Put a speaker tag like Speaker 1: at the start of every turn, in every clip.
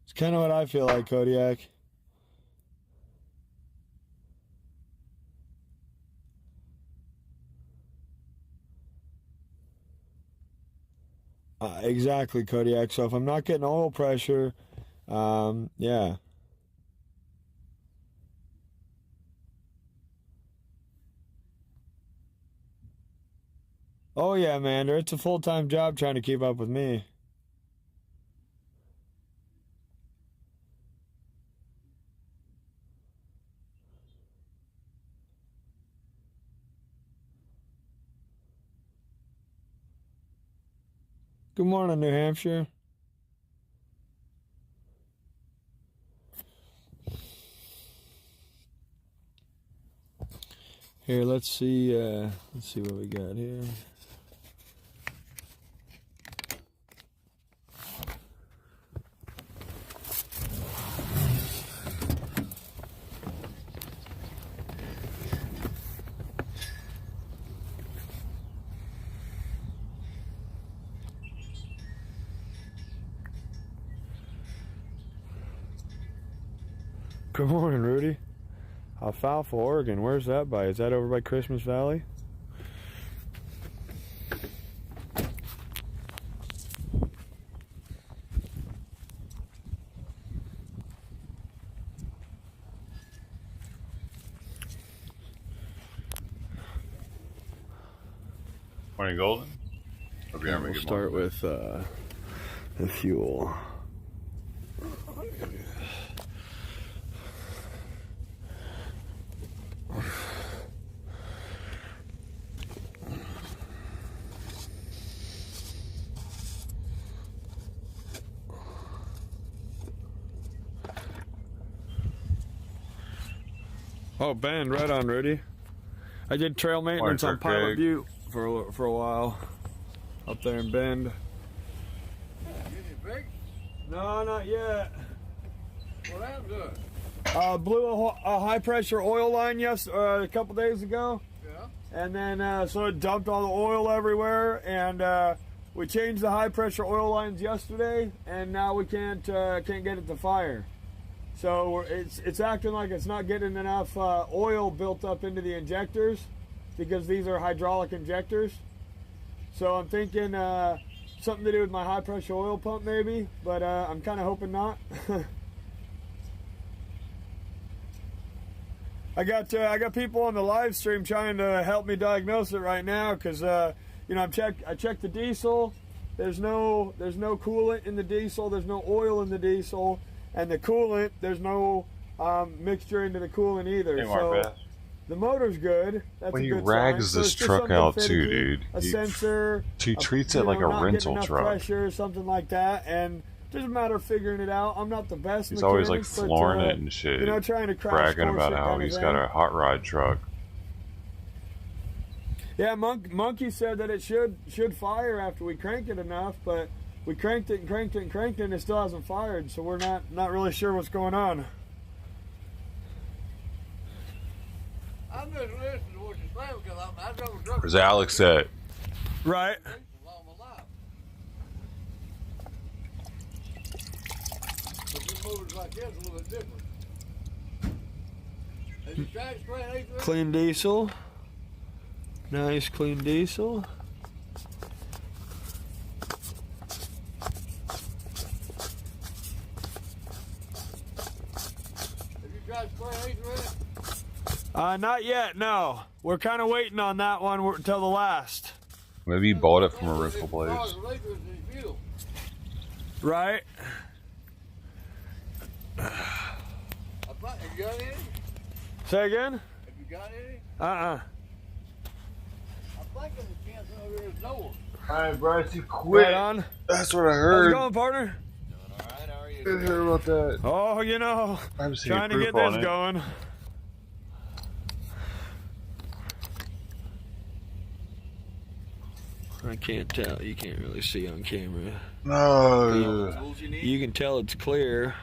Speaker 1: It's kind of what I feel like, Kodiak. Exactly, Kodiak. So if I'm not getting oil pressure, yeah. Oh yeah, man. It's a full-time job trying to keep up with me. Good morning, New Hampshire. Here, let's see what we got here. Good morning, Rudy. Alfalfa, Oregon. Where's that by? Is that over by Christmas Valley?
Speaker 2: Morning, Golden. Hope you're having a
Speaker 1: We'll
Speaker 2: good
Speaker 1: start
Speaker 2: morning.
Speaker 1: with the fuel. Oh, Bend, right on, Rudy. I did trail maintenance on Pilot Butte for a while up there in Bend. No, not yet.
Speaker 3: What happened to it?
Speaker 1: Blew a high pressure oil line a couple days ago.
Speaker 3: Yeah.
Speaker 1: And then so it dumped all the oil everywhere, and we changed the high pressure oil lines yesterday, and now we can't get it to fire. So it's acting like it's not getting enough oil built up into the injectors, because these are hydraulic injectors. So I'm thinking something to do with my high pressure oil pump maybe, but I'm kind of hoping not. I got people on the live stream trying to help me diagnose it right now, because I checked the diesel. There's no coolant in the diesel. There's no oil in the diesel, and the coolant, there's no mixture into the coolant either.
Speaker 2: Hey,
Speaker 1: so the motor's good. That's
Speaker 2: well,
Speaker 1: a
Speaker 2: he
Speaker 1: good
Speaker 2: rags
Speaker 1: sign.
Speaker 2: this
Speaker 1: So
Speaker 2: truck out too,
Speaker 1: finicky,
Speaker 2: dude.
Speaker 1: A sensor.
Speaker 2: He treats it like a
Speaker 1: not
Speaker 2: rental
Speaker 1: getting enough
Speaker 2: truck.
Speaker 1: pressure or something like that, and just a matter of figuring it out. I'm not the best.
Speaker 2: He's
Speaker 1: mechanic,
Speaker 2: always like
Speaker 1: but,
Speaker 2: flooring it and shit.
Speaker 1: Trying to crash
Speaker 2: bragging
Speaker 1: course
Speaker 2: about
Speaker 1: it
Speaker 2: how
Speaker 1: kind of
Speaker 2: he's
Speaker 1: thing.
Speaker 2: got a hot rod truck.
Speaker 1: Yeah, Monkey said that it should fire after we crank it enough, but we cranked it and cranked it and cranked it, and it still hasn't fired. So we're not really sure what's going on.
Speaker 3: I'm just listening to what you're saying because I drove a truck.
Speaker 2: Where's Alex at?
Speaker 1: Right.
Speaker 3: All my life. But these motors like this are a little bit different. Have you tried spraying A3?
Speaker 1: Clean diesel. Nice clean diesel.
Speaker 3: Have you tried spraying A3?
Speaker 1: Not yet, no. We're kind of waiting on that one until the last.
Speaker 2: Maybe you bought it from a rental place.
Speaker 1: Right?
Speaker 3: Have you got any?
Speaker 1: Say again?
Speaker 3: Have you got any?
Speaker 1: Uh-uh.
Speaker 3: I'm thinking the chance over here is nowhere.
Speaker 2: Alright, Bryce, you quit.
Speaker 1: Right on.
Speaker 2: That's what I
Speaker 1: How's it
Speaker 2: heard.
Speaker 1: going, partner?
Speaker 3: All right, how are you?
Speaker 2: I heard about that.
Speaker 1: Oh,
Speaker 2: I'm seeing
Speaker 1: trying to
Speaker 2: proof
Speaker 1: get
Speaker 2: on
Speaker 1: this
Speaker 2: it.
Speaker 1: going. I can't tell. You can't really see on camera.
Speaker 2: No.
Speaker 1: You can tell it's clear.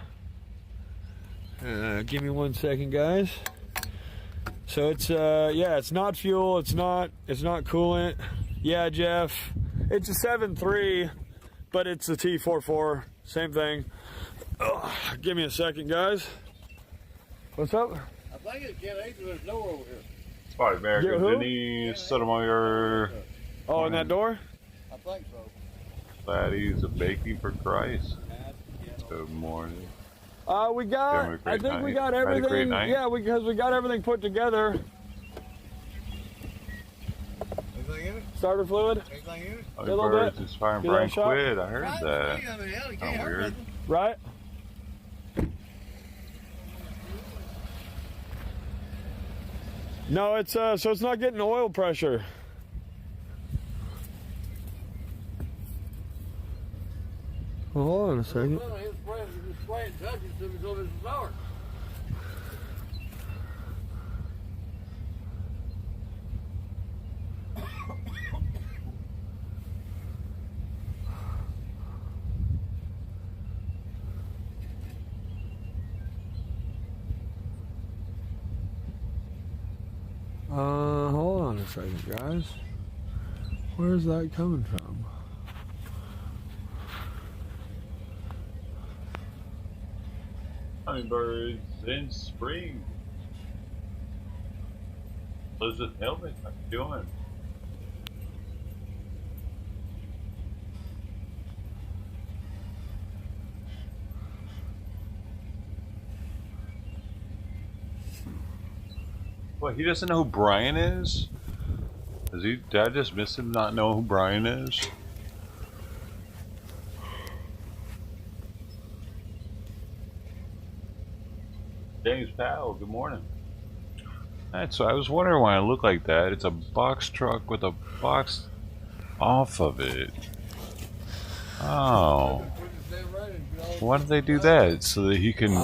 Speaker 1: Give me 1 second, guys. So it's it's not fuel. It's not coolant. Yeah, Jeff. It's a 7.3, but it's a T44. Same thing. Ugh, give me a second, guys. What's up?
Speaker 3: I think it's Ken Angela's door over here.
Speaker 2: All right, America.
Speaker 1: Yeah, who?
Speaker 2: Denise Sotomayor.
Speaker 1: Oh, in that door?
Speaker 3: I think so.
Speaker 2: Fatty's a baking for Christ. Good morning.
Speaker 1: We got.
Speaker 2: Having a
Speaker 1: I
Speaker 2: great
Speaker 1: think we
Speaker 2: night.
Speaker 1: got
Speaker 2: Had a great
Speaker 1: everything.
Speaker 2: night?
Speaker 1: Yeah, because we got everything put together.
Speaker 3: Anything in it?
Speaker 1: Starter fluid,
Speaker 3: Anything in it?
Speaker 2: Oh,
Speaker 1: a little
Speaker 2: birds
Speaker 1: bit.
Speaker 2: is firing.
Speaker 1: Give that a
Speaker 2: Brian
Speaker 1: shot.
Speaker 2: quit. I heard that.
Speaker 3: I mean, hell, it can't
Speaker 2: Oh,
Speaker 3: hurt
Speaker 2: weird.
Speaker 3: nothing.
Speaker 1: right? No, it's so it's not getting oil pressure. Well, hold on a second.
Speaker 3: Well, his friend just spray and touch it until it's dark.
Speaker 1: Hold on a second, guys. Where's that coming from?
Speaker 2: Hummingbirds in spring. Elizabeth Hillman, how you doing? What, he doesn't know who Brian is? Did I just miss him not know who Brian is? James Powell, good morning. That's I was wondering why it looked like that. It's a box truck with a box off of it. Oh. Why did they do that? So that he can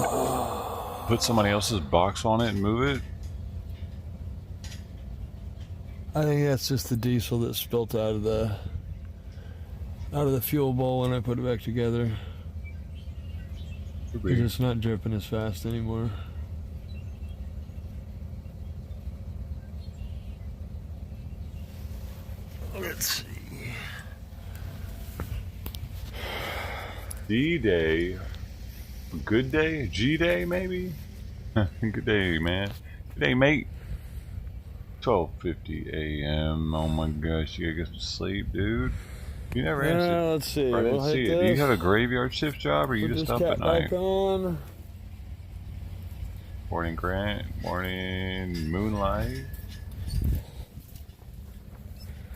Speaker 2: put somebody else's box on it and move it?
Speaker 1: I think that's just the diesel that spilt out of the fuel bowl when I put it back together. Because it's not dripping as fast anymore. Let's see.
Speaker 2: D-Day. Good day? G-Day, maybe? Good day, man. Good day, mate. 12:50 a.m. Oh my gosh, you gotta get to sleep, dude. You never answered.
Speaker 1: Let's see.
Speaker 2: I didn't
Speaker 1: We'll
Speaker 2: see
Speaker 1: hit
Speaker 2: it. Do you
Speaker 1: this.
Speaker 2: have a graveyard shift job, or you
Speaker 1: Put
Speaker 2: just
Speaker 1: this
Speaker 2: up
Speaker 1: cat
Speaker 2: at night?
Speaker 1: back on.
Speaker 2: Morning, Grant. Morning, Moonlight.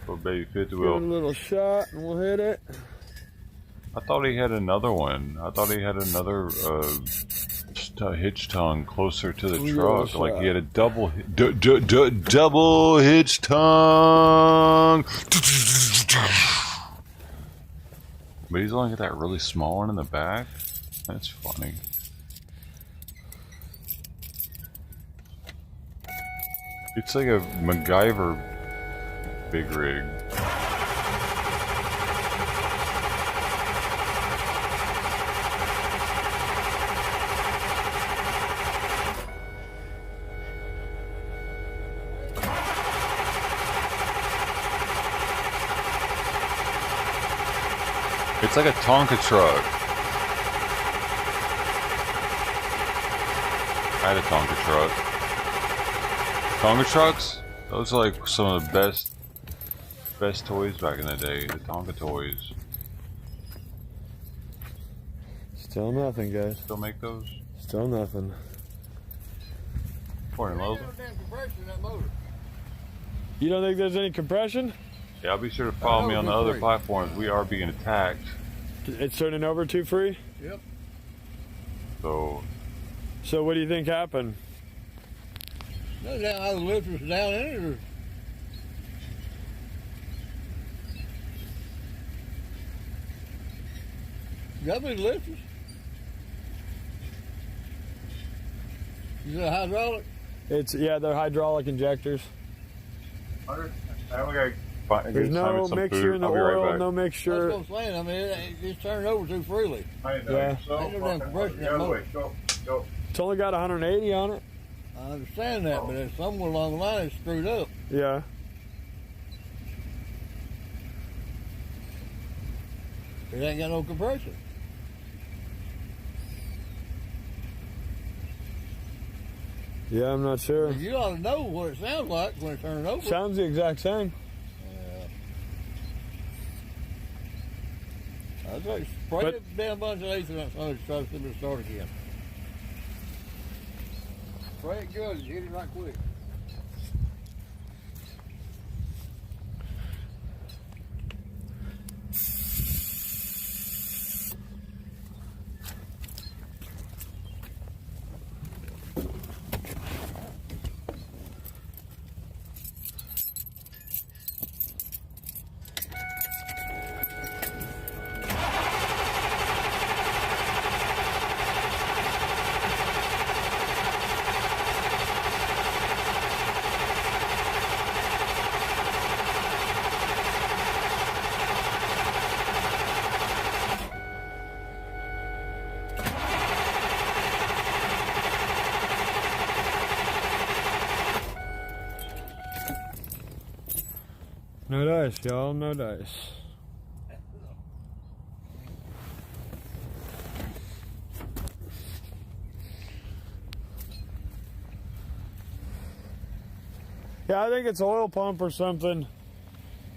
Speaker 2: Little baby fifth
Speaker 1: Give it a
Speaker 2: wheel.
Speaker 1: little shot and we'll hit it.
Speaker 2: I thought he had another one. I thought he had another hitch tongue closer to the
Speaker 1: Give it a
Speaker 2: truck. Like he
Speaker 1: shot.
Speaker 2: had a double hitch tongue. But he's only got that really small one in the back. That's funny. It's like a MacGyver big rig. It's like a Tonka truck. I had a Tonka truck. Tonka trucks? Those are like some of the best toys back in the day. The Tonka toys.
Speaker 1: Still nothing, guys.
Speaker 2: Still make those?
Speaker 1: Still nothing.
Speaker 2: Morning,
Speaker 3: There's
Speaker 2: Lola.
Speaker 3: no damn compression in that motor.
Speaker 1: You don't think there's any compression?
Speaker 2: Yeah, I'll be sure to follow me on the other platforms. We are being attacked.
Speaker 1: It's turning over too free?
Speaker 3: Yep.
Speaker 2: So,
Speaker 1: So what do you think happened?
Speaker 3: No doubt how the lift was down in it. Or... Got me lifters. Is it hydraulic?
Speaker 1: Yeah, they're hydraulic injectors. There's no mixture in the oil, no mixture.
Speaker 3: That's what I'm saying. I mean, it's turning over too freely.
Speaker 1: Yeah.
Speaker 3: Ain't no damn compression in that motor.
Speaker 2: Go.
Speaker 1: It's only got 180 on it.
Speaker 3: I understand that, but it's somewhere along the line it's screwed up.
Speaker 1: Yeah.
Speaker 3: It ain't got no compression.
Speaker 1: Yeah, I'm not sure.
Speaker 3: You ought to know what it sounds like when it turns over.
Speaker 1: Sounds the exact same.
Speaker 3: Yeah. I'd say spray a damn bunch of ace in that son to try to see if it'll start again. Spray it good and hit it right quick.
Speaker 1: No dice, y'all, no dice. Yeah, I think it's oil pump or something.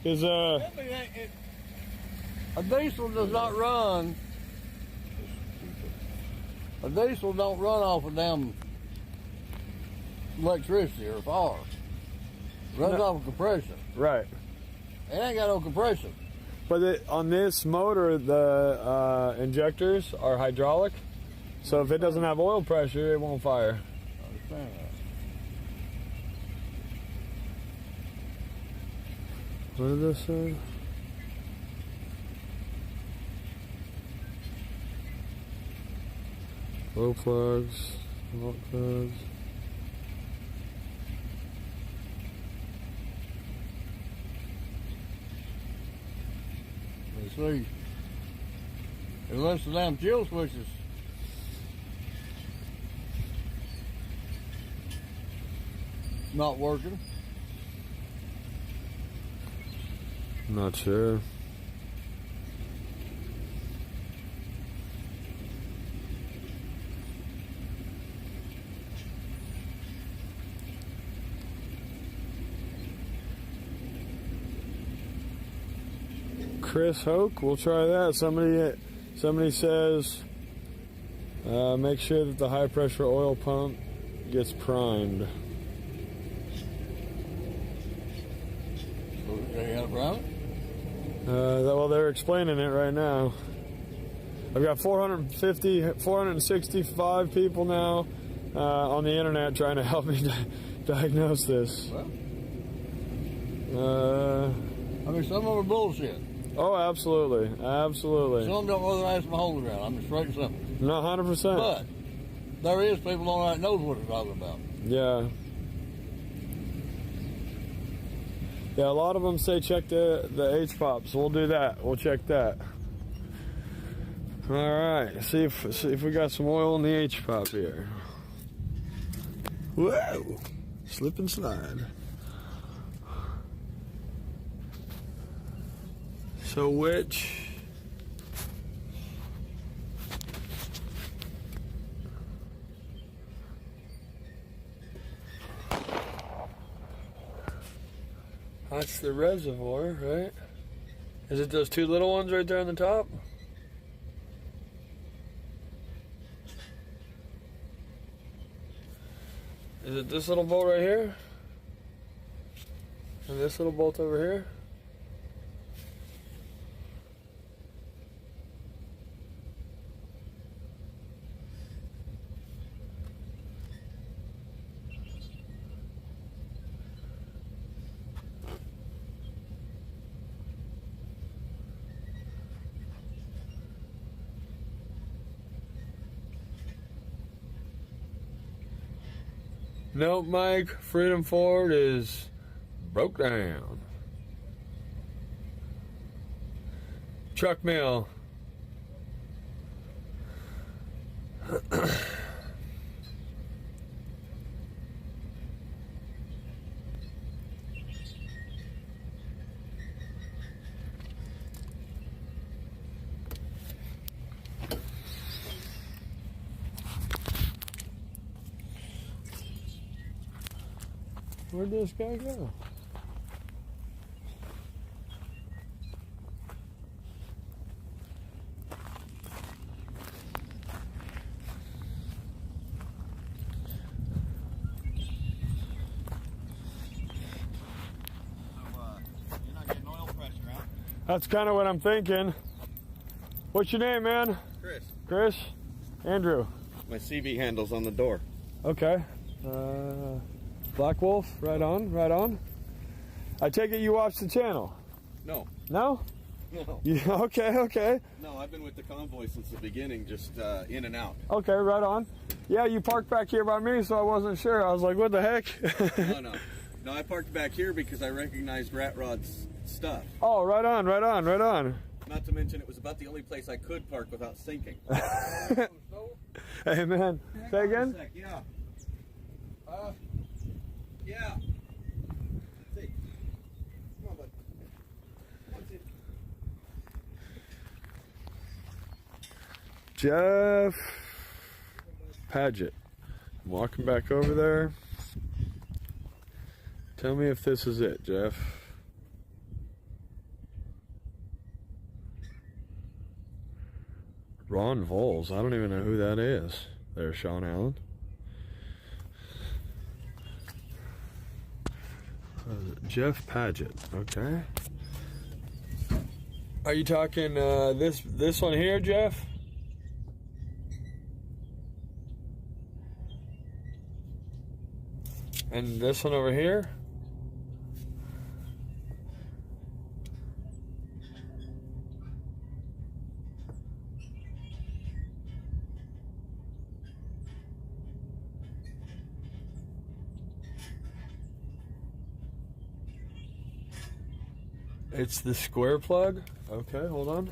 Speaker 1: Is
Speaker 3: A diesel does not run. A diesel don't run off of damn electricity or fire. It runs off of compression.
Speaker 1: right.
Speaker 3: It ain't got no compression.
Speaker 1: But on this motor, the injectors are hydraulic, so if it doesn't have oil pressure, it won't fire.
Speaker 3: I understand that.
Speaker 1: What did this say? Low plugs, low plugs.
Speaker 3: See, unless the damn chill switch is not working.
Speaker 1: Not sure. Chris Hoke, we'll try that. Somebody says make sure that the high pressure oil pump gets primed.
Speaker 3: So they got it right?
Speaker 1: Well, they're explaining it right now. I've got 465 people now on the internet trying to help me diagnose this.
Speaker 3: Well, I mean, some of them are bullshit.
Speaker 1: Oh, absolutely, absolutely.
Speaker 3: Some don't know their ass from a hole in the ground. I'm just straight and simple.
Speaker 1: No, 100%.
Speaker 3: But there is people on there that knows what they're talking about.
Speaker 1: Yeah. Yeah, a lot of them say check the H-pop, so we'll do that. We'll check that. All right, see if we got some oil in the H-pop here. Whoa, slip and slide. So which? That's the reservoir, right? Is it those two little ones right there on the top? Is it this little bolt right here? And this little bolt over here? Nope, Mike. Freedom Ford is broke down. Truck mill. Where'd this guy go?
Speaker 4: You're not getting oil pressure, huh?
Speaker 1: That's kind of what I'm thinking. What's your name, man?
Speaker 4: Chris.
Speaker 1: Chris? Andrew.
Speaker 4: My CB handle's on the door.
Speaker 1: Okay. Black Wolf, right on, right on. I take it you watch the channel?
Speaker 4: No.
Speaker 1: No?
Speaker 4: No.
Speaker 1: Yeah, okay.
Speaker 4: No, I've been with the Convoy since the beginning, just in and out.
Speaker 1: Okay, right on. Yeah, you parked back here by me, so I wasn't sure. I was like, what the heck?
Speaker 4: No. No, I parked back here because I recognized Rat Rod's stuff.
Speaker 1: Oh, right on.
Speaker 4: Not to mention it was about the only place I could park without sinking.
Speaker 1: Hey, man. Say again?
Speaker 4: Yeah. Yeah. See. Come on, bud. What's it?
Speaker 1: Jeff Paget. I'm walking back over there. Tell me if this is it, Jeff. Ron Voles. I don't even know who that is. There's Sean Allen. Jeff Paget. Okay. Are you talking this one here, Jeff? And this one over here? It's the square plug. Okay, hold on.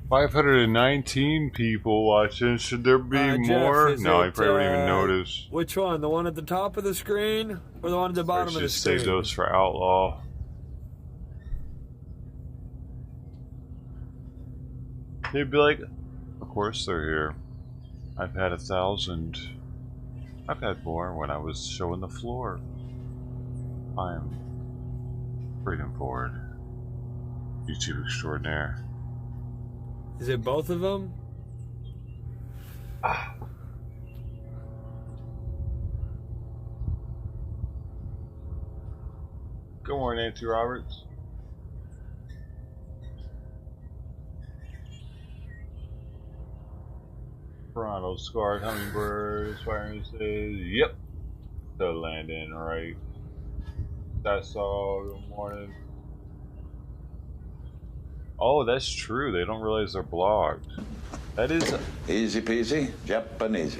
Speaker 2: $519 people watching. Should there be
Speaker 1: Jeff,
Speaker 2: more?
Speaker 1: is
Speaker 2: No,
Speaker 1: it,
Speaker 2: I probably wouldn't even notice.
Speaker 1: Which one? The one at the top of the screen or the one at the bottom of the
Speaker 2: Just
Speaker 1: screen?
Speaker 2: save those for Outlaw. They'd be like, of course they're here. I've had 1,000. I've had more when I was showing the floor. I'm freedom forward. YouTube extraordinaire.
Speaker 1: Is it both of them?
Speaker 2: Good morning, Nancy Roberts. Toronto Scarred Hummingbird Inspiring says, yep. The landing right. That's all. Good morning. Oh, that's true. They don't realize they're blocked. That is
Speaker 5: Easy peasy, Japanese.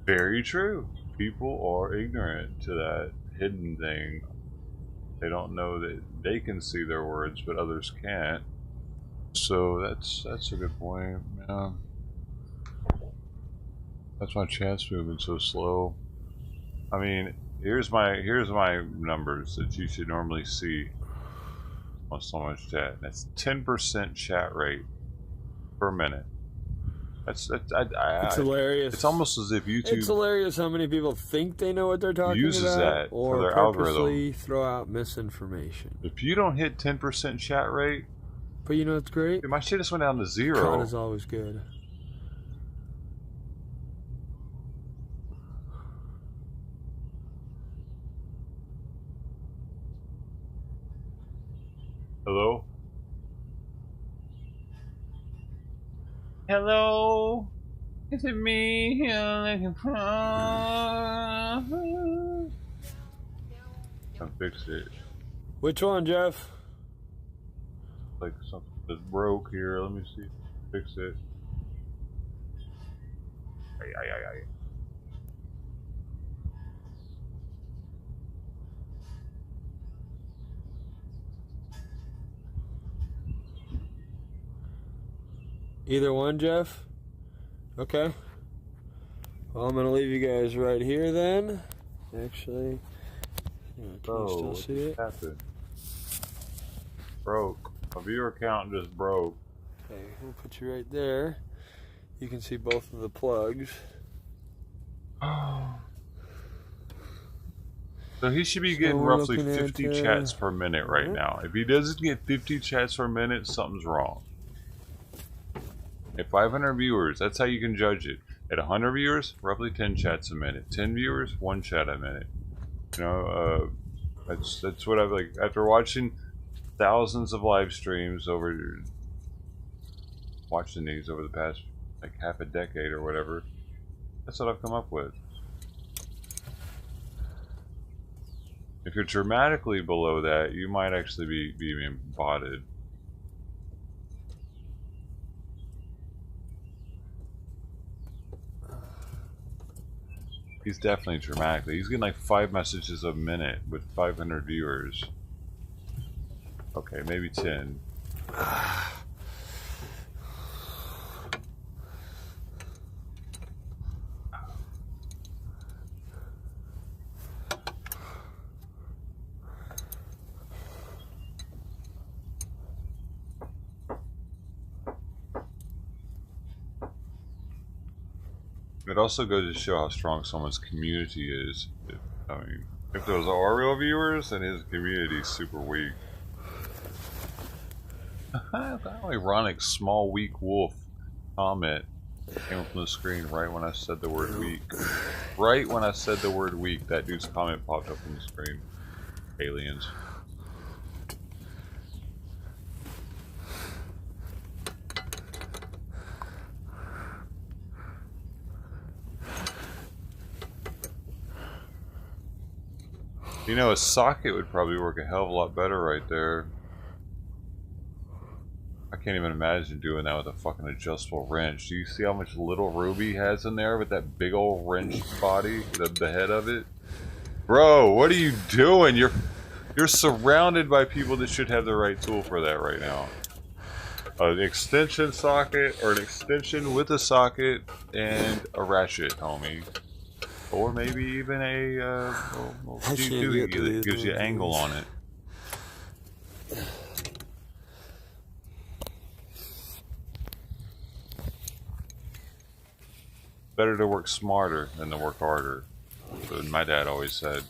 Speaker 2: very true. People are ignorant to that hidden thing. They don't know that they can see their words, but others can't. So that's a good point. Yeah. That's why chat's moving so slow. I mean, here's my numbers that you should normally see on so much chat. That's 10% chat rate per minute. It's
Speaker 1: hilarious.
Speaker 2: It's almost as if YouTube.
Speaker 1: It's hilarious how many people think they know what they're talking
Speaker 2: uses
Speaker 1: about,
Speaker 2: that
Speaker 1: or
Speaker 2: for their
Speaker 1: purposely
Speaker 2: algorithm.
Speaker 1: throw out misinformation.
Speaker 2: If you don't hit 10% chat rate,
Speaker 1: But you know what's great?
Speaker 2: dude, my shit just went down to 0.
Speaker 1: Con is always good.
Speaker 2: Hello? Hello? Is it me here looking for? Come fix it.
Speaker 1: Which one, Jeff?
Speaker 2: Like something that's broke here. Let me see. Fix it. Ay.
Speaker 1: Either one, Jeff? Okay. Well, I'm going to leave you guys right here then. Actually, can you still see it?
Speaker 2: Happened? Broke. A viewer count just broke.
Speaker 1: Okay, we'll put you right there. You can see both of the plugs.
Speaker 2: So he should be
Speaker 1: So
Speaker 2: getting
Speaker 1: we're
Speaker 2: roughly
Speaker 1: looking
Speaker 2: 50
Speaker 1: at,
Speaker 2: chats per minute right
Speaker 1: yeah.
Speaker 2: now. If he doesn't get 50 chats per minute, something's wrong. At 500 viewers, that's how you can judge it. At 100 viewers, roughly 10 chats a minute. 10 viewers, 1 chat a minute. You know, that's what I've like after watching thousands of live streams over watching these over the past like half a decade or whatever. That's what I've come up with. If you're dramatically below that, you might actually be being botted. He's definitely dramatically. He's getting like 5 messages a minute with 500 viewers. Okay, maybe 10. It also goes to show how strong someone's community is. I mean, if those are real viewers, then his community is super weak. That ironic small weak wolf comment came up on the screen right when I said the word weak. Right when I said the word weak, that dude's comment popped up on the screen. Aliens. You know, a socket would probably work a hell of a lot better right there. I can't even imagine doing that with a fucking adjustable wrench. Do you see how much little Ruby has in there with that big old wrench body, the head of it? Bro, what are you doing? You're surrounded by people that should have the right tool for that right now. An extension socket, or an extension with a socket and a ratchet, homie. Or maybe even a doohickey that gives you angle on it. Better to work smarter than to work harder. So my dad always said.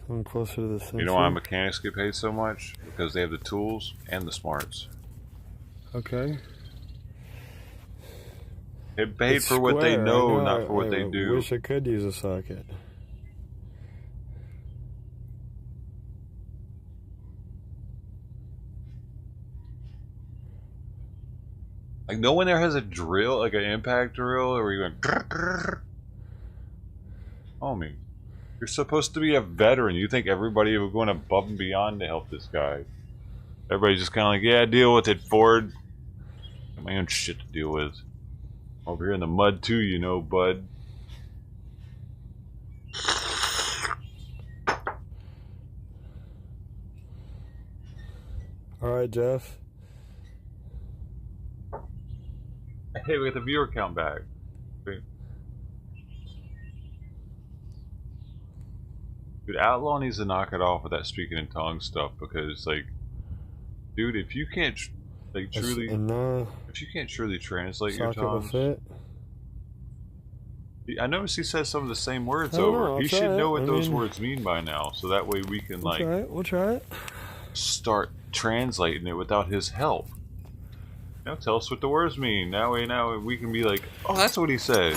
Speaker 1: Come closer to the sensor.
Speaker 2: You know why mechanics get paid so much? Because they have the tools and the smarts.
Speaker 1: Okay.
Speaker 2: They get paid
Speaker 1: It's
Speaker 2: for what they
Speaker 1: square.
Speaker 2: know, not for what they do.
Speaker 1: I wish I could use a socket.
Speaker 2: Like, no one there has a drill, like an impact drill, or you went. Homie, you're supposed to be a veteran. You think everybody was going above and beyond to help this guy? Everybody's just kind of like, yeah, deal with it, Ford. Got my own shit to deal with. Over here in the mud too, you know, bud.
Speaker 1: All right, Jeff.
Speaker 2: Hey, we got the viewer count back. Dude, Outlaw needs to knock it off with that speaking in tongues stuff, because, like, dude, if you can't, like, truly, if you can't truly translate your tongues, I noticed he says some of the same words over. He should know what those words mean by now, so that way we can, like,
Speaker 1: we'll try it.
Speaker 2: Start translating it without his help. You know, tell us what the words mean. Now we can be like, oh, that's what he said.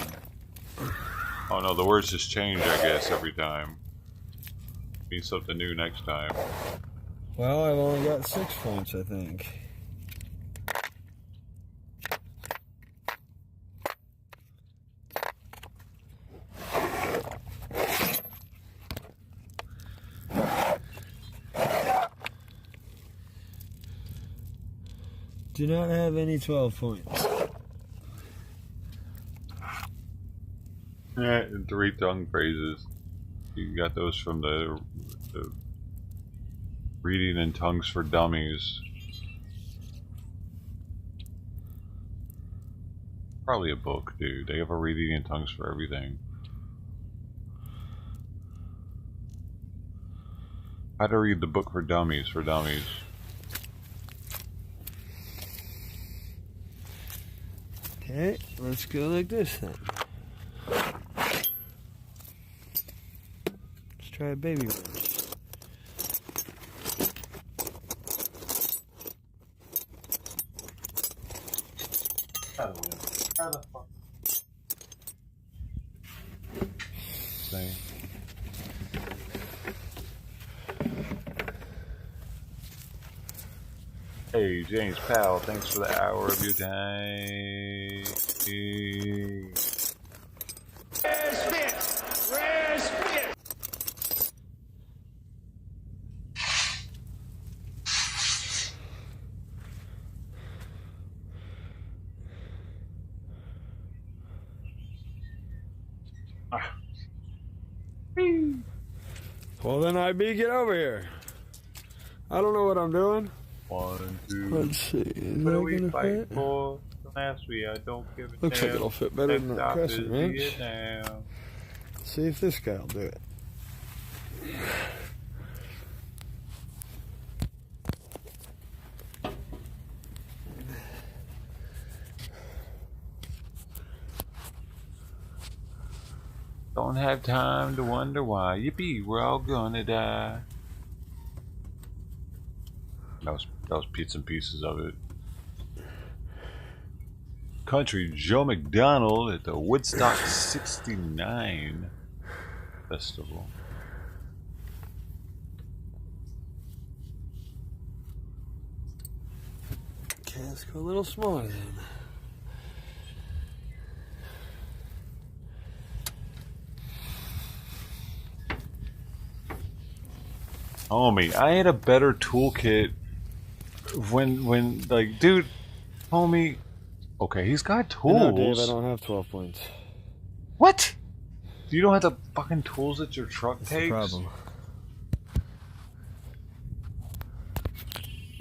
Speaker 2: Oh no, the words just change, I guess, every time. Means something new next time.
Speaker 1: Well, I've only got 6 points, I think. Do not have any 12 points.
Speaker 2: And 3 tongue phrases. You got those from the Reading in Tongues for Dummies. Probably a book, dude. They have a Reading in Tongues for everything. How to read the book for dummies for dummies.
Speaker 1: Okay, let's go like this then. Let's try a baby wrench.
Speaker 2: How the fuck? Same. Hey, James Powell, thanks for the hour of your time.
Speaker 1: Well then, IB, get over here. I don't know what I'm doing.
Speaker 2: 1, 2.
Speaker 1: Let's see. Is
Speaker 2: What
Speaker 1: that
Speaker 2: do we
Speaker 1: gonna
Speaker 2: fight
Speaker 1: fit?
Speaker 2: for? Don't ask me, I don't give a
Speaker 1: Looks
Speaker 2: damn.
Speaker 1: like it'll fit better than
Speaker 2: Next
Speaker 1: that
Speaker 2: stop is
Speaker 1: crescent wrench.
Speaker 2: Vietnam.
Speaker 1: See if this guy'll do it.
Speaker 2: Don't have time to wonder why. Yippee, we're all gonna die. That was bits and pieces of it. Country Joe McDonald at the Woodstock 69 festival.
Speaker 1: Okay, let's go a little smaller then.
Speaker 2: Homie, I had a better toolkit when like, dude, homie. Okay, he's got tools.
Speaker 1: No, Dave, I don't have 12 points.
Speaker 2: What? You don't have the fucking tools that your truck
Speaker 1: That's
Speaker 2: takes?
Speaker 1: the problem.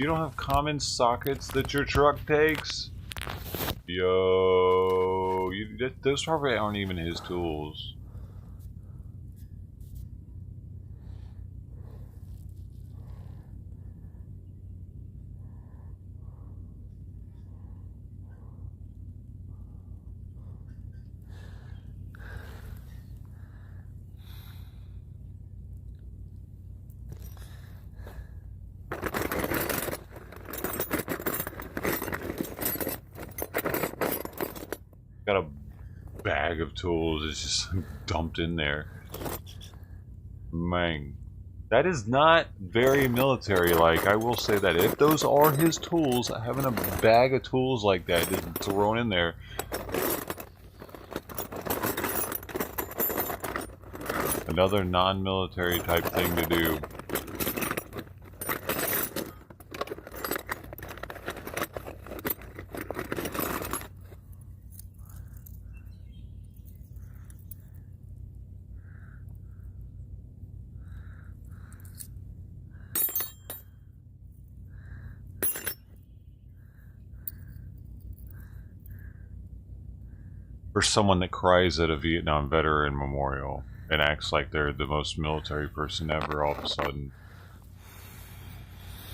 Speaker 2: You don't have common sockets that your truck takes? Yo, those probably aren't even his tools. Got a bag of tools. It's just dumped in there. Man, that is not very military-like. I will say that. If those are his tools, having a bag of tools like that just thrown in there. Another non-military type thing to do. For someone that cries at a Vietnam veteran memorial and acts like they're the most military person ever all of a sudden.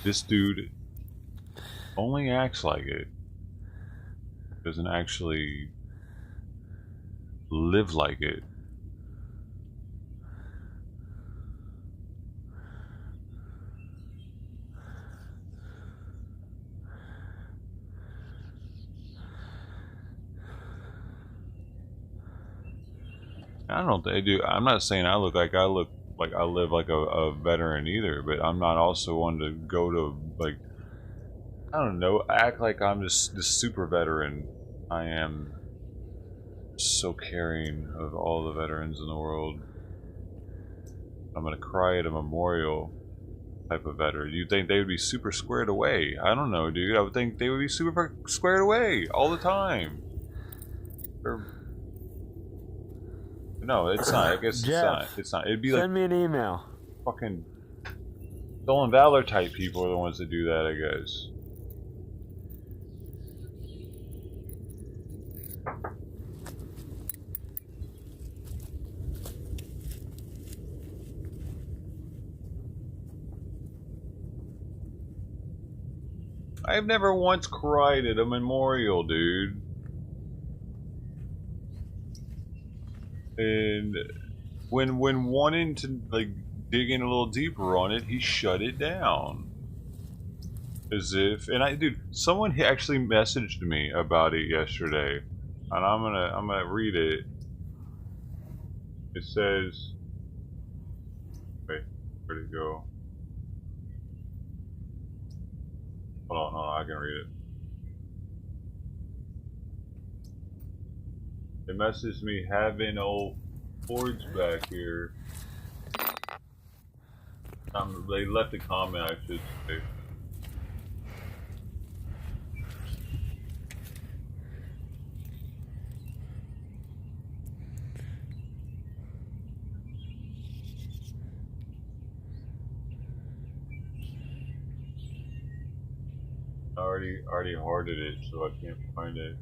Speaker 2: This dude only acts like it. Doesn't actually live like it. I don't think they do. I'm not saying I live like a veteran either, but I'm not also one to go to, like, I don't know, act like I'm just this super veteran. I am so caring of all the veterans in the world. I'm gonna cry at a memorial type of veteran. You'd think they would be super squared away. I don't know, dude. I would think they would be super squared away all the time. No, it's not. I guess
Speaker 1: Jeff,
Speaker 2: it's not. It'd be
Speaker 1: send
Speaker 2: like
Speaker 1: me an email.
Speaker 2: fucking Stolen Valor type people are the ones that do that, I guess. I've never once cried at a memorial, dude. And when wanting to like dig in a little deeper on it, he shut it down. As if, and dude, someone actually messaged me about it yesterday, and I'm gonna read it. It says, wait, where'd it go? Hold on, I can read it. It messaged me having old Forge back here. They left a comment, I should say. I already hearted it, so I can't find it.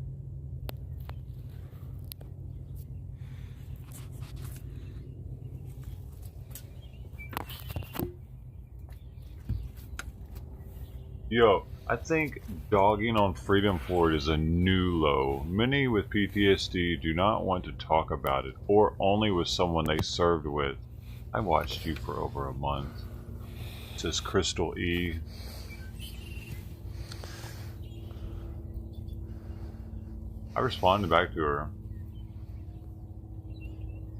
Speaker 2: Yo, I think dogging on Freedom Ford is a new low. Many with PTSD do not want to talk about it, or only with someone they served with. I watched you for over a month. Says Crystal E. I responded back to her.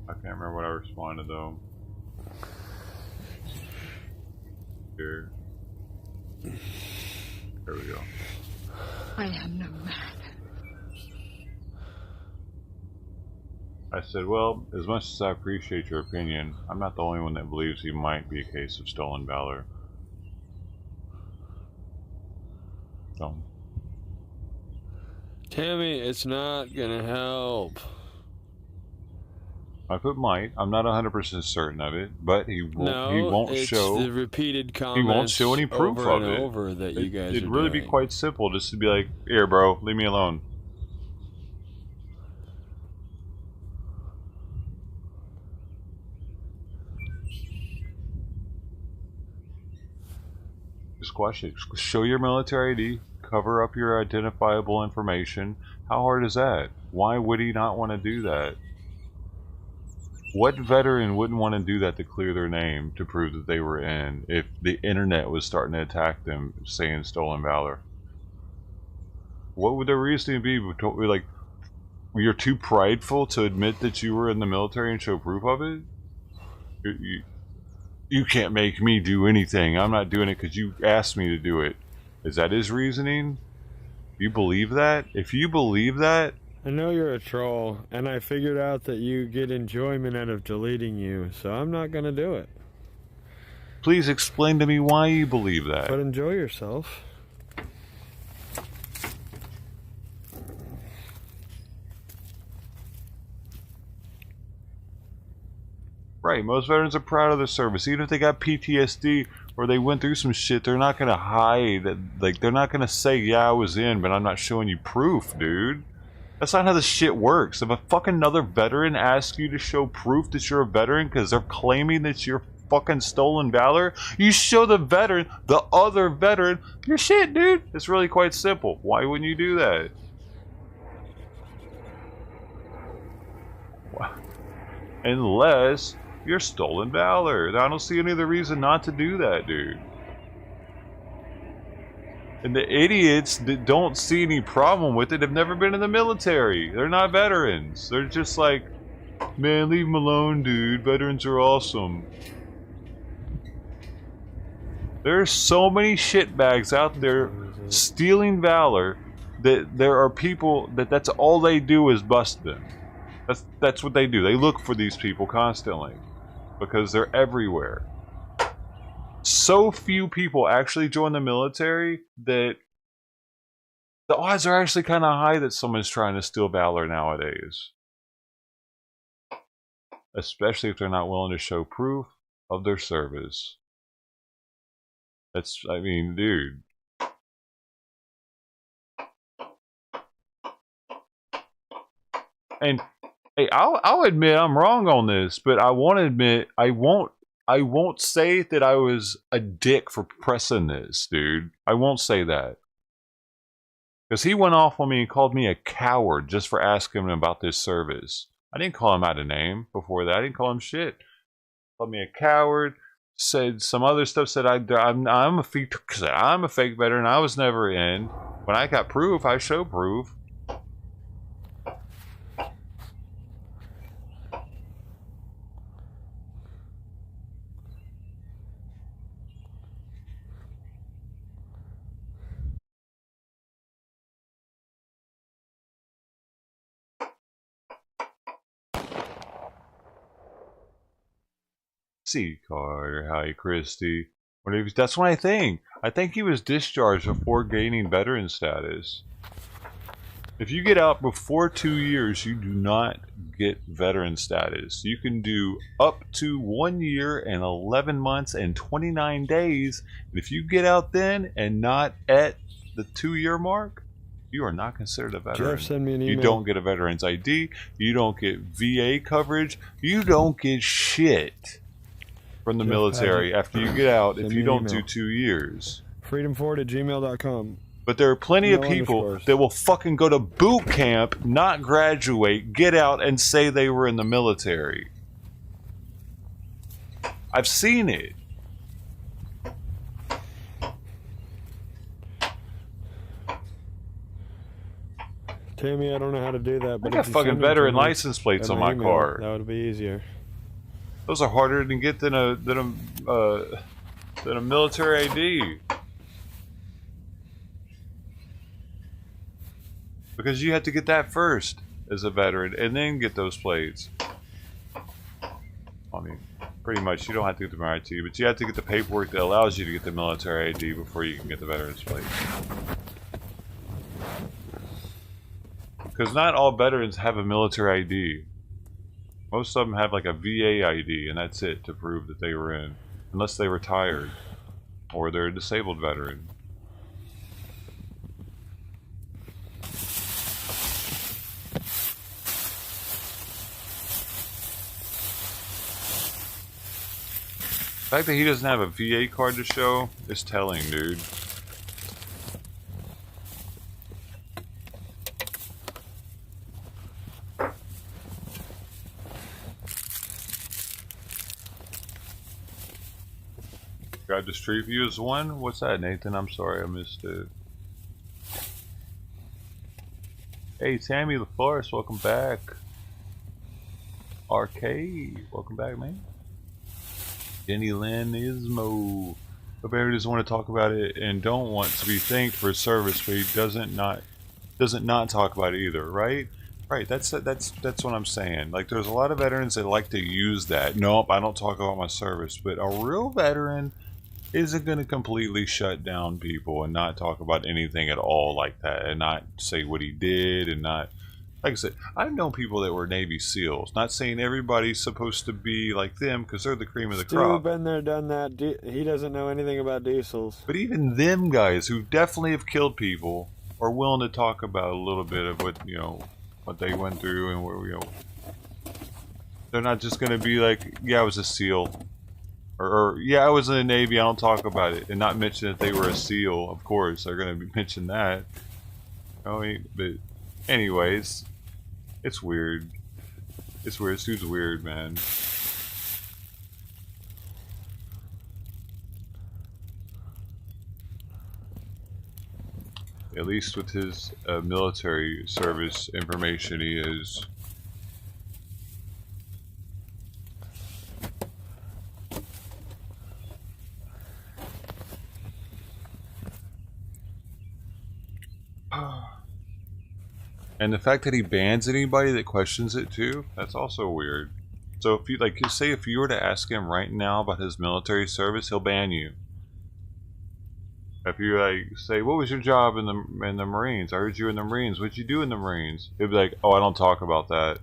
Speaker 2: I can't remember what I responded though. Here. There we go.
Speaker 6: I am no man.
Speaker 2: I said, well, as much as I appreciate your opinion, I'm not the only one that believes he might be a case of stolen valor. So.
Speaker 1: Tammy, it's not gonna help.
Speaker 2: I put might. I'm not 100% certain of it, but he won't show
Speaker 1: the repeated comments.
Speaker 2: He won't show any proof
Speaker 1: over
Speaker 2: of
Speaker 1: and
Speaker 2: it.
Speaker 1: Over that you guys
Speaker 2: It'd
Speaker 1: are
Speaker 2: really
Speaker 1: doing.
Speaker 2: be quite simple, just to be like, "Here, bro, leave me alone." Just squash it. Show your military ID. Cover up your identifiable information. How hard is that? Why would he not want to do that? What veteran wouldn't want to do that to clear their name to prove that they were in if the internet was starting to attack them saying stolen valor? What would the reasoning be? Like, you're too prideful to admit that you were in the military and show proof of it? You can't make me do anything. I'm not doing it because you asked me to do it. Is that his reasoning? You believe that? If you believe that,
Speaker 1: I know you're a troll, and I figured out that you get enjoyment out of deleting you, so I'm not gonna do it.
Speaker 2: please explain to me why you believe that.
Speaker 1: But enjoy yourself.
Speaker 2: Right, most veterans are proud of their service. Even if they got PTSD or they went through some shit, they're not gonna hide. Like, they're not gonna say, yeah, I was in, but I'm not showing you proof, dude. That's not how this shit works. If a fucking another veteran asks you to show proof that you're a veteran because they're claiming that you're fucking stolen valor, you show the veteran, the other veteran, your shit, dude. It's really quite simple. Why wouldn't you do that? Unless you're stolen valor. I don't see any other reason not to do that, dude. And the idiots that don't see any problem with it have never been in the military. They're not veterans. They're just like, man, leave them alone, dude. Veterans are awesome. There's so many shitbags out there stealing valor that there are people that's all they do is bust them. That's what they do. They look for these people constantly because they're everywhere. So few people actually join the military that the odds are actually kind of high that someone's trying to steal valor nowadays. Especially if they're not willing to show proof of their service. I mean, dude. And hey, I'll admit I'm wrong on this, but I want to admit I won't say that I was a dick for pressing this, dude. I won't say that. Because he went off on me and called me a coward just for asking him about this service. I didn't call him out a name before that. I didn't call him shit. Called me a coward. Said some other stuff. Said I'm a fake veteran. I was never in. When I got proof, I show proof. See, Carter, hi, Christy. That's what I think. I think he was discharged before gaining veteran status. If you get out before 2 years, you do not get veteran status. You can do up to 1 year and 11 months and 29 days. And if you get out then and not at the 2-year mark, you are not considered a veteran.
Speaker 1: Jeff, send me an email.
Speaker 2: You don't get a veteran's ID. You don't get VA coverage. You don't get shit from the military after you get out if you don't do 2 years.
Speaker 1: freedomford@gmail.com.
Speaker 2: But there are plenty of people that will fucking go to boot camp, not graduate, get out, and say they were in the military. I've seen it.
Speaker 1: Tammy, I don't know how to do that. But
Speaker 2: I got fucking veteran license plates on my car.
Speaker 1: That would be easier.
Speaker 2: Those are harder to get than a military ID. Because you have to get that first as a veteran and then get those plates. I mean, pretty much you don't have to get the military ID, but you have to get the paperwork that allows you to get the military ID before you can get the veteran's plate. Because not all veterans have a military ID. Most of them have like a VA ID, and that's it to prove that they were in. Unless they retired, or they're a disabled veteran. The fact that he doesn't have a VA card to show is telling, dude. Got the Street Views one? What's that, Nathan? I'm sorry, I missed it. Hey, Tammy LaForest, welcome back. Arcade, welcome back, man. Jenny Lynn Ismo. But Barry doesn't want to talk about it and don't want to be thanked for his service, but he doesn't not talk about it either, right? Right, that's what I'm saying. Like, there's a lot of veterans that like to use that. Nope, I don't talk about my service. But a real veteran isn't going to completely shut down people and not talk about anything at all like that, and not say what he did, and not, like I said, I've known people that were Navy SEALs. Not saying everybody's supposed to be like them, because they're the cream of the crop.
Speaker 1: Been there, done that. He doesn't know anything about diesels.
Speaker 2: But even them guys who definitely have killed people are willing to talk about a little bit of what, you know, what they went through, and where, you know, they're not just going to be like, yeah, I was a SEAL. Or, yeah, I was in the Navy, I don't talk about it. And not mention that they were a SEAL, of course. They're going to mention that. I mean, but anyways, it's weird. It's weird. This dude's weird, man. At least with his military service information, he is. And the fact that he bans anybody that questions it too, that's also weird. So if you, like, say if you were to ask him right now about his military service, he'll ban you. If you, like, say, what was your job in the Marines? I heard you were in the Marines. What'd you do in the Marines? He'll be like, oh, I don't talk about that.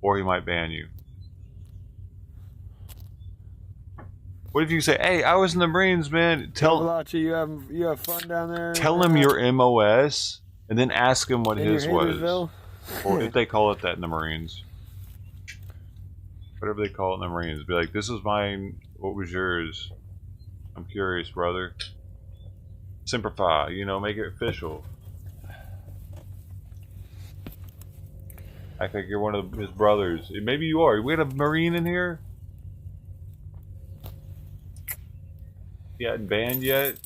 Speaker 2: Or he might ban you. What if you say, hey, I was in the Marines, man?
Speaker 1: You have fun down there.
Speaker 2: Tell him your MOS, and then ask him what his was. Or if they call it that in the Marines. Whatever they call it in the Marines. Be like, this is mine, what was yours? I'm curious, brother. Simplify, you know, make it official. Act like you're one of his brothers. Maybe you are. We had a Marine in here? He hadn't banned yet?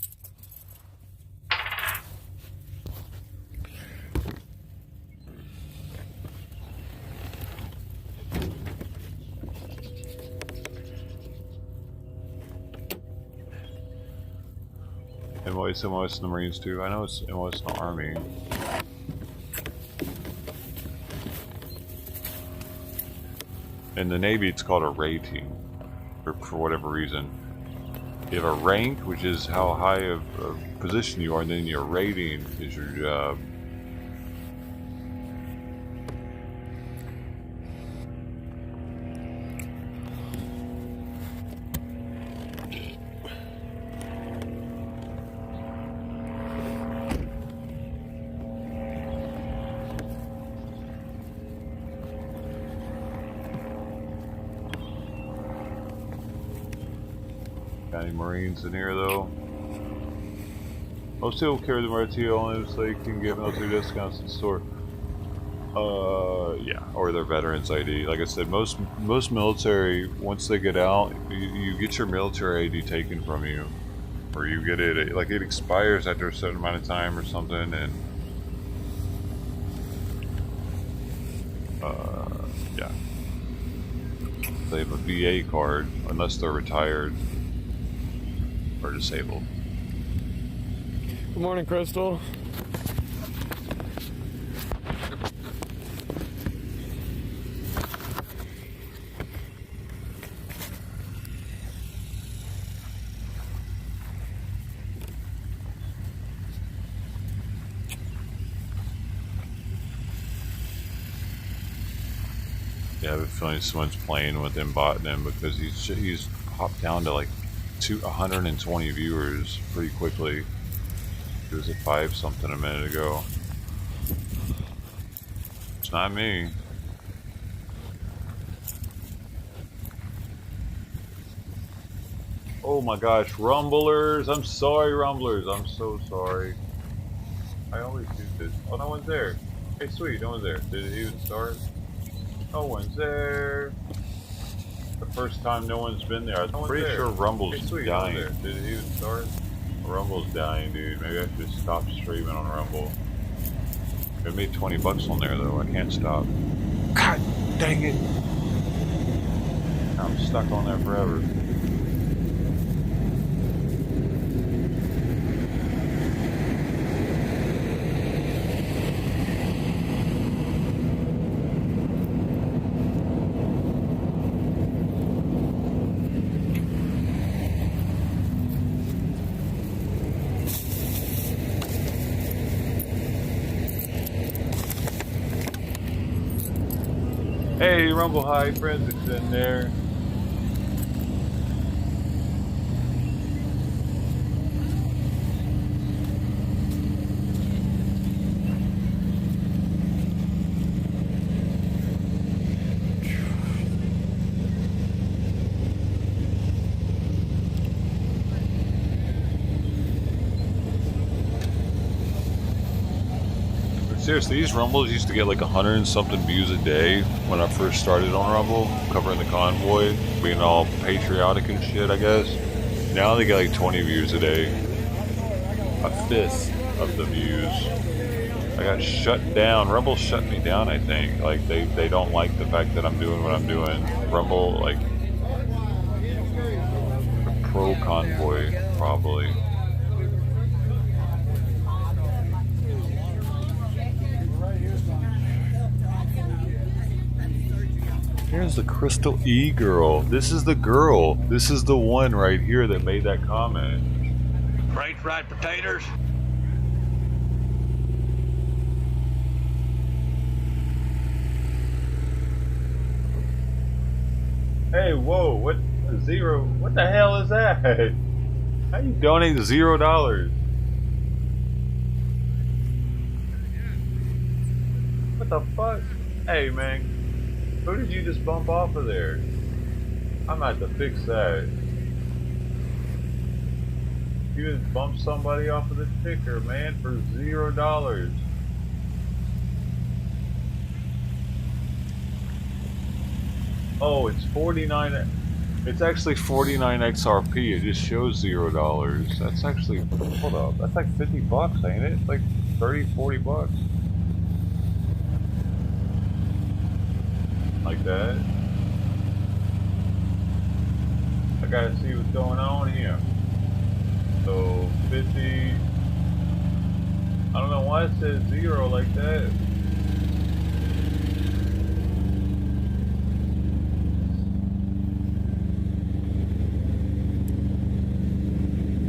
Speaker 2: MOS in the Marines too. I know it's MOS in the Army. In the Navy, it's called a rating, for whatever reason. You have a rank, which is how high of a position you are, and then your rating is your job. Got any Marines in here though? Most people carry the RTO only so they can get military discounts in the store. Yeah, or their veterans ID. Like I said, most military, once they get out, you get your military ID taken from you, or you get it like it expires after a certain amount of time or something, and yeah, they have a VA card unless they're retired or disabled.
Speaker 1: Good morning, Crystal.
Speaker 2: Yeah, I have a feeling someone's playing with him, botting him, because he's popped down to like 120 viewers pretty quickly. He was at 5 something a minute ago. It's not me. Oh my gosh, Rumblers! I'm sorry, Rumblers. I'm so sorry. I always do this. Oh, no one's there. Hey, sweet, no one's there. Did it even start? No one's there. The first time no one's been there. I'm pretty sure Rumble's dying. Did it even start? Rumble's dying, dude. Maybe I should stop streaming on Rumble. I made 20 bucks on there though. I can't stop. God dang it! I'm stuck on there forever. Hey, Rumble High, Forensics in there. Seriously, these Rumbles used to get like 100 and something views a day when I first started on Rumble, covering the convoy, being all patriotic and shit, I guess. Now they get like 20 views a day. A fifth of the views. I got shut down. Rumble shut me down, I think. Like, they don't like the fact that I'm doing what I'm doing. Rumble, like, pro convoy, probably. Here's the Crystal E girl. This is the girl. This is the one right here that made that comment.
Speaker 3: French fried potatoes.
Speaker 2: Hey, whoa, what zero? What the hell is that? How you donate $0? What the fuck? Hey, man. Who did you just bump off of there? I'm gonna have to fix that. You just bumped somebody off of the ticker, man, for $0. Oh, it's 49. It's actually 49 XRP. It just shows $0. That's actually, hold up. That's like 50 bucks, ain't it? Like 30, 40 bucks. Like that. I gotta see what's going on here. So 50. I don't know why it says 0 like that.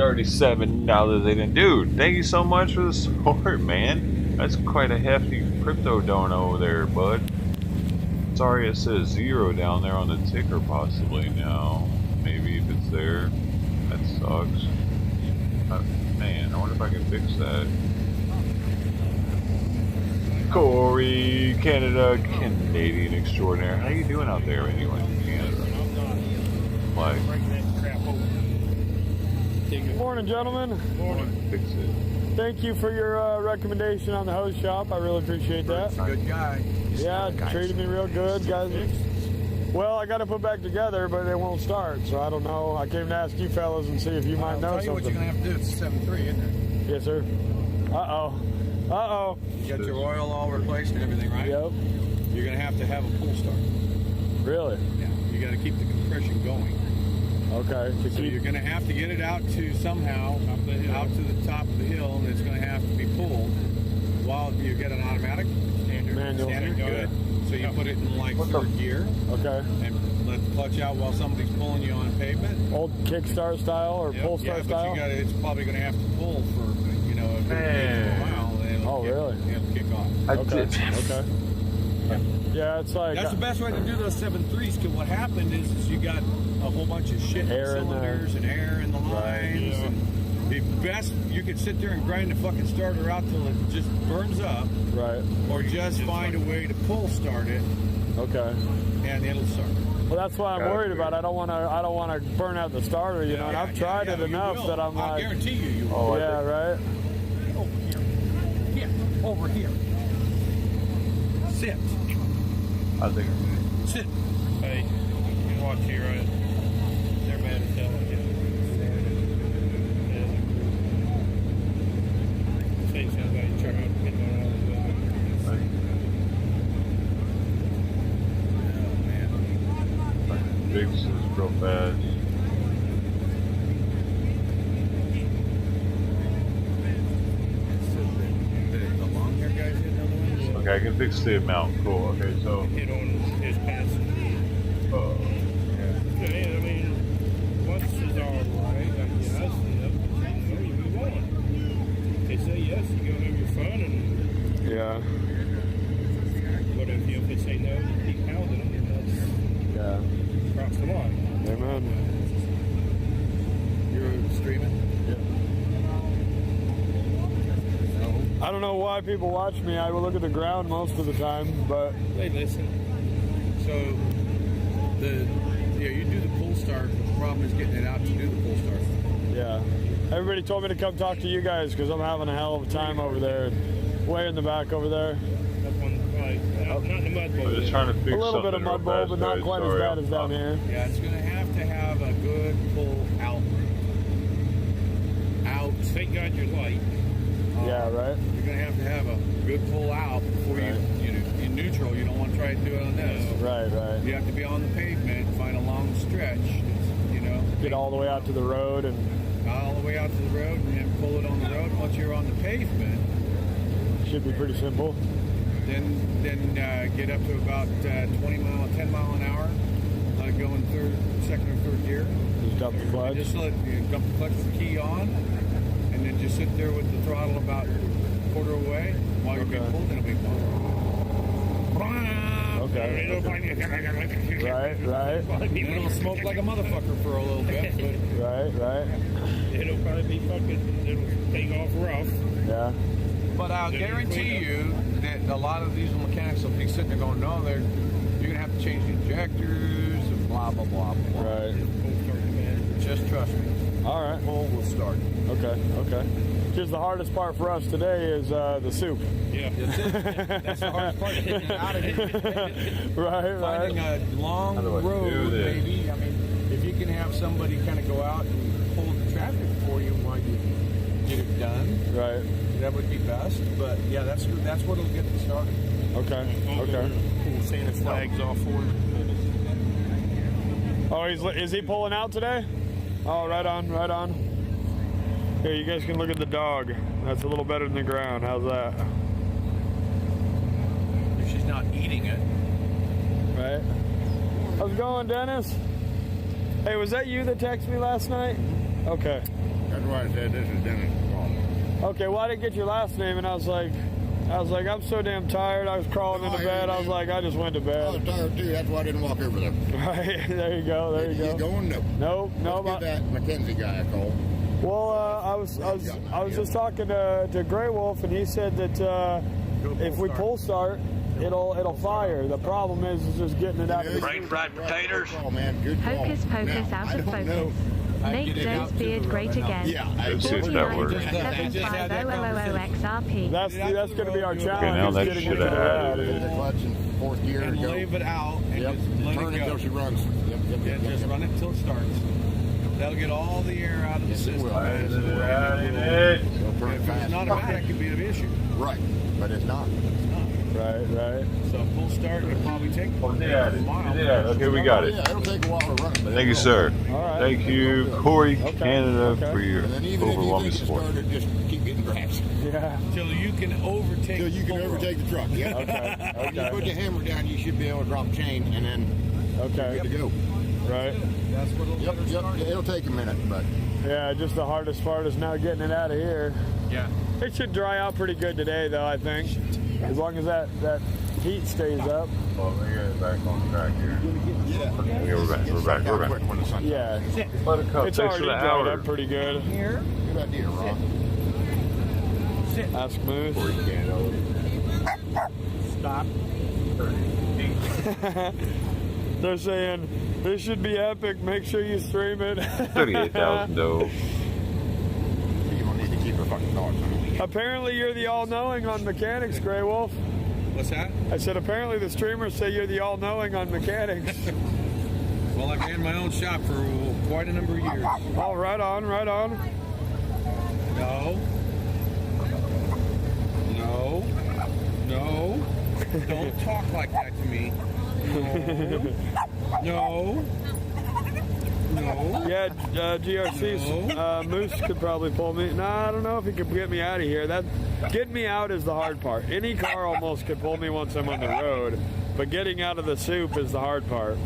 Speaker 2: $37 they didn't. Dude, thank you so much for the support, man. That's quite a hefty crypto dono there, bud. Sorry it says 0 down there on the ticker possibly now. Maybe if it's there. That sucks. Man, I wonder if I can fix that. Corey, Canadian extraordinaire. How you doing out there anyway in Canada? Like,
Speaker 1: Good morning, gentlemen.
Speaker 2: morning. Fix it.
Speaker 1: Thank you for your recommendation on the hose shop. I really appreciate that.
Speaker 4: He's a good guy.
Speaker 1: Yeah, treated me real good, guys. Well, I got to put back together, but it won't start, so I don't know. I came to ask you fellas and see if you might know
Speaker 4: I'll tell you what
Speaker 1: something.
Speaker 4: you're going to have to do. It's a 7.3, isn't
Speaker 1: Yes, sir. Uh-oh. Uh-oh.
Speaker 4: it? You got your oil all replaced and everything, right?
Speaker 1: Yep.
Speaker 4: You're going to have a pull start.
Speaker 1: Really?
Speaker 4: Yeah. You got to keep the compression going.
Speaker 1: Okay.
Speaker 4: So you're going to have to get it out to somehow, out to the top of the hill, and it's going to have to be pulled while you get an automatic.
Speaker 1: Manual.
Speaker 4: Standard, good. So you put it in like third gear
Speaker 1: Okay.
Speaker 4: and let the clutch out while somebody's pulling you on pavement.
Speaker 1: Old kickstart style or pull
Speaker 4: Yeah,
Speaker 1: start
Speaker 4: but
Speaker 1: style?
Speaker 4: you got it's probably going to have to pull for a good while. And it'll it'll kick off.
Speaker 1: Okay. Yeah, it's like
Speaker 4: That's the best way to do those 7.3s. Because what happened is you got a whole bunch of shit in the
Speaker 1: Air in there.
Speaker 4: cylinders and air in the lines. And the best, you could sit there and grind the fucking starter out till it just burns up,
Speaker 1: right.
Speaker 4: or just find a way to pull start it,
Speaker 1: Okay.
Speaker 4: and it'll start.
Speaker 1: Well, that's what I'm worried about. I don't want to burn out the starter, you know. And I've tried it enough that I'm
Speaker 4: I
Speaker 1: like,
Speaker 4: guarantee you will.
Speaker 2: Oh,
Speaker 1: yeah, right.
Speaker 4: Over here. Yeah, over here. Sit.
Speaker 2: I think.
Speaker 4: Sit.
Speaker 7: Hey, you watch here, right? They're mad as hell at you. Say somebody trying to get one out of the
Speaker 2: Fix this real fast.
Speaker 4: The long hair guys hit another one?
Speaker 2: Okay, I can fix the amount. Cool. Okay, so.
Speaker 7: hit on his passenger.
Speaker 2: Yeah.
Speaker 7: Okay, I mean, once is all right, I guess, and then you move on. If they say yes, you go have your fun, and
Speaker 1: Yeah.
Speaker 7: what if they say no, you keep pounding them, and
Speaker 1: Yeah.
Speaker 7: that's across the line.
Speaker 1: Amen.
Speaker 4: You're streaming?
Speaker 1: I don't know why people watch me. I will look at the ground most of the time, but
Speaker 7: They listen.
Speaker 4: So, you do the pull start. The problem is getting it out to do the pull start.
Speaker 1: yeah. Everybody told me to come talk to you guys because I'm having a hell of a time over there, way in the back over there.
Speaker 7: Up on, not in the mud bowl.
Speaker 2: I'm just trying to fix
Speaker 1: A little bit of
Speaker 2: something
Speaker 1: mud
Speaker 2: real
Speaker 1: bowl,
Speaker 2: fast,
Speaker 1: but not
Speaker 2: guys.
Speaker 1: quite as
Speaker 2: Sorry,
Speaker 1: bad as down here.
Speaker 4: Yeah, it's going to have a good pull out.
Speaker 7: Thank God you're light.
Speaker 1: Yeah, right.
Speaker 4: You're going to have a good pull out before
Speaker 1: Right.
Speaker 4: in neutral. You don't want to try to do it on this.
Speaker 1: Right, right.
Speaker 4: You have to be on the pavement, find a long stretch,
Speaker 1: Get all the way out to the road and
Speaker 4: all the way out to the road, and then pull it on the road. Once you're on the pavement,
Speaker 1: should be pretty simple.
Speaker 4: then get up to about 10 mile an hour. Let it go in second or third gear.
Speaker 1: Just dump the clutch.
Speaker 4: Just let you dump the clutch with the key on, and then just sit there with the throttle about quarter away while you're being
Speaker 1: Okay.
Speaker 4: pulled, and it'll be
Speaker 1: Okay. Right, right,
Speaker 4: And it'll smoke like a motherfucker for a little bit, but
Speaker 1: right, right.
Speaker 7: It'll probably be it'll take off rough.
Speaker 1: Yeah.
Speaker 4: But I'll guarantee you that a lot of diesel mechanics will be sitting there going, no, you're going to have to change the injectors and blah, blah, blah, blah.
Speaker 1: Right.
Speaker 4: Just trust me.
Speaker 1: All right.
Speaker 4: Pull will start.
Speaker 1: Okay, okay. Just the hardest part for us today is the soup.
Speaker 7: Yeah.
Speaker 4: That's the hardest part of getting out of here.
Speaker 1: Right.
Speaker 4: Finding a long
Speaker 2: How do I do
Speaker 4: road,
Speaker 2: this?
Speaker 4: maybe. I mean, if you can have somebody kind of go out and hold the traffic for you while you get it done,
Speaker 1: Right.
Speaker 4: that would be best. But yeah, that's what'll get me started.
Speaker 1: Okay. Okay.
Speaker 7: Pull Santa flags off for him.
Speaker 1: Oh, is he pulling out today? Oh, right on, right on. Here, you guys can look at the dog. That's a little better than the ground. How's that?
Speaker 4: If she's not eating it.
Speaker 1: Right. How's it going, Dennis? Hey, was that you that texted me last night? Okay.
Speaker 8: That's why I said this is Dennis' fault.
Speaker 1: Okay, well, I didn't get your last name, and I was like, I'm so damn tired. I was crawling into bed. I was like, I just went to
Speaker 8: I was
Speaker 1: bed.
Speaker 8: tired too. That's why I didn't walk over there.
Speaker 1: Right. There you go. There you
Speaker 8: You
Speaker 1: go.
Speaker 8: going? No.
Speaker 1: Nope.
Speaker 8: Let's give that Mackenzie guy a call.
Speaker 1: Well, I was just talking to Grey Wolf, and he said that if we pull start, it'll fire. The problem is just getting it out of the
Speaker 3: Brain fried potatoes.
Speaker 8: Oh man, good call.
Speaker 6: Hocus pocus
Speaker 8: Now,
Speaker 6: out
Speaker 8: I
Speaker 6: of
Speaker 8: don't know.
Speaker 6: focus. Make
Speaker 4: get it out
Speaker 6: Joe's
Speaker 4: to the
Speaker 6: beard
Speaker 4: road.
Speaker 6: great
Speaker 4: I know.
Speaker 6: again.
Speaker 8: Yeah,
Speaker 2: Let's see if that works.
Speaker 6: 49.750000XRP.
Speaker 1: That's going to be our challenge.
Speaker 2: Okay, now
Speaker 1: is
Speaker 2: that
Speaker 1: getting
Speaker 2: should
Speaker 1: it
Speaker 2: have
Speaker 1: out.
Speaker 2: added
Speaker 8: Hit the clutch in fourth gear
Speaker 4: And
Speaker 8: and go.
Speaker 4: leave it out and
Speaker 8: Yep.
Speaker 4: just let
Speaker 8: Turn
Speaker 4: it
Speaker 8: it
Speaker 4: go.
Speaker 8: till she runs. Yep.
Speaker 4: Yeah, just run it till it starts. That'll get all the air out of the
Speaker 8: Yes, it
Speaker 4: system.
Speaker 8: will.
Speaker 2: Added it.
Speaker 8: It'll turn
Speaker 4: If
Speaker 8: fast.
Speaker 4: it's not automatic, it could be an issue.
Speaker 8: Right, but it's not.
Speaker 1: Right.
Speaker 4: So full start, it'll probably take
Speaker 2: Oh,
Speaker 4: a
Speaker 2: they added.
Speaker 4: mile.
Speaker 2: They added. Okay, we got it.
Speaker 8: Yeah, it'll take a while to run it. But
Speaker 2: Thank you,
Speaker 8: it will.
Speaker 2: sir.
Speaker 1: All right.
Speaker 2: Thank you, Corey,
Speaker 1: Okay.
Speaker 2: Canada,
Speaker 1: Okay.
Speaker 2: for your
Speaker 8: And then even if you
Speaker 2: overwhelming
Speaker 8: think it
Speaker 2: support.
Speaker 8: started, just keep getting grass
Speaker 1: Yeah.
Speaker 4: Till you can overtake.
Speaker 8: till you can
Speaker 4: full
Speaker 8: overtake the truck. Yeah.
Speaker 1: Okay.
Speaker 8: When you put the hammer down, you should be able to drop chain and then
Speaker 1: Okay.
Speaker 8: good to go.
Speaker 1: Right.
Speaker 4: That's what it'll
Speaker 8: Yep,
Speaker 4: get us
Speaker 8: yep.
Speaker 4: started.
Speaker 8: It'll take a minute, but
Speaker 1: Yeah. Just the hardest part is now getting it out of here.
Speaker 4: Yeah.
Speaker 1: It should dry out pretty good today, though. I think, as long as that heat stays up.
Speaker 2: Oh, we got it back on track here.
Speaker 8: yeah.
Speaker 2: Okay, we're back.
Speaker 8: Got quick when the sun.
Speaker 1: Yeah.
Speaker 2: Buttercup,
Speaker 1: It's
Speaker 2: thanks
Speaker 1: already
Speaker 2: for the
Speaker 1: dried
Speaker 2: hour.
Speaker 1: up pretty good.
Speaker 8: Good idea, Ron.
Speaker 1: Ask Moose.
Speaker 4: Stop.
Speaker 1: They're saying this should be epic. Make sure you stream it.
Speaker 2: 38,000 dough.
Speaker 8: You don't need to keep her fucking dogs on a leash.
Speaker 1: Apparently, you're the all-knowing on mechanics, Grey Wolf.
Speaker 4: What's that?
Speaker 1: I said apparently the streamers say you're the all-knowing on mechanics.
Speaker 4: Well, I've ran my own shop for quite a number of years.
Speaker 1: Oh, right on.
Speaker 4: No. Don't talk like that to me. No.
Speaker 1: Yeah, GRC's Moose could probably pull me. Nah, I don't know if he could get me out of here. Getting me out is the hard part. Any car almost could pull me once I'm on the road, but getting out of the soup is the hard part.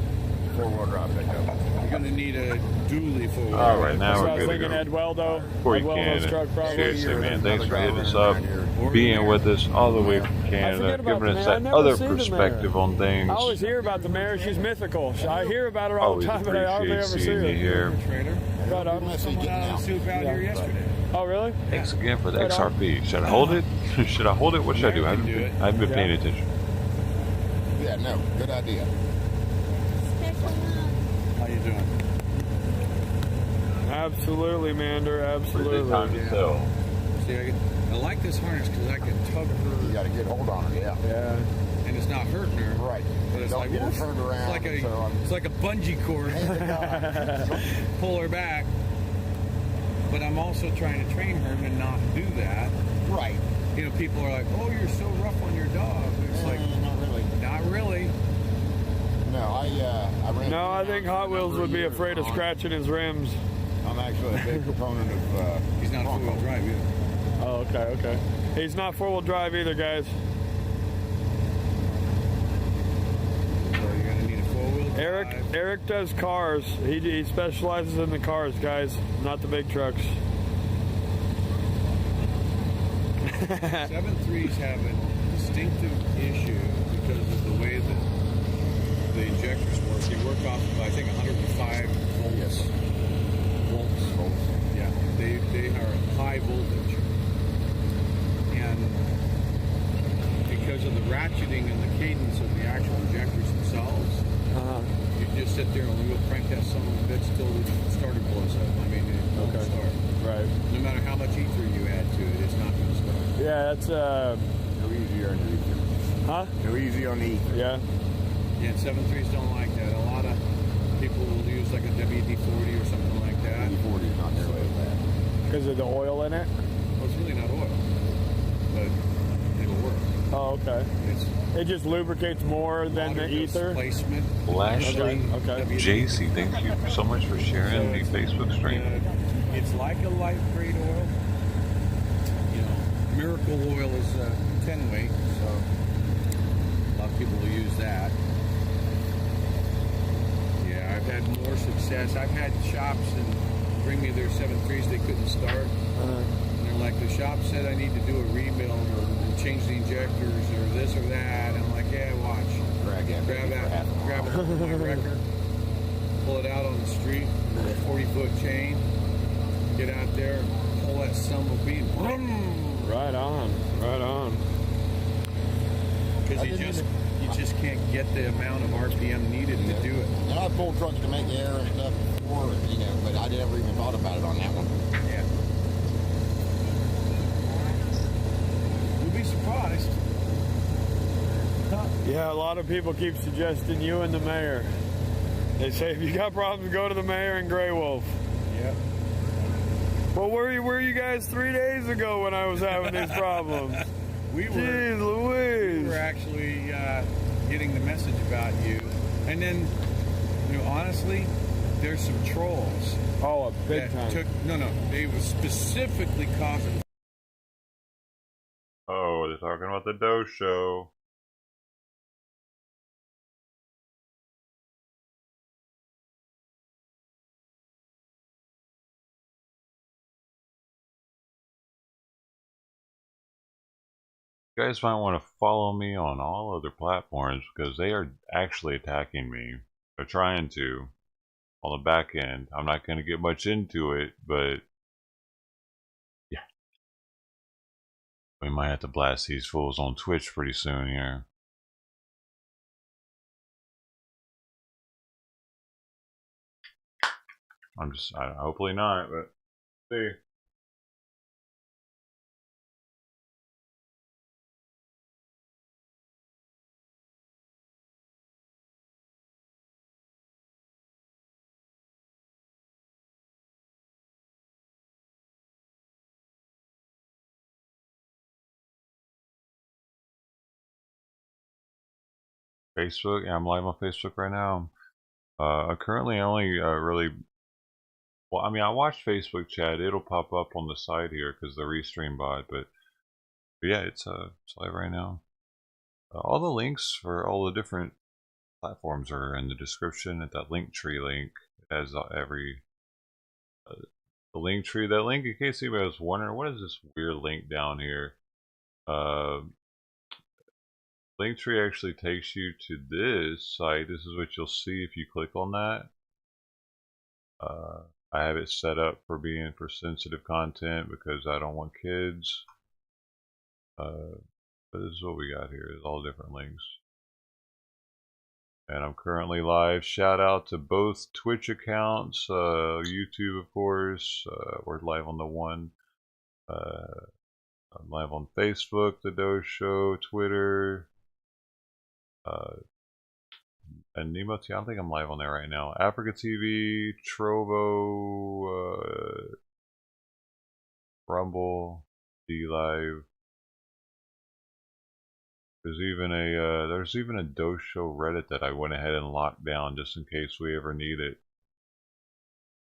Speaker 8: Four-wheel drive pickup.
Speaker 4: You're gonna need a dually for.
Speaker 2: All right, now
Speaker 1: So I
Speaker 2: we're
Speaker 1: was
Speaker 2: good to
Speaker 1: thinking
Speaker 2: go.
Speaker 1: Edweldo.
Speaker 2: Corey,
Speaker 1: Edweldo's truck
Speaker 2: Canada.
Speaker 1: probably.
Speaker 2: Seriously, man,
Speaker 8: Another
Speaker 2: thanks for
Speaker 8: guy
Speaker 2: hitting us
Speaker 8: around
Speaker 2: up,
Speaker 8: here.
Speaker 2: being with us all the way from
Speaker 1: forget
Speaker 2: Canada,
Speaker 1: about
Speaker 2: giving
Speaker 1: the
Speaker 2: us
Speaker 1: mayor. I
Speaker 2: that
Speaker 1: never
Speaker 2: other
Speaker 1: see the mayor.
Speaker 2: perspective on things.
Speaker 1: I always hear about the mayor. She's mythical. I hear about her all the
Speaker 2: Always
Speaker 1: time, but I hardly ever
Speaker 2: appreciate
Speaker 1: see
Speaker 2: seeing you
Speaker 1: her.
Speaker 2: here.
Speaker 4: Trailer.
Speaker 1: Right on.
Speaker 8: Unless he
Speaker 4: Someone
Speaker 8: getting
Speaker 4: out of
Speaker 8: out.
Speaker 4: the soup out here yesterday.
Speaker 1: Oh, really?
Speaker 2: Thanks again for the
Speaker 1: Right on.
Speaker 2: XRP. Should I hold it? Should I hold it? What should I do? I
Speaker 4: American do it.
Speaker 2: haven't been paying attention.
Speaker 8: Yeah, no, good idea.
Speaker 4: How you doing?
Speaker 1: Absolutely, Mander. Absolutely.
Speaker 2: Time to sell.
Speaker 4: See, I like this harness because I can tug
Speaker 8: You
Speaker 4: her,
Speaker 8: got a good hold on her, yeah.
Speaker 1: Yeah.
Speaker 4: and it's not hurting her.
Speaker 8: Right.
Speaker 4: But it's
Speaker 8: Don't
Speaker 4: like
Speaker 8: get her
Speaker 4: woof.
Speaker 8: turned around.
Speaker 4: It's like a bungee cord. Pull her back. But I'm also trying to train her to not do that.
Speaker 8: right.
Speaker 4: You know, people are like, "Oh, you're so rough on your dog." It's like,
Speaker 8: Not really.
Speaker 4: not really.
Speaker 8: No, I ran.
Speaker 1: No, I think Hot Wheels would be afraid of
Speaker 8: scratching.
Speaker 1: scratching his rims.
Speaker 8: I'm actually a big proponent of.
Speaker 4: He's not
Speaker 8: Bronco.
Speaker 4: four-wheel drive either.
Speaker 1: Oh, okay. He's not four-wheel drive either, guys.
Speaker 4: So you're gonna need a four-wheel drive.
Speaker 1: Eric does cars. He specializes in the cars, guys, not the big trucks.
Speaker 4: 7.3s have a distinctive issue because of the way that the injectors work. They work off of, I think, 105 volts.
Speaker 8: Yes.
Speaker 4: Volts. Yeah, they are high voltage. And because of the ratcheting and the cadence of the actual injectors themselves, you just sit there and we'll crank that son of a bitch till the starter blows up. I mean, it won't
Speaker 1: Okay.
Speaker 4: start.
Speaker 1: Right.
Speaker 4: No matter how much ether you add to it, it's not going to start.
Speaker 1: Yeah, that's
Speaker 8: No easier on the ether.
Speaker 1: huh?
Speaker 8: No easy on the ether.
Speaker 1: Yeah.
Speaker 4: Yeah, 7.3s don't like that. A lot of people will use like a WD-40 or something like that.
Speaker 8: WD-40 is not nearly as bad.
Speaker 1: Because of the oil in it.
Speaker 4: Well, it's really not oil, but it'll work.
Speaker 1: Oh, okay.
Speaker 4: It's
Speaker 1: It just lubricates more than the
Speaker 4: water
Speaker 1: ether.
Speaker 4: displacement.
Speaker 2: Lashley,
Speaker 1: Okay.
Speaker 2: JC, thank you so much for sharing the Facebook stream.
Speaker 4: It's like a light grade oil. You know, Miracle Oil is 10 weight, so a lot of people will use that. Yeah, I've had more success. I've had shops and bring me their 7.3s they couldn't start. And they're like, the shop said I need to do a rebuild or change the injectors or this or that. I'm like, yeah, watch. Grab it with my wrecker, pull it out on the street with a 40-foot chain, get out there, pull that son of a bean.
Speaker 1: Right on. Right on.
Speaker 4: Because you just can't get the amount of RPM needed to do it.
Speaker 8: And I've pulled trucks to make air and stuff before, you know, but I never even thought about it on that one.
Speaker 4: Yeah. You'll be surprised.
Speaker 1: Yeah, a lot of people keep suggesting you and the mayor. They say if you got problems, go to the mayor and Grey Wolf.
Speaker 4: Yeah.
Speaker 1: Well, where were you guys 3 days ago when I was having these problems?
Speaker 4: We were.
Speaker 1: Jeez Louise.
Speaker 4: We were actually getting the message about you, and then, you know, honestly, there's some trolls.
Speaker 1: Oh, a big
Speaker 4: that
Speaker 1: time.
Speaker 4: They were specifically causing.
Speaker 2: Oh, they're talking about the Doe Show. You guys might want to follow me on all other platforms because they are actually attacking me. They're trying to on the back end. I'm not going to get much into it, but yeah. We might have to blast these fools on Twitch pretty soon here. Hopefully not, but see. Facebook, yeah, I'm live on Facebook right now. Currently only really, well, I mean, I watch Facebook chat. It'll pop up on the side here because the restream bot, but yeah, it's live right now. All the links for all the different platforms are in the description at that Linktree link. It has every the Linktree. That link, in case anybody was wondering, what is this weird link down here? Linktree actually takes you to this site. This is what you'll see if you click on that. I have it set up for being for sensitive content because I don't want kids. But this is what we got here. There's all different links. And I'm currently live. Shout out to both Twitch accounts, YouTube of course. We're live on the one. I'm live on Facebook, The Doe Show, Twitter. And Nemo T, I don't think I'm live on there right now. Africa TV, Trovo, Rumble, D-Live. There's even a Doe Show Reddit that I went ahead and locked down just in case we ever need it.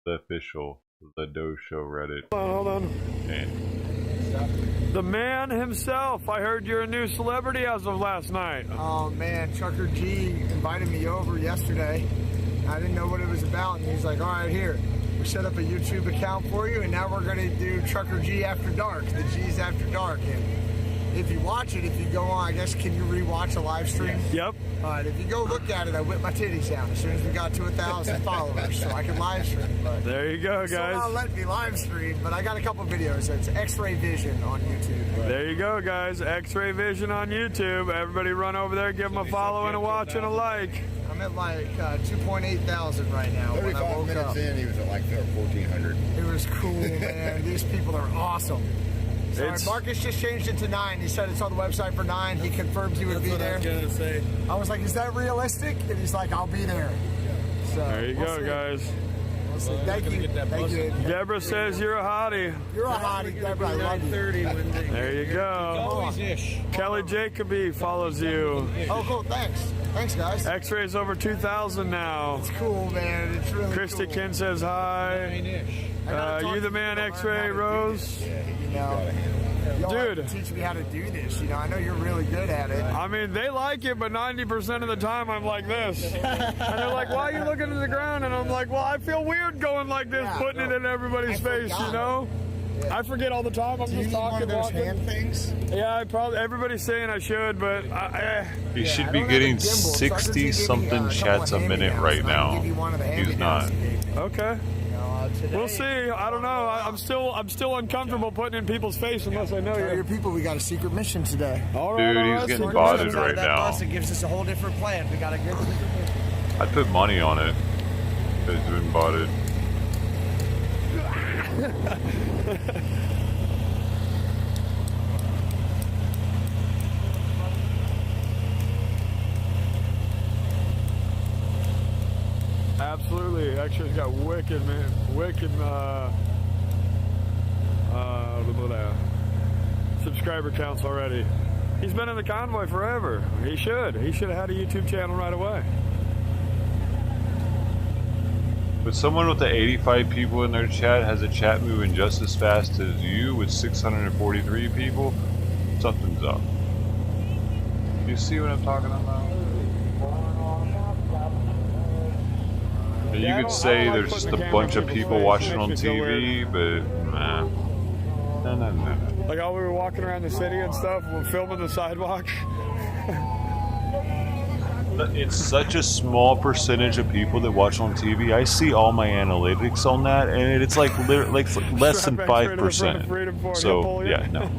Speaker 2: The official, the Doe Show Reddit.
Speaker 1: Hold on.
Speaker 2: And
Speaker 1: The man himself. I heard you're a new celebrity as of last night.
Speaker 9: Oh man, Trucker G invited me over yesterday. I didn't know what it was about, and he's like, all right, here, we set up a YouTube account for you, and now we're going to do Trucker G After Dark, the G's After Dark. And if you watch it, if you go on, I guess, can you rewatch a live stream?
Speaker 1: Yep.
Speaker 9: All right, if you go look at it, I whipped my titties out as soon as we got to 1,000 followers, so I could live stream. But
Speaker 1: there you go,
Speaker 9: still
Speaker 1: guys.
Speaker 9: not letting me live stream, but I got a couple videos. It's X-Ray Vision on YouTube.
Speaker 1: There you go, guys. X-Ray Vision on YouTube. Everybody run over there, give them a follow and a watch and a like.
Speaker 9: I'm I'm at like 2,800 right now. When I
Speaker 8: 35
Speaker 9: woke
Speaker 8: minutes
Speaker 9: up.
Speaker 8: in, he was at like 1,400.
Speaker 9: It was cool, man. These people are awesome. Sorry, Marcus just changed it to 9. He said it's on the website for 9. He confirmed he would be there.
Speaker 7: I was gonna say.
Speaker 9: I was like, is that realistic? And he's like, I'll be there. So,
Speaker 1: There you
Speaker 9: we'll
Speaker 1: go,
Speaker 9: see.
Speaker 1: guys.
Speaker 9: We'll see. Thank you. Thank you.
Speaker 1: Deborah says you're a hottie.
Speaker 9: You're a hottie, Deborah. I love you.
Speaker 7: 9:30 when they.
Speaker 1: There you go.
Speaker 7: Always ish.
Speaker 1: Kelly Jacoby follows you.
Speaker 9: Oh, cool. Thanks. Thanks, guys.
Speaker 1: X-rays over 2,000 now.
Speaker 9: It's cool, man. It's really
Speaker 1: Christy
Speaker 9: cool.
Speaker 1: Ken says hi.
Speaker 7: 9-ish.
Speaker 1: You the man, X-ray Rose.
Speaker 9: You know, y'all have to teach me how to do this. You know, I know you're really good at it.
Speaker 1: I mean, they like it, but 90% of the time I'm like this. And they're like, why are you looking at the ground? And I'm like, well, I feel weird going like this,
Speaker 9: Yeah,
Speaker 1: putting it in everybody's face, you know?
Speaker 9: Yeah.
Speaker 1: I forget all the time. I'm
Speaker 9: Do you
Speaker 1: just
Speaker 9: need
Speaker 1: talking,
Speaker 9: one of those
Speaker 1: walking.
Speaker 9: hand things?
Speaker 1: Yeah, I probably. Everybody's saying I should, but
Speaker 2: He
Speaker 9: Yeah,
Speaker 2: should
Speaker 9: I
Speaker 2: be
Speaker 9: don't have a
Speaker 2: getting
Speaker 9: gimbal, so I just need to give
Speaker 2: 60
Speaker 9: me,
Speaker 2: something
Speaker 9: a couple
Speaker 2: chats a
Speaker 9: of
Speaker 2: minute
Speaker 9: hand-me-downs,
Speaker 2: right
Speaker 9: and I can
Speaker 2: now.
Speaker 9: give you one of the
Speaker 2: He's
Speaker 9: hand-me-downs
Speaker 2: not.
Speaker 9: he gave me.
Speaker 1: okay.
Speaker 9: You know, today,
Speaker 1: We'll see. I don't know. I'm still uncomfortable putting in people's face unless I know
Speaker 9: Tell your
Speaker 1: you.
Speaker 9: people we got a secret mission today.
Speaker 1: All
Speaker 2: Dude,
Speaker 1: all
Speaker 2: he's getting
Speaker 1: secret
Speaker 2: botted
Speaker 1: mission.
Speaker 2: right
Speaker 9: that
Speaker 2: now.
Speaker 9: bus, it gives us a whole different plan. We got a good secret mission.
Speaker 2: I'd put money on it. It's been botted.
Speaker 1: Absolutely. X-ray's got wicked, man. Wicked, subscriber counts already. He's been in the convoy forever. He should. He should have had a YouTube channel right away.
Speaker 2: But someone with the 85 people in their chat has a chat moving just as fast as you with 643 people. Something's up. You see what I'm talking about? You
Speaker 1: Yeah, I
Speaker 2: could
Speaker 1: don't
Speaker 2: say
Speaker 1: like
Speaker 2: there's
Speaker 1: putting
Speaker 2: just
Speaker 1: the
Speaker 2: a
Speaker 1: camera
Speaker 2: bunch
Speaker 1: in
Speaker 2: of
Speaker 1: people's
Speaker 2: people
Speaker 1: face.
Speaker 2: watching
Speaker 1: It
Speaker 2: on
Speaker 1: makes me feel
Speaker 2: TV, but no.
Speaker 1: Like while we were walking around the city and stuff, we're filming the sidewalk.
Speaker 2: It's such a small percentage of people that watch on TV. I see all my analytics on that, and it's like less than
Speaker 1: Strap X-ray to the front of
Speaker 2: 5%.
Speaker 1: Freedom Ford, he'll
Speaker 2: So
Speaker 1: pull you.
Speaker 2: yeah, no.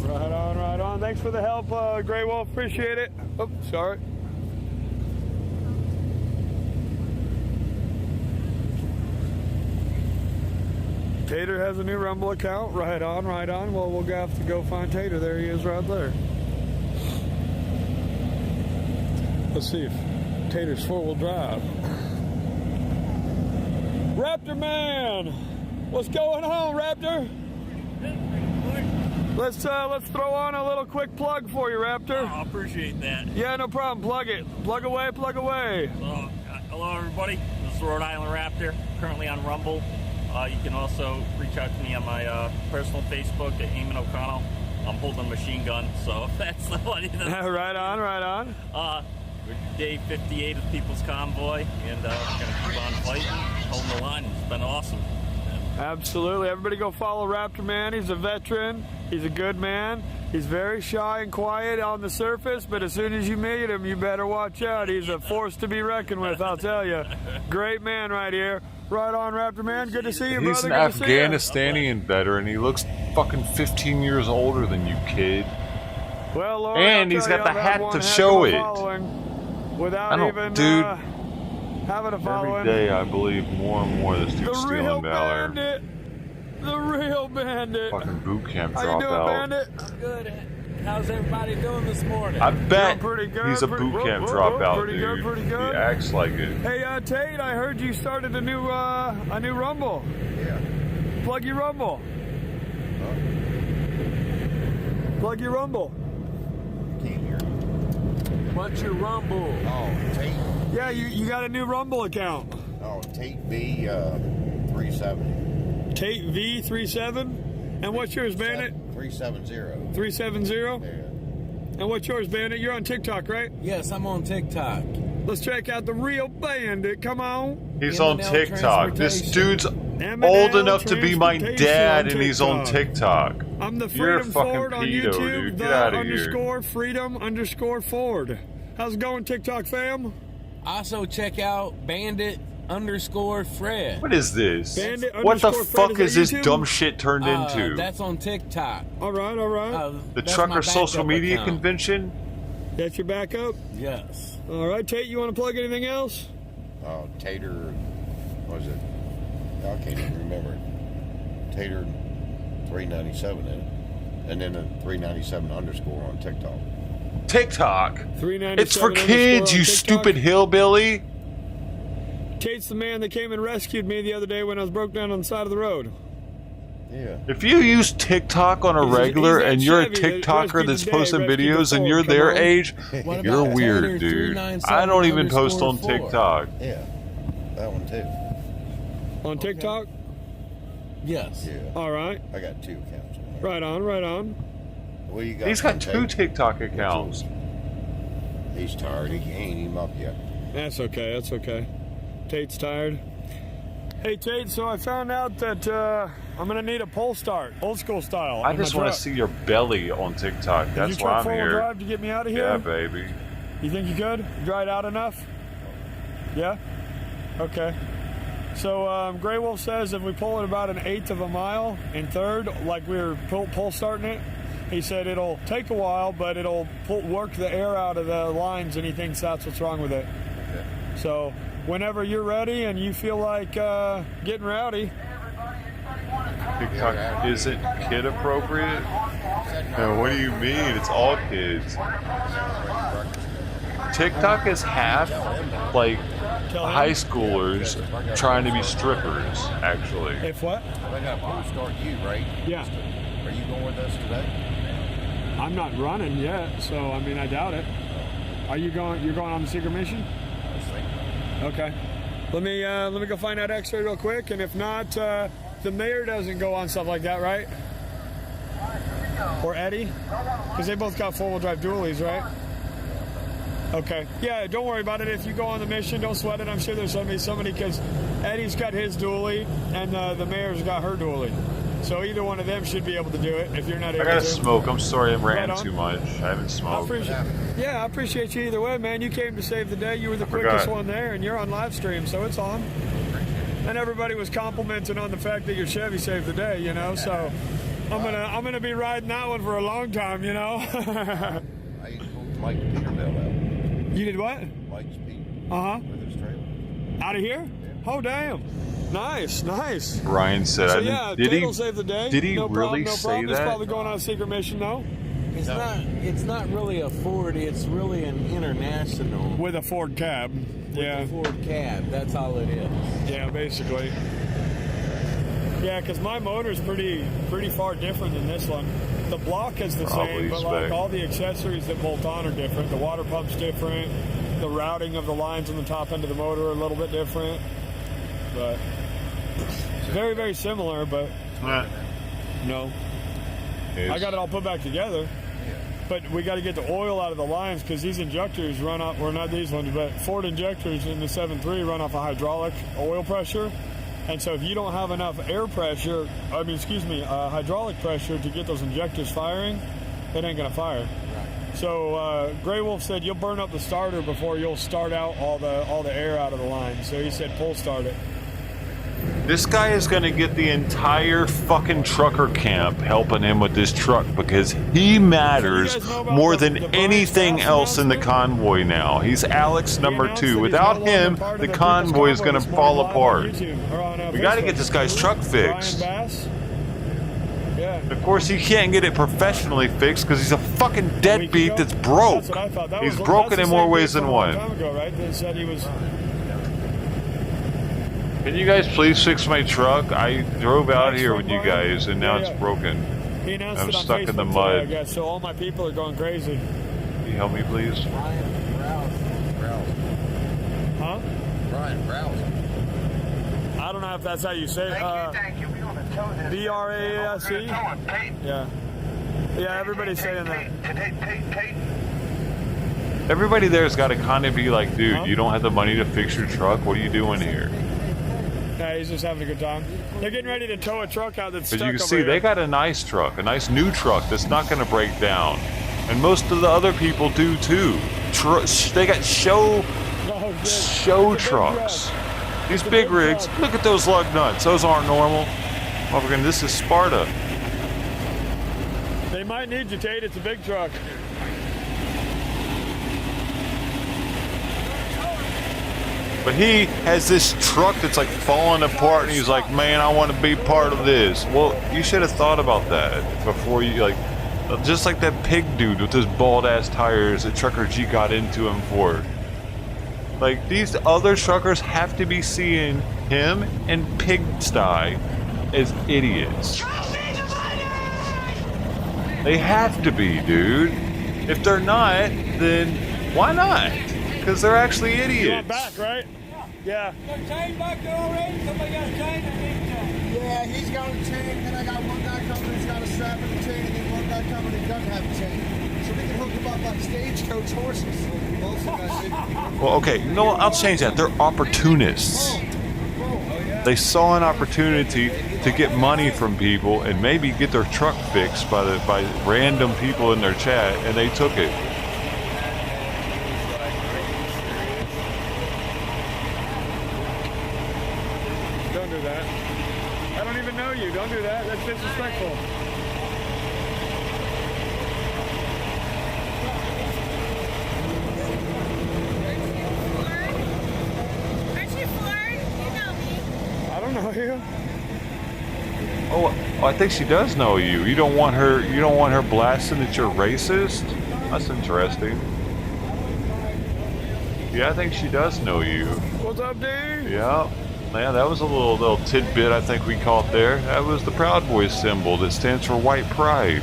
Speaker 1: Right on. Thanks for the help, Grey Wolf. Appreciate it. Oh, sorry. Tater has a new Rumble account. Right on. Well, we'll have to go find Tater. There he is right there. Let's see if Tater's four-wheel drive. Raptor Man! What's going on, Raptor? Let's throw on a little quick plug for you, Raptor.
Speaker 10: I appreciate that.
Speaker 1: Yeah, no problem. Plug it. Plug away.
Speaker 10: Hello, everybody. This is Rhode Island Raptor, currently on Rumble. You can also reach out to me on my personal Facebook at Eamon O'Connell. I'm holding a machine gun, so if that's the one.
Speaker 1: Right on.
Speaker 10: We're day 58 of People's Convoy, and we're going to keep on fighting, holding the line. It's been awesome.
Speaker 1: Absolutely. Everybody go follow Raptor Man. He's a veteran. He's a good man. He's very shy and quiet on the surface, but as soon as you meet him, you better watch out. He's a force to be reckoned with, I'll tell you. Great man right here. Right on, Raptor Man. Good to see you,
Speaker 2: He's
Speaker 1: brother.
Speaker 2: an
Speaker 1: Good to see you.
Speaker 2: Afghanistanian veteran. He looks fucking 15 years older than you, kid.
Speaker 1: Well, Lord,
Speaker 2: And
Speaker 1: I'll
Speaker 2: he's
Speaker 1: tell
Speaker 2: got
Speaker 1: you,
Speaker 2: the
Speaker 1: I've had
Speaker 2: hat
Speaker 1: one
Speaker 2: to
Speaker 1: heck
Speaker 2: show
Speaker 1: of a
Speaker 2: it.
Speaker 1: following Without
Speaker 2: I don't-
Speaker 1: even
Speaker 2: dude.
Speaker 1: having a
Speaker 2: Every
Speaker 1: following.
Speaker 2: day I believe more and more this
Speaker 1: The
Speaker 2: dude's
Speaker 1: real
Speaker 2: stealing valor.
Speaker 1: bandit. The real bandit.
Speaker 2: Fucking boot camp
Speaker 1: How you doing,
Speaker 2: dropout.
Speaker 1: bandit?
Speaker 10: Good. How's everybody doing this morning?
Speaker 2: I bet
Speaker 1: Doing pretty good,
Speaker 2: he's a
Speaker 1: pretty-
Speaker 2: boot camp
Speaker 1: whoa, whoa,
Speaker 2: dropout,
Speaker 1: pretty good,
Speaker 2: dude.
Speaker 1: pretty good.
Speaker 2: He acts like it.
Speaker 1: Hey, Tate, I heard you started a new Rumble.
Speaker 8: Yeah.
Speaker 1: Plug your Rumble. Plug your Rumble.
Speaker 8: Can't hear.
Speaker 10: What's your Rumble?
Speaker 8: Oh, Tate.
Speaker 1: Yeah, you got a new Rumble account.
Speaker 8: Oh, Tate B 37.
Speaker 1: Tate V37. And what's yours, Bandit?
Speaker 8: 370.
Speaker 1: 370.
Speaker 8: Yeah.
Speaker 1: And what's yours, Bandit? You're on TikTok, right?
Speaker 10: Yes, I'm on TikTok.
Speaker 1: Let's check out the real Bandit. Come on.
Speaker 2: He's on
Speaker 10: M&L
Speaker 2: TikTok. This dude's
Speaker 1: M&L
Speaker 2: old enough to be my
Speaker 1: Transportation
Speaker 2: dad,
Speaker 1: on
Speaker 2: and he's on TikTok.
Speaker 1: I'm the
Speaker 2: You're a
Speaker 1: Freedom
Speaker 2: fucking
Speaker 1: Ford on
Speaker 2: pedo,
Speaker 1: YouTube.
Speaker 2: dude.
Speaker 1: The
Speaker 2: Get out of here.
Speaker 1: underscore Freedom underscore Ford. How's it going, TikTok fam?
Speaker 10: Also check out Bandit
Speaker 11: _Fred.
Speaker 2: What is this?
Speaker 1: Bandit
Speaker 2: What the
Speaker 1: underscore Fred,
Speaker 2: fuck
Speaker 1: is
Speaker 2: is
Speaker 1: that
Speaker 2: this
Speaker 1: YouTube?
Speaker 2: dumb shit turned into?
Speaker 11: That's on TikTok.
Speaker 1: All right, all right.
Speaker 2: The
Speaker 11: That's
Speaker 2: trucker
Speaker 11: my
Speaker 2: social
Speaker 11: backup
Speaker 2: media
Speaker 11: account.
Speaker 2: convention?
Speaker 1: That's your backup?
Speaker 11: Yes.
Speaker 1: All right, Tate, you want to plug anything else?
Speaker 8: Oh, Tater, what was it? I can't even remember it. Tater 397 in it. And then a 397 underscore on TikTok.
Speaker 2: TikTok?
Speaker 1: 397
Speaker 2: It's for
Speaker 1: underscore
Speaker 2: kids,
Speaker 1: on
Speaker 2: you
Speaker 1: TikTok.
Speaker 2: stupid hillbilly.
Speaker 1: Tate's the man that came and rescued me the other day when I was broke down on the side of the road.
Speaker 8: Yeah.
Speaker 2: If you use TikTok on a regular
Speaker 1: he's that
Speaker 2: and you're a
Speaker 1: Chevy that
Speaker 2: TikToker
Speaker 1: rescued
Speaker 2: that's
Speaker 1: the day,
Speaker 2: posting
Speaker 1: rescued the
Speaker 2: videos and
Speaker 1: Ford,
Speaker 2: you're
Speaker 1: come
Speaker 2: their
Speaker 1: on.
Speaker 2: age,
Speaker 11: What
Speaker 2: you're
Speaker 11: about
Speaker 2: weird,
Speaker 11: Tater
Speaker 2: dude.
Speaker 11: 397
Speaker 2: I don't even post on
Speaker 11: _4?
Speaker 2: TikTok.
Speaker 8: Yeah. That one too.
Speaker 1: On TikTok?
Speaker 11: Yes.
Speaker 8: Yeah.
Speaker 1: All right.
Speaker 8: I got 2 accounts on there.
Speaker 1: Right on, right on.
Speaker 8: What you got?
Speaker 2: He's got
Speaker 8: Tate?
Speaker 2: 2 TikTok accounts.
Speaker 8: He's tired. He ain't even up yet.
Speaker 1: That's okay, that's okay. Tate's tired. Hey, Tate, so I found out that I'm going to need a pole start, old school style.
Speaker 2: I
Speaker 1: in my
Speaker 2: just want to
Speaker 1: truck.
Speaker 2: see your belly on TikTok.
Speaker 1: Did
Speaker 2: That's
Speaker 1: you
Speaker 2: why
Speaker 1: truck
Speaker 2: I'm
Speaker 1: four-wheel
Speaker 2: here.
Speaker 1: drive to get me out of here?
Speaker 2: Yeah, baby.
Speaker 1: You think you could? You dry it out enough? Yeah? Okay. So Grey Wolf says if we pull it about 1/8 of a mile in third, like we were pole starting it, he said it'll take a while, but it'll work the air out of the lines, and he thinks that's what's wrong with it.
Speaker 8: Okay.
Speaker 1: So whenever you're ready and you feel like getting rowdy,
Speaker 2: TikTok isn't kid appropriate? No, what do you mean? It's all kids. TikTok is half like high schoolers trying to be strippers, actually.
Speaker 1: if what?
Speaker 8: I got a pole start you, right?
Speaker 1: Yeah.
Speaker 8: Are you going with us today?
Speaker 1: I'm not running yet, so I mean I doubt it. Are you going? You're going on the secret mission?
Speaker 8: I was thinking.
Speaker 1: Okay. Let me go find out X-ray real quick, and if not, the mayor doesn't go on stuff like that, right? Or Eddie, because they both got four-wheel drive dualies, right? Okay. Yeah, don't worry about it. If you go on the mission, don't sweat it. I'm sure there's somebody because Eddie's got his dually and the mayor's got her dually. So either one of them should be able to do it if you're not able
Speaker 2: I
Speaker 1: to.
Speaker 2: gotta smoke. I'm sorry I'm
Speaker 1: Right
Speaker 2: ranting
Speaker 1: on.
Speaker 2: too much. I haven't smoked.
Speaker 1: I appreciate you either way, man. You came to save the day. You were the quickest one there, and you're on live stream, so it's on. And everybody was complimenting on the fact that your Chevy saved the day, you know. So I'm gonna be riding that one for a long time, you know.
Speaker 8: I used to pull Mike Peterbilt out.
Speaker 1: You did what?
Speaker 8: Mike's Pete.
Speaker 1: Uh-huh.
Speaker 8: With his trailer.
Speaker 1: Out of here? Oh, damn. Nice, nice.
Speaker 2: Brian said,
Speaker 1: So
Speaker 2: I
Speaker 1: yeah,
Speaker 2: didn't,
Speaker 1: Tate will save the day.
Speaker 2: did he
Speaker 1: no
Speaker 2: really
Speaker 1: problem, no
Speaker 2: say
Speaker 1: problem. He's
Speaker 2: that?
Speaker 1: probably going on a secret mission, though.
Speaker 11: It's not really a Ford, it's really an International.
Speaker 1: With a Ford cab. Yeah.
Speaker 11: With a Ford cab, that's all it is.
Speaker 1: Yeah, basically. Yeah, because my motor's pretty far different than this one. The block is the
Speaker 2: Probably
Speaker 1: same, but like
Speaker 2: spec.
Speaker 1: all the accessories that bolt on are different. The water pump's different. The routing of the lines on the top end of the motor are a little bit different. But very, very similar, but no. I got it all put back together. But we got to get the oil out of the lines because these injectors run off, well, not these ones, but Ford injectors in the 7.3 run off a hydraulic oil pressure. And so if you don't have enough air pressure, hydraulic pressure to get those injectors firing, it ain't going to fire. So Grey Wolf said you'll burn up the starter before you'll start out all the air out of the line. So he said pull start it.
Speaker 2: This guy is going to get the entire fucking trucker camp helping him with this truck because he matters more than anything else in the convoy now. He's Alex number 2. Without him, the convoy is going to fall apart. We got to get this guy's truck fixed. Of course, he can't get it professionally fixed because he's a fucking deadbeat that's broke. He's broken in more ways than one. Can you guys please fix my truck? I drove out here with you guys and now it's broken.
Speaker 1: He announced
Speaker 2: I'm
Speaker 1: it on
Speaker 2: stuck in the
Speaker 1: Facebook
Speaker 2: mud.
Speaker 1: today, I guess, so all my people are going crazy.
Speaker 2: Can you help me, please?
Speaker 1: Huh?
Speaker 8: Brian Browse.
Speaker 1: I don't know if that's how you say it. B-R-A-S-E? Yeah. Yeah, everybody's saying that.
Speaker 2: Everybody there's got to kind of be like, dude, you don't have the money to fix your truck. What are you doing here?
Speaker 1: Yeah, he's just having a good time. They're getting ready to tow a truck out that's
Speaker 2: But
Speaker 1: stuck
Speaker 2: you can
Speaker 1: over
Speaker 2: see
Speaker 1: here.
Speaker 2: they got a nice truck, a nice new truck that's not going to break down. And most of the other people do too. They got show trucks. These big rigs, look at those lug nuts. Those aren't normal. Motherfucking, this is Sparta.
Speaker 1: They might need you, Tate. It's a big truck.
Speaker 2: But he has this truck that's like falling apart, and he's like, man, I want to be part of this. Well, you should have thought about that before you, like, just like that pig dude with his bald ass tires that Trucker G got into him for. Like, these other truckers have to be seeing him and Pigsty as idiots. They have to be, dude. If they're not, then why not? Because they're actually idiots.
Speaker 1: You want back, right? Yeah.
Speaker 3: Got a chain back there already? Somebody got a chain or need a chain?
Speaker 9: Yeah, he's got a chain, then I got one guy coming that's got a strap and a chain, and then one guy coming that doesn't have a chain. So we can hook them up like stagecoach horses.
Speaker 2: Well, okay, you know what? I'll change that. They're opportunists. They saw an opportunity to get money from people and maybe get their truck fixed by random people in their chat, and they took it.
Speaker 1: Don't do that. I don't even know you. Don't do that. That's disrespectful. I don't know you.
Speaker 2: Oh, I think she does know you. You don't want her. You don't want her blasting that you're racist. That's interesting. Yeah, I think she does know you.
Speaker 1: What's up, dude?
Speaker 2: Yeah. Yeah, that was a little tidbit I think we caught there. That was the Proud Boys symbol that stands for white pride.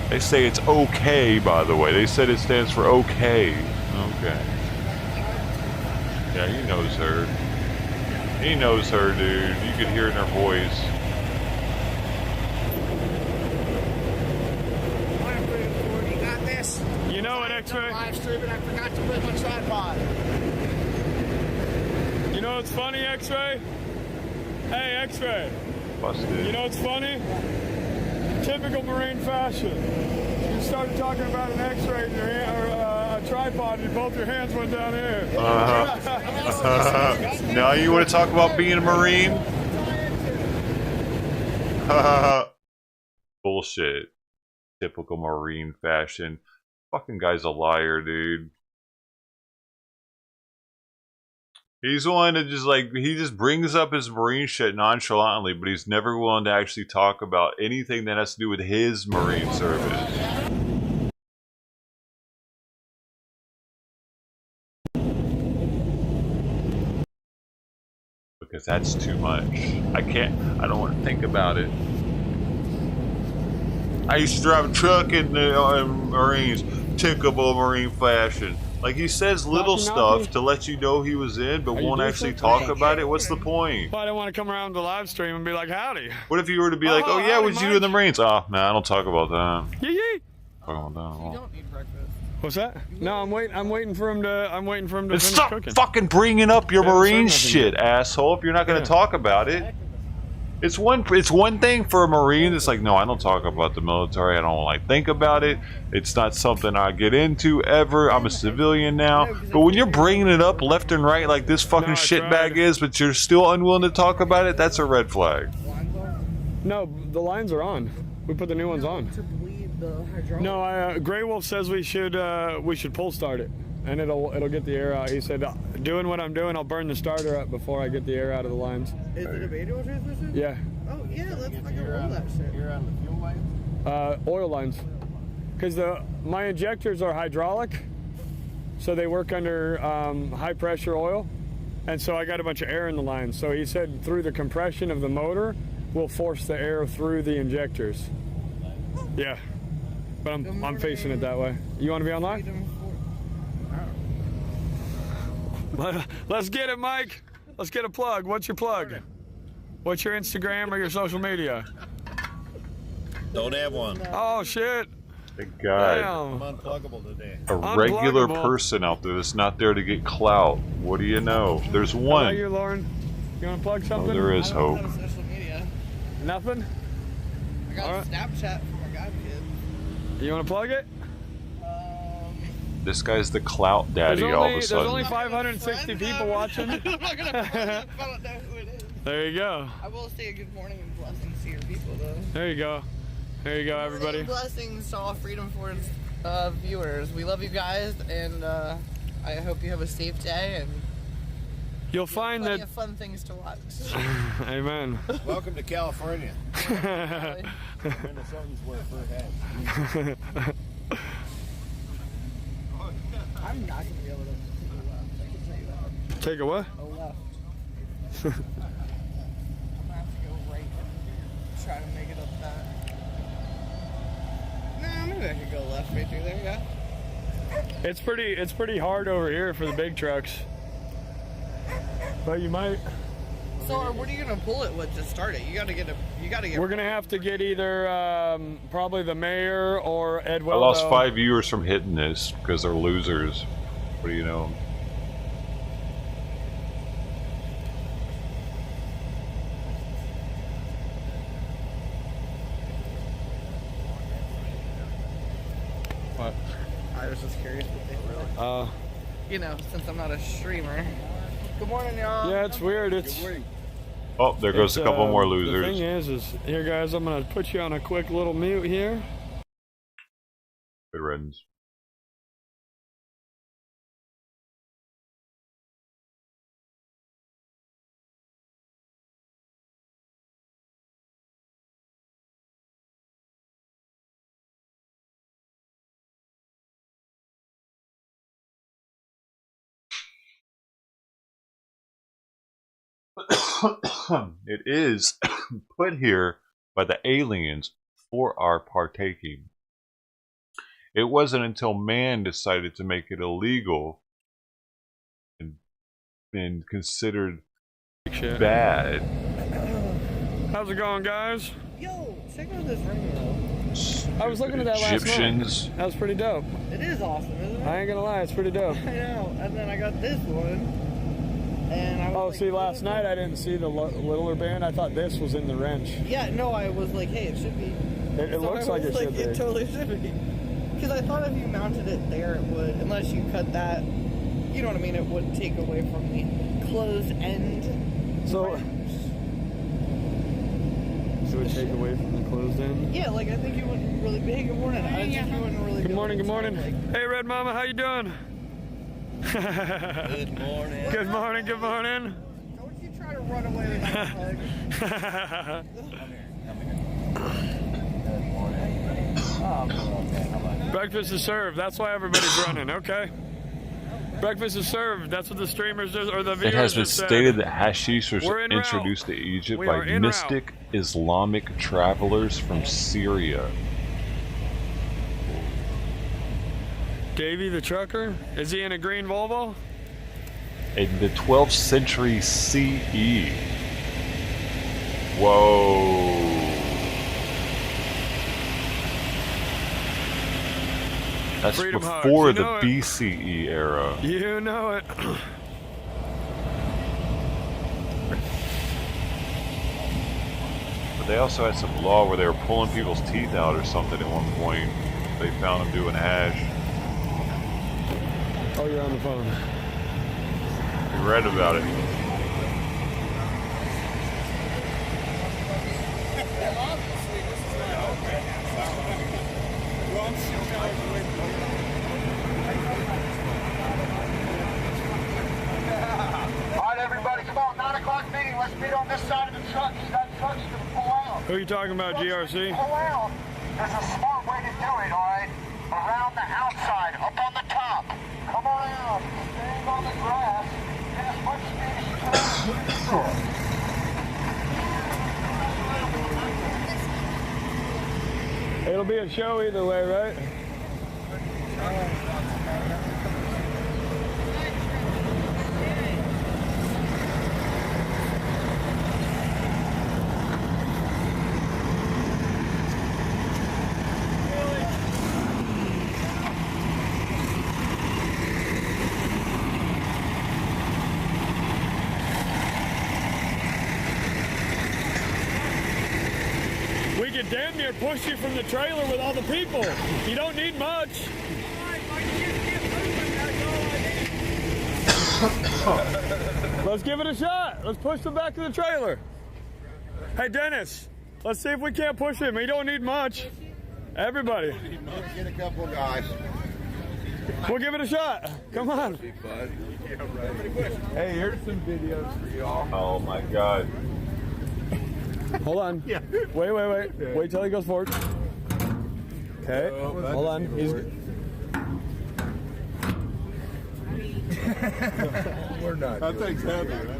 Speaker 2: They say it's okay, by the way. They said it stands for okay. Okay. Yeah, he knows her. He knows her, dude. You could hear it in her voice.
Speaker 9: You got this?
Speaker 1: You know what, X-Ray?
Speaker 9: Live streaming, I forgot to bring my tripod.
Speaker 1: You know what's funny, X-Ray? Hey, X-Ray.
Speaker 2: Busted.
Speaker 1: You know what's funny? Typical Marine fashion. You started talking about an X-ray in your hand, or a tripod, and both your hands went down here.
Speaker 2: Now you want to talk about being a Marine? Bullshit. Typical Marine fashion. Fucking guy's a liar, dude. He's one to just like, he just brings up his Marine shit nonchalantly, but he's never willing to actually talk about anything that has to do with his Marine service. Because that's too much. I don't want to think about it. I used to drive a truck in the Marines, typical Marine fashion. Like, he says little stuff to let you know he was in, but won't actually talk about it. What's the point?
Speaker 1: Well, I don't want to come around the live stream and be like, howdy.
Speaker 2: What if you were to be like, oh yeah, what'd you do in the Marines? Oh, man, I don't talk about that.
Speaker 1: Yee.
Speaker 2: Talk about that.
Speaker 3: You don't need breakfast.
Speaker 1: What's that? No, I'm waiting for him to finish
Speaker 2: Stop
Speaker 1: cooking.
Speaker 2: fucking bringing up your Marine shit, asshole, if you're not going to talk about it. It's one thing for a Marine that's like, no, I don't talk about the military. I don't like think about it. It's not something I get into ever. I'm a civilian now. But when you're bringing it up left and right like this fucking shitbag is, but you're still unwilling to talk about it, that's a red flag.
Speaker 1: No, the lines are on. We put the new ones on.
Speaker 3: To bleed the hydraulic.
Speaker 1: No, Grey Wolf says we should pull start it, and it'll get the air out. He said, doing what I'm doing, I'll burn the starter up before I get the air out of the lines.
Speaker 3: Is it a manual transmission?
Speaker 1: Yeah.
Speaker 3: Oh yeah, let's fucking roll that shit.
Speaker 7: You're on the fuel lines?
Speaker 1: Oil lines. Because my injectors are hydraulic, so they work under high pressure oil, and so I got a bunch of air in the lines. So he said through the compression of the motor, we'll force the air through the injectors. Yeah. But I'm facing it that way. You want to be online? Let's get it, Mike. Let's get a plug. What's your plug? What's your Instagram or your social media?
Speaker 8: Don't have one.
Speaker 1: Oh, shit.
Speaker 2: Thank God.
Speaker 8: I'm unpluggable today.
Speaker 2: A regular person out there that's not there to get clout. What do you know? There's one.
Speaker 1: How about you, Lauren? You want to plug something?
Speaker 2: Oh, there is hope.
Speaker 3: I don't have social media.
Speaker 1: Nothing?
Speaker 3: I got Snapchat for my godkid.
Speaker 1: You want to plug it?
Speaker 2: This guy's the clout daddy all of a sudden.
Speaker 1: There's only 560 people watching.
Speaker 12: I'm not gonna I don't know who it is.
Speaker 1: There you go.
Speaker 12: I will say a good morning and blessings to your people, though.
Speaker 1: There you go. There you go, everybody.
Speaker 12: Blessings to all Freedom Force viewers. We love you guys, and I hope you have a safe day. And
Speaker 1: you'll find
Speaker 12: plenty
Speaker 1: that
Speaker 12: of fun things to watch.
Speaker 1: Amen.
Speaker 8: Welcome to California. Minnesotans wear fur hats.
Speaker 12: I'm not gonna be able to take a left. I can tell you that.
Speaker 1: Take a what?
Speaker 12: A left. I'm gonna have to go right and try to make it up that. Nah, maybe I could go left right through there. Yeah.
Speaker 1: It's pretty hard over here for the big trucks, but you might.
Speaker 12: So, what are you gonna pull it with to start it? You gotta get.
Speaker 1: We're gonna have to get either probably the mayor or Ed
Speaker 2: I
Speaker 1: Weldo.
Speaker 2: lost 5 viewers from hitting this because they're losers. What do you know?
Speaker 1: What?
Speaker 12: I was just curious what they were. You know, since I'm not a streamer. Good morning, y'all.
Speaker 1: Yeah, it's weird. It's.
Speaker 2: Oh, there goes a couple more losers.
Speaker 1: The thing is here, guys. I'm gonna put you on a quick little mute here.
Speaker 2: Good riddance. It is put here by the aliens for our partaking. It wasn't until man decided to make it illegal and considered bad.
Speaker 1: How's it going, guys?
Speaker 12: Yo, check out this ring though.
Speaker 1: I was looking at that last
Speaker 2: Egyptians.
Speaker 1: night. That was pretty dope.
Speaker 12: It is awesome, isn't it?
Speaker 1: I ain't gonna lie, it's pretty dope.
Speaker 12: I know. And then I got this one. And I was
Speaker 1: see, last night I didn't see the littler band. I thought this was in the wrench.
Speaker 12: Yeah, no, I was like, hey, it should be.
Speaker 1: It looks like it should be.
Speaker 12: It totally should be. Because I thought if you mounted it there, it would, unless you cut that, you know what I mean, it would take away from the closed end.
Speaker 1: So it would take away from the closed end?
Speaker 12: Yeah, like I think you wouldn't really be. Hey, good morning. I think you wouldn't really.
Speaker 1: Good morning, good morning. Hey, Red Mama, how you doing?
Speaker 12: Good morning.
Speaker 1: Good morning, good morning.
Speaker 12: Don't you try to run away with that hug.
Speaker 1: Breakfast is served. That's why everybody's running, okay? Breakfast is served. That's what the streamers do, or the viewers
Speaker 2: It has been
Speaker 1: said.
Speaker 2: stated that hashish was
Speaker 1: We're en
Speaker 2: introduced
Speaker 1: route.
Speaker 2: to Egypt
Speaker 1: We are
Speaker 2: by
Speaker 1: en
Speaker 2: mystic Islamic travelers from Syria.
Speaker 1: Davey the trucker? Is he in a green Volvo?
Speaker 2: In the 12th century CE. Whoa. That's
Speaker 1: Freedom
Speaker 2: before
Speaker 1: hugs. You
Speaker 2: the
Speaker 1: know it.
Speaker 2: BCE era.
Speaker 1: You know it.
Speaker 2: But they also had some law where they were pulling people's teeth out or something at one point. They found them doing hash.
Speaker 1: Oh, you're on the phone.
Speaker 2: We read about it.
Speaker 3: Alright, everybody, come on. 9 o'clock meeting. Let's meet on this side of the truck. That truck's gonna pull out.
Speaker 1: Who are you talking about, GRC?
Speaker 3: Pull out. There's a smart way to do it, alright? Around the outside, up on the top. Come around. Stand on the grass. Get as much speed as you can.
Speaker 1: It'll be a show either way, right? We could damn near push you from the trailer with all the people. You don't need much. Let's give it a shot. Let's push him back to the trailer. Hey, Dennis, let's see if we can't push him. He don't need much. Everybody.
Speaker 8: Get a couple guys.
Speaker 1: We'll give it a shot. Come on.
Speaker 4: Hey, here's some videos for y'all.
Speaker 2: Oh my God.
Speaker 1: Hold on.
Speaker 4: Yeah.
Speaker 1: Wait. Wait till he goes forward. Okay. Hold on. He's.
Speaker 4: We're not. That thing's heavy, right?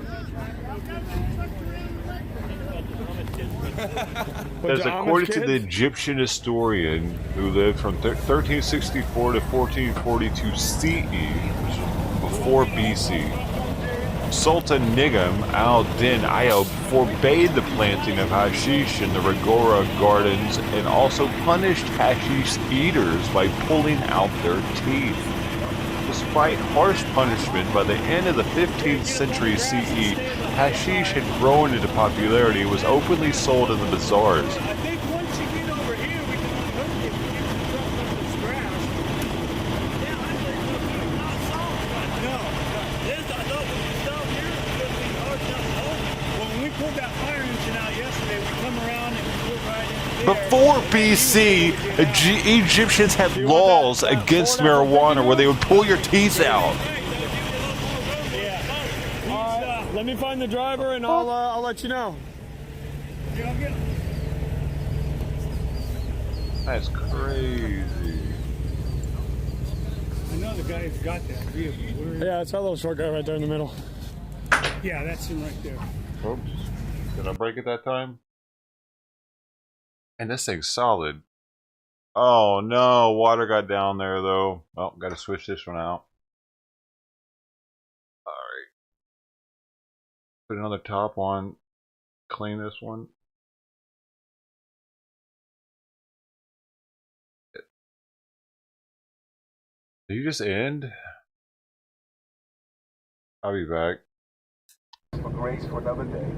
Speaker 2: As according to the Egyptian historian who lived from 1364 to 1442 CE, which is before BC, Sultan Nigam al-Din Ayub forbade the planting of hashish in the Regora gardens and also punished hashish eaters by pulling out their teeth. Despite harsh punishment, by the end of the 15th century CE, hashish had grown into popularity and was openly sold in the bazaars.
Speaker 7: I think once you get over here, we can unhook it. We can drop up this grass. Yeah, I think it's not salt. No. This, I thought when it's down here, it's going to be hard enough to hold. Well, when we pulled that fire engine out yesterday, we come around and we put right in there.
Speaker 2: Before BC, Egyptians had laws against marijuana where they would pull your teeth out.
Speaker 1: Let me find the driver and I'll let you know.
Speaker 2: That's crazy.
Speaker 7: I know the guy who's got that vehicle.
Speaker 1: Yeah, it's our little short guy right there in the middle.
Speaker 7: Yeah, that's him right there.
Speaker 2: Oops. Did I break it that time? And this thing's solid. Oh no, water got down there though. Oh, gotta switch this one out. Alright. Put another top on. Clean this one. Did you just end? I'll be back.
Speaker 3: For grace for another day,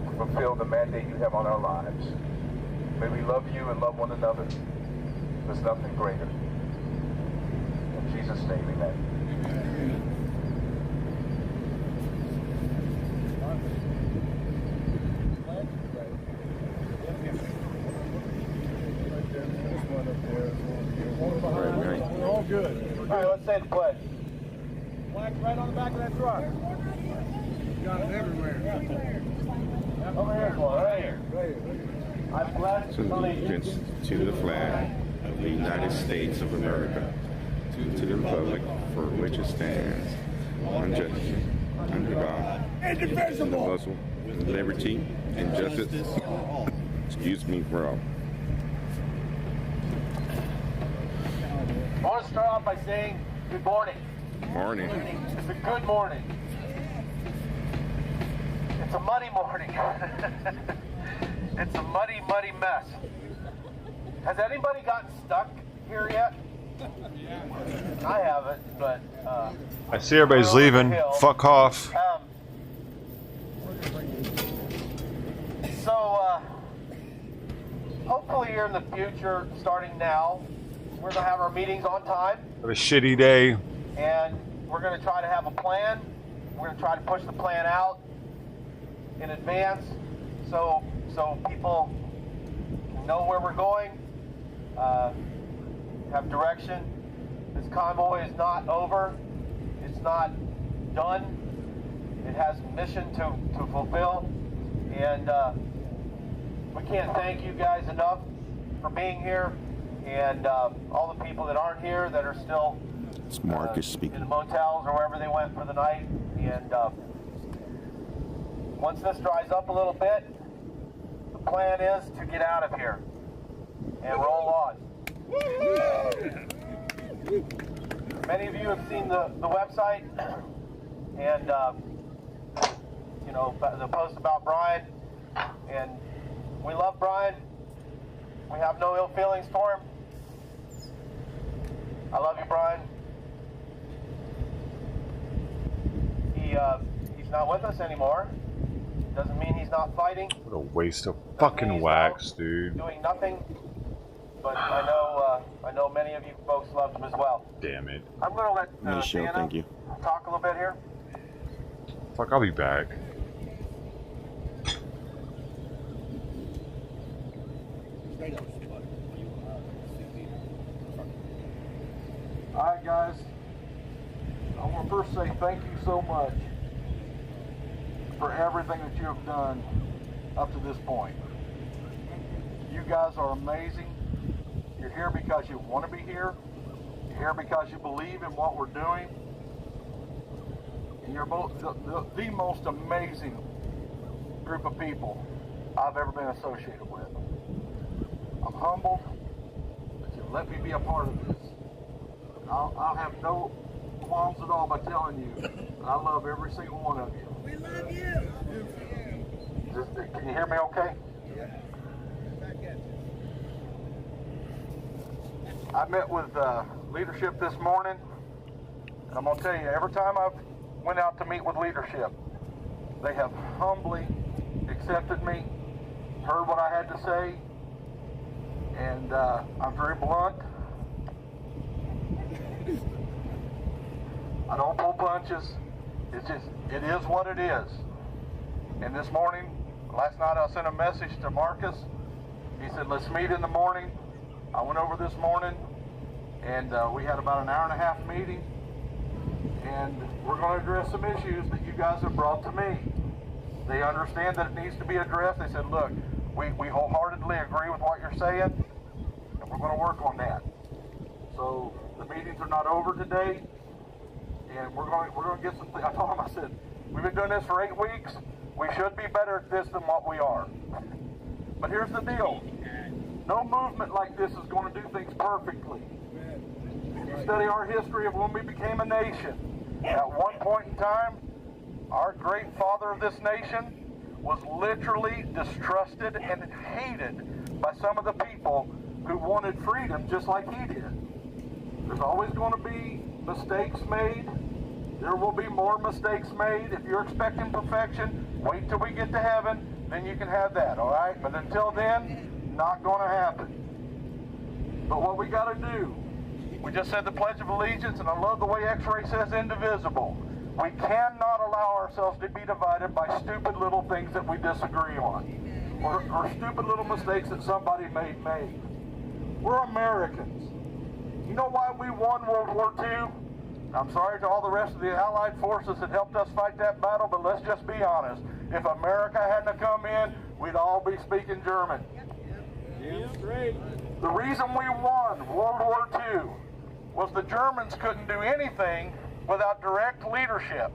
Speaker 3: to fulfill the mandate you have on our lives. May we love you and love one another. There's nothing greater. In Jesus' name, amen.
Speaker 4: We're all good.
Speaker 3: All right, let's say the pledge.
Speaker 9: Flag right on the back of that truck.
Speaker 4: Got it everywhere.
Speaker 3: Over here, right here. I pledge
Speaker 13: allegiance to the flag of the United States of America, to the republic for which it stands, one justice, under God, indivisible, with liberty and justice. Excuse me for all.
Speaker 3: I want to start off by saying good morning.
Speaker 13: Morning.
Speaker 3: It's a good morning. It's a muddy morning. It's a muddy, muddy mess. Has anybody gotten stuck here yet? I haven't, but
Speaker 2: I see everybody's leaving. Fuck off.
Speaker 3: Hopefully here in the future, starting now, we're going to have our meetings on time.
Speaker 2: Have a shitty day.
Speaker 3: And we're going to try to have a plan. We're going to try to push the plan out in advance so people know where we're going, have direction. This convoy is not over. It's not done. It has a mission to fulfill. And we can't thank you guys enough for being here, and all the people that aren't here that are still
Speaker 13: It's Marcus speaking.
Speaker 3: in the motels or wherever they went for the night. And once this dries up a little bit, the plan is to get out of here and roll on. Many of you have seen the website and you know, the post about Brian, and we love Brian. We have no ill feelings for him. I love you, Brian. He's not with us anymore. Doesn't mean he's not fighting.
Speaker 2: What a waste of fucking wax, dude.
Speaker 3: Doing nothing. But I know many of you folks love him as well.
Speaker 2: Damn it.
Speaker 3: I'm going to let
Speaker 13: Nice show,
Speaker 3: Santa
Speaker 13: thank you.
Speaker 3: talk a little bit here.
Speaker 2: Fuck, I'll be back.
Speaker 3: Alright guys, I want to first say thank you so much for everything that you have done up to this point. You guys are amazing. You're here because you want to be here. You're here because you believe in what we're doing. And you're both the most amazing group of people I've ever been associated with. I'm humbled that you let me be a part of this. I'll have no qualms at all by telling you that I love every single one of you.
Speaker 7: We love you.
Speaker 3: Can you hear me okay?
Speaker 7: Yeah.
Speaker 3: I met with leadership this morning, and I'm going to tell you, every time I've went out to meet with leadership, they have humbly accepted me, heard what I had to say, and I'm very blunt. I don't pull punches. It's just, it is what it is. And this morning, last night I sent a message to Marcus. He said, let's meet in the morning. I went over this morning, and we had about an hour-and-a-half meeting, and we're going to address some issues that you guys have brought to me. They understand that it needs to be addressed. They said, look, we wholeheartedly agree with what you're saying, and we're going to work on that. So the meetings are not over today, and we're going to get some things. I told him, I said, we've been doing this for 8 weeks. We should be better at this than what we are. But here's the deal. No movement like this is going to do things perfectly. If you study our history of when we became a nation, at one point in time, our great father of this nation was literally distrusted and hated by some of the people who wanted freedom just like he did. There's always going to be mistakes made. There will be more mistakes made. If you're expecting perfection, wait till we get to heaven, then you can have that, all right? But until then, not going to happen. But what we got to do, we just said the Pledge of Allegiance, and I love the way X-Ray says indivisible. We cannot allow ourselves to be divided by stupid little things that we disagree on, or stupid little mistakes that somebody made. We're Americans. You know why we won World War II? I'm sorry to all the rest of the Allied forces that helped us fight that battle, but let's just be honest. If America hadn't come in, we'd all be speaking German.
Speaker 1: Yeah, great.
Speaker 3: The reason we won World War II was the Germans couldn't do anything without direct leadership.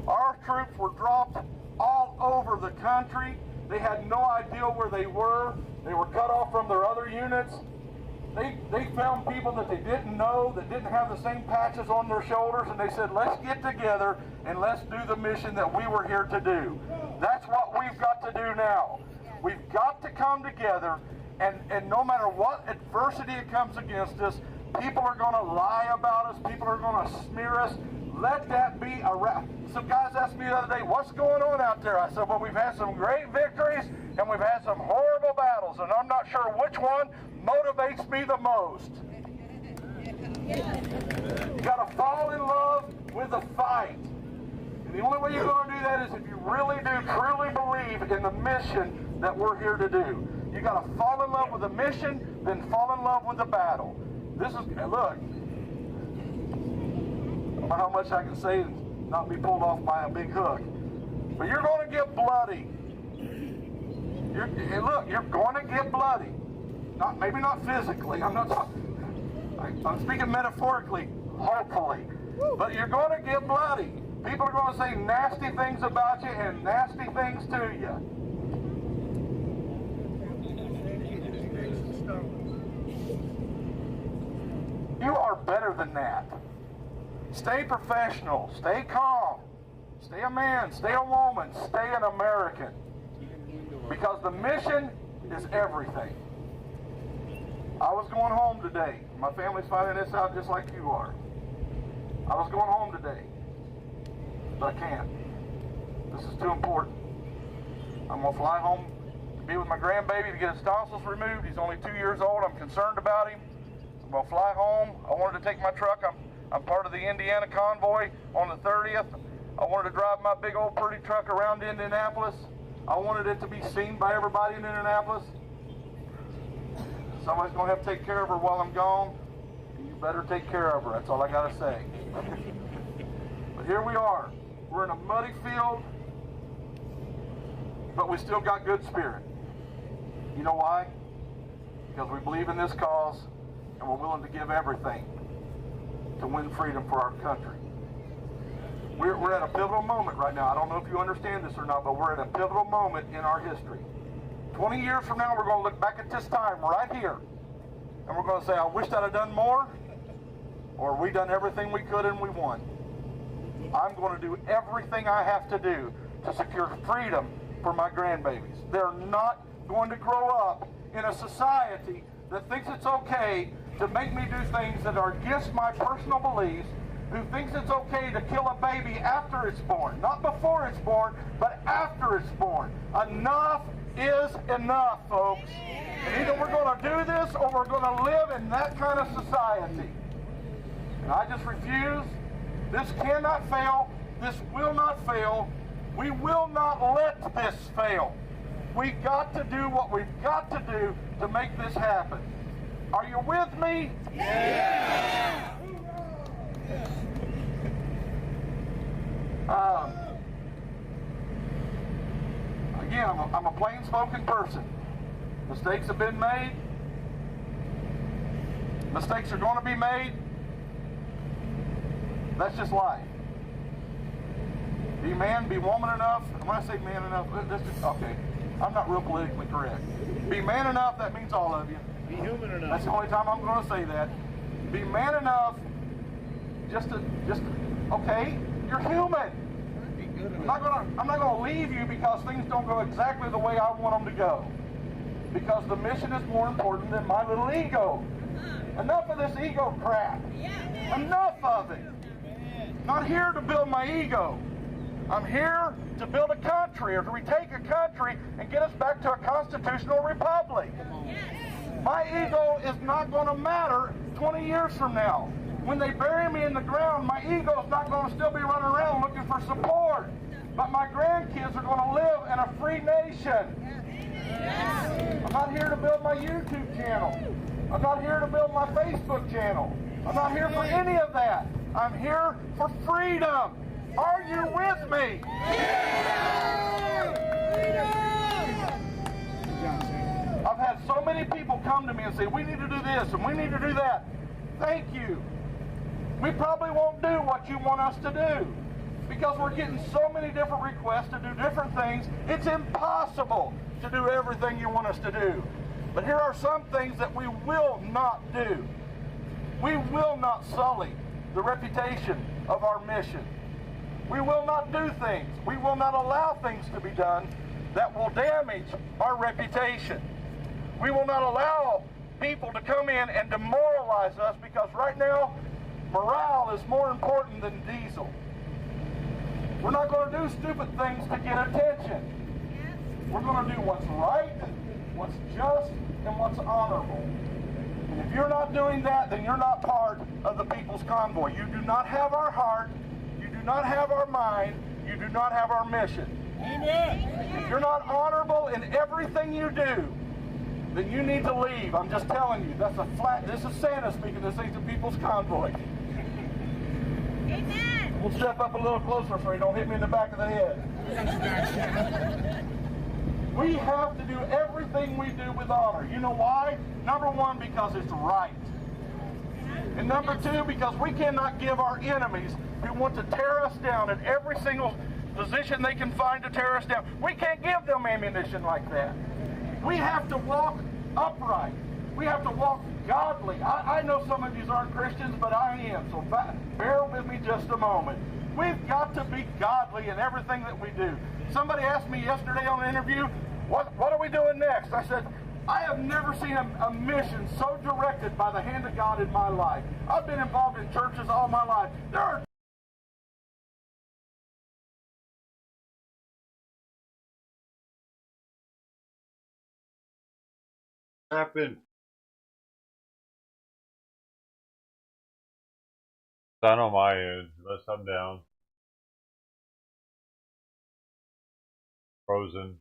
Speaker 3: Our troops were dropped all over the country. They had no idea where they were. They were cut off from their other units. They found people that they didn't know, that didn't have the same patches on their shoulders, and they said, let's get together and let's do the mission that we were here to do. That's what we've got to do now. We've got to come together, and no matter what adversity it comes against us, people are going to lie about us, people are going to smear us. Let that be a wrap. Some guys asked me the other day, what's going on out there? I said, well, we've had some great victories, and we've had some horrible battles, and I'm not sure which one motivates me the most. You got to fall in love with the fight. And the only way you're going to do that is if you really do truly believe in the mission that we're here to do. You got to fall in love with the mission, then fall in love with the battle. This is, look, I don't know how much I can say and not be pulled off by a big hook, but you're going to get bloody. Look, you're going to get bloody. Maybe not physically. I'm speaking metaphorically, hopefully. But you're going to get bloody. People are going to say nasty things about you and nasty things to you. You are better than that. Stay professional. Stay calm. Stay a man. Stay a woman. Stay an American. Because the mission is everything. I was going home today. My family's finding this out just like you are. I was going home today. But I can't. This is too important. I'm going to fly home to be with my grandbaby to get his tonsils removed. He's only 2 years old. I'm concerned about him. I'm going to fly home. I wanted to take my truck. I'm part of the Indiana Convoy on the 30th. I wanted to drive my big old pretty truck around Indianapolis. I wanted it to be seen by everybody in Indianapolis. Somebody's going to have to take care of her while I'm gone. And you better take care of her. That's all I got to say. But here we are. We're in a muddy field, but we still got good spirit. You know why? Because we believe in this cause, and we're willing to give everything to win freedom for our country. We're at a pivotal moment right now. I don't know if you understand this or not, but we're at a pivotal moment in our history. 20 years from now, we're going to look back at this time right here, and we're going to say, I wish I'd have done more, or we done everything we could and we won. I'm going to do everything I have to do to secure freedom for my grandbabies. They're not going to grow up in a society that thinks it's okay to make me do things that are against my personal beliefs, who thinks it's okay to kill a baby after it's born. Not before it's born, but after it's born. Enough is enough, folks. And either we're going to do this or we're going to live in that kind of society. And I just refuse. This cannot fail. This will not fail. We will not let this fail. We've got to do what we've got to do to make this happen. Are you with me? Yeah! Again, I'm a plain-spoken person. Mistakes have been made. Mistakes are going to be made. That's just life. Be man, be woman enough. When I say man enough, okay. I'm not real politically correct. Be man enough, that means all of you.
Speaker 7: Be human enough.
Speaker 3: That's the only time I'm going to say that. Be man enough okay, you're human. I'm not going to leave you because things don't go exactly the way I want them to go. Because the mission is more important than my little ego. Enough of this ego crap. Enough of it. I'm not here to build my ego. I'm here to build a country, or to retake a country and get us back to a constitutional republic. My ego is not going to matter 20 years from now. When they bury me in the ground, my ego is not going to still be running around looking for support. But my grandkids are going to live in a free nation. I'm not here to build my YouTube channel. I'm not here to build my Facebook channel. I'm not here for any of that. I'm here for freedom. Are you with me? I've had so many people come to me and say, we need to do this and we need to do that. Thank you. We probably won't do what you want us to do because we're getting so many different requests to do different things. It's impossible to do everything you want us to do. But here are some things that we will not do. We will not sully the reputation of our mission. We will not do things. We will not allow things to be done that will damage our reputation. We will not allow people to come in and demoralize us because right now, morale is more important than diesel. We're not going to do stupid things to get attention. We're going to do what's right, what's just, and what's honorable. And if you're not doing that, then you're not part of the People's Convoy. You do not have our heart. You do not have our mind. You do not have our mission. Amen. If you're not honorable in everything you do, then you need to leave. I'm just telling you. That's a flat. This is Santa speaking. This ain't the People's Convoy. Amen. We'll step up a little closer so you don't hit me in the back of the head. We have to do everything we do with honor. You know why? Number one, because it's right. And number two, because we cannot give our enemies who want to tear us down at every single position they can find to tear us down. We can't give them ammunition like that. We have to walk upright. We have to walk godly. I know some of you aren't Christians, but I am. So bear with me just a moment. We've got to be godly in everything that we do. Somebody asked me yesterday on an interview, what are we doing next? I said, I have never seen a mission so directed by the hand of God in my life. I've been involved in churches all my life. There are
Speaker 2: happened. Done on my end, unless I'm down. Frozen.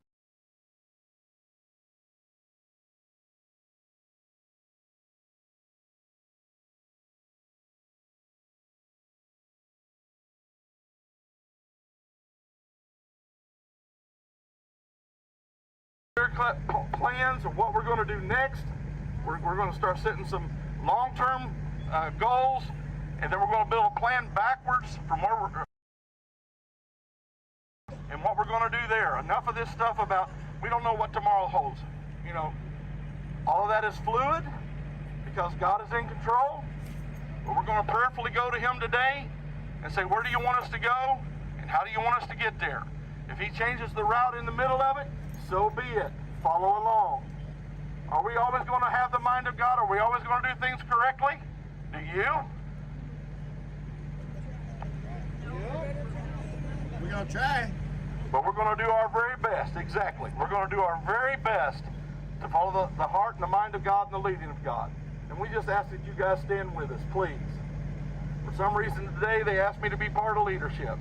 Speaker 14: Plans of what we're going to do next. We're going to start setting some long-term goals, and then we're going to build a plan backwards from where we're and what we're going to do there. Enough of this stuff about we don't know what tomorrow holds. You know, all of that is fluid because God is in control. But we're going to prayerfully go to Him today and say, where do you want us to go, and how do you want us to get there? If He changes the route in the middle of it, so be it. Follow along. Are we always going to have the mind of God? Are we always going to do things correctly? Do you?
Speaker 9: We're going to try.
Speaker 14: But we're going to do our very best, exactly. We're going to do our very best to follow the heart and the mind of God and the leading of God. And we just ask that you guys stand with us, please. For some reason today, they asked me to be part of leadership.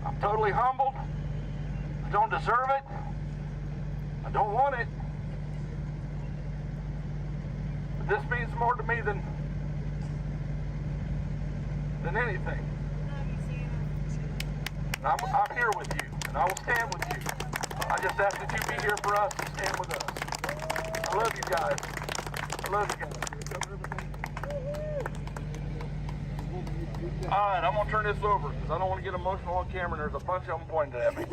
Speaker 14: I'm totally humbled. I don't deserve it. I don't want it. But this means more to me than anything. I'm here with you, and I will stand with you. I just ask that you be here for us and stand with us. I love you guys. I love you guys. All right, I'm going to turn this over because I don't want to get emotional on camera, and there's a bunch of them pointing at me.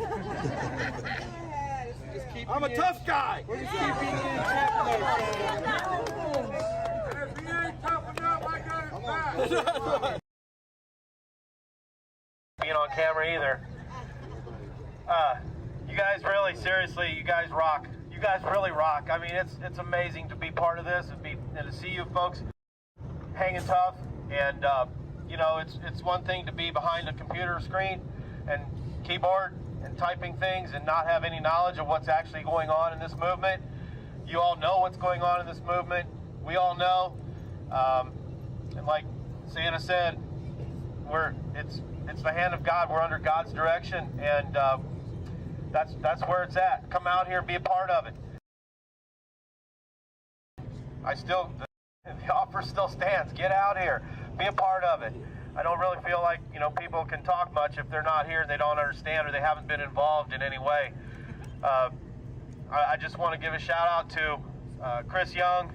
Speaker 14: I'm a tough guy.
Speaker 7: We're just keeping you in check there. If you ain't tough enough, I got his back.
Speaker 3: Being on camera either. You guys really, seriously, you guys rock. You guys really rock. I mean, it's amazing to be part of this and to see you folks hanging tough. And you know, it's one thing to be behind a computer screen and keyboard and typing things and not have any knowledge of what's actually going on in this movement. You all know what's going on in this movement. We all know. And like Santa said, it's the hand of God. We're under God's direction, and that's where it's at. Come out here and be a part of it. The offer still stands. Get out here, be a part of it. I don't really feel like, you know, people can talk much if they're not here and they don't understand or they haven't been involved in any way. I just want to give a shout out to Chris Young,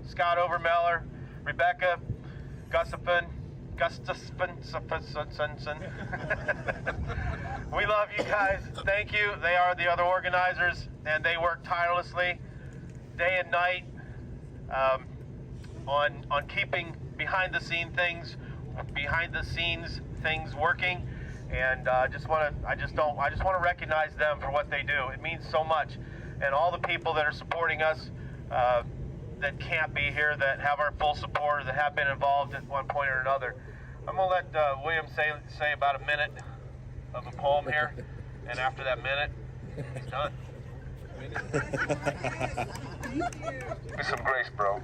Speaker 3: Scott Overmeller, Rebecca Gustafson. We love you guys. Thank you. They are the other organizers, and they work tirelessly day and night on keeping behind the scenes things working. And I just want to recognize them for what they do. It means so much. And all the people that are supporting us that can't be here, that have our full support, that have been involved at one point or another. I'm going to let William say about a minute of a poem here, and after that minute, he's done.
Speaker 14: Give me some grace, bro.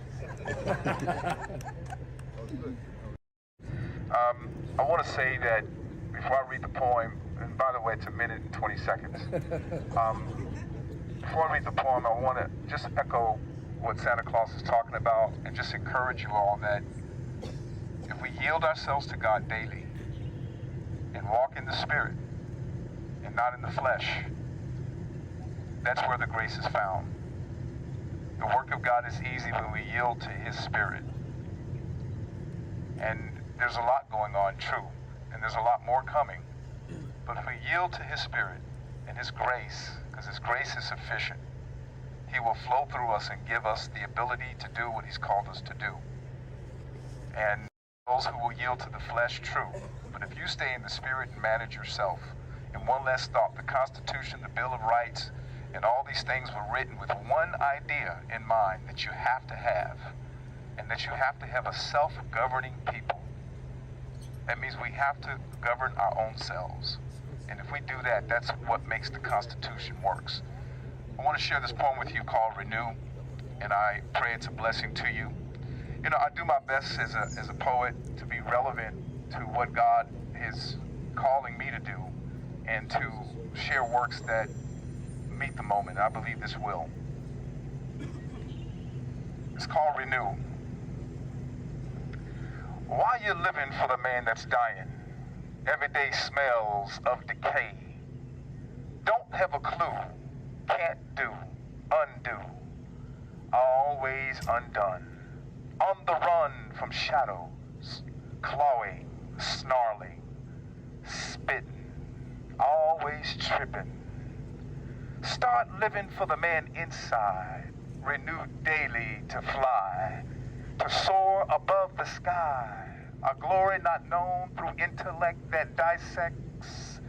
Speaker 14: I want to say that before I read the poem, and by the way, it's a minute and 20 seconds. Before I read the poem, I want to just echo what Santa Claus is talking about and just encourage you all that if we yield ourselves to God daily and walk in the Spirit and not in the flesh, that's where the grace is found. The work of God is easy when we yield to His Spirit. And there's a lot going on, true, and there's a lot more coming. But if we yield to His Spirit and His grace, because His grace is sufficient, He will flow through us and give us the ability to do what He's called us to do. And those who will yield to the flesh, true. But if you stay in the Spirit and manage yourself, and one last thought, the Constitution, the Bill of Rights, and all these things were written with one idea in mind that you have to have, and that you have to have a self-governing people. That means we have to govern our own selves. And if we do that, that's what makes the Constitution works. I want to share this poem with you called Renew, and I pray it's a blessing to you. You know, I do my best as a poet to be relevant to what God is calling me to do and to share works that meet the moment. I believe this will. It's called Renew. Why you living for the man that's dying? Every day smells of decay. Don't have a clue. Can't do. Undo. Always undone. On the run from shadows. Clawing. Snarling. Spitting. Always tripping. Start living for the man inside. Renewed daily to fly. To soar above the sky. A glory not known through intellect that dissects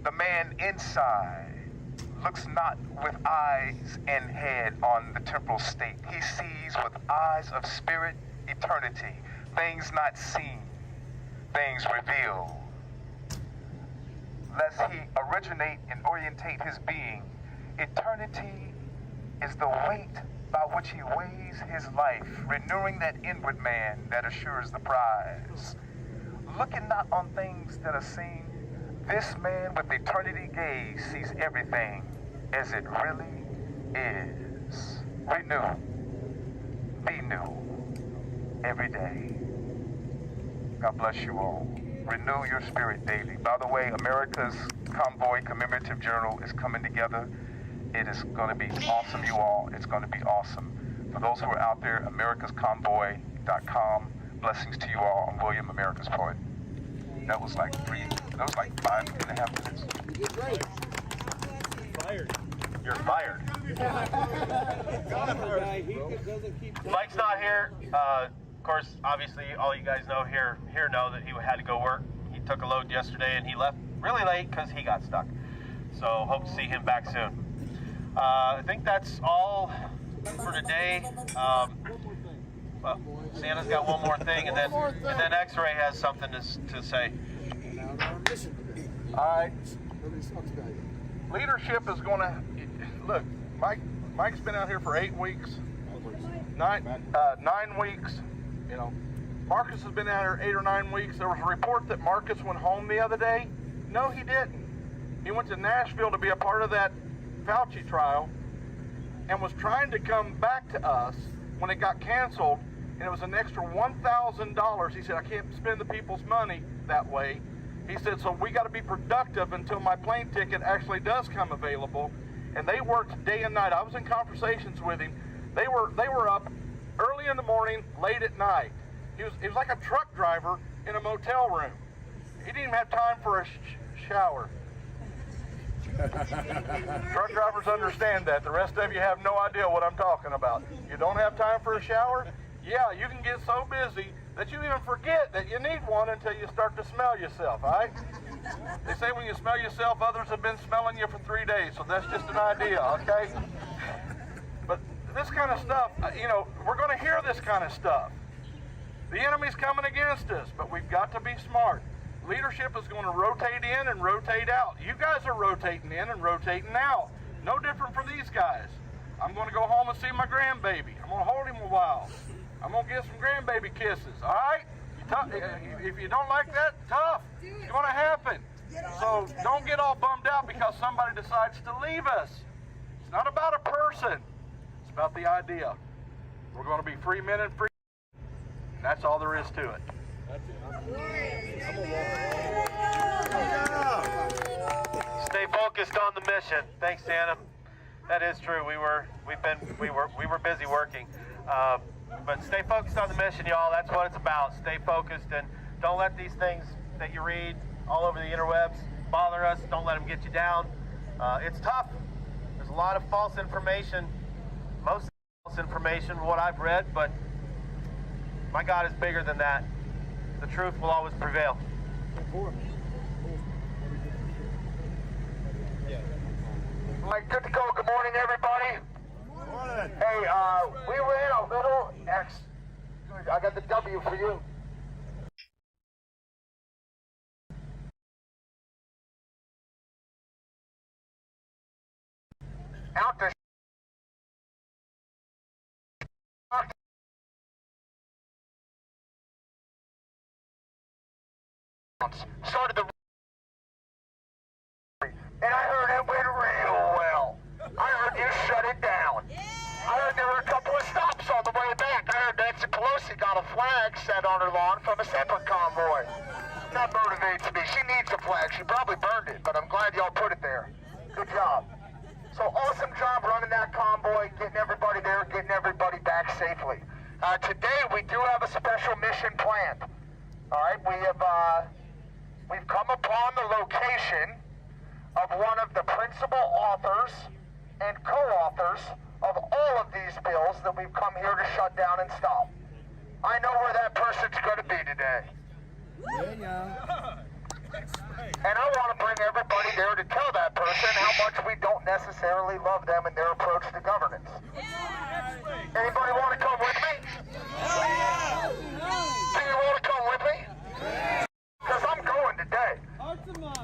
Speaker 14: the man inside. Looks not with eyes and head on the temporal state. He sees with eyes of spirit eternity. Things not seen, things revealed. Lest he originate and orientate his being. Eternity is the weight by which he weighs his life, renewing that inward man that assures the prize. Looking not on things that are seen, this man with eternity gaze sees everything as it really is. Renew. Be new. Every day. God bless you all. Renew your spirit daily. By the way, America's Convoy Commemorative Journal is coming together. It is going to be awesome, you all. It's going to be awesome. For those who are out there, americasconvoy.com. Blessings to you all. I'm William, America's Poet. That was like 5.5 minutes.
Speaker 7: You did great. Fired.
Speaker 3: You're fired. Mike's not here. Of course, obviously, all you guys know here know that he had to go work. He took a load yesterday and he left really late because he got stuck. So hope to see him back soon. I think that's all for today. Well, Santa's got one more thing, and then X-Ray has something to say.
Speaker 15: All right. Leadership is going to look. Mike's been out here for 8 weeks, 9 weeks. You know, Marcus has been out here 8 or 9 weeks. There was a report that Marcus went home the other day. No, he didn't. He went to Nashville to be a part of that Fauci trial and was trying to come back to us when it got canceled, and it was an extra $1,000. He said, I can't spend the people's money that way. He said, so we got to be productive until my plane ticket actually does come available. And they worked day and night. I was in conversations with him. They were up early in the morning, late at night. He was like a truck driver in a motel room. He didn't even have time for a shower. Truck drivers understand that. The rest of you have no idea what I'm talking about. You don't have time for a shower? Yeah, you can get so busy that you even forget that you need one until you start to smell yourself, all right? They say when you smell yourself, others have been smelling you for 3 days, so that's just an idea, okay? But this kind of stuff, you know, we're going to hear this kind of stuff. The enemy's coming against us, but we've got to be smart. Leadership is going to rotate in and rotate out. You guys are rotating in and rotating out. No different for these guys. I'm going to go home and see my grandbaby. I'm going to hold him a while. I'm going to get some grandbaby kisses, all right? If you don't like that, tough. It's going to happen. So don't get all bummed out because somebody decides to leave us. It's not about a person. It's about the idea. We're going to be free men and free. That's all there is to it. Stay focused on the mission. Thanks, Santa. That is true. We were busy working, but stay focused on the mission, y'all. That's what it's about. Stay focused and don't let these things that you read all over the interwebs bother us. Don't let them get you down. It's tough. There's a lot of false information. Most false information, what I've read, but my God is bigger than that. The truth will always prevail. Mike, good to go. Good morning, everybody. Good morning. Hey, we ran a little I got the W for you. Out to started the and I heard it went real well.
Speaker 3: way back, I heard Nancy Pelosi got a flag set on her lawn from a separate convoy. That motivates me. She needs a flag. She probably burned it, but I'm glad y'all put it there. Good job. So awesome job running that convoy, getting everybody there, getting everybody back safely. Today we do have a special mission planned. All right, we've come upon the location of one of the principal authors and co-authors of all of these bills that we've come here to shut down and stop. I know where that person's going to be today. And I want to bring everybody there to tell that person how much we don't necessarily love them and their approach to governance. Anybody want to come with me? Do you want to come with me? Because I'm going today.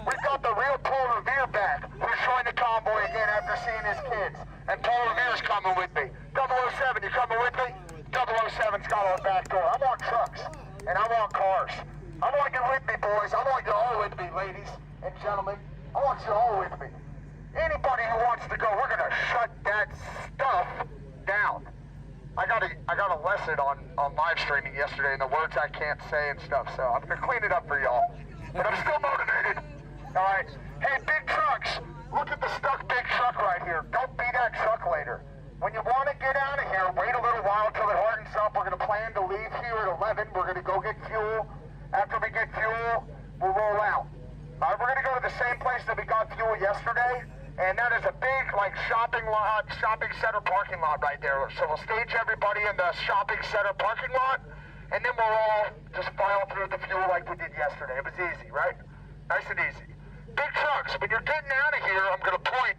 Speaker 3: We've got the real Paul Revere back, who's joined the convoy again after seeing his kids. And Paul Revere's coming with me. 007, you coming with me? 007's got our back door. I want trucks, and I want cars. I want you with me, boys. I want you all with me, ladies and gentlemen. I want you all with me. Anybody who wants to go, we're going to shut that stuff down. I got a lesson on live streaming yesterday and the words I can't say and stuff, so I'm going to clean it up for y'all. But I'm still motivated. All right. Hey, big trucks. Look at the stuck big truck right here. Don't be that truck later. When you want to get out of here, wait a little while until it hardens up. We're going to plan to leave here at 11. We're going to go get fuel. After we get fuel, we'll roll out. All right, we're going to go to the same place that we got fuel yesterday, and that is a big, like, shopping center parking lot right there. So we'll stage everybody in the shopping center parking lot, and then we'll all just file through the fuel like we did yesterday. It was easy, right? Nice and easy. Big trucks, when you're getting out of here, I'm going to point.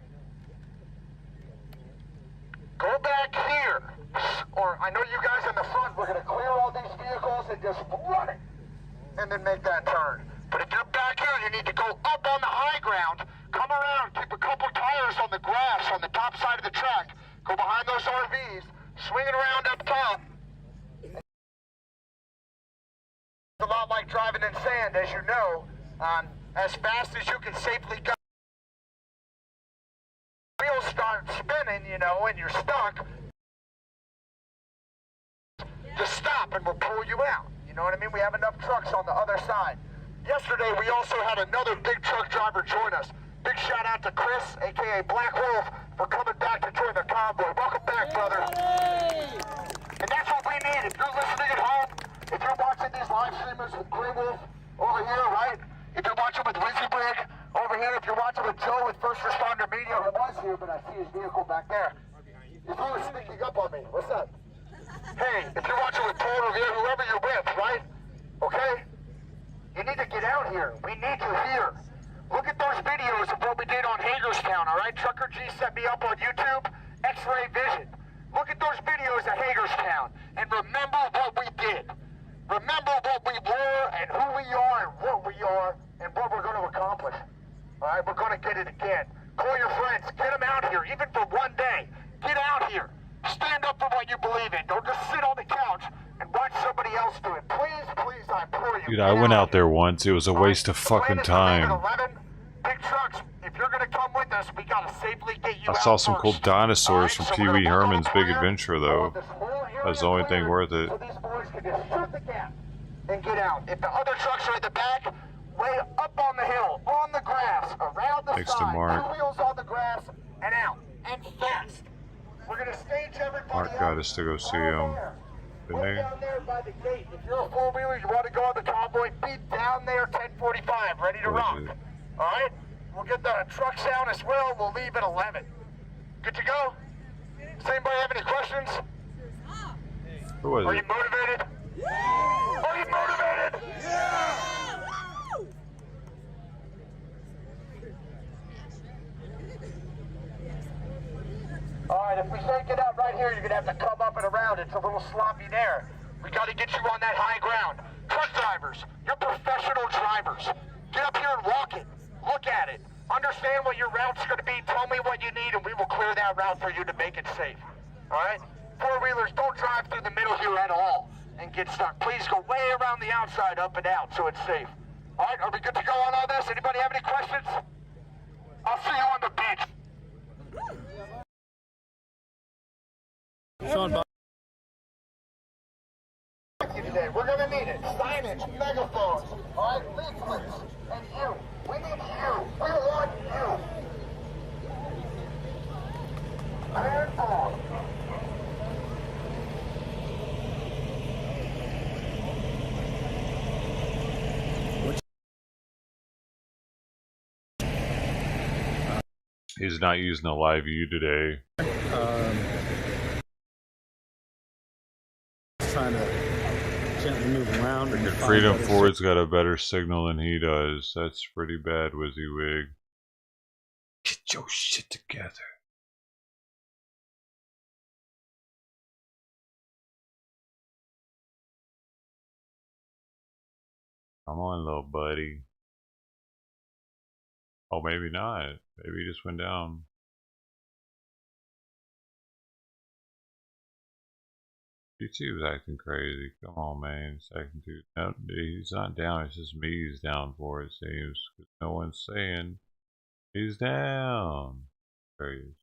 Speaker 3: Go back here. Or I know you guys in the front, we're going to clear all these vehicles and just run it. And then make that turn. But if you're back here, you need to go up on the high ground, come around, keep a couple tires on the grass on the top side of the track, go behind those RVs, swing it around up top. It's a lot like driving in sand, as you know. As fast as you can safely go. Wheels start spinning, you know, and you're stuck. Just stop and we'll pull you out. You know what I mean? We have enough trucks on the other side. Yesterday, we also had another big truck driver join us. Big shout out to Chris, a.k.a. Black Wolf, for coming back to join the convoy. Welcome back, brother. And that's what we need. If you're listening at home, if you're watching these live streamers with Grey Wolf over here, right? If you're watching with Wizzy Brig over here, if you're watching with Joe with First Responder Media, who was here, but I see his vehicle back there. If you were sneaking up on me, what's up? Hey, if you're watching with Paul Revere, whoever you're with, right? Okay? You need to get out here. We need you here. Look at those videos of what we did on Hagerstown, all right? Trucker G set me up on YouTube, X-Ray Vision. Look at those videos of Hagerstown and remember what we did. Remember what we were and who we are and what we are and what we're going to accomplish. All right? We're going to get it again. Call your friends. Get them out here, even for one day. Get out here. Stand up for what you believe in. Don't just sit on the couch and watch somebody else do it. Please, please, I implore you.
Speaker 2: Dude, I went out there once. It was a waste of fucking time.
Speaker 3: Big trucks, if you're gonna come with us, we gotta safely get you
Speaker 2: I saw some cool dinosaurs from Pee Wee Herman's Big Adventure, though. That's the only thing worth it.
Speaker 3: So these boys can just shut the gap and get out. If the other trucks are at the back, way up on the hill, on the grass, around the
Speaker 2: Thanks to
Speaker 3: side,
Speaker 2: Mark.
Speaker 3: 2 wheels on the grass, and out, and fast. We're gonna stage everybody.
Speaker 2: Mark got us to go see him. Didn't
Speaker 3: Way
Speaker 2: they?
Speaker 3: down there by the gate. If you're a four-wheeler, you want to go on the convoy, be down there 10:45, ready to rock. All right? We'll get the trucks down as well. We'll leave at 11. Good to go? Does anybody have any questions?
Speaker 2: Who was
Speaker 3: Are you
Speaker 2: it?
Speaker 3: motivated? Are you motivated? All right, if we take it out right here, you're going to have to come up and around. It's a little sloppy there. We got to get you on that high ground. Truck drivers, you're professional drivers. Get up here and walk it. Look at it. Understand what your route's going to be. Tell me what you need, and we will clear that route for you to make it safe. All right? Four-wheelers, don't drive through the middle here at all and get stuck. Please go way around the outside, up and out, so it's safe. All right, are we good to go on all this? Anybody have any questions? I'll see you on the beach.
Speaker 1: Sean,
Speaker 16: provide leaflets. And you, we need you. We want you. Iron on.
Speaker 2: He's not using a live view today.
Speaker 17: Trying to gently move around.
Speaker 2: Freedom Ford's got a better signal than he does. That's pretty bad, WYSIWYG. Get your shit together. Come on, little buddy. Oh, maybe not. Maybe he just went down. YouTube's acting crazy. Come on, man. He's acting too. No, he's not down. It's just me he's down for, it seems. No one's saying he's down. There he is.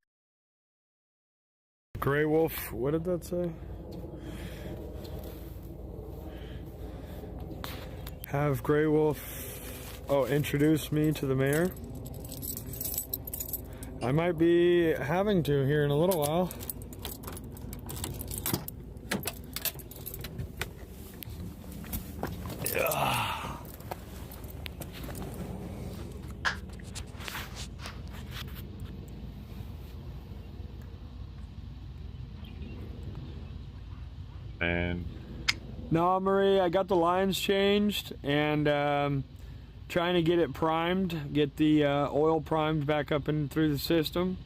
Speaker 1: Grey Wolf, what did that say? Have Grey Wolf, introduce me to the mayor. I might be having to here in a little while.
Speaker 2: And
Speaker 1: no, Marie, I got the lines changed and trying to get it primed, get the oil primed back up and through the system.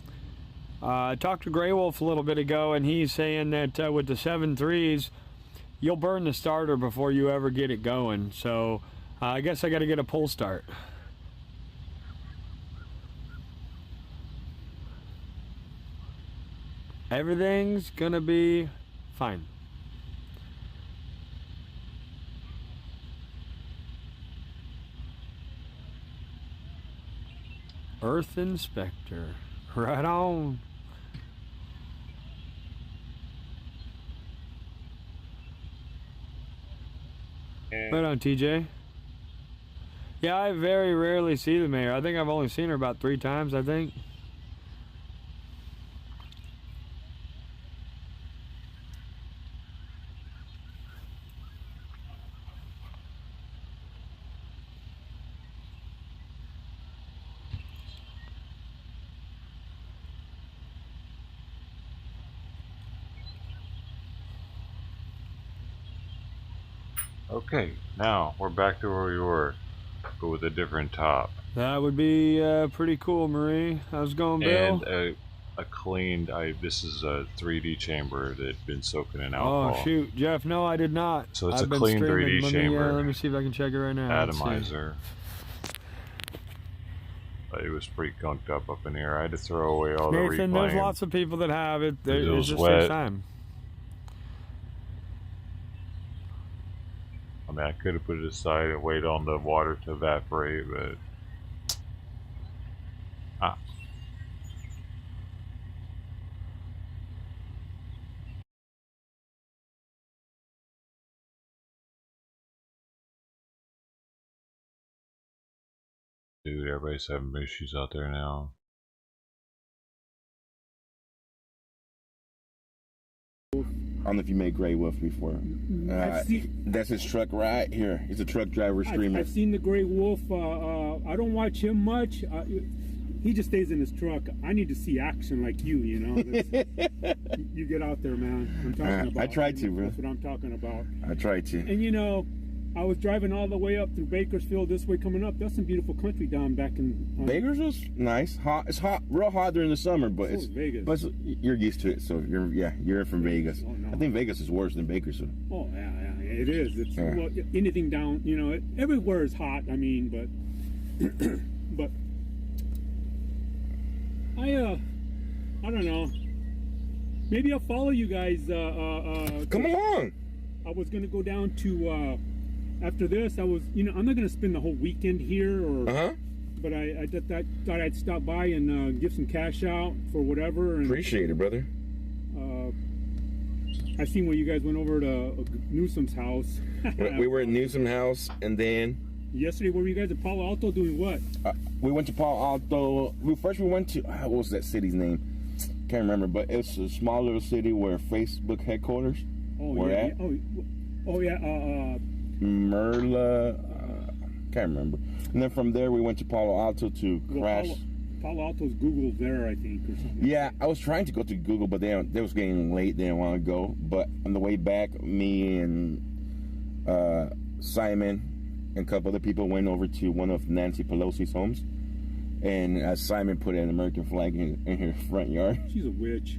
Speaker 1: I talked to Grey Wolf a little bit ago, and he's saying that with the 7.3s, you'll burn the starter before you ever get it going. So I guess I got to get a pull start. Everything's gonna be fine. Earth Inspector. Right on. Right on, TJ. Yeah, I very rarely see the mayor. I think I've only seen her about 3 times, I think.
Speaker 2: okay, now we're back to where we were, but with a different top.
Speaker 1: That would be pretty cool, Marie. How's it going, Bill?
Speaker 2: And a cleaned, this is a 3D chamber that had been soaking in alcohol.
Speaker 1: Oh, shoot. Jeff, no, I did not.
Speaker 2: So it's
Speaker 1: I've
Speaker 2: a
Speaker 1: been
Speaker 2: clean
Speaker 1: streaming.
Speaker 2: 3D chamber.
Speaker 1: Let me see if I can check it right now.
Speaker 2: Atomizer. It was pretty gunked up in here. I had to throw away all the
Speaker 1: Nathan, there's
Speaker 2: reclaim.
Speaker 1: lots of people that have it.
Speaker 2: It
Speaker 1: It
Speaker 2: was
Speaker 1: just
Speaker 2: wet.
Speaker 1: takes time.
Speaker 2: I mean, I could have put it aside and wait on the water to evaporate, but dude, everybody's having issues out there now.
Speaker 18: I don't know if you made Grey Wolf before. That's his truck right here. He's a truck driver streamer.
Speaker 19: I've seen the Grey Wolf. I don't watch him much. He just stays in his truck. I need to see action like you, you know. You get out there, man. I'm talking about.
Speaker 18: I try to, bro.
Speaker 19: That's what I'm talking about.
Speaker 18: I try to.
Speaker 19: And you know, I was driving all the way up through Bakersfield this way coming up. That's some beautiful country down back in...
Speaker 18: Bakersfield's nice. Hot. It's hot, real hot during the summer, but it's
Speaker 19: Vegas.
Speaker 18: But you're used to it, so you're from Vegas.
Speaker 19: Oh, no.
Speaker 18: I think Vegas is worse than Bakersfield.
Speaker 19: Oh, yeah, it is. It's well, anything down, you know, everywhere is hot, I mean, but I don't know. Maybe I'll follow you guys.
Speaker 18: Come along.
Speaker 19: I was gonna go down to after this. I'm not gonna spend the whole weekend here, but I thought I'd stop by and give some cash out for whatever. And,
Speaker 18: appreciate it, brother.
Speaker 19: I seen when you guys went over to Newsom's house.
Speaker 18: We were at Newsom's house, and then
Speaker 19: Yesterday, where were you guys at Palo Alto doing what?
Speaker 18: We went to Palo Alto. First we went to, what was that city's name? Can't remember, but it's a small little city where Facebook headquarters were at. Merla, can't remember. And then from there we went to Palo Alto to crash.
Speaker 19: Palo Alto's Google there, I think, or something.
Speaker 18: Yeah, I was trying to go to Google, but they was getting late. They didn't want to go. But on the way back, me and Simon and a couple other people went over to one of Nancy Pelosi's homes. And Simon put an American flag in her front yard.
Speaker 19: She's a witch.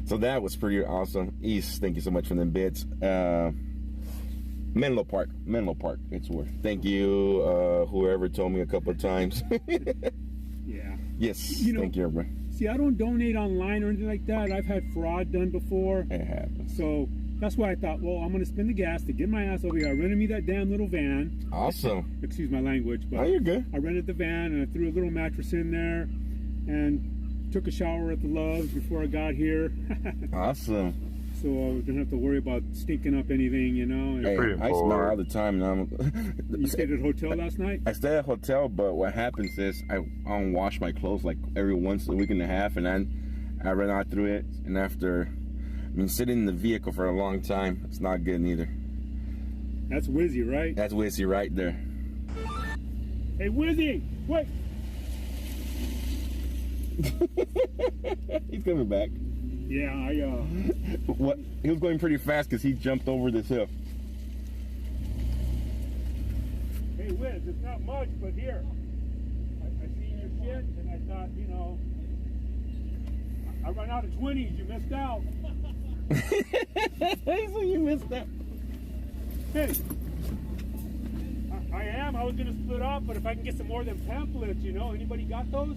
Speaker 18: So that was pretty awesome. East, thank you so much for them bits. Menlo Park, it's worth. Thank you, whoever told me a couple of times.
Speaker 19: Yeah.
Speaker 18: Yes,
Speaker 19: you know,
Speaker 18: thank you, everybody.
Speaker 19: See, I don't donate online or anything like that. I've had fraud done before.
Speaker 18: It happens.
Speaker 19: So that's why I thought, well, I'm going to spend the gas to get my ass over here. I rented me that damn little van.
Speaker 18: Awesome.
Speaker 19: Excuse my language, but
Speaker 18: oh, you're good.
Speaker 19: I rented the van and I threw a little mattress in there and took a shower at the Love's before I got here.
Speaker 18: Awesome.
Speaker 19: So I don't have to worry about stinking up anything, you know.
Speaker 18: Hey, I smell all the time. And
Speaker 19: you stayed at a hotel last night?
Speaker 18: I stayed at a hotel, but what happens is I don't wash my clothes like every once a week and a half, and then I run out through it. And after I've been sitting in the vehicle for a long time, it's not good neither.
Speaker 19: That's Wizzy, right?
Speaker 18: That's Wizzy right there.
Speaker 19: Hey, Wizzy, wait.
Speaker 18: He's coming back.
Speaker 19: Yeah,
Speaker 18: what? He was going pretty fast because he jumped over this hill.
Speaker 19: Hey, Wiz, it's not much, but here. I seen your shit, and I thought, you know, I run out of 20s. You missed out.
Speaker 18: So you missed out.
Speaker 19: Hey, I am. I was going to split up, but if I can get some more of them pamphlets, you know, anybody got those?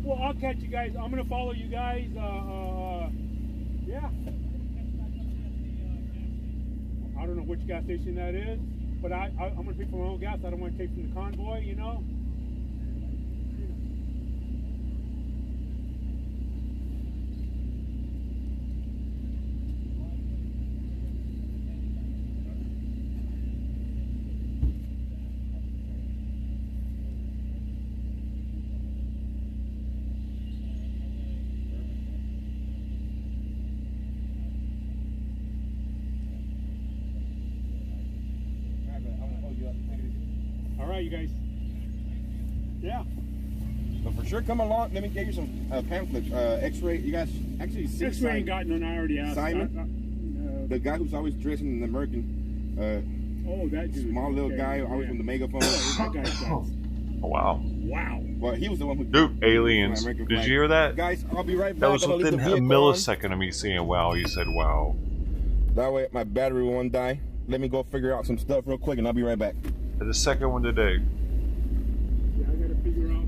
Speaker 19: Well, I'll catch you guys. I'm going to follow you guys. Yeah. I don't know which gas station that is, but I'm going to pay for my own gas. I don't want to take from the Convoy, you know. All right, you guys. Yeah.
Speaker 18: So for sure, come along. Let me get you some pamphlets. X-ray. You guys actually see
Speaker 19: X-ray ain't got none. I already asked.
Speaker 18: Simon, the guy who's always dressed in the American.
Speaker 19: Oh, that dude.
Speaker 18: Small little guy, always with the megaphone.
Speaker 19: That guy's got.
Speaker 2: Oh, wow.
Speaker 19: Wow.
Speaker 18: Well, he was the one who.
Speaker 2: Dude, aliens. Did you hear that?
Speaker 18: Guys, I'll be right back.
Speaker 2: That was within a millisecond of me saying wow. You said wow.
Speaker 18: That way, my battery won't die. Let me go figure out some stuff real quick, and I'll be right back.
Speaker 2: The second one today.
Speaker 19: Yeah, I gotta figure out.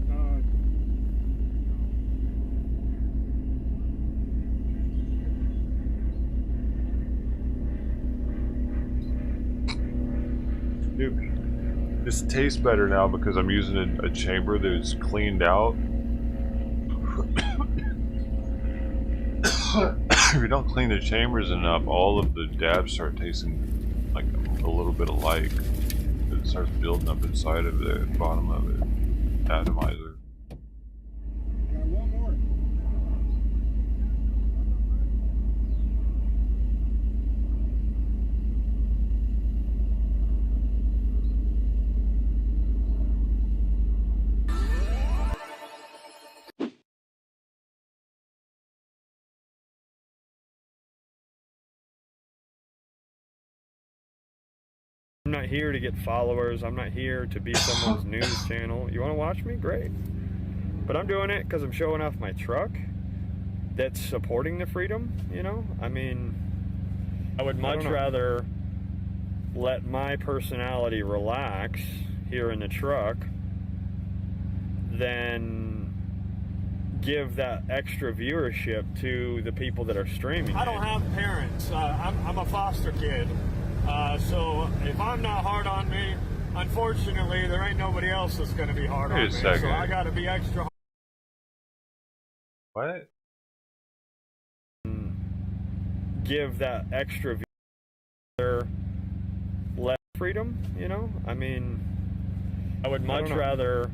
Speaker 2: Dude, this tastes better now because I'm using a chamber that's cleaned out. If you don't clean the chambers enough, all of the dabs start tasting like a little bit alike. It starts building up inside of the bottom of it. Atomizer.
Speaker 19: Got one more.
Speaker 1: I'm not here to get followers. I'm not here to be someone's news channel. You want to watch me? Great. But I'm doing it because I'm showing off my truck that's supporting the freedom, you know? I mean, I would much rather let my personality relax here in the truck than give that extra viewership to the people that are streaming. I don't have parents. I'm a foster kid. So if I'm not hard on me, unfortunately, there ain't nobody else that's going to be hard on me. So I got to be extra hard.
Speaker 2: What?
Speaker 1: give that extra viewer less freedom, you know? I mean, I would much rather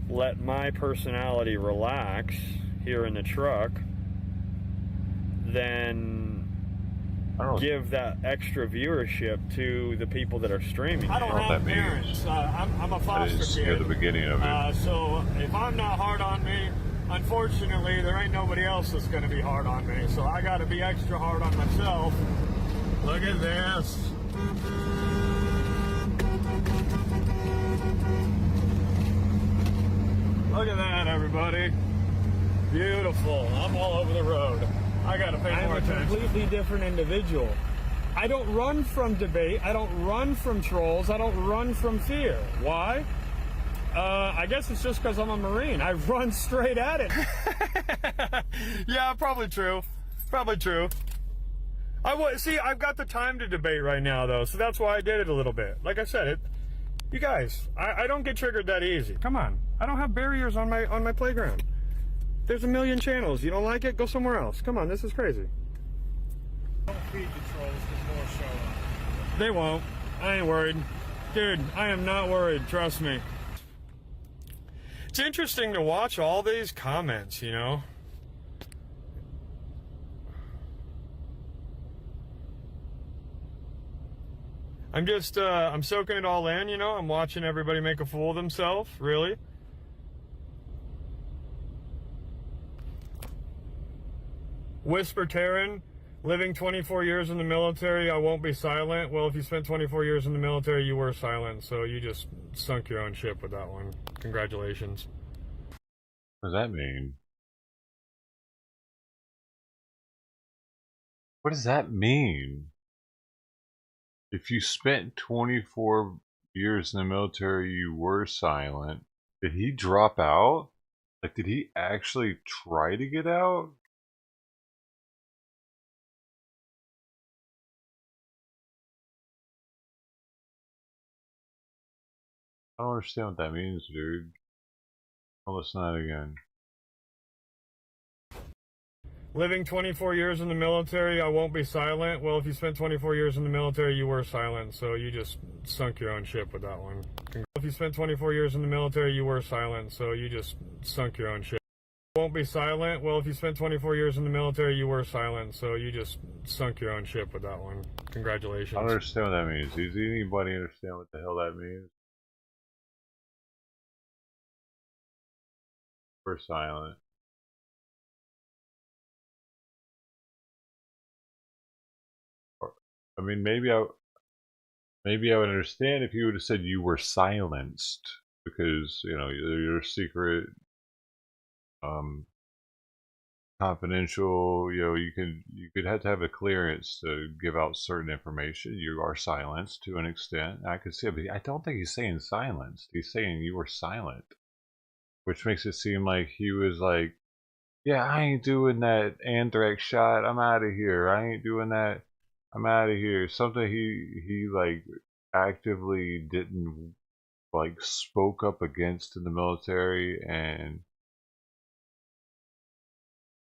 Speaker 1: let my personality relax here in the truck than give that extra viewership to the people that are streaming. I don't have parents. I'm a foster kid. I didn't hear
Speaker 2: the beginning of it.
Speaker 1: So if I'm not hard on me, unfortunately, there ain't nobody else that's going to be hard on me. So I got to be extra hard on myself. Look at this. Look at that, everybody. Beautiful. I'm all over the road. I got to pay more attention. I'm a completely different individual. I don't run from debate. I don't run from trolls. I don't run from fear. Why? I guess it's just because I'm a Marine. I run straight at it. Yeah, probably true. Probably true. See, I've got the time to debate right now, though, so that's why I did it a little bit. Like I said, you guys, I don't get triggered that easy. Come on. I don't have barriers on my playground. There's a million channels. You don't like it? Go somewhere else. Come on, this is crazy.
Speaker 19: Don't feed the trolls because more show up.
Speaker 1: They won't. I ain't worried. Dude, I am not worried. Trust me. It's interesting to watch all these comments, you know? I'm just, I'm soaking it all in, you know? I'm watching everybody make a fool of themselves, really. Whisper Terran, living 24 years in the military, I won't be silent. Well, if you spent 24 years in the military, you were silent, so you just sunk your own ship with that one. Congratulations.
Speaker 2: What does that mean? What does that mean? If you spent 24 years in the military, you were silent. Did he drop out? Like, did he actually try to get out? I don't understand what that means, dude. I'll listen to that again.
Speaker 1: Living 24 years in the military, I won't be silent. Well, if you spent 24 years in the military, you were silent, so you just sunk your own ship with that one. If you spent 24 years in the military, you were silent, so you just sunk your own ship. Won't be silent. Well, if you spent 24 years in the military, you were silent, so you just sunk your own ship with that one. Congratulations.
Speaker 2: I don't understand what that means. Does anybody understand what the hell that means? We're silent. I mean, maybe I would understand if you would have said you were silenced because, you know, your secret, confidential, you know, you could have to have a clearance to give out certain information. You are silenced to an extent. I could see it, but I don't think he's saying silenced. He's saying you were silent, which makes it seem like he was like, yeah, I ain't doing that anthrax shot. I'm out of here. I ain't doing that. I'm out of here. Something he like actively didn't like spoke up against in the military and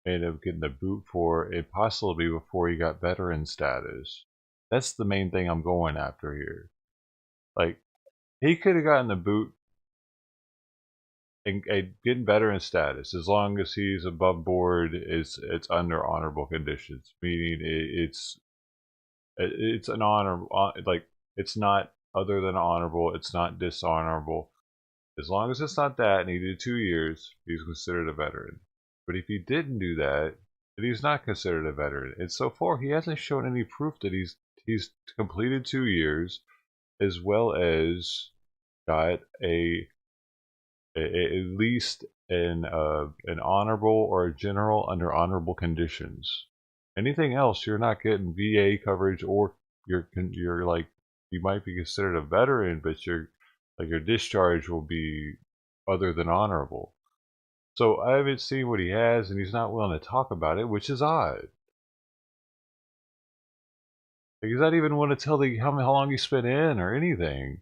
Speaker 2: ended up getting the boot for it, possibly before he got veteran status. That's the main thing I'm going after here. Like, he could have gotten the boot and getting veteran status as long as he's above board. It's under honorable conditions, meaning it's an honor, like it's not other than honorable, it's not dishonorable. As long as it's not that and he did 2 years, he's considered a veteran. But if he didn't do that, then he's not considered a veteran. And so far he hasn't shown any proof that he's completed 2 years, as well as got at least an honorable or a general under honorable conditions. Anything else, you're not getting VA coverage, or you're like, you might be considered a veteran, but your discharge will be other than honorable. So I haven't seen what he has, and he's not willing to talk about it, which is odd. Like, he's not even willing to tell how long he spent in or anything.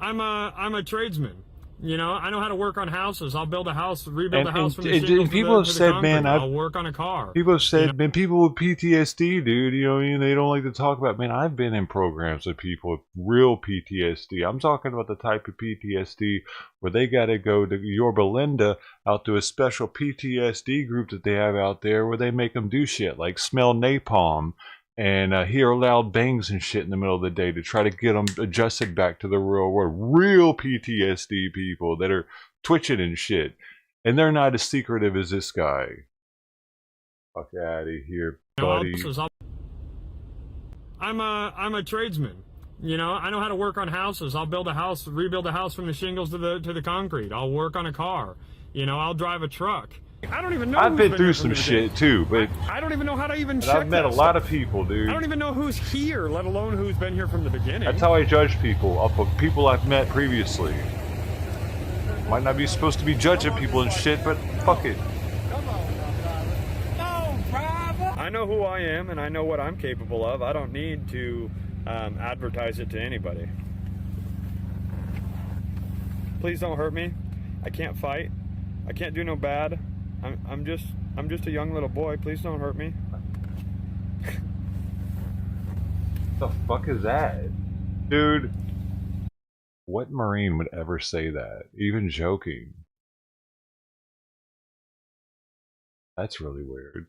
Speaker 1: I'm a tradesman. You know, I know how to work on houses. I'll build a house, rebuild a house from the
Speaker 2: and
Speaker 1: shingles
Speaker 2: people have
Speaker 1: to the
Speaker 2: said,
Speaker 1: concrete.
Speaker 2: man,
Speaker 1: I'll work on a car.
Speaker 2: People have said, man, people with PTSD, dude, you know, they don't like to talk about, man, I've been in programs with people with real PTSD. I'm talking about the type of PTSD where they got to go to Yorba Linda out to a special PTSD group that they have out there where they make them do shit like smell napalm and hear loud bangs and shit in the middle of the day to try to get them adjusted back to the real world. Real PTSD people that are twitching and shit. And they're not as secretive as this guy. Fuck out of here, buddy.
Speaker 1: I'm a tradesman. You know, I know how to work on houses. I'll build a house, rebuild a house from the shingles to the concrete. I'll work on a car. You know, I'll drive a truck. I don't even know.
Speaker 2: I've been through some shit too, but
Speaker 1: I don't even know how to even check.
Speaker 2: I've met a lot of people, dude.
Speaker 1: I don't even know who's here, let alone who's been here from the beginning.
Speaker 2: That's how I judge people, off of people I've met previously. Might not be supposed to be judging people and shit, but fuck it.
Speaker 1: I know who I am and I know what I'm capable of. I don't need to advertise it to anybody. Please don't hurt me. I can't fight. I can't do no bad. I'm just a young little boy. Please don't hurt me.
Speaker 2: What the fuck is that? Dude, what Marine would ever say that? Even joking. That's really weird.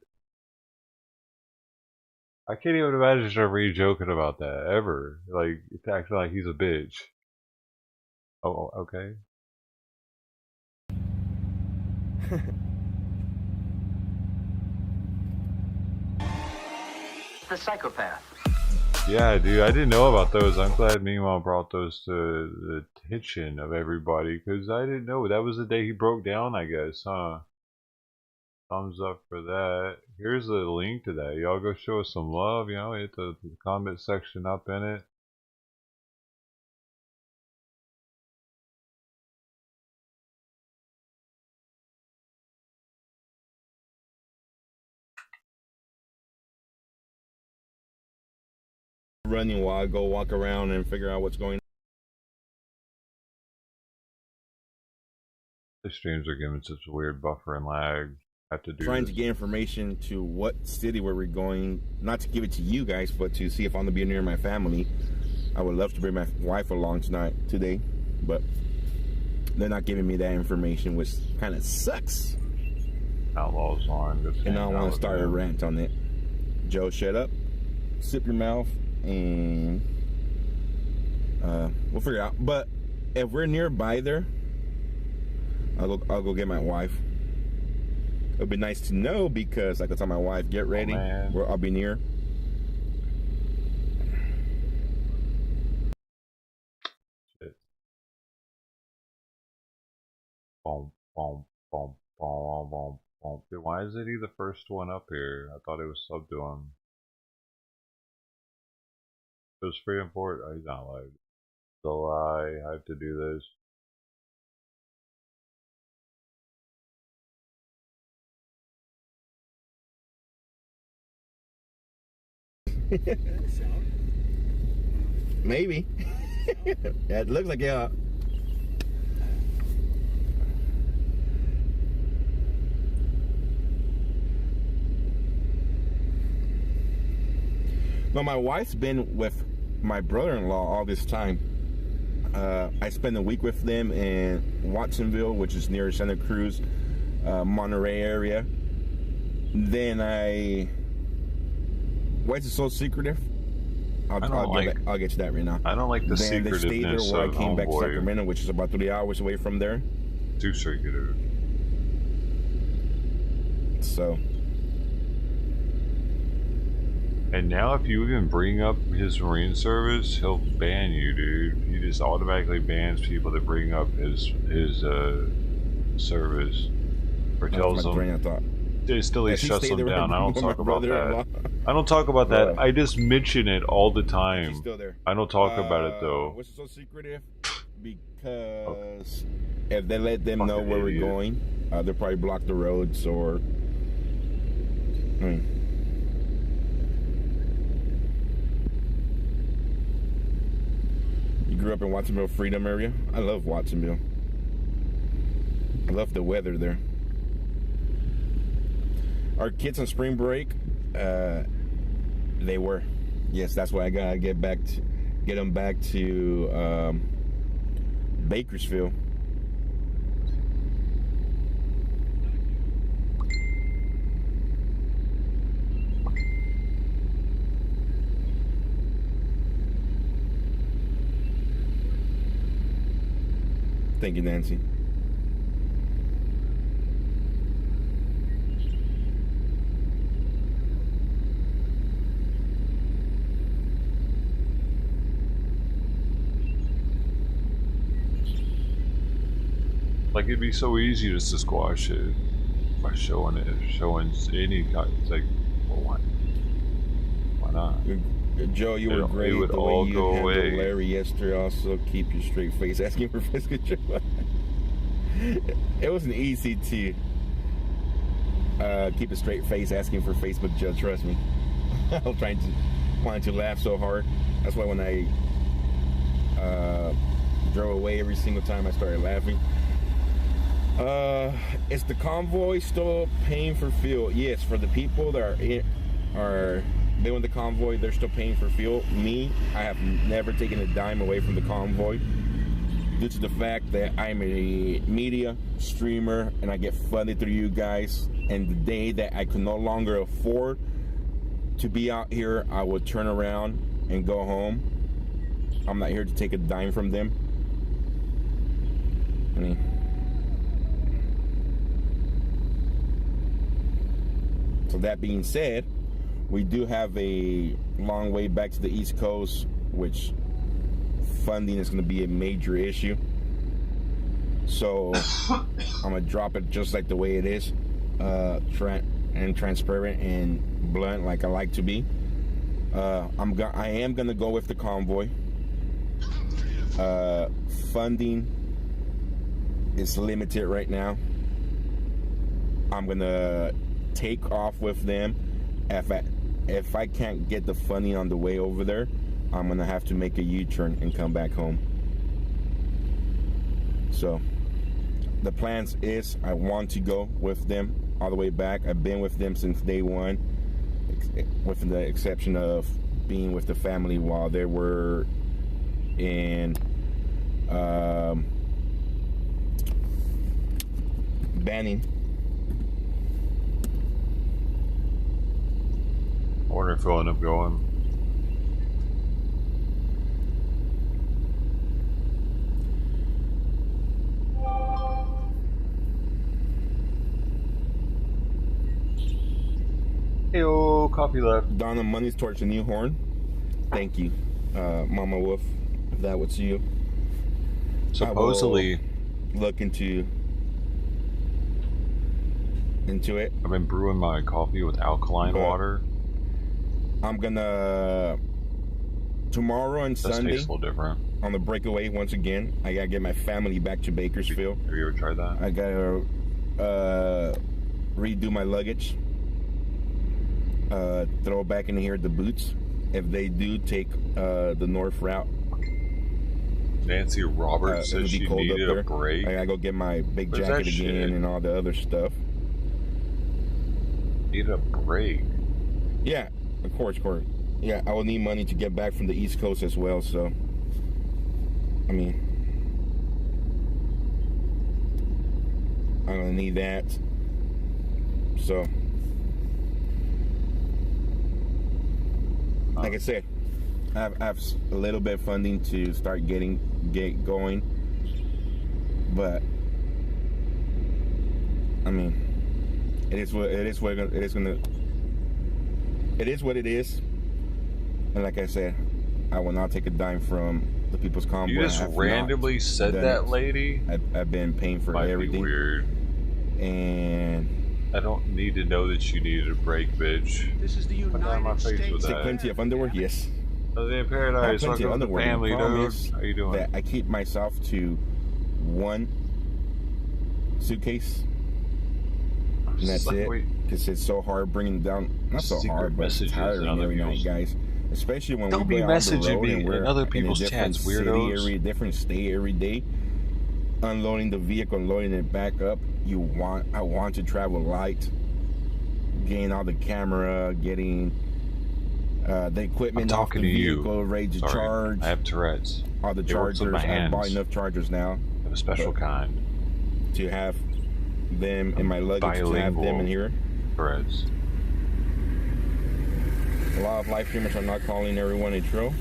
Speaker 2: I can't even imagine Jeremy joking about that, ever. Like, it's acting like he's a bitch. Oh, okay.
Speaker 20: The psychopath.
Speaker 2: Yeah, dude, I didn't know about those. I'm glad Meemaw brought those to the attention of everybody, because I didn't know. That was the day he broke down, I guess, huh? Thumbs up for that. Here's the link to that. Y'all go show us some love, you know, hit the comment section up in it.
Speaker 18: Running while I go walk around and figure out what's going on.
Speaker 2: The streams are giving such a weird buffer and lag. I have to do
Speaker 18: Trying to get information to what city where we're going, not to give it to you guys, but to see if I'm gonna be near my family. I would love to bring my wife along today, but they're not giving me that information, which kind of sucks.
Speaker 2: Outlaws on.
Speaker 18: And I don't want to start a rant on it. Joe, shut up. Sip your mouth. And we'll figure it out. But if we're nearby there, I'll go get my wife. It'll be nice to know, because I can tell my wife, get ready, where I'll be near.
Speaker 2: Shit. Boom, boom, boom, boom, boom, boom. Dude, why is he the first one up here? I thought it was sub to him. It was Freedom Port. Oh, he's not live. It's a lie. I have to do
Speaker 18: this. Maybe. Yeah, it looks like, yeah. But my wife's been with my brother-in-law all this time. I spent a week with them in Watsonville, which is near Santa Cruz, Monterey area. Then why is it so secretive? I'll get to that right now.
Speaker 2: I don't like the secretiveness. They stayed there where I came back to Sacramento,
Speaker 18: which is about 3 hours away from there.
Speaker 2: Too secretive.
Speaker 18: So.
Speaker 2: And now if you even bring up his Marine service, he'll ban you, dude. He just automatically bans people that bring up his service. Or tells them. Still he shuts them down. I don't talk about that. I don't talk about that. I just mention it all the time.
Speaker 18: Still there.
Speaker 2: I don't talk about it though.
Speaker 18: What's so secretive? Because if they let them know where we're going, they'll probably block the roads or... You grew up in Watsonville Freedom area? I love Watsonville. I love the weather there. Our kids on spring break, they were. Yes, that's why I gotta get them back to Bakersfield. Thank you, Nancy.
Speaker 2: Like, it'd be so easy just to squash it by showing any kind. It's like, well, why not?
Speaker 18: Joe, you were great.
Speaker 2: It would
Speaker 18: the
Speaker 2: all
Speaker 18: way you
Speaker 2: go
Speaker 18: handled
Speaker 2: away.
Speaker 18: Larry yesterday. Also, keep your straight face asking for physical control. It wasn't easy to keep a straight face asking for Facebook, Joe. Trust me. I was wanting to laugh so hard. That's why when I drove away every single time, I started laughing. Is the convoy still paying for fuel? Yes, for the people that are doing the convoy, they're still paying for fuel. Me, I have never taken a dime away from the convoy due to the fact that I'm a media streamer and I get funded through you guys. And the day that I could no longer afford to be out here, I would turn around and go home. I'm not here to take a dime from them. I mean, so that being said, we do have a long way back to the East Coast, which funding is going to be a major issue. So I'm going to drop it just like the way it is, transparent and blunt like I like to be. I am going to go with the convoy. Funding is limited right now. I'm going to take off with them. If I can't get the funding on the way over there, I'm gonna have to make a U-turn and come back home. So the plans is I want to go with them all the way back. I've been with them since day one, with the exception of being with the family while they were in Banning.
Speaker 2: I wonder if he'll end up going. Heyo, copy left.
Speaker 18: Donna, money's towards the new horn. Thank you, Mama Wolf. If that was you.
Speaker 2: Supposedly,
Speaker 18: look into it.
Speaker 2: I've been brewing my coffee with alkaline water.
Speaker 18: I'm gonna tomorrow and Sunday.
Speaker 2: Tastes a little different.
Speaker 18: On the breakaway once again. I gotta get my family back to Bakersfield.
Speaker 2: Have you ever tried that?
Speaker 18: I gotta redo my luggage. Throw back in here the boots if they do take the north route.
Speaker 2: Nancy Roberts said she needed a break.
Speaker 18: I gotta go get my big jacket again and all the other stuff.
Speaker 2: Need a break?
Speaker 18: Yeah. Of course. Yeah, I will need money to get back from the East Coast as well, so I mean I'm gonna need that. So like I said, I have a little bit of funding to start get going, but I mean it is what it is. And like I said, I will not take a dime from the People's Convoy.
Speaker 2: You just randomly said that, lady?
Speaker 18: I've been paying for everything.
Speaker 2: Be weird.
Speaker 18: And
Speaker 2: I don't need to know that you needed a break, bitch.
Speaker 20: This is the United States.
Speaker 18: Take plenty of underwear? Yes.
Speaker 2: In paradise,
Speaker 18: plenty of underwear.
Speaker 2: Family, dude. How you doing?
Speaker 18: That I keep myself to one suitcase. And that's it. Because it's so hard bringing down, not so hard, but it's tiring every night, guys. Especially when we go out the road and we're
Speaker 2: in other people's
Speaker 18: in a different
Speaker 2: chats, weirdos.
Speaker 18: Different state every day. unloading the vehicle and loading it back up, I want to travel light, getting all the camera, getting the equipment off the vehicle, ready to charge.
Speaker 2: I have Tourette's.
Speaker 18: All the chargers. I bought enough chargers now.
Speaker 2: I have a special kind.
Speaker 18: To have them in my luggage, to have them in here.
Speaker 2: Tourette's.
Speaker 18: A lot of live streamers are not calling everyone a troll.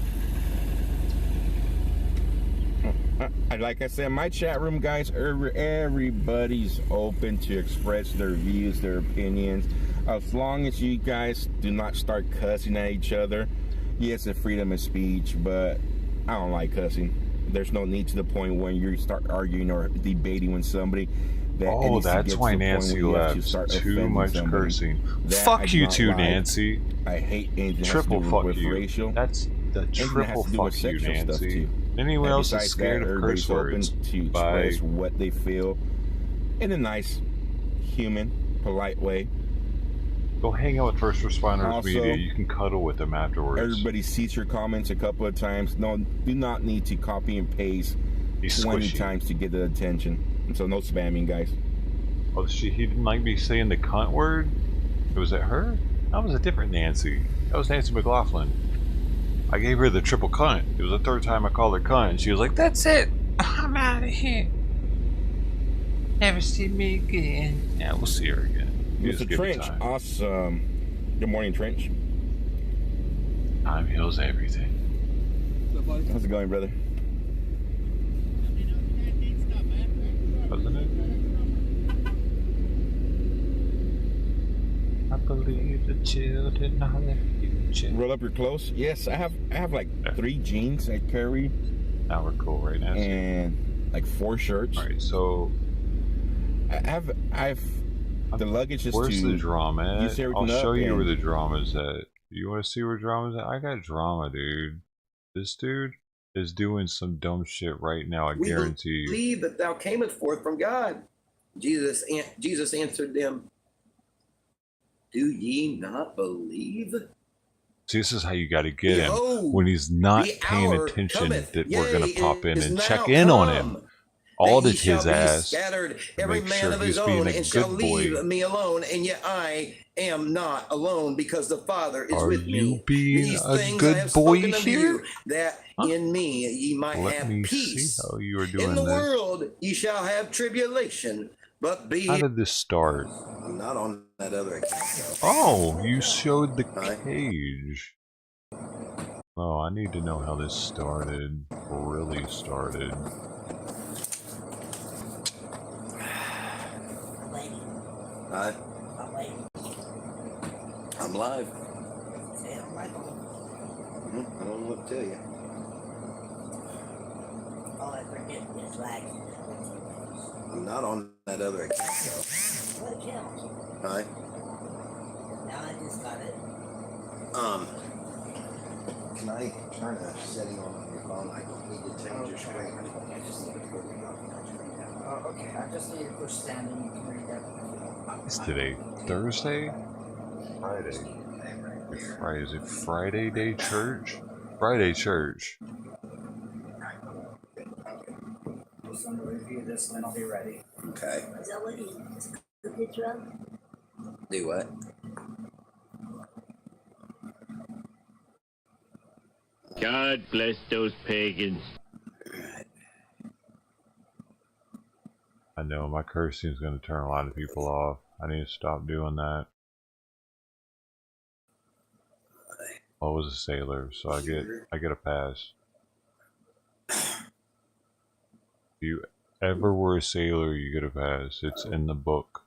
Speaker 18: Like I said, my chat room, guys, everybody's open to express their views, their opinions. As long as you guys do not start cussing at each other. Yes, it's freedom of speech, but I don't like cussing. There's no need to the point when you start arguing or debating with somebody.
Speaker 2: That's why Nancy left. Too much cursing. Fuck you too, Nancy.
Speaker 18: I hate anything
Speaker 2: triple fuck
Speaker 18: with
Speaker 2: you.
Speaker 18: Racial.
Speaker 2: That's the triple fuck you, Nancy. Anyone else is scared of curse words?
Speaker 18: To express what they feel in a nice, human, polite way.
Speaker 2: Go hang out with First Responders Media. You can cuddle with them afterwards.
Speaker 18: Everybody sees your comments a couple of times. No, do not need to copy and paste 20 times to get the attention. And so no spamming, guys.
Speaker 2: Oh, he didn't like me saying the cunt word? Was it her? That was a different Nancy. That was Nancy McLaughlin. I gave her the triple cunt. It was the third time I called her cunt. And she was like, "That's it. I'm out of here. Never see me again." Yeah, we'll see her again.
Speaker 18: Mr. Trench, awesome. Good morning, Trench.
Speaker 2: Time heals everything.
Speaker 18: How's it going, brother?
Speaker 2: Wasn't it? I believe the children are the future.
Speaker 18: Roll up your clothes. Yes, I have like 3 jeans I carry.
Speaker 2: Now we're cool right now.
Speaker 18: And like 4 shirts.
Speaker 2: Alright, so
Speaker 18: I've the luggage is
Speaker 2: where's the drama at? I'll show you where the drama's at. You want to see where drama's at? I got drama, dude. This dude is doing some dumb shit right now, I guarantee you.
Speaker 21: We believe that thou camest forth from God. Jesus answered them, do ye not believe?
Speaker 2: See, this is how you got to get him. When he's not paying attention that we're going to pop in and check in on him. Audit his ass.
Speaker 21: Every man of his own, and shall leave me alone, and yet I am not alone, because the Father is with me.
Speaker 2: Are you being
Speaker 21: These
Speaker 2: a
Speaker 21: things
Speaker 2: good
Speaker 21: I have
Speaker 2: boy
Speaker 21: spoken unto
Speaker 2: here?
Speaker 21: you, that in me ye might have peace.
Speaker 2: See how you are doing
Speaker 21: in the
Speaker 2: this.
Speaker 21: world ye shall have tribulation, but be
Speaker 2: How did this start?
Speaker 21: I'm not on that other account.
Speaker 2: Oh, you showed the cage. Oh, I need to know how this started. Really started.
Speaker 21: Hi. I'm live. I don't know what to tell you.
Speaker 22: Oh, I forget this lag.
Speaker 21: I'm not on that other account.
Speaker 22: What account?
Speaker 21: Hi.
Speaker 22: Now I just got it.
Speaker 21: Can I turn a setting on your phone? I don't need to change your screen.
Speaker 22: I just need to put it on. Okay. I just need to push stand and you can read that.
Speaker 2: Is today Thursday? Friday. Friday. Is it Friday Day Church? Friday Church.
Speaker 22: Just want to review this and then I'll be ready.
Speaker 21: Okay.
Speaker 22: Is that what you took a picture of?
Speaker 21: Do what?
Speaker 23: God bless those pagans.
Speaker 2: I know my cursing is going to turn a lot of people off. I need to stop doing that. I was a sailor, so I get a pass. If you ever were a sailor, you get a pass. It's in the book.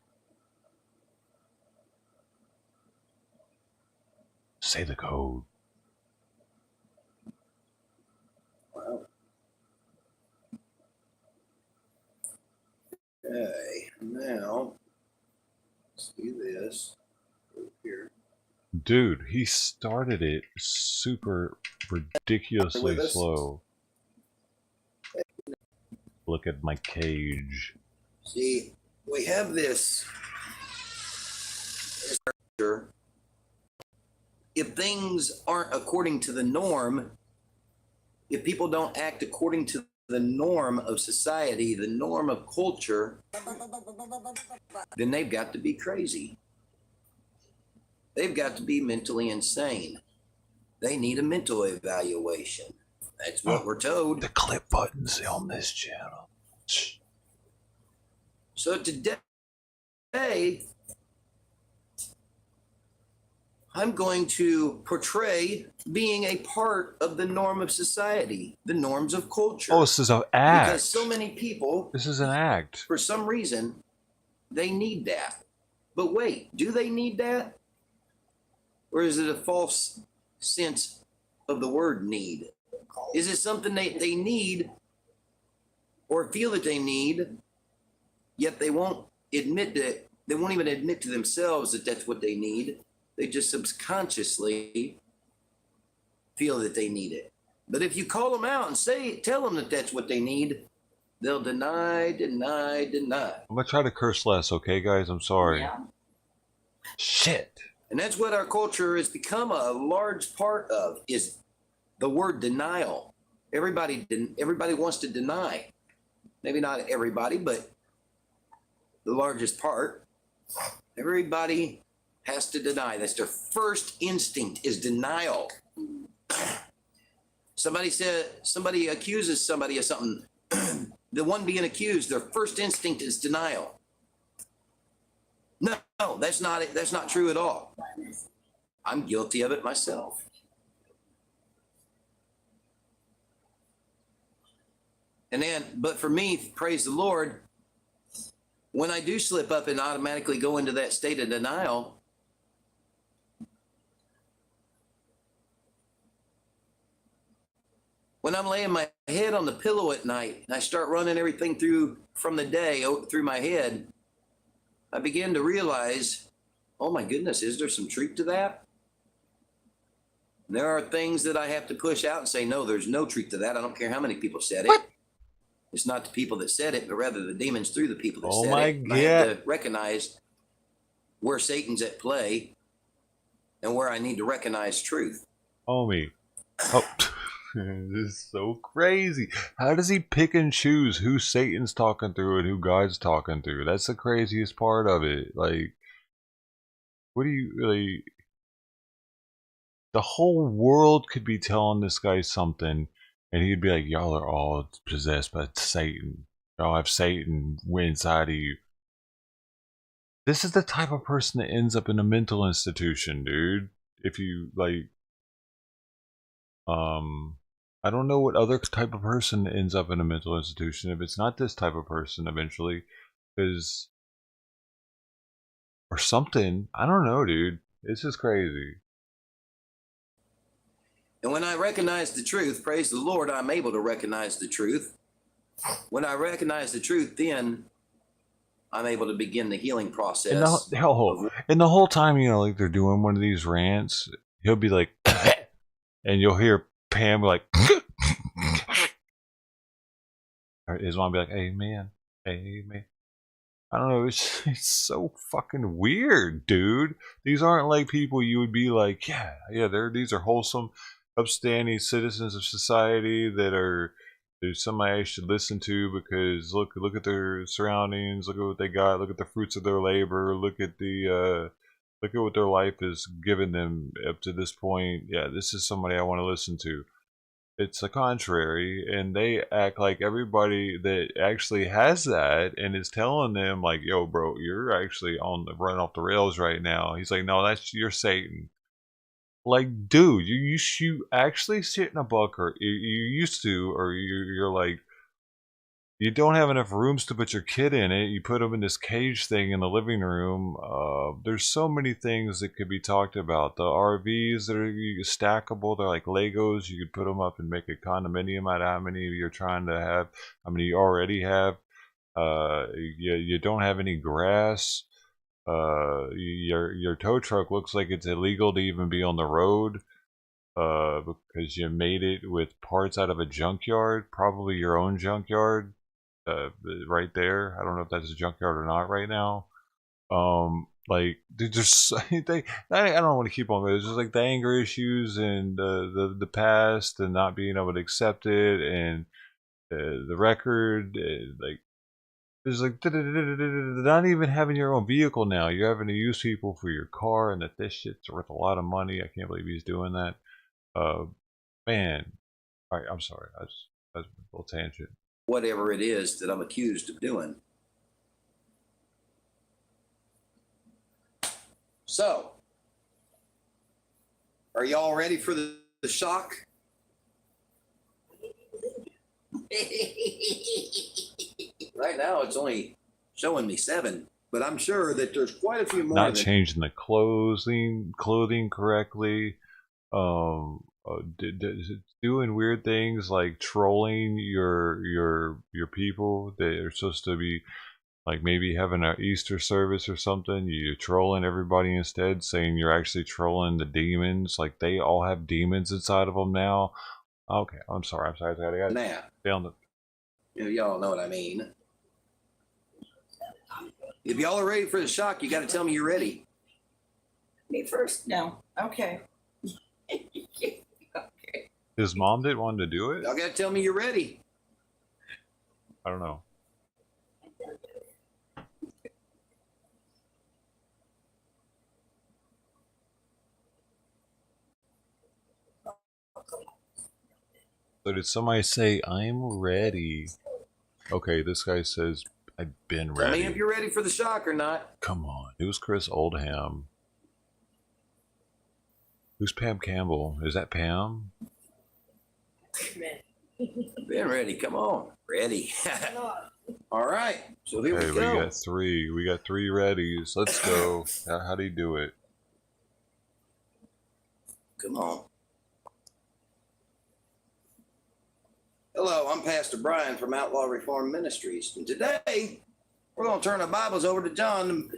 Speaker 2: Say the code.
Speaker 21: Wow. Okay, now let's do this over here.
Speaker 2: Dude, he started it super ridiculously slow. Look at my cage.
Speaker 21: See, we have this. If things aren't according to the norm, if people don't act according to the norm of society, the norm of culture, then they've got to be crazy. They've got to be mentally insane. They need a mental evaluation. That's what we're told.
Speaker 2: The clip buttons on this channel.
Speaker 21: So today, I'm going to portray being a part of the norm of society, the norms of culture.
Speaker 2: Oh, this is an act.
Speaker 21: Because so many people,
Speaker 2: This is an act.
Speaker 21: for some reason, they need that. But wait, do they need that? Or is it a false sense of the word need? Is it something they need or feel that they need, yet they won't admit that, they won't even admit to themselves that that's what they need? They just subconsciously feel that they need it. But if you call them out and tell them that that's what they need, they'll deny.
Speaker 2: I'm gonna try to curse less, okay, guys? I'm sorry.
Speaker 21: Yeah.
Speaker 2: Shit.
Speaker 21: And that's what our culture has become a large part of, is the word denial. Everybody wants to deny. Maybe not everybody, but the largest part. Everybody has to deny. That's their first instinct, is denial. Somebody accuses somebody of something. The one being accused, their first instinct is denial. No, that's not it. That's not true at all. I'm guilty of it myself. But for me, praise the Lord, when I do slip up and automatically go into that state of denial, when I'm laying my head on the pillow at night and I start running everything from the day through my head, I begin to realize, oh my goodness, is there some truth to that? There are things that I have to push out and say, no, there's no truth to that. I don't care how many people said it. It's not the people that said it, but rather the demons through the people that said it. And I have to recognize where Satan's at play and where I need to recognize truth.
Speaker 2: Homie. Oh. This is so crazy. How does he pick and choose who Satan's talking through and who God's talking through? That's the craziest part of it. Like, what do you really... The whole world could be telling this guy something, and he'd be like, y'all are all possessed by Satan. Y'all have Satan inside of you. This is the type of person that ends up in a mental institution, dude. If you, like... I don't know what other type of person ends up in a mental institution if it's not this type of person eventually, because or something. I don't know, dude. This is crazy.
Speaker 21: And when I recognize the truth, praise the Lord, I'm able to recognize the truth. When I recognize the truth, then I'm able to begin the healing process.
Speaker 2: And the whole time, you know, like they're doing one of these rants, he'll be like, and you'll hear Pam be like, his mom be like, amen, amen. I don't know, it's so fucking weird, dude. These aren't like people you would be like, yeah, these are wholesome, upstanding citizens of society that are, there's somebody I should listen to because look at their surroundings, look at what they got, look at the fruits of their labor, look at what their life has given them up to this point. Yeah, this is somebody I want to listen to. It's the contrary, and they act like everybody that actually has that and is telling them like, yo bro, you're actually on the run off the rails right now. He's like, no, you're Satan. Like, dude, you actually sit in a bunker, you used to, or you're like, you don't have enough rooms to put your kid in it. You put them in this cage thing in the living room. There's so many things that could be talked about. The RVs that are stackable, they're like Legos. You could put them up and make a condominium out of how many you're trying to have, how many you already have. You don't have any grass. Your tow truck looks like it's illegal to even be on the road. Because you made it with parts out of a junkyard, probably your own junkyard. Right there. I don't know if that's a junkyard or not right now. Like there's I don't want to keep on. There's just like the anger issues and the past and not being able to accept it, and the record, like there's like not even having your own vehicle now. You're having to use people for your car, and that this shit's worth a lot of money. I can't believe he's doing that. Man, all right, I'm sorry. That's a little tangent.
Speaker 21: Whatever it is that I'm accused of doing. So, are y'all ready for the shock? Right now, it's only showing me 7, but I'm sure that there's quite a few more.
Speaker 2: Not changing the clothing correctly. Doing weird things like trolling your people. They're supposed to be like maybe having an Easter service or something. You're trolling everybody instead, saying you're actually trolling the demons. Like they all have demons inside of them now. Okay, I'm sorry. I got
Speaker 21: now.
Speaker 2: Down the.
Speaker 21: Y'all know what I mean. If y'all are ready for the shock, you got to tell me you're ready.
Speaker 22: Me first? No. Okay.
Speaker 2: His mom didn't want to do it?
Speaker 21: Y'all got to tell me you're ready.
Speaker 2: I don't know. So did somebody say, I'm ready? Okay, this guy says, I've been ready.
Speaker 21: Tell me if you're ready for the shock or not.
Speaker 2: Come on. Who's Chris Oldham? Who's Pam Campbell? Is that Pam?
Speaker 21: Been ready. Come on. Ready. All right. So here we go.
Speaker 2: We got 3. We got 3 readies. Let's go. How do you do it?
Speaker 21: Come on. Hello, I'm Pastor Brian from Outlaw Reformed Ministries. And today, we're going to turn our Bibles over to John,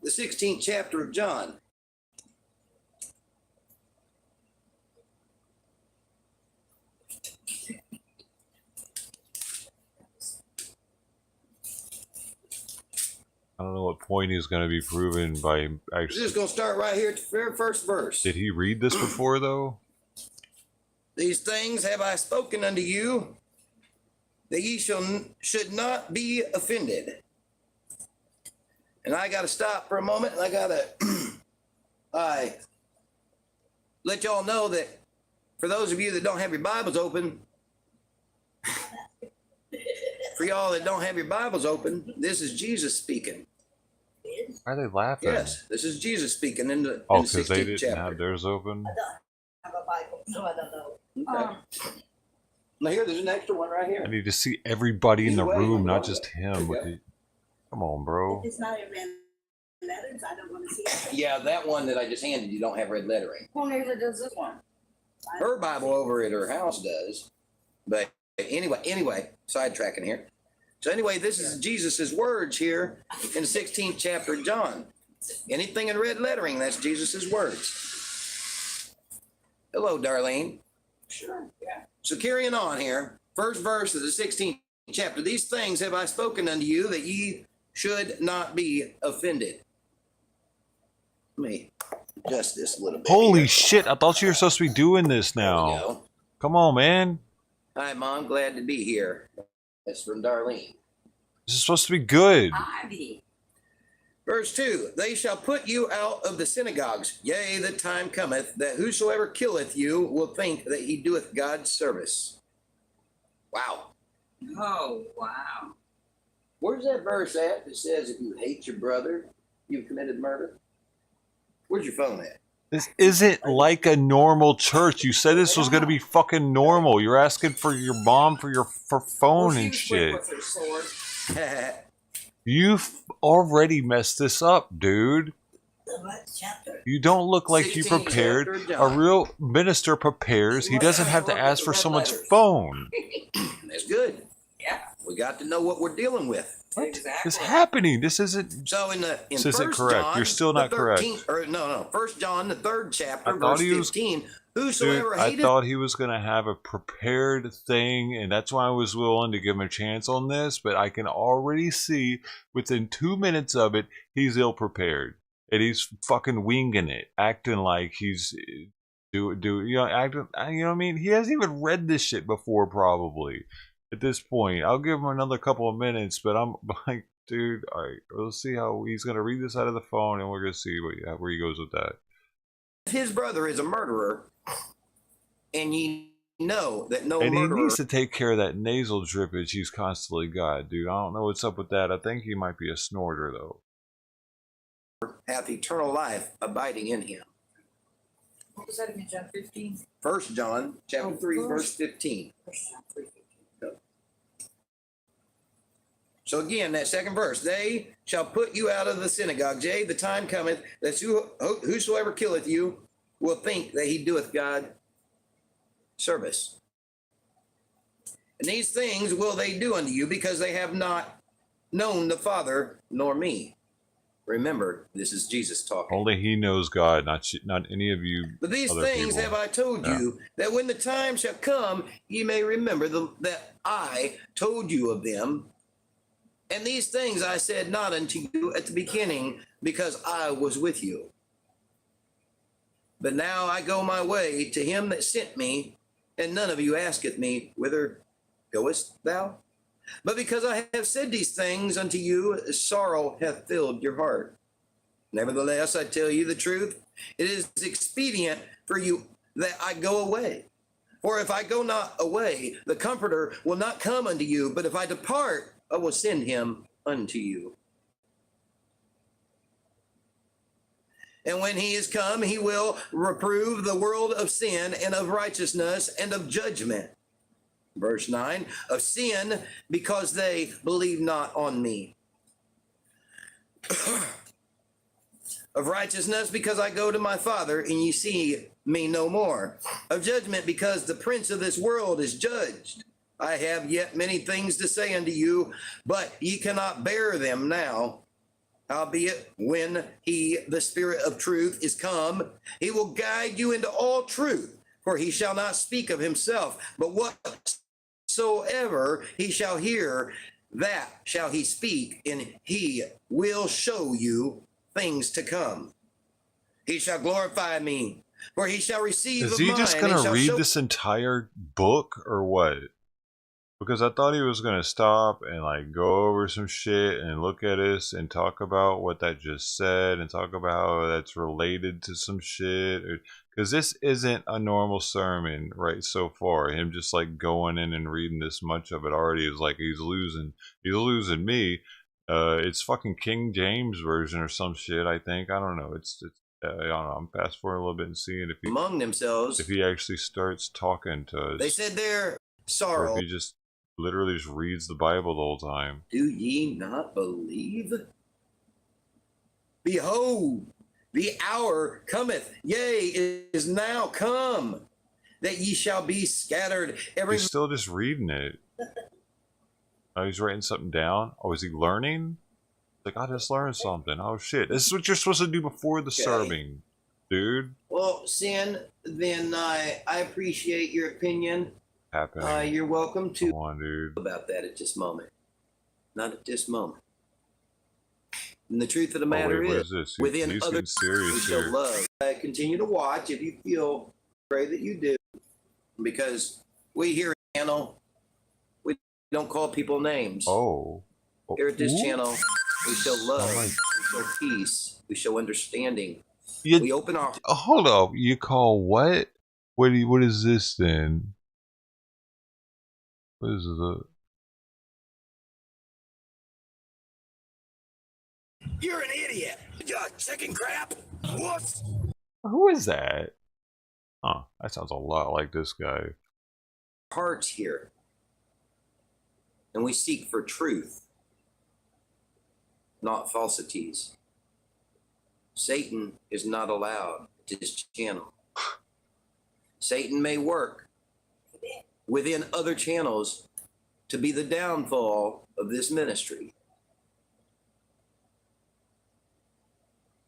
Speaker 21: the 16th chapter of John.
Speaker 2: I don't know what point he's going to be proven by actually.
Speaker 21: We're just going to start right here at the very first verse.
Speaker 2: Did he read this before, though?
Speaker 21: These things have I spoken unto you, that ye should not be offended. And I got to stop for a moment, and I got to let y'all know that for those of you that don't have your Bibles open, for y'all that don't have your Bibles open, this is Jesus speaking.
Speaker 2: Why are they laughing?
Speaker 21: Yes, this is Jesus speaking in the,
Speaker 2: oh,
Speaker 21: in the 16th
Speaker 2: because they didn't
Speaker 21: chapter.
Speaker 2: have theirs open?
Speaker 22: I have a Bible, so I don't know.
Speaker 21: Okay. Now here, there's an extra one right here.
Speaker 2: I need to see everybody in the
Speaker 21: Either way,
Speaker 2: room,
Speaker 21: you
Speaker 2: not
Speaker 21: want
Speaker 2: just
Speaker 21: it.
Speaker 2: him. Come on, bro.
Speaker 22: If it's not in red letters, I don't want to see it.
Speaker 21: Yeah, that one that I just handed you don't have red lettering.
Speaker 22: Who neither does this one?
Speaker 21: Her Bible over at her house does. But anyway, sidetracking here. So anyway, this is Jesus' words here in the 16th chapter of John. Anything in red lettering, that's Jesus' words. Hello, Darlene.
Speaker 22: Sure, yeah.
Speaker 21: So carrying on here, first verse of the 16th chapter. These things have I spoken unto you, that ye should not be offended. Let me adjust this a little bit.
Speaker 2: Holy shit, I thought you were supposed to be doing this now. Come on, man.
Speaker 21: Hi, Mom. Glad to be here. That's from Darlene.
Speaker 2: This is supposed to be good.
Speaker 22: Ivy.
Speaker 21: Verse 2, they shall put you out of the synagogues. Yea, the time cometh, that whosoever killeth you will think that he doeth God's service. Wow.
Speaker 22: Oh, wow.
Speaker 21: Where's that verse at that says if you hate your brother, you've committed murder? Where's your phone at?
Speaker 2: This isn't like a normal church. You said this was going to be fucking normal. You're asking for your mom for your phone and shit. You've already messed this up, dude. You don't look like you prepared. A real minister prepares. He doesn't have to ask for someone's phone.
Speaker 21: That's good.
Speaker 22: Yeah.
Speaker 21: We got to know what we're dealing with.
Speaker 2: What is happening? This isn't.
Speaker 21: So in
Speaker 2: this isn't correct.
Speaker 21: John,
Speaker 2: you're still not correct.
Speaker 21: No. 1 John, the 3rd chapter,
Speaker 2: I thought
Speaker 21: verse
Speaker 2: he was,
Speaker 21: 15. Whosoever
Speaker 2: I
Speaker 21: hateth.
Speaker 2: thought he was going to have a prepared thing, and that's why I was willing to give him a chance on this. But I can already see within 2 minutes of it, he's ill prepared, and he's fucking winging it, acting like he's acting. You know what I mean? He hasn't even read this shit before, probably. At this point, I'll give him another couple of minutes, but I'm like, dude, all right, we'll see how he's gonna read this out of the phone, and we're gonna see where he goes with that.
Speaker 21: His brother is a murderer, and ye know that no
Speaker 2: And he
Speaker 21: murderer
Speaker 2: needs to take care of that nasal drippage he's constantly got, dude. I don't know what's up with that. I think he might be a snorter, though.
Speaker 21: hath eternal life abiding in him.
Speaker 22: What was that again, John 15?
Speaker 21: 1 John chapter 3, verse 15. So again, that second verse, they shall put you out of the synagogues. Yea, the time cometh that whosoever killeth you will think that he doeth God service. And these things will they do unto you, because they have not known the Father nor me. Remember, this is Jesus talking.
Speaker 2: Only he knows God, not any of you.
Speaker 21: But these
Speaker 2: other
Speaker 21: things
Speaker 2: people.
Speaker 21: have I told you, that when the time shall come, ye may remember that I told you of them. And these things I said not unto you at the beginning, because I was with you. But now I go my way to him that sent me, and none of you asketh me, whither goest thou? But because I have said these things unto you, sorrow hath filled your heart. Nevertheless, I tell you the truth, it is expedient for you that I go away. For if I go not away, the Comforter will not come unto you, but if I depart, I will send him unto you. And when he is come, he will reprove the world of sin and of righteousness and of judgment. Verse 9, of sin, because they believe not on me. Of righteousness, because I go to my Father, and ye see me no more. Of judgment, because the prince of this world is judged. I have yet many things to say unto you, but ye cannot bear them now. Howbeit, when he, the Spirit of truth, is come, he will guide you into all truth. For he shall not speak of himself, but whatsoever he shall hear, that shall he speak, and he will show you things to come. He shall glorify me, for he shall receive
Speaker 2: Is
Speaker 21: of
Speaker 2: he
Speaker 21: mine.
Speaker 2: just going to read this entire book, or what? Because I thought he was going to stop and like go over some shit and look at us and talk about what that just said and talk about how that's related to some shit. Because this isn't a normal sermon right so far. Him just like going in and reading this much of it already is like he's losing me. It's fucking King James version or some shit, I think. I don't know. I don't know. I'm fast forwarding a little bit and seeing if he
Speaker 21: among themselves,
Speaker 2: if he actually starts talking to us.
Speaker 21: They said their sorrow.
Speaker 2: Or if he just literally just reads the Bible the whole time.
Speaker 21: Do ye not believe? Behold, the hour cometh, yea, is now come, that ye shall be scattered.
Speaker 2: He's still just reading it. Oh, he's writing something down. Oh, is he learning? Like, I just learned something. Oh shit, this is what you're supposed to do before the serving, dude.
Speaker 21: Well, Sin, then I appreciate your opinion. You're welcome to about that at this moment. Not at this moment. And the truth of the matter is, within other we shall love. Continue to watch if you feel. Pray that you do, because we here at the channel, we don't call people names. Here at this channel, we show love, we show peace, we show understanding. We open our.
Speaker 2: Hold up, you call what? What is this then? What is the?
Speaker 21: You're an idiot. You chicken crap. What?
Speaker 2: Who is that? Huh, that sounds a lot like this guy.
Speaker 21: Hearts here, and we seek for truth, not falsities. Satan is not allowed to this channel. Satan may work within other channels to be the downfall of this ministry.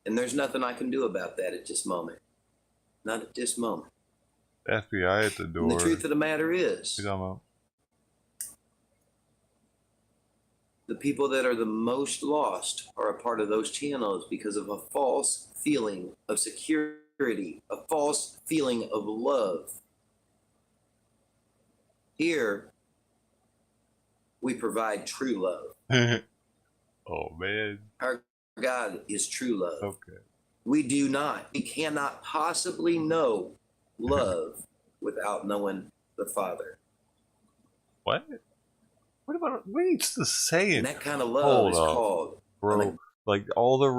Speaker 21: And there's nothing I can do about that at this moment. Not at this moment.
Speaker 2: FBI at the door.
Speaker 21: And the truth of the matter is, the people that are the most lost are a part of those channels because of a false feeling of security, a false feeling of love. Here, we provide true love.
Speaker 2: Oh, man.
Speaker 21: Our God is true love.
Speaker 2: Okay.
Speaker 21: We cannot possibly know love without knowing the Father.
Speaker 2: What? What is the saying?
Speaker 21: And that kind of love is
Speaker 2: up,
Speaker 21: called,
Speaker 2: bro. Like all the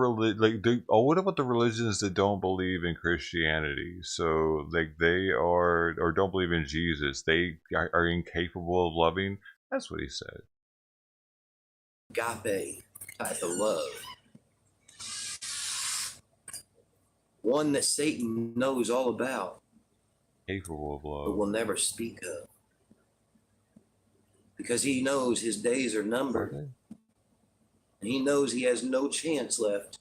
Speaker 2: what about the religions that don't believe in Christianity? So like they are, or don't believe in Jesus. They are incapable of loving. That's what he said.
Speaker 21: Agape type of love. One that Satan knows all about.
Speaker 2: Capable of love.
Speaker 21: But will never speak of. Because he knows his days are numbered. And he knows he has no chance left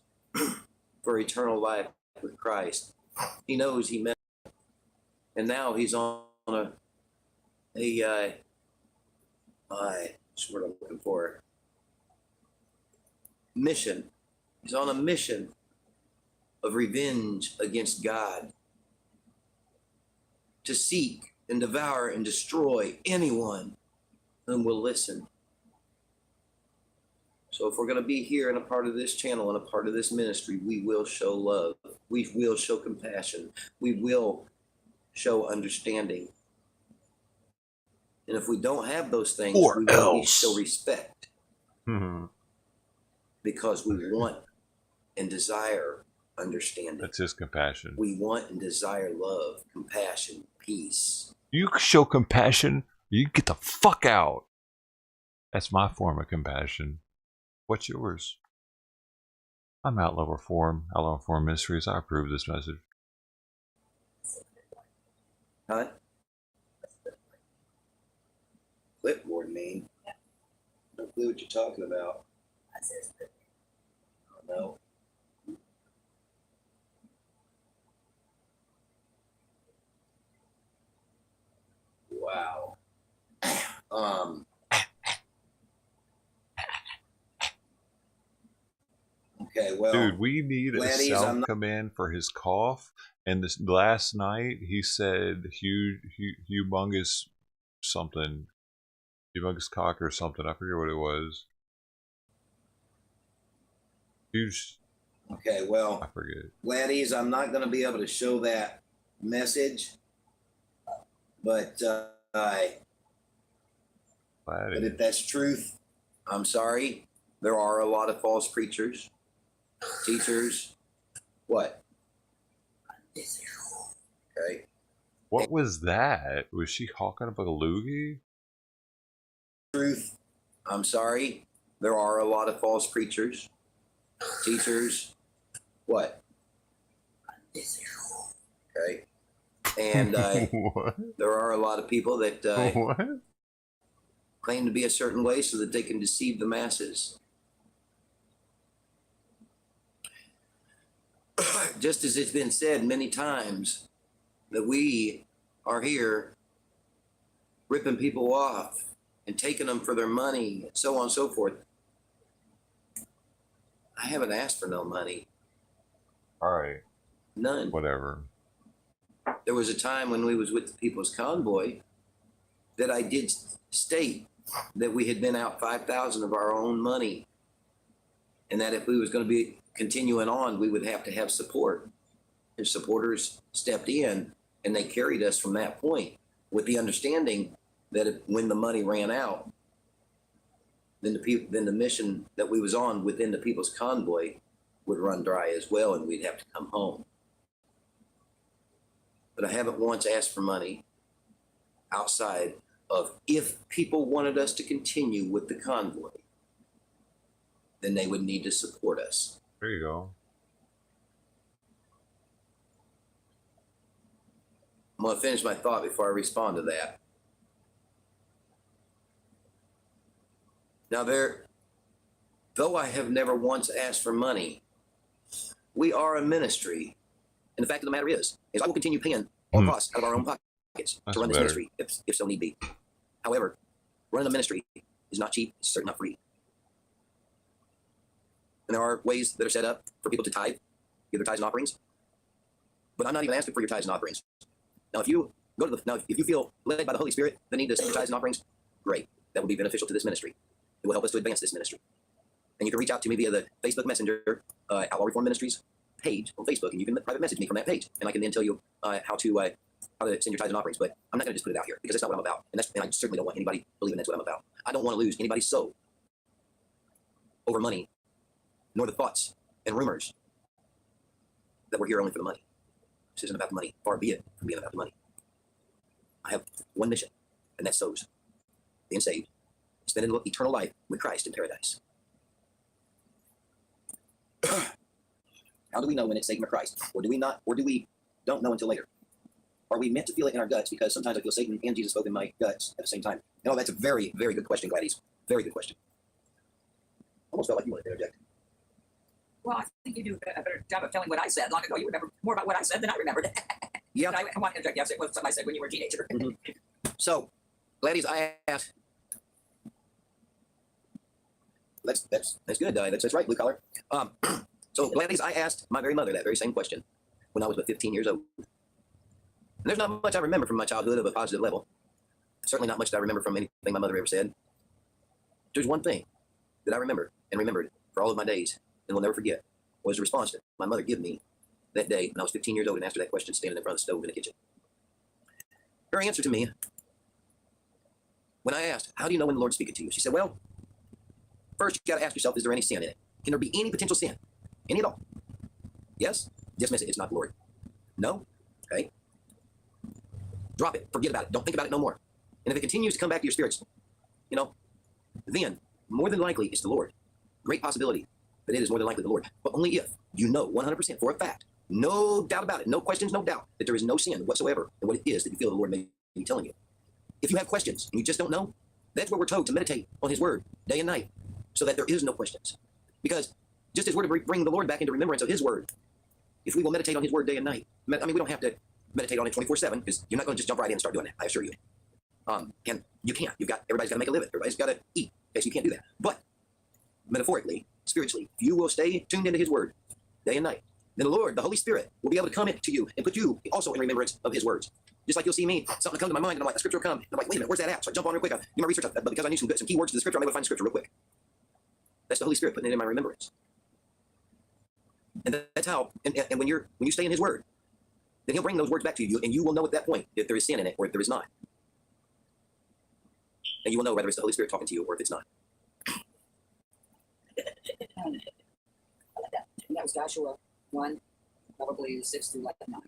Speaker 21: for eternal life with Christ. He knows he met. And now he's on that's what I'm looking for. Mission. He's on a mission of revenge against God, to seek and devour and destroy anyone whom will listen. So if we're going to be here and a part of this channel and a part of this ministry, we will show love. We will show compassion. We will show understanding. And if we don't have those things, we will show respect.
Speaker 2: Mm-hmm.
Speaker 21: Because we want and desire understanding.
Speaker 2: That's his compassion.
Speaker 21: We want and desire love, compassion, peace.
Speaker 2: You show compassion, you get the fuck out. That's my form of compassion. What's yours? I'm Outlaw Reform Ministries. I approve this message.
Speaker 21: Huh? Clipboard mean? I don't clue what you're talking about. No. Wow. Okay, well,
Speaker 2: dude, we need a sound command for his cough. And this last night, he said humongous something, humongous cock or something. I forget what it was. Huge.
Speaker 21: Okay, well,
Speaker 2: I forget.
Speaker 21: Laddies, I'm not going to be able to show that message, but if that's truth, I'm sorry. There are a lot of false preachers, teachers. What? Okay.
Speaker 2: What was that? Was she hawking up a loogie?
Speaker 21: Truth, I'm sorry. There are a lot of false preachers, teachers. What? Okay. And there are a lot of people that claim to be a certain way so that they can deceive the masses. Just as it's been said many times that we are here ripping people off and taking them for their money, and so on and so forth. I haven't asked for no money.
Speaker 2: All right.
Speaker 21: None.
Speaker 2: Whatever.
Speaker 21: There was a time when we was with the People's Convoy that I did state that we had been out $5,000 of our own money, and that if we was going to be continuing on, we would have to have support. And supporters stepped in, and they carried us from that point with the understanding that when the money ran out, then the mission that we was on within the People's Convoy would run dry as well, and we'd have to come home. But I haven't once asked for money outside of if people wanted us to continue with the convoy, then they would need to support us.
Speaker 2: There you go.
Speaker 21: I'm going to finish my thought before I respond to that. Now though I have never once asked for money, we are a ministry. And the fact of the matter is I will continue paying all costs out of our own pockets to run this ministry if so need be. However, running a ministry is not cheap, it's certainly not free. And there are ways that are set up for people to tithe, give their tithes and offerings. But I'm not even asking for your tithes and offerings. Now, if you feel led by the Holy Spirit, the need to send your tithes and offerings, great.
Speaker 5: that will be beneficial to this ministry. It will help us to advance this ministry. And you can reach out to me via the Facebook Messenger, Outlaw Reform Ministries page on Facebook, and you can private message me from that page, and I can then tell you how to send your tithes and offerings. But I'm not going to just put it out here because that's not what I'm about, and I certainly don't want anybody believing that's what I'm about. I don't want to lose anybody's soul over money, nor the thoughts and rumors that we're here only for the money. This isn't about the money. Far be it from being about the money. I have one mission, and that's souls, being saved, spending eternal life with Christ in paradise. How do we know when it's Satan or Christ? Or do we not? Or do we don't know until later? Are we meant to feel it in our guts? Because sometimes I feel Satan and Jesus both in my guts at the same time. You know, that's a very, very good question, Gladys. Very good question. Almost felt like you wanted to interject.
Speaker 6: Well, I think you do a better job of telling what I said long ago. You remember more about what I said than I remembered.
Speaker 5: Yeah.
Speaker 6: But I want to interject. Yes, it was something I said when you were a teenager.
Speaker 5: So, Gladys, I asked. That's good. That's right, blue collar. So, Gladys, I asked my very mother that very same question when I was about 15 years old. And there's not much I remember from my childhood of a positive level. Certainly not much that I remember from anything my mother ever said. There's one thing that I remember and remembered for all of my days and will never forget was the response that my mother gave me that day when I was 15 years old and asked her that question standing in front of the stove in the kitchen. Her answer to me, when I asked, how do you know when the Lord's speaking to you? She said, well, first you got to ask yourself, is there any sin in it? Can there be any potential sin? Any at all? Yes? Dismiss it. It's not the Lord. No? Okay. Drop it. Forget about it. Don't think about it no more. And if it continues to come back to your spirits, you know, then more than likely it's the Lord. Great possibility that it is more than likely the Lord. But only if you know 100% for a fact, no doubt about it, no questions, no doubt, that there is no sin whatsoever in what it is that you feel the Lord may be telling you. If you have questions and you just don't know, that's what we're told to meditate on His Word day and night so that there is no questions. Because just as we're to bring the Lord back into remembrance of His Word, if we will meditate on His Word day and night, I mean, we don't have to meditate on it 24/7 because you're not going to just jump right in and start doing that, I assure you. And you can't. Everybody's got to make a living. Everybody's got to eat. Okay, so you can't do that. But metaphorically, spiritually, if you will stay tuned into His Word day and night, then the Lord, the Holy Spirit, will be able to come into you and put you also in remembrance of His words. Just like you'll see me, something will come to my mind, and I'm like, the scripture will come. And I'm like, wait a minute, where's that at? So I jump on real quick. I do my research, but because I knew some key words to the scripture, I'm able to find the scripture real quick. That's the Holy Spirit putting it in my remembrance. And that's how, and when you stay in His Word, then He'll bring those words back to you, and you will know at that point if there is sin in it or if there is not. And you will know whether it's the Holy Spirit talking to you or if it's not.
Speaker 6: That was Joshua 1, probably 6 through 9.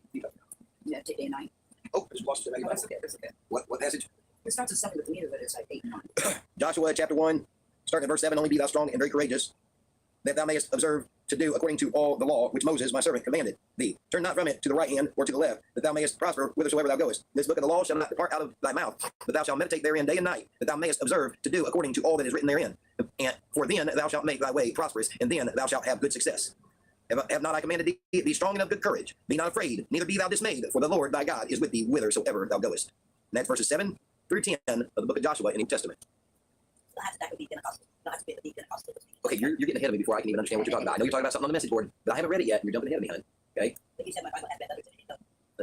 Speaker 6: Yeah, day and night.
Speaker 5: Oh, just lost it.
Speaker 6: Oh, that's okay. That's okay.
Speaker 5: What passage?
Speaker 6: It starts at 7, but the meat of it is like 8 and 9.
Speaker 5: Joshua chapter 1, starting at verse 7, only be thou strong and very courageous, that thou mayest observe to do according to all the law which Moses my servant commanded thee. Turn not from it to the right hand or to the left, that thou mayest prosper whithersoever thou goest. This book of the law shall not depart out of thy mouth, but thou shalt meditate therein day and night, that thou mayest observe to do according to all that is written therein. And for then thou shalt make thy way prosperous, and then thou shalt have good success. Have not I commanded thee, be strong and of good courage. Be not afraid, neither be thou dismayed, for the Lord thy God is with thee whithersoever thou goest. And that's verses 7 through 10 of the book of Joshua in the New Testament. Okay, you're getting ahead of me before I can even understand what you're talking about. I know you're talking about something on the message board, but I haven't read it yet, and you're jumping ahead of me, hon. Okay? Let me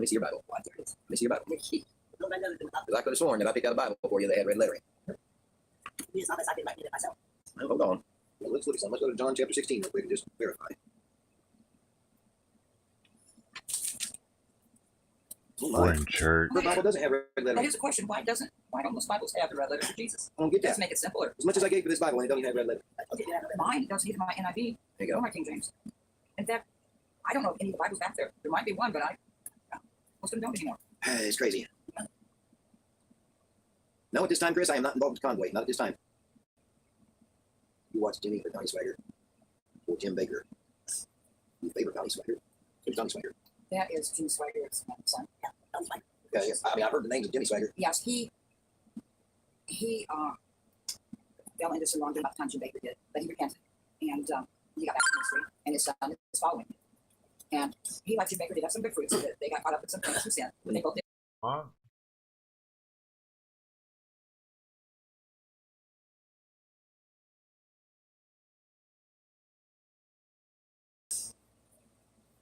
Speaker 5: see your Bible. Let me see your Bible. Because I could have sworn that I picked out a Bible for you that had red lettering. Now, hold on. Well, let's look at something. Let's go to John chapter 16 real quick and just verify.
Speaker 2: We're in church.
Speaker 5: The Bible doesn't have red lettering.
Speaker 6: Now, here's a question. Why don't most Bibles have the red letters for Jesus?
Speaker 5: I don't get that.
Speaker 6: Let's make it simpler.
Speaker 5: As much as I gave for this Bible, and it don't even have red lettering.
Speaker 6: Mine doesn't even my NIV.
Speaker 5: There you go.
Speaker 6: Or my King James. In fact, I don't know if any of the Bibles back there. There might be one, but most of them don't anymore.
Speaker 5: It's crazy. No, at this time, Chris, I am not involved with Convoy. Not at this time. You watch Jimmy or Donnie Swagger or Jim Baker. You favor Donnie Swagger? Who's Donnie Swagger?
Speaker 6: That is Jim Swagger's son. Yeah, Donnie Swagger.
Speaker 5: Okay, I mean, I've heard the names of Jimmy Swagger.
Speaker 6: Yes, he fell into some wrong about the time Jim Baker did, but he repented, and he got back to ministry, and his son is following him. And he, like Jim Baker, did have some good fruits. They got caught up in some things, some sin, but they both did.
Speaker 2: Huh?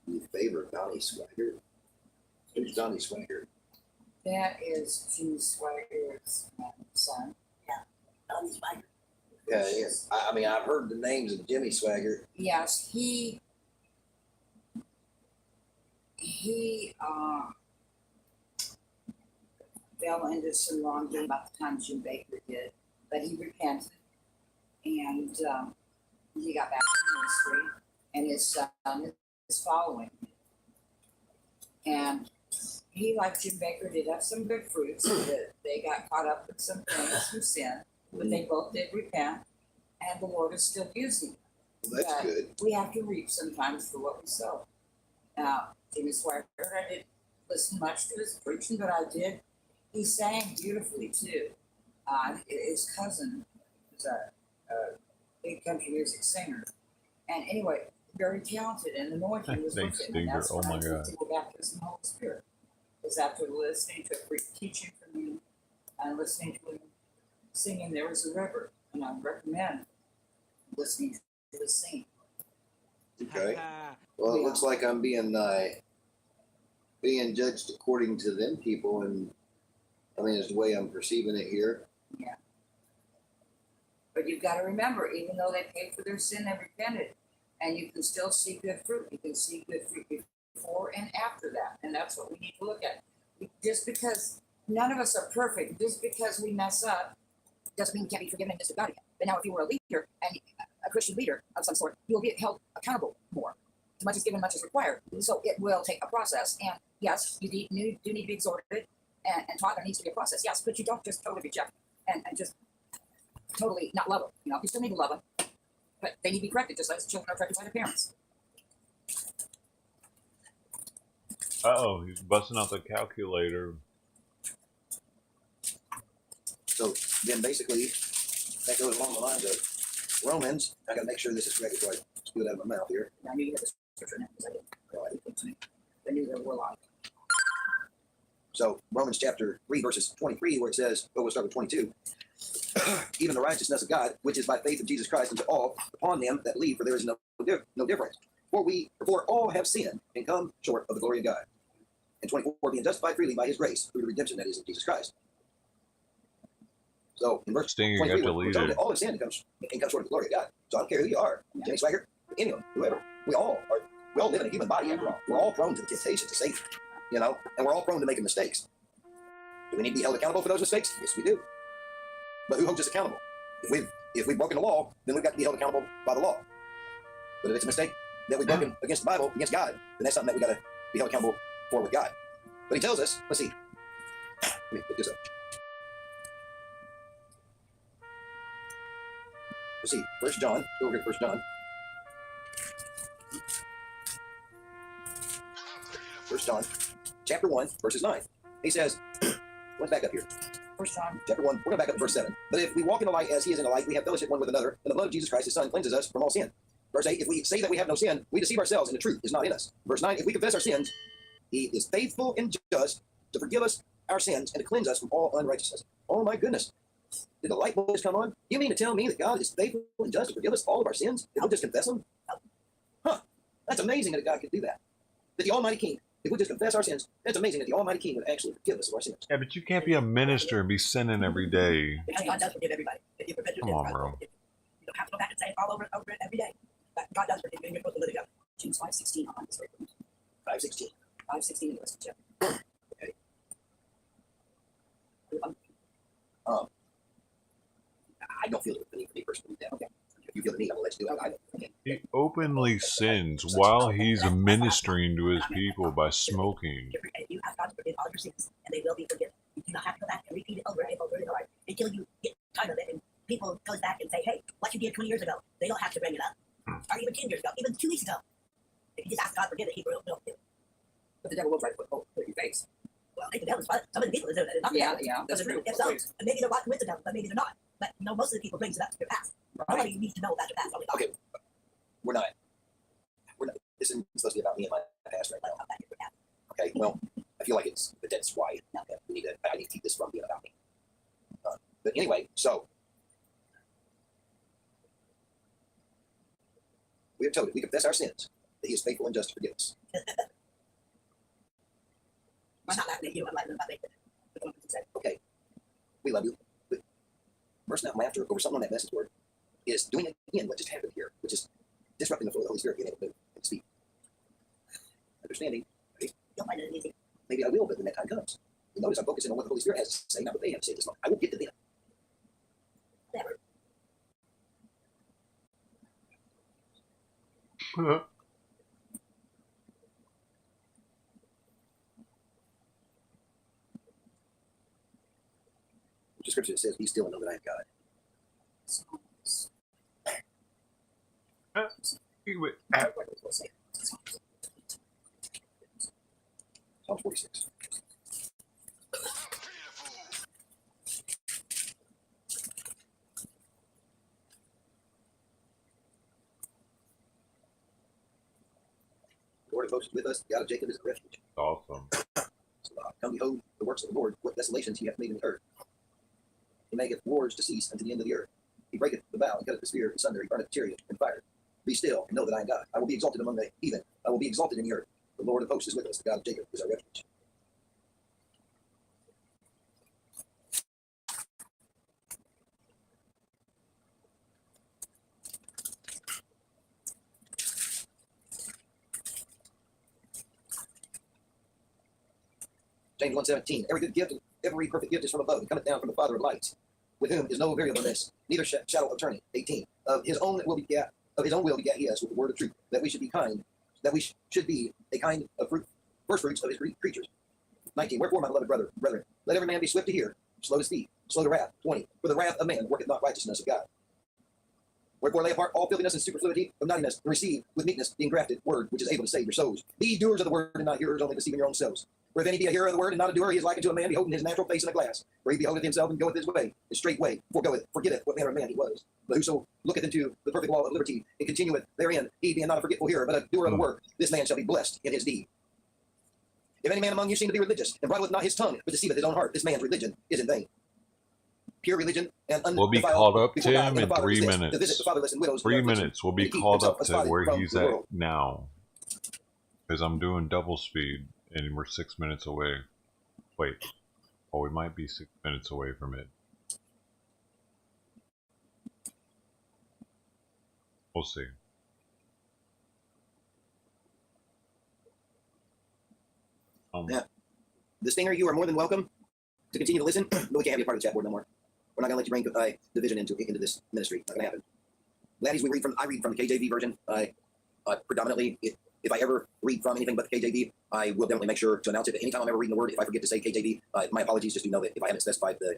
Speaker 5: You favor Donnie Swagger? Who's Donnie Swagger?
Speaker 6: That is Jim Swagger's son. Yeah.
Speaker 5: Yeah, yes. I mean, I've heard the names of Jimmy Swagger.
Speaker 6: Yes, he fell into some wrongdoing about the time Jim Baker did, but he repented and he got back in ministry, and his son is following him. And he, like Jim Baker, did have some good fruits. That they got caught up with some things, some sin, but they both did repent, and the Lord is still using them.
Speaker 5: Well, that's
Speaker 6: But
Speaker 5: good.
Speaker 6: we have to reap sometimes for what we sow. Now, Jimmy Swagger, I didn't listen much to his preaching, but I did. He sang beautifully too. His cousin was a big country music singer, and anyway, very talented, and anointing was with him. And that's when I moved to go baptism in the Holy Spirit. Was after listening to a brief teaching from him and listening to him singing "There Was a River," and I recommend listening to his singing.
Speaker 5: Okay. Well, it looks like I'm being judged according to them people, and I mean, it's the way I'm perceiving it here.
Speaker 6: Yeah. But you've got to remember, even though they paid for their sin, they repented, and you can still see good fruit. You can see good fruit before and after that, and that's what we need to look at. Just because none of us are perfect, just because we mess up, doesn't mean we can't be forgiven and disregarded again. But now, if you were a leader and a Christian leader of some sort, you'll get held accountable more. As much is given, much is required. So it will take a process. And yes, you do need to be exhorted and taught. There needs to be a process. Yes, but you don't just totally reject and just totally not love them. You know, you still need to love them, but they need to be corrected, just as children are corrected by their parents.
Speaker 2: Uh-oh, he's busting out the calculator.
Speaker 5: So then basically, that goes along the lines of Romans. I got to make sure this is correct before I spew it out of my mouth here.
Speaker 6: I knew you had the scripture now because I didn't. I knew there were a lot.
Speaker 5: So Romans chapter 3, verses 23, where it says, we'll start with 22. Even the righteousness of God, which is by faith of Jesus Christ unto all, upon them that believe, for there is no difference. For all have sinned and come short of the glory of God. And 24, being justified freely by his grace through the redemption that is in Jesus Christ. So in verse 23, we're told that all have sinned and come short of the glory of God. So I don't care who you are, Jimmy Swagger, anyone, whoever. We all live in a human body after all. We're all prone to the temptation to Satan, you know, and we're all prone to making mistakes. Do we need to be held accountable for those mistakes? Yes, we do. But who holds us accountable? If we've broken the law, then we've got to be held accountable by the law. But if it's a mistake that we've broken against the Bible, against God, then that's something that we got to be held accountable for with God. But he tells us, let's see. Let me put this up. Let's see, 1 John, let's go over here to 1 John. 1 John, chapter 1, verses 9. He says, let's back up here.
Speaker 6: 1 John,
Speaker 5: chapter 1, we're going to back up to verse 7. But if we walk in the light as he is in the light, we have fellowship one with another, and the blood of Jesus Christ, his son, cleanses us from all sin. Verse 8, if we say that we have no sin, we deceive ourselves, and the truth is not in us. Verse 9, if we confess our sins, he is faithful and just to forgive us our sins and to cleanse us from all unrighteousness. Oh my goodness. Did the light bulbs come on? You mean to tell me that God is faithful and just to forgive us all of our sins? If we'll just confess them? Huh. That's amazing that God could do that. That the Almighty King, if we just confess our sins, that's amazing that the Almighty King would actually forgive us of our sins.
Speaker 2: Yeah, but you can't be a minister and be sinning every day.
Speaker 6: Because God does forgive everybody. If you repent,
Speaker 2: Come on, bro.
Speaker 6: you don't have to go back and say it all over it every day. But God does forgive you, and you're supposed to live it up. James 5:16 on this.
Speaker 5: 5:16.
Speaker 6: 5:16 in the rest of the chapter.
Speaker 5: Okay. I don't feel the need for me personally. Okay. If you feel the need, I'm going to let you do it. I don't. Okay.
Speaker 2: He openly sins while he's ministering to his people by smoking.
Speaker 6: You ask God to forgive all your sins, and they will be forgiven. You do not have to go back and repeat it over and over and over until you get tired of it, and people goes back and say, hey, what you did 20 years ago, they don't have to bring it up. Or even 10 years ago, even 2 weeks ago. If you just ask God to forgive it, he will forgive it. But the devil will try to put in your face. Well, the devil's fun. Some of the people are not. Yeah, that's true. If so, maybe they're walking with the devil, but maybe they're not. But you know, most of the people brings it up to their past. Right. Nobody needs to know about your past.
Speaker 5: Okay, we're not. This isn't supposed to be about me and my past right now. Okay, well, I feel like that's why I need to keep this from being about me. But anyway, so we are told if we confess our sins, that he is faithful and just to forgive us.
Speaker 6: I'm not laughing at you. I'm laughing about it.
Speaker 5: Okay, we love you. Verse 9, laughter over something on that message board is doing again what just happened here, which is disrupting the flow of the Holy Spirit being able to move and speak. Understanding, right? Don't find it easy. Maybe I will, but when that time comes. You notice I'm focusing on what the Holy Spirit has to say, not what they have to say at this moment. I will get to them. Never. The scripture says, be still and know that I am God. Psalm 46. The Lord of hosts is with us. The God of Jacob is a refuge.
Speaker 2: Awesome.
Speaker 5: Come behold the works of the Lord, what desolations he hath made in the earth. He maketh wars to cease unto the end of the earth. He breaketh the bow and cutteth the spear asunder. He burneth the chariot and fire. Be still and know that I am God. I will be exalted among the heathen. I will be exalted in the earth. The Lord of hosts is with us. The God of Jacob is our refuge. James 1:17. Every good gift and every perfect gift is from above and cometh down from the Father of lights, with whom is no variableness, neither shadow of turning. 18. Of his own will begat he us with the word of truth, that we should be a kind of fruit, first fruits of his creatures. 19. Wherefore, my beloved brethren, let every man be swift to hear, slow to speak, slow to wrath. 20. For the wrath of man worketh not righteousness of God. Wherefore lay apart all filthiness and superfluity of naughtiness, and receive with meekness the engrafted word, which is able to save your souls. Be doers of the word, and not hearers only, deceiving your own selves. For if any be a hearer of the word and not a doer, he is like unto a man beholding his natural face in a glass. For he beholdeth himself and goeth his way, his straight way, forgetteth what manner of man he was. But whoso looketh into the perfect law of liberty and continueth therein, he being not a forgetful hearer, but a doer of the work, this man shall be blessed in his deed. If any man among you seem to be religious, and bridleth not his tongue, but deceiveth his own heart, this man's religion is in vain. Pure religion and undefiled.
Speaker 2: We'll be called up to him in 3
Speaker 5: to
Speaker 2: minutes.
Speaker 5: visit the fatherless and widows.
Speaker 2: 3 minutes. We'll be called up to where he's at now. Because I'm doing double speed, and we're 6 minutes away. Wait. Oh, we might be 6 minutes away from it. We'll see.
Speaker 5: Now, the Stinger, you are more than welcome to continue to listen, but we can't have you a part of the chat board no more. We're not going to let you bring division into this ministry. Not going to happen. Laddies, I read from the KJV version. Predominantly, if I ever read from anything but the KJV, I will definitely make sure to announce it. But anytime I'm ever reading the word, if I forget to say KJV, my apologies. Just do know that if I haven't specified the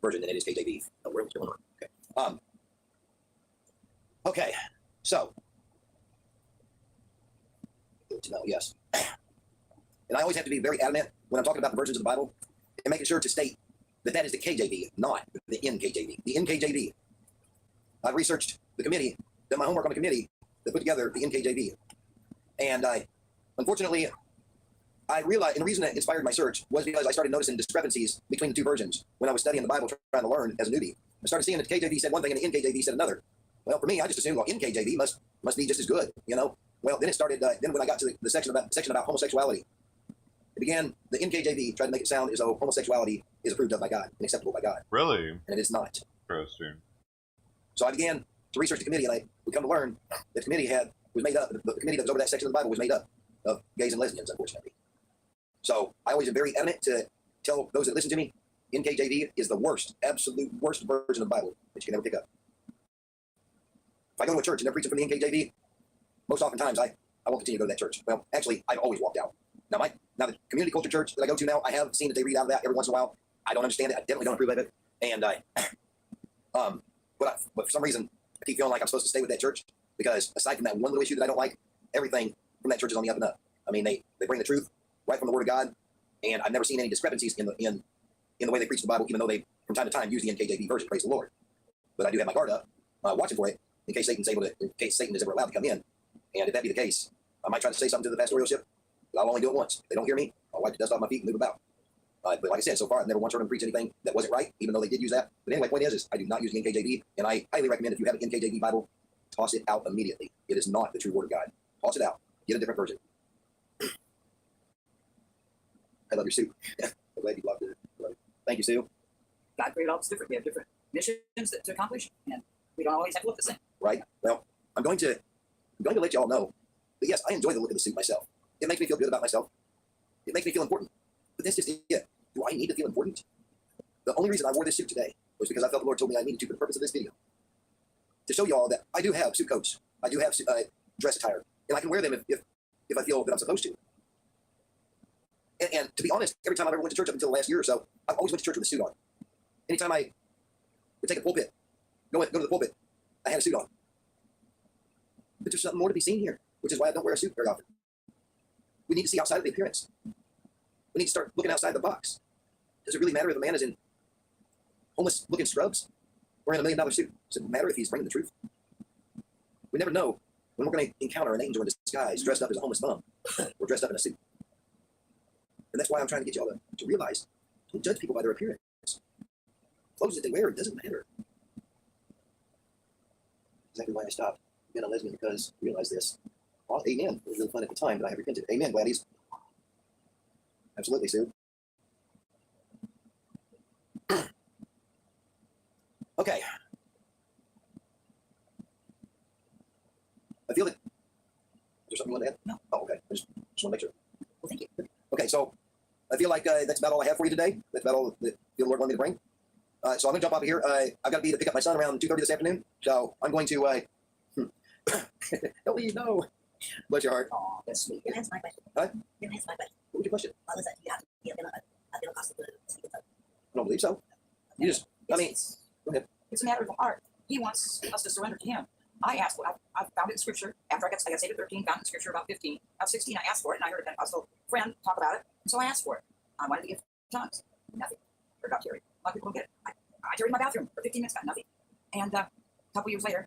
Speaker 5: version, then it is KJV. Okay. Okay. So, good to know. Yes. And I always have to be very adamant when I'm talking about the versions of the Bible and making sure to state that is the KJV, not the NKJV. The NKJV. I've researched the committee, done my homework on the committee that put together the NKJV. And unfortunately, I realized, and the reason that inspired my search was because I started noticing discrepancies between the two versions when I was studying the Bible, trying to learn as a newbie. I started seeing that the KJV said one thing and the NKJV said another. Well, for me, I just assumed, well, NKJV must be just as good, you know? Well, then it started, then when I got to the section about homosexuality, it began, the NKJV tried to make it sound as though homosexuality is approved of by God and acceptable by God.
Speaker 2: Really?
Speaker 5: And it is not.
Speaker 2: Interesting.
Speaker 5: So I began to research the committee, and we come to learn that the committee was made up, the committee that was over that section of the Bible was made up of gays and lesbians, unfortunately. So I always am very adamant to tell those that listen to me, NKJV is the worst, absolute worst version of the Bible that you can ever pick up. If I go to a church and they're preaching from the NKJV, most oftentimes I won't continue to go to that church. Well, actually, I've always walked out. Now the community culture church that I go to now, I have seen that they read out of that every once in a while. I don't understand it. I definitely don't approve of it. And but for some reason, I keep feeling like I'm supposed to stay with that church because aside from that one little issue that I don't like, everything from that church is on the up and up. I mean, they bring the truth right from the Word of God, and I've never seen any discrepancies in the way they preach the Bible, even though they from time to time use the NKJV version. Praise the Lord. But I do have my guard up, watching for it in case Satan is ever allowed to come in. And if that be the case, I might try to say something to the pastoralship. But I'll only do it once. If they don't hear me, I'll wipe the dust off my feet and move about. But like I said, so far I've never once heard them preach anything that wasn't right, even though they did use that. But anyway, point is I do not use the NKJV, and I highly recommend if you have an NKJV Bible, toss it out immediately. It is not the true Word of God. Toss it out. Get a different version. I love your Sue. I'm glad you loved it. Thank you, Sue.
Speaker 6: God created all this different. We have different missions to accomplish, and we don't always have to look the same.
Speaker 5: Right. Well, I'm going to let you all know that yes, I enjoy the look of the suit myself. It makes me feel good about myself. It makes me feel important. But that's just it. Do I need to feel important? The only reason I wore this suit today was because I felt the Lord told me I needed to for the purpose of this video. To show you all that I do have suit coats. I do have dress attire. And I can wear them if I feel that I'm supposed to. And to be honest, every time I ever went to church up until the last year or so, I always went to church with a suit on. Anytime I would take a pulpit, go to the pulpit, I had a suit on. But there's something more to be seen here, which is why I don't wear a suit very often. We need to see outside of the appearance. We need to start looking outside the box. Does it really matter if a man is in homeless-looking scrubs or in $1 million suit? Does it matter if he's bringing the truth? We never know when we're going to encounter an angel in disguise dressed up as a homeless bum or dressed up in a suit. And that's why I'm trying to get y'all to realize, don't judge people by their appearance. Clothes that they wear, it doesn't matter. Exactly why I stopped being a lesbian, because I realized this. Well, amen. It was really fun at the time, but I have repented. Amen, Gladys. Absolutely, Sue. Okay. I feel that. Is there something you want to add? No. Oh, okay. I just want to make sure.
Speaker 6: Well, thank you.
Speaker 5: Okay, so I feel like that's about all I have for you today. That's about all that the Lord wanted me to bring. So I'm going to jump off of here. I've got to be to pick up my son around 2:30 this afternoon. So I'm going to. Don't leave, no. Bless your heart.
Speaker 6: Oh, that's sweet.
Speaker 10: Can I answer my question?
Speaker 5: Huh?
Speaker 10: Can I answer my question?
Speaker 5: What was your question?
Speaker 10: Why was that you have to be a Pentecostal to speak in tongues?
Speaker 5: I don't believe so. You just, I mean, go ahead.
Speaker 6: It's a matter of the heart. He wants us to surrender to him. I asked, I found it in Scripture. After I got saved at 13, found it in Scripture about 15. I was 16, I asked for it, and I heard a Pentecostal friend talk about it, and so I asked for it. I wanted to give tongues. Nothing. Heard about Terry. A lot of people don't get it. I tarried in my bathroom for 15 minutes, got nothing. And a couple years later,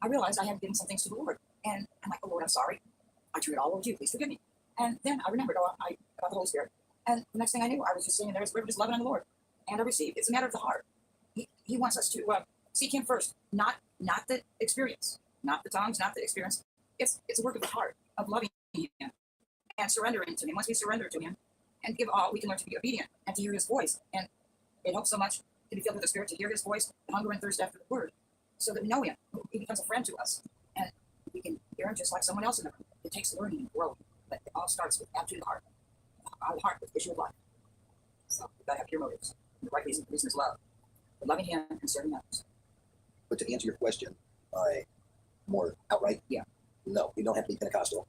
Speaker 6: I realized I had given some things to the Lord. And I'm like, oh, Lord, I'm sorry. I turn it all over to you. Please forgive me. And then I remembered about the Holy Spirit. And the next thing I knew, I was just sitting there as a river, just loving on the Lord. And I received. It's a matter of the heart. He wants us to seek him first, not the experience, not the tongues, not the experience. It's a work of the heart, of loving him and surrendering to him. Once we surrender to him and give all, we can learn to be obedient and to hear his voice. And it helps so much to be filled with the Spirit, to hear his voice, hunger and thirst after the word, so that we know him. He becomes a friend to us. And we can hear him just like someone else in the room. It takes learning and growing, but it all starts with attitude of the heart. Our heart with the issue of life. So we've got to have pure motives. The right reason is love. But loving him and serving others.
Speaker 5: But to answer your question, more outright,
Speaker 6: yeah.
Speaker 5: No, you don't have to be Pentecostal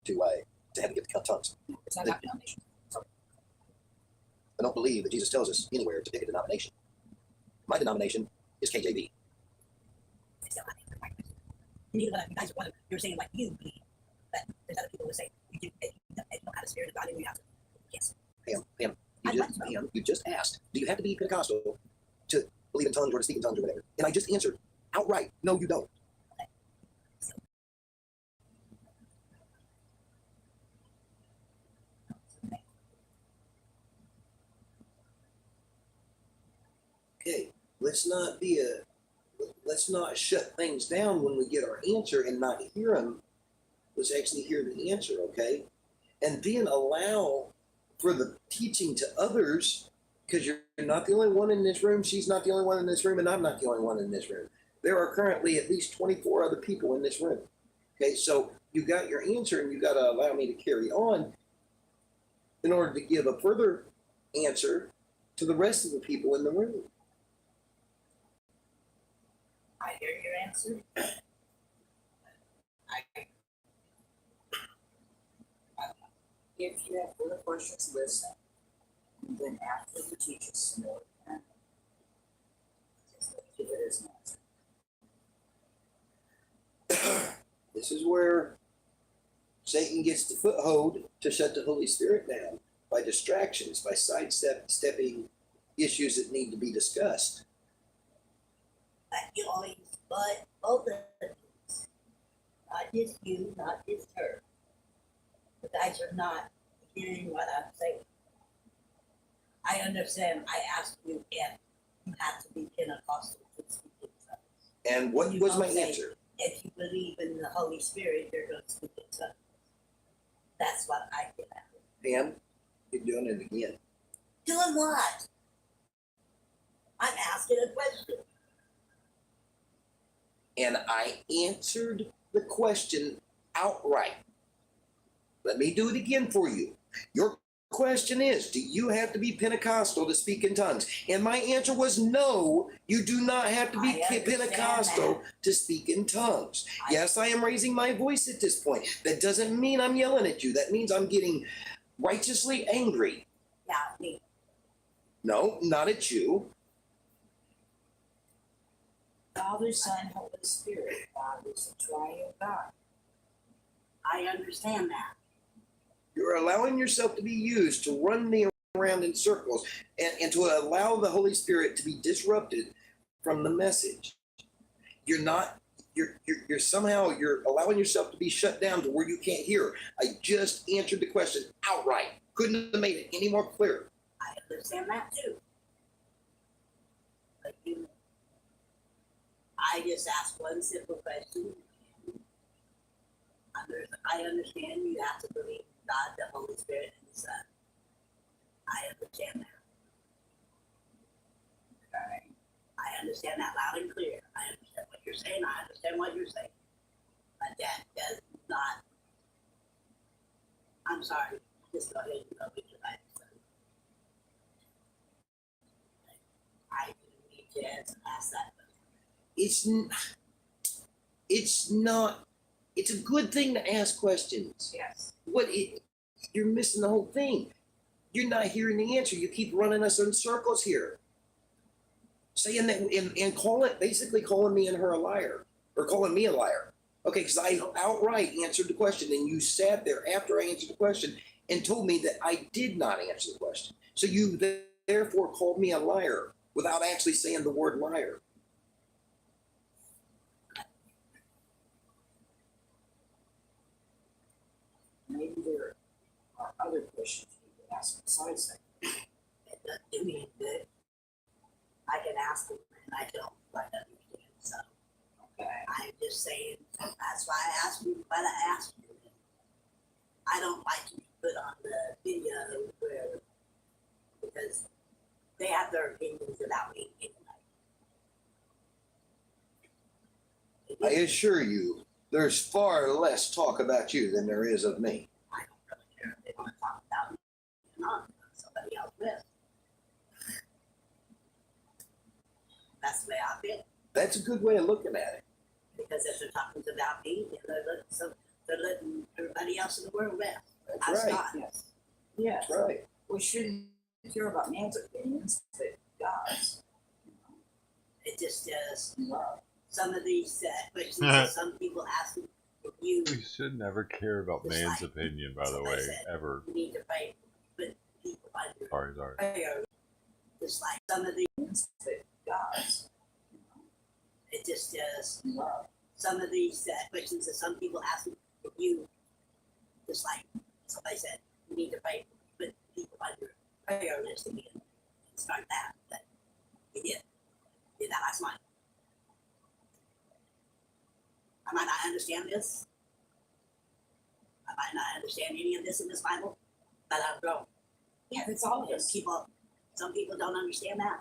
Speaker 5: to have to get the tongues.
Speaker 6: It's not that denomination. Sorry.
Speaker 5: I don't believe that Jesus tells us anywhere to pick a denomination. My denomination is KJV.
Speaker 10: You guys are one of them. You're saying like you believe, but there's other people who say you don't have the Spirit of God in you. Yes.
Speaker 5: Pam, you just asked, do you have to be Pentecostal to believe in tongues or to speak in tongues or whatever? And I just answered outright, no, you don't. Okay, let's not shut things down when we get our answer and not hear them. Let's actually hear the answer, okay? And then allow for the teaching to others, because you're not the only one in this room, she's not the only one in this room, and I'm not the only one in this room. There are currently at least 24 other people in this room. Okay, so you got your answer, and you got to allow me to carry on in order to give a further answer to the rest of the people in the room.
Speaker 10: I hear your answer.
Speaker 6: If you have further questions, listen. And then after you teach us, know it. Give it as an answer.
Speaker 5: This is where Satan gets the foothold to shut the Holy Spirit down by distractions, by sidestepping issues that need to be discussed.
Speaker 10: But you always, but both of them, not just you, not just her. You guys are not hearing what I'm saying. I understand. I asked you if you have to be Pentecostal to speak in tongues.
Speaker 5: And what was my answer?
Speaker 10: If you believe in the Holy Spirit, you're going to speak in tongues. That's what I get at.
Speaker 5: Pam, you're doing it again.
Speaker 10: Doing what? I'm asking. asking a question.
Speaker 5: And I answered the question outright. Let me do it again for you. Your question is, do you have to be Pentecostal to speak in tongues? And my answer was no, you do not have to be Pentecostal to speak in tongues. Yes, I am raising my voice at this point. That doesn't mean I'm yelling at you. That means I'm getting righteously angry.
Speaker 10: Yeah, me.
Speaker 5: No, not at you.
Speaker 6: Father, Son, Holy Spirit. God is a triune God.
Speaker 10: I understand that.
Speaker 5: You're allowing yourself to be used to run me around in circles and to allow the Holy Spirit to be disrupted from the message. You're not, you're somehow, you're allowing yourself to be shut down to where you can't hear. I just answered the question outright. Couldn't have made it any more clear.
Speaker 10: I understand that too. But I just asked one simple question. I understand you have to believe God, the Holy Spirit, and the Son. I understand that. Okay. I understand that loud and clear. I understand what you're saying. I understand what you're saying. But that does not. I'm sorry. Just go ahead and go with your life. I need to ask that.
Speaker 5: It's not. It's a good thing to ask questions.
Speaker 6: Yes.
Speaker 5: You're missing the whole thing. You're not hearing the answer. You keep running us in circles here. Saying that and basically calling me and her a liar. Or calling me a liar. Okay, because I outright answered the question, and you sat there after I answered the question and told me that I did not answer the question. So you therefore called me a liar without actually saying the word liar.
Speaker 6: Maybe there are other questions you could ask besides that.
Speaker 10: It doesn't do me any good. I can ask them and I don't quite understand. So I'm just saying that's why I asked you what I asked you. I don't like to be put on the video because they have their opinions about me anyway.
Speaker 5: I assure you, there's far less talk about you than there is of me.
Speaker 10: I don't really care if they want to talk about me or not. Somebody else will. That's the way I feel.
Speaker 5: That's a good way of looking at it.
Speaker 10: Because if they're talking about me, they're letting everybody else in the world rest.
Speaker 5: That's right.
Speaker 10: God.
Speaker 6: Yes. Yes.
Speaker 5: That's right.
Speaker 6: We shouldn't care about man's opinions, but God's.
Speaker 10: It just does. Some of these questions that some people ask you.
Speaker 2: We should never care about man's opinion, by the way, ever.
Speaker 10: You need to pray, but people
Speaker 2: Sorry.
Speaker 10: prayer. Just like some of these,
Speaker 6: but God's.
Speaker 10: It just does. Some of these questions that some people ask you, just like somebody said, you need to pray, put people on your prayer list again and start that. But you did that last month. I might not understand this. I might not understand any of this in this Bible, but I've grown.
Speaker 6: Yeah, that's all it is.
Speaker 10: Some people don't understand that.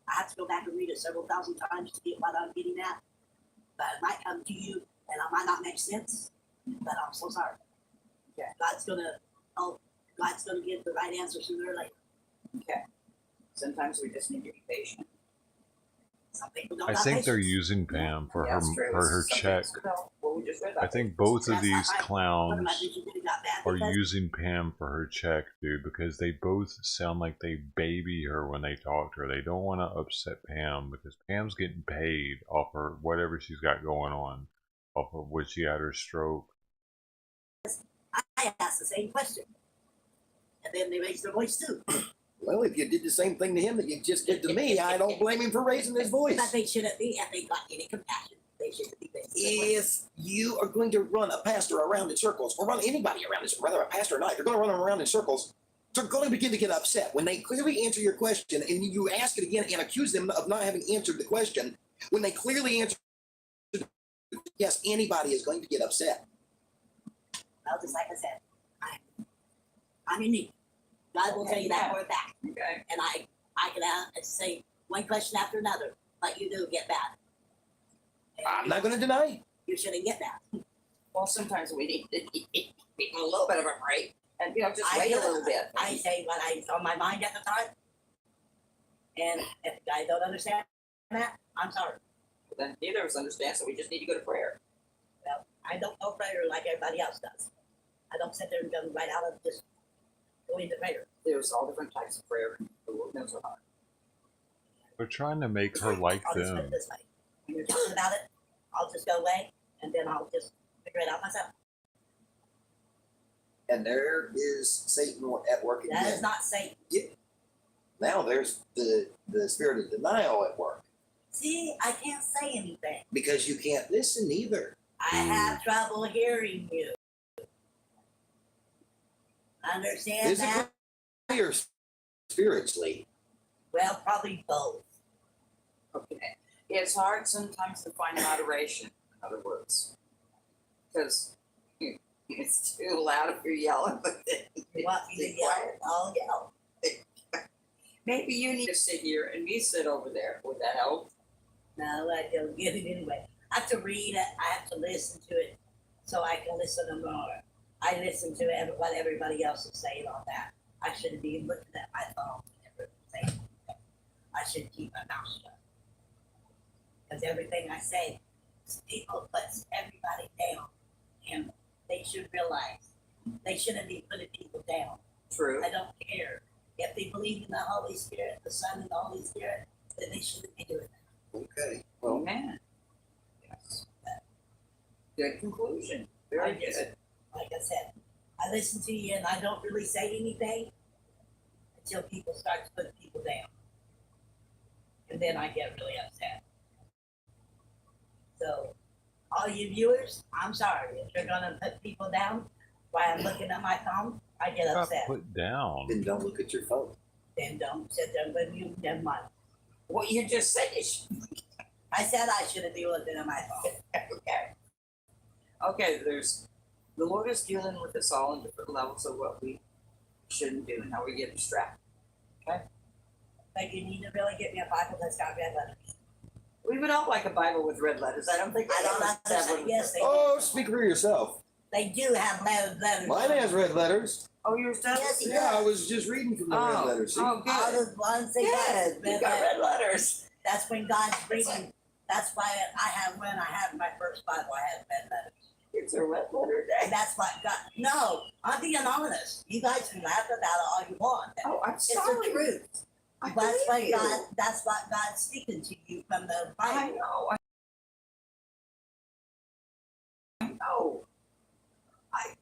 Speaker 10: I have to go back and read it several thousand times to get what I'm getting at. But it might come to you and it might not make sense. But I'm so sorry.
Speaker 6: Yeah.
Speaker 10: God's gonna get the right answer sooner or later.
Speaker 6: Okay. Sometimes we just need to be patient.
Speaker 10: Some people don't
Speaker 2: I
Speaker 10: have
Speaker 2: think
Speaker 10: patience.
Speaker 2: they're using Pam for
Speaker 6: Yeah, it's true.
Speaker 2: her
Speaker 6: Some
Speaker 2: check.
Speaker 6: things, well, we just read about
Speaker 2: I think
Speaker 6: it.
Speaker 2: both of
Speaker 10: That's
Speaker 2: these
Speaker 10: not
Speaker 2: clowns
Speaker 10: my vision really got bad
Speaker 2: are
Speaker 10: because
Speaker 2: using Pam for her check, dude, because they both sound like they baby her when they talk to her. They don't want to upset Pam because Pam's getting paid off her whatever she's got going on, off of when she had her stroke.
Speaker 10: I asked the same question. And then they raised their voice too.
Speaker 5: Well, if you did the same thing to him that you just did to me, I don't blame him for raising his voice.
Speaker 10: But they shouldn't be if they got any compassion. They shouldn't be raising their voice.
Speaker 5: If you are going to run a pastor around in circles, or run anybody around in circles, whether a pastor or not, if you're going to run them around in circles, they're going to begin to get upset. When they clearly answer your question and you ask it again and accuse them of not having answered the question, when they clearly answer, yes, anybody is going to get upset.
Speaker 10: Well, just like I said, I'm unique. God will tell you that for a fact.
Speaker 6: Okay.
Speaker 10: And I can say one question after another, but you do get mad.
Speaker 21: I'm not going to deny.
Speaker 10: You shouldn't get mad.
Speaker 6: Well, sometimes we need to give people a little bit of a break and, just wait a little bit.
Speaker 10: I say what I on my mind at the time. And if you guys don't understand that, I'm sorry.
Speaker 6: Then neither of us understand, so we just need to go to prayer.
Speaker 10: Well, I don't know prayer like everybody else does. I don't sit there and go right out of just going to prayer.
Speaker 6: There's all different types of prayer, and the Lord knows our heart.
Speaker 2: We're trying to make her like
Speaker 10: I'll just put
Speaker 2: them.
Speaker 10: it this way. When you're talking about it, I'll just go away, and then I'll just figure it out myself.
Speaker 21: And there is Satan at work again.
Speaker 10: That is not Satan.
Speaker 21: Yeah. Now there's the spirit of denial at work.
Speaker 10: See, I can't say anything.
Speaker 21: Because you can't listen either.
Speaker 10: I have trouble hearing you. Understand that?
Speaker 21: Physically or spiritually?
Speaker 10: Well, probably both.
Speaker 6: Okay. It's hard sometimes to find moderation, in other words. Because it's too loud if you're yelling, but then
Speaker 10: you want me to yell? I'll yell.
Speaker 6: Maybe you need to sit here and me sit over there. Would that help?
Speaker 10: No, I don't get it anyway. I have to read it. I have to listen to it so I can listen to more. I listen to what everybody else is saying on that. I shouldn't be looking at my phone whenever I'm saying anything. I should keep my mouth shut. Because everything I say, people puts everybody down. And they should realize they shouldn't be putting people down.
Speaker 6: True.
Speaker 10: I don't care. If they believe in the Holy Spirit, the Son and the Holy Spirit, then they shouldn't be doing that.
Speaker 21: Okay.
Speaker 6: Well, man. Yes. Good conclusion. Very good.
Speaker 10: Like I said, I listen to you and I don't really say anything until people start to put people down. And then I get really upset. So, all you viewers, I'm sorry. If you're going to put people down while I'm looking at my phone, I get upset.
Speaker 2: Put down.
Speaker 21: Then don't look at your phone.
Speaker 10: Then don't sit there and let you never mind.
Speaker 6: What you just said
Speaker 10: I said I shouldn't be looking at my phone.
Speaker 6: Okay, the Lord is dealing with us all in different levels of what we shouldn't do and how we get distracted. Okay?
Speaker 10: But you need to really get me a Bible that's got red letters.
Speaker 6: We would all like a Bible with red letters. I don't think
Speaker 10: I don't understand. Yes, they
Speaker 21: Oh, speak for yourself.
Speaker 10: They do have red letters.
Speaker 21: Mine has red letters.
Speaker 6: Oh, yours does?
Speaker 10: Yes,
Speaker 21: Yeah, I was just reading from the red letters. See?
Speaker 10: All the ones they got
Speaker 6: You got red letters.
Speaker 10: That's when God's reading. That's why when I have my first Bible, I have red letters.
Speaker 6: It's a red letter day.
Speaker 10: That's what God. No, I'm being honest. You guys can laugh about it all you want.
Speaker 6: Oh, I'm sorry.
Speaker 10: It's the truth. That's what God's speaking to you from the Bible.
Speaker 6: I know. I know.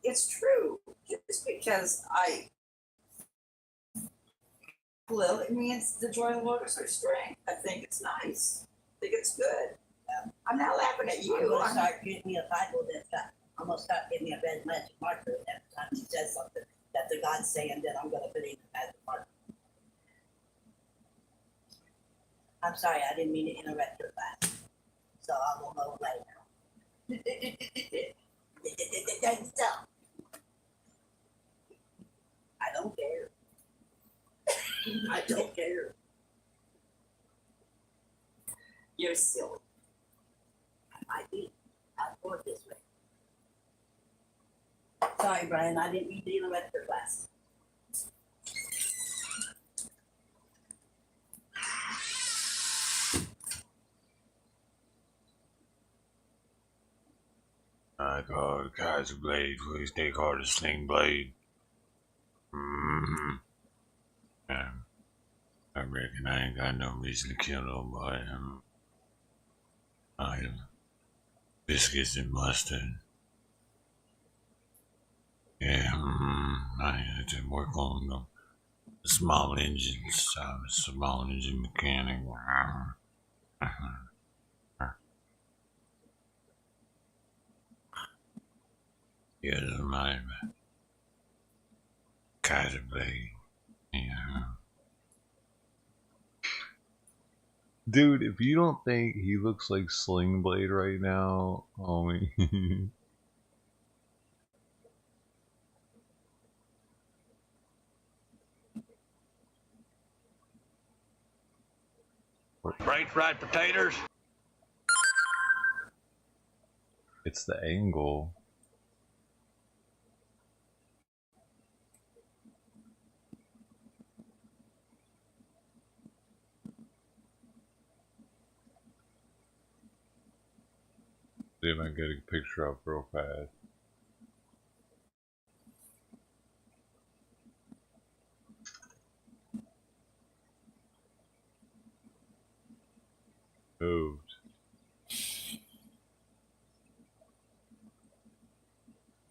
Speaker 6: It's true. Just because well, it means the joy of the Lord is our strength. I think it's nice. I think it's good. I'm not laughing at you.
Speaker 10: I'm going to start getting me a Bible that's got. I'm going to start getting me a red magic marker every time she says something that the God's saying. Then I'm going to put in the magic marker. I'm sorry, I didn't mean to interrupt your class. So I will go away now. I don't care. I don't care.
Speaker 6: You're silly.
Speaker 10: I do. I'll go it this way. Sorry, Brian, I didn't mean to interrupt your class.
Speaker 2: I call the Kaiser Blade, please take all the Sling Blade. I reckon I ain't got no reason to kill nobody. I am biscuits and mustard. Yeah, I had to work on the small engines. I was a small engine mechanic. Yeah, that's my Kaiser Blade. Yeah. Dude, if you don't think he looks like Sling Blade right now, homie.
Speaker 15: Bright fried potatoes.
Speaker 2: It's the angle. See if I can get a picture up real fast. Moved.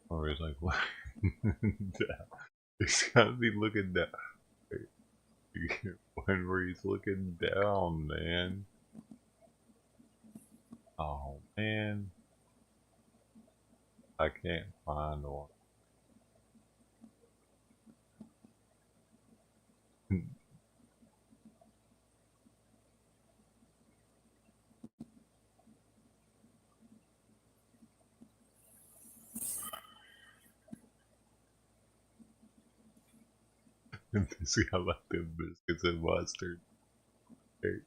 Speaker 2: Or he's like, what? He's gotta be looking down. When where he's looking down, man. Oh, man. I can't find one. This guy like them biscuits and mustard. Hey,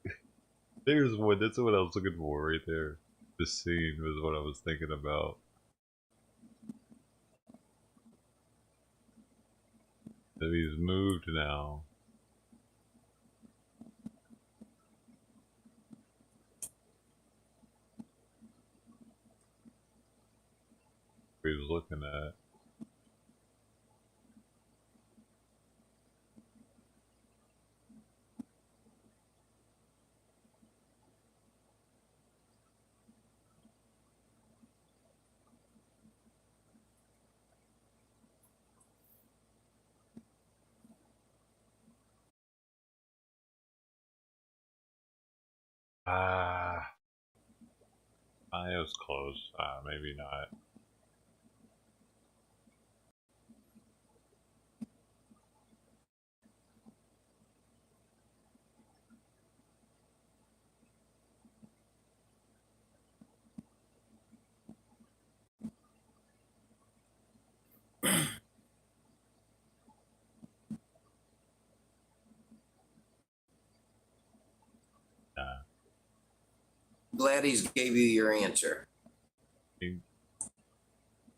Speaker 2: there's one. That's what I was looking for right there. The scene was what I was thinking about. So he's moved now. He's looking at. It was close. Maybe not.
Speaker 21: Gladys gave you your answer.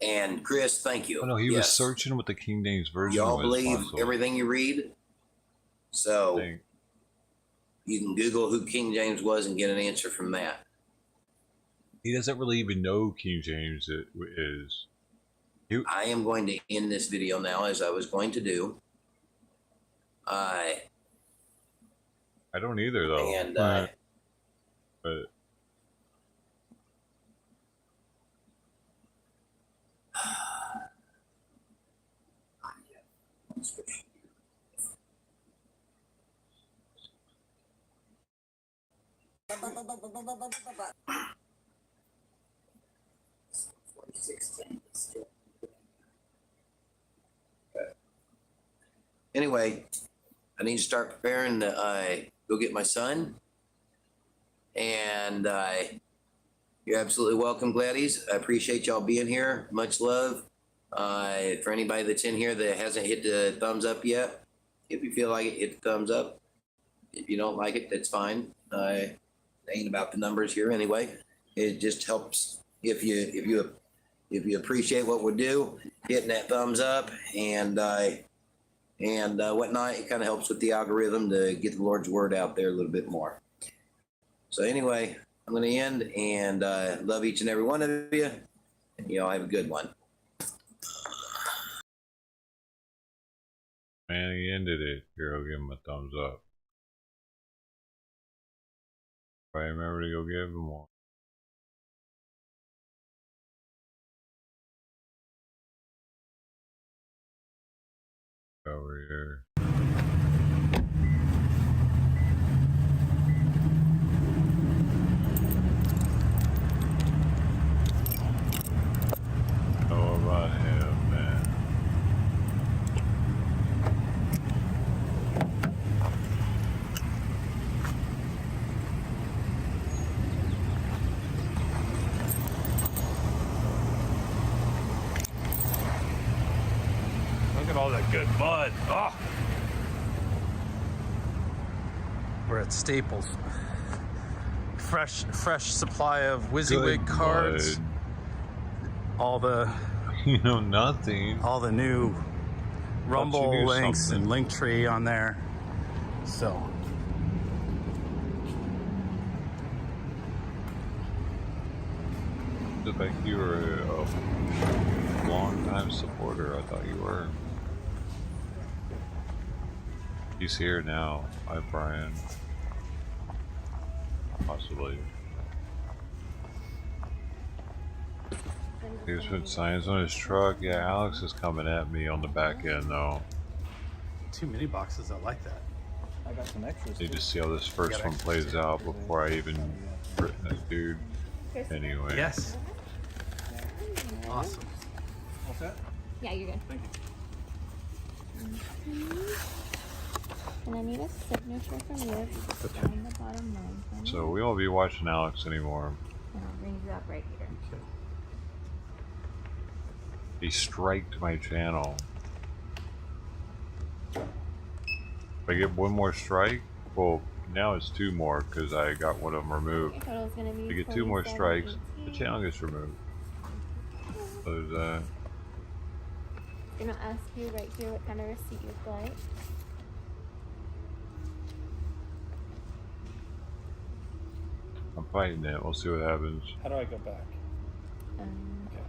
Speaker 21: And Chris, thank you.
Speaker 2: Oh no, he was searching what the King James version
Speaker 21: Y'all
Speaker 2: was.
Speaker 21: believe
Speaker 2: possible.
Speaker 21: everything you read? So you can Google who King James was and get an answer from that.
Speaker 2: He doesn't really even know King James is.
Speaker 21: I am going to end this video now, as I was going to do. I
Speaker 2: don't either, though.
Speaker 21: And
Speaker 2: but
Speaker 21: anyway, I need to start preparing to go get my son. And you're absolutely welcome, Gladys. I appreciate y'all being here. Much love. For anybody that's in here that hasn't hit the thumbs up yet, if you feel like it, hit the thumbs up. If you don't like it, that's fine. It ain't about the numbers here anyway. It just helps if you appreciate what we do, hitting that thumbs up and whatnot. It kind of helps with the algorithm to get the Lord's word out there a little bit more. So anyway, I'm going to end and love each and every one of you. And y'all have a good one.
Speaker 2: man, he ended it. Here, I'll give him a thumbs up. I remember to go give him one. Over here. Oh, about him, man.
Speaker 15: Look at all that good mud. Oh. We're at Staples.
Speaker 8: fresh supply of WYSIWYG cards. All the
Speaker 2: you know nothing.
Speaker 8: All the new Rumble links and Linktree on there. So
Speaker 2: look like you were a long-time supporter. I thought you were. He's here now. Hi, Brian. Possibly. He's put signs on his truck. Yeah, Alex is coming at me on the back end though.
Speaker 8: 2 mini boxes. I like that.
Speaker 11: I got some extras.
Speaker 2: Need to see how this first one plays out before I even threaten this dude. Anyway.
Speaker 8: Yes. Awesome.
Speaker 11: All set?
Speaker 12: Yeah, you're good.
Speaker 11: Thank you.
Speaker 12: And I need a signature from you on the bottom line.
Speaker 2: So we won't be watching Alex anymore.
Speaker 12: And I'll bring you up right here.
Speaker 2: He striked my channel. If I get one more strike, well, now it's 2 more because I got one of them removed.
Speaker 12: I thought it was gonna be
Speaker 2: If I get 2 more strikes, the channel gets removed. So there's that.
Speaker 12: I'm gonna ask you right here what kind of receipt you'd like.
Speaker 2: I'm fighting it. We'll see what happens.
Speaker 11: How do I go back?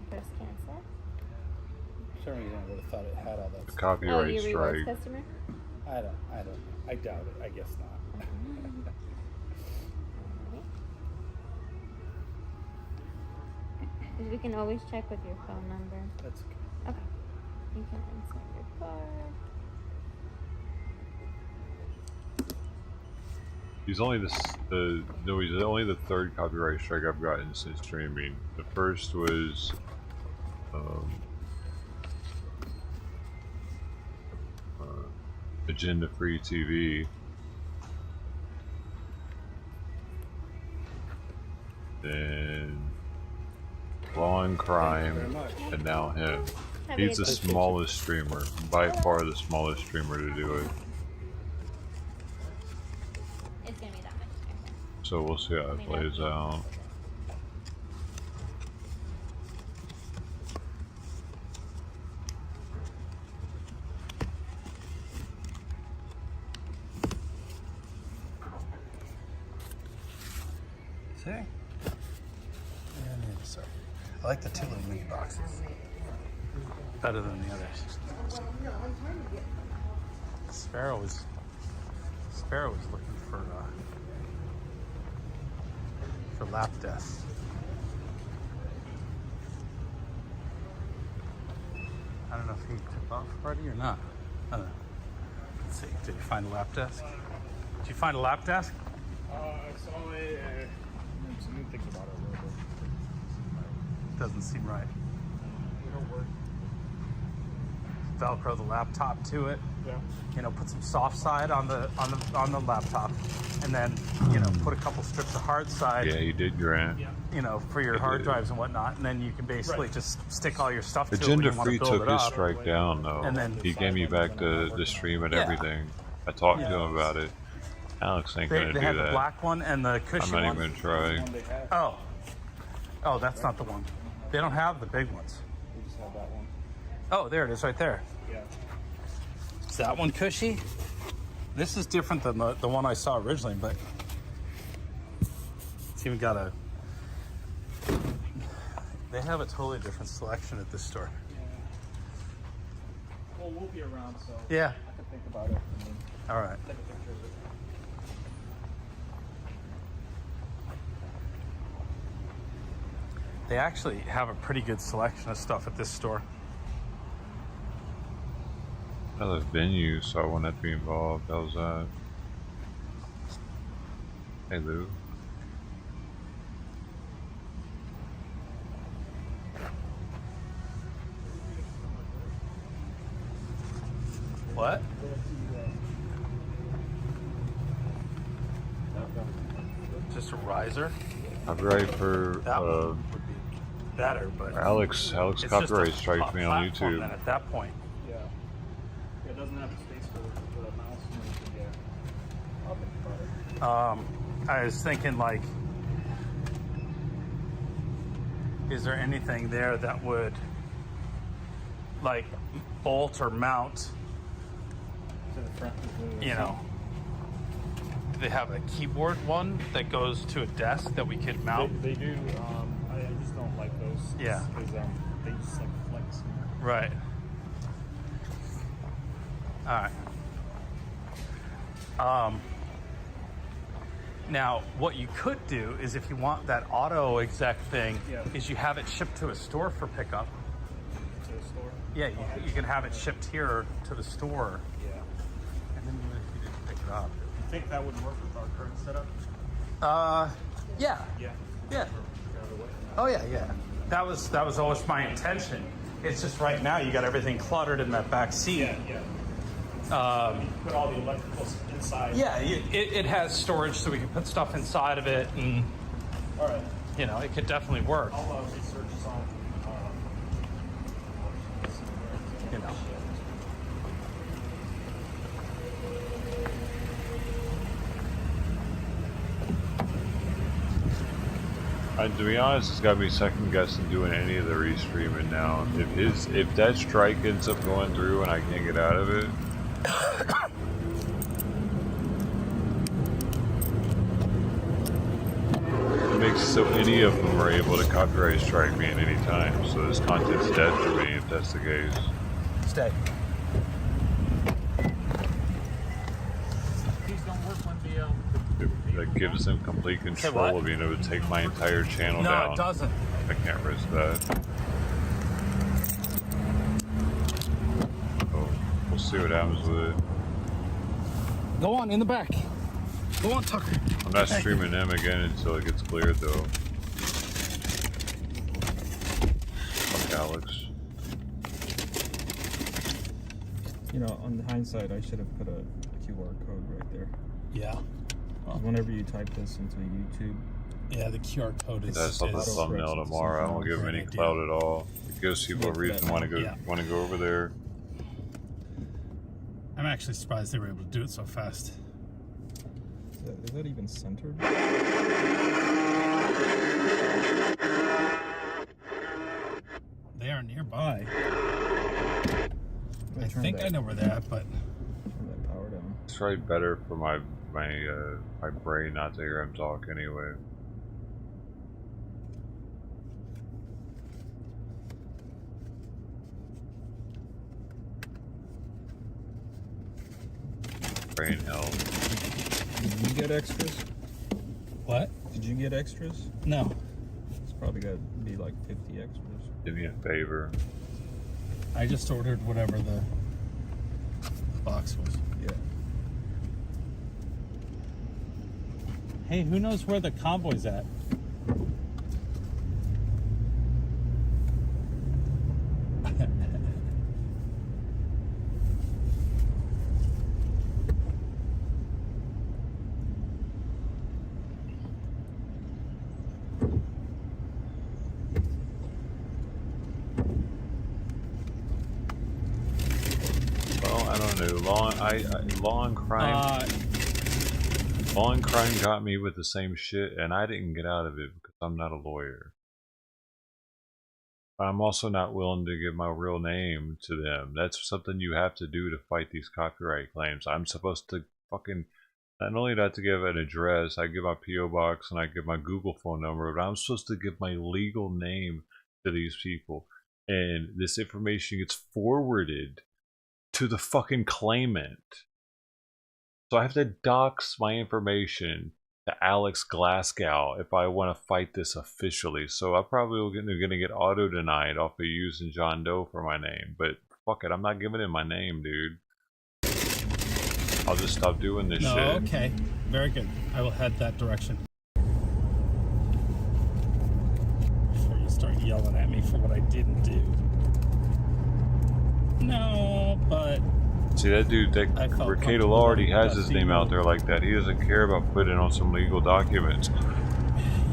Speaker 12: Press cancel.
Speaker 11: For some reason I would have thought it had all that
Speaker 2: The
Speaker 11: stuff.
Speaker 2: copyright
Speaker 12: you
Speaker 2: strike.
Speaker 12: customer?
Speaker 11: I don't know. I doubt it. I guess not.
Speaker 12: We can always check with your phone number.
Speaker 11: That's good.
Speaker 12: Okay. You can insert your card.
Speaker 2: He's only he's only the 3rd copyright strike I've gotten since streaming. The first was Agenda Free TV. Then Law and Crime, and now him. He's the smallest streamer, by far the smallest streamer to do it.
Speaker 12: It's gonna be that much.
Speaker 2: So we'll see how it plays out.
Speaker 8: See? Sorry. I like the 2 little mini boxes. Better than the others. Sparrow was looking for lap death. I don't know if he took off already or not. I don't know. Let's see. Did you find a lap desk? Did you find a lap desk?
Speaker 11: I saw it. Some things about it a little bit.
Speaker 8: Doesn't seem right.
Speaker 11: It'll work.
Speaker 8: Velcro the laptop to it.
Speaker 11: Yeah.
Speaker 8: You know, put some soft side on the laptop, and then put a couple strips of hard side.
Speaker 2: Yeah, you did, Grant.
Speaker 8: You know, for your hard drives and whatnot, and then you can basically just stick all your stuff to it when
Speaker 2: Agenda
Speaker 8: you want
Speaker 2: Free
Speaker 8: to build
Speaker 2: took
Speaker 8: it
Speaker 2: his
Speaker 8: up.
Speaker 2: strike down though.
Speaker 8: And then
Speaker 2: he gave me back the stream and everything. I talked to him about it. Alex ain't gonna do
Speaker 8: They had
Speaker 2: that.
Speaker 8: the black one and the cushy one.
Speaker 2: I'm not even gonna try.
Speaker 8: Oh, that's not the one. They don't have the big ones.
Speaker 11: We just have that one.
Speaker 8: Oh, there it is, right there.
Speaker 11: Yeah.
Speaker 8: Is that one cushy? This is different than the one I saw originally, but it's even got a. They have a totally different selection at this store.
Speaker 11: Yeah. Well, we'll be around, so
Speaker 8: Yeah.
Speaker 11: I can think about it. And then
Speaker 8: All right.
Speaker 11: take a picture of it.
Speaker 8: They actually have a pretty good selection of stuff at this store.
Speaker 2: Another venue, so I won't have to be involved. How's that? Hey, Lou.
Speaker 8: What? Just a riser?
Speaker 2: Copyright for
Speaker 8: That one would be better, but
Speaker 2: Alex
Speaker 8: it's just
Speaker 2: copyright
Speaker 8: a
Speaker 2: striked me on
Speaker 8: platform
Speaker 2: YouTube.
Speaker 8: then at that point.
Speaker 11: Yeah. It doesn't have the space for the mouse and everything. Yeah. I'll think about it.
Speaker 8: I was thinking like is there anything there that would like bolt or mount
Speaker 11: To the front of the
Speaker 8: you know? Do they have a keyboard one that goes to a desk that we could mount?
Speaker 11: They do. I just don't like those.
Speaker 8: Yeah.
Speaker 11: Because they just like flex.
Speaker 8: Right. All right. Now, what you could do is, if you want that auto exec thing, is you have it shipped to a store for pickup.
Speaker 11: To the store.
Speaker 8: Yeah, you can have it shipped here to the store.
Speaker 11: Yeah.
Speaker 8: And then you didn't pick it up.
Speaker 11: You think that would work with our current setup?
Speaker 8: Yeah.
Speaker 11: Yeah.
Speaker 8: Yeah. Oh yeah, yeah. That was always my intention. It's just right now you got everything cluttered in that back seat.
Speaker 11: Yeah, yeah. You put all the electricals inside.
Speaker 8: Yeah, it has storage, so we can put stuff inside of it, and
Speaker 11: all right.
Speaker 8: You know, it could definitely work.
Speaker 11: I'll research some.
Speaker 8: You know.
Speaker 2: To be honest, it's got me second guessing doing any of the restreaming now. If that strike ends up going through and I can't get out of it, it makes so any of them are able to copyright strike me at any time. So this content's dead for me if that's the case.
Speaker 8: Stay.
Speaker 11: These don't work when the
Speaker 2: That gives them complete control of being able to take my entire channel down.
Speaker 8: No, it doesn't.
Speaker 2: I can't risk that. Oh, we'll see what happens with it.
Speaker 8: Go on, in the back. Go on, Tucker.
Speaker 2: I'm not streaming them again until it gets cleared, though. Fuck Alex.
Speaker 11: You know, on the hindsight, I should have put a QR code right there.
Speaker 8: Yeah.
Speaker 11: Whenever you type this into YouTube.
Speaker 8: Yeah, the QR code is.
Speaker 2: That's on the thumbnail tomorrow. I don't give them any clout at all. It gives people a reason want to go over there.
Speaker 8: I'm actually surprised they were able to do it so fast.
Speaker 11: Is that even centered?
Speaker 8: They are nearby. I think I know where they're at, but
Speaker 11: turn that power down.
Speaker 2: It's probably better for my brain not to hear him talk anyway. Brain health.
Speaker 11: Did you get extras?
Speaker 8: What?
Speaker 11: Did you get extras?
Speaker 8: No.
Speaker 11: It's probably got to be like 50 extras.
Speaker 2: Do me a favor.
Speaker 8: I just ordered whatever the box was.
Speaker 11: Yeah.
Speaker 8: Hey, who knows where the convoy's at?
Speaker 2: Law and crime got me with the same shit, and I didn't get out of it because I'm not a lawyer. I'm also not willing to give my real name to them. That's something you have to do to fight these copyright claims. I'm supposed to fucking not only not to give an address, I give my P.O. box and I give my Google phone number, but I'm supposed to give my legal name to these people. And this information gets forwarded to the fucking claimant. So I have to dox my information to Alex Glasgow if I want to fight this officially. So I probably will gonna get auto denied off of using John Doe for my name. But fuck it, I'm not giving him my name, dude. I'll just stop doing this shit.
Speaker 8: Okay, very good. I will head that direction. Before you start yelling at me for what I didn't do. No, but
Speaker 2: see that dude, that Outlaw already has his name out there like that. He doesn't care about putting on some legal documents.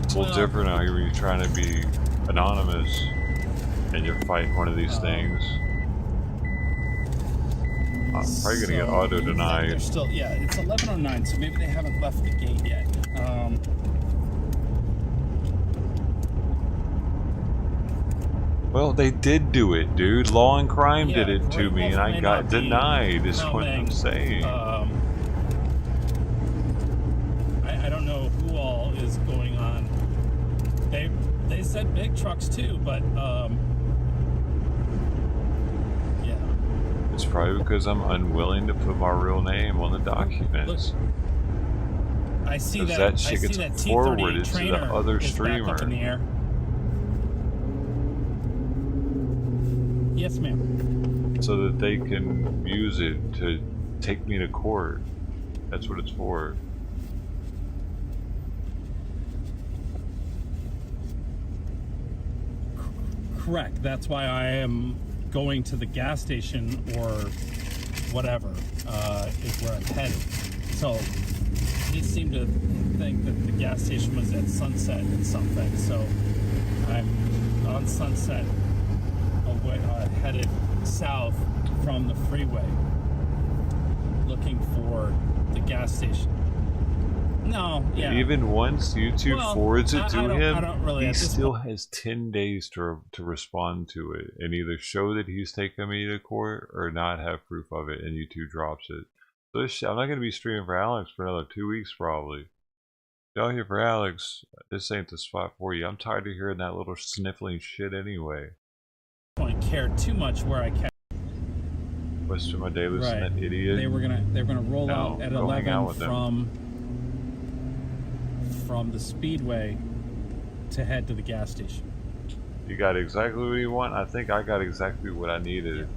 Speaker 2: It's a little different out here when you're trying to be anonymous and you're fighting one of these things. I'm probably gonna get auto denied.
Speaker 8: They're still, yeah, it's 11:09, so maybe they haven't left the gate yet.
Speaker 2: Well, they did do it, dude. Law and Crime
Speaker 8: Yeah,
Speaker 2: did it to
Speaker 8: Great
Speaker 2: me,
Speaker 8: Wolf
Speaker 2: and I
Speaker 8: may
Speaker 2: got
Speaker 8: not be
Speaker 2: denied, is what I'm
Speaker 8: coming,
Speaker 2: saying.
Speaker 8: I don't know who all is going on. They said big trucks too, but yeah.
Speaker 2: It's probably because I'm unwilling to put my real name on the documents.
Speaker 8: I see that.
Speaker 2: That shit
Speaker 8: I see
Speaker 2: gets
Speaker 8: that
Speaker 2: forwarded
Speaker 8: T-38
Speaker 2: to the
Speaker 8: trainer
Speaker 2: other
Speaker 8: is back up in the
Speaker 2: streamer.
Speaker 8: air. Yes, ma'am.
Speaker 2: So that they can use it to take me to court. That's what it's for.
Speaker 8: Correct. That's why I am going to the gas station or whatever is where I'm headed. So he seemed to think that the gas station was at Sunset and something. So I'm on Sunset, away, headed south from the freeway, looking for the gas station. No, yeah.
Speaker 2: Even once YouTube forwards it to him,
Speaker 8: I don't really,
Speaker 2: he still has 10 days to respond to it and either show that he's taken me to court or not have proof of it, and YouTube drops it. So this shit, I'm not going to be streaming for Alex for another 2 weeks probably. Y'all here for Alex, this ain't the spot for you. I'm tired of hearing that little sniffling shit anyway.
Speaker 8: I don't care too much where I can.
Speaker 2: What's to my day listening
Speaker 8: Right.
Speaker 2: that idiot?
Speaker 8: They're gonna roll out at
Speaker 2: go hang out
Speaker 8: 11
Speaker 2: with them.
Speaker 8: from the speedway to head to the gas station.
Speaker 2: You got exactly what you want. I think I got exactly what I needed.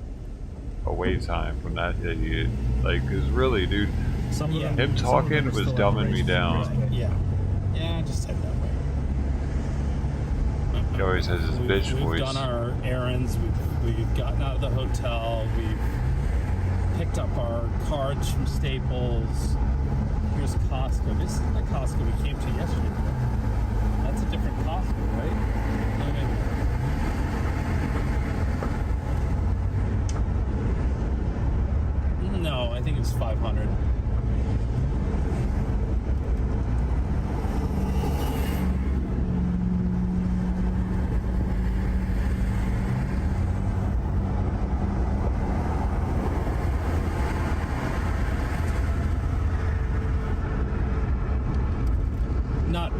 Speaker 2: Away time from that idiot. Like, cause really, dude, him talking was dumbing me down.
Speaker 8: Right. Yeah, just head that way.
Speaker 2: He always has his bitch
Speaker 8: We've
Speaker 2: voice.
Speaker 8: done our errands. We've gotten out of the hotel. We've picked up our cards from Staples. Here's Costco. This is the Costco we came to yesterday. That's a different Costco, right? No, I think it's 500.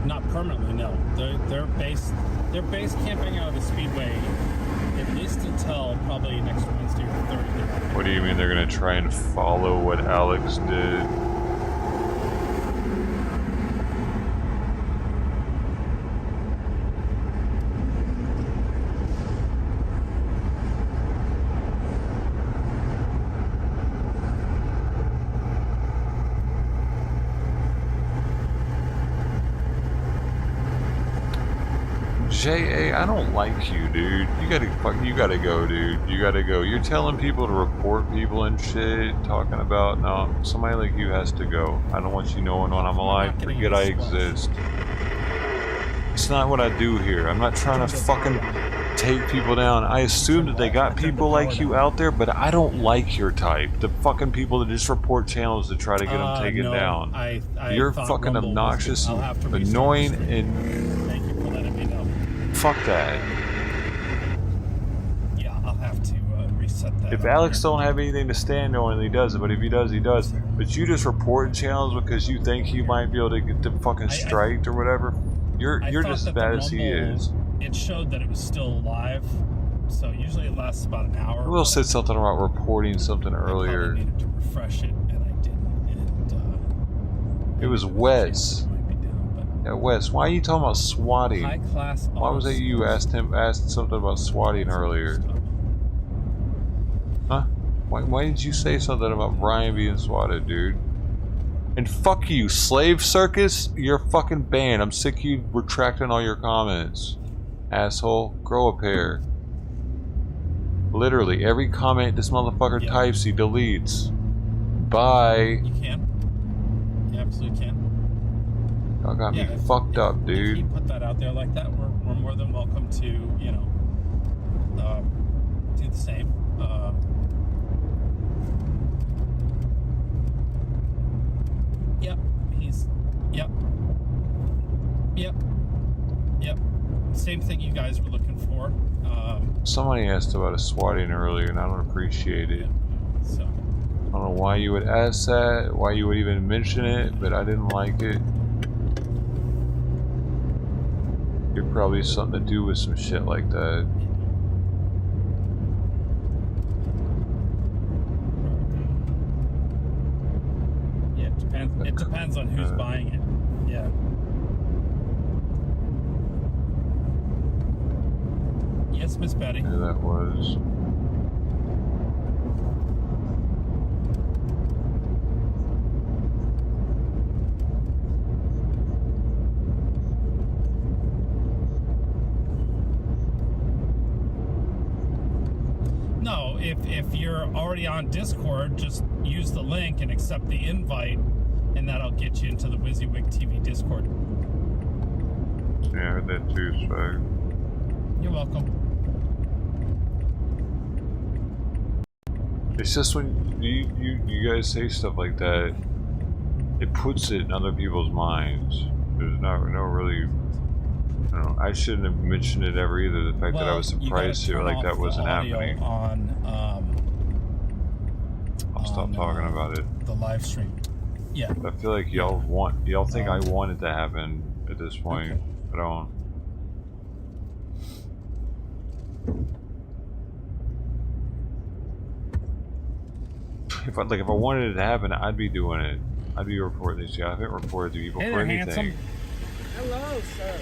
Speaker 8: Not permanently, no. They're base camping out of the speedway at least until probably next Wednesday or Thursday.
Speaker 2: What do you mean they're gonna try and follow what Alex did? J.A., I don't like you, dude. You gotta go, dude. You gotta go. You're telling people to report people and shit, talking about, no, somebody like you has to go. I don't want you knowing when I'm alive. Forget I exist. It's not what I do here. I'm not trying to fucking take people down. I assume that they got people like you out there, but I don't like your type. The fucking people that just report channels to try to get them taken
Speaker 8: no,
Speaker 2: down.
Speaker 8: I
Speaker 2: You're
Speaker 8: thought
Speaker 2: fucking
Speaker 8: Rumble was
Speaker 2: obnoxious,
Speaker 8: good. I'll have to
Speaker 2: annoying,
Speaker 8: research.
Speaker 2: and
Speaker 8: Thank you for letting me know.
Speaker 2: fuck that.
Speaker 8: Yeah, I'll have to reset that.
Speaker 2: If Alex don't have anything to stand on, and he does it. But if he does, he does. But you just reporting channels because you think you might be able to get them fucking striked or whatever. You're
Speaker 8: thought
Speaker 2: just as
Speaker 8: that
Speaker 2: bad
Speaker 8: the
Speaker 2: as he
Speaker 8: Rumble,
Speaker 2: is.
Speaker 8: It showed that it was still live, so usually it lasts about an hour.
Speaker 2: Will said something about reporting something earlier.
Speaker 8: I needed to refresh it, and I didn't. And
Speaker 2: It was Wes. Yeah, Wes. Why are you talking about swatting?
Speaker 8: High class.
Speaker 2: Why was it you asked something about swatting earlier? Huh? Why did you say something about Brian being swatted, dude? And fuck you, Slave Circus. You're fucking banned. I'm sick of you retracting all your comments, asshole. Grow a pair. Literally every comment this motherfucker types, he deletes. Bye.
Speaker 8: You can. You absolutely can.
Speaker 2: Y'all got me fucked up, dude.
Speaker 8: If you put that out there like that, we're more than welcome to, you know, do the same. Yep. same thing you guys were looking for.
Speaker 2: Somebody asked about a swatting earlier, and I don't appreciate it.
Speaker 8: So.
Speaker 2: I don't know why you would ask that, why you would even mention it, but I didn't like it. You're probably something to do with some shit like that.
Speaker 8: Yeah, it depends on who's buying it. Yeah. Yes, Miss Betty.
Speaker 2: Yeah, that was.
Speaker 8: No, if you're already on Discord, just use the link and accept the invite, and that'll get you into the WYSIWYG TV Discord.
Speaker 2: Yeah, I heard that too, so.
Speaker 8: You're welcome.
Speaker 2: It's just when you guys say stuff like that, it puts it in other people's minds. There's no really. I don't know. I shouldn't have mentioned it ever either. The fact that I was surprised here, like that wasn't happening. I'll stop talking about it.
Speaker 8: The live stream. Yeah.
Speaker 2: I feel like y'all think I want it to happen at this point. Okay. I don't. If I wanted it to happen, I'd be doing it. I'd be reporting these guys. I haven't reported to people for anything.
Speaker 8: Handsome.
Speaker 4: Hello, sir.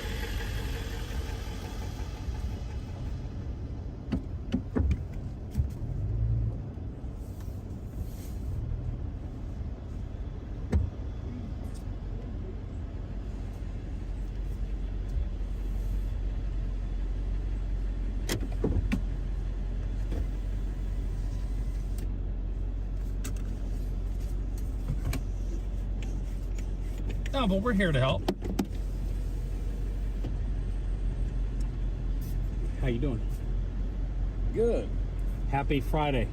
Speaker 8: No, but we're here to help. How you doing?
Speaker 4: Good.
Speaker 8: Happy Friday.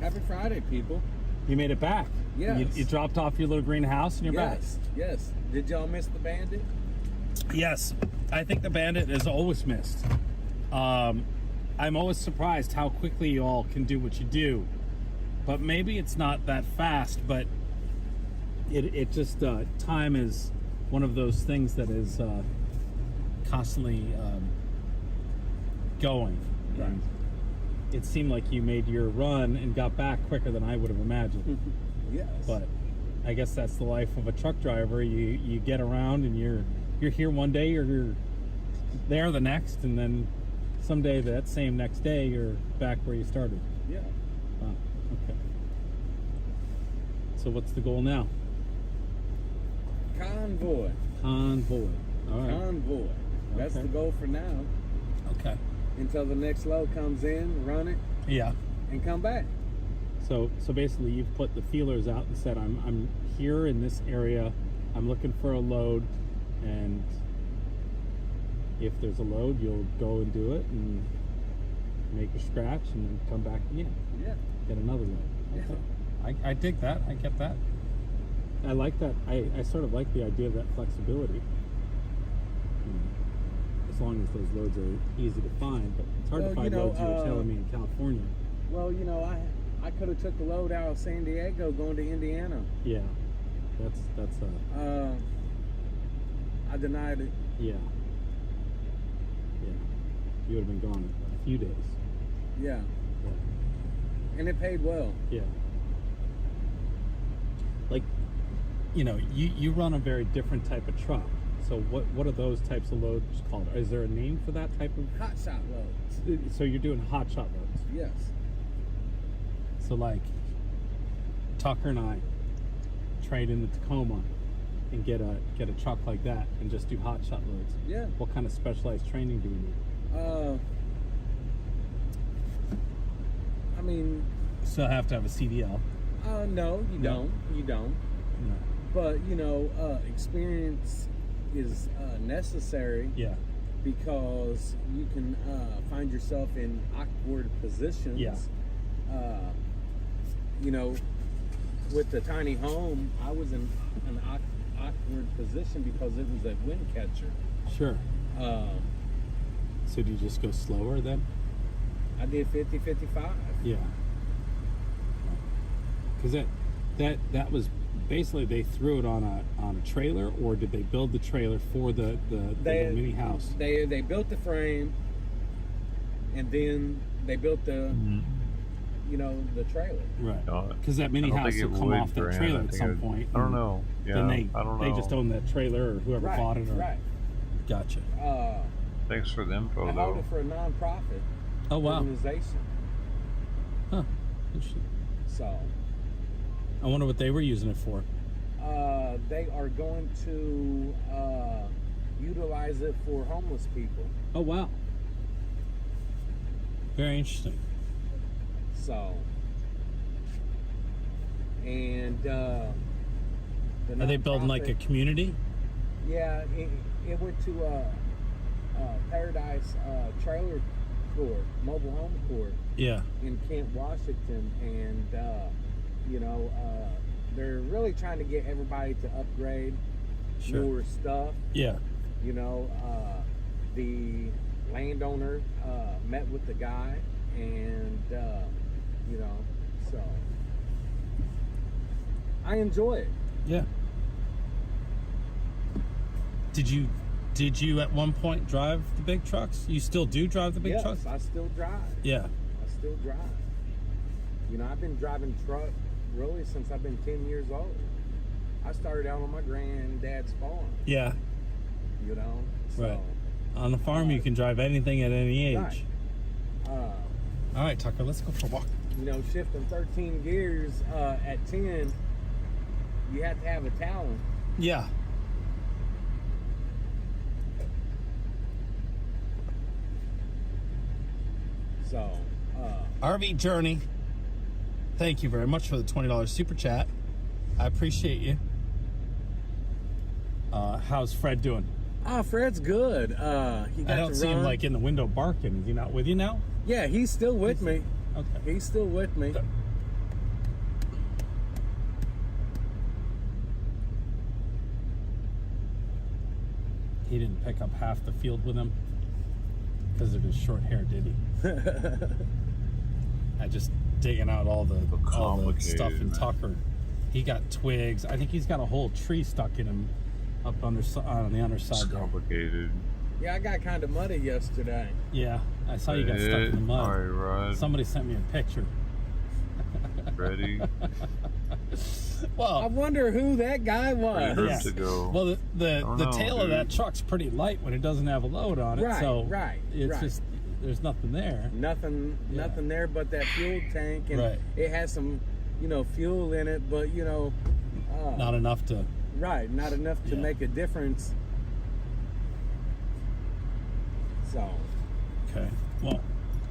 Speaker 4: Happy Friday, people.
Speaker 8: You made it back.
Speaker 4: Yes.
Speaker 8: You dropped off your little green house and you're back.
Speaker 4: Yes. Did y'all miss the bandit?
Speaker 8: Yes. I think the bandit is always missed. I'm always surprised how quickly you all can do what you do. But maybe it's not that fast, but it just time is one of those things that is constantly going.
Speaker 4: Right.
Speaker 8: And it seemed like you made your run and got back quicker than I would have imagined.
Speaker 4: Yes.
Speaker 8: But I guess that's the life of a truck driver. You get around and you're here one day, you're there the next, and then someday that same next day you're back where you started.
Speaker 4: Yeah.
Speaker 8: Okay. So what's the goal now?
Speaker 4: Convoy.
Speaker 8: Convoy. All right.
Speaker 4: Convoy. That's the goal for now.
Speaker 8: Okay.
Speaker 4: Until the next load comes in, run it.
Speaker 8: Yeah.
Speaker 4: And come back.
Speaker 8: So basically, you've put the feelers out and said, I'm here in this area. I'm looking for a load, and if there's a load, you'll go and do it and make your scratch, and then come back again.
Speaker 4: Yeah.
Speaker 8: Get another load. Okay. I dig that. I get that. I like that. I sort of like the idea of that flexibility. As long as those loads are easy to find, but it's hard to find loads you were telling me in California.
Speaker 4: Well, I could have took the load out of San Diego going to Indiana.
Speaker 8: Yeah, that's
Speaker 4: I denied it.
Speaker 8: Yeah. You would have been gone a few days.
Speaker 4: Yeah. And it paid well.
Speaker 8: Yeah. Like, you run a very different type of truck. So what are those types of loads called? Is there a name for that type of?
Speaker 4: Hot shot loads.
Speaker 8: So you're doing hot shot loads?
Speaker 4: Yes.
Speaker 8: So like, Tucker and I trade in the Tacoma and get a truck like that and just do hot shot loads.
Speaker 4: Yeah.
Speaker 8: What kind of specialized training do we need?
Speaker 4: I mean,
Speaker 8: still have to have a CDL.
Speaker 4: No, you don't. You don't.
Speaker 8: No.
Speaker 4: But experience is necessary.
Speaker 8: Yeah.
Speaker 4: Because you can find yourself in awkward positions.
Speaker 8: Yeah.
Speaker 4: With the tiny home, I was in an awkward position because it was a wind catcher.
Speaker 8: Sure. So do you just go slower then?
Speaker 4: I did 50, 55.
Speaker 8: Yeah. Because that was basically they threw it on a trailer, or did they build the trailer for the mini house?
Speaker 4: They built the frame, and then they built the the trailer.
Speaker 8: Right. Because that mini house will come off that trailer at some point.
Speaker 2: I don't know. Yeah.
Speaker 8: Then
Speaker 2: I don't know.
Speaker 8: they just own that trailer, or whoever bought it. Or,
Speaker 4: right.
Speaker 8: Gotcha.
Speaker 2: Thanks for the info,
Speaker 4: I
Speaker 2: though.
Speaker 4: held it for a non-profit organization.
Speaker 8: Huh. Interesting.
Speaker 4: So.
Speaker 8: I wonder what they were using it for.
Speaker 4: They are going to utilize it for homeless people.
Speaker 8: Oh, wow. Very interesting.
Speaker 4: So, and
Speaker 8: are they building like a community?
Speaker 4: Yeah, it went to Paradise Trailer Court, Mobile Home Court.
Speaker 8: Yeah.
Speaker 4: In Kent, Washington, and they're really trying to get everybody to upgrade more stuff.
Speaker 8: Yeah.
Speaker 4: The landowner met with the guy, and so I enjoy it.
Speaker 8: Yeah. Did you at one point drive the big trucks? You still do drive the big trucks?
Speaker 4: Yes, I still drive.
Speaker 8: Yeah.
Speaker 4: I still drive. I've been driving truck really since I've been 10 years old. I started out on my granddad's farm.
Speaker 8: Yeah.
Speaker 4: So,
Speaker 8: right. On the farm, you can drive anything at any age.
Speaker 4: Right.
Speaker 8: All right, Tucker, let's go for a walk.
Speaker 4: Shifting 13 gears at 10, you have to have a talent.
Speaker 8: Yeah.
Speaker 4: So,
Speaker 8: RV Journey, thank you very much for the $20 super chat. I appreciate you. How's Fred doing?
Speaker 4: Oh, Fred's good. He got
Speaker 8: I don't see him like in the window barking. Is he not with you now?
Speaker 4: Yeah, he's still with me.
Speaker 8: Okay.
Speaker 4: He's still with me.
Speaker 8: He didn't pick up half the field with him because of his short hair, did he? I just digging out all the stuff in Tucker. He got twigs. I think he's got a whole tree stuck in him up on the underside.
Speaker 2: It's complicated.
Speaker 4: Yeah, I got kind of muddy yesterday.
Speaker 8: Yeah, I saw you got stuck in the mud.
Speaker 2: All right, Rod.
Speaker 8: Somebody sent me a picture.
Speaker 2: Ready?
Speaker 8: Well,
Speaker 4: I wonder who that guy was.
Speaker 2: To go.
Speaker 8: Well, the tail of that truck's pretty light when it doesn't have a load on it.
Speaker 4: Right,
Speaker 8: so
Speaker 4: right.
Speaker 8: It's just there's nothing there.
Speaker 4: Nothing there but that fuel tank, and it has some, fuel in it, but
Speaker 8: not enough to.
Speaker 4: Right, not enough to make a difference. So.
Speaker 8: Okay. Well,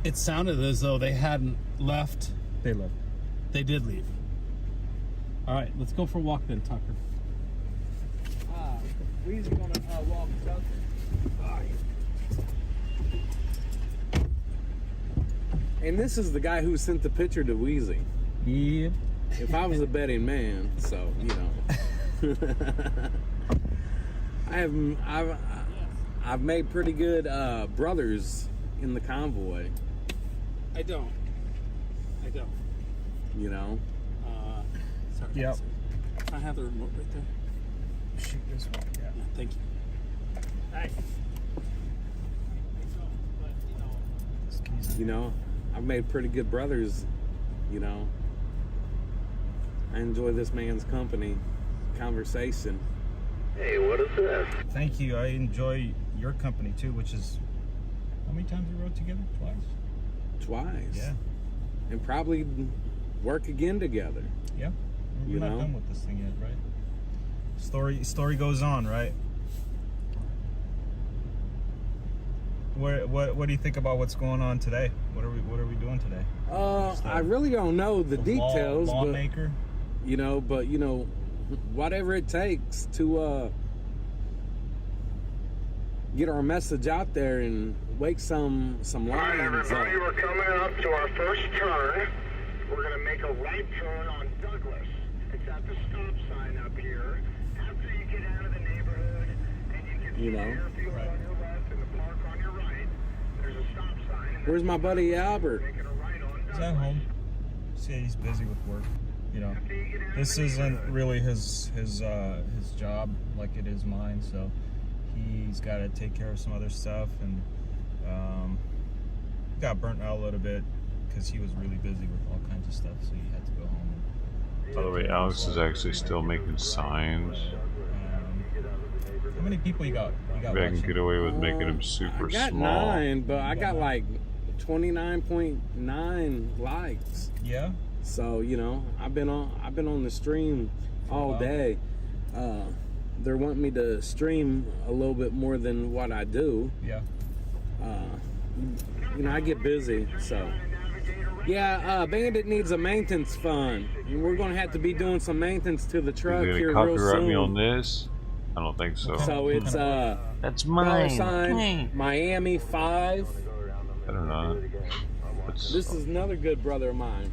Speaker 8: it sounded as though they hadn't left.
Speaker 11: They left.
Speaker 8: They did leave. All right, let's go for a walk then, Tucker.
Speaker 4: We're gonna walk Tucker. And this is the guy who sent the picture to Wheezy.
Speaker 8: Yeah.
Speaker 4: If I was a betting man, so I've made pretty good brothers in the convoy.
Speaker 8: I don't. Sorry.
Speaker 11: Yep.
Speaker 8: I have the remote right there.
Speaker 11: Shoot this one. Yeah.
Speaker 8: Thank you.
Speaker 4: Hey. I've made pretty good brothers. I enjoy this man's company, conversation.
Speaker 15: Hey, what is this?
Speaker 11: Thank you. I enjoy your company too, which is how many times we rode together?
Speaker 4: Twice.
Speaker 11: Yeah.
Speaker 4: And probably work again together.
Speaker 11: Yeah. We're not done with this thing yet, right? Story goes on, right? What do you think about what's going on today? What are we doing today?
Speaker 4: I really don't know the details,
Speaker 11: lawmaker.
Speaker 4: but whatever it takes to get our message out there and wake some lions up.
Speaker 15: All right, everybody, we're coming up to our first turn. We're going to make a right turn on Douglas. It's at the stop sign up here. After you get out of the neighborhood, and you can see the airfield on your left and the park on your right.
Speaker 4: Where's my buddy Albert?
Speaker 11: He's at home. See, he's busy with work. You know, this isn't really his job like it is mine. So he's got to take care of some other stuff, and got burnt out a little bit because he was really busy with all kinds of stuff. So he had to go home.
Speaker 2: By the way, Alex is actually still making signs.
Speaker 11: How many people you got?
Speaker 2: Maybe I can get away with making him super
Speaker 4: I got
Speaker 2: small.
Speaker 4: 9, but I got like 29.9 likes.
Speaker 11: Yeah.
Speaker 4: So you know, I've been on the stream all day. They're wanting me to stream a little bit more than what I do.
Speaker 11: Yeah.
Speaker 4: You know, I get busy, so. Yeah, Bandit needs a maintenance fund. We're gonna have to be doing some maintenance to the truck
Speaker 2: Is he
Speaker 4: here
Speaker 2: gonna
Speaker 4: real
Speaker 2: copyright
Speaker 4: soon.
Speaker 2: me on this? I don't think so.
Speaker 4: So it's
Speaker 2: that's
Speaker 4: $, Miami 5.
Speaker 2: I don't know.
Speaker 4: This is another good brother of mine.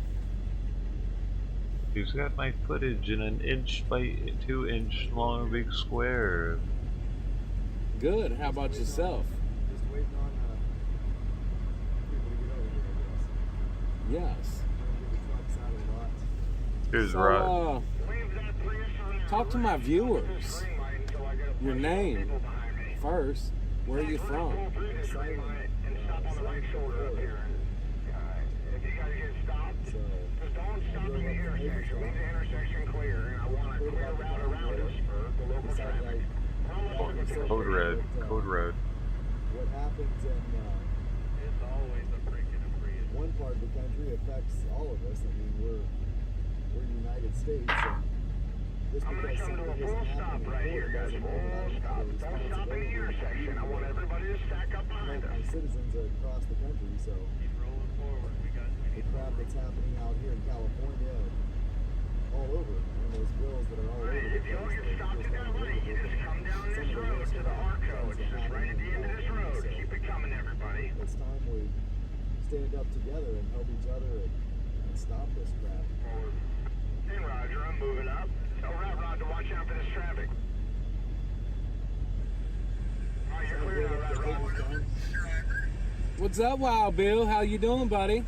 Speaker 2: He's got my footage in an 1 by 2 inch long big square.
Speaker 4: Good. How about yourself?
Speaker 9: Just waiting on people to get over here, I guess.
Speaker 4: Yes.
Speaker 9: The truck's out of the lot.
Speaker 2: Here's
Speaker 4: So,
Speaker 2: Rod.
Speaker 4: talk to my viewers. Your name first. Where are you from?
Speaker 2: Code red. Code red.
Speaker 9: What happens in one part of the country affects all of us. I mean, we're United States, and just because something isn't happening in court doesn't mean that I don't have a responsibility. My citizens are across the country, so the crap that's happening out here in California, all over, and those bills that are all over the place, they're just unbelievable. Some of the worst crap tends to happen in California, so it's time we stand up together and help each other and stop this crap.
Speaker 15: Hey Roger, I'm moving up. Tell Rod to watch out for this traffic. Alright, you're clear now, Rod.
Speaker 4: What's up, Wild Bill? How you doing, buddy?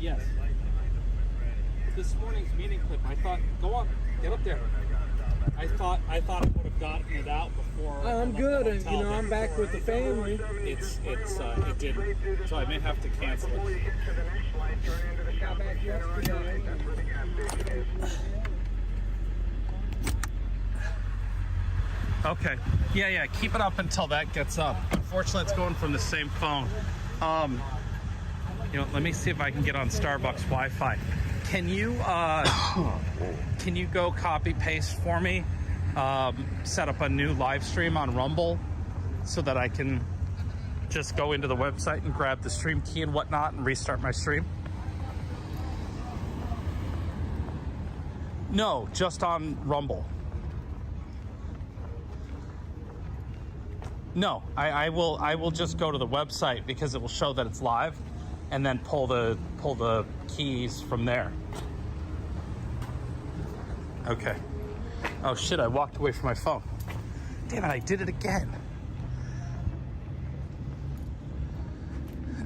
Speaker 8: Yes. This morning's meeting clip, I thought, go on, get up there. I thought I would have gotten it out before.
Speaker 4: I'm good, and you know, I'm back with the family.
Speaker 8: It didn't, so I may have to cancel it.
Speaker 4: Got back yesterday.
Speaker 8: Okay. Yeah. Keep it up until that gets up. Unfortunately, it's going from the same phone. You know, let me see if I can get on Starbucks Wi-Fi. Can you go copy paste for me? Set up a new live stream on Rumble so that I can just go into the website and grab the stream key and whatnot and restart my stream. No, just on Rumble. No, I will just go to the website because it will show that it's live, and then pull the keys from there. Okay. Oh shit! I walked away from my phone. Damn it! I did it again.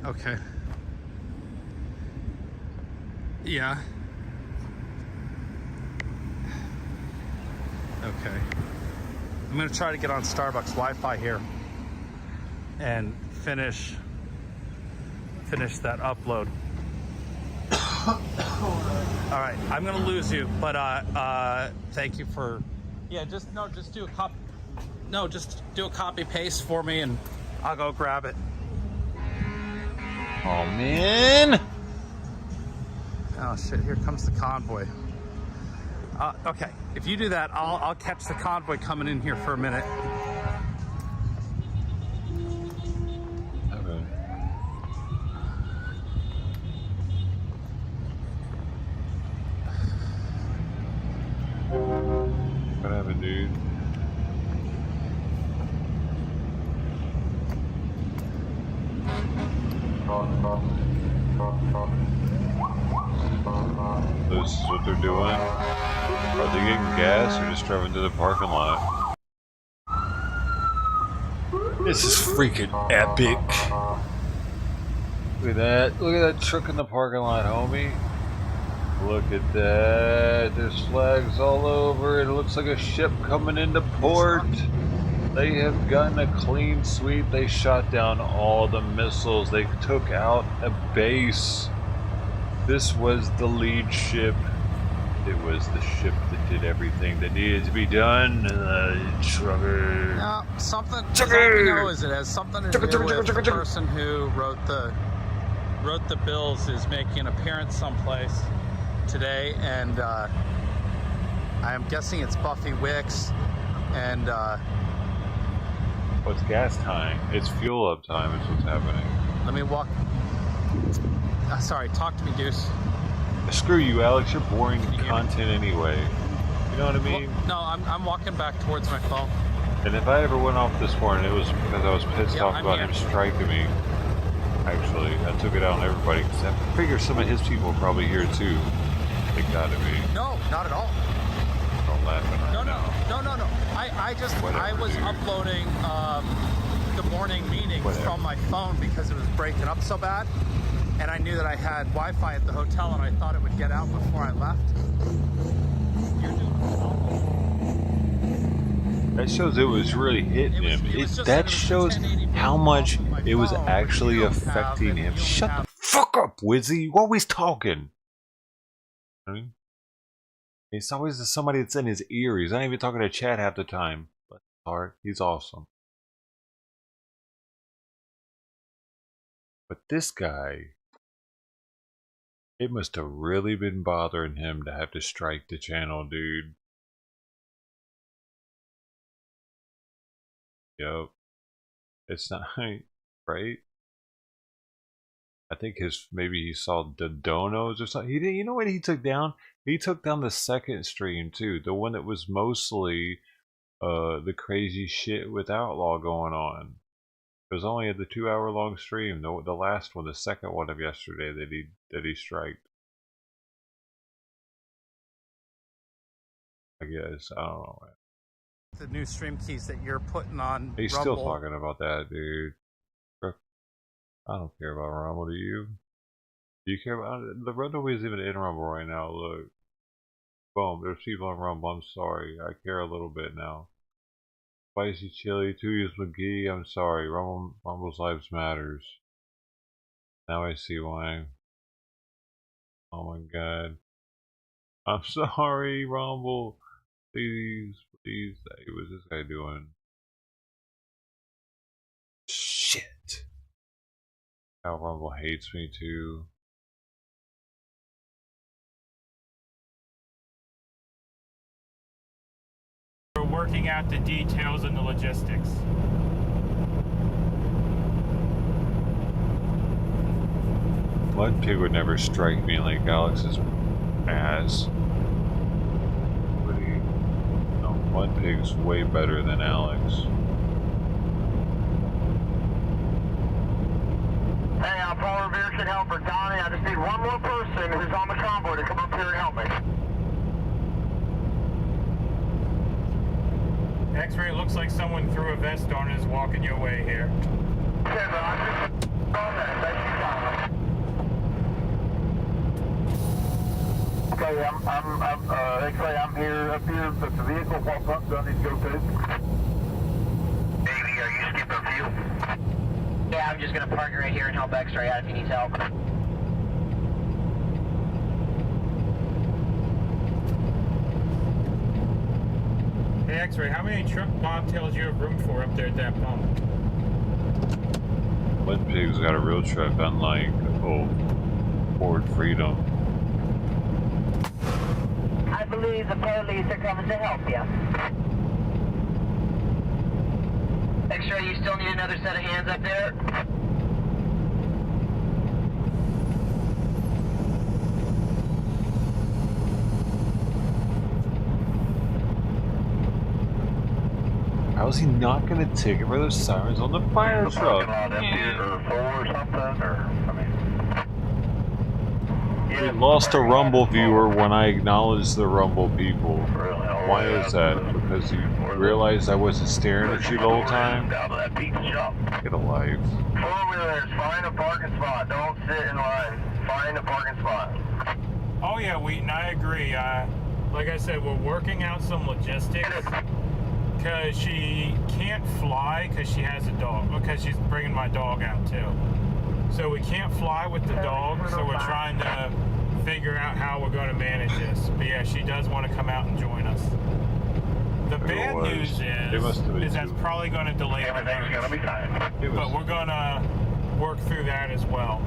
Speaker 8: Okay. Yeah. Okay. I'm gonna try to get on Starbucks Wi-Fi here and finish that upload. All right, I'm gonna lose you, but thank you for. Yeah, just do a copy. No, just do a copy paste for me, and I'll go grab it.
Speaker 2: Oh man!
Speaker 8: Oh shit! Here comes the convoy. Okay, if you do that, I'll catch the convoy coming in here for a minute.
Speaker 2: Okay. this is what they're doing. Are they getting gas or just driving to the parking lot? This is freaking epic. Look at that. Look at that truck in the parking lot, homie. Look at that. There's flags all over. It looks like a ship coming into port. They have gotten a clean sweep. They shot down all the missiles. They took out a base. This was the lead ship. It was the ship that did everything that needed to be done. Trucker.
Speaker 7: Now, something I know is it has something to do with the person who wrote the bills is making an appearance someplace today, and I am guessing it's Buffy Wicks, and
Speaker 2: well, it's gas time. It's fuel up time is what's happening.
Speaker 7: Let me walk. Sorry, talk to me, Deuce.
Speaker 2: Screw you, Alex. You're boring content anyway. You know what I mean?
Speaker 7: Well, no, I'm walking back towards my phone.
Speaker 2: And if I ever went off this morning, it was because I was pissed off about him striking me. Actually, I took it out on everybody because I figure some of his people are probably here too. They gotta be.
Speaker 7: No, not at all.
Speaker 2: Don't laugh at
Speaker 7: No. I was uploading the morning meetings from my phone because it was breaking up so bad. And I knew that I had Wi-Fi at the hotel, and I thought it would get out before I left.
Speaker 2: That shows it was really hitting him. That shows how much it was actually affecting him. Shut the fuck up, Wizzy. You always talking. I mean, it's always somebody that's in his ear. He's not even talking to Chad half the time. But he's awesome. But this guy, it must have really been bothering him to have to strike the channel, dude. Yup. It's not right. I think maybe he saw the donos or something. He didn't. You know what he took down? He took down the second stream too, the one that was mostly the crazy shit with Outlaw going on. It was only at the 2-hour-long stream. The last one, the second one of yesterday that he striked. I guess I don't know.
Speaker 7: The new stream keys that you're putting on.
Speaker 2: He's
Speaker 7: Rumble.
Speaker 2: still talking about that, dude. I don't care about Rumble. Do you? Do you care about it? The Rumble isn't even in Rumble right now. Look, boom. There's people on Rumble. I'm sorry. I care a little bit now. Spicy Chili, 2 years McGee. I'm sorry. Rumble's lives matters. Now I see why. Oh my god. I'm sorry, Rumble. Please. Hey, what's this guy doing? Shit. How Rumble hates me too.
Speaker 13: We're working out the details and the logistics.
Speaker 2: Mud Pig would never strike me like Alex's ass. Mud Pig's way better than Alex.
Speaker 16: Hey, Paul Revere should help her. Donnie, I just need one more person who's on the convoy to come up here and help me.
Speaker 13: X-ray, looks like someone threw a vest on and is walking your way here.
Speaker 16: Okay, but I'm just on that. Thank you, Tom. Okay, X-ray, I'm here, up here, but the vehicle, what pump do I need to go to? Davey, are you skipping fuel?
Speaker 14: Yeah, I'm just gonna park it right here and help X-ray out if he needs help.
Speaker 13: Hey, X-ray, how many truck bobtails you have room for up there at that pump?
Speaker 2: Mud Pig's got a real truck, unlike Ford Freedom.
Speaker 14: I believe the police are coming to help you. X-ray, you still need another set of hands up there?
Speaker 2: How is he not going to ticket for those sirens on the fire truck?
Speaker 16: Or 4 or something, or, I mean...
Speaker 2: We lost a Rumble viewer when I acknowledged the Rumble people. Why is that? Because you realized I wasn't staring at you the whole time? Get a life.
Speaker 16: Four-wheelers, find a parking spot. Don't sit in line. Find a parking spot.
Speaker 13: Oh yeah, Wheaton, I agree. Like I said, we're working out some logistics because she can't fly because she has a dog, because she's bringing my dog out too. So we can't fly with the dog, so we're trying to figure out how we're going to manage this. But yeah, she does want to come out and join us. The bad news is that's probably going to delay everything's going to be fine. But we're going to work through that as well.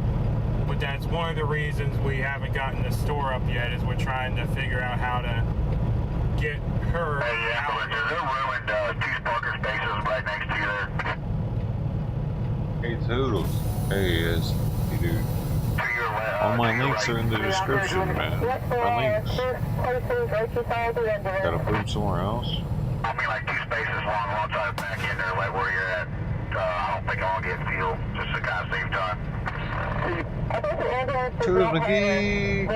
Speaker 13: But that's one of the reasons we haven't gotten the store up yet, is we're trying to figure out how to get her out.
Speaker 16: There ruined 2 parking spaces right next to you there.
Speaker 2: Hey, Toodles. Hey, yes. Hey, dude. All my links are in the description, man. My links. Gotta put them somewhere else?
Speaker 16: I mean, like 2 spaces long. I'll try to back in there, like where you're at. I don't think I'll get fuel, just to kind of save time.
Speaker 2: Toodles McGee!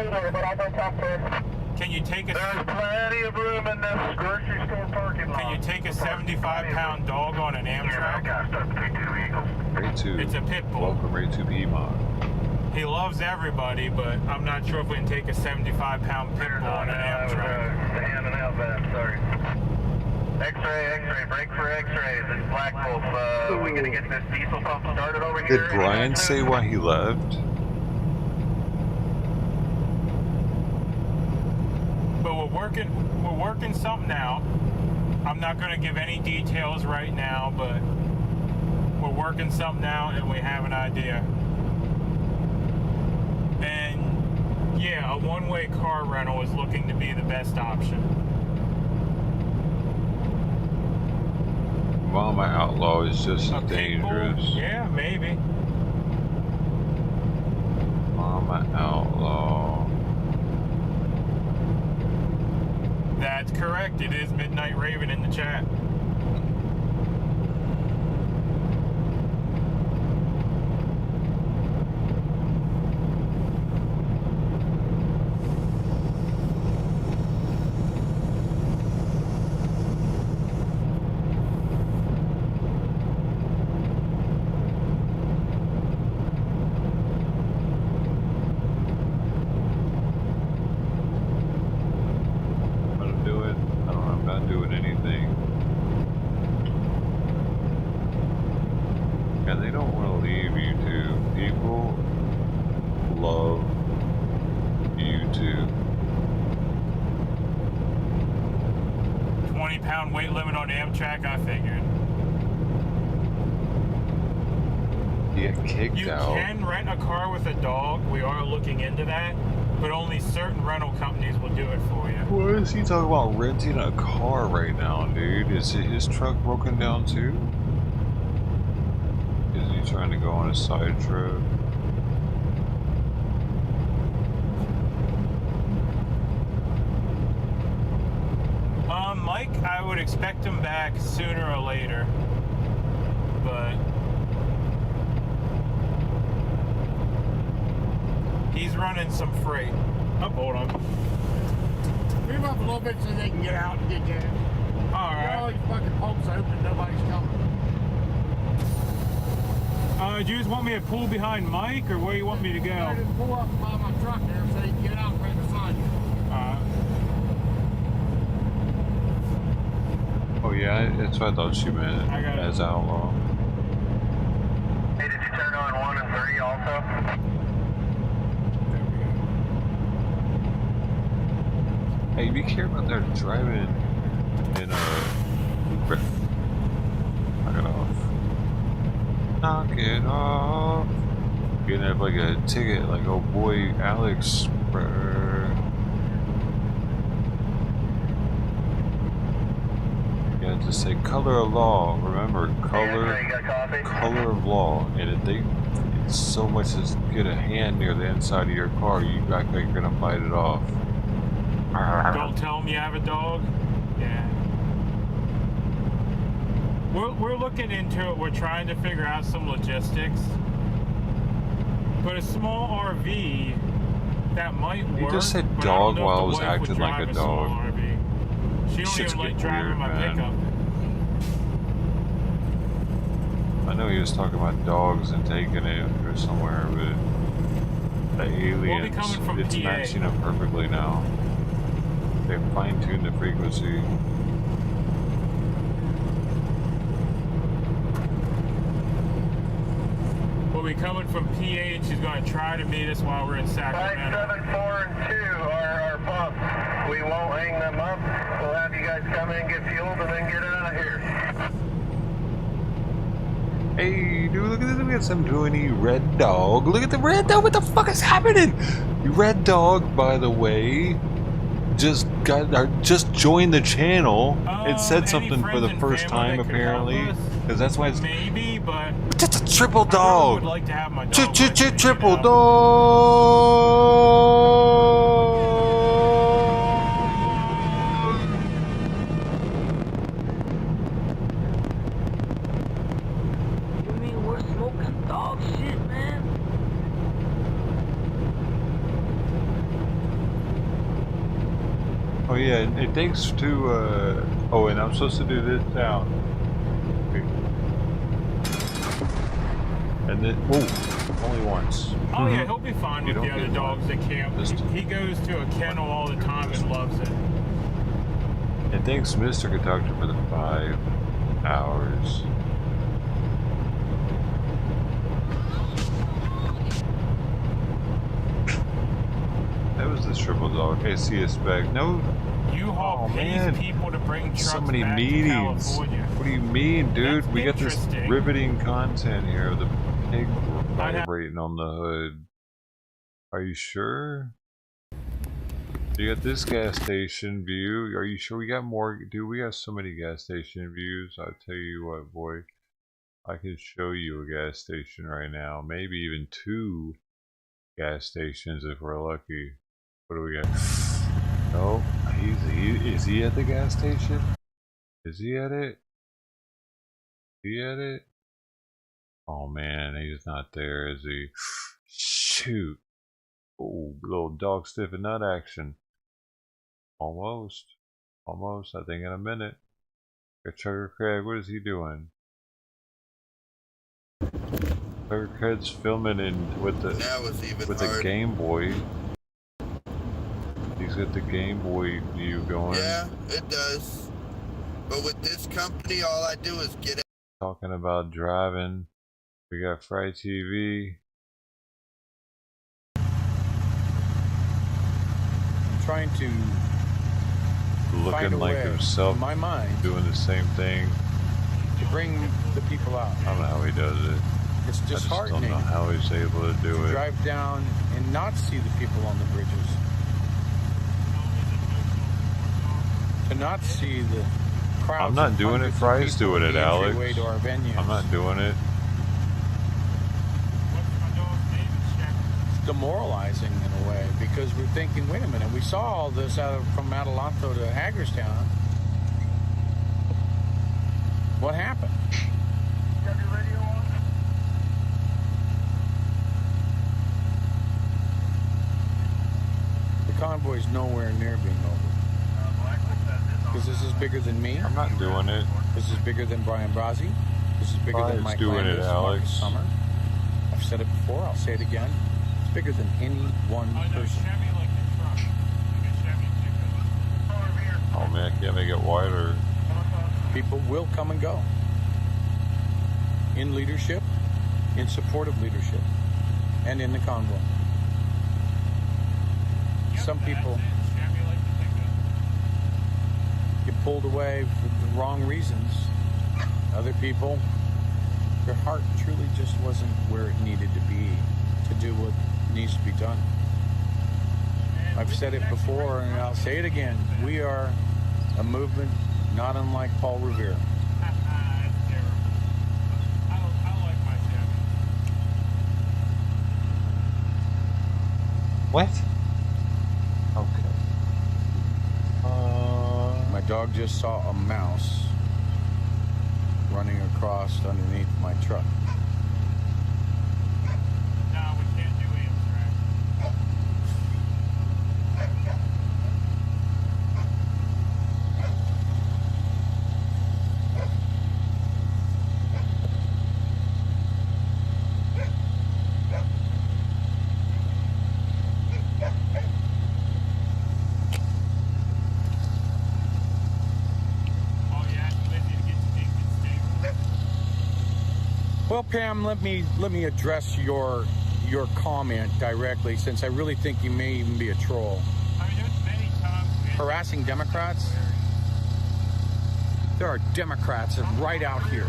Speaker 13: Can you take a...
Speaker 16: There's plenty of room in this grocery store parking lot.
Speaker 13: Can you take a 75-pound dog on an Amtrak?
Speaker 2: Ray 2.
Speaker 13: It's a pit bull.
Speaker 2: Welcome, Ray 2 Piedmont.
Speaker 13: He loves everybody, but I'm not sure if we can take a 75-pound pit bull on an Amtrak.
Speaker 16: Handing out that, sorry. X-ray, break for X-rays. It's Black Wolf. We gonna get this diesel pump started over here?
Speaker 2: Did Brian say why he left?
Speaker 13: But we're working something out. I'm not going to give any details right now, but we're working something out and we have an idea. And yeah, a one-way car rental is looking to be the best option.
Speaker 2: Mama Outlaw is just as dangerous.
Speaker 13: Yeah, maybe.
Speaker 2: Mama Outlaw.
Speaker 13: That's correct. It is Midnight Raven in the chat. Weight limit on Amtrak, I figured.
Speaker 2: Get kicked out.
Speaker 13: You can rent a car with a dog. We are looking into that, but only certain rental companies will do it for you.
Speaker 2: What is he talking about renting a car right now, dude? Is his truck broken down too? Is he trying to go on a side trip?
Speaker 13: Mike, I would expect him back sooner or later, but he's running some freight. Oh, hold on.
Speaker 3: Move up a little bit so they can get out and get gas.
Speaker 13: All right.
Speaker 3: All these fucking pumps open, nobody's coming.
Speaker 13: Do you just want me to pull behind Mike, or where do you want me to go?
Speaker 3: I just pull up by my truck there so they can get out right beside you.
Speaker 2: Oh yeah, that's what I thought she meant. As Outlaw.
Speaker 16: Hey, did you turn on 1 and 30 also?
Speaker 2: Hey, be careful out there driving in a... Knock it off. Knock it off. You're gonna have like a ticket like old boy Alex. Yeah, just say color of law. Remember, color of law. And if they so much as get a hand near the inside of your car, you act like you're gonna bite it off.
Speaker 13: Don't tell them you have a dog. Yeah. We're looking into it. We're trying to figure out some logistics. But a small RV that might work.
Speaker 2: You just said
Speaker 13: but I
Speaker 2: dog
Speaker 13: don't know if
Speaker 2: while I
Speaker 13: the
Speaker 2: was
Speaker 13: wife would
Speaker 2: acting like
Speaker 13: drive
Speaker 2: a
Speaker 13: small
Speaker 2: dog.
Speaker 13: RV. She don't
Speaker 2: Shit's
Speaker 13: even like
Speaker 2: getting
Speaker 13: driving
Speaker 2: weird,
Speaker 13: my
Speaker 2: man.
Speaker 13: pickup.
Speaker 2: I know he was talking about dogs and taking it or somewhere, but the aliens,
Speaker 13: coming from
Speaker 2: it's
Speaker 13: PA.
Speaker 2: matching up perfectly now. They fine-tuned the frequency.
Speaker 13: We'll be coming from PA and she's going to try to meet us while we're in Sacramento.
Speaker 16: 574 and 2 are our pumps. We won't hang them up. We'll have you guys come in, get fueled, and then get out of here.
Speaker 2: Hey, dude, look at this. We got some joiny red dog. Look at the red dog. What the fuck is happening? Red dog, by the way, just joined the channel and said something for the first time, apparently. Because that's why it's
Speaker 13: maybe, but
Speaker 2: just a triple dog.
Speaker 13: I would like to have my dog
Speaker 2: Triple dog. Oh yeah, it takes to, oh, and I'm supposed to do this sound. Okay. And then, whoa, only once.
Speaker 13: Oh yeah, he'll be fine with the other dogs at camp. He goes to a kennel all the time and loves it.
Speaker 2: And thanks, Mr. Conductor, for the 5 hours. That was the triple dog. Hey, see us back. No.
Speaker 13: U-Haul pays people to bring trucks
Speaker 2: so many
Speaker 13: back
Speaker 2: meetings.
Speaker 13: to California.
Speaker 2: What do you mean, dude? We got this
Speaker 13: interesting.
Speaker 2: riveting content here. The pig vibrating on the hood. Are you sure? You got this gas station view. Are you sure we got more? Dude, we got so many gas station views. I'll tell you what, boy. I can show you a gas station right now. Maybe even 2 gas stations if we're lucky. What do we got? No, is he at the gas station? Is he at it? He at it? Oh man, he's not there, is he? Shoot. Oh, little dog stiff and nut action. Almost. Almost, I think in a minute. Got Trigger Craig, what is he doing? Trigger Craig's filming in with the Game Boy. He's got the Game Boy view going.
Speaker 1: Yeah, it does. But with this company, all I do is get it.
Speaker 2: Talking about driving. We got Fry TV.
Speaker 7: I'm trying to
Speaker 2: looking like himself,
Speaker 7: in my mind,
Speaker 2: doing the same thing.
Speaker 7: To bring the people out.
Speaker 2: I don't know how he does it.
Speaker 7: It's disheartening.
Speaker 2: I just don't know how he's able to do it.
Speaker 7: Drive down and not see the people on the bridges. To not see the crowds.
Speaker 2: I'm not doing it. Fry's doing it, Alex. I'm not doing it.
Speaker 7: It's demoralizing in a way because we're thinking, wait a minute, we saw all this from Adelanto to Hagerstown. What happened? The convoy's nowhere near being over. Because this is bigger than me.
Speaker 2: I'm not doing it.
Speaker 7: This is bigger than Brian Brazzi. This is bigger than Mike
Speaker 2: doing
Speaker 7: Landis,
Speaker 2: it, Alex.
Speaker 7: Marcus Summer. I've said it before, I'll say it again. It's bigger than any one person.
Speaker 2: Oh man, I can't make it wider.
Speaker 7: People will come and go. In leadership, in support of leadership, and in the convoy. Some people get pulled away for the wrong reasons. Other people, their heart truly just wasn't where it needed to be to do what needs to be done. I've said it before and I'll say it again. We are a movement not unlike Paul Revere.
Speaker 2: What? Okay.
Speaker 7: My dog just saw a mouse running across underneath my truck.
Speaker 13: No, we can't do Amtrak.
Speaker 17: Well, Pam, let me address your comment directly, since I really think you may even be a troll.
Speaker 13: I mean, there's many times
Speaker 17: Harassing Democrats? There are Democrats right out here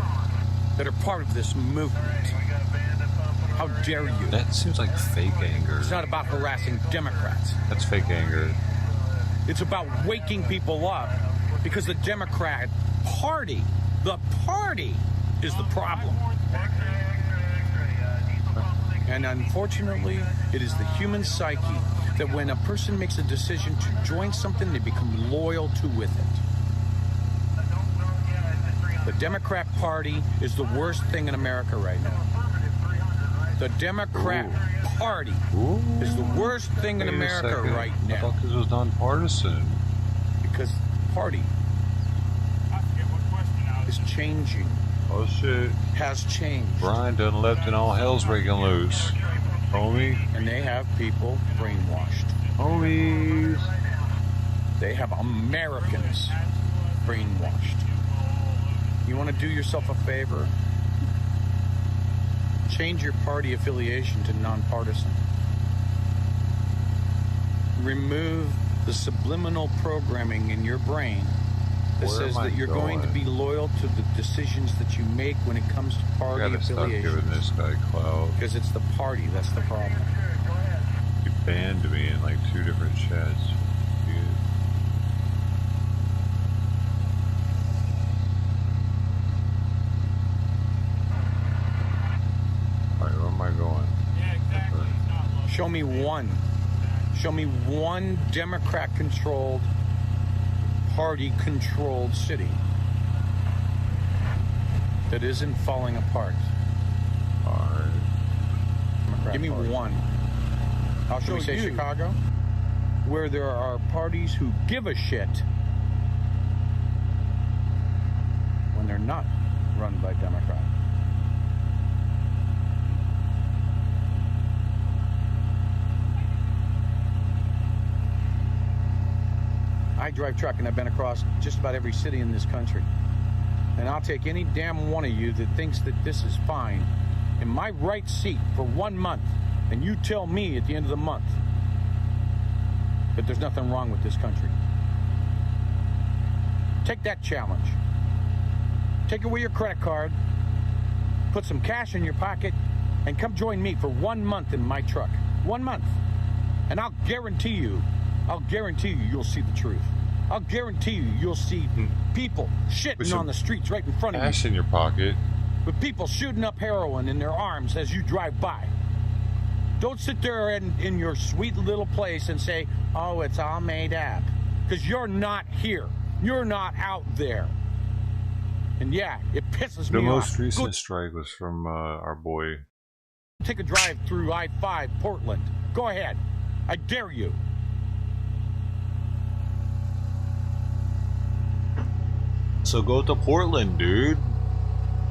Speaker 17: that are part of this movement. How dare you?
Speaker 2: That seems like fake anger.
Speaker 17: It's not about harassing Democrats.
Speaker 2: That's fake anger.
Speaker 17: It's about waking people up, because the Democrat Party, the party, is the problem. And unfortunately, it is the human psyche that when a person makes a decision to join something, they become loyal to with it. The Democrat Party is the worst thing in America right now. The Democrat Party is the worst thing in America right now.
Speaker 2: I thought this was nonpartisan.
Speaker 17: Because the party is changing.
Speaker 2: Oh shit.
Speaker 17: Has changed.
Speaker 2: Brian done left and all hell's breaking loose. Homie.
Speaker 17: And they have people brainwashed.
Speaker 2: Homies.
Speaker 17: They have Americans brainwashed. You want to do yourself a favor? Change your party affiliation to nonpartisan. Remove the subliminal programming in your brain that says that you're going to be loyal to the decisions that you make when it comes to party affiliation.
Speaker 2: Stop giving this guy clout.
Speaker 17: Because it's the party that's the problem.
Speaker 2: You banned me in like 2 different chats. Dude. Alright, where am I going?
Speaker 13: Yeah, exactly.
Speaker 17: Show me one. Show me one Democrat-controlled, party-controlled city that isn't falling apart.
Speaker 2: Alright.
Speaker 17: Give me one. I'll show you. Say Chicago, where there are parties who give a shit when they're not run by Democrats. I drive truck and I've been across just about every city in this country. And I'll take any damn one of you that thinks that this is fine in my right seat for 1 month, and you tell me at the end of the month that there's nothing wrong with this country. Take that challenge. Take away your credit card, put some cash in your pocket, and come join me for 1 month in my truck. 1 month. And I'll guarantee you you'll see the truth. I'll guarantee you'll see people shitting on the streets right in front of you.
Speaker 2: Cash in your pocket.
Speaker 17: With people shooting up heroin in their arms as you drive by. Don't sit there in your sweet little place and say, oh, it's all made up. Because you're not here. You're not out there. And yeah, it pisses me off.
Speaker 2: The most recent strike was from our boy.
Speaker 17: Take a drive through I-5 Portland. Go ahead. I dare you.
Speaker 2: So go to Portland, dude.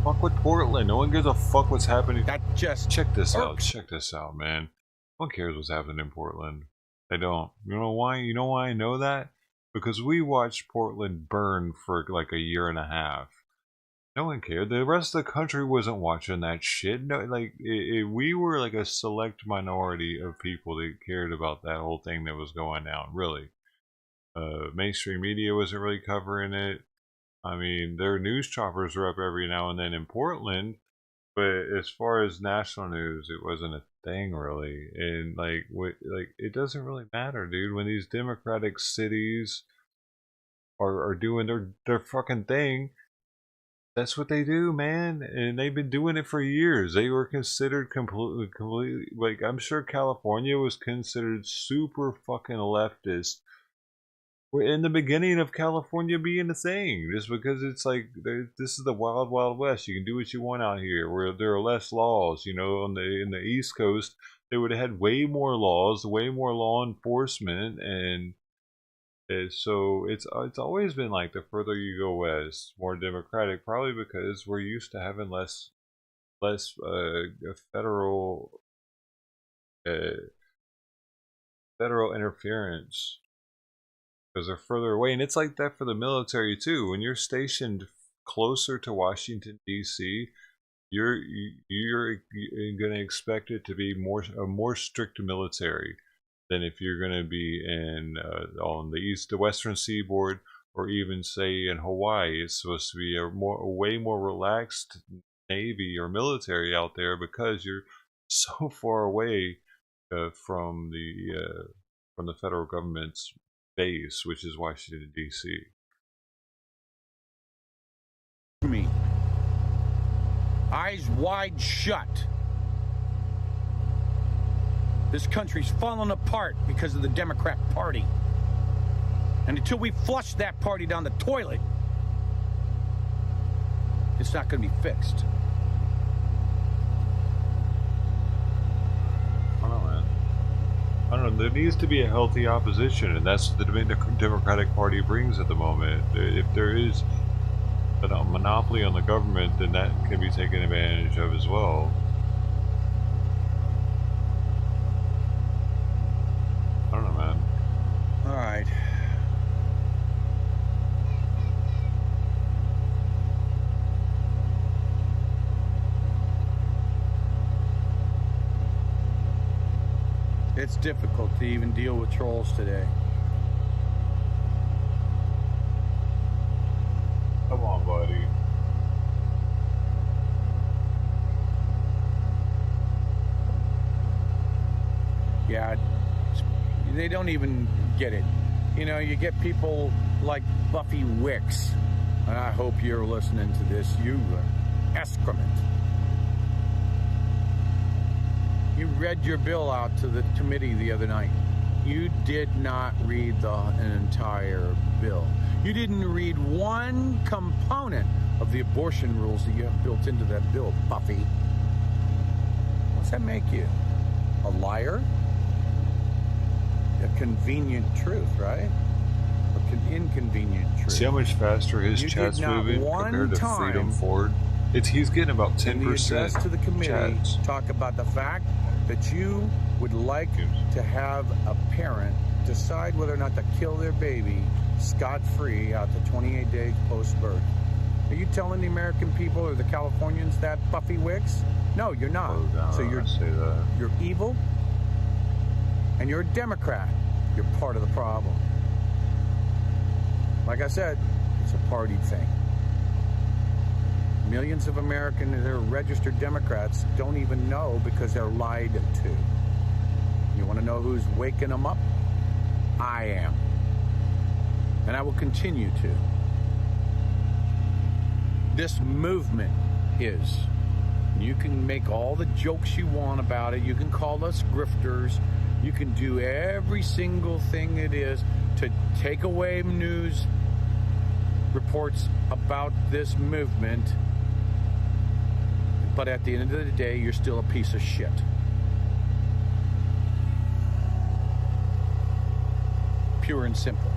Speaker 2: Fuck with Portland. No one gives a fuck what's happening.
Speaker 17: That just
Speaker 2: check this out. Check this out, man. No one cares what's happening in Portland. They don't. You know why? You know why I know that? Because we watched Portland burn for like a year and a half. No one cared. The rest of the country wasn't watching that shit. No, like we were like a select minority of people that cared about that whole thing that was going down. Really, mainstream media wasn't really covering it. I mean, their news choppers were up every now and then in Portland, but as far as national news, it wasn't a thing really. And like it doesn't really matter, dude. When these democratic cities are doing their fucking thing, that's what they do, man. And they've been doing it for years. They were considered completely like, I'm sure California was considered super fucking leftist. We're in the beginning of California being a thing, just because it's like this is the wild, wild west. You can do what you want out here, where there are less laws. You know, in the East Coast, they would have had way more laws, way more law enforcement, and so it's always been like the further you go west, more democratic. Probably because we're used to having less federal interference. Because they're further away, and it's like that for the military too. When you're stationed closer to Washington D.C., you're going to expect it to be a more strict military than if you're going to be in on the western seaboard, or even say in Hawaii. It's supposed to be a way more relaxed navy or military out there, because you're so far away from the federal government's base, which is Washington, D.C.
Speaker 17: Me. Eyes wide shut. This country's falling apart because of the Democrat Party. And until we flush that party down the toilet, it's not going to be fixed.
Speaker 2: I don't know, man. I don't know. There needs to be a healthy opposition, and that's what the Democratic Party brings at the moment. If there is a monopoly on the government, then that can be taken advantage of as well. I don't know, man.
Speaker 17: All right. It's difficult to even deal with trolls today.
Speaker 2: Come on, buddy.
Speaker 17: Yeah, they don't even get it. You know, you get people like Buffy Wicks, and I hope you're listening to this, you excrement. You read your bill out to the committee the other night. You did not read an entire bill. You didn't read one component of the abortion rules that you have built into that bill, Buffy. What's that make you? A liar? A convenient truth, right? An inconvenient truth.
Speaker 2: See how much faster his chat's moving compared to Freedom Ford? He's getting about 10%.
Speaker 17: In the address to the committee, talk about the fact that you would like to have a parent decide whether or not to kill their baby scot-free out to 28 days post-birth. Are you telling the American people or the Californians that, Buffy Wicks? No, you're not.
Speaker 2: Oh, no,
Speaker 17: so you're evil, and you're a Democrat. You're part of the problem. Like I said, it's a party thing. Millions of Americans that are registered Democrats don't even know because they're lied to. You want to know who's waking them up? I am. And I will continue to. This movement is. You can make all the jokes you want about it. You can call us grifters. You can do every single thing it is to take away news reports about this movement. But at the end of the day, you're still a piece of shit. Pure and simple.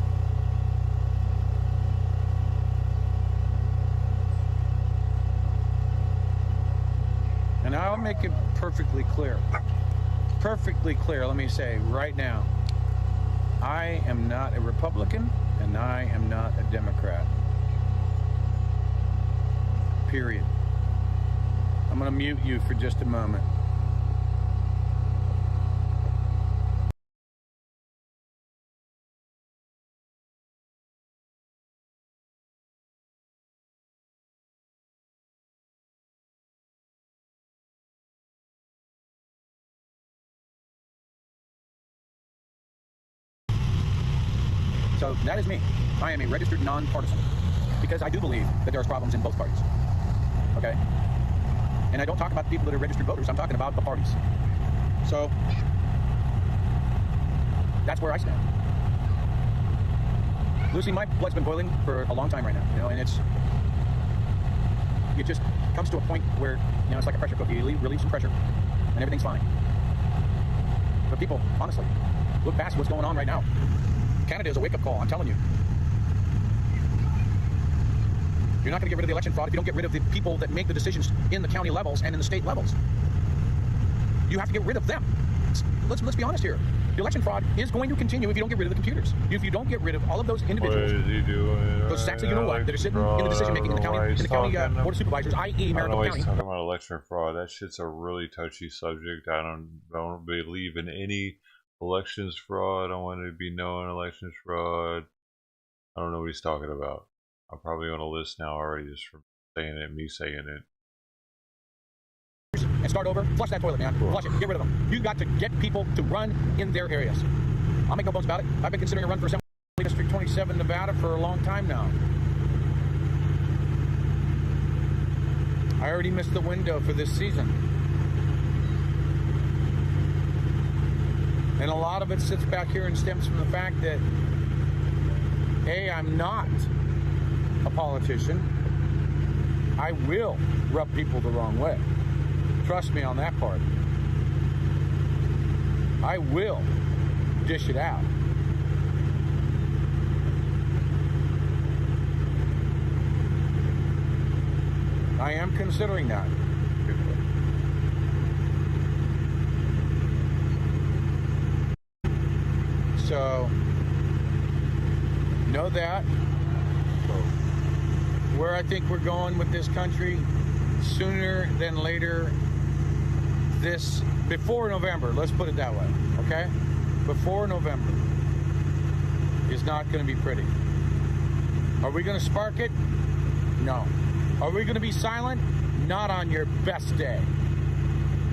Speaker 17: And I'll make it perfectly clear. Perfectly clear, let me say right now. I am not a Republican, and I am not a Democrat. Period. I'm going to mute you for just a moment. So that is me. I am a registered nonpartisan because I do believe that there's problems in both parties. Okay? And I don't talk about the people that are registered voters. I'm talking about the parties. So that's where I stand. Lucy, my blood's been boiling for a long time right now, you know, and it just comes to a point where, you know, it's like a pressure cooker. You relieve some pressure and everything's fine. But people, honestly, look past what's going on right now. Canada is a wake-up call, I'm telling you. You're not going to get rid of the election fraud if you don't get rid of the people that make the decisions in the county levels and in the state levels. You have to get rid of them. Let's be honest here. The election fraud is going to continue if you don't get rid of the computers. If you don't get rid of all of those individuals,
Speaker 2: What is he doing?
Speaker 17: those sacks of you-know-what that are sitting in the decision-making in the county board of supervisors, i.e.
Speaker 2: I don't know
Speaker 17: Maricopa
Speaker 2: why
Speaker 17: County.
Speaker 2: he's talking about election fraud. That shit's a really touchy subject. I don't believe in any elections fraud. I want to be known elections fraud. I don't know what he's talking about. I'm probably on a list now already just from saying it, me saying it.
Speaker 17: And start over. Flush that toilet, man. Flush it. Get rid of them. You got to get people to run in their areas. I'll make no bones about it. I've been considering a run for Assembly District 27, Nevada for a long time now. I already missed the window for this season. And a lot of it sits back here and stems from the fact that, A, I'm not a politician. I will rub people the wrong way. Trust me on that part. I will dish it out. I am considering that. So, know that. Where I think we're going with this country, sooner than later, before November, let's put it that way, okay? Before November is not going to be pretty. Are we going to spark it? No. Are we going to be silent? Not on your best day.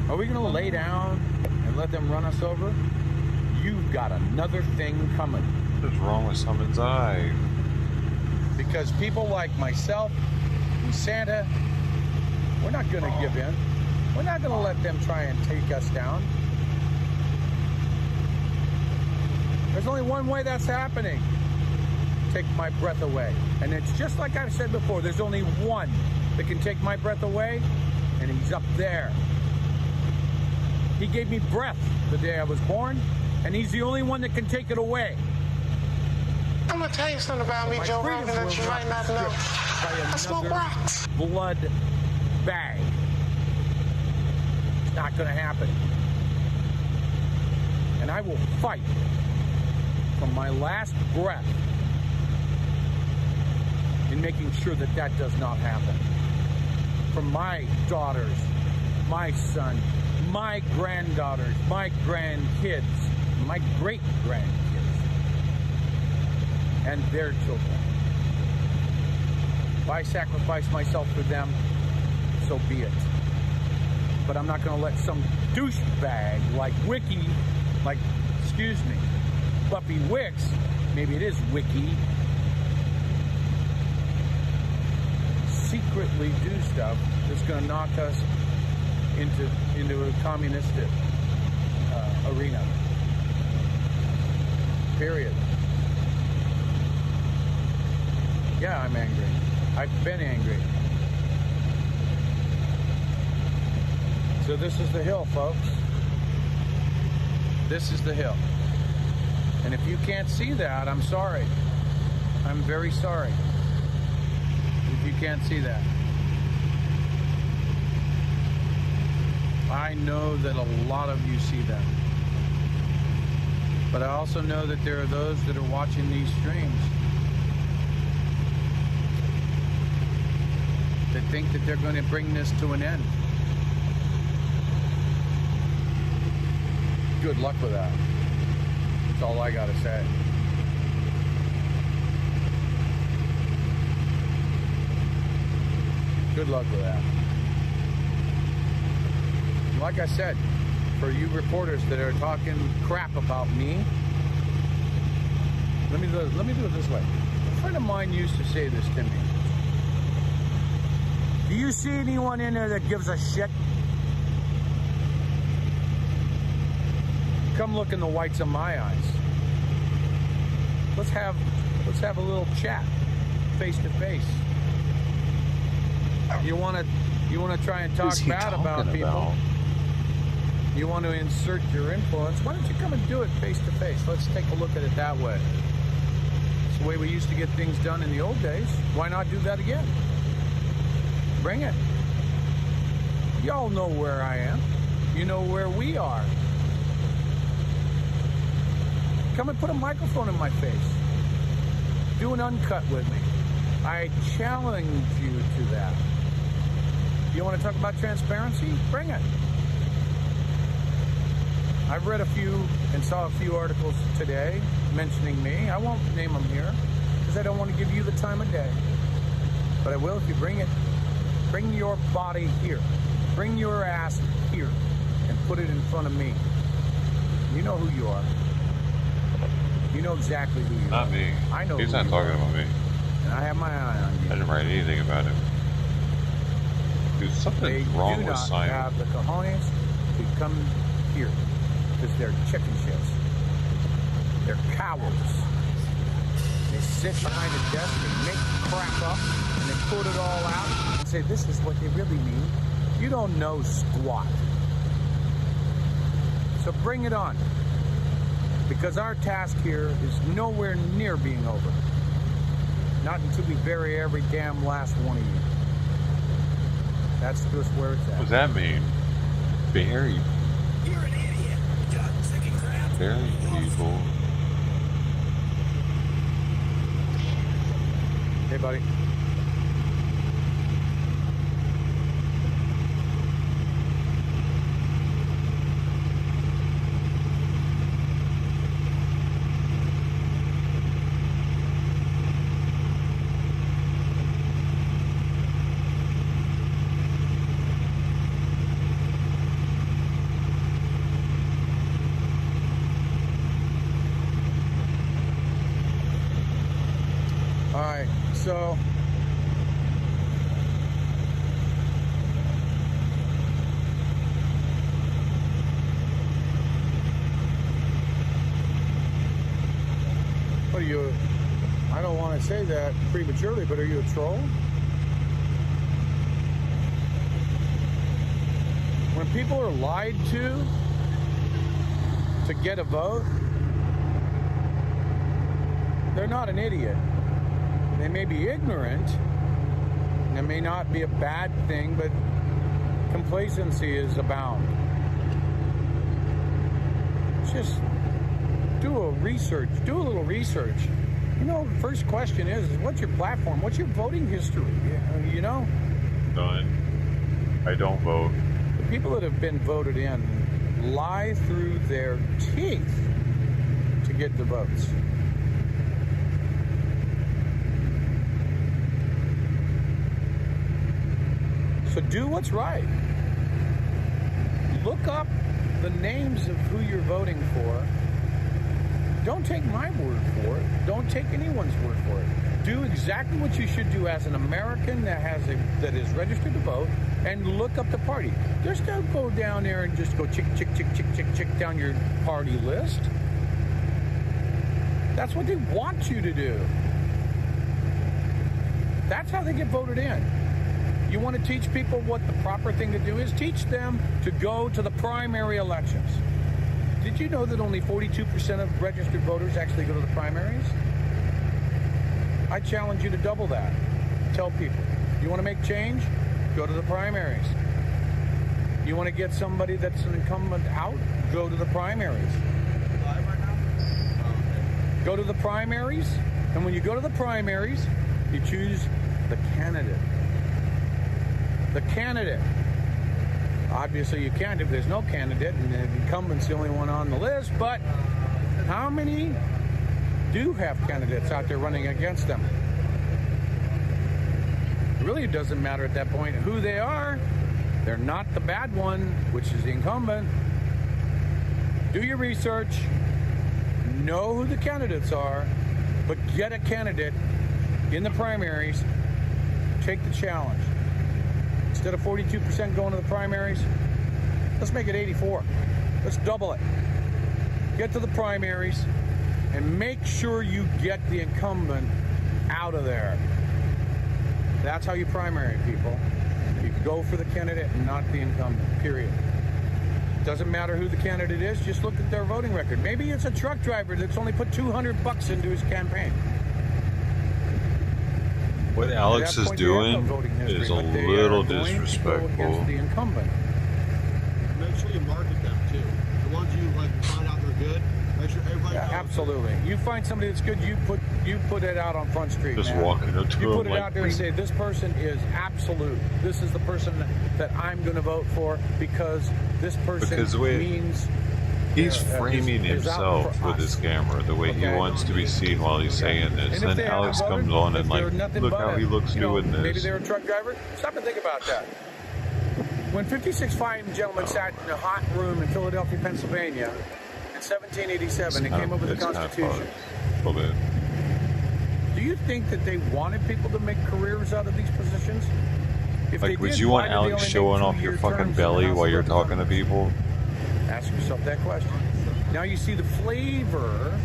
Speaker 17: Are we going to lay down and let them run us over? You've got another thing coming.
Speaker 2: What's wrong with someone's eye?
Speaker 17: Because people like myself and Santa, we're not going to give in. We're not going to let them try and take us down. There's only one way that's happening. Take my breath away. And it's just like I've said before, there's only one that can take my breath away, and he's up there. He gave me breath the day I was born, and he's the only one that can take it away.
Speaker 18: I'm gonna tell you something about me, Joe Rogan, that you might not know. I smoke rocks.
Speaker 17: Blood bag. It's not gonna happen. And I will fight from my last breath in making sure that that does not happen. For my daughters, my son, my granddaughters, my grandkids, my great-grandkids, and their children. If I sacrifice myself for them, so be it. But I'm not going to let some douchebag like Wiki, Buffy Wicks, maybe it is Wiki, secretly do stuff that's going to knock us into a communistic arena. Period. Yeah, I'm angry. I've been angry. So this is the hill, folks. This is the hill. And if you can't see that, I'm sorry. I'm very sorry. If you can't see that. I know that a lot of you see that. But I also know that there are those that are watching these streams that think that they're going to bring this to an end. Good luck with that. That's all I got to say. Good luck with that. Like I said, for you reporters that are talking crap about me, let me do it this way. A friend of mine used to say this to me. Do you see anyone in there that gives a shit? Come look in the whites of my eyes. Let's have a little chat, face to face. You want to try and talk bad about people? You want to insert your influence? Why don't you come and do it face to face? Let's take a look at it that way. It's the way we used to get things done in the old days. Why not do that again? Bring it. Y'all know where I am. You know where we are. Come and put a microphone in my face. Do an uncut with me. I challenge you to that. You want to talk about transparency? Bring it. I've read a few and saw a few articles today mentioning me. I won't name them here because I don't want to give you the time of day. But I will if you bring it. Bring your body here. Bring your ass here and put it in front of me. You know who you are. You know exactly who you are.
Speaker 2: Not me.
Speaker 17: I know.
Speaker 2: He's not talking about me.
Speaker 17: And I have my eye on you.
Speaker 2: I didn't write anything about him. Dude, something's wrong with
Speaker 17: They do not
Speaker 2: Simon.
Speaker 17: have the cojones to come here because they're chicken shits. They're cowards. They sit behind a desk and make crap up and they put it all out and say this is what they really mean. You don't know squat. So bring it on. Because our task here is nowhere near being over. Not until we bury every damn last one of you. That's just where it's at.
Speaker 2: What does that mean? Bury.
Speaker 5: You're an idiot. Second crap.
Speaker 2: Bury people.
Speaker 17: Hey, buddy. So what are you, I don't want to say that prematurely, but are you a troll? When people are lied to get a vote, they're not an idiot. They may be ignorant, and it may not be a bad thing, but complacency is abound. Just do a little research. You know, the first question is what's your platform? What's your voting history? You know?
Speaker 2: None. I don't vote.
Speaker 17: The people that have been voted in lie through their teeth to get the votes. So do what's right. Look up the names of who you're voting for. Don't take my word for it. Don't take anyone's word for it. Do exactly what you should do as an American that is registered to vote, and look up the party. Just don't go down there and just go chick down your party list. That's what they want you to do. That's how they get voted in. You want to teach people what the proper thing to do is? Teach them to go to the primary elections. Did you know that only 42% of registered voters actually go to the primaries? I challenge you to double that. Tell people, you want to make change? Go to the primaries. You want to get somebody that's an incumbent out? Go to the primaries. Go to the primaries, and when you go to the primaries, you choose the candidate. The candidate. Obviously you can't if there's no candidate and the incumbent's the only one on the list, but how many do have candidates out there running against them? It really doesn't matter at that point who they are. They're not the bad one, which is the incumbent. Do your research. Know who the candidates are, but get a candidate in the primaries. Take the challenge. Instead of 42% going to the primaries, let's make it 84. Let's double it. Get to the primaries and make sure you get the incumbent out of there. That's how you primary people. You go for the candidate and not the incumbent, period. Doesn't matter who the candidate is, just look at their voting record. Maybe it's a truck driver that's only put $200 into his campaign.
Speaker 2: What Alex is doing is a little disrespectful.
Speaker 17: The incumbent.
Speaker 9: Make sure you market them too. The ones you like find out they're good, Make sure everybody knows.
Speaker 17: Absolutely. You find somebody that's good, you put it out on Front Street.
Speaker 2: Just
Speaker 17: man.
Speaker 2: walking up to
Speaker 17: You
Speaker 2: him
Speaker 17: put it
Speaker 2: like,
Speaker 17: out there and say, this person is absolute. This is the person that I'm going to vote for because this person
Speaker 2: Because the way-
Speaker 17: means.
Speaker 2: He's framing
Speaker 17: is out
Speaker 2: himself
Speaker 17: for
Speaker 2: with
Speaker 17: us.
Speaker 2: his camera the way he
Speaker 17: Okay.
Speaker 2: wants to be seen while he's saying this.
Speaker 17: And if
Speaker 2: Then
Speaker 17: they
Speaker 2: Alex
Speaker 17: haven't
Speaker 2: comes
Speaker 17: voted,
Speaker 2: on
Speaker 17: if
Speaker 2: and
Speaker 17: they're
Speaker 2: like,
Speaker 17: nothing
Speaker 2: look
Speaker 17: but
Speaker 2: how he looks
Speaker 17: you know,
Speaker 2: doing
Speaker 17: maybe
Speaker 2: this.
Speaker 17: they're a truck driver. Stop and think about that. When 56 fine gentlemen sat in a hot room in Philadelphia, Pennsylvania, in 1787, and came up with the Constitution.
Speaker 2: A little bit.
Speaker 17: Do you think that they wanted people to make careers out of these positions? If
Speaker 2: Like,
Speaker 17: they
Speaker 2: would
Speaker 17: did,
Speaker 2: you
Speaker 17: why
Speaker 2: want
Speaker 17: did they
Speaker 2: Alex
Speaker 17: only
Speaker 2: showing
Speaker 17: make
Speaker 2: off your
Speaker 17: 2-year
Speaker 2: fucking
Speaker 17: terms in the
Speaker 2: belly
Speaker 17: House
Speaker 2: while
Speaker 17: of
Speaker 2: you're talking to
Speaker 17: Representatives?
Speaker 2: people?
Speaker 17: Ask yourself that question. Now you see the flavor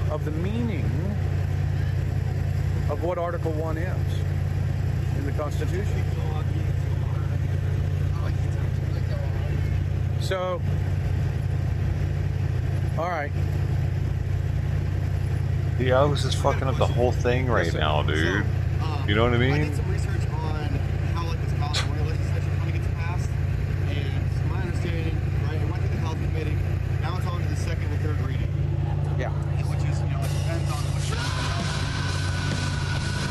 Speaker 17: of the meaning of what Article 1 is in the Constitution. So, all right.
Speaker 2: The Alex is fucking up the whole thing right now, dude. You know what I
Speaker 9: I
Speaker 2: mean?
Speaker 9: did some research on how like this California legislation kind of gets passed, and from my understanding, right, it went through the health committee. Now it's on to the second and third reading.
Speaker 17: Yeah.
Speaker 9: Which is, you know, it depends on which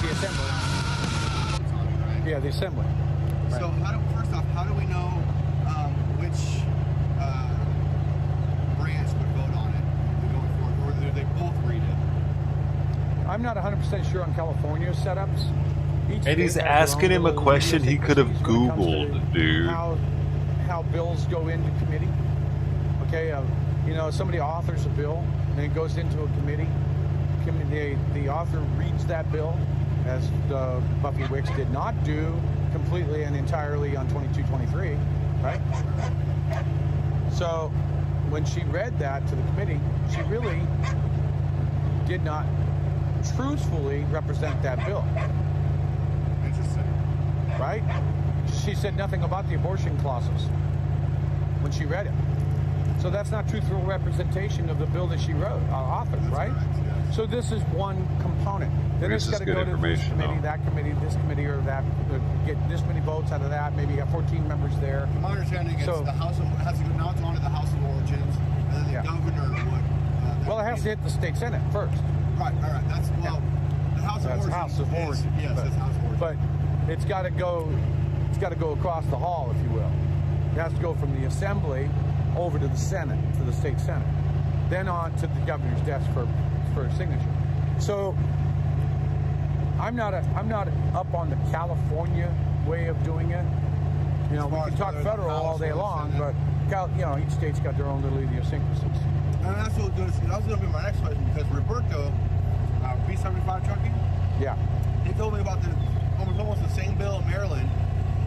Speaker 17: The assembly. Yeah, the assembly.
Speaker 9: So first off, how do we know which branch would vote on it going forward, or do they both read it?
Speaker 17: I'm not 100% sure on California's setups. Each
Speaker 2: And he's
Speaker 17: state has their
Speaker 2: asking
Speaker 17: own
Speaker 2: him a
Speaker 17: little
Speaker 2: question he could have
Speaker 17: idiosyncrasies when it comes to
Speaker 2: Googled, dude.
Speaker 17: How bills go into committee. Okay, you know, somebody authors a bill, and it goes into a committee. The author reads that bill, as Buffy Wicks did not do completely and entirely on 2223, right? So when she read that to the committee, she really did not truthfully represent that bill.
Speaker 9: Interesting.
Speaker 17: Right? She said nothing about the abortion clauses when she read it. So that's not truthful representation of the bill that she wrote, authored, right? So this is one component. Then it's got to go to this committee, that committee, this committee, or that, get this many votes out of that. Maybe you have 14 members there.
Speaker 9: From my understanding, it's the House of, has to go, now it's on to the House of Origins, and then the governor would.
Speaker 17: Well, it has to hit the state Senate first.
Speaker 9: Right, all right. That's, well, the House of Origins.
Speaker 17: House of Origins.
Speaker 9: Yes, that's House of Origins.
Speaker 17: But it's got to go across the hall, if you will. It has to go from the Assembly over to the Senate, to the state Senate, then on to the governor's desk for a signature. So I'm not up on the California way of doing it. You know, we can talk federal all day long, but you know, each state's got their own little idiosyncrasies.
Speaker 9: And that's what that was going to be my next question, because Roberto, B75 trucking.
Speaker 17: Yeah.
Speaker 9: He told me about almost the same bill in Maryland.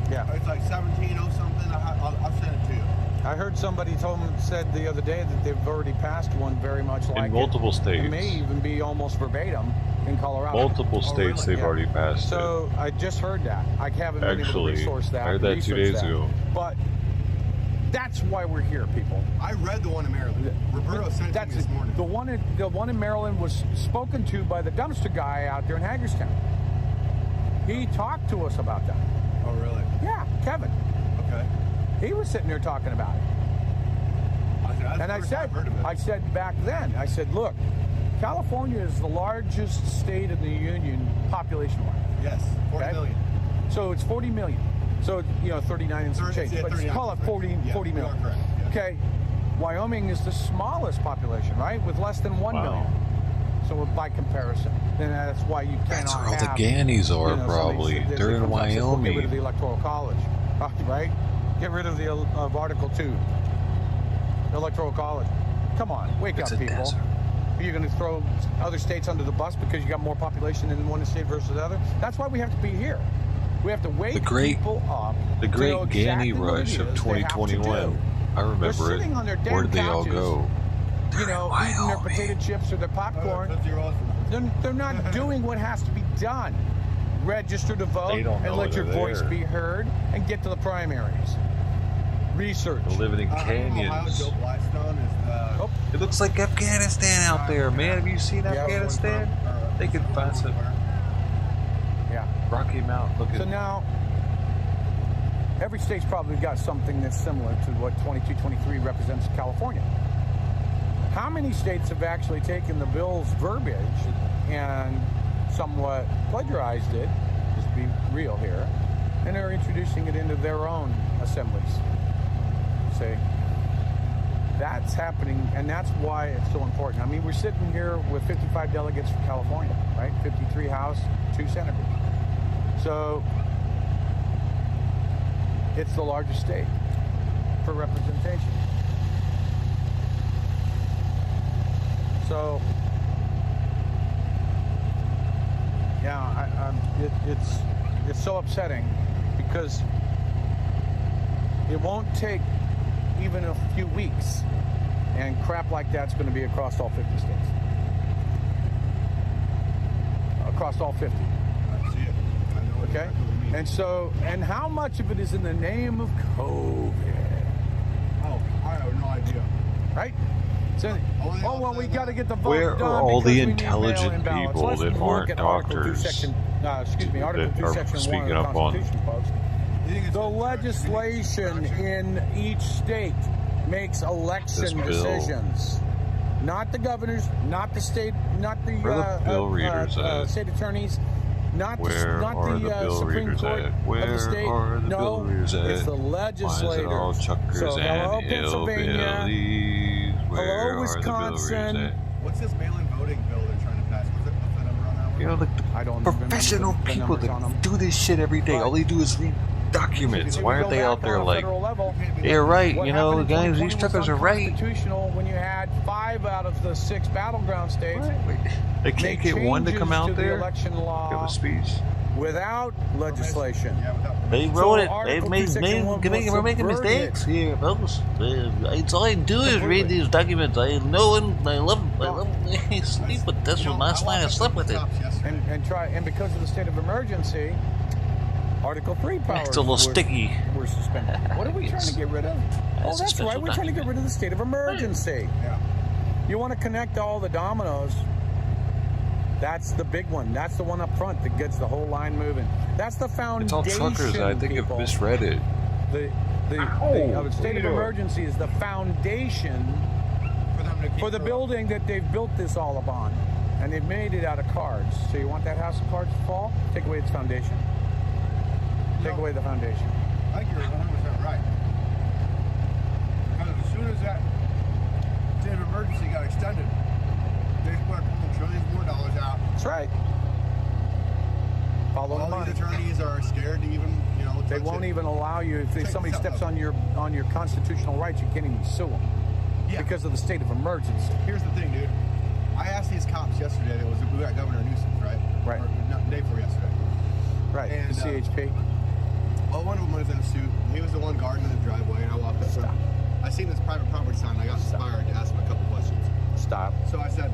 Speaker 17: Yeah.
Speaker 9: It's like 17 something. I'll send it to you.
Speaker 17: I heard somebody said the other day that they've already passed one very much like
Speaker 2: in multiple states.
Speaker 17: It may even be almost verbatim in Colorado.
Speaker 2: Multiple states they've already passed it.
Speaker 17: So I just heard that. I haven't been able to resource that.
Speaker 2: I heard that 2 days ago.
Speaker 17: But that's why we're here, people.
Speaker 9: I read the one in Maryland. Roberto sent it to me this morning.
Speaker 17: The one in Maryland was spoken to by the dumpster guy out there in Hagerstown. He talked to us about that.
Speaker 9: Oh, really?
Speaker 17: Yeah, Kevin.
Speaker 9: Okay.
Speaker 17: He was sitting there talking about it. And I said back then, I said, look, California is the largest state in the union population-wise.
Speaker 9: Yes, 40 million.
Speaker 17: So it's 40 million. So, you know, 39 and some change. But call it 40 million.
Speaker 9: Correct. Yeah.
Speaker 17: Okay. Wyoming is the smallest population, right? With less than 1 million. So by comparison, then that's why you cannot
Speaker 2: That's where all the
Speaker 17: have,
Speaker 2: Gannies are, probably.
Speaker 17: somebody
Speaker 2: They're in
Speaker 17: comes up and says, "Well,
Speaker 2: Wyoming.
Speaker 17: get rid of the Electoral College, right? Get rid of Article 2. Electoral College. Come on, wake up, people.
Speaker 2: Desert.
Speaker 17: Are you going to throw other states under the bus because you got more population in one state versus the other? That's why we have to be here. We have to wake people up.
Speaker 2: The great Ganny rush of 2021. I remember
Speaker 17: sitting
Speaker 2: it.
Speaker 17: on their damn
Speaker 2: Where did they all
Speaker 17: couches,
Speaker 2: go?
Speaker 17: You know, eating their potato chips or their popcorn. They're not doing what has to be done. Register to vote and let your voice be heard and get to the primaries. Research.
Speaker 2: They're living in canyons.
Speaker 9: Oh.
Speaker 2: It looks like Afghanistan out there, man. Have you seen Afghanistan? They could find some.
Speaker 17: Yeah.
Speaker 2: Rocky Mountain. Look
Speaker 17: So
Speaker 2: at.
Speaker 17: now, every state's probably got something that's similar to what 2223 represents California.
Speaker 19: How many states have actually taken the bill's verbiage and somewhat plagiarized it, just to be real here, and are introducing it into their own assemblies? See, that's happening, and that's why it's so important. I mean, we're sitting here with 55 delegates from California, right? 53 House, 2 senators. So it's the largest state for representation. So, yeah, it's so upsetting because it won't take even a few weeks, and crap like that's going to be across all 50 states. Across all 50.
Speaker 9: I see it. I know
Speaker 19: Okay?
Speaker 9: exactly what you mean.
Speaker 19: And so, and how much of it is in the name of COVID?
Speaker 9: Oh, I have no idea.
Speaker 19: Right? So, oh, well, we got to get the vote
Speaker 2: Where
Speaker 19: done
Speaker 2: are all
Speaker 19: because
Speaker 2: the
Speaker 19: we need
Speaker 2: intelligent
Speaker 19: mail-in ballots.
Speaker 2: people
Speaker 19: Let's
Speaker 2: that
Speaker 19: look
Speaker 2: aren't
Speaker 19: at Article 2,
Speaker 2: doctors
Speaker 19: Section, Article
Speaker 2: that
Speaker 19: 2,
Speaker 2: are
Speaker 19: Section 1
Speaker 2: speaking
Speaker 19: of the
Speaker 2: up on
Speaker 19: Constitution, folks. The legislation in each state makes
Speaker 2: this
Speaker 19: election
Speaker 2: bill?
Speaker 19: decisions. Not the governors, not the state, not the,
Speaker 2: Where are the bill readers at?
Speaker 19: state attorneys, not
Speaker 2: Where
Speaker 19: not
Speaker 2: are
Speaker 19: the,
Speaker 2: the bill
Speaker 19: Supreme
Speaker 2: readers
Speaker 19: Court
Speaker 2: at? Where
Speaker 19: of the state.
Speaker 2: are the
Speaker 19: No,
Speaker 2: bill readers at?
Speaker 19: it's the
Speaker 2: Why is it all
Speaker 19: legislators.
Speaker 2: chuckers
Speaker 19: So, hello,
Speaker 2: and
Speaker 19: Pennsylvania.
Speaker 2: hillbillies? Where
Speaker 19: Hello,
Speaker 2: are the bill
Speaker 19: Wisconsin.
Speaker 2: readers at?
Speaker 9: What's this mail-in voting bill they're trying to pass? What's the number on that one?
Speaker 2: You know,
Speaker 19: I don't
Speaker 2: professional
Speaker 19: remember the
Speaker 2: people
Speaker 19: numbers on them.
Speaker 2: that do this shit every day. All they do is read documents.
Speaker 19: If
Speaker 2: Why
Speaker 19: we
Speaker 2: aren't
Speaker 19: go
Speaker 2: they out
Speaker 19: back
Speaker 2: there
Speaker 19: on a
Speaker 2: like,
Speaker 19: federal level,
Speaker 2: yeah, right,
Speaker 19: what
Speaker 2: you know,
Speaker 19: happened in
Speaker 2: guys,
Speaker 19: 2020
Speaker 2: these
Speaker 19: was
Speaker 2: truckers are right.
Speaker 19: unconstitutional when you had 5 out of the 6 battleground states.
Speaker 2: They can't
Speaker 19: make
Speaker 2: get one to come
Speaker 19: changes
Speaker 2: out
Speaker 19: to the
Speaker 2: there,
Speaker 19: election law
Speaker 2: give a speech.
Speaker 19: without legislation.
Speaker 2: They
Speaker 19: So
Speaker 2: wrote it.
Speaker 19: Article
Speaker 2: They've
Speaker 19: 2, Section 1
Speaker 2: we're making
Speaker 19: subverted
Speaker 2: mistakes
Speaker 19: it.
Speaker 2: here, folks. It's all I do is read these documents. I know and I love sleep with this one. Last night I slept with it.
Speaker 19: And because of the state of emergency, Article 3 powers
Speaker 2: It's a little sticky.
Speaker 19: were suspended. What are we trying to get rid of? Oh, that's
Speaker 2: special
Speaker 19: right. We're trying to get rid of the state of emergency.
Speaker 9: Yeah.
Speaker 19: You want to connect all the dominoes. That's the big one. That's the one up front that gets the whole line moving. That's the
Speaker 2: It's all
Speaker 19: foundation.
Speaker 2: truckers. I think
Speaker 19: people.
Speaker 2: I've misread it.
Speaker 19: The state of emergency is the foundation for the building that they've built this all upon. And they've made it out of cards. So you want that house of cards to fall? Take away its foundation. Take away the foundation.
Speaker 9: I think you're 100% right. Because as soon as that state of emergency got extended, they started pulling trillions more dollars out.
Speaker 19: That's right. Follow the
Speaker 9: All
Speaker 19: money.
Speaker 9: these attorneys are scared to even, you know,
Speaker 19: They won't even allow you, if somebody
Speaker 9: this out,
Speaker 19: steps on your constitutional rights, you can't even sue them.
Speaker 9: Yeah.
Speaker 19: Because of the state of emergency.
Speaker 9: Here's the thing, dude. I asked these cops yesterday, we got Governor Newsom, right?
Speaker 19: Right.
Speaker 9: Or, not, the day before yesterday.
Speaker 19: Right,
Speaker 9: And,
Speaker 19: the CHP.
Speaker 9: Well, one of them was in a suit. He was the one guarding the driveway, and I walked up to him. I seen this private property sign, and I got inspired to ask him a couple questions.
Speaker 19: Stop.
Speaker 9: So I said,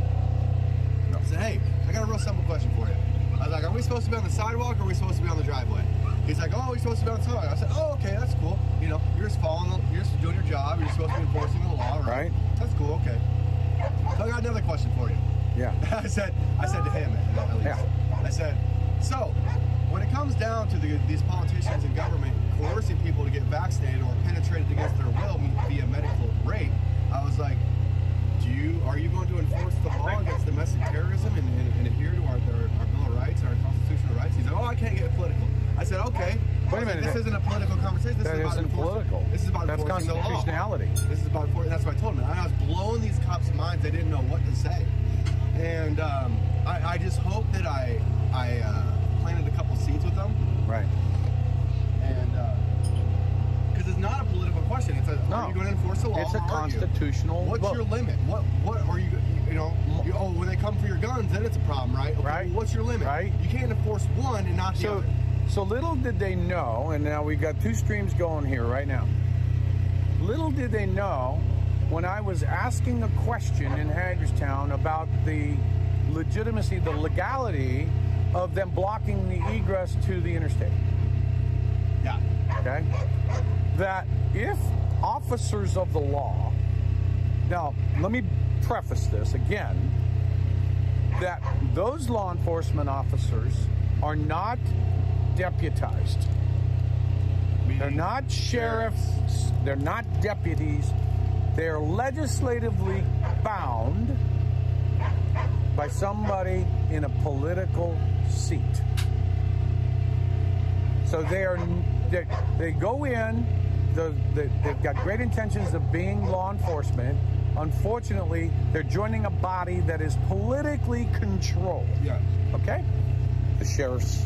Speaker 9: hey, I got a real simple question for you. I was like, are we supposed to be on the sidewalk, or are we supposed to be on the driveway? He's like, oh, we're supposed to be on the sidewalk. I said, oh, okay, that's cool. You know, you're just you're just doing your job. You're supposed to be enforcing the law, right? That's cool, okay. So I got another question for you.
Speaker 19: Yeah.
Speaker 9: I said to him, at least. Yeah. I said, so, when it comes down to these politicians and government coercing people to get vaccinated or penetrated against their will via medical rape, I was like, are you going to enforce the law against domestic terrorism and adhere to our Bill of Rights, our constitutional rights? He's like, oh, I can't get political. I said, okay.
Speaker 19: Wait a minute.
Speaker 9: This isn't a political conversation. This
Speaker 19: That
Speaker 9: is about
Speaker 19: isn't political.
Speaker 9: This is about
Speaker 19: That's
Speaker 9: enforcing the law.
Speaker 19: constitutionality.
Speaker 9: This is about enforcing. That's what I told him. And I was blowing these cops' minds. They didn't know what to say. And I just hope that I planted a couple seeds with them.
Speaker 19: Right.
Speaker 9: And because it's not a political question. It's are you going to enforce the law?
Speaker 19: It's a constitutional
Speaker 9: What's
Speaker 19: vote.
Speaker 9: your limit? What are you? Oh, when they come for your guns, then it's a problem, right? Okay,
Speaker 19: Right.
Speaker 9: well, what's your limit?
Speaker 19: Right.
Speaker 9: You can't enforce one and not the other.
Speaker 19: So little did they know, and now we got 2 streams going here right now. Little did they know when I was asking a question in Hagerstown about the legitimacy, the legality of them blocking the egress to the interstate.
Speaker 9: Yeah.
Speaker 19: Okay? That if officers of the law, now let me preface this again, that those law enforcement officers are not deputized. They're not sheriffs, they're not deputies, they're legislatively bound by somebody in a political seat. So they go in, they've got great intentions of being law enforcement. Unfortunately, they're joining a body that is politically controlled.
Speaker 9: Yeah.
Speaker 19: Okay? The sheriffs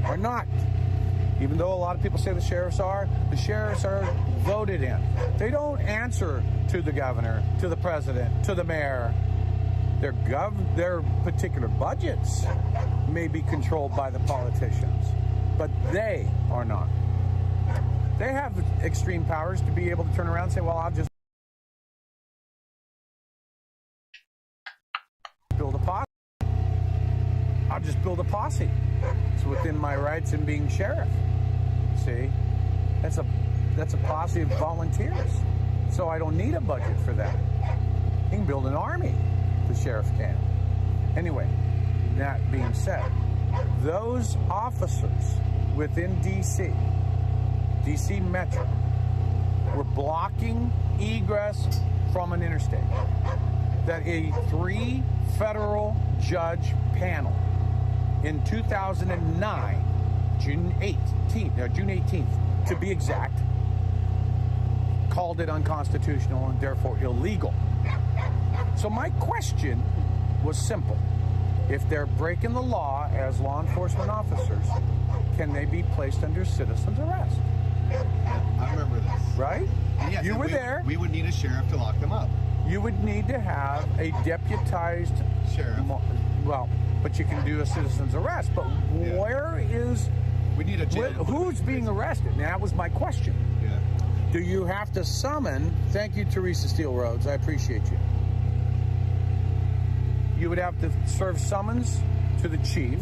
Speaker 19: are not. Even though a lot of people say the sheriffs are voted in. They don't answer to the governor, to the president, to the mayor. Their particular budgets may be controlled by the politicians, but they are not. They have extreme powers to be able to turn around and say, well, I'll just build a posse. I'll just build a posse. It's within my rights in being sheriff. See? That's a posse of volunteers. So I don't need a budget for that. You can build an army. The sheriff can. Anyway, that being said, those officers within DC Metro, were blocking egress from an interstate that a 3 federal judge panel in 2009, June 18th to be exact, called it unconstitutional and therefore illegal. So my question was simple. If they're breaking the law as law enforcement officers, can they be placed under citizen's arrest?
Speaker 9: I remember this.
Speaker 19: Right?
Speaker 9: Yes,
Speaker 19: you were there.
Speaker 9: We would need a sheriff to lock them up.
Speaker 19: You would need to have a deputized
Speaker 9: sheriff.
Speaker 19: Well, but you can do a citizen's arrest. But where is...
Speaker 9: We need a jail.
Speaker 19: Who's being arrested? Now, that was my question.
Speaker 9: Yeah.
Speaker 19: Do you have to summon... Thank you, Teresa Steele Rhodes. I appreciate you. You would have to serve summons to the chief,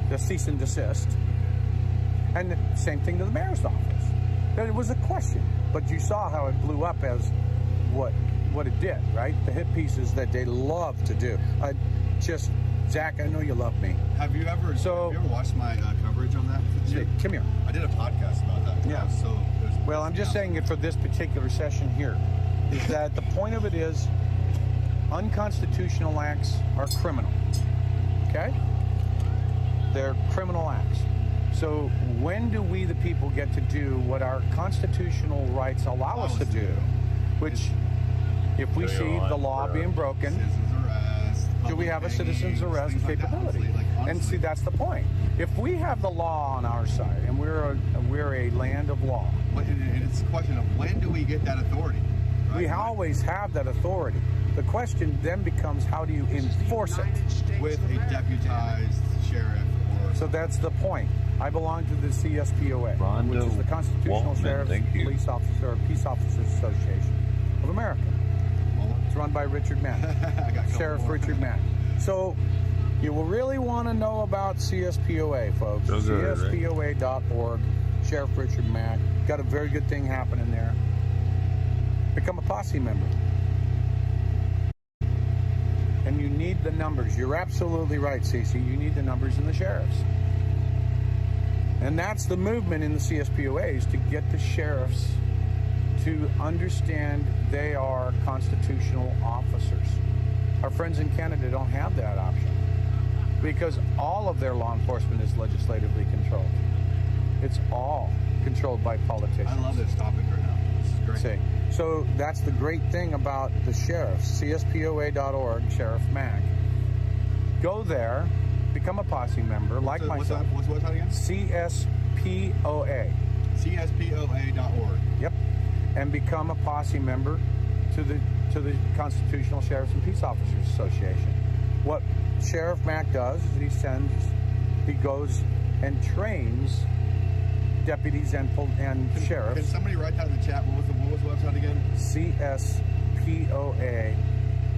Speaker 19: the cease and desist, and the same thing to the mayor's office. It was a question, but you saw how it blew up as what it did, right? The hit pieces that they love to do. Zach, I know you love me.
Speaker 9: Have you ever watched my coverage on that?
Speaker 19: Come here.
Speaker 9: I did a podcast about that.
Speaker 19: Yeah. Well, I'm just saying it for this particular session here, is that the point of it is unconstitutional acts are criminal, okay? They're criminal acts. So when do we, the people, get to do what our constitutional rights allow us to do? Which, if we see the law being broken, do we have a citizen's arrest capability? And see, that's the point. If we have the law on our side, and we're a land of law.
Speaker 9: It's a question of when do we get that authority? Right?
Speaker 19: We always have that authority. The question then becomes, how do you enforce it?
Speaker 9: With a deputized sheriff.
Speaker 19: So that's the point. I belong to the CSPOA, which is the Constitutional Sheriff's Police Officer or Peace Officers Association of America. It's run by Richard Mack, Sheriff Richard Mack. So you will really want to know about CSPOA, folks. CSPOA.org, Sheriff Richard Mack. Got a very good thing happening there. Become a posse member. And you need the numbers. You're absolutely right, Cece. You need the numbers in the sheriffs. And that's the movement in the CSPOA, is to get the sheriffs to understand they are constitutional officers. Our friends in Canada don't have that option because all of their law enforcement is legislatively controlled. It's all controlled by politicians.
Speaker 9: I love this topic right now. This is great.
Speaker 19: See, so that's the great thing about the sheriffs. CSPOA.org, Sheriff Mack. Go there, become a posse member, like myself.
Speaker 9: What's that again?
Speaker 19: CSPOA.
Speaker 9: CSPOA.org.
Speaker 19: Yep. And become a posse member to the Constitutional Sheriffs and Peace Officers Association. What Sheriff Mack does is he goes and trains deputies and sheriffs.
Speaker 9: Can somebody write that in the chat? What was the website again?
Speaker 19: CSPOA.org.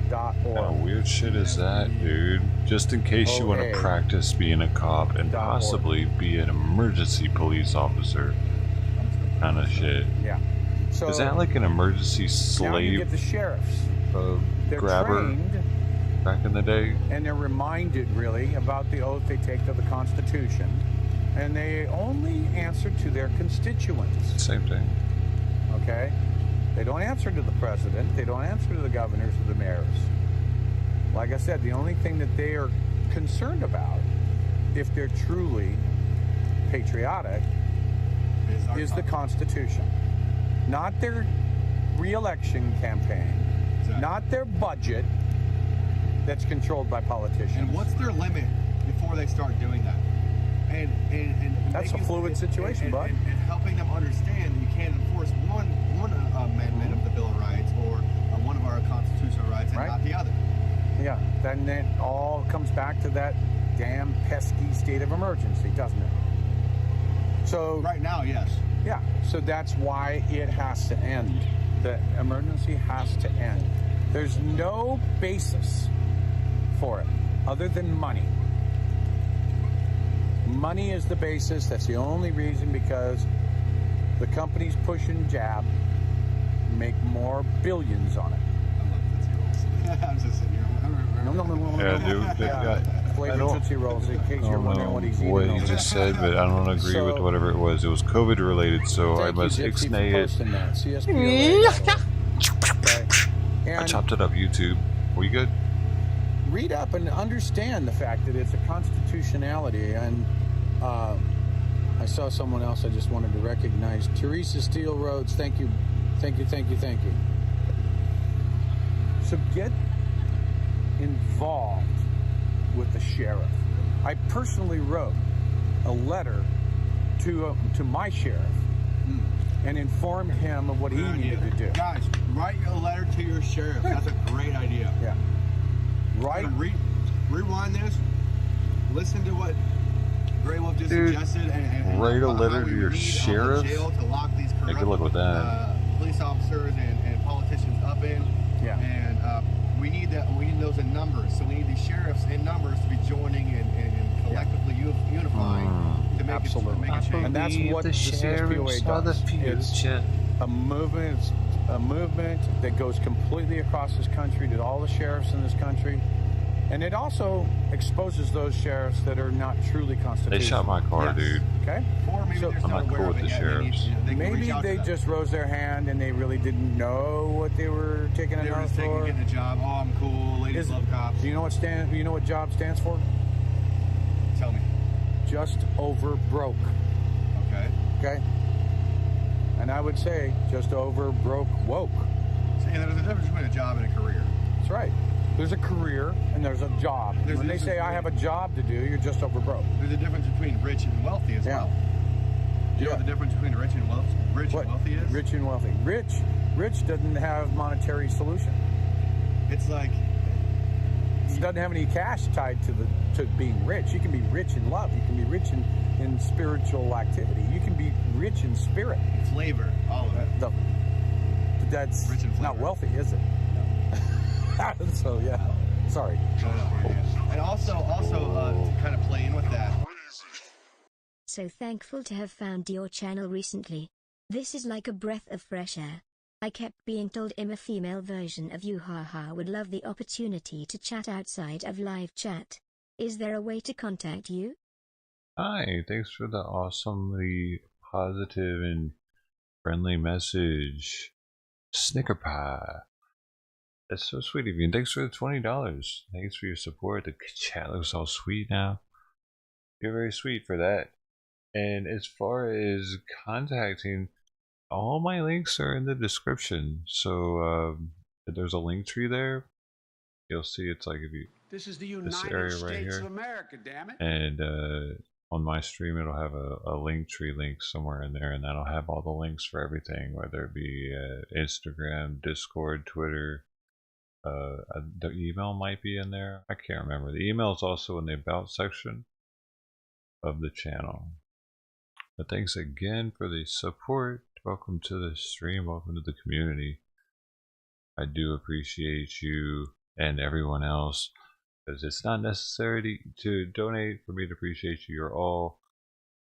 Speaker 2: What kind of weird shit is that, dude? Just in case you want to practice being a cop and possibly be an emergency police officer. Kind of shit.
Speaker 19: Yeah. So
Speaker 2: is that like an emergency slave?
Speaker 19: Now you get the sheriffs. They're
Speaker 2: grabber
Speaker 19: trained
Speaker 2: back in the day?
Speaker 19: And they're reminded, really, about the oath they take to the Constitution. And they only answer to their constituents.
Speaker 2: Same thing.
Speaker 19: Okay? They don't answer to the president. They don't answer to the governors or the mayors. Like I said, the only thing that they are concerned about, if they're truly patriotic, is the Constitution. Not their re-election campaign, not their budget that's controlled by politicians.
Speaker 9: And what's their limit before they start doing that? And
Speaker 19: that's a fluid situation, bud.
Speaker 9: And helping them understand that you can't enforce one amendment of the Bill of Rights or one of our constitutional rights and not the other.
Speaker 19: Yeah, then it all comes back to that damn pesky state of emergency, doesn't it? So
Speaker 9: right now, yes.
Speaker 19: Yeah, so that's why it has to end. The emergency has to end. There's no basis for it other than money. Money is the basis. That's the only reason, because the companies pushing jab make more billions on it.
Speaker 9: I'm just sitting here.
Speaker 2: Yeah, dude.
Speaker 19: Flavored Tootsie Rolls, in case you're wondering what he's eating.
Speaker 2: What he just said, but I don't agree with whatever it was. It was COVID related, so I must ixnay it. I chopped it up, YouTube. Were you good?
Speaker 19: Read up and understand the fact that it's a constitutionality. And I saw someone else I just wanted to recognize. Teresa Steele Rhodes, thank you. Thank you, thank you, thank you. So get involved with the sheriff. I personally wrote a letter to my sheriff and informed him of what he needed to do.
Speaker 9: Guys, write a letter to your sheriff. That's a great idea.
Speaker 19: Yeah. Right.
Speaker 9: Rewind this. Listen to what Grey Wolf just suggested, and
Speaker 2: write a letter to your sheriff.
Speaker 9: Jail to lock these corrupt,
Speaker 2: good luck with that.
Speaker 9: Police officers and politicians up in.
Speaker 19: Yeah.
Speaker 9: And we need that. We need those in numbers. So we need these sheriffs in numbers to be joining and collectively unifying to make it, to make a change.
Speaker 19: And that's what the CSPOA does. It's a movement. It's a movement that goes completely across this country to all the sheriffs in this country. And it also exposes those sheriffs that are not truly constitutional.
Speaker 2: They shot my car, dude.
Speaker 19: Okay?
Speaker 9: So,
Speaker 2: I'm not cool with the sheriffs.
Speaker 19: Maybe they just rose their hand and they really didn't know what they were taking an oath for.
Speaker 9: Getting a job. Oh, I'm cool. Ladies love cops.
Speaker 19: Do you know what job stands for?
Speaker 9: Tell me.
Speaker 19: Just over broke.
Speaker 9: Okay.
Speaker 19: Okay? And I would say just over broke woke.
Speaker 9: See, there's a difference between a job and a career.
Speaker 19: That's right. There's a career and there's a job. When they say I have a job to do, you're just over broke.
Speaker 9: There's a difference between rich and wealthy as well. Do you know what the difference between rich and wealthy is?
Speaker 19: Rich and wealthy. Rich doesn't have monetary solution.
Speaker 9: It's like
Speaker 19: it doesn't have any cash tied to being rich. You can be rich in love. You can be rich in spiritual activity. You can be rich in spirit.
Speaker 9: Flavor, all of it.
Speaker 19: But that's
Speaker 9: rich in flavor.
Speaker 19: Not wealthy, is it? So yeah, sorry.
Speaker 9: And also to kind of play in with that.
Speaker 20: So thankful to have found your channel recently. This is like a breath of fresh air. I kept being told I'm a female version of you. Haha, would love the opportunity to chat outside of live chat. Is there a way to contact you?
Speaker 2: Hi, thanks for the awesomely positive and friendly message. Snicker pie. That's so sweet of you, and thanks for the $20. Thanks for your support. The chat looks all sweet now. You're very sweet for that. And as far as contacting, all my links are in the description. So there's a link tree there. You'll see it's like if you
Speaker 22: this is the United
Speaker 2: States right
Speaker 22: of
Speaker 2: here.
Speaker 22: America, damn it.
Speaker 2: And on my stream, it'll have a link tree link somewhere in there, and that'll have all the links for everything, whether it be Instagram, Discord, Twitter. The email might be in there. I can't remember. The email is also in the about section of the channel. But thanks again for the support. Welcome to the stream. Welcome to the community. I do appreciate you and everyone else, because it's not necessary to donate for me to appreciate you. You're all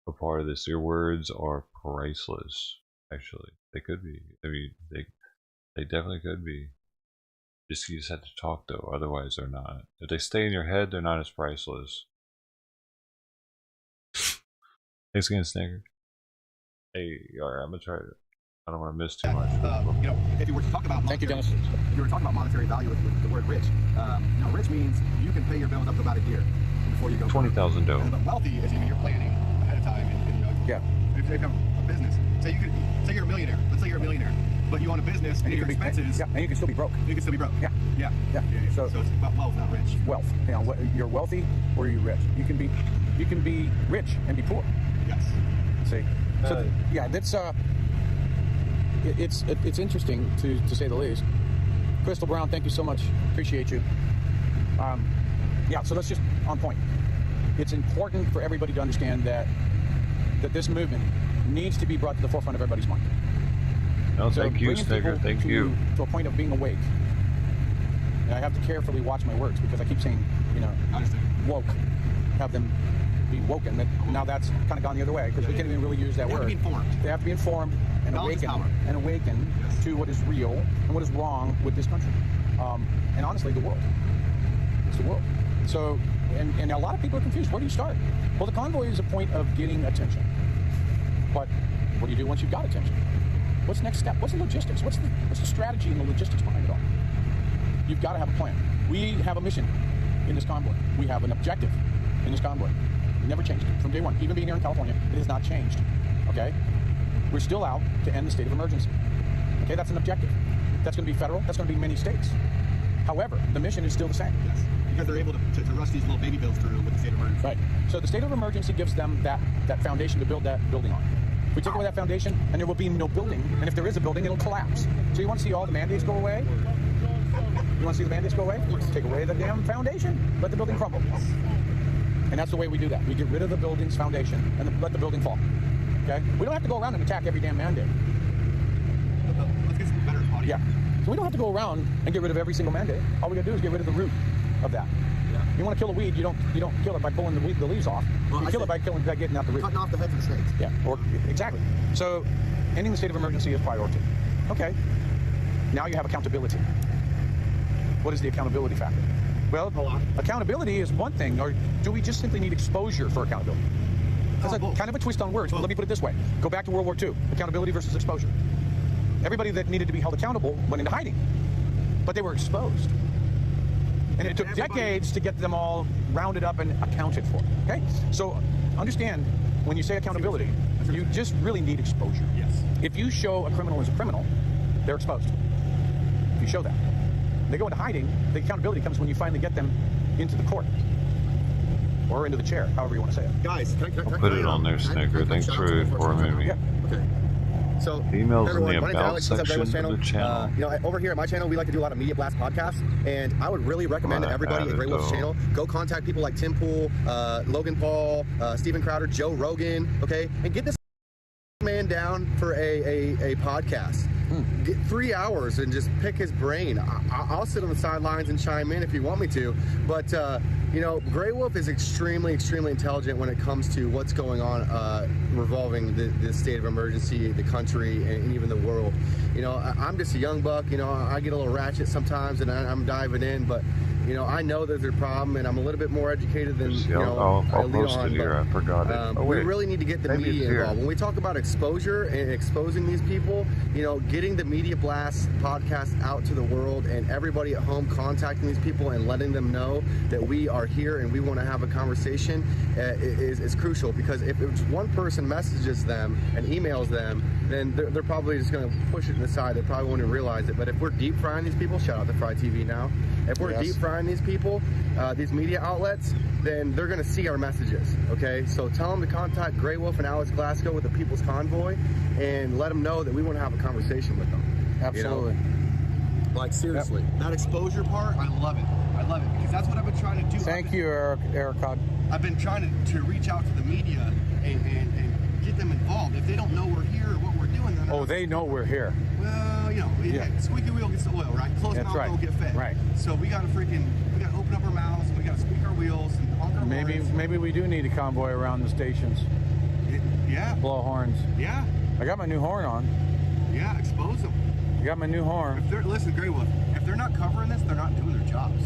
Speaker 2: a part of this. Your words are priceless. Actually, they could be. I mean, they definitely could be. You just have to talk though, otherwise they're not. If they stay in your head, they're not as priceless. Thanks again, Snagger. Hey, alright, I'm gonna try to I don't want to miss too much.
Speaker 9: You know, if you were to talk about
Speaker 4: Thank you, Dennis.
Speaker 9: If you were to talk about monetary value with the word rich, you know, rich means you can pay your bills up to about a year before you go.
Speaker 2: 20,000 dough.
Speaker 9: But wealthy is you're planning ahead of time, and you know,
Speaker 4: yeah.
Speaker 9: If you have a business, say you're a millionaire. Let's say you're a millionaire, but you own a business and your expenses.
Speaker 4: Yeah, and you can still be broke.
Speaker 9: You can still be broke.
Speaker 4: Yeah.
Speaker 9: Yeah.
Speaker 4: Yeah.
Speaker 9: So it's about wealth, not rich.
Speaker 4: Wealth. You know, you're wealthy or you're rich. You can be rich and be poor.
Speaker 9: Yes.
Speaker 4: See. So yeah, that's it's interesting to say the least. Crystal Brown, thank you so much. Appreciate you. Yeah. So let's just on point. It's important for everybody to understand that this movement needs to be brought to the forefront of everybody's mind.
Speaker 2: No,
Speaker 4: So
Speaker 2: thank you,
Speaker 4: bringing
Speaker 2: Snigger.
Speaker 4: people
Speaker 2: Thank you.
Speaker 4: to a point of being awake. And I have to carefully watch my words because I keep saying, you know, woke. Have them be woken. Now that's kind of gone the other way because we can't even really use that word.
Speaker 9: They have to be informed.
Speaker 4: They have to be informed and
Speaker 9: Knowledge is power.
Speaker 4: awaken to what is real and what is wrong with this country. And honestly, the world. It's the world. So, and a lot of people are confused. Where do you start? Well, the convoy is a point of getting attention. But what do you do once you've got attention? What's the next step? What's the logistics? What's the strategy and the logistics behind it all? You've got to have a plan. We have a mission in this convoy. We have an objective in this convoy. It never changed from day one. Even being here in California, it has not changed. Okay? We're still out to end the state of emergency. Okay, that's an objective. That's going to be federal. That's going to be many states. However, the mission is still the same.
Speaker 9: Yes. Because they're able to rush these little baby bills through with the state of emergency.
Speaker 4: Right. So the state of emergency gives them that foundation to build that building on. We take away that foundation, and there will be no building. And if there is a building, it'll collapse. So you want to see all the mandates go away? You want to see the mandates go away? Take away the damn foundation. Let the building crumble. And that's the way we do that. We get rid of the building's foundation and let the building fall. Okay? We don't have to go around and attack every damn mandate.
Speaker 9: Let's get some better audio.
Speaker 4: Yeah. So we don't have to go around and get rid of every single mandate. All we got to do is get rid of the root of that. Yeah. You want to kill a weed, you don't kill it by pulling the leaves off.
Speaker 9: Well,
Speaker 4: you kill it by getting out the root.
Speaker 9: Cutting off the heads of the snakes.
Speaker 4: Yeah. Or exactly. So ending the state of emergency is priority. Okay. Now you have accountability. What is the accountability factor? Well, accountability is one thing, or do we just simply need exposure for accountability? That's kind of a twist on words, but let me put it this way. Go back to World War II. Accountability versus exposure. Everybody that needed to be held accountable went into hiding, but they were exposed. And it took decades to get them all rounded up and accounted for. Okay? So understand, when you say accountability, you just really need exposure.
Speaker 9: Yes.
Speaker 4: If you show a criminal is a criminal, they're exposed. If you show that. They go into hiding, the accountability comes when you finally get them into the court. Or into the chair, however you want to say it.
Speaker 9: Guys, can I
Speaker 2: Put it on there, Snigger. Thanks for informing me.
Speaker 9: Yeah. Okay. So,
Speaker 2: Emails
Speaker 9: everyone,
Speaker 2: in the
Speaker 9: my name's
Speaker 2: About
Speaker 9: Alex, what's up,
Speaker 2: section
Speaker 9: Brainless
Speaker 2: of the channel.
Speaker 9: You know, over here at my channel, we like to do a lot of Media Blast podcasts, and I would really recommend that everybody at Brainless channel go contact people like Tim Pool, Logan Paul, Steven Crowder, Joe Rogan, okay, and get this man down for a podcast. Get 3 hours and just pick his brain. I'll sit on the sidelines and chime in if you want me to, but you know, Grey Wolf is extremely intelligent when it comes to what's going on revolving the state of emergency, the country, and even the world. You know, I'm just a young buck. You know, I get a little ratchet sometimes, and I'm diving in, but you know, I know there's a problem, and I'm a little bit more educated than
Speaker 2: I'll post it here. I forgot it.
Speaker 9: We really need to get the media involved. When we talk about exposure and exposing these people, you know, getting the Media Blast podcast out to the world and everybody at home contacting these people and letting them know that we are here and we want to have a conversation is crucial, because if one person messages them and emails them, then they're probably just going to push it to the side. They probably won't even realize it. But if we're deep frying these people, shout out to Fry TV now. If we're deep frying these people, these media outlets, then they're going to see our messages, okay? So tell them to contact Grey Wolf and Alex Glasgow with the People's Convoy and let them know that we want to have a conversation with them.
Speaker 4: Absolutely.
Speaker 9: You know? Like, seriously. That exposure part, I love it. I love it, because that's what I've been trying to do.
Speaker 4: Thank you, Eric.
Speaker 9: I've been trying to reach out to the media and get them involved. If they don't know we're here or what we're doing, then
Speaker 4: they know we're here.
Speaker 9: Well, you know, squeaky wheel gets the oil, right? Closed mouth don't get fed.
Speaker 4: Right.
Speaker 9: So we gotta open up our mouths, and we gotta squeak our wheels and honk our horns.
Speaker 4: Maybe we do need a convoy around the stations.
Speaker 9: Yeah.
Speaker 4: Blow horns.
Speaker 9: Yeah.
Speaker 4: I got my new horn on.
Speaker 9: Yeah, expose them.
Speaker 4: I got my new horn.
Speaker 9: Listen, Grey Wolf, if they're not covering this, they're not doing their jobs.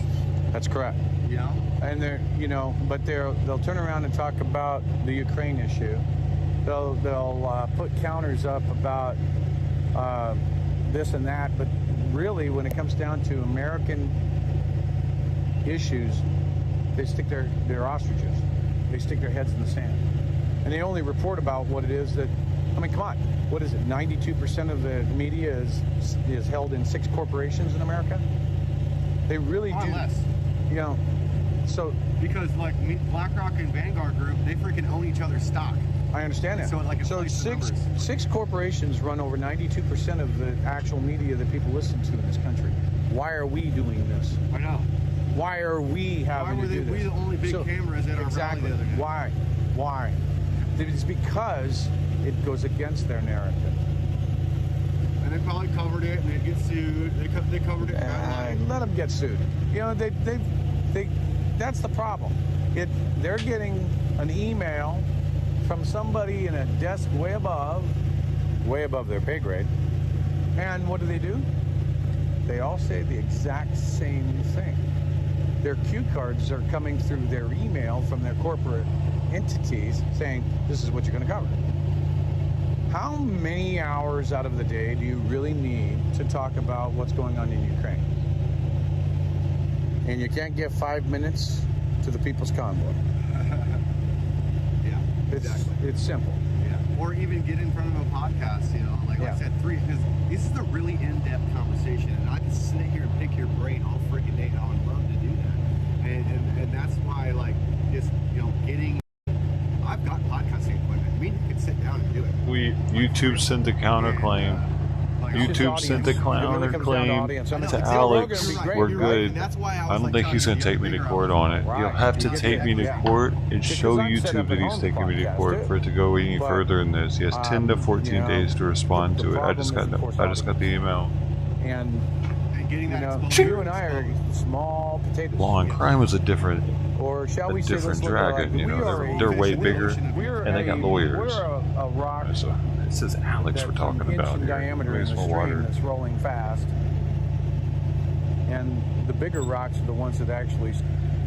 Speaker 4: That's correct.
Speaker 9: You know?
Speaker 4: And they'll turn around and talk about the Ukraine issue. They'll put counters up about
Speaker 19: this and that, but really, when it comes down to American issues, they stick their ostriches. They stick their heads in the sand. And they only report about what it is that, I mean, come on, what is it, 92% of the media is held in 6 corporations in America? They really do.
Speaker 9: Less.
Speaker 19: You know, so.
Speaker 9: Because, like, BlackRock and Vanguard Group, they freaking own each other's stock.
Speaker 19: I understand that.
Speaker 9: So, like,
Speaker 19: so six corporations run over 92% of the actual media that people listen to in this country. Why are we doing this?
Speaker 9: I know.
Speaker 19: Why are we having to do this?
Speaker 9: Why were we the only big cameras at our rally the other day?
Speaker 19: Why? It's because it goes against their narrative.
Speaker 9: And they probably covered it, and they get sued. They covered it.
Speaker 19: Let them get sued. You know, they that's the problem. They're getting an email from somebody in a desk way above their pay grade. And what do? They all say the exact same thing. Their cue cards are coming through their email from their corporate entities saying, this is what you're going to cover. How many hours out of the day do you really need to talk about what's going on in Ukraine? And you can't give 5 minutes to the People's Convoy.
Speaker 9: Yeah, exactly.
Speaker 19: It's simple.
Speaker 9: Yeah. Or even get in front of a podcast, you know, like I said, because this is a really in-depth conversation, and I can sit here and pick your brain all freaking day. I would love to do that, and that's why, like, just, you know, getting. I've got podcasting equipment. I mean, you can sit down and do it.
Speaker 2: YouTube sent the counterclaim. YouTube sent the counterclaim to Alex. We're good. I don't think he's going to take me to court on it. You'll have to take me to court and show YouTube that he's taking me to court for it to go any further in this. He has 10 to 14 days to respond to it. I just got the email.
Speaker 19: And you know, you and I are small potatoes.
Speaker 2: Law and crime was a different dragon. You know, they're way bigger, and they got lawyers.
Speaker 19: We're a rock.
Speaker 2: So it says Alex we're talking about
Speaker 19: in
Speaker 2: here.
Speaker 19: diameter in the stream that's rolling fast, and the bigger rocks are the ones that actually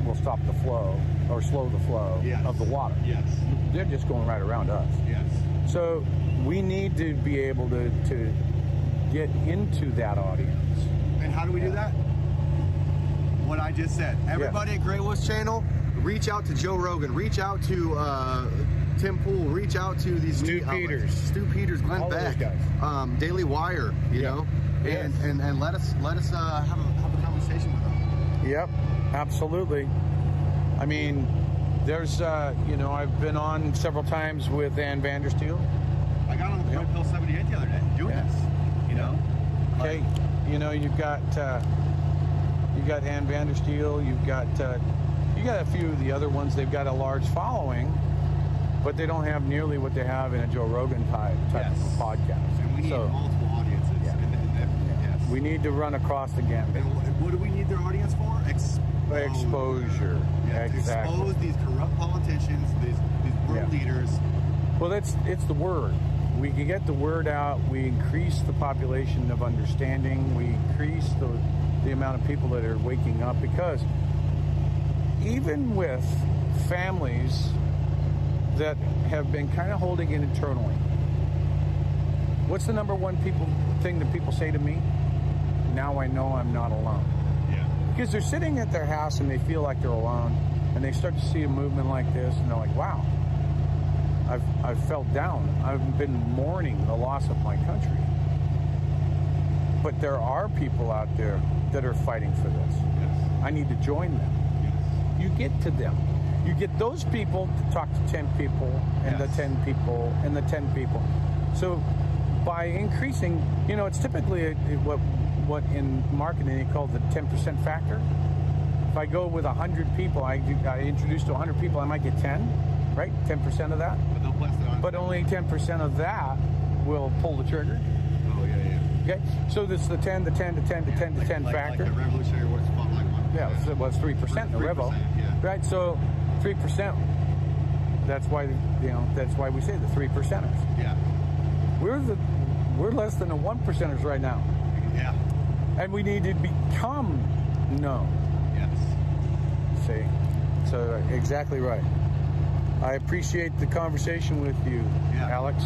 Speaker 19: will stop the flow or slow the flow of the water.
Speaker 9: Yes,
Speaker 19: they're just going right around us.
Speaker 9: Yes.
Speaker 19: So we need to be able to get into that audience.
Speaker 9: And how do we do that? What I just said. Everybody at Grey Wolf's channel, reach out to Joe Rogan, reach out to Tim Pool, reach out to these
Speaker 19: Stu
Speaker 9: Peters, Glenn Beck, Daily Wire, you know, and let us have a conversation with them.
Speaker 19: Yep, absolutely. I mean, there's you know, I've been on several times with Ann Vandersteel.
Speaker 9: I got on the Red Pill 78 the other day doing this, you know.
Speaker 19: Okay, you know, you've got Ann Vandersteel, you got a few of the other ones. They've got a large following, but they don't have nearly what they have in a Joe Rogan type of podcast.
Speaker 9: And we need multiple audiences. Yes.
Speaker 19: We need to run across the gambit.
Speaker 9: And what do we need their audience for?
Speaker 19: Exposure. Exactly.
Speaker 9: Expose these corrupt politicians, these world leaders.
Speaker 19: Well, it's the word. We can get the word out. We increase the population of understanding. We increase the amount of people that are waking up, because even with families that have been kind of holding it internally, what's the number one thing that people say to me? Now I know I'm not alone.
Speaker 9: Yeah.
Speaker 19: Because they're sitting at their house and they feel like they're alone, and they start to see a movement like this, and they're like, wow, I've felt down. I've been mourning the loss of my country. But there are people out there that are fighting for this.
Speaker 9: Yes.
Speaker 19: I need to join them.
Speaker 9: Yes.
Speaker 19: You get to them. You get those people to talk to 10 people, and the 10 people, and the 10 people. So by increasing, you know, it's typically what in marketing they call the 10% factor. If I go with 100 people, I introduce to 100 people, I might get 10, right? 10% of that.
Speaker 9: But they'll blast it on.
Speaker 19: But only 10% of that will pull the trigger.
Speaker 9: Oh, yeah.
Speaker 19: Okay, so this is the 10, the 10, the 10, the 10, the 10 factor.
Speaker 9: Like the Revolutionary Wars fought like one.
Speaker 19: Yeah, so it was 3% in the Revo.
Speaker 9: Yeah.
Speaker 19: Right, so 3%. That's why we say the 3%ers.
Speaker 9: Yeah.
Speaker 19: We're less than the 1%ers right now.
Speaker 9: Yeah.
Speaker 19: And we need to become known.
Speaker 9: Yes.
Speaker 19: See, so exactly right. I appreciate the conversation with you, Alex.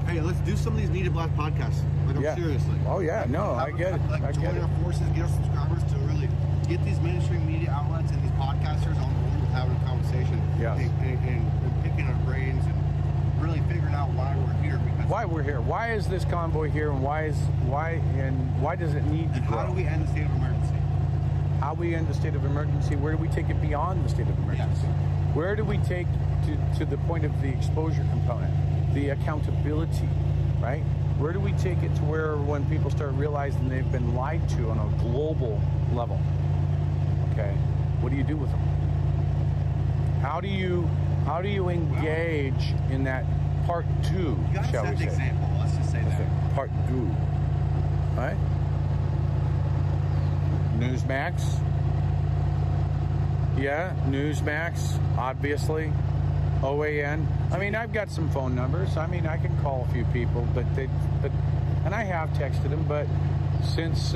Speaker 9: hey, let's do some of these Needed Blast podcasts. Like, I'm seriously.
Speaker 19: Oh yeah, no, I get it.
Speaker 9: Like,
Speaker 19: I get
Speaker 9: join
Speaker 19: it.
Speaker 9: our forces, get our subscribers to really get these mainstream media outlets and these podcasters on board with having a conversation.
Speaker 19: Yes.
Speaker 9: And picking our brains and really figuring out why we're here. Because
Speaker 19: why we're here? Why is this convoy here? And why does it need to grow?
Speaker 9: How do we end the state of emergency?
Speaker 19: How we end the state of emergency? Where do we take it beyond the state of emergency? Yes. Where do we take to the point of the exposure component, the accountability, right? Where do we take it to where when people start realizing they've been lied to on a global level? Okay, what do you do with them? How do you engage in that part two, shall we say?
Speaker 9: Example. Let's just say that.
Speaker 19: Part two, right? Newsmax. Yeah, Newsmax, obviously. OAN. I mean, I've got some phone numbers. I mean, I can call a few people, and I have texted them, but since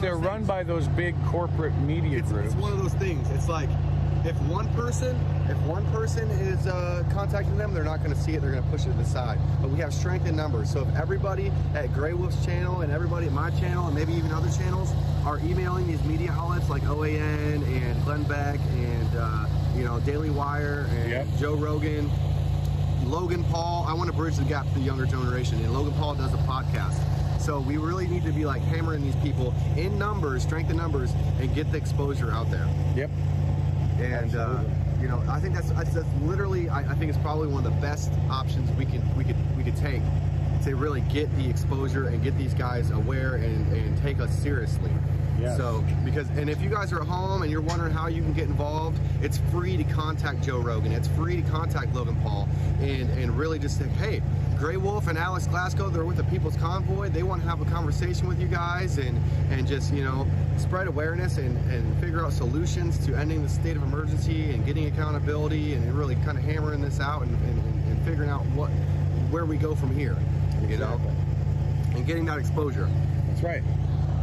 Speaker 19: they're run by those big corporate media groups.
Speaker 9: It's one of those things. It's like, if one person is contacting them, they're not going to see it. They're going to push it to the side. But we have strength in numbers. So if everybody at Grey Wolf's channel and everybody at my channel and maybe even other channels are emailing these media outlets like OAN and Glenn Beck and Daily Wire and Joe Rogan, Logan Paul. I want to bridge the gap to the younger generation. And Logan Paul does a podcast. So we really need to be like hammering these people in numbers, strength in numbers, and get the exposure out there.
Speaker 19: Yep.
Speaker 9: And I think that's literally. I think it's probably one of the best options we could take to really get the exposure and get these guys aware and take us seriously.
Speaker 19: Yes.
Speaker 9: So and if you guys are at home and you're wondering how you can get involved, it's free to contact Joe Rogan. It's free to contact Logan Paul and really just think, hey, Grey Wolf and Alex Glasgow, they're with the People's Convoy. They want to have a conversation with you guys and just spread awareness and figure out solutions to ending the state of emergency and getting accountability and really kind of hammering this out and figuring out where we go from here, and getting that exposure.
Speaker 19: That's right.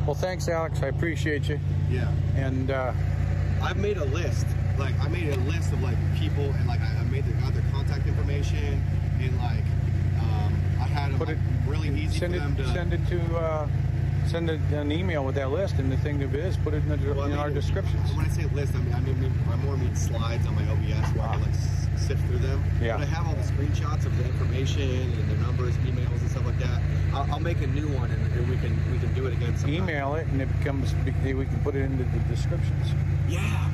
Speaker 19: Well, thanks, Alex. I appreciate you.
Speaker 9: Yeah.
Speaker 19: And
Speaker 9: I've made a list. I made a list of people, and I made got their contact information, and I had them really easy for them to
Speaker 19: send an email with that list, and the thing of it is, put it in our descriptions.
Speaker 9: When I say list, I more mean slides on my OBS where I can sift through them.
Speaker 19: Yeah.
Speaker 9: But I have all the screenshots of the information and their numbers, emails, and stuff like that. I'll make a new one, and we can do it again sometime.
Speaker 19: Email it, and it becomes. We can put it into the descriptions.
Speaker 9: Yeah.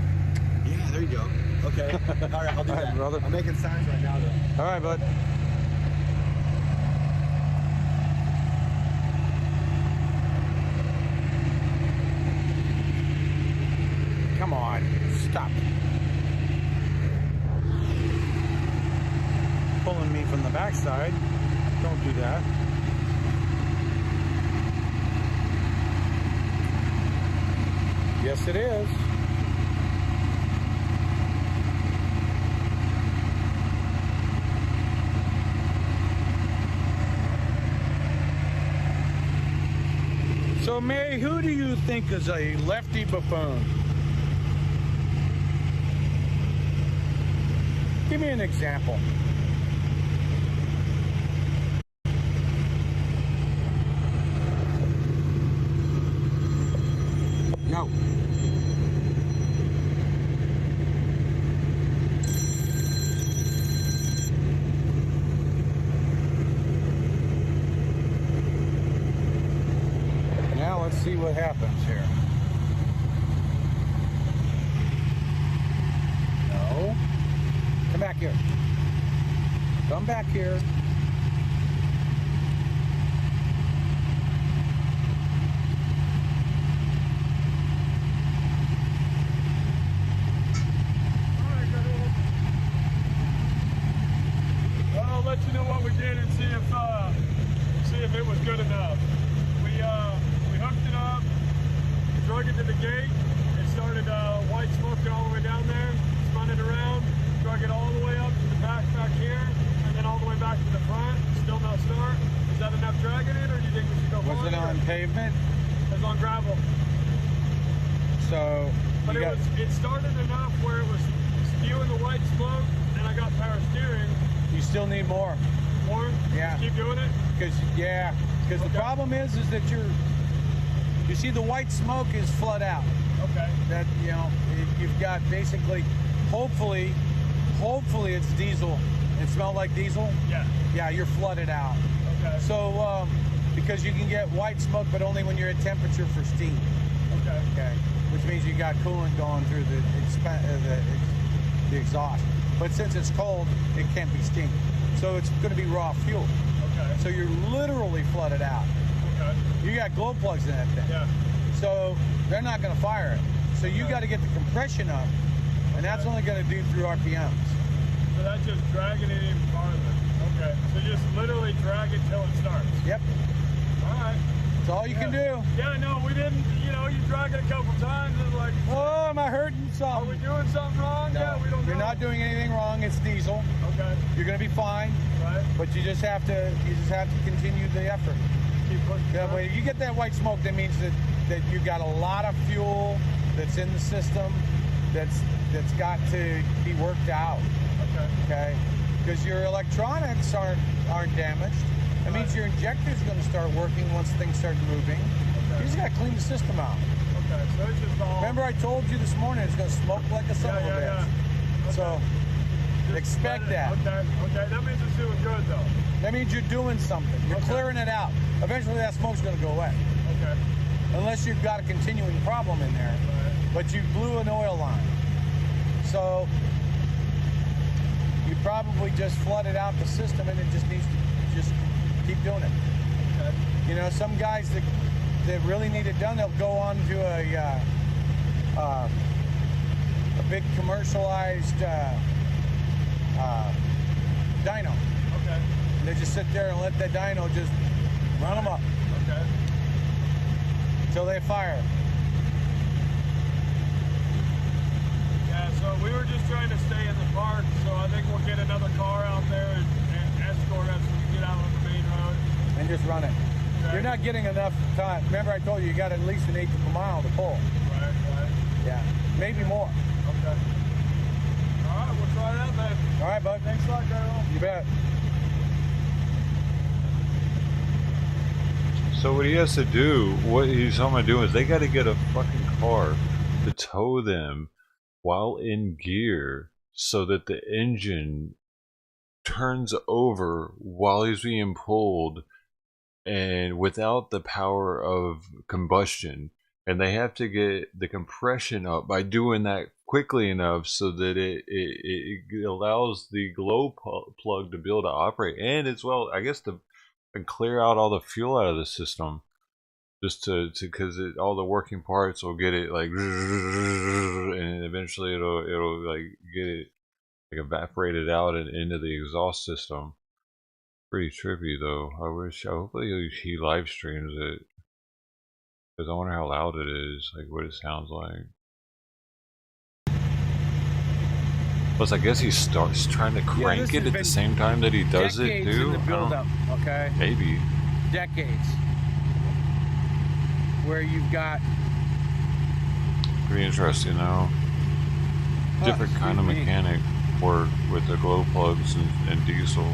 Speaker 9: Yeah. There you go. Okay. All right. I'll do that,
Speaker 19: brother.
Speaker 9: I'm making signs right now, though.
Speaker 19: All right, bud. Come on, stop. Pulling me from the backside. Don't do that. Yes, it is. So, May, who do you think is a lefty buffoon? Give me an example. No. Now let's see what happens here. No. Come back here. Come back here.
Speaker 13: I'll let you know what we did and see if it was good enough. We hooked it up, drug it to the gate. It started white smoke all the way down there, spun it around, drug it all the way up to the back here, and then all the way back to the front. Still no start. Is that enough dragging it, or do you think we should go
Speaker 19: Was it on pavement?
Speaker 13: It was on gravel.
Speaker 19: So,
Speaker 13: but it started enough where it was spewing the white smoke, and I got power steering.
Speaker 19: You still need more.
Speaker 13: more?
Speaker 4: Yeah.
Speaker 13: Keep doing it?
Speaker 4: Because the problem is that you see the white smoke is flood out.
Speaker 13: Okay.
Speaker 4: That, you know, you've got basically, hopefully it's diesel. It smelled like diesel?
Speaker 13: Yeah.
Speaker 4: Yeah, you're flooded out.
Speaker 13: Okay.
Speaker 4: So, because you can get white smoke, but only when you're at temperature for steam.
Speaker 13: Okay.
Speaker 4: Okay. Which means you got coolant going through the exhaust. But since it's cold, it can't be steam. So it's going to be raw fuel.
Speaker 13: Okay.
Speaker 4: So you're literally flooded out.
Speaker 13: Okay.
Speaker 4: You got glow plugs in that thing.
Speaker 13: Yeah.
Speaker 4: So they're not going to fire it. So you got to get the compression up, and that's only going to do through RPMs.
Speaker 13: So that's just dragging it even farther. Okay. So just literally drag it till it starts.
Speaker 4: Yep.
Speaker 13: All right.
Speaker 4: That's all you can do.
Speaker 13: Yeah, no, we didn't. You know, you drag it a couple times. It's like,
Speaker 4: oh, am I hurting something?
Speaker 13: Are we doing something wrong?
Speaker 4: No,
Speaker 13: yeah, we don't know.
Speaker 4: You're not doing anything wrong. It's diesel.
Speaker 13: Okay.
Speaker 4: You're going to be fine.
Speaker 13: Right.
Speaker 4: But you just have to continue the effort.
Speaker 13: Keep pushing.
Speaker 4: That way, you get that white smoke. That means that you got a lot of fuel that's in the system that's got to be worked out.
Speaker 13: Okay.
Speaker 4: Okay. Because your electronics aren't damaged. That means your injector is going to start working once things start moving.
Speaker 13: Okay.
Speaker 4: You just got to clean the system out.
Speaker 13: Okay, so it's just all...
Speaker 4: Remember I told you this morning it's going to smoke like a son of a bitch.
Speaker 13: Yeah. Okay.
Speaker 4: So expect that.
Speaker 13: Okay, that means it's doing good though.
Speaker 4: That means you're doing something. You're clearing it out. Eventually that smoke's going to go away.
Speaker 13: Okay.
Speaker 4: Unless you've got a continuing problem in there.
Speaker 13: Right.
Speaker 4: But you blew an oil line. So you probably just flooded out the system, and it just needs to just keep doing it.
Speaker 13: Okay.
Speaker 4: You know, some guys that really need it done, they'll go on to a big commercialized dyno.
Speaker 13: Okay.
Speaker 4: And they just sit there and let that dyno just run them up.
Speaker 13: Okay.
Speaker 4: Until they fire.
Speaker 13: Yeah, so we were just trying to stay in the park, so I think we'll get another car out there and escort us to get out on the main road.
Speaker 4: And just run it. Okay. You're not getting enough time. Remember I told you you got at least an 1/8 of a mile to pull.
Speaker 13: Right.
Speaker 4: Yeah. Maybe more.
Speaker 13: Okay. All right, we'll try that then.
Speaker 4: All right, bud.
Speaker 13: Thanks a lot, Daryl.
Speaker 4: You bet.
Speaker 2: So what he has to do, what he's talking about doing is they got to get a fucking car to tow them while in gear so that the engine turns over while he's being pulled and without the power of combustion. And they have to get the compression up by doing that quickly enough so that it allows the glow plug to be able to operate, and as well, I guess, to clear out all the fuel out of the system, just because all the working parts will get it like, and eventually it'll like get it like evaporated out and into the exhaust system. Pretty trippy though. Hopefully he live streams it, because I wonder how loud it is, like what it sounds like. Plus, I guess he starts trying to crank it at the same time that he does it too.
Speaker 4: In the build-up, okay?
Speaker 2: Maybe.
Speaker 4: Decades. Where you've got...
Speaker 2: Pretty interesting though. Different kind of mechanic work with the glow plugs and diesel.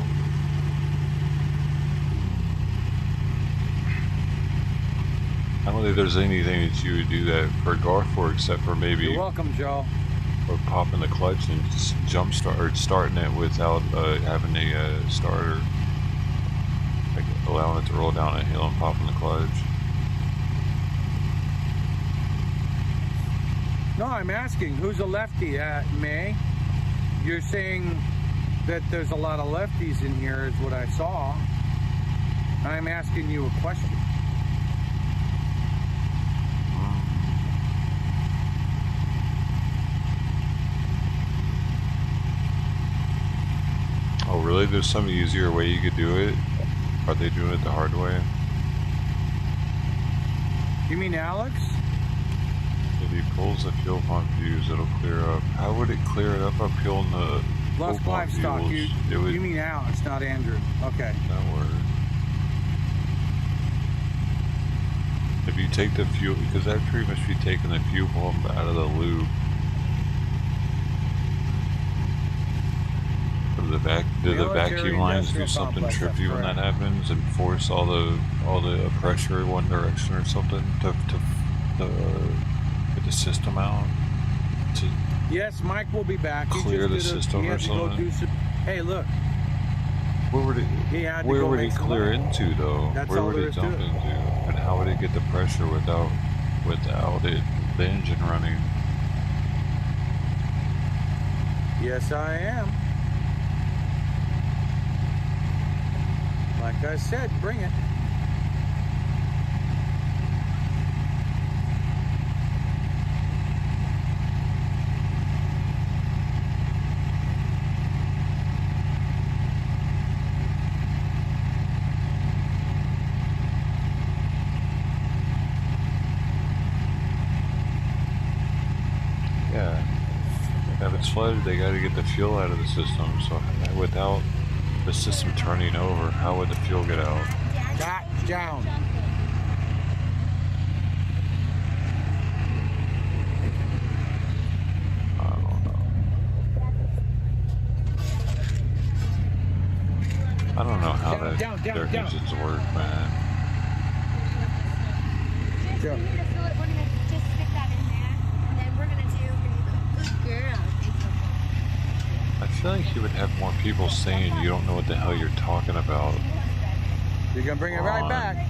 Speaker 2: I don't think there's anything that you would do that for Garth for except for maybe...
Speaker 4: You're welcome, Joe.
Speaker 2: Or popping the clutch and jump start, or starting it without having a starter, like allowing it to roll down a hill and popping the clutch.
Speaker 4: No, I'm asking, who's a lefty? May? You're saying that there's a lot of lefties in here is what I saw. I'm asking you a question.
Speaker 2: Oh really? There's some easier way you could do it? Are they doing it the hard way?
Speaker 4: You mean Alex?
Speaker 2: If he pulls the fuel pump fuse, it'll clear up. How would it clear it up uphill in the
Speaker 4: Less livestock. You mean Alex, not Andrew. Okay.
Speaker 2: That word. If you take the fuel, because that pretty much be taking the fuel pump out of the loop. For the the vacuum lines do something trippy when that happens and force all the pressure one direction or something to get the system out?
Speaker 19: Yes, Mike will be back.
Speaker 2: Clear the system or something?
Speaker 19: Hey, look.
Speaker 2: Where would he clear into though? Where would he dump into? And how would it get the pressure without the engine running?
Speaker 19: Yes, I am. Like I said, bring it.
Speaker 2: If it's flooded, they got to get the fuel out of the system. So without the system turning over, how would the fuel get out?
Speaker 19: Back down.
Speaker 2: I don't know. I don't know how their engines work, man.
Speaker 19: Go.
Speaker 2: I feel like you would have more people saying you don't know what the hell you're talking about.
Speaker 19: You're gonna bring it right back.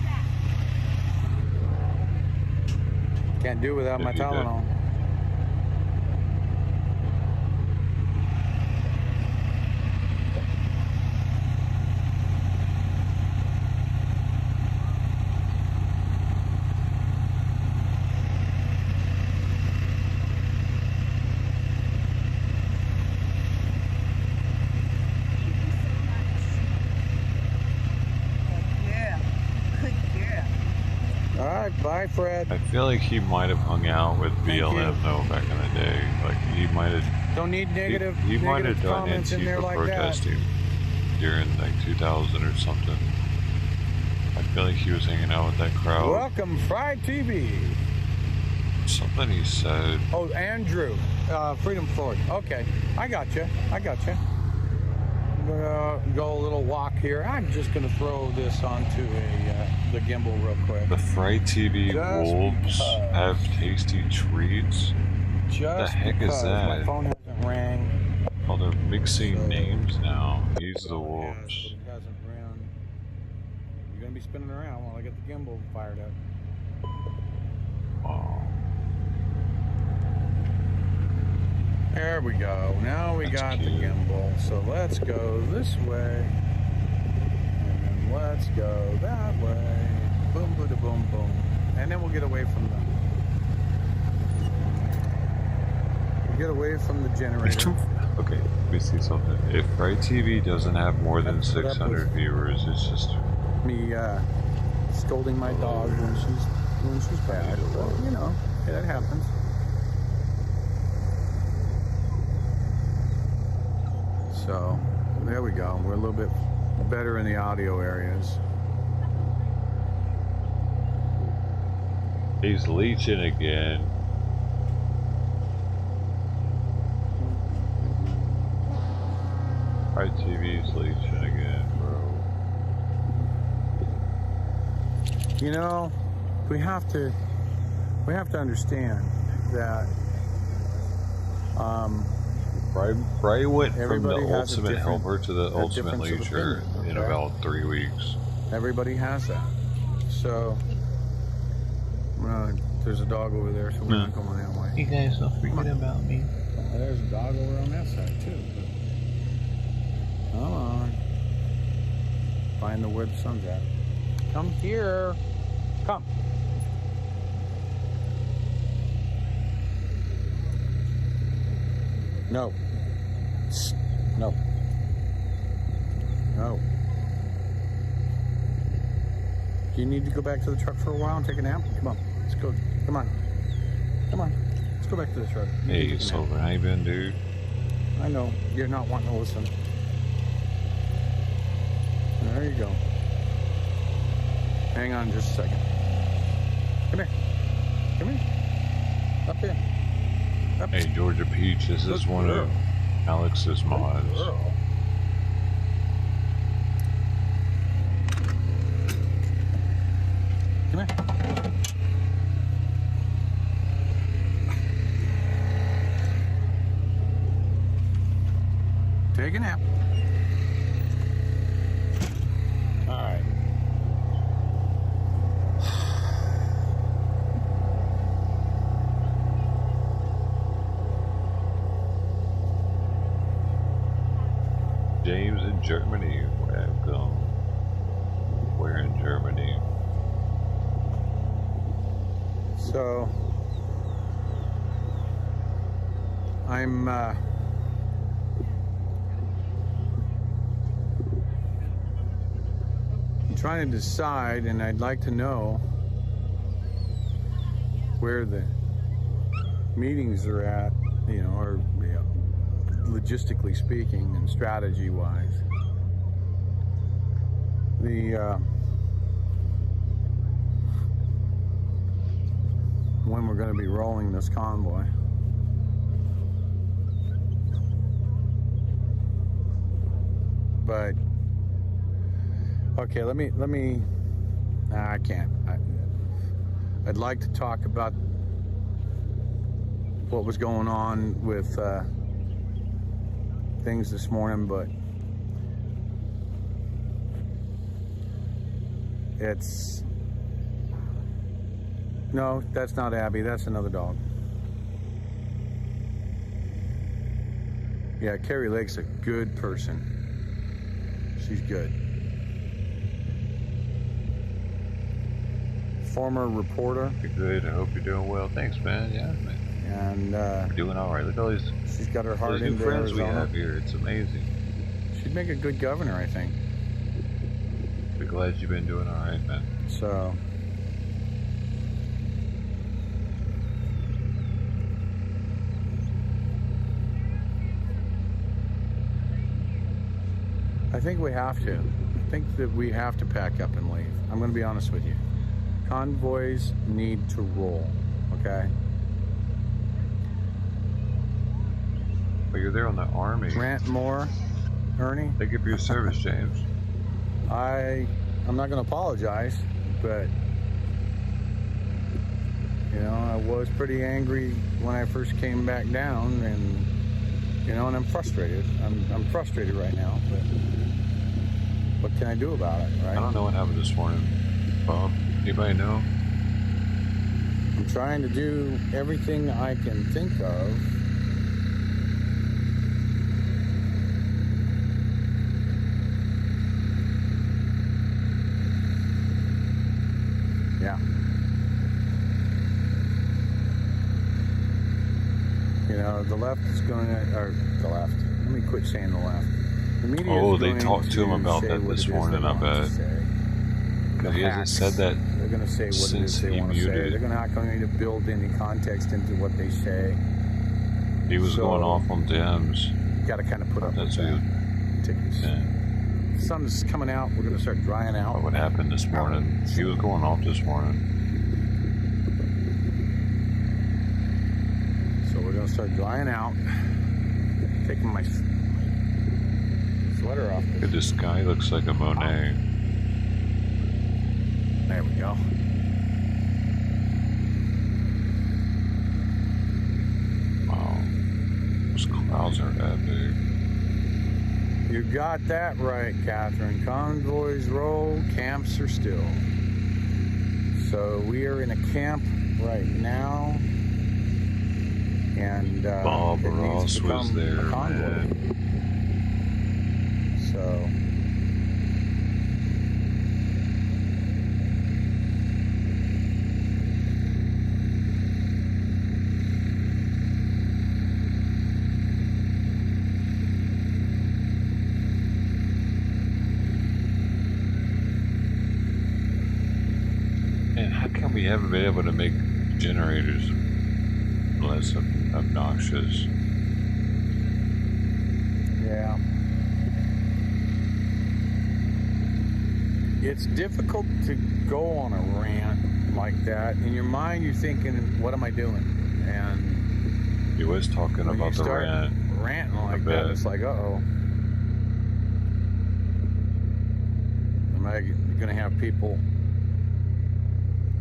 Speaker 19: Can't do without my Tylenol. Bye, Fred.
Speaker 2: I feel like he might have hung out with BLM though back in the day. Like he might have.
Speaker 19: Don't need negative.
Speaker 2: He might have done
Speaker 19: comments in there
Speaker 2: Antifa
Speaker 19: like
Speaker 2: protesting during like 2000 or something. I feel like he was hanging out with that crowd.
Speaker 19: Welcome, Fried TV.
Speaker 2: Something he said.
Speaker 19: Oh, Andrew, Freedom Ford. Okay, I got you. I'm gonna go a little walk here. I'm just gonna throw this onto the gimbal real quick.
Speaker 2: The Fried TV wolves have tasty treats. What the heck is that?
Speaker 19: My phone hasn't rang.
Speaker 2: Oh, they're mixing names now. He's the wolves.
Speaker 19: It hasn't rang. You're gonna be spinning around while I get the gimbal fired up.
Speaker 2: Oh.
Speaker 19: There we go. Now we got the gimbal. So let's go this way. And then let's go that way. Boom, boom, boom, boom. And then we'll get away from the... Get away from the generator.
Speaker 2: Okay, let me see something. If Fried TV doesn't have more than 600 viewers, it's just...
Speaker 19: Me scolding my dog when she's bad. Well, you know, that happens. So, there we go. We're a little bit better in the audio areas.
Speaker 2: He's leeching again. Fried TV's leeching again, bro.
Speaker 19: You know, we have to understand that
Speaker 2: Bray went from the
Speaker 19: everybody has a
Speaker 2: ultimate helper to the ultimate
Speaker 19: difference of
Speaker 2: leisure
Speaker 19: opinion,
Speaker 2: in
Speaker 19: okay?
Speaker 2: about 3 weeks.
Speaker 19: Everybody has that. So, there's a dog over there, so we're not going that way.
Speaker 6: You guys don't forget about me.
Speaker 19: There's a dog over on that side, too. Come on. Find where the sun's at. Come here. Come. No. No. No. Do you need to go back to the truck for a while and take a nap? Come on. Let's go. Come on. Come on. Let's go back to the truck.
Speaker 2: Hey, Silver, how you been, dude?
Speaker 19: I know. You're not wanting to listen. There you go. Hang on just a second. Come here. Come here. Up here. Up.
Speaker 2: Hey, Georgia Peach, this is one of Alex's mods.
Speaker 19: Take a nap. All right.
Speaker 2: James in Germany. Welcome. We're in Germany.
Speaker 19: So I'm trying to decide, and I'd like to know where the meetings are at, you know, or logistically speaking and strategy wise. When we're going to be rolling this convoy. But okay, let me I can't. I'd like to talk about what was going on with things this morning, but it's no, that's not Abby, that's another dog. Yeah, Carrie Lake's a good person. She's good. Former reporter.
Speaker 2: You're good. I hope you're doing well. Thanks, man. Yeah, man.
Speaker 19: And
Speaker 2: doing all right. Look at all these.
Speaker 19: She's got her heart
Speaker 2: new
Speaker 19: into
Speaker 2: friends
Speaker 19: Arizona.
Speaker 2: we have here. It's amazing.
Speaker 19: She'd make a good governor, I think.
Speaker 2: We're glad you've been doing all right, man.
Speaker 19: So. I think we have to. I think that we have to pack up and leave. I'm going to be honest with you. Convoys need to roll, okay?
Speaker 2: But you're there on the Army.
Speaker 19: Rant more, Ernie.
Speaker 2: Thank you for your service, James.
Speaker 19: I'm not going to apologize, but you know, I was pretty angry when I first came back down, and you know, and I'm frustrated. I'm frustrated right now, but what can I do about it, right?
Speaker 2: I don't know what happened this morning, Bob. Anybody know?
Speaker 19: I'm trying to do everything I can think of. Yeah. You know, the left is going to, or the left. Let me quit saying the left. The media is
Speaker 2: they
Speaker 19: going
Speaker 2: talked to him about
Speaker 19: say
Speaker 2: that
Speaker 19: what
Speaker 2: this
Speaker 19: it is
Speaker 2: morning,
Speaker 19: they
Speaker 2: I
Speaker 19: want to
Speaker 2: bet.
Speaker 19: say.
Speaker 2: Because he hasn't said that
Speaker 19: They're going to say what it
Speaker 2: since
Speaker 19: is they
Speaker 2: he
Speaker 19: want to say.
Speaker 2: muted.
Speaker 19: They're not going to build any context into what they say.
Speaker 2: He was going off on Dems.
Speaker 19: Got to kind of put up with
Speaker 2: That's
Speaker 19: that. Sun's coming out. We're going to start drying out.
Speaker 2: What happened this morning? He was going off this morning.
Speaker 19: So we're going to start drying out. Taking my sweater off.
Speaker 2: Look at this guy. Looks like a Monet.
Speaker 19: There we go.
Speaker 2: Wow. Those clouds are that big.
Speaker 19: You got that right, Catherine. Convoys roll, camps are still. So we are in a camp right now. And
Speaker 2: Bob
Speaker 19: it needs
Speaker 2: Ross
Speaker 19: to
Speaker 2: was
Speaker 19: become
Speaker 2: there,
Speaker 19: a convoy.
Speaker 2: man.
Speaker 19: So
Speaker 2: And how come we haven't been able to make generators less obnoxious?
Speaker 19: yeah. It's difficult to go on a rant like that. In your mind, you're thinking, what am I doing? And
Speaker 2: He was talking
Speaker 19: when
Speaker 2: about
Speaker 19: you
Speaker 2: the
Speaker 19: start
Speaker 2: rant.
Speaker 19: ranting like
Speaker 2: bet.
Speaker 19: that, it's like, uh-oh. Am I going to have people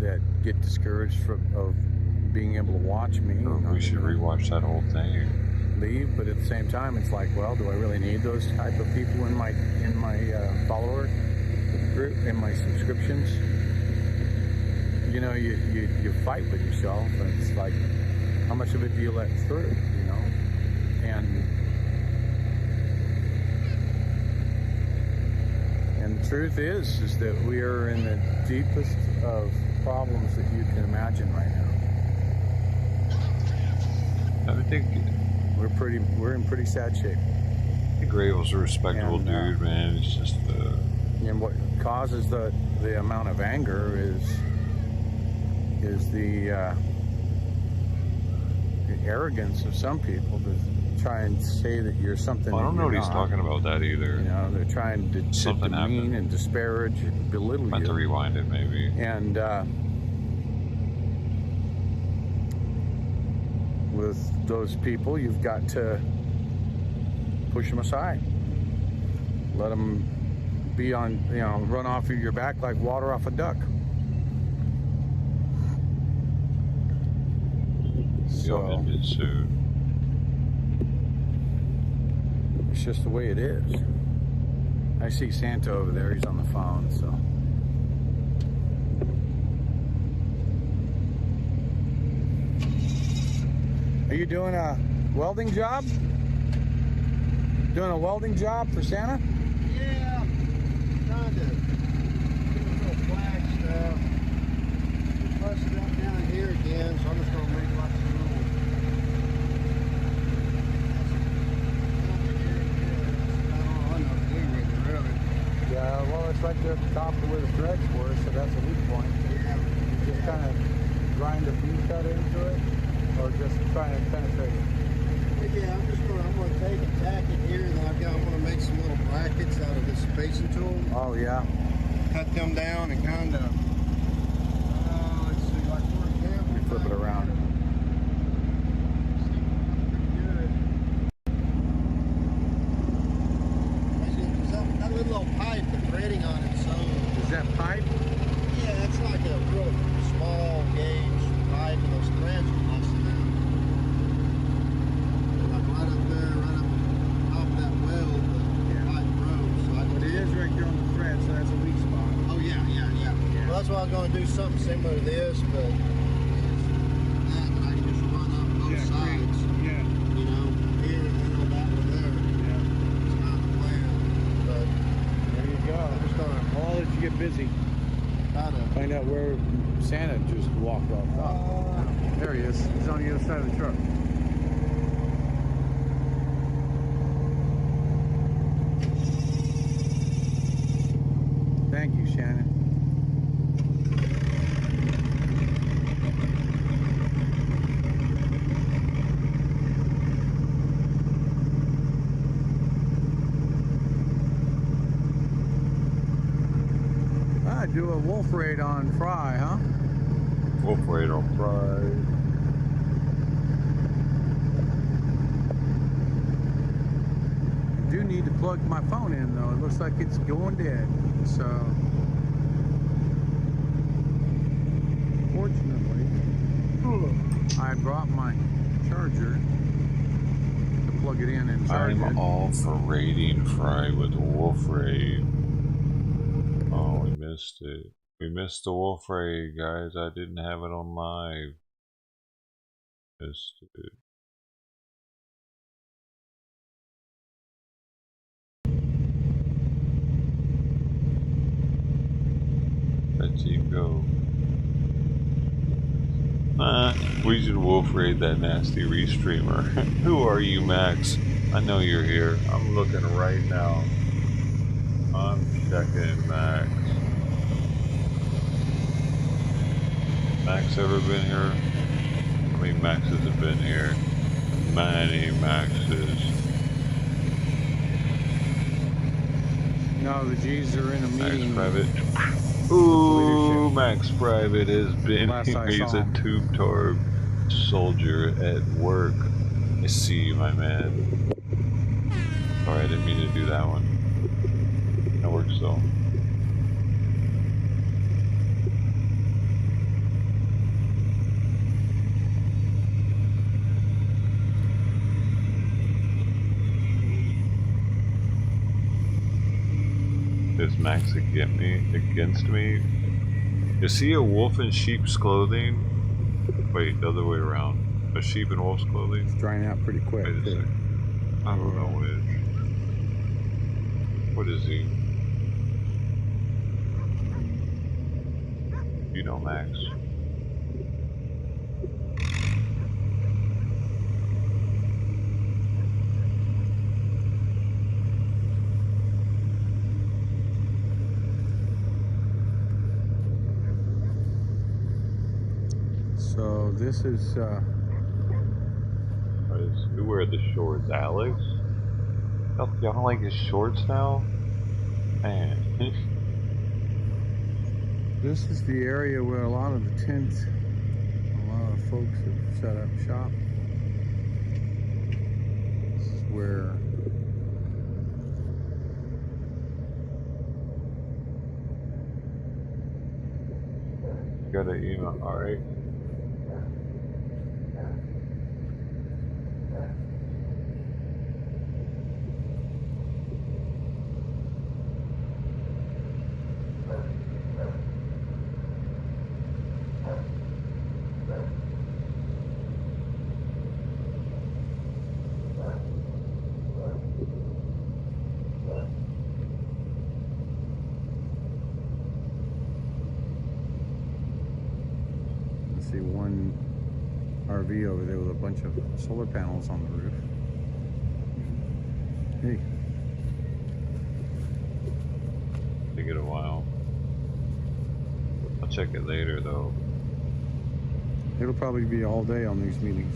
Speaker 19: that get discouraged of being able to watch me?
Speaker 2: We should rewatch that whole thing.
Speaker 19: leave, but at the same time, it's like, well, do I really need those type of people in my follower group, in my subscriptions? You know, you fight with yourself, and it's like, how much of it do you let through? You know, and the truth is that we are in the deepest of problems that you can imagine right now.
Speaker 2: I think
Speaker 19: we're in pretty sad shape.
Speaker 2: I think Gravel's a respectable dude, man. It's just
Speaker 19: and what causes the amount of anger is the arrogance of some people to try and say that you're something.
Speaker 2: I don't know what he's talking about that either.
Speaker 19: You know, they're trying to demean and disparage and belittle you.
Speaker 2: I have to rewind it, maybe.
Speaker 19: And with those people, you've got to push them aside. Let them be on, you know, run off of your back like water off a duck.
Speaker 2: You'll end it soon.
Speaker 19: It's just the way it is. I see Santa over there. He's on the phone, so. Are you doing a welding job? Doing a welding job for Santa?
Speaker 9: Yeah, trying to do a little black stuff. Just busted up down here again, so I'm just gonna make lots of little.
Speaker 19: Yeah, well, it's right there at the top of where the threads were, so that's a weak point.
Speaker 9: Yeah.
Speaker 19: You just kind of grind a bead cut into it, or just trying to penetrate it.
Speaker 9: Yeah, I'm gonna take and tack it here, and then I'm gonna make some little brackets out of this spacing tool.
Speaker 19: Oh yeah.
Speaker 9: Cut them down and kind of. Let's see, like for example.
Speaker 19: Flip it around.
Speaker 9: That little pipe, the threading on it, so.
Speaker 19: Is that pipe?
Speaker 9: Yeah, it's like a real small gauge pipe, and those threads are busted out. Like right up there, right up top of that weld, the pipe broke. So but it is right there on the thread, so that's a weak spot. Oh yeah. Well, that's why I was going to do something similar to this, but that I can just run up both sides. Yeah. You know, here and then on that one there. Yeah. It's not the plan, but
Speaker 19: there you go.
Speaker 9: I'm just going to.
Speaker 19: I'll let you get busy. Find out where Santa just walked off. There he is. He's on the other side of the truck. Thank you, Shannon. Do a wolf raid on Fry, huh?
Speaker 2: Wolf raid on Fry.
Speaker 19: I do need to plug my phone in though. It looks like it's going dead. So fortunately, I brought my charger to plug it in and charge it.
Speaker 2: I'm all for raiding Fry with wolf raid. Oh, we missed it. We missed the wolf raid, guys. I didn't have it on live. Missed it. Let team go. We should wolf raid that nasty restreamer. Who are you, Max? I know you're here. I'm looking right now. I'm checking Max. Max ever been here? How many Maxes have been here? Many Maxes.
Speaker 19: No, the G's are in a meeting.
Speaker 2: Max Private. Ooh, Max Private has been here. He's a tube-torb soldier at work. I see you, my man. Sorry, I didn't mean to do that one. That works though. Is Max against me? Is he a wolf in sheep's clothing? Wait, the other way around. A sheep in wolf's clothing?
Speaker 19: It's drying out pretty quick.
Speaker 2: Wait a second. I don't know which. What is he? You know Max.
Speaker 19: So this is
Speaker 2: Who wear the shorts? Alex? Y'all don't like his shorts now? Man.
Speaker 19: this is the area where a lot of the tents, a lot of folks have set up shop. This is where
Speaker 2: Got an email, alright.
Speaker 19: see one RV over there with a bunch of solar panels on the roof. Hey.
Speaker 2: Take it a while. I'll check it later though.
Speaker 19: It'll probably be all day on these meetings.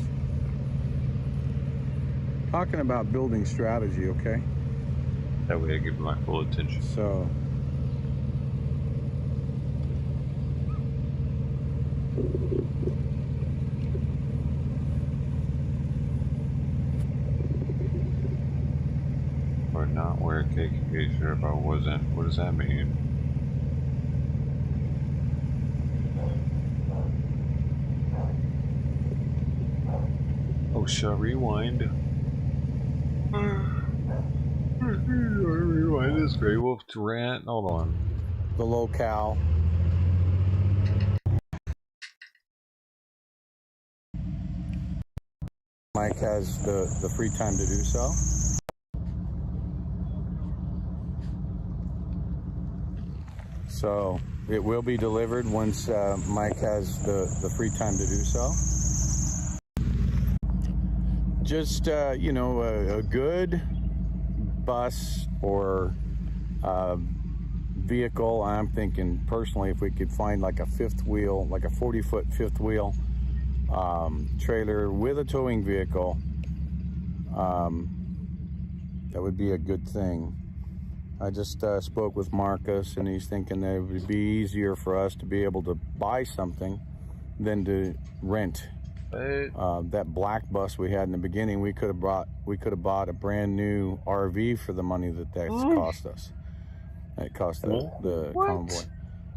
Speaker 19: Talking about building strategy, okay?
Speaker 2: That way I give my full attention.
Speaker 19: So
Speaker 2: or not wear a KKK shirt if I wasn't. What does that mean? Oh, shall I rewind? Rewind this Grey Wolf rant. Hold on.
Speaker 19: The locale. Mike has the free time to do so. So it will be delivered once Mike has the free time to do so. Just, you know, a good bus or vehicle. I'm thinking personally if we could find like a fifth wheel, like a 40-foot fifth wheel trailer with a towing vehicle, that would be a good thing. I just spoke with Marcus and he's thinking that it would be easier for us to be able to buy something than to rent. That black bus we had in the beginning, we could have bought a brand new RV for the money that's cost us. It cost the Convoy.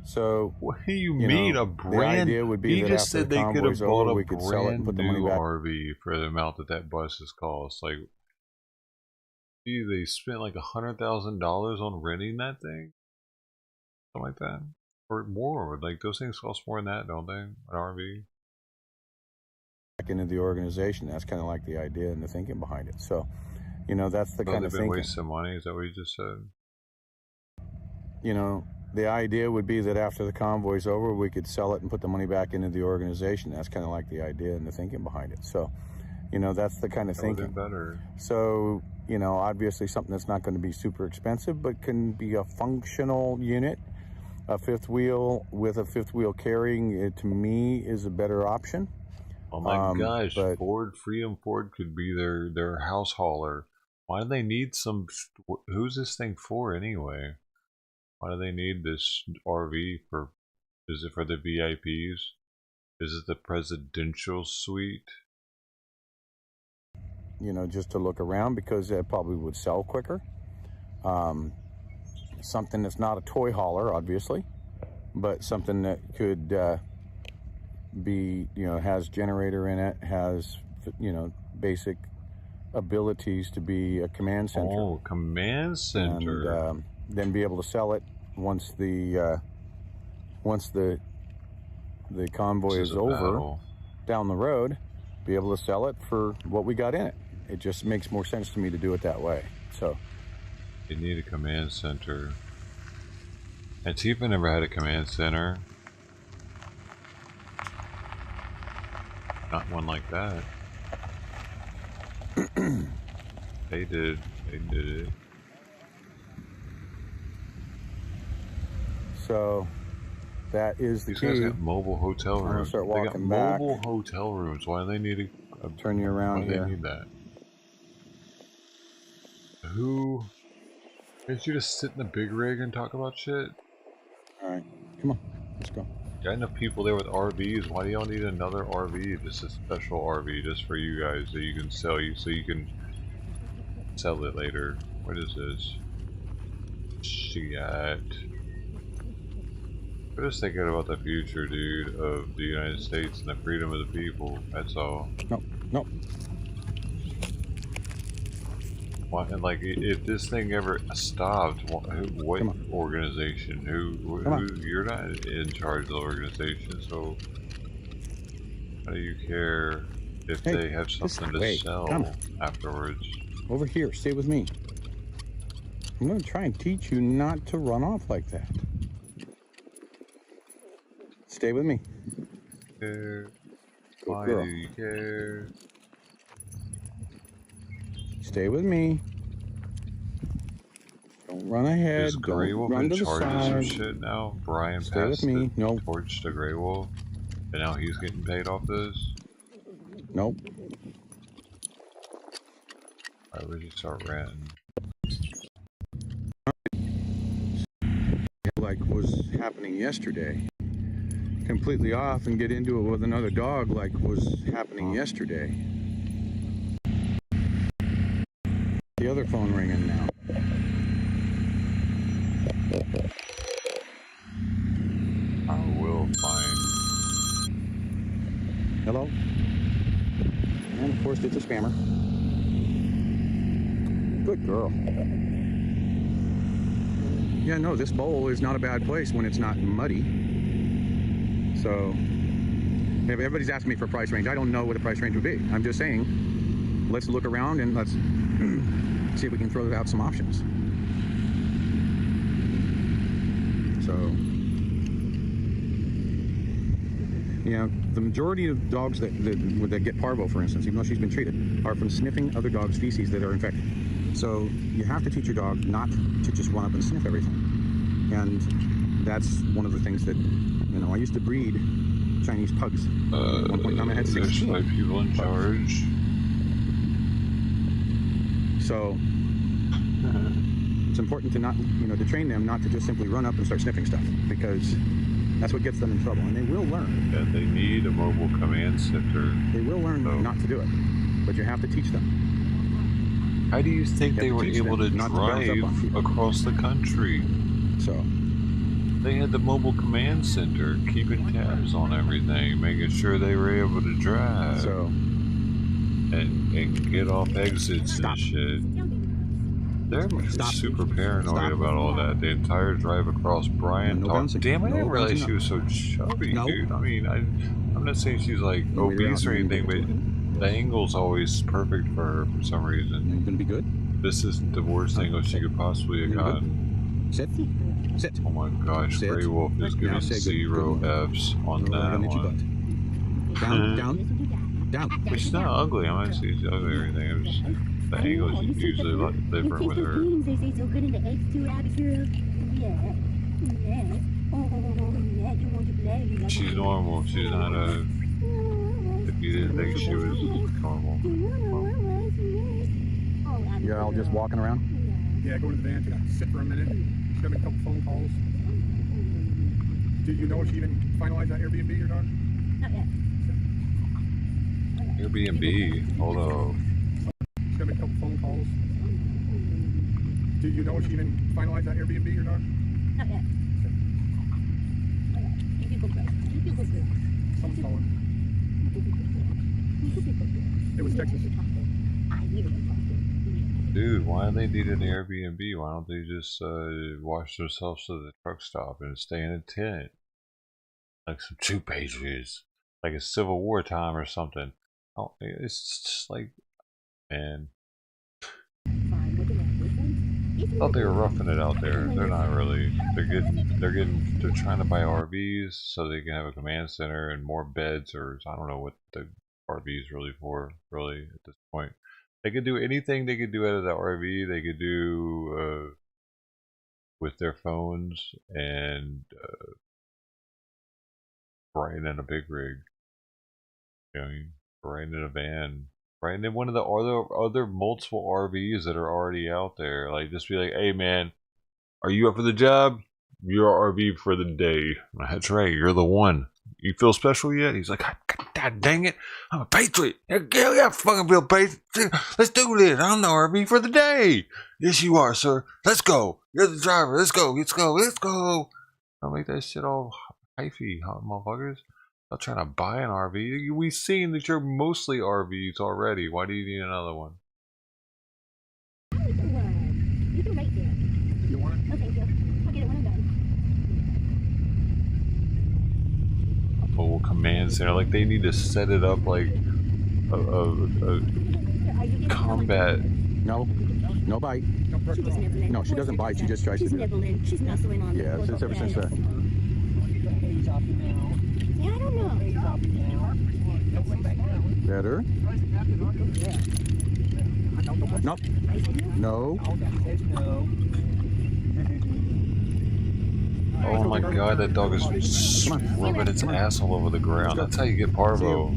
Speaker 19: So
Speaker 2: what do you mean
Speaker 19: know,
Speaker 2: a brand?
Speaker 19: The idea would be
Speaker 2: he
Speaker 19: that
Speaker 2: just
Speaker 19: after
Speaker 2: said
Speaker 19: the
Speaker 2: they could have
Speaker 19: Convoy's
Speaker 2: bought
Speaker 19: over,
Speaker 2: a
Speaker 19: we could sell it and put the money
Speaker 2: new
Speaker 19: back.
Speaker 2: RV for the amount that bus has cost. Like, gee, they spent like $100,000 on renting that thing, something like that, or more. Like those things cost more than that, don't they? An RV.
Speaker 19: Back into the organization. That's kind of like the idea and the thinking behind it. So, you know, that's the kind of thinking.
Speaker 2: Wasting money. Is that what you just said?
Speaker 19: You know, the idea would be that after the Convoy's over, we could sell it and put the money back into the organization. That's kind of like the idea and the thinking behind it. So, you know, that's the kind of thinking.
Speaker 2: Better.
Speaker 19: So, you know, obviously something that's not going to be super expensive, but can be a functional unit. A fifth wheel with a fifth wheel carrying it, to me, is a better option.
Speaker 2: Oh my gosh, Freedom Ford could be their house hauler. Why do they need some? Who's this thing for anyway? Why do they need this RV for? Is it for the VIPs? Is it the presidential suite?
Speaker 19: You know, just to look around because it probably would sell quicker. Something that's not a toy hauler, obviously, but something that could be, you know, has generator in it, has, you know, basic abilities to be a command center.
Speaker 2: Oh, command center.
Speaker 19: And, then be able to sell it once the convoy is over down the road, be able to sell it for what we got in it. It just makes more sense to me to do it that way. So
Speaker 2: you need a command center. Antifa never had a command center. Not one like that. They did it.
Speaker 19: So that is the
Speaker 2: These
Speaker 19: key.
Speaker 2: guys got mobile hotel
Speaker 19: I'm gonna
Speaker 2: rooms.
Speaker 19: start
Speaker 2: They got
Speaker 19: walking back.
Speaker 2: mobile hotel rooms. Why do they need a
Speaker 19: turn you around
Speaker 2: why do
Speaker 19: here?
Speaker 2: they need that? Who? Can't you just sit in the big rig and talk about shit?
Speaker 19: Alright, come on, let's go.
Speaker 2: Got enough people there with RVs. Why do y'all need another RV? Just a special RV just for you guys that you can sell so you can sell it later. What is this? Shit. We're just thinking about the future, dude, of the United States and the freedom of the people. That's all.
Speaker 19: Nope.
Speaker 2: Why, and like, if this thing ever stopped, what organization? Who? You're not in charge of the organization, so how do you care if they have something to sell afterwards?
Speaker 19: Over here, stay with me. I'm gonna try and teach you not to run off like that. Stay with me.
Speaker 2: Why do you care?
Speaker 19: Stay with me. Don't run ahead.
Speaker 2: Is Grey
Speaker 19: Don't
Speaker 2: Wolf
Speaker 19: run
Speaker 2: in
Speaker 19: to the
Speaker 2: charge of some
Speaker 19: side.
Speaker 2: shit now? Brian
Speaker 19: Stay with
Speaker 2: passed
Speaker 19: me.
Speaker 2: the torch to Grey Wolf, and now he's getting paid off this?
Speaker 19: Nope.
Speaker 2: Why would you start ranting?
Speaker 19: Like was happening yesterday. Completely off and get into it with another dog like was happening yesterday. The other phone ringing now.
Speaker 2: I will find.
Speaker 19: Hello? And of course it's a spammer. Good girl. Yeah, no, this bowl is not a bad place when it's not muddy. So, if everybody's asking me for a price range, I don't know what a price range would be. I'm just saying, let's look around and let's see if we can throw out some options. So, you know, the majority of dogs that get parvo, for instance, even though she's been treated, are from sniffing other dogs' feces that are infected. So you have to teach your dog not to just run up and sniff everything. And that's one of the things that, you know, I used to breed Chinese pugs. At one point in time I had 16.
Speaker 2: There's 5 people in charge.
Speaker 19: So it's important to not, you know, to train them not to just simply run up and start sniffing stuff, because that's what gets them in trouble, and they will learn.
Speaker 2: Yeah, they need a mobile command center.
Speaker 19: They will learn not to do it, but you have to teach them.
Speaker 2: How do you think they were able to drive across the country?
Speaker 19: So
Speaker 2: they had the mobile command center keeping tabs on everything, making sure they were able to drive.
Speaker 19: So
Speaker 2: and get off exits and shit. They're super paranoid about all that. The entire drive across Brian talked. Damn, I didn't realize she was so chubby, dude. I mean, I'm not saying she's like obese or anything, but the angle's always perfect for her for some reason.
Speaker 19: You gonna be good?
Speaker 2: This isn't the worst angle she could possibly have gotten.
Speaker 19: Sit.
Speaker 2: Oh my gosh, Grey Wolf is giving 0 Fs on that one.
Speaker 19: Down.
Speaker 2: But she's not ugly. I'm not saying she's ugly or anything. I'm just, the angle is usually a lot different with her.
Speaker 10: They say so good in the eggs too, Abigail. Yeah.
Speaker 2: She's normal. She's not a... If you didn't think she was normal.
Speaker 19: You're all just walking around?
Speaker 4: Yeah, go to the van, take a sit for a minute, got a couple phone calls. Do you know if she even finalized that Airbnb or not?
Speaker 10: Not yet.
Speaker 2: Airbnb? Hold on.
Speaker 4: Got a couple phone calls. Do you know if she even finalized that Airbnb or not?
Speaker 10: Not yet.
Speaker 4: Someone's calling. It was Texas.
Speaker 2: Dude, why do they need an Airbnb? Why don't they just wash themselves to the truck stop and stay in a tent? Like some two pages. Like a Civil War time or something. Oh, it's just like, man. I thought they were roughing it out there. They're not really. They're trying to buy RVs so they can have a command center and more beds, or I don't know what the RV is really for, really, at this point. They could do anything they could do out of the RV. They could do with their phones and riding in a big rig. You know, riding in a van. Riding in one of the other multiple RVs that are already out there. Like, just be like, hey man, are you up for the job? You're RV for the day. That's right, you're the one. You feel special yet? He's like, God dang it, I'm a patriot. Yeah, fucking feel patriot. Let's do this. I'm the RV for the day. Yes, you are, sir. Let's go. You're the driver. Let's go. Let's go. Let's go. Don't make that shit all hyphy, hot motherfuckers. I'm trying to buy an RV. We've seen that you're mostly RVs already. Why do you need another one?
Speaker 10: You can wait there. You want it? No, thank you. I'll get it when I'm done.
Speaker 2: A full command center. Like, they need to set it up like a combat.
Speaker 4: No. No bite.
Speaker 10: She just nibbling.
Speaker 4: No, she doesn't bite. She just tries to do it.
Speaker 10: She's nibbling. She's nuzzling on
Speaker 4: Yeah,
Speaker 10: the
Speaker 4: ever since that.
Speaker 10: Yeah, I don't know.
Speaker 4: Better. Nope. No.
Speaker 2: Oh my god, that dog is rubbing its ass all over the ground. That's how you get parvo.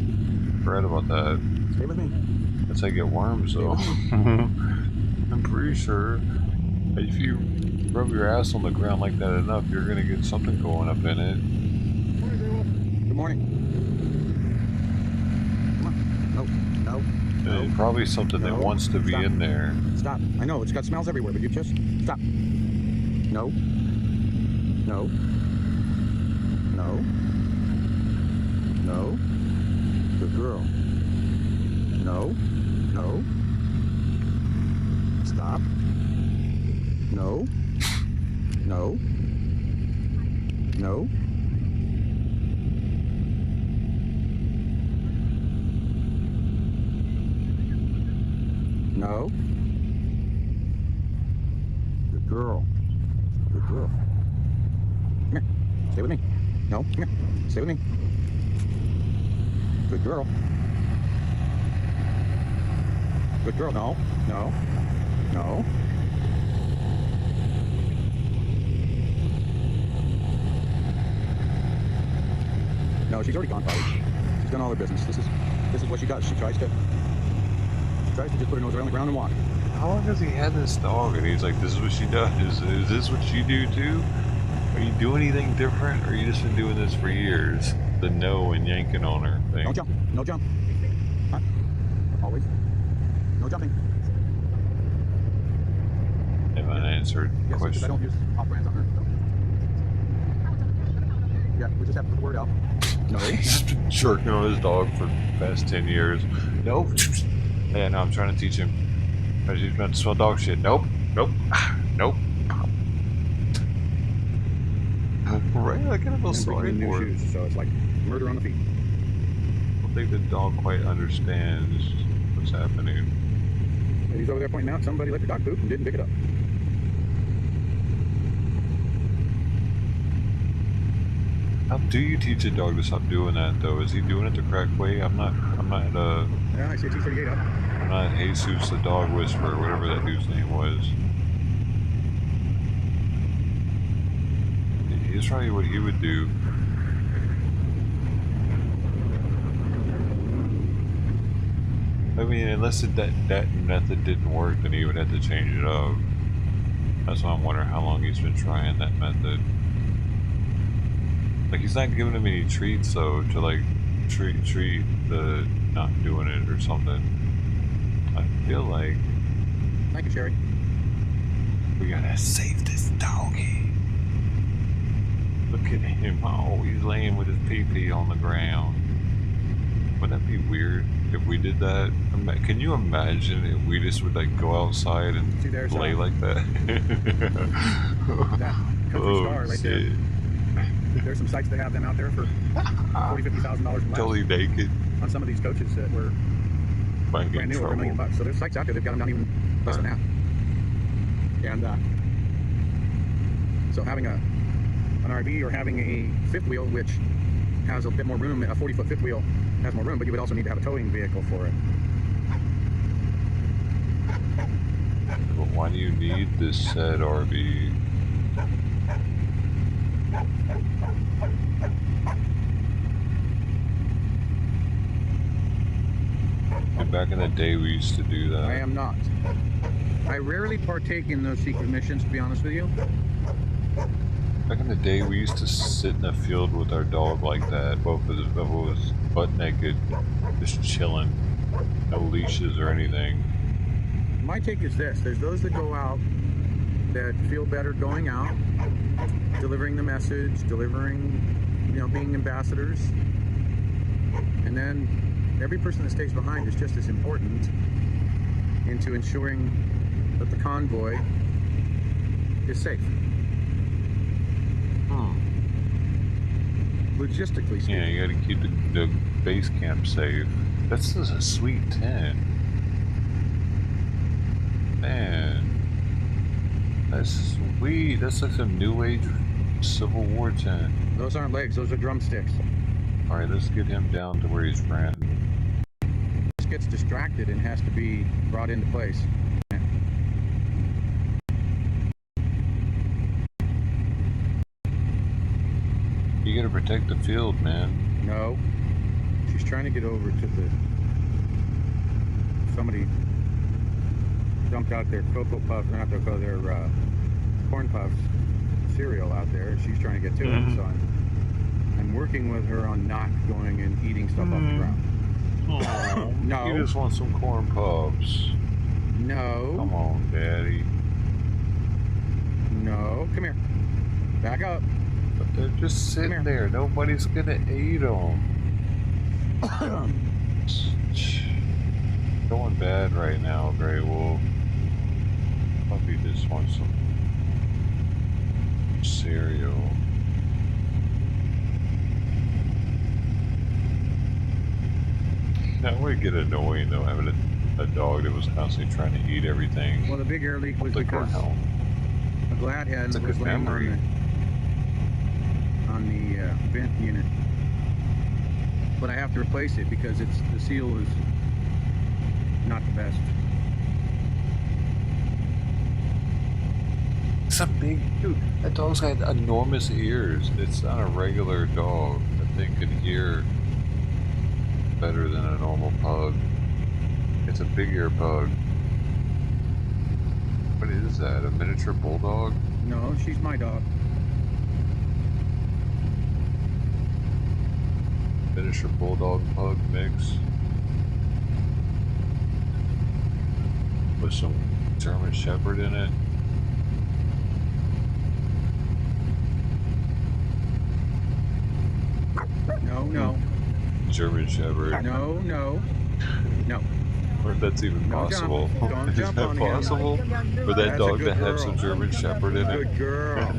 Speaker 2: Forgot about that.
Speaker 4: Stay with me.
Speaker 2: That's how you get worms, though. I'm pretty sure if you rub your ass on the ground like that enough, you're gonna get something going up in it.
Speaker 4: Good morning. Come on. No.
Speaker 2: And probably something that wants to be in there.
Speaker 4: Stop. I know, it's got smells everywhere, but you just stop. No. No. No. No. Good girl. No. No. Stop. No. No. No. No. Good girl. Good girl. Come here. Stay with me. No, come here. Stay with me. Good girl. Good girl. No. No. No. No, she's already gone, probably. She's done all her business. This is what she does. She tries to just put her nose around the ground and walk.
Speaker 2: How long has he had this dog? And he's like, this is what she does. Is this what you do too? Are you doing anything different? Or are you just been doing this for years? The no and yanking on her thing.
Speaker 4: Don't jump. No jump. Huh? Always. No jumping.
Speaker 2: Have an answered question.
Speaker 4: I don't use off-brands on her. Yeah, we just have to put the word out. No.
Speaker 2: He's just been jerking on his dog for the past 10 years. Nope. Yeah, no, I'm trying to teach him. He's about to smell dog shit. Nope. Nope. Nope. Right? I kind of feel sorry for it.
Speaker 4: So it's like murder on the feet.
Speaker 2: I don't think the dog quite understands what's happening.
Speaker 4: And he's over there pointing out somebody let the dog poop and didn't pick it up.
Speaker 2: How do you teach a dog to stop doing that, though? Is he doing it the correct way? I'm not
Speaker 4: Yeah, I see a T38 up.
Speaker 2: I'm not Jesus the dog whisperer, whatever that dude's name was. He's probably what he would do. I mean, unless that method didn't work, then he would have to change it up. That's why I'm wondering how long he's been trying that method. Like, he's not giving him any treats, though, to, like, treat the not doing it or something. I feel like...
Speaker 4: Thank you, Sherry.
Speaker 2: We gotta save this doggy. Look at him. Oh, he's laying with his pee-pee on the ground. Would that be weird? if we did that, can you imagine if we just would like go outside and play like that?
Speaker 4: That country
Speaker 2: Oh,
Speaker 4: star right
Speaker 2: shit.
Speaker 4: there. There's some sites that have them out there for $40,000-$50,000 less.
Speaker 2: Totally naked.
Speaker 4: On some of these coaches that were
Speaker 2: Might get
Speaker 4: brand
Speaker 2: in
Speaker 4: new, over $1 million.
Speaker 2: trouble.
Speaker 4: So there's sites out there that got them down even less than that. And so having an RV or having a fifth wheel, which has a bit more room, a 40-foot fifth wheel has more room, but you would also need to have a towing vehicle for it.
Speaker 2: But why do you need this said RV? And back in the day, we used to do that.
Speaker 4: I am not. I rarely partake in those secret missions, to be honest with you.
Speaker 2: Back in the day, we used to sit in a field with our dog like that. Both of us was butt naked, just chilling. No leashes or anything.
Speaker 4: My take is this. There's those that go out that feel better going out, delivering the message, delivering, being ambassadors. And then every person that stays behind is just as important into ensuring that the convoy is safe. Logistically speaking.
Speaker 2: Yeah, you gotta keep the base camp safe. This is a sweet tent. Man. That's sweet. That's like some new age Civil War tent.
Speaker 4: Those aren't legs, those are drumsticks.
Speaker 2: Alright, let's get him down to where he's ran.
Speaker 4: This gets distracted and has to be brought into place.
Speaker 2: You gotta protect the field, man.
Speaker 4: No. She's trying to get over to somebody dumped out their Cocoa Puffs, not their Corn Puffs cereal out there. She's trying to get to it, so I'm working with her on not going and eating stuff off the ground.
Speaker 2: Oh,
Speaker 4: no.
Speaker 2: You just want some corn puffs.
Speaker 4: No.
Speaker 2: Come on, Daddy.
Speaker 4: No. Come here. Back up.
Speaker 2: But they're just sitting there. Nobody's gonna eat them. Going bad right now, Grey Wolf. Puppy just wants some cereal. That would get annoying though, having a dog that was constantly trying to eat everything.
Speaker 4: Well, the big air leak was because a glad hand
Speaker 2: That's a
Speaker 4: was
Speaker 2: good
Speaker 4: laying
Speaker 2: memory.
Speaker 4: on the vent unit. But I have to replace it because the seal is not the best.
Speaker 2: It's a big dude. That dog's got enormous ears. It's not a regular dog. That thing could hear better than a normal pug. It's a big ear pug. What is that? A miniature bulldog?
Speaker 4: No, she's my dog.
Speaker 2: Miniature bulldog pug mix. With some German Shepherd in it.
Speaker 4: No.
Speaker 2: German Shepherd.
Speaker 4: No.
Speaker 2: Or if that's even possible.
Speaker 4: Don't
Speaker 2: Is
Speaker 4: jump
Speaker 2: that
Speaker 4: on him.
Speaker 2: possible? For that
Speaker 4: That's a
Speaker 2: dog
Speaker 4: good
Speaker 2: to have
Speaker 4: girl.
Speaker 2: some German Shepherd in it?
Speaker 4: Good girl.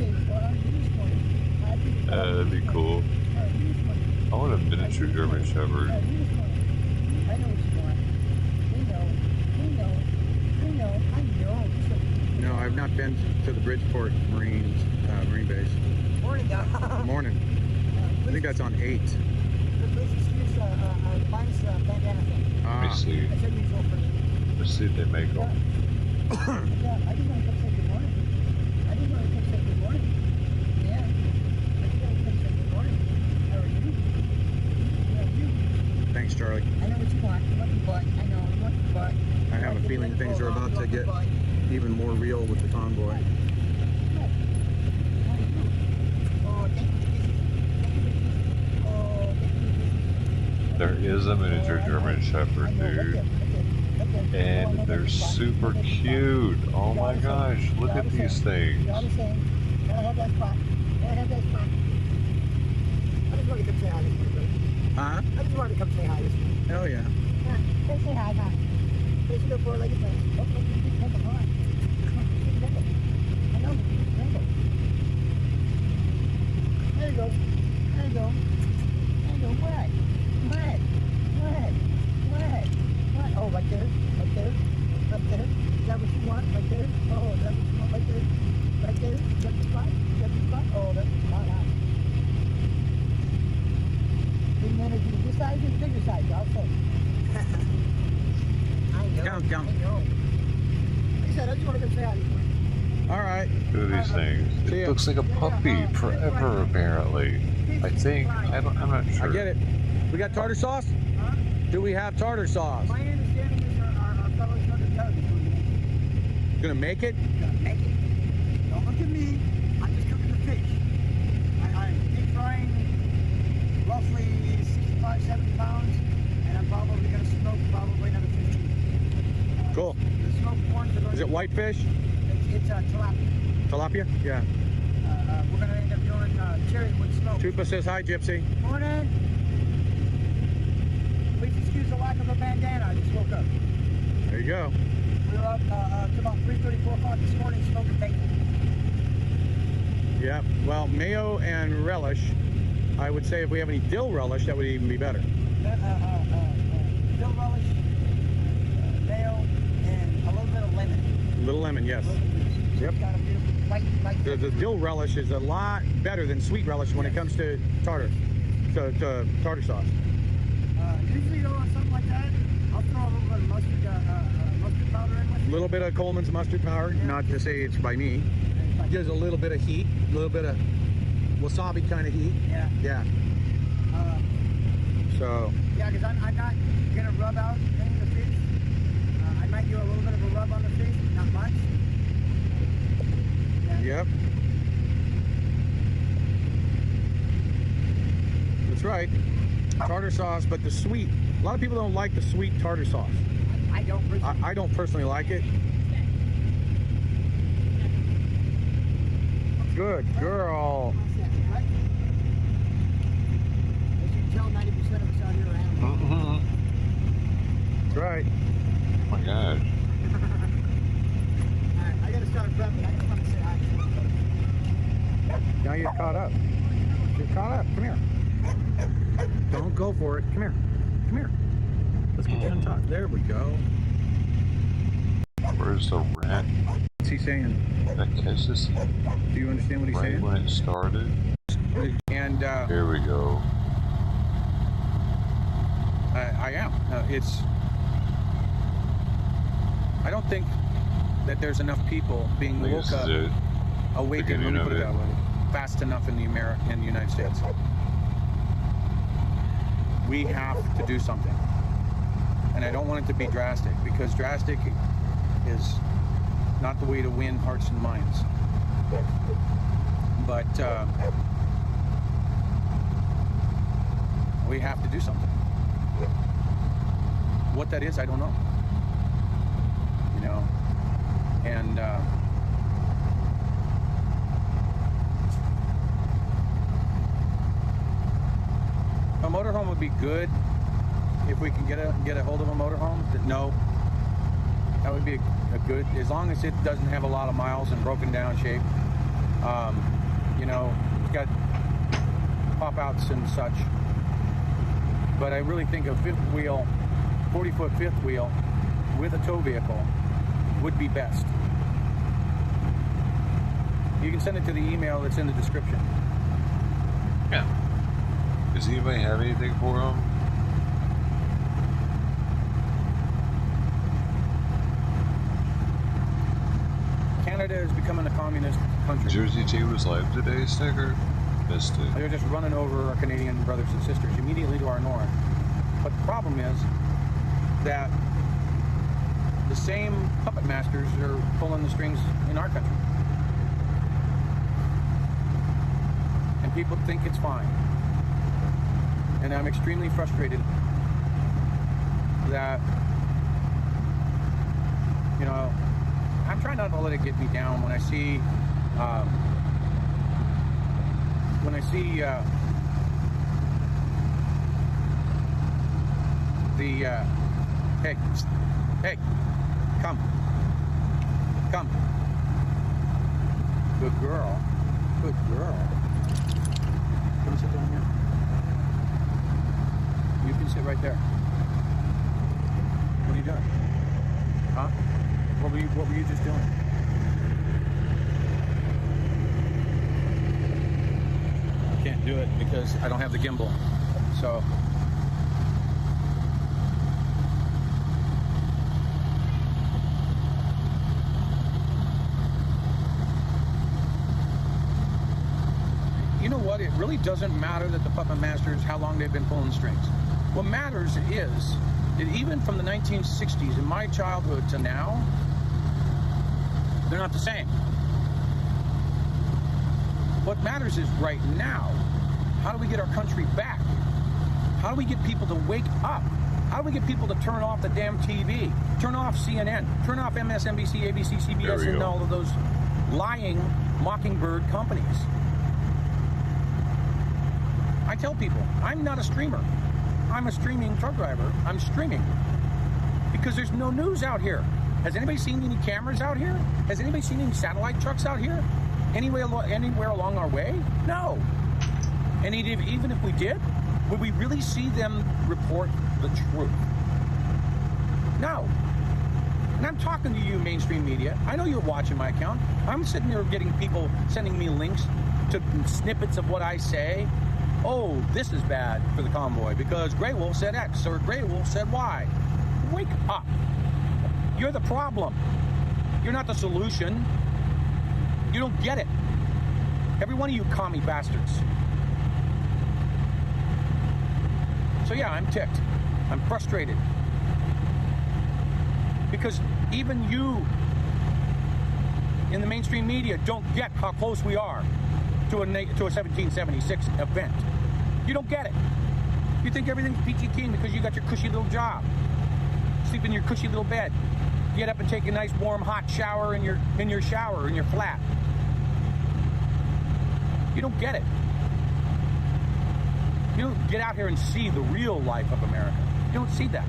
Speaker 2: That'd be cool. I want a miniature German Shepherd.
Speaker 4: No, I've not been to the Bridgeport Marine base.
Speaker 21: Morning, Doc.
Speaker 4: Morning. I think that's on 8.
Speaker 21: Please excuse mine's bandana.
Speaker 2: Let me see.
Speaker 21: I said usual for me.
Speaker 2: Let's see if they make them.
Speaker 21: Yeah, I just want to come say good morning. I just want to come say good morning. Yeah. I just want to come say good morning. How are you? Yeah, you.
Speaker 4: Thanks, Charlie.
Speaker 21: I know what you want. You want the butt. I know. You want the butt.
Speaker 4: I have a feeling things are about to get even more real with the convoy.
Speaker 2: There is a miniature German Shepherd, dude. And they're super cute. Oh my gosh, look at these things.
Speaker 21: You're all the same. Gotta have that spot. Gotta have that spot. I just wanted to come say hi this morning.
Speaker 4: Huh?
Speaker 21: I just wanted to come say hi this morning.
Speaker 4: Hell yeah.
Speaker 21: Let's say hi, hi. Let's go for a leg of thing. Oh, look, you can take a hi. I know, remember. There you go. There you go. There you go. What? What? What? What? What? Oh, right there. Right there. Right there. Is that what you want? Right there. Oh, is that what you want? Right there. Right there. Is that the spot? Is that the spot? Oh, that's the spot. Huh? And then if you decide to bigger size, I'll say. I know.
Speaker 19: Count.
Speaker 21: I know. Like I said, I just want to go say hi.
Speaker 19: All right.
Speaker 2: Look at these things. It looks like a puppy forever, apparently. I think. I'm not sure.
Speaker 19: I get it. We got tartar sauce?
Speaker 21: Huh?
Speaker 19: Do we have tartar sauce?
Speaker 21: My understanding is our fellow's going to tell you.
Speaker 19: Gonna make it?
Speaker 21: Gonna make it. Don't look at me. I'm just cooking the fish. I'm deep frying roughly 65, 70 pounds, and I'm probably going to smoke probably another 15.
Speaker 19: Cool.
Speaker 21: The smoked prawns are going
Speaker 19: Is it whitefish?
Speaker 21: It's tilapia.
Speaker 19: Tilapia? Yeah.
Speaker 21: We're going to end up doing cherry wood smoke.
Speaker 19: Chupa says hi, Gypsy.
Speaker 21: Morning. Please excuse the lack of a bandana. I just woke up.
Speaker 19: There you go.
Speaker 21: We were up to about 3:30, 4 o'clock this morning smoking bacon.
Speaker 19: Yeah. Well, mayo and relish. I would say if we have any dill relish, that would even be better.
Speaker 21: Dill relish, mayo, and a little bit of lemon.
Speaker 19: Little lemon, yes. Yep.
Speaker 21: Got a beautiful white
Speaker 19: The dill relish is a lot better than sweet relish when it comes to tartar sauce.
Speaker 21: Usually, on something like that, I'll throw a little bit of mustard powder in with it.
Speaker 19: A little bit of Coleman's mustard powder, not to say it's by me. Gives a little bit of heat, a little bit of wasabi kind of heat.
Speaker 21: Yeah.
Speaker 19: Yeah. So.
Speaker 21: Yeah, because I'm not gonna rub out any of the fish. I might do a little bit of a rub on the fish, not much. Yeah.
Speaker 19: Yep. That's right. Tartar sauce, but the sweet. A lot of people don't like the sweet tartar sauce.
Speaker 21: I don't personally.
Speaker 19: I don't personally like it. Good girl.
Speaker 21: Right? As you can tell, 90% of us out here are animals.
Speaker 19: That's right.
Speaker 2: Oh my God.
Speaker 21: Alright, I gotta start prepping. I just want to say hi.
Speaker 19: Now you're caught up. You're caught up. Come here. Don't go for it. Come here. Come here. Let's get you on top. There we go.
Speaker 2: Where's the rat?
Speaker 19: What's he saying?
Speaker 2: That kisses.
Speaker 19: Do you understand what he's
Speaker 2: right
Speaker 19: saying?
Speaker 2: When it started.
Speaker 19: And
Speaker 2: here we go.
Speaker 19: I am. I don't think that there's enough people being woke up, awakened. Let me put it that way. Fast enough in the United States. We have to do something, and I don't want it to be drastic, because drastic is not the way to win hearts and minds. But we have to do something. What that is, I don't know. You know, and a motorhome would be good if we can get a hold of a motorhome. No, that would be a good, as long as it doesn't have a lot of miles and broken down shape. You know, it's got pop outs and such. But I really think a fifth wheel, 40-foot fifth wheel with a tow vehicle would be best. You can send it to the email that's in the description.
Speaker 2: Yeah. Does anybody have anything for him?
Speaker 19: Canada is becoming a communist country.
Speaker 2: Jersey T was live today, Sticker. Missed it.
Speaker 19: They're just running over our Canadian brothers and sisters immediately to our north. But the problem is that the same puppet masters are pulling the strings in our country. And people think it's fine. And I'm extremely frustrated that, you know, I'm trying not to let it get me down when I see
Speaker 4: Hey. Hey. Come. Come. Good girl. Good girl. Come sit down here. You can sit right there. What are you doing? Huh? What were you just doing? I can't do it because I don't have the gimbal. So you know what? It really doesn't matter that the puppet masters, how long they've been pulling strings. What matters is that even from the 1960s, in my childhood to now, they're not the same. What matters is right now, how do we get our country back? How do we get people to wake up? How do we get people to turn off the damn TV? Turn off CNN, turn off MSNBC, ABC, CBS, and all of those lying mockingbird companies. I tell people, I'm not a streamer. I'm a streaming truck driver. I'm streaming because there's no news out here. Has anybody seen any cameras out here? Has anybody seen any satellite trucks out here? Anywhere along our way? No. And even if we did, would we really see them report the truth? No. And I'm talking to you, mainstream media. I know you're watching my account. I'm sitting there getting people sending me links to snippets of what I say. Oh, this is bad for the convoy because Grey Wolf said X or Grey Wolf said Y. Wake up. You're the problem. You're not the solution. You don't get it. Every one of you commie bastards. So yeah, I'm ticked. I'm frustrated. Because even you in the mainstream media don't get how close we are to a 1776 event. You don't get it. You think everything's peachy keen because you got your cushy little job. Sleep in your cushy little bed. Get up and take a nice warm hot shower in your shower in your flat. You don't get it. You don't get out here and see the real life of America. You don't see that.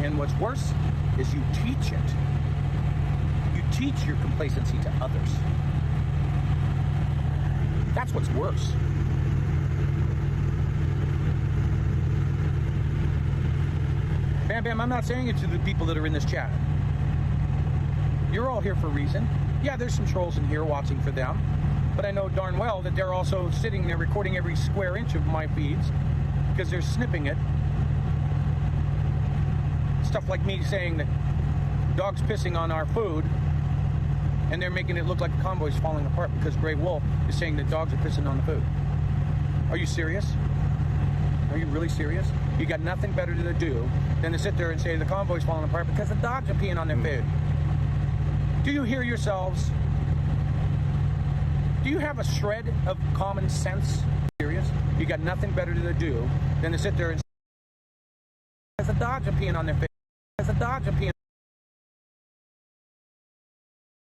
Speaker 4: And what's worse is you teach it. You teach your complacency to others. That's what's worse. Bam Bam, I'm not saying it to the people that are in this chat. You're all here for a reason. Yeah, there's some trolls in here watching for them. But I know darn well that they're also sitting there recording every square inch of my feeds because they're snipping it. Stuff like me saying that dogs pissing on our food, and they're making it look like the convoy's falling apart because Grey Wolf is saying that dogs are pissing on the food. Are you serious? Are you really serious? You got nothing better to do than to sit there and say the convoy's falling apart because the dogs are peeing on their food. Do you hear yourselves? Do you have a shred of common sense? Serious? You got nothing better to do than to sit there and say the dogs are peeing on their food. The dogs are peeing.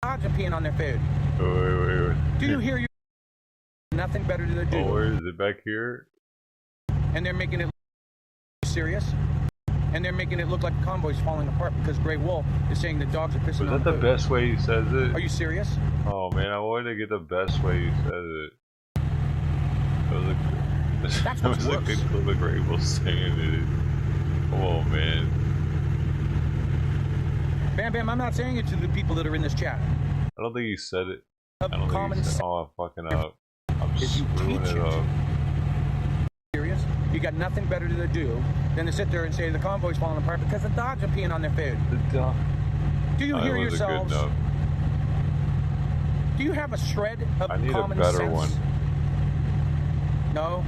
Speaker 4: Dogs are peeing on their food.
Speaker 2: Wait.
Speaker 4: Do you hear your nothing better to do?
Speaker 2: Oh, where is it back here?
Speaker 4: And they're making it serious. And they're making it look like the convoy's falling apart because Grey Wolf is saying that dogs are pissing on the food.
Speaker 2: Was that the best way he says it?
Speaker 4: Are you serious?
Speaker 2: Oh man, I wanted to get the best way he says it. That was a good clip of Grey Wolf saying it. Come on, man.
Speaker 4: Bam Bam, I'm not saying it to the people that are in this chat.
Speaker 2: I don't think he said it. I don't think he said, oh, I'm fucking up. I'm screwing it up.
Speaker 4: Serious? You got nothing better to do than to sit there and say the convoy's falling apart because the dogs are peeing on their food.
Speaker 2: The dog.
Speaker 4: Do you hear yourselves? Do you have a shred of common sense? I need a better one. No,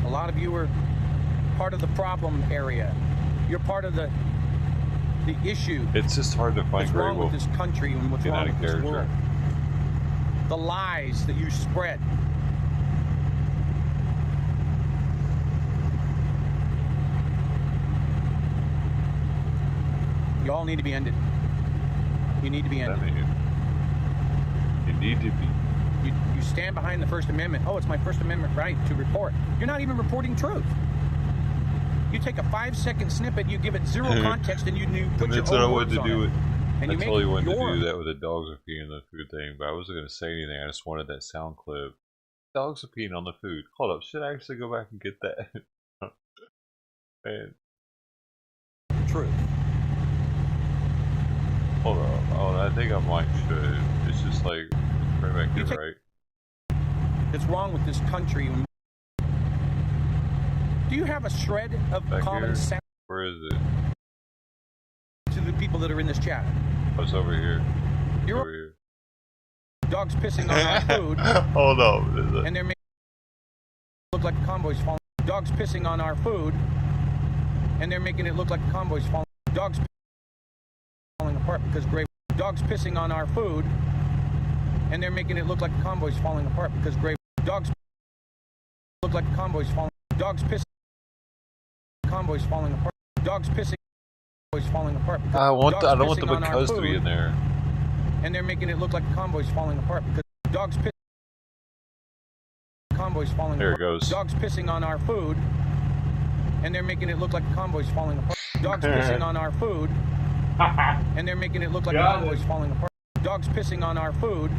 Speaker 4: a lot of you are part of the problem area. You're part of the issue.
Speaker 2: It's just hard to find Grey Wolf.
Speaker 4: What's wrong with this country and what's wrong with this world? The lies that you spread. You all need to be ended. You need to be ended.
Speaker 2: You need to be.
Speaker 4: You stand behind the First Amendment. Oh, it's my First Amendment right to report. You're not even reporting truth. You take a 5-second snippet, you give it zero context, and you put your
Speaker 2: That's what I
Speaker 4: own
Speaker 2: wanted
Speaker 4: words
Speaker 2: to do
Speaker 4: on
Speaker 2: it.
Speaker 4: it. And
Speaker 2: I
Speaker 4: you make
Speaker 2: totally
Speaker 4: it
Speaker 2: wanted to
Speaker 4: your...
Speaker 2: do that with the dogs are peeing on the food thing, but I wasn't going to say anything. I just wanted that sound clip. Dogs are peeing on the food. Hold up, should I actually go back and get that? Man.
Speaker 4: True.
Speaker 2: Hold up. Oh, I think I might should. It's just like, right back here, right?
Speaker 4: That's wrong with this country. Do you have a shred of
Speaker 2: Back
Speaker 4: common
Speaker 2: here?
Speaker 4: sense
Speaker 2: Where is it?
Speaker 4: to the people that are in this chat?
Speaker 2: What's over here?
Speaker 4: You're
Speaker 2: over here.
Speaker 4: Dogs pissing on our food.
Speaker 2: Hold on.
Speaker 4: And they're making it look like the convoy's falling. Dogs pissing on our food. And they're making it look like the convoy's falling. Dogs falling apart because grave. Dogs pissing on our food. And they're making it look like the convoy's falling apart because grave. Dogs look like the convoy's falling. Dogs pissing. Convoy's falling apart. Dogs pissing. Convoy's falling apart.
Speaker 2: I don't want the because to be in there.
Speaker 4: And they're making it look like the convoy's falling apart because dogs pissing. Convoy's falling
Speaker 2: there
Speaker 4: apart.
Speaker 2: There it goes.
Speaker 4: Dogs pissing on our food. And they're making it look like the convoy's falling apart. Dogs pissing on our food. And they're making it look like the convoy's falling apart. Dogs pissing on our food.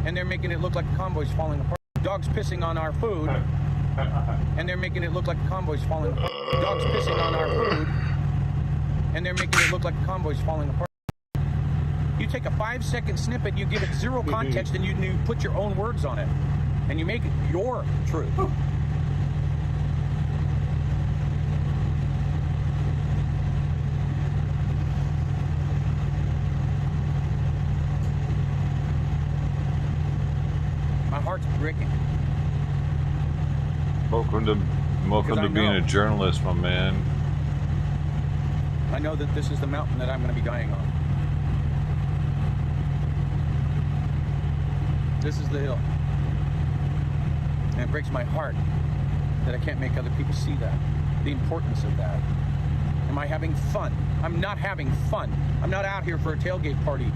Speaker 4: And they're making it look like the convoy's falling apart. Dogs pissing on our food. And they're making it look like the convoy's falling apart. Dogs pissing on our food. And they're making it look like the convoy's falling apart. You take a 5-second snippet, you give it zero context, and you put your own words on it. And you make it your truth. My heart's breaking.
Speaker 2: Welcome to being a journalist, my man.
Speaker 4: I know that this is the mountain that I'm going to be dying on. This is the hill. And it breaks my heart that I can't make other people see that. The importance of that. Am I having fun? I'm not having fun. I'm not out here for a tailgate party.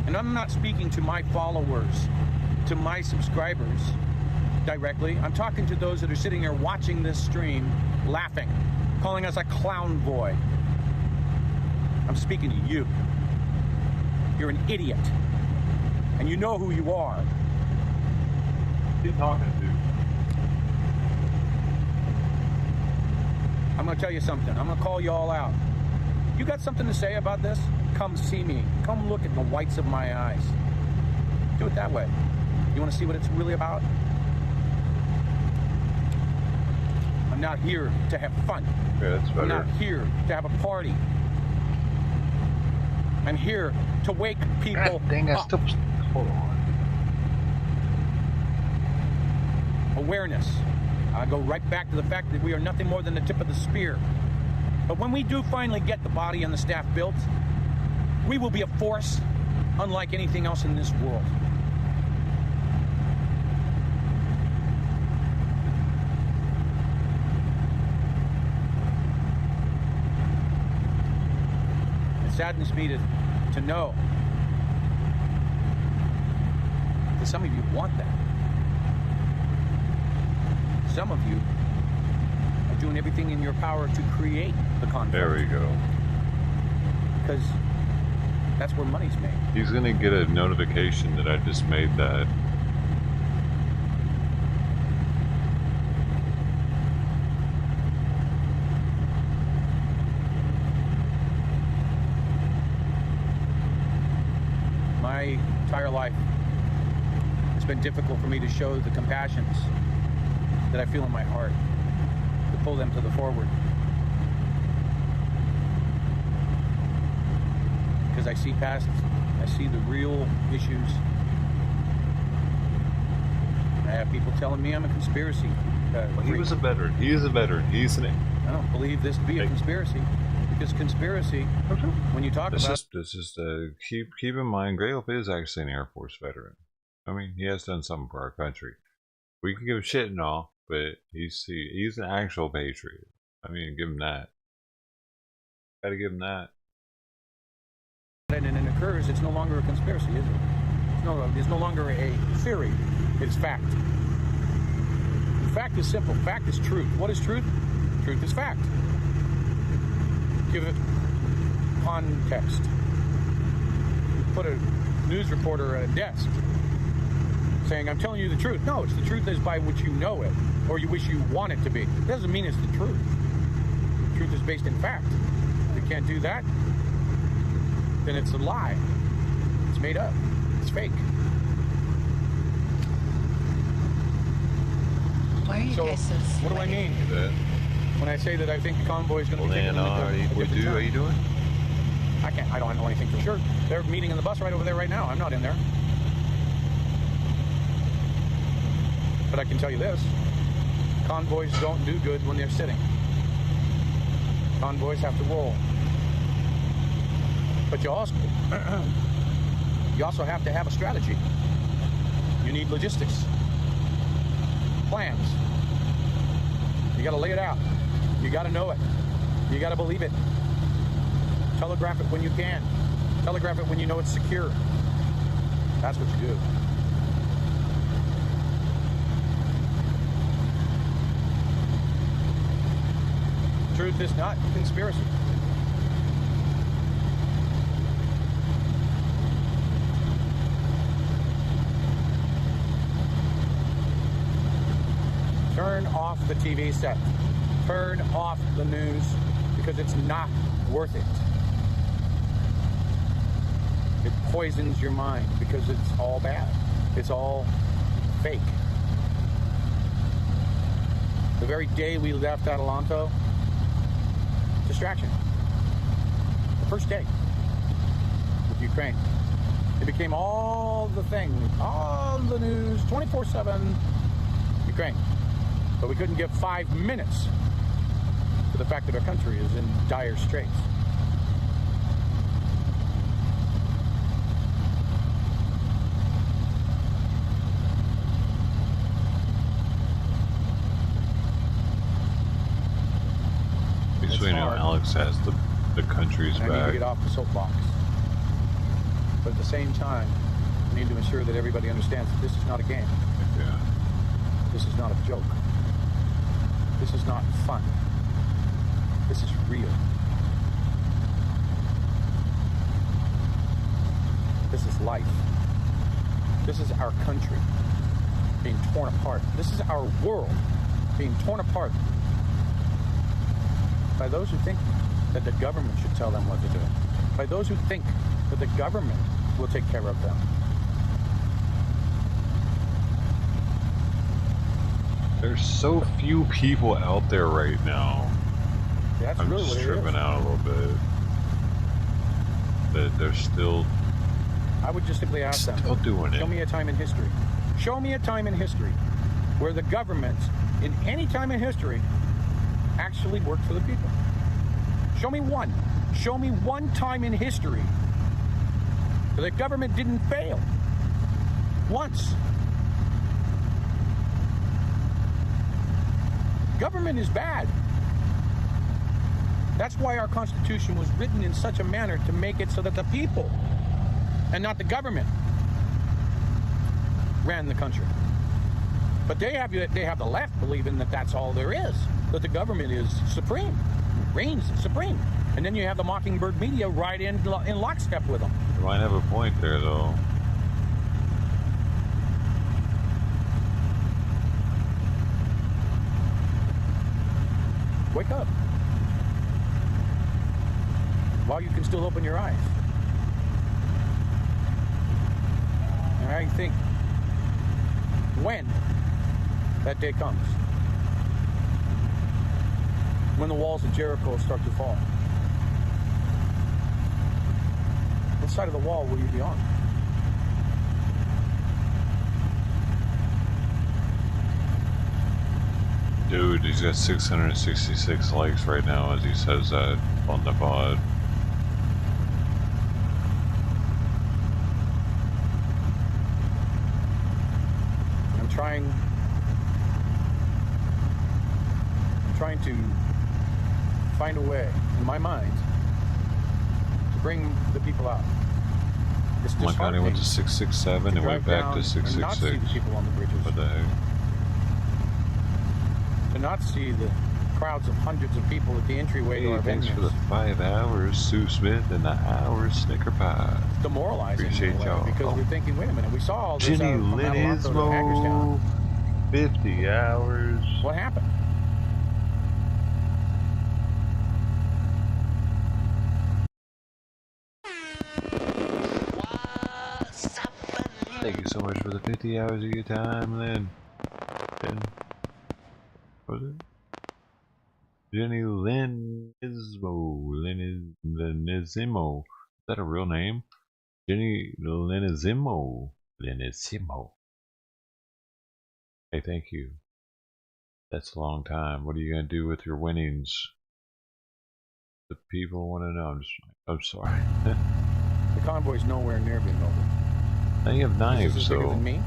Speaker 4: And I'm not speaking to my followers, to my subscribers directly. I'm talking to those that are sitting here watching this stream, laughing, calling us a clown boy. I'm speaking to you. You're an idiot. And you know who you are.
Speaker 2: Who you talking to?
Speaker 4: I'm going to tell you something. I'm going to call you all out. You got something to say about this? Come see me. Come look at the whites of my eyes. Do it that way. You want to see what it's really about? I'm not here to have fun.
Speaker 2: Yeah, that's better.
Speaker 4: I'm not here to have a party. I'm here to wake people up.
Speaker 2: Hold on.
Speaker 4: Awareness. I go right back to the fact that we are nothing more than the tip of the spear. But when we do finally get the body and the staff built, we will be a force unlike anything else in this world. It saddens me to know that some of you want that. Some of you are doing everything in your power to create the conflict.
Speaker 2: There we go.
Speaker 4: Because that's where money's made.
Speaker 2: He's gonna get a notification that I just made that.
Speaker 4: My entire life, it's been difficult for me to show the compassions that I feel in my heart, to pull them to the forward. Because I see the real issues. I have people telling me I'm a conspiracy.
Speaker 2: Well, he was a veteran. He is a veteran. He's an.
Speaker 4: I don't believe this to be a conspiracy. Because conspiracy, when you talk about...
Speaker 2: This is keep in mind, Grey Wolf is actually an Air Force veteran. I mean, he has done something for our country. We can give shit and all, but he's an actual patriot. I mean, give him that. Gotta give him that.
Speaker 4: And it occurs, it's no longer a conspiracy, is it? It's no longer a theory. It's fact. The fact is simple. Fact is truth. What is truth? Truth is fact. Give it context. Put a news reporter at a desk saying, I'm telling you the truth. No, it's the truth is by which you know it, or you wish you want it to be. It doesn't mean it's the truth. The truth is based in fact. If you can't do that, then it's a lie. It's made up. It's fake.
Speaker 12: Why are you guys so
Speaker 4: what do I mean? When I say that I think the convoy is going to be taken
Speaker 2: are you doing?
Speaker 4: I don't know anything for sure. They're meeting in the bus right over there right now. I'm not in there. But I can tell you this. Convoys don't do good when they're sitting. Convoys have to roll. But you also have to have a strategy. You need logistics. Plans. You got to lay it out. You got to know it. You got to believe it. Telegraph it when you can. Telegraph it when you know it's secure. That's what you do. Truth is not conspiracy. Turn off the TV set. Turn off the news because it's not worth it. It poisons your mind because it's all bad. It's all fake. The very day we left Adelanto, distraction. The first day with Ukraine. It became all the things, all the news, 24/7 Ukraine. But we couldn't give 5 minutes to the fact that our country is in dire straits.
Speaker 2: So you know, Alex has the country's
Speaker 4: back. I need to
Speaker 2: back.
Speaker 4: get off the soapbox. But at the same time, we need to ensure that everybody understands that this is not a game.
Speaker 2: Yeah.
Speaker 4: This is not a joke. This is not fun. This is real. This is life. This is our country being torn apart. This is our world being torn apart by those who think that the government should tell them what to do. By those who think that the government will take care of them.
Speaker 2: There's so few people out there right now.
Speaker 4: That's
Speaker 2: I'm
Speaker 4: really
Speaker 2: just
Speaker 4: what it
Speaker 2: tripping
Speaker 4: is.
Speaker 2: out a little bit. That they're still.
Speaker 4: I would just simply ask them.
Speaker 2: Still doing it.
Speaker 4: Show me a time in history. Show me a time in history where the government, in any time in history, actually worked for the people. Show me one. Show me one time in history that the government didn't fail. Once. Government is bad. That's why our Constitution was written in such a manner to make it so that the people and not the government ran the country. But they have the left believing that that's all there is, that the government is supreme, reigns supreme. And then you have the Mockingbird media right in lockstep with them.
Speaker 2: You might have a point there, though.
Speaker 4: Wake up. While you can still open your eyes. And I think when that day comes, when the walls of Jericho start to fall, what side of the wall will you be on?
Speaker 2: Dude, he's got 666 likes right now as he says that on the pod.
Speaker 4: I'm trying to find a way in my mind to bring the people out. It's
Speaker 2: Oh my god, he went to 667 and went back to
Speaker 4: and not see
Speaker 2: 666.
Speaker 4: the people on the bridges.
Speaker 2: What the heck?
Speaker 4: To not see the crowds of hundreds of people at the entryway to our
Speaker 2: Thanks
Speaker 4: venues.
Speaker 2: for the 5 hours, Sue Smith, and the hour Snicker Pie.
Speaker 4: Demoralizing.
Speaker 2: Appreciate y'all.
Speaker 4: Because we're thinking, wait a minute, we saw all this
Speaker 2: Jenny
Speaker 4: out from Adelanto to Hagerstown.
Speaker 2: Linismo, 50 hours.
Speaker 4: What happened?
Speaker 2: Thank you so much for the 50 hours of your time, Lynn. What was it? Jenny Linismo. Linisimo. Is that a real name? Jenny Linisimo. Linisimo. Hey, thank you. That's a long time. What are you going to do with your winnings? The people want to know. I'm sorry.
Speaker 4: The convoy's nowhere near being over.
Speaker 2: Now you have knives,
Speaker 4: This is bigger than me.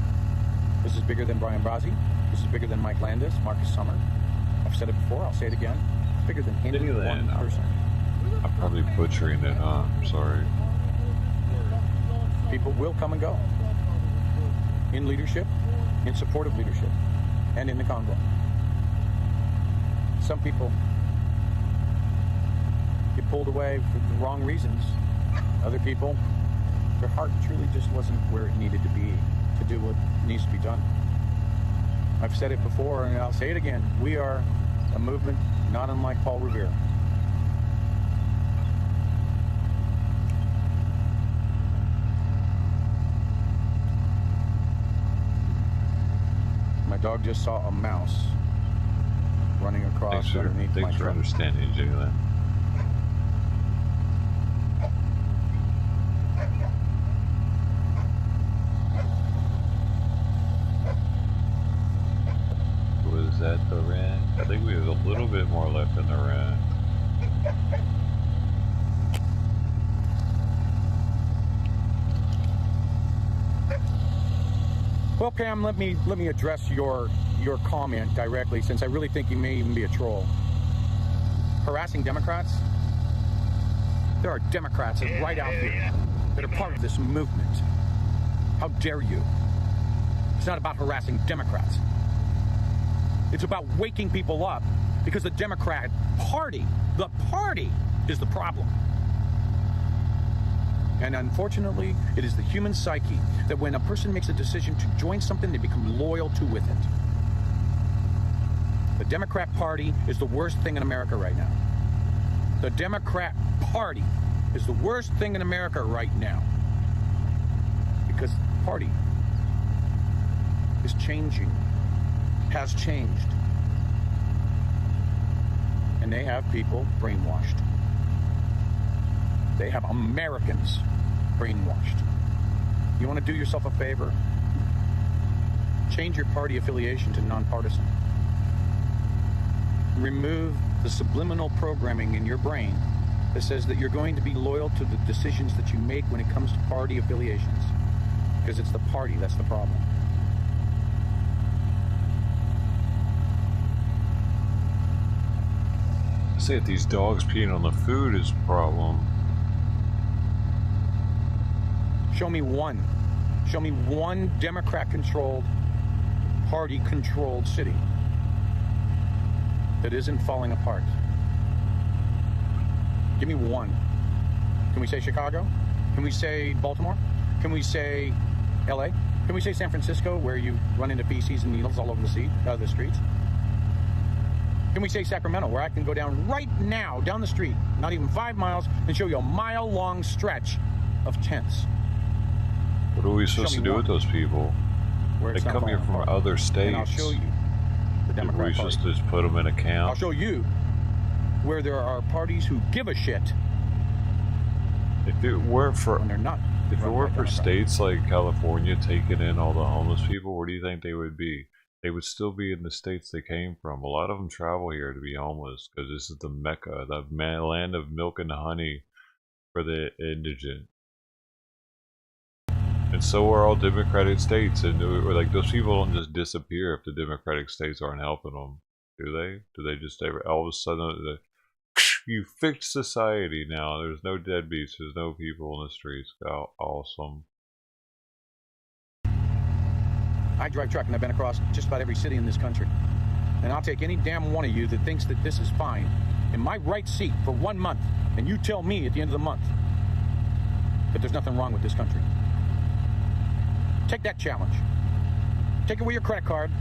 Speaker 4: This is bigger than Brian Brasi. This is bigger than Mike Landis, Marcus Summer. I've said it before, I'll say it again. It's bigger than any one person.
Speaker 2: I'm probably butchering it, huh? I'm sorry.
Speaker 4: People will come and go. In leadership, in support of leadership, and in the convoy. Some people get pulled away for the wrong reasons. Other people, their heart truly just wasn't where it needed to be to do what needs to be done. I've said it before and I'll say it again. We are a movement not unlike Paul Revere. My dog just saw a mouse running across underneath my truck.
Speaker 2: Thanks for understanding, Jalen. Was that the rent? I think we have a little bit more left in the rent.
Speaker 4: Well, Pam, let me address your comment directly, since I really think you may even be a troll. Harassing Democrats? There are Democrats right out here that are part of this movement. How dare you? It's not about harassing Democrats. It's about waking people up, because the Democrat Party, the party, is the problem. And unfortunately, it is the human psyche that when a person makes a decision to join something, they become loyal to with it. The Democrat Party is the worst thing in America right now. The Democrat Party is the worst thing in America right now. Because the party is changing, has changed. And they have people brainwashed. They have Americans brainwashed. You want to do yourself a favor? Change your party affiliation to nonpartisan. Remove the subliminal programming in your brain that says that you're going to be loyal to the decisions that you make when it comes to party affiliations. Because it's the party that's the problem.
Speaker 2: Say if these dogs peeing on the food is a problem.
Speaker 4: Show me one Democrat-controlled, party-controlled city that isn't falling apart. Give me one. Can we say Chicago? Can we say Baltimore? Can we say LA? Can we say San Francisco, where you run into feces and needles all over the streets? Can we say Sacramento, where I can go down right now, down the street, not even 5 miles, and show you a mile-long stretch of tents?
Speaker 2: What are we supposed to do with those people? They come here from other states.
Speaker 4: And I'll show you the Democrat
Speaker 2: Party. Are we supposed to just put them in a camp?
Speaker 4: I'll show you where there are parties who give a shit.
Speaker 2: If it weren't for
Speaker 4: when they're not,
Speaker 2: if it weren't for states like California taking in all the homeless people, where do you think they would be? They would still be in the states they came from. A lot of them travel here to be homeless because this is the Mecca, the land of milk and honey for the indigent. And so are all Democratic states. And like those people don't just disappear if the Democratic states aren't helping them, do they? Do they just all of a sudden you fixed society now? There's no deadbeats. There's no people in the streets. Awesome.
Speaker 4: I drive truck and I've been across just about every city in this country. and I'll take any damn one of you that thinks that this is fine in my right seat for 1 month, and you tell me at the end of the month that there's nothing wrong with this country. Take that challenge. Take away your credit card,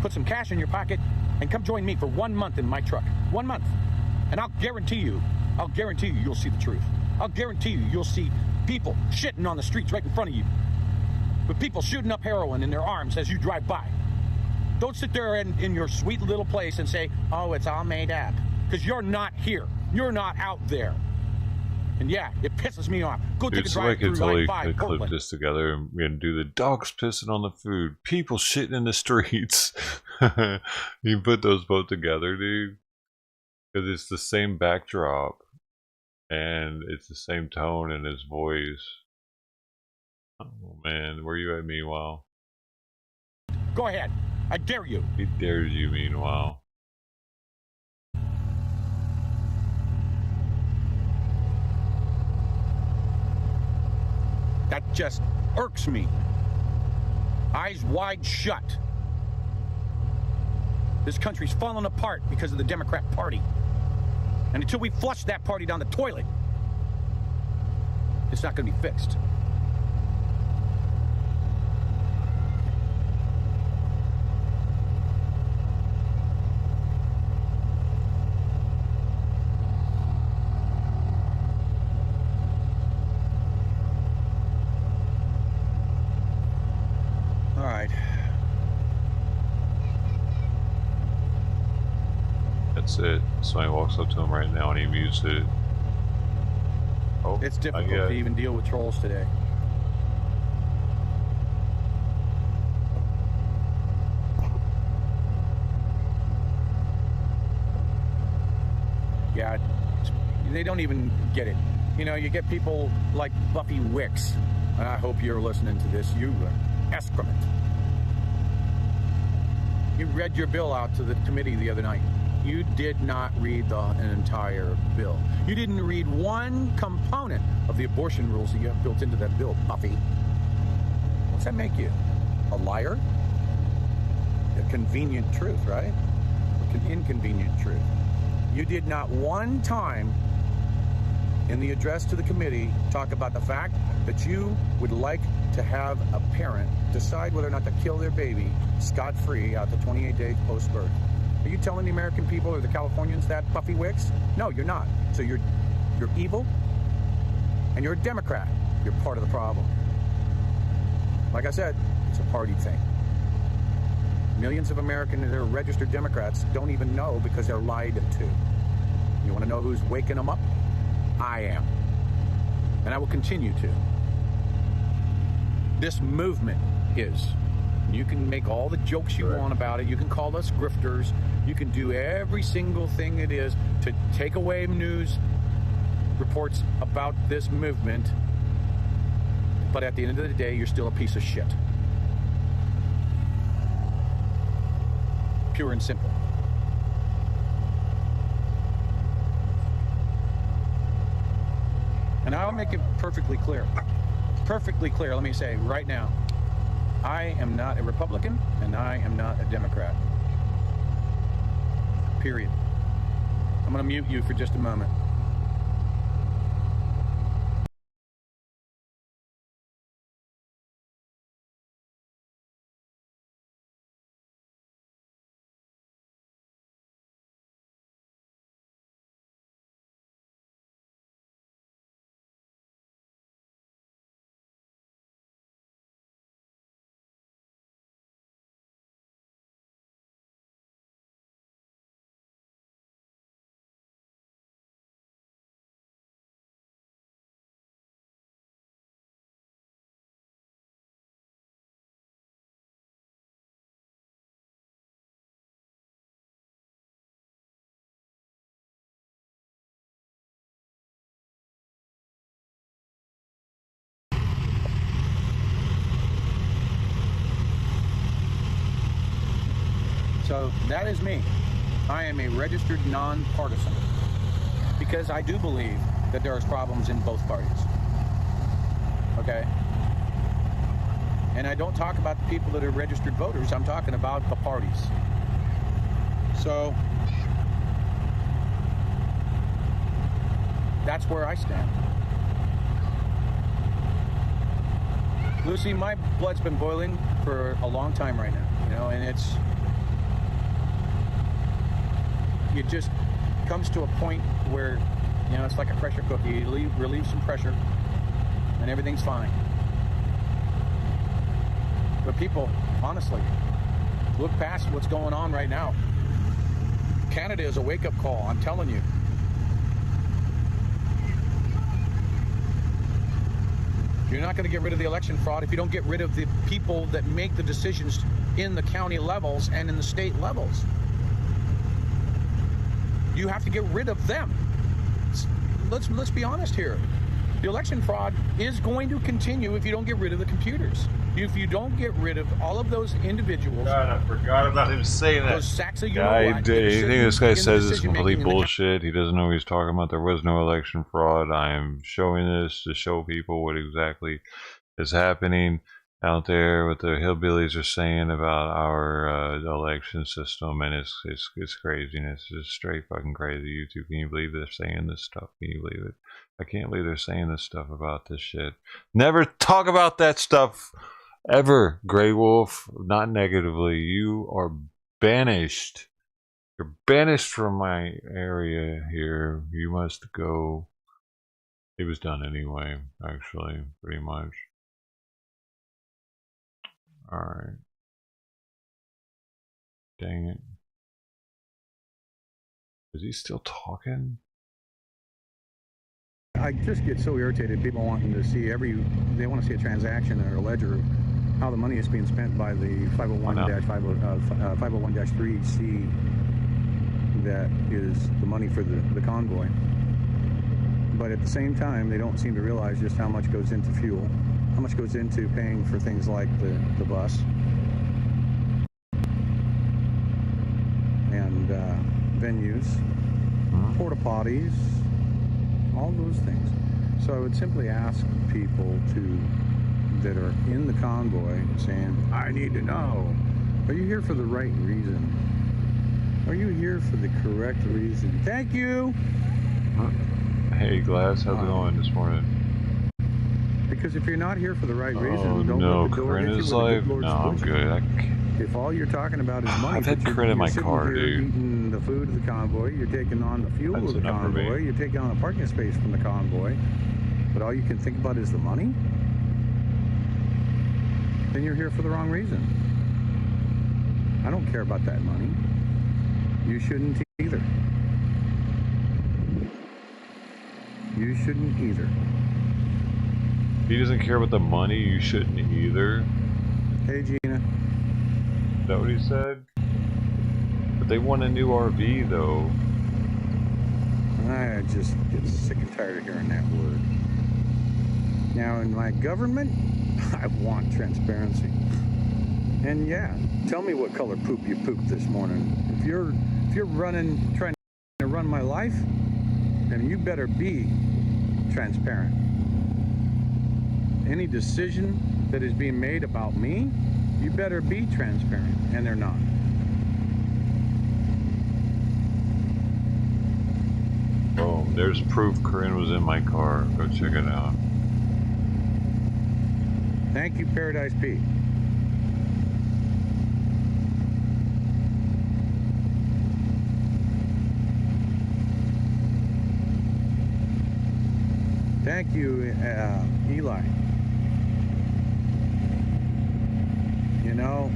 Speaker 4: put some cash in your pocket, and come join me for 1 month in my truck. 1 month. And I'll guarantee you you'll see the truth. I'll guarantee you'll see people shitting on the streets right in front of you, with people shooting up heroin in their arms as you drive by. Don't sit there in your sweet little place and say, oh, it's all made up. Because you're not here. You're not out there. And yeah, it pisses me off. Go take a drive through I-5,
Speaker 2: clip
Speaker 4: Portland.
Speaker 2: this together and we're gonna do the dogs pissing on the food, people shitting in the streets. You put those both together, dude, because it's the same backdrop and it's the same tone in his voice. Oh man, where you at meanwhile?
Speaker 4: Go ahead. I dare you.
Speaker 2: He dares you meanwhile.
Speaker 4: That just irks me. Eyes wide shut. This country's falling apart because of the Democrat Party. And until we flush that party down the toilet, it's not going to be fixed. All right.
Speaker 2: That's it. Somebody walks up to him right now and he mutes it. Oh,
Speaker 4: It's difficult to even deal with trolls today. Yeah, they don't even get it. You know, you get people like Buffy Wicks, and I hope you're listening to this, you excrement. You read your bill out to the committee the other night. You did not read an entire bill. You didn't read one component of the abortion rules that you have built into that bill, Buffy. What's that make you? A liar? A convenient truth, right? An inconvenient truth. You did not one time in the address to the committee talk about the fact that you would like to have a parent decide whether or not to kill their baby scot-free out to 28 days post-birth. Are you telling the American people or the Californians that, Buffy Wicks? No, you're not. So you're evil, and you're a Democrat. You're part of the problem. Like I said, it's a party thing. Millions of Americans that are registered Democrats don't even know because they're lied to. You want to know who's waking them up? I am. And I will continue to. This movement is. You can make all the jokes you want about it. You can call us grifters. You can do every single thing it is to take away news reports about this movement. But at the end of the day, you're still a piece of shit. Pure and simple. And I'll make it perfectly clear. Perfectly clear, let me say right now. I am not a Republican, and I am not a Democrat. Period. I'm going to mute you for just a moment. So that is me. I am a registered nonpartisan because I do believe that there are problems in both parties. Okay? And I don't talk about the people that are registered voters. I'm talking about the parties. So that's where I stand. Lucy, my blood's been boiling for a long time right now, you know, and it just comes to a point where, you know, it's like a pressure cooker. You relieve some pressure and everything's fine. But people, honestly, look past what's going on right now. Canada is a wake-up call, I'm telling you. You're not going to get rid of the election fraud if you don't get rid of the people that make the decisions in the county levels and in the state levels. You have to get rid of them. Let's be honest here. The election fraud is going to continue if you don't get rid of the computers. If you don't get rid of all of those individuals.
Speaker 2: God, I forgot about him saying that.
Speaker 4: Those sacks of
Speaker 2: Anything this guy says is complete bullshit. He doesn't know what he's talking about. There was no election fraud. I am showing this to show people what exactly is happening out there, what the hillbillies are saying about our election system, and it's craziness. It's straight fucking crazy. YouTube, can you believe they're saying this stuff? Can you believe it? I can't believe they're saying this stuff about this shit. Never talk about that stuff ever, Grey Wolf. Not negatively. You are banished. You're banished from my area here. You must go. It was done anyway, actually, pretty much. Alright. Dang it. Is he still talking?
Speaker 4: I just get so irritated. People wanting to see they want to see a transaction or a ledger of how the money is being spent by the 501-3C that is the money for the convoy. But at the same time, they don't seem to realize just how much goes into fuel, how much goes into paying for things like the bus and venues, porta potties, all those things. So I would simply ask people that are in the convoy saying, I need to know, are you here for the right reason? Are you here for the correct reason? Thank you!
Speaker 2: Hey Glass, how's it going this morning?
Speaker 4: Because if you're not here for the right reason, don't let the door hit you with a good Lord's
Speaker 2: No, I'm good.
Speaker 4: If all you're talking about is money,
Speaker 2: I've had credit in my car, dude.
Speaker 4: Eating the food of the convoy, you're taking on the fuel of the convoy, you're taking on a parking space from the convoy, but all you can think about is the money, then you're here for the wrong reason. I don't care about that money. You shouldn't either. You shouldn't either.
Speaker 2: If he doesn't care about the money, you shouldn't either.
Speaker 4: Hey, Gina.
Speaker 2: Is that what he said? But they want a new RV, though.
Speaker 4: I just get sick and tired of hearing that word. Now, in my government, I want transparency. And yeah, tell me what color poop you pooped this morning. If you're trying to run my life, then you better be transparent. Any decision that is being made about me, you better be transparent, and they're not.
Speaker 2: Oh, there's proof Corinne was in my car. Go check it out.
Speaker 4: Thank you, Paradise P. Thank you, Eli. You know,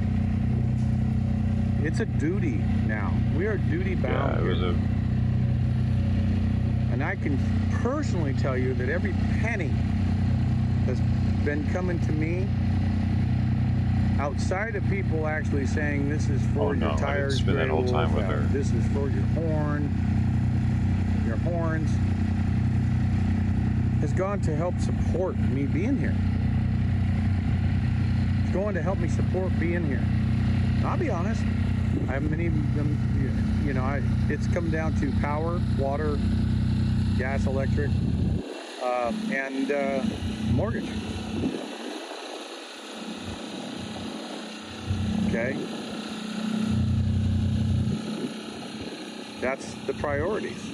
Speaker 4: it's a duty now. We are duty bound.
Speaker 2: Yeah, it was
Speaker 4: And I can personally tell you that every penny that's been coming to me, outside of people actually saying this is for your tires,
Speaker 2: spend that whole time with her.
Speaker 4: This is for your horns, has gone to help support me being here. It's going to help me support being here. I'll be honest, I haven't been even, you know, it's come down to power, water, gas, electric, and mortgage. Okay?
Speaker 19: that's the priorities.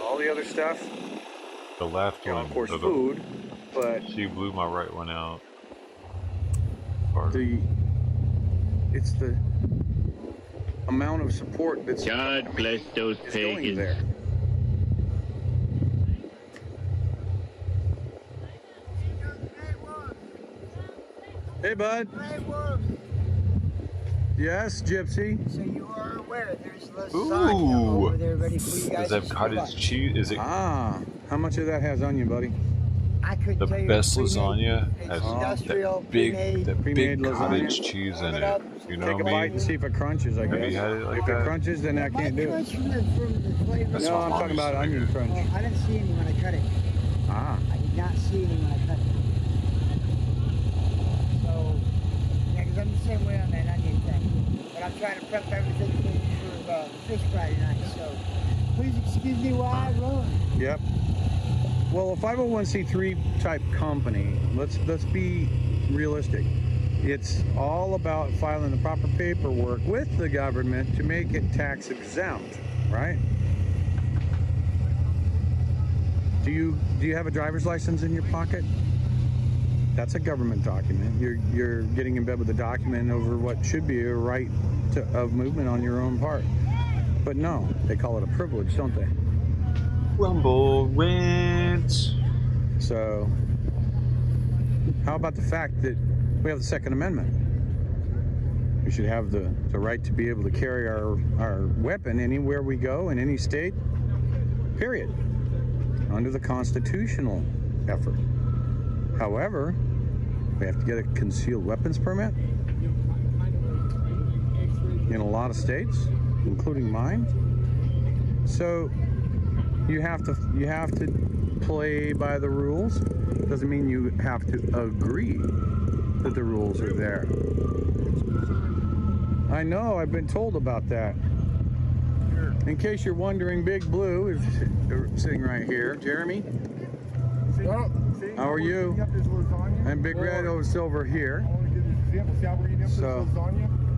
Speaker 19: All the other stuff,
Speaker 2: The left one.
Speaker 19: of course, food, but
Speaker 2: she blew my right one out.
Speaker 19: It's the amount of support that's
Speaker 12: God bless those pagans.
Speaker 19: there. Hey, bud. Yes, Gypsy.
Speaker 21: So you are aware there's lasagna over there ready for you guys.
Speaker 2: Does that have cottage cheese? Is it?
Speaker 19: How much of that has onion, buddy?
Speaker 21: I couldn't
Speaker 2: The
Speaker 21: tell you.
Speaker 2: best lasagna has
Speaker 21: industrial,
Speaker 2: that big
Speaker 19: pre-made
Speaker 2: cottage
Speaker 19: lasagna.
Speaker 2: cheese in it. You know
Speaker 19: Take a bite and see if it crunches, I guess.
Speaker 2: Have you had it like
Speaker 19: if
Speaker 2: that?
Speaker 19: it crunches, then I can't do it. No, I'm talking about onion crunch.
Speaker 21: Oh, I didn't see any when I cut it.
Speaker 19: Ah.
Speaker 21: I did not see any when I cut it. So, yeah, because I'm the same way on that onion thing. But I'm trying to prep everything for the fish fry tonight. So, please excuse me while I run.
Speaker 19: Yep. Well, a 501c3 type company, let's be realistic. It's all about filing the proper paperwork with the government to make it tax exempt, right? Do you have a driver's license in your pocket? That's a government document. You're getting in bed with a document over what should be a right of movement on your own part. But no, they call it a privilege, don't they?
Speaker 2: Rumble rants.
Speaker 19: So, how about the fact that we have the Second Amendment? We should have the right to be able to carry our weapon anywhere we go in any state, period, under the constitutional effort. However, we have to get a concealed weapons permit in a lot of states, including mine. So you have to play by the rules. Doesn't mean you have to agree that the rules are there. I know, I've been told about that. In case you're wondering, Big Blue is sitting right here. Jeremy, how are you? And Big Red is over here. So,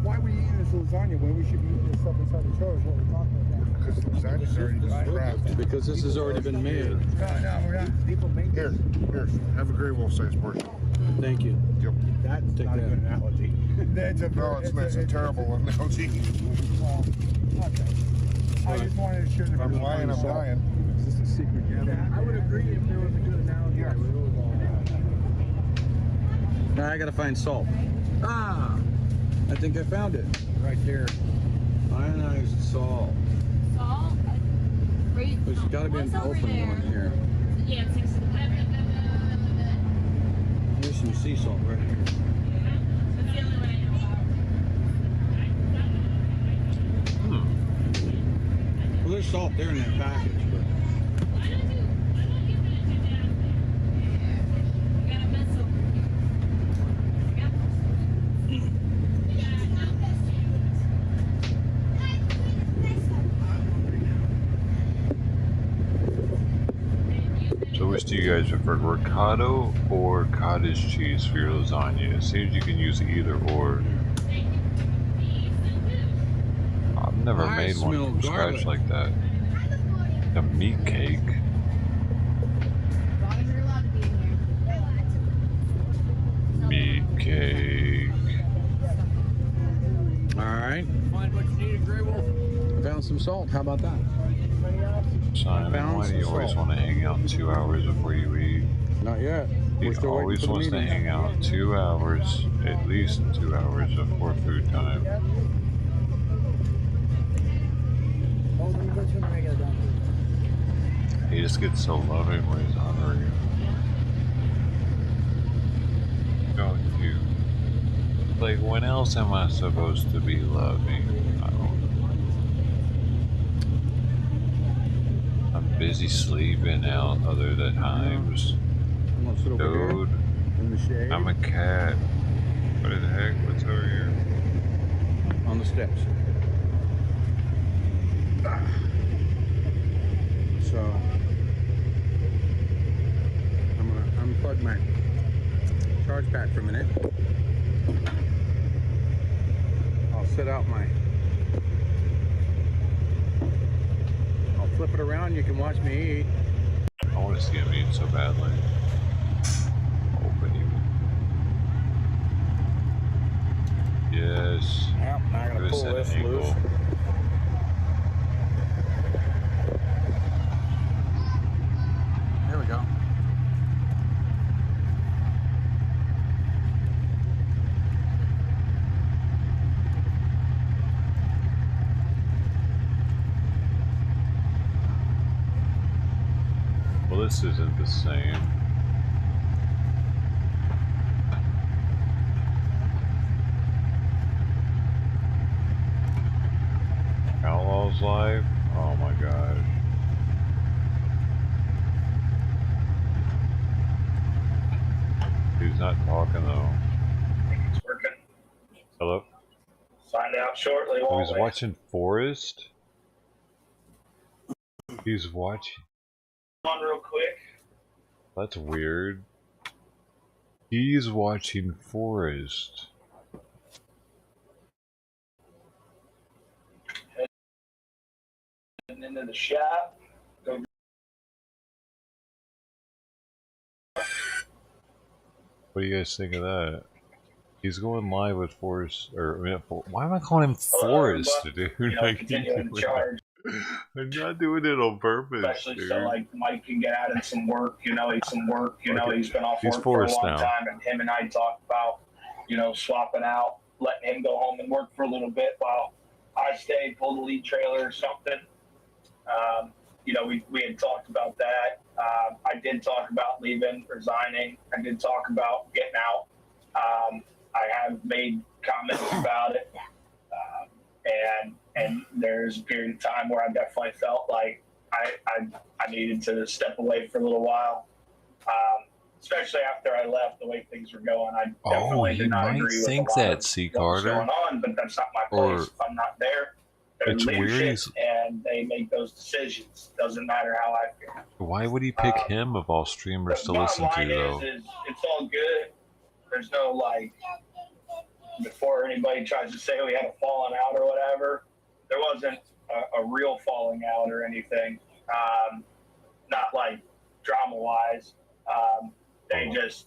Speaker 3: Why are we eating this lasagna when we should be eating this stuff inside the trailer? Is what we're talking about. Because lasagna's already been wrapped.
Speaker 19: Because this has already been made.
Speaker 3: No, we're not. People make this. Here. Have a great wolf-sized portion.
Speaker 19: Thank you.
Speaker 3: Yep. That's
Speaker 19: Take
Speaker 3: not
Speaker 19: that.
Speaker 3: a good analogy. That's a it's a terrible analogy. Well, okay. I just wanted to share the. I'm lying. I'm dying. Is this a secret? Yeah, I would agree if there was a good analogy. Yes.
Speaker 19: Now I gotta find salt. Ah! I think I found it. Right there. Ionized salt.
Speaker 10: Salt? Great.
Speaker 19: There's gotta be an open one here.
Speaker 10: Yeah, it's 6.
Speaker 19: Here's some sea salt right here.
Speaker 10: That's the only one I know about.
Speaker 19: Well, there's salt there in that package, but
Speaker 2: So which do you guys prefer, ricotta or cottage cheese for your lasagna? It seems you can use either or. I've never made one from scratch like that. A meat cake. Meat cake.
Speaker 19: alright.
Speaker 3: Find what you need in Grey Wolf.
Speaker 19: Found some salt. How about that?
Speaker 2: Simon, why do you always want to hang out 2 hours before you eat?
Speaker 19: Not yet.
Speaker 2: He always wants to hang out 2 hours, at least 2 hours before food time.
Speaker 21: Oh, let me go to the regular doctor.
Speaker 2: He just gets so loving when he's hungry. Going to, like, when else am I supposed to be loving? I don't know. I'm busy sleeping out other than times. Dude, I'm a cat. What the heck? What's over here?
Speaker 19: On the steps. So, I'm gonna unplug my charge pack for a minute. I'll set out my flip it around, you can watch me eat.
Speaker 2: I want to see him eat so badly. Oh, baby. Yes.
Speaker 4: Yep, now I'm gonna pull this loose. There we go.
Speaker 2: Well, this isn't the same. Outlaw's live? Oh my god. He's not talking though.
Speaker 11: It's working.
Speaker 2: Hello?
Speaker 11: Find out shortly.
Speaker 2: Oh,
Speaker 11: won't
Speaker 2: he's
Speaker 11: we?
Speaker 2: watching Forest? He's watching.
Speaker 11: On real quick.
Speaker 2: That's weird. He's watching Forest.
Speaker 11: Heading into the shop. Go.
Speaker 2: What do you guys think of that? He's going live with Forest, or I mean, why am I calling him Forest, dude?
Speaker 11: Continuing to charge.
Speaker 2: I'm not doing it on purpose,
Speaker 11: Especially
Speaker 2: dude.
Speaker 11: so like Mike can get out of some work, he's
Speaker 2: Okay.
Speaker 11: he's been off
Speaker 2: He's
Speaker 11: work for a
Speaker 2: Forrest
Speaker 11: long
Speaker 2: now.
Speaker 11: time, and him and I talked about, swapping out, letting him go home and work for a little bit while I stay, pull the lead trailer or something. We had talked about that. I did talk about leaving, resigning. I did talk about getting out. I have made comments about it. And there's a period of time where I definitely felt like I needed to step away for a little while, especially after I left. The way things were going, I definitely did not agree with a lot of what's going on. But that's not my place. If I'm not there, there's leadership, and they make those decisions. Doesn't matter how I feel.
Speaker 2: Why would he pick him of all streamers to listen to, though?
Speaker 11: Is it's all good. There's no before anybody tries to say we had a falling out or whatever, there wasn't a real falling out or anything. Not like drama wise. They just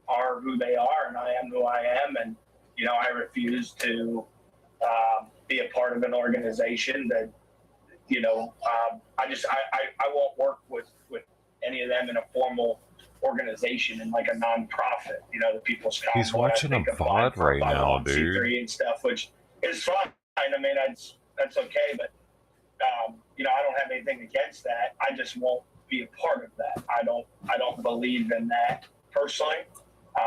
Speaker 11: are who they are, and I am who I am, and I refuse to be a part of an organization that I won't work with any of them in a formal organization and like a non-profit, the People's Convoy.
Speaker 2: He's watching a VOD right now, dude.
Speaker 11: And stuff, which is fine. I mean, that's okay, but I don't have anything against that. I just won't be a part of that. I don't believe in that personally.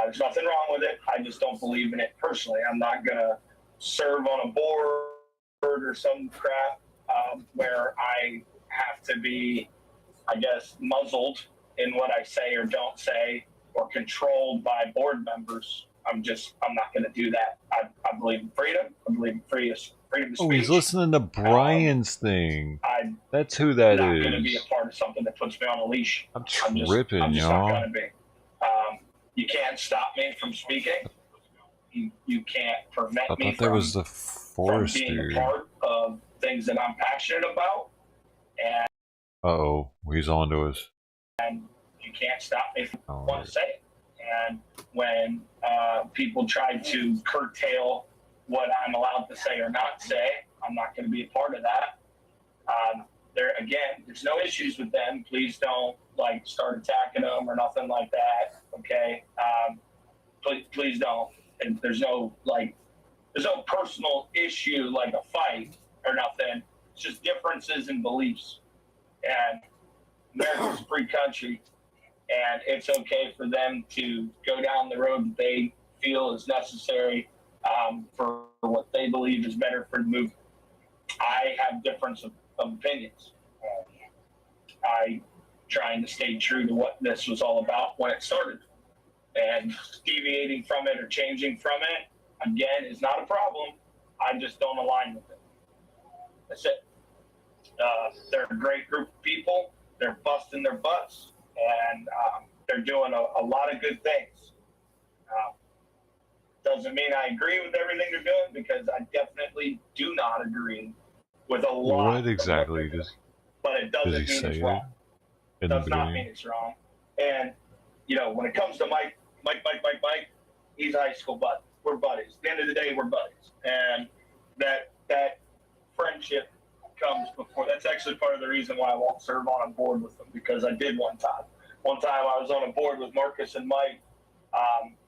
Speaker 11: There's nothing wrong with it. I just don't believe in it personally. I'm not gonna serve on a board or some crap where I have to be, I guess, muzzled in what I say or don't say, or controlled by board members. I'm not going to do that. I believe in freedom. I believe in freedom of speech.
Speaker 2: Oh, he's listening to Brian's thing. That's who that
Speaker 11: I'm not
Speaker 2: is.
Speaker 11: going to be a part of something that puts me on a leash.
Speaker 2: I'm tripping,
Speaker 11: I'm just not
Speaker 2: y'all.
Speaker 11: going to be. You can't stop me from speaking. You can't prevent
Speaker 2: I
Speaker 11: me
Speaker 2: thought that was the Forest
Speaker 11: from being
Speaker 2: dude.
Speaker 11: a part of things that I'm passionate about. And
Speaker 2: Uh-oh, he's on to us.
Speaker 11: and you can't stop me from what to say. And when people try to curtail what I'm allowed to say or not say, I'm not going to be a part of that. There's no issues with them. Please don't start attacking them or nothing like that. Okay, please don't. And there's no personal issue like a fight or nothing. It's just differences in beliefs. And America's a free country, and it's okay for them to go down the road that they feel is necessary for what they believe is better for the movement. I have difference of opinions. I trying to stay true to what this was all about when it started, and deviating from it or changing from it again is not a problem. I just don't align with it. That's it. They're a great group of people. They're busting their butts, and they're doing a lot of good things. Doesn't mean I agree with everything they're doing, because I definitely do not agree with a lot.
Speaker 2: What exactly? Just
Speaker 11: but it doesn't mean it's wrong.
Speaker 2: In the
Speaker 11: Does not
Speaker 2: beginning?
Speaker 11: mean it's wrong. And, you know, when it comes to Mike, he's a high school bud. We're buddies. At the end of the day, we're buddies. And that friendship comes before. That's actually part of the reason why I won't serve on a board with them, because I did one time. One time I was on a board with Marcus and Mike.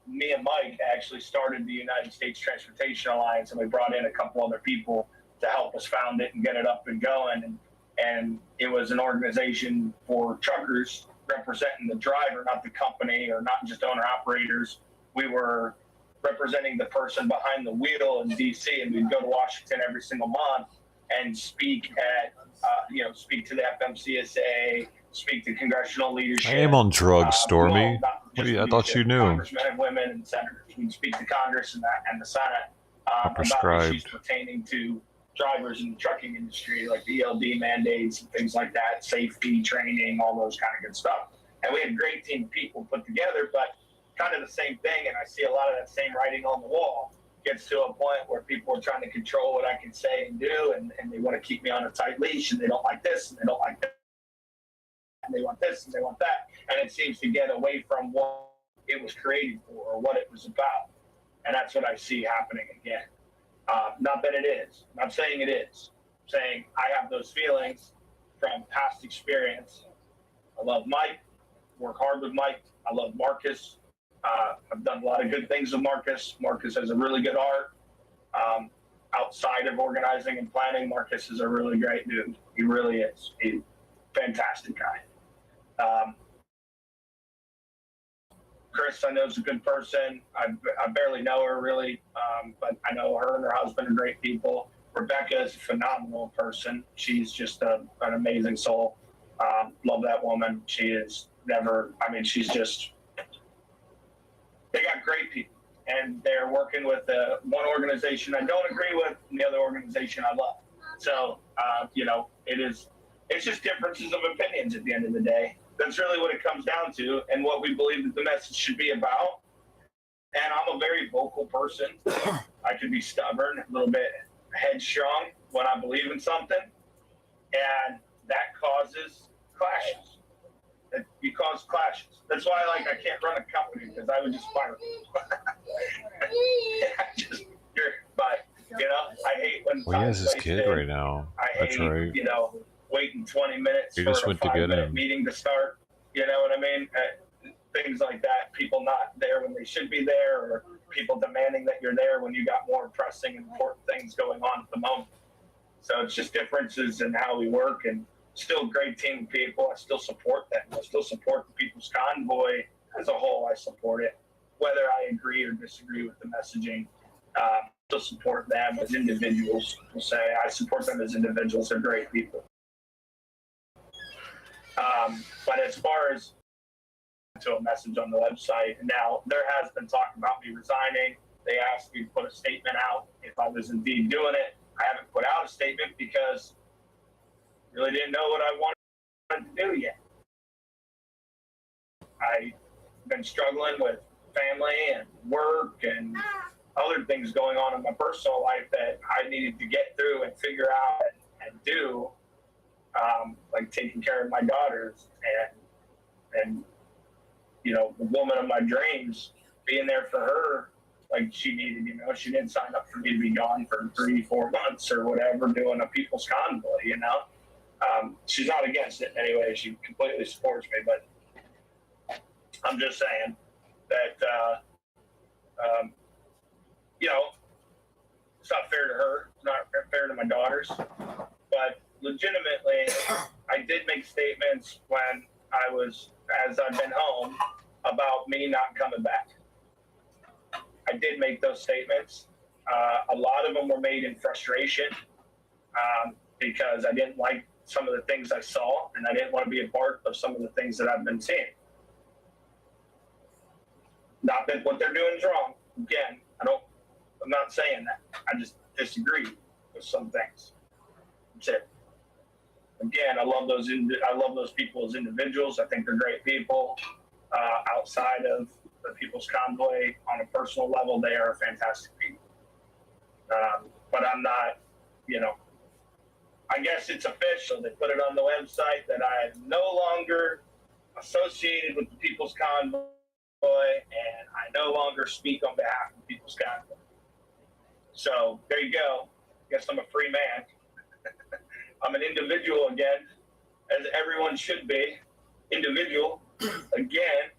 Speaker 11: Me and Mike actually started the United States Transportation Alliance, and we brought in a couple other people to help us found it and get it up and going. And it was an organization for truckers representing the driver, not the company, or not just owner-operators. We were representing the person behind the wheel in D.C., and we'd go to Washington every single month and speak at, speak to the FMCSA, speak to congressional leadership.
Speaker 2: I am on drugs, Stormy. I thought you knew.
Speaker 11: Congressmen and women and senators. We'd speak to Congress and the Senate about issues pertaining to drivers in the trucking industry, like the ELD mandates and things like that, safety, training, all those kind of good stuff. And we had a great team of people put together, but kind of the same thing, and I see a lot of that same writing on the wall. Gets to a point where people are trying to control what I can say and do, and they want to keep me on a tight leash, and they don't like this, and they don't like that, and they want this, and they want that. And it seems to get away from what it was created for or what it was about. And that's what I see happening again. Not that it is. I'm not saying it is. I'm saying I have those feelings from past experience. I love Mike, work hard with Mike. I love Marcus. I've done a lot of good things with Marcus. Marcus has a really good heart. Outside of organizing and planning, Marcus is a really great dude. He really is. He's a fantastic guy. Chris, I know, is a good person. I barely know her really, but I know her and her husband are great people. Rebecca is a phenomenal person. She's just an amazing soul. Love that woman. She is she's just, they got great people, and they're working with one organization I don't agree with, and the other organization I love. So, it's just differences of opinions at the end of the day. That's really what it comes down to, and what we believe that the message should be about. And I'm a very vocal person. I can be stubborn, a little bit headstrong when I believe in something, and that causes clashes. You cause clashes. That's why, I can't run a company, because I would just fire I hate when.
Speaker 2: Well, he has his kid right now. That's right.
Speaker 11: Waiting 20 minutes
Speaker 2: You
Speaker 11: for
Speaker 2: just
Speaker 11: a
Speaker 2: went to get
Speaker 11: 5-minute
Speaker 2: him.
Speaker 11: meeting to start. You know what I mean? Things like that. People not there when they should be there, or people demanding that you're there when you got more pressing and important things going on at the moment. So it's just differences in how we work, and still a great team of people. I still support them. I still support the People's Convoy as a whole. I support it, whether I agree or disagree with the messaging. Still support them as individuals. We'll say I support them as individuals. They're great people. But as far as to a message on the website, now there has been talk about me resigning. They asked me to put a statement out if I was indeed doing it. I haven't put out a statement because I really didn't know what I wanted to do yet. I've been struggling with family and work and other things going on in my personal life that I needed to get through and figure out and do, like taking care of my daughters and the woman of my dreams, being there for her like she needed. She didn't sign up for me to be gone for 3-4 months or whatever doing a People's Convoy. She's not against it anyway. She completely supports me, but I'm just saying that it's not fair to her. It's not fair to my daughters. But legitimately, I did make statements when as I've been home, about me not coming back. I did make those statements. A lot of them were made in frustration because I didn't like some of the things I saw, and I didn't want to be a part of some of the things that I've been seeing. Not that what they're doing is wrong. Again, I'm not saying that. I just disagree with some things. That's it. Again, I love those people as individuals. I think they're great people. Outside of the People's Convoy, on a personal level, they are fantastic people. But I'm not, I guess it's official. They put it on the website that I am no longer associated with the People's Convoy, and I no longer speak on behalf of the People's Convoy. So there you go. Guess I'm a free man. I'm an individual again, as everyone should be. Individual. Again,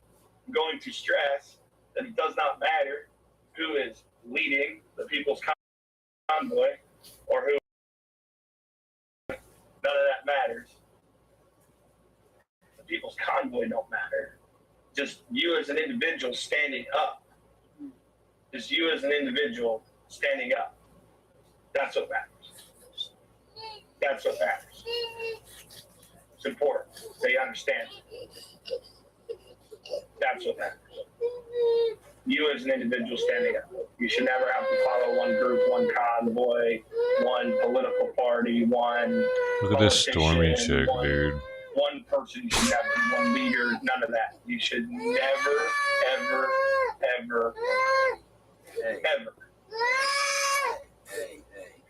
Speaker 11: I'm going to stress that it does not matter who is leading the People's Convoy or who. None of that matters. The People's Convoy don't matter. Just you as an individual standing up. Just you as an individual standing up. That's what matters. That's what matters. It's important. They understand. That's what matters. You as an individual standing up. You should never have to follow one group, one convoy, one political party, one.
Speaker 2: Look at this stormy chick,
Speaker 11: one,
Speaker 2: dude.
Speaker 11: One person you should have, one leader, none of that. You should never, ever, ever, ever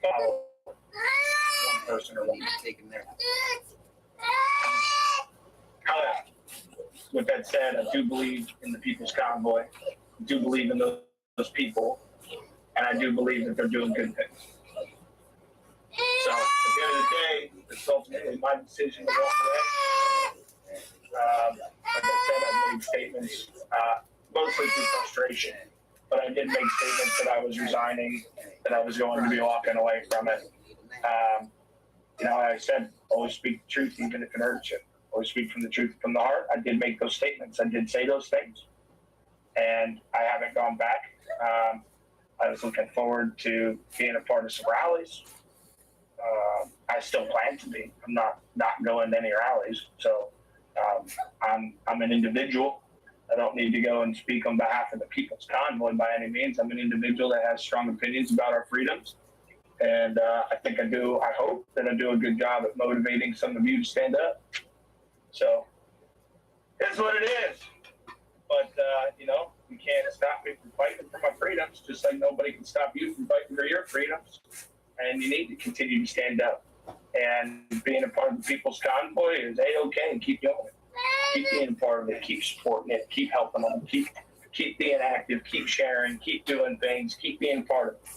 Speaker 11: follow one person or one. However, with that said, I do believe in the People's Convoy. I do believe in those people, and I do believe that they're doing good things. So at the end of the day, it's ultimately my decision to walk away. Like I said, I made statements, mostly through frustration, but I did make statements that I was resigning, that I was going to be walking away from it. I said, always speak the truth, even if it hurts you. Always speak from the truth, from the heart. I did make those statements. I did say those things. And I haven't gone back. I was looking forward to being a part of some rallies. I still plan to be. I'm not going to any rallies. So I'm an individual. I don't need to go and speak on behalf of the People's Convoy by any means. I'm an individual that has strong opinions about our freedoms. And I think I hope that I do a good job at motivating some of you to stand up. So it's what it is. But, you can't stop me from fighting for my freedoms, just like nobody can stop you from fighting for your freedoms. And you need to continue to stand up. And being a part of the People's Convoy is A-okay, and keep going. Keep being a part of it, keep supporting it, keep helping them, keep being active, keep sharing, keep doing things, keep being part of it.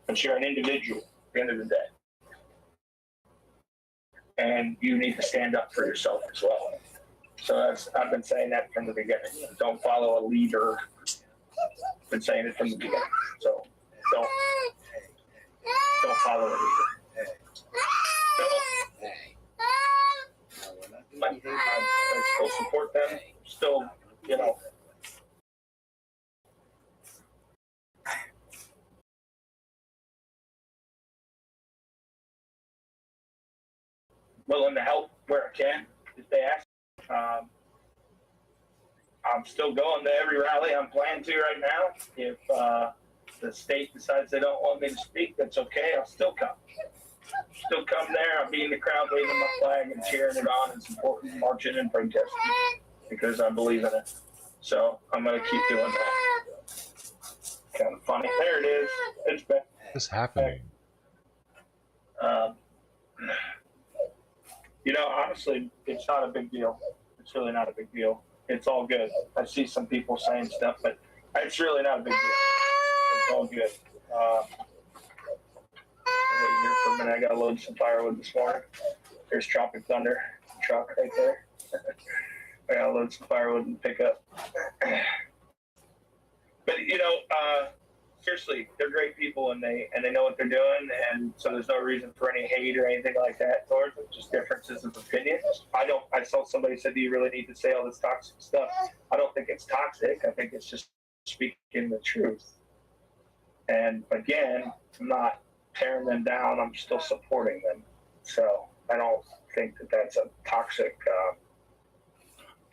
Speaker 11: But you're an individual at the end of the day. And you need to stand up for yourself as well. So I've been saying that from the beginning. Don't follow a leader. I've been saying it from the beginning. So don't follow a leader. I still support them. Still, willing to help where I can if they ask. I'm still going to every rally I'm planning to right now. If the state decides they don't want me to speak, that's okay. I'll still come. Still come there. I'll be in the crowd waving my flag and cheering it on and supporting, marching and protesting because I believe in it. So I'm going to keep doing that. Kind of funny. There it is. It's back.
Speaker 2: What's happening?
Speaker 11: Honestly, it's not a big deal. It's really not a big deal. It's all good. I see some people saying stuff, but it's really not a big deal. It's all good. Here for a minute. I got to load some firewood this morning. There's Tropic Thunder truck right there. I got to load some firewood and pick up. But seriously, they're great people and they know what they're doing, and so there's no reason for any hate or anything like that towards them. Just differences of opinion. I saw somebody said, "Do you really need to say all this toxic stuff?" I don't think it's toxic. I think it's just speaking the truth. And again, I'm not tearing them down. I'm still supporting them. So I don't think that that's a toxic.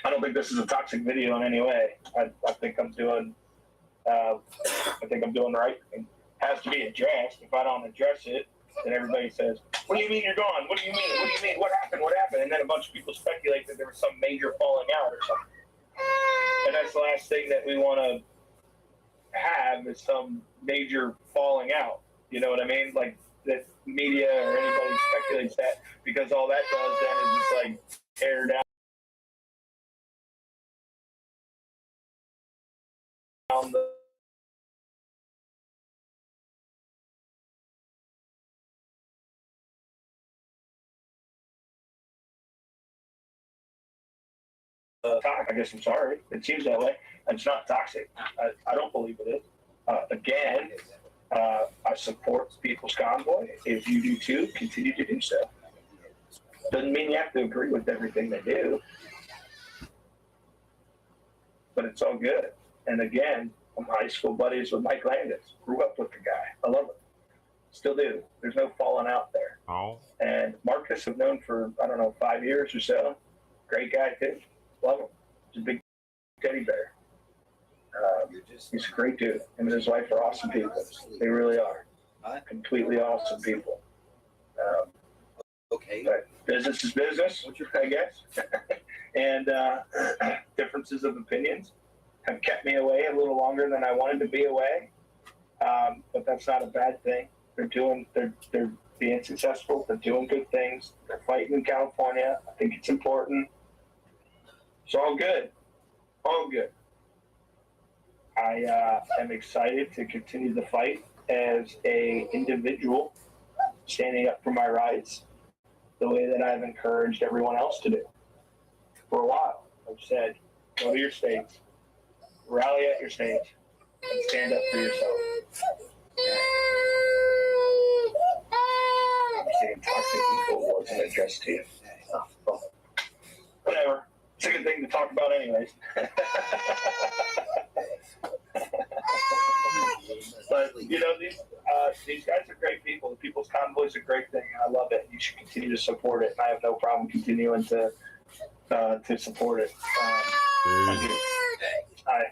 Speaker 11: I don't think this is a toxic video in any way. I think I'm doing. I think I'm doing the right thing. It has to be addressed. If I don't address it, then everybody says, "What do you mean you're gone? What do you mean? What do you mean? What happened? What happened?" And then a bunch of people speculate that there was some major falling out or something. And that's the last thing that we want to have is some major falling out. You know what I mean? Like that media or anybody speculates that, because all that does then is just like tear down the I guess I'm sorry. It seems that way. It's not toxic. I don't believe it is. Again, I support People's Convoy. If you do too, continue to do so. Doesn't mean you have to agree with everything they do, but it's all good. And again, I'm high school buddies with Mike Landis. Grew up with the guy. I love him. Still do. There's no falling out there.
Speaker 2: Oh.
Speaker 11: And Marcus I've known for, 5 years or so. Great guy too. Love him. He's a big teddy bear. He's a great dude. Him and his wife are awesome people. They really are. Completely awesome people. But business is business, I guess. And differences of opinions have kept me away a little longer than I wanted to be away. But that's not a bad thing. They're being successful. They're doing good things. They're fighting in California. I think it's important. It's all good. All good. I am excited to continue the fight as an individual, standing up for my rights the way that I've encouraged everyone else to do. For a while, I've said, go to your states, rally at your states, and stand up for yourself. I'm saying toxic people wasn't addressed to you. Oh, whatever. It's a good thing to talk about anyways. But, these guys are great people. The People's Convoy is a great thing, and I love it. You should continue to support it, and I have no problem continuing to support it. I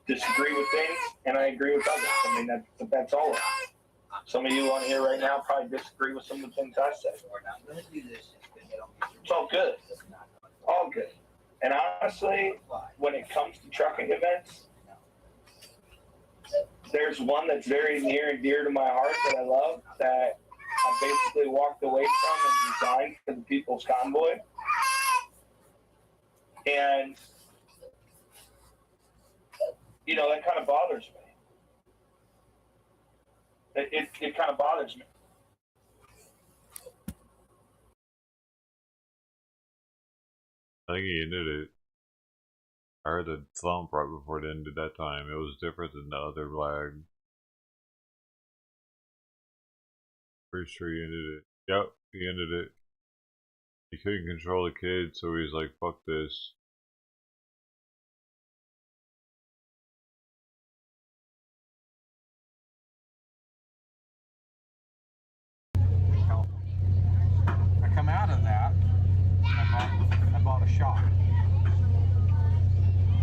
Speaker 11: disagree with things, and I agree with others. I mean, that's all of it. Some of you on here right now probably disagree with some of the things I said. It's all good. All good. And honestly, when it comes to trucking events, there's one that's very near and dear to my heart that I love, that I basically walked away from and resigned for the People's Convoy. And, that kind of bothers me. It kind of bothers me.
Speaker 2: I think he ended it. I heard the thump right before it ended that time. It was different than the other lag. Pretty sure he ended it. Yep, he ended it. He couldn't control the kid, so he's like, fuck this.
Speaker 19: I come out of that, I bought a shop.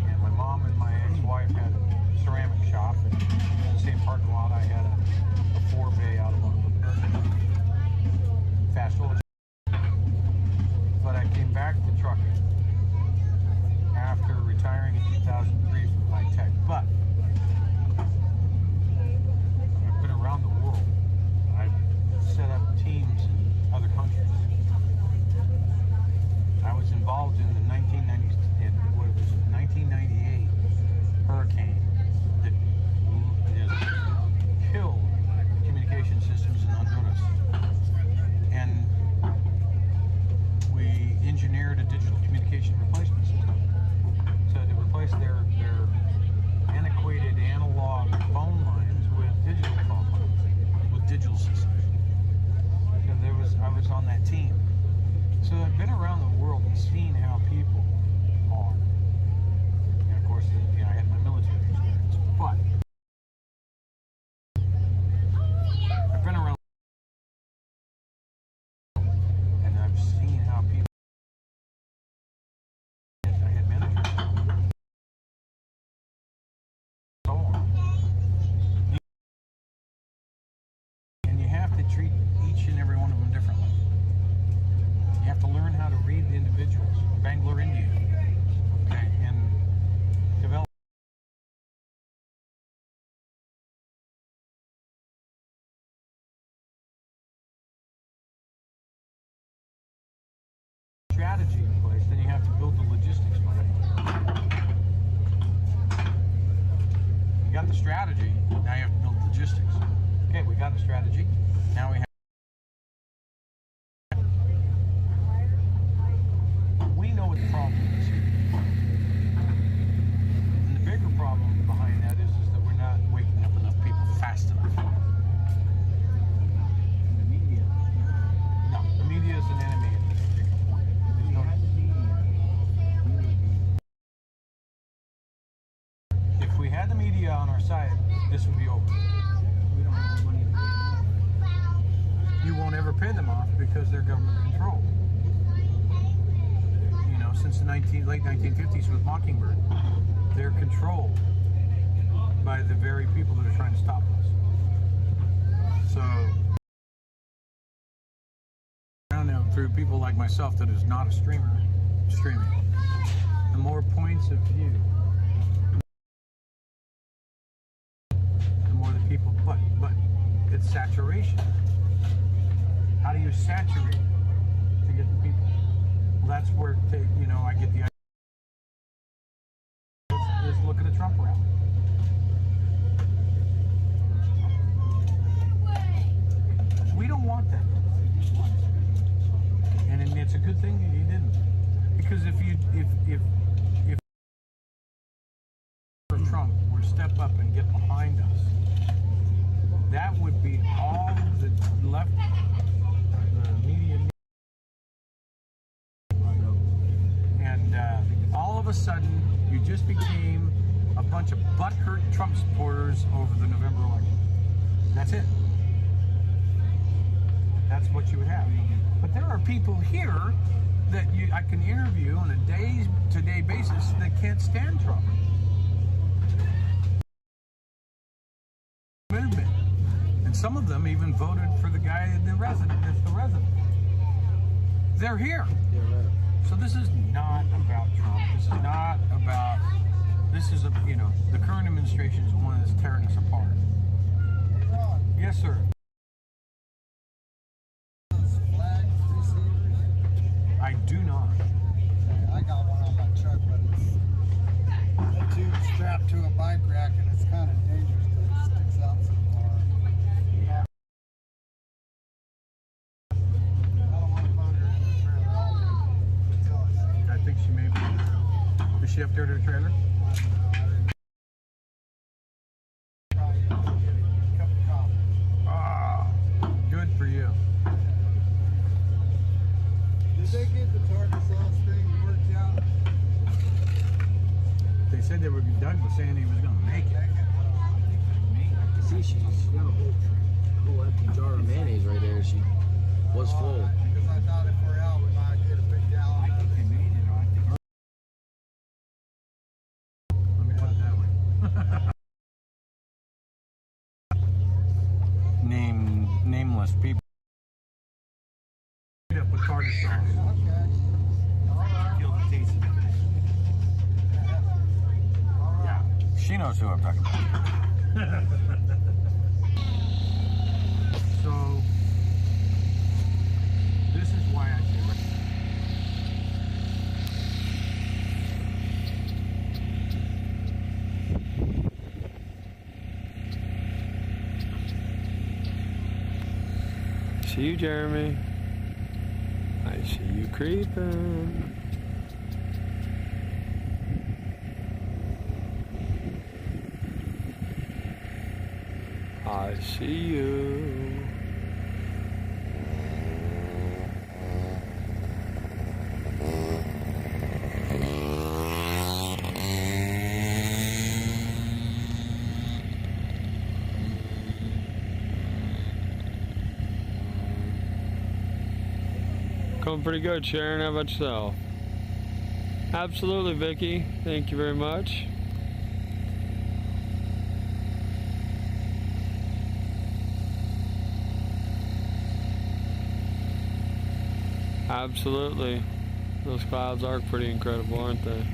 Speaker 19: And my mom and my ex-wife had a ceramic shop. And in the same parking lot, I had a 4-bay out of one of the fast food. But I came back to trucking after retiring in 2003 from high tech. But I've been around the world. I've set up teams in other countries. I was involved in the 1998 hurricane that killed communication systems in Honduras. And we engineered a digital communication replacement system to replace their antiquated strategy in place, then you have to build the logistics behind it. You got the strategy, now you have to build logistics. Okay, we got a strategy, now we have. We know what the problem is. And the bigger problem behind that is that we're not waking up enough people fast enough. The media. No, the media is an enemy at this particular point. If we had the media on our side, this would be over. We don't have the money to pay them off. You won't ever pay them off because they're government controlled. You know, since the late 1950s with Mockingbird, they're controlled by the very people that are trying to stop us. So, around now through people like myself that is not a streamer, streaming. The more points of view, the more the people, but it's saturation. How do you saturate to get the people? Well, that's where, you know, I get the idea. Let's look at a Trump rally. We don't want that. And it's a good thing that you didn't. Because if Trump were to step up and get behind us, that would be all the left, the media. And all of a sudden, you just became a bunch of butthurt Trump supporters over the November election. That's it. That's what you would have. But there are people here that I can interview on a day-to-day basis that can't stand Trump. Movement. And some of them even voted for the guy in the resident. That's the resident. They're here. So this is not about Trump. This is not about. This is the current administration is the one that's tearing us apart. Yes, sir. I do not.
Speaker 3: I got one on my truck, but it's a tube strapped to a bike rack, and it's kind of dangerous because it sticks out so far. Yeah. I don't want to find her in the trailer.
Speaker 19: I think she may be. Is she up there to the trailer? Ah, good for you.
Speaker 3: Did they get the tartar sauce thing worked out?
Speaker 19: They said they were. Doug was saying he was going to make it.
Speaker 9: I can see she's got a whole empty jar of mayonnaise right there. She was full.
Speaker 3: Because I thought if we're out, we might get a big gallon.
Speaker 19: I think they made it. Let me put it that way. Nameless people. Up with tartar sauce. Kill the taste of it. Yeah, she knows who I'm talking about. So, this is why I do it.
Speaker 15: See you, Jeremy. I see you creeping. I see you. Going pretty good, Sharon. How about yourself? Absolutely, Vicky. Thank you very much. Absolutely. Those clouds are pretty incredible, aren't they?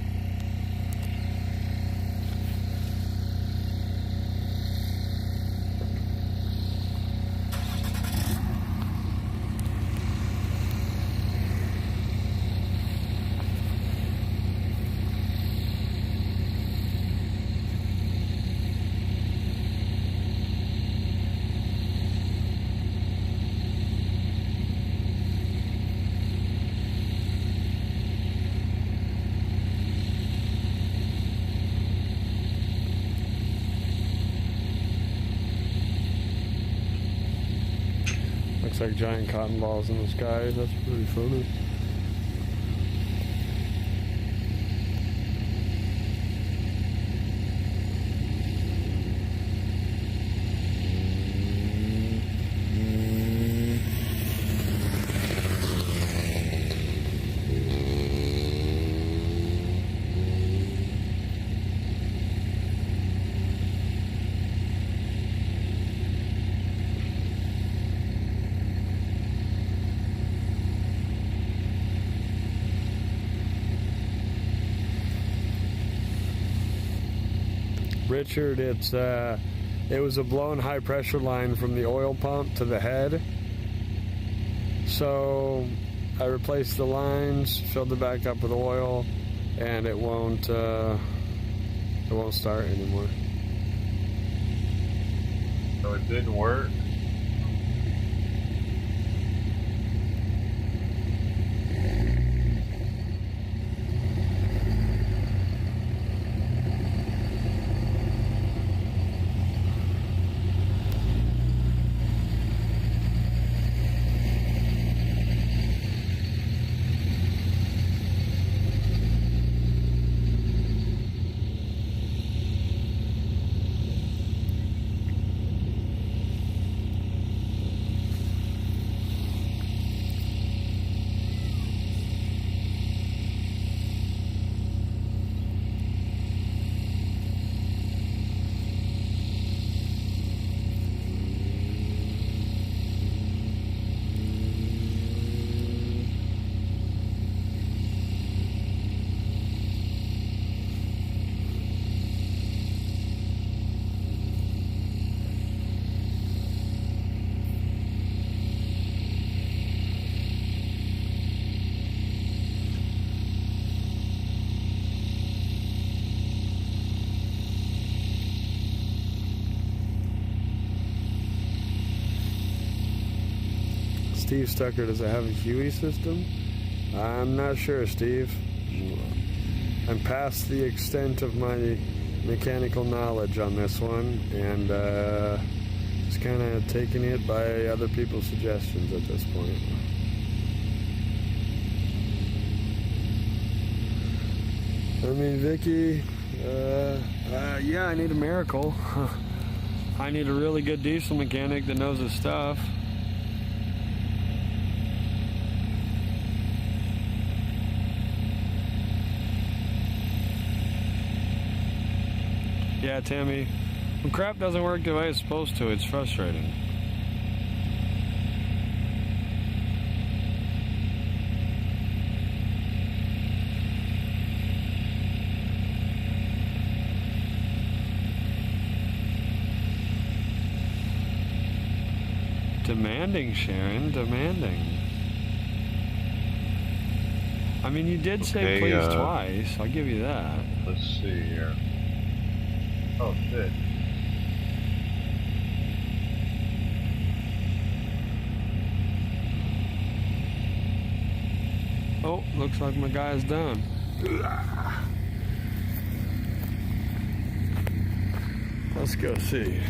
Speaker 15: Looks like giant cotton balls in the sky. That's pretty funny. Richard, it was a blown high pressure line from the oil pump to the head. So I replaced the lines, filled it back up with oil, and it won't start anymore.
Speaker 2: So it didn't work?
Speaker 15: Steve Stucker, does it have a Huey system? I'm not sure, Steve. I'm past the extent of my mechanical knowledge on this one, and just kind of taking it by other people's suggestions at this point. I mean, Vicky, yeah, I need a miracle. I need a really good diesel mechanic that knows his stuff. Yeah, Tammy, when crap doesn't work the way it's supposed to, it's frustrating. Demanding, Sharon, demanding. I mean, you did say please twice. I'll give you that.
Speaker 2: Let's see here. Oh, shit.
Speaker 15: Oh, looks like my guy's done. Let's go see.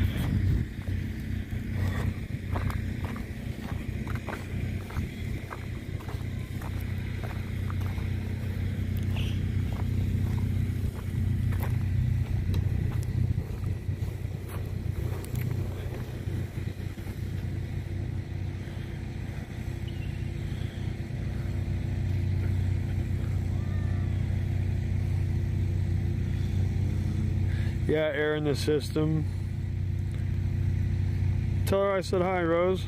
Speaker 15: Yeah, air in the system. Tell her I said hi, Rose.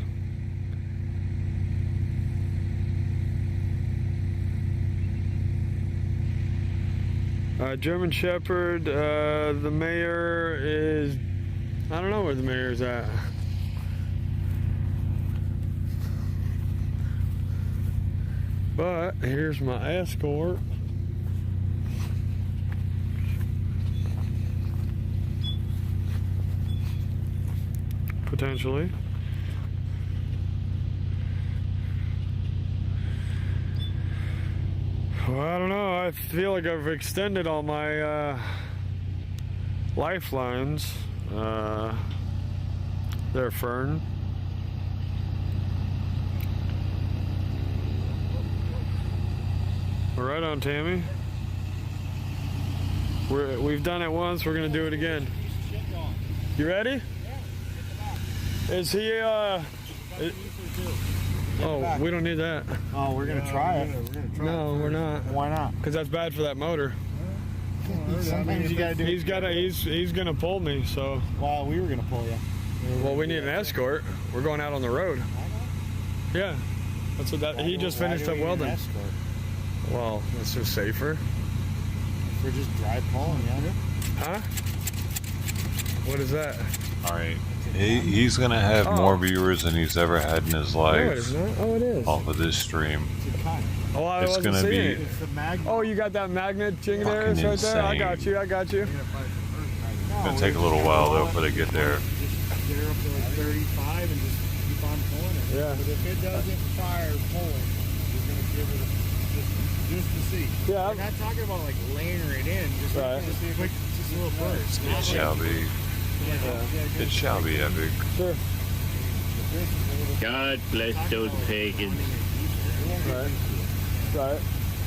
Speaker 15: German Shepherd, the mayor is... I don't know where the mayor's at. But here's my escort. Potentially. Well, I don't know. I feel like I've extended all my lifelines. There, Fern. Right on, Tammy. We've done it once. We're gonna do it again. You ready? Is he? Oh, we don't need that.
Speaker 3: Oh, we're gonna try it.
Speaker 15: No, we're not.
Speaker 3: Why not?
Speaker 15: Because that's bad for that motor.
Speaker 3: Sometimes you gotta do.
Speaker 15: He's gonna pull me. So.
Speaker 3: Well, we were gonna pull you.
Speaker 15: Well, we need an escort. We're going out on the road. Yeah, that's what that. He just finished up welding. Well, that's just safer.
Speaker 3: We're just dry pulling, yeah.
Speaker 15: Huh? What is that?
Speaker 2: All right. He's gonna have more viewers than he's ever had in his life.
Speaker 15: No, it is not. Oh, it is.
Speaker 2: Off of this stream.
Speaker 15: Oh, I
Speaker 2: It's
Speaker 15: wasn't
Speaker 2: gonna
Speaker 15: seeing
Speaker 2: be.
Speaker 15: it. Oh, you got that magnet thing there? It's right there. I got you. I got you.
Speaker 2: It's gonna take a little while though before they get there.
Speaker 3: Just get her up to like 35 and just keep on pulling it.
Speaker 15: Yeah.
Speaker 3: But if it doesn't fire pulling, we're gonna give it just to see.
Speaker 15: Yeah.
Speaker 3: We're not talking about like laying it in. Just
Speaker 15: right.
Speaker 3: Just a little burst.
Speaker 2: It shall be. It shall be epic.
Speaker 15: Sure.
Speaker 12: God bless those pagans.
Speaker 15: Right. Right.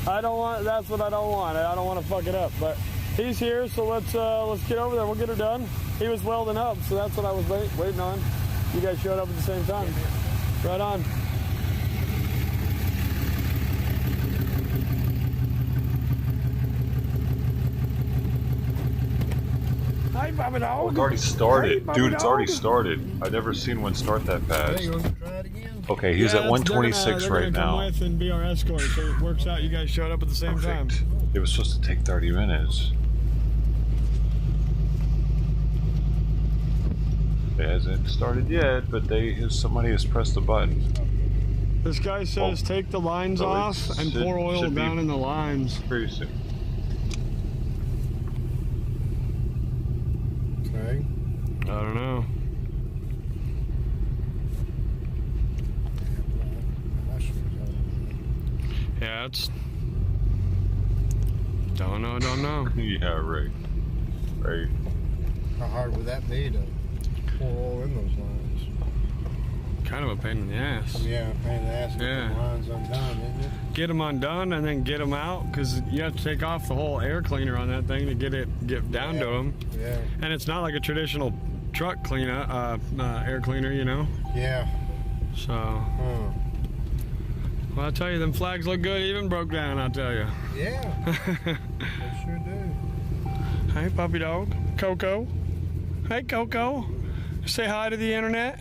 Speaker 15: I don't want. That's what I don't want. I don't want to fuck it up. But he's here, so let's get over there. We'll get her done. He was welding up, so that's what I was waiting on. You guys showed up at the same time. Right on. Hi, Baba Dog.
Speaker 2: Oh, it's already started.
Speaker 15: Hey,
Speaker 2: Dude, it's
Speaker 15: Baba
Speaker 2: already
Speaker 15: Dog.
Speaker 2: started. I've never seen one start that fast.
Speaker 3: Hey, you want to try it again?
Speaker 2: Okay, he's at 126 right now.
Speaker 15: Come with and be our escort, so it works out. You guys showed up at the same time.
Speaker 2: It was supposed to take 30 minutes. It hasn't started yet, but somebody has pressed the button.
Speaker 15: This guy says take the lines
Speaker 2: So
Speaker 15: off
Speaker 2: it
Speaker 15: and
Speaker 2: should-
Speaker 15: pour oil
Speaker 2: should be
Speaker 15: down in the lines.
Speaker 2: Pretty soon.
Speaker 3: Okay.
Speaker 15: I don't know. Yeah, it's. Don't know.
Speaker 2: Yeah, right. Right.
Speaker 3: How hard would that be to pour oil in those lines?
Speaker 15: Kind of a pain in the ass.
Speaker 3: Yeah, pain in the ass to get
Speaker 15: Yeah.
Speaker 3: the lines undone, isn't it?
Speaker 15: Get them undone and then get them out because you have to take off the whole air cleaner on that thing to get down to them.
Speaker 3: Yeah.
Speaker 15: And it's not like a traditional truck cleaner, air cleaner, you know.
Speaker 3: Yeah.
Speaker 15: So. Well, I'll tell you, them flags look good. Even broke down, I'll tell you.
Speaker 3: Yeah. They sure do.
Speaker 15: Hey, puppy dog. Coco. Hey, Coco. Say hi to the internet.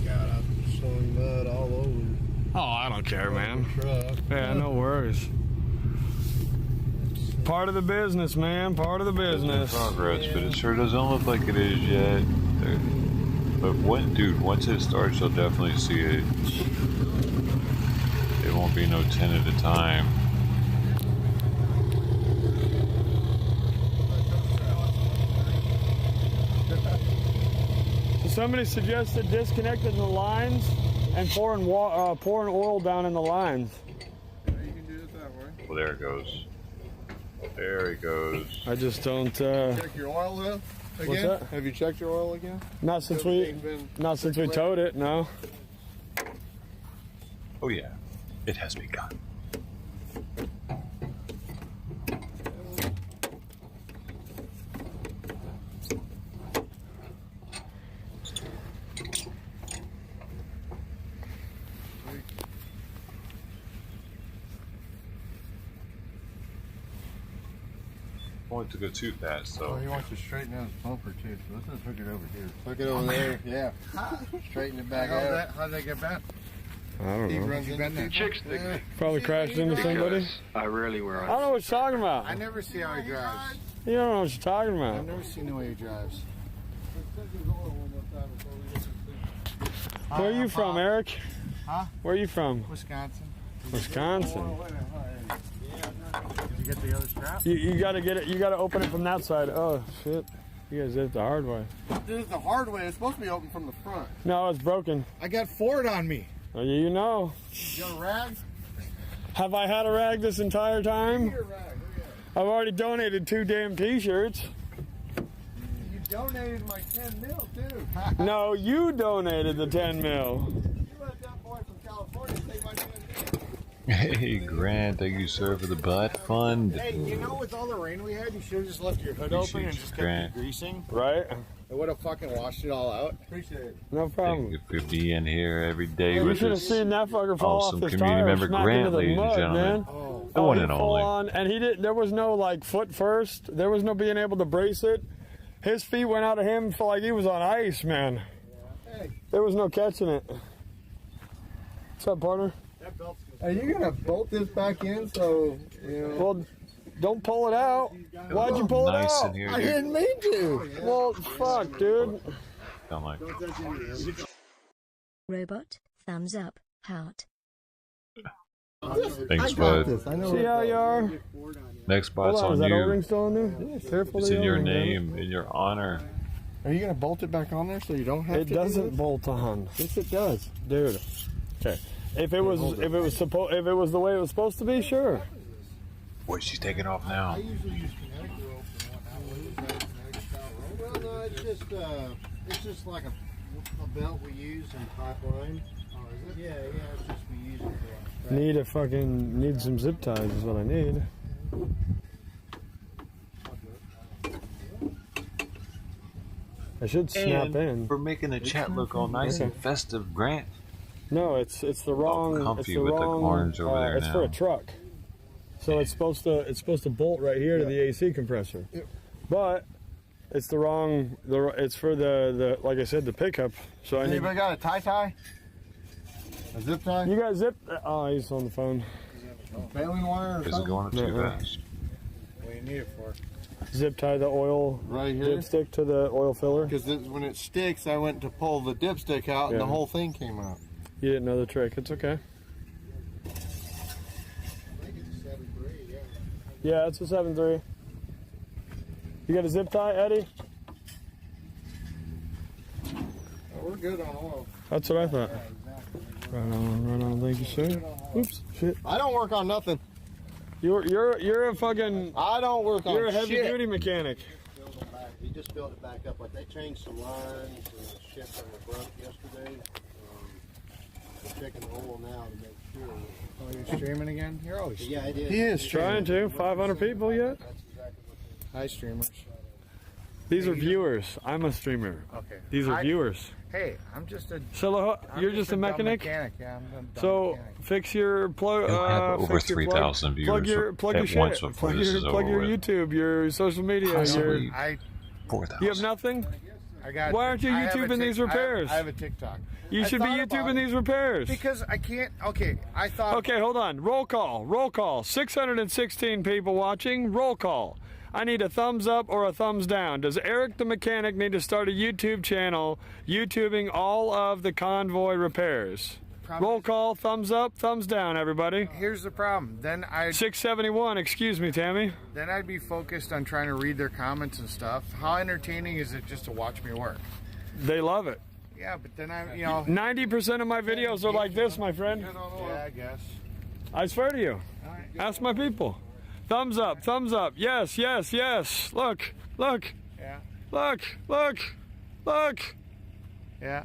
Speaker 3: God, I'm showing mud all over.
Speaker 15: Oh, I don't care, man.
Speaker 3: Truck.
Speaker 15: Yeah, no worries. Part of the business, man. Part of the business.
Speaker 2: Progress, but it sure doesn't look like it is yet. But once it starts, you'll definitely see it. It won't be no 10 at a time.
Speaker 15: So somebody suggested disconnecting the lines and pouring oil down in the lines.
Speaker 2: Well, there it goes. There he goes.
Speaker 15: I just don't.
Speaker 3: Check your oil though. Again?
Speaker 15: What's that?
Speaker 3: Have you checked your oil again?
Speaker 15: Not since we towed it. No.
Speaker 2: Oh yeah, it has begun. I want it to go too fast,
Speaker 3: Oh,
Speaker 2: though.
Speaker 3: he wants to straighten out his bumper too. So let's just hook it over here. Hook it over there. Yeah. Straighten it back out. How'd that get bent?
Speaker 15: I don't
Speaker 3: He
Speaker 15: know.
Speaker 3: runs into
Speaker 8: Chicks think
Speaker 15: Probably crashed into somebody.
Speaker 8: I really were
Speaker 15: I don't know what you're talking about.
Speaker 3: I never see how he drives.
Speaker 15: You don't know what you're talking
Speaker 3: I've
Speaker 15: about.
Speaker 3: never seen the way he drives.
Speaker 15: Where are you from, Eric?
Speaker 3: Huh?
Speaker 15: Where are you from?
Speaker 3: Wisconsin.
Speaker 15: Wisconsin.
Speaker 3: Did you get the other strap?
Speaker 15: You gotta get it. You gotta open it from that side. Oh shit! You guys did it the hard way.
Speaker 3: This is the hard way. It's supposed to be open from the front.
Speaker 15: No, it's broken.
Speaker 3: I got Ford on me.
Speaker 15: Oh, you know.
Speaker 3: You got a rag?
Speaker 15: Have I had a rag this entire time? I've already donated 2 damn t-shirts.
Speaker 3: You donated my 10 mil too.
Speaker 15: No, you donated the 10 mil.
Speaker 3: You let that boy from California take my 10 mil.
Speaker 2: Hey, Grant, thank you, sir, for the butt fund.
Speaker 3: Hey, you know, with all the rain we had, you should have just left your hood open and just kept
Speaker 2: Grant.
Speaker 3: it greasing.
Speaker 15: Right?
Speaker 3: It would have fucking washed it all out. Appreciate it.
Speaker 15: No problem.
Speaker 2: Thank you for being here every day
Speaker 15: You
Speaker 2: with
Speaker 15: should have
Speaker 2: us.
Speaker 15: seen that fucker fall
Speaker 2: Awesome
Speaker 15: off this
Speaker 2: community
Speaker 15: tire,
Speaker 2: member
Speaker 15: smack
Speaker 2: Grant,
Speaker 15: into the
Speaker 2: ladies and
Speaker 15: mud,
Speaker 2: gentlemen.
Speaker 15: man.
Speaker 2: The one and
Speaker 15: full
Speaker 2: only.
Speaker 15: on, and he didn't. There was no like foot first. There was no being able to brace it. His feet went out of him for like he was on ice, man.
Speaker 3: Hey.
Speaker 15: There was no catching it. What's up, partner?
Speaker 3: Are you gonna bolt this back in so you know?
Speaker 15: Well, don't pull it out. Why'd you pull
Speaker 2: Nice
Speaker 15: it
Speaker 2: in
Speaker 15: out?
Speaker 2: here,
Speaker 3: I
Speaker 2: dude.
Speaker 3: didn't mean to.
Speaker 15: Well, fuck, dude.
Speaker 2: Sound like
Speaker 20: Robot, thumbs up, heart.
Speaker 2: Thanks,
Speaker 3: I got
Speaker 2: bud.
Speaker 3: this. I know.
Speaker 15: See how you are?
Speaker 2: Next
Speaker 15: Hold
Speaker 2: spot's
Speaker 15: on, is
Speaker 2: on
Speaker 15: that O-ring
Speaker 2: you.
Speaker 15: still on there? Yeah, careful.
Speaker 2: It's
Speaker 15: the
Speaker 2: in your
Speaker 15: O-ring, damn it.
Speaker 2: name, in your honor.
Speaker 3: Are you gonna bolt it back on there so you don't have
Speaker 15: It
Speaker 3: to?
Speaker 15: doesn't bolt on.
Speaker 3: Yes, it does.
Speaker 15: Dude. Okay. If it was the way it was supposed to be, sure.
Speaker 2: Boy, she's taking off now.
Speaker 9: I usually use connector rope and whatnot. Well, no, it's just like a belt we use in pipeline. Oh, is it? Yeah, it's just we use it for
Speaker 15: Need some zip ties is what I need. I should snap in.
Speaker 2: For making the chat look all nice and festive, Grant.
Speaker 15: No, it's the wrong.
Speaker 2: comfy
Speaker 15: it's the
Speaker 2: with the
Speaker 15: wrong.
Speaker 2: orange over there
Speaker 15: it's
Speaker 2: now.
Speaker 15: for a truck, so it's supposed to bolt right here to the AC compressor, but it's the wrong. It's for the like I said, the pickup. So I need.
Speaker 3: Anybody got a tie? A zip tie?
Speaker 15: You got zip? Oh, he's on the phone.
Speaker 3: Baling wire or
Speaker 2: Is it
Speaker 3: something?
Speaker 2: going up too fast?
Speaker 3: What do you need it for?
Speaker 15: Zip tie the oil
Speaker 3: Right here?
Speaker 15: dipstick to the oil filler.
Speaker 3: Because when it sticks, I went to pull the dipstick out and the whole thing came out.
Speaker 15: You didn't know the trick. It's okay. Yeah, it's a 7.3. You got a zip tie, Eddie?
Speaker 3: We're good on oil.
Speaker 15: That's what I thought. Right on. Thank you, sir. Oops, shit.
Speaker 3: I don't work on nothing.
Speaker 15: You're a fucking.
Speaker 3: I don't work on
Speaker 15: You're a heavy
Speaker 3: shit.
Speaker 15: duty mechanic.
Speaker 9: He just filled it back up. Like they changed some lines and shit that were broke yesterday. We're checking the oil now to make sure.
Speaker 3: Oh, you're streaming again? You're always streaming.
Speaker 9: Yeah, I did.
Speaker 3: He is streaming.
Speaker 15: Trying to. 500 people yet?
Speaker 3: Hi, streamers.
Speaker 15: These are viewers. I'm a streamer.
Speaker 3: Okay.
Speaker 15: These are viewers.
Speaker 3: Hey, I'm just a.
Speaker 15: So you're just a
Speaker 3: dumb
Speaker 15: mechanic?
Speaker 3: Yeah, I'm a dumb
Speaker 15: So
Speaker 3: mechanic.
Speaker 15: fix your plug.
Speaker 2: You'll have over 3,000 viewers
Speaker 15: Plug your
Speaker 2: at once
Speaker 15: shit.
Speaker 2: before
Speaker 15: Plug
Speaker 2: this
Speaker 15: your,
Speaker 2: is
Speaker 15: plug
Speaker 2: over
Speaker 15: your
Speaker 2: with.
Speaker 15: YouTube, your social media.
Speaker 2: Possibly
Speaker 3: I
Speaker 2: 4,000.
Speaker 15: You have nothing?
Speaker 3: I got.
Speaker 15: Why aren't you
Speaker 3: I have a
Speaker 15: YouTubing these repairs?
Speaker 3: I have a TikTok.
Speaker 15: You
Speaker 3: I
Speaker 15: should be
Speaker 3: thought about
Speaker 15: YouTubing
Speaker 3: it
Speaker 15: these repairs.
Speaker 3: because I can't. Okay, I thought.
Speaker 15: Okay, hold on. Roll call. 616 people watching. Roll call. I need a thumbs up or a thumbs down. Does Eric the mechanic need to start a YouTube channel YouTubing all of the Convoy repairs? Roll call, thumbs up, thumbs down, everybody.
Speaker 3: Here's the problem. Then
Speaker 15: 671, excuse me, Tammy.
Speaker 3: Then I'd be focused on trying to read their comments and stuff. How entertaining is it just to watch me work?
Speaker 15: They love it.
Speaker 3: Yeah, but then I'm,
Speaker 15: 90% of my videos are like this, my friend.
Speaker 3: Yeah, I guess.
Speaker 15: I swear to you. Ask my people. Thumbs up, thumbs up. Yes. Look.
Speaker 3: Yeah.
Speaker 15: Look.
Speaker 3: Yeah.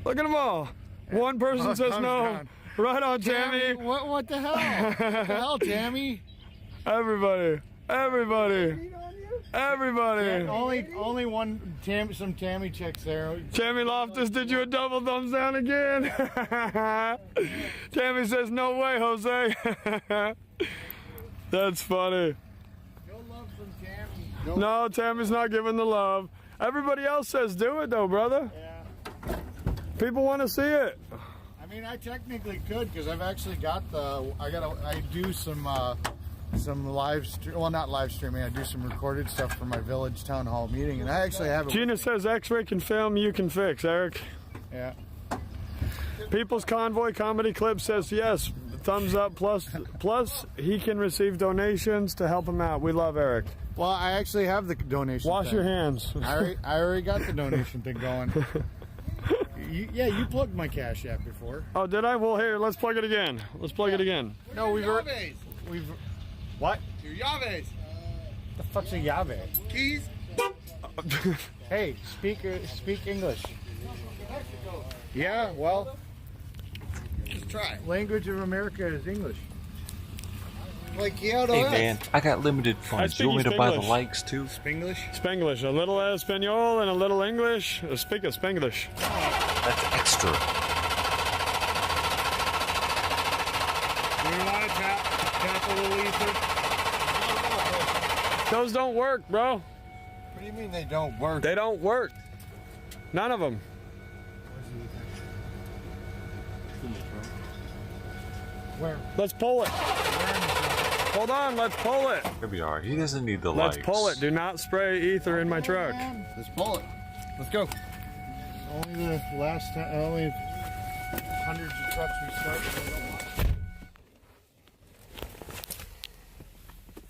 Speaker 15: Look at them all. One person says
Speaker 3: thumbs
Speaker 15: no.
Speaker 3: down.
Speaker 15: Right on, Tammy.
Speaker 3: What the hell? What the hell, Tammy?
Speaker 15: Everybody.
Speaker 3: Only one some Tammy checks there.
Speaker 15: Tammy Loftus, did you a double thumbs down again? Tammy says, no way, Jose. That's funny.
Speaker 3: No love from Tammy.
Speaker 15: No, Tammy's not giving the love. Everybody else says do it though, brother.
Speaker 3: Yeah.
Speaker 15: People want to see it.
Speaker 3: I mean, I technically could because I've actually got I do some live well, not live streaming. I do some recorded stuff for my village town hall meeting, and I actually have it.
Speaker 15: Gina says X-ray can film, you can fix, Eric.
Speaker 3: Yeah.
Speaker 15: People's Convoy Comedy Clip says yes. Thumbs up. Plus he can receive donations to help him out. We love Eric.
Speaker 3: Well, I actually have the donation.
Speaker 15: Wash
Speaker 3: thing.
Speaker 15: your hands.
Speaker 3: I already got the donation thing going. You plugged my Cash App before.
Speaker 15: Oh, did I? Well, here, let's plug it again.
Speaker 3: No, we've what?
Speaker 9: Your Yaves.
Speaker 3: The fuck's a Yave?
Speaker 9: Keys.
Speaker 3: Hey, speak English. Yeah, well, try.
Speaker 8: Language of America is English.
Speaker 3: Like Kyoto.
Speaker 2: Hey man, I got limited funds. You want me to buy the likes too?
Speaker 3: Spanglish?
Speaker 15: Spanglish. A little Espanol and a little English. Speak of Spanglish.
Speaker 2: That's extra.
Speaker 8: Do you want to tap a little ether?
Speaker 15: Those don't work, bro.
Speaker 3: What do you mean they don't work?
Speaker 15: They don't work. None of them.
Speaker 8: Where?
Speaker 15: Let's pull it. Hold on, let's pull it.
Speaker 2: He'll be alright. He doesn't need the
Speaker 15: Let's
Speaker 2: likes.
Speaker 15: pull it. Do not spray ether in my truck.
Speaker 3: Let's pull it. Let's go.
Speaker 8: Only the last time, only hundreds of trucks we started.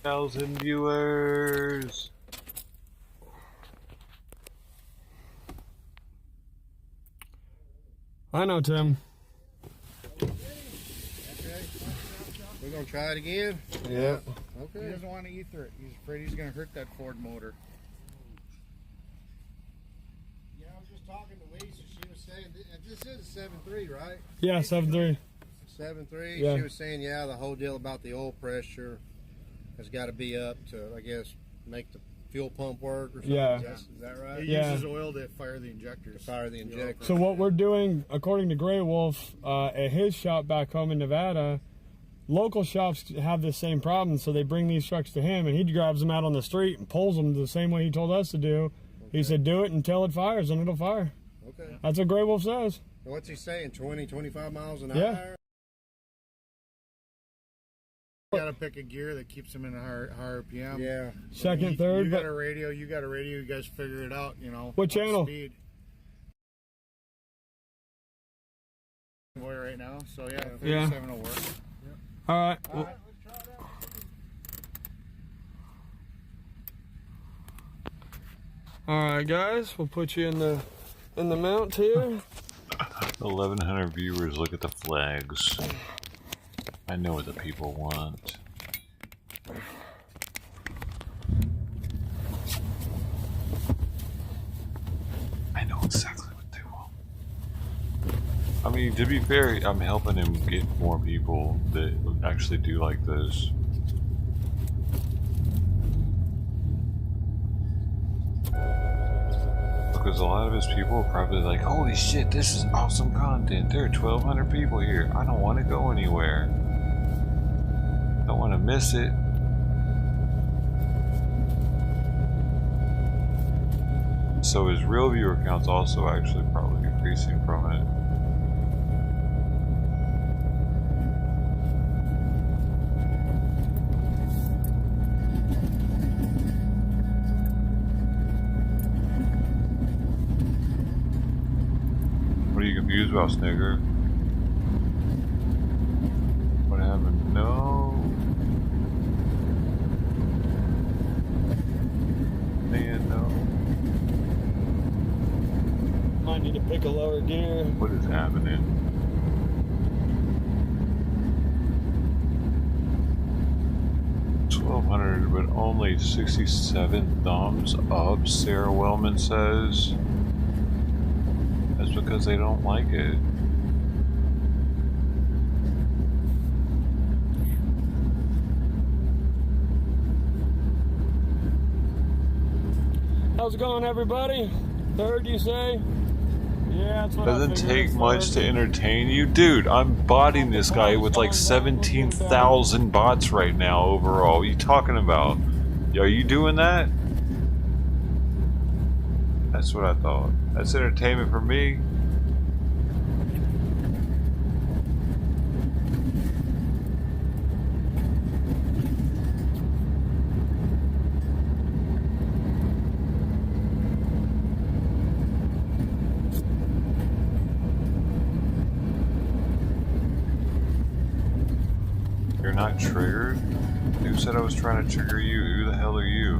Speaker 2: 1,000 viewers.
Speaker 15: I know, Tim.
Speaker 8: We're gonna try it again?
Speaker 15: Yeah.
Speaker 8: Okay. He doesn't want to ether it. He's afraid he's gonna hurt that Ford motor. Yeah, I was just talking to Lisa. She was saying this is a 7.3, right?
Speaker 15: Yeah, 7.3.
Speaker 8: 7.3.
Speaker 15: Yeah.
Speaker 8: She was saying, yeah, the whole deal about the oil pressure has got to be up to, I guess, make the fuel pump work or something.
Speaker 15: Yeah.
Speaker 8: Is that right?
Speaker 15: It uses
Speaker 8: oil to fire the injectors. To fire the injector.
Speaker 15: So what we're doing, according to Grey Wolf, at his shop back home in Nevada, local shops have the same problem, so they bring these trucks to him, and he grabs them out on the street and pulls them the same way he told us to do. Okay. He said, do it until it fires, and it'll fire.
Speaker 8: Okay.
Speaker 15: That's what Grey Wolf says.
Speaker 8: What's he saying, 20, 25 miles an
Speaker 15: Yeah.
Speaker 8: hour? You gotta pick a gear that keeps them in a higher RPM. Yeah.
Speaker 15: Second, third.
Speaker 8: You got a radio, you guys figure it out, you know.
Speaker 15: What channel?
Speaker 8: Speed. Convoy right now, so yeah, 37 will work. Yep.
Speaker 15: All right.
Speaker 8: All right, let's try it out.
Speaker 15: All right, guys. We'll put you in the mount here.
Speaker 2: 1,100 viewers. Look at the flags. I know what the people want. I know exactly what they want. I mean, to be fair, I'm helping him get more people that actually do like this. Because a lot of his people are probably like, holy shit, this is awesome content. There are 1,200 people here. I don't want to go anywhere. Don't want to miss it. So his real viewer count's also actually probably increasing from it. What are you confused about, Snigger? What happened? No. Man, no.
Speaker 15: Might need to pick a lower gear.
Speaker 2: What is happening? $1,200, but only 67 thumbs up, Sarah Wellman says. That's because they don't like it.
Speaker 15: How's it going, everybody? Third, you say? Yeah, that's what
Speaker 2: Doesn't take much to entertain you. Dude, I'm botting this guy with like 17,000 bots right now overall. What are you talking about? Are you doing that? That's what I thought. That's entertainment for me. You're not triggered? Who said I was trying to trigger you? Who the hell are you?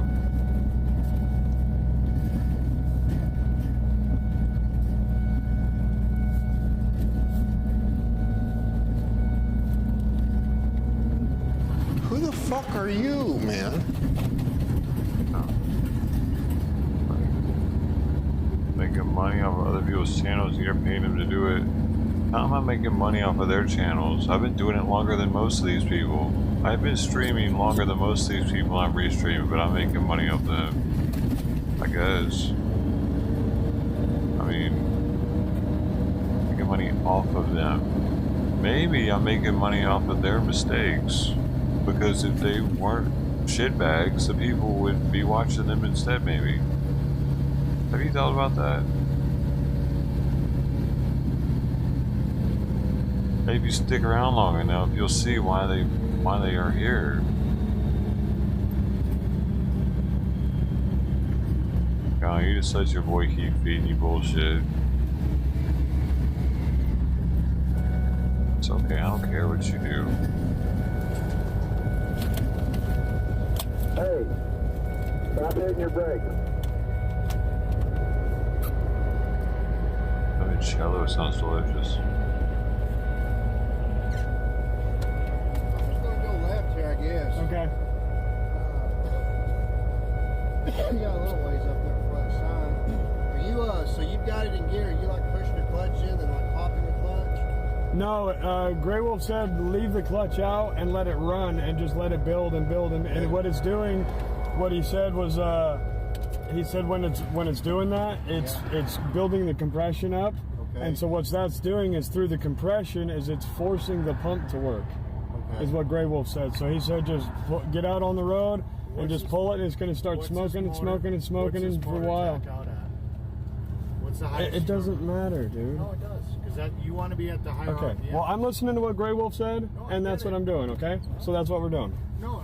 Speaker 3: Who the fuck are you, man?
Speaker 2: Making money off of other people's channels, you're paying them to do it. How am I making money off of their channels? I've been doing it longer than most of these people. I've been streaming longer than most of these people I'm restreaming, but I'm making money off them. I guess. I mean, making money off of them. Maybe I'm making money off of their mistakes. Because if they weren't shitbags, the people would be watching them instead, maybe. Have you thought about that? Maybe if you stick around long enough, you'll see why they are here. God, you just let your boy keep feeding you bullshit. It's okay, I don't care what you do.
Speaker 16: Hey, stop hitting your brakes.
Speaker 2: Limoncello sounds delicious.
Speaker 8: Yes.
Speaker 3: Okay.
Speaker 8: You got a little ways up there before the sign. Are you so you've got it in gear? Are you like pushing the clutch in and like popping the clutch?
Speaker 3: No, Grey Wolf said leave the clutch out and let it run and just let it build and build and what it's doing, what he said was he said when it's doing that, it's building the compression up. Okay. And so what that's doing is through the compression is it's forcing the pump to work. Okay. Is what Grey Wolf said. So he said just get out on the road and just pull it and it's going to start smoking and smoking and smoking and for a while.
Speaker 8: What's the highest?
Speaker 3: It doesn't matter, dude.
Speaker 8: No, it does. Because you want to be at the higher
Speaker 3: Okay.
Speaker 8: RPM.
Speaker 3: Well, I'm listening to what Grey Wolf said, and that's what I'm doing, okay? So that's what we're doing.
Speaker 8: No,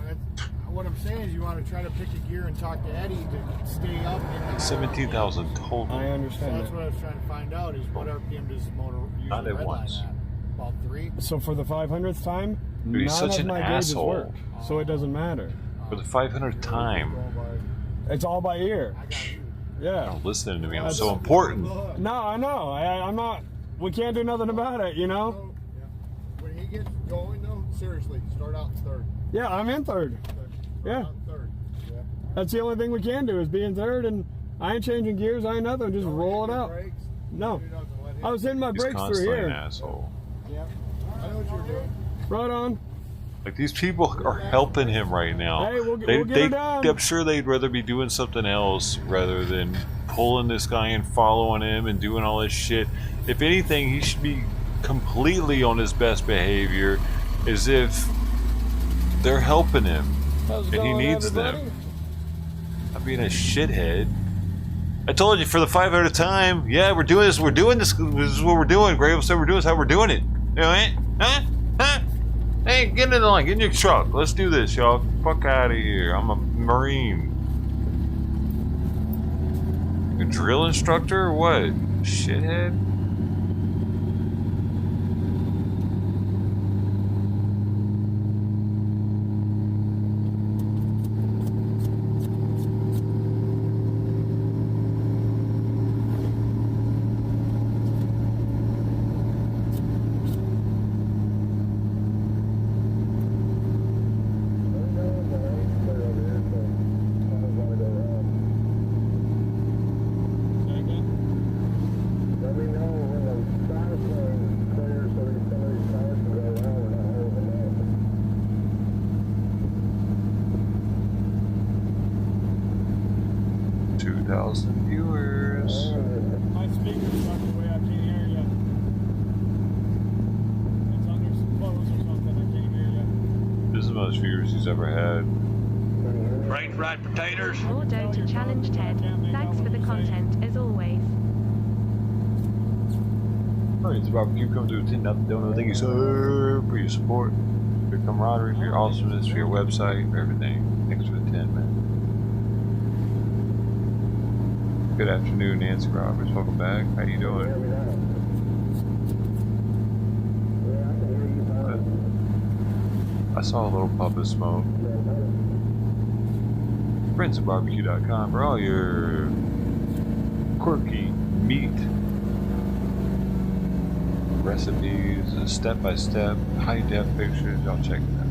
Speaker 8: what I'm saying is you want to try to pick a gear and talk to Eddie to stay up.
Speaker 2: 17,000 total.
Speaker 3: I understand.
Speaker 8: So that's what I was trying to find out is what RPM does the motor usually red line at? About 3?
Speaker 3: So for the 500th time,
Speaker 2: Dude, he's
Speaker 3: none
Speaker 2: such
Speaker 3: of
Speaker 2: an
Speaker 3: my gauges
Speaker 2: asshole.
Speaker 3: work, so it doesn't matter.
Speaker 2: For the 500th time.
Speaker 3: It's all by ear. Yeah.
Speaker 2: Don't listen to me. I'm so important.
Speaker 3: No, I know. I'm not. We can't do nothing about it, you know.
Speaker 8: When he gets going, though, seriously, start out in third.
Speaker 3: Yeah, I'm in third. Yeah. That's the only thing we can do is be in third, and I ain't changing gears. I ain't nothing. Just roll it out. No. I was hitting my brakes through here.
Speaker 2: An asshole.
Speaker 8: Yeah. I know what you're doing.
Speaker 3: Right on.
Speaker 2: Like these people are helping him right now.
Speaker 3: Hey, we'll get her done.
Speaker 2: I'm sure they'd rather be doing something else rather than pulling this guy and following him and doing all this shit. If anything, he should be completely on his best behavior, as if they're helping him and he needs them. I'm being a shithead. I told you for the 500th time. Yeah, we're doing this. We're doing this. This is what we're doing. Graham said we're doing this. How we're doing it. You know, huh? Hey, get in the line. Get in your truck. Let's do this, y'all. Fuck out of here. I'm a Marine. A drill instructor or what? Shithead? Viewers.
Speaker 3: My speaker's stuck the way I can't hear you. It's under some clothes or something. I can't hear you.
Speaker 2: This is the most viewers he's ever had.
Speaker 14: Right, fried potatoes.
Speaker 22: More dough to challenge Ted. Thanks for the content, as always.
Speaker 2: Alright, it's Barbecue. Come to attend. Nothing, don't know. Thank you, sir, for your support, for your camaraderie, for your awesomeness, for your website, for everything. Thanks for the 10, man. Good afternoon, Nancy Roberts. Welcome back. How you doing? I saw a little puff of smoke. Friendsofbarbecue.com for all your quirky meat recipes, step-by-step, high-def pictures. Y'all check it out.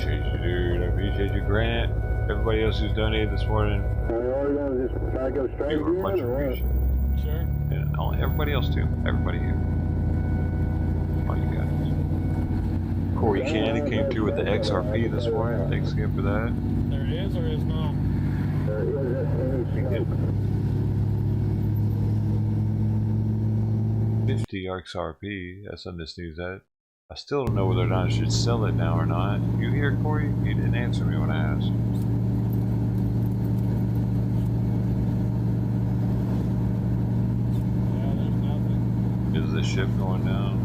Speaker 2: appreciate you, dude. I appreciate you, Grant. Everybody else who's donated this morning. You were much appreciated.
Speaker 13: Sure.
Speaker 2: And everybody else too. Everybody here. All you guys. Corey Cannon came through with the XRP this morning. Thanks again for that.
Speaker 13: There is or is not?
Speaker 2: There is. 50 XRP. That's on this news. That I still don't know whether or not I should sell it now or not. You hear, Corey? You didn't answer me when I asked.
Speaker 13: Yeah, there's nothing.
Speaker 2: Is the ship going down?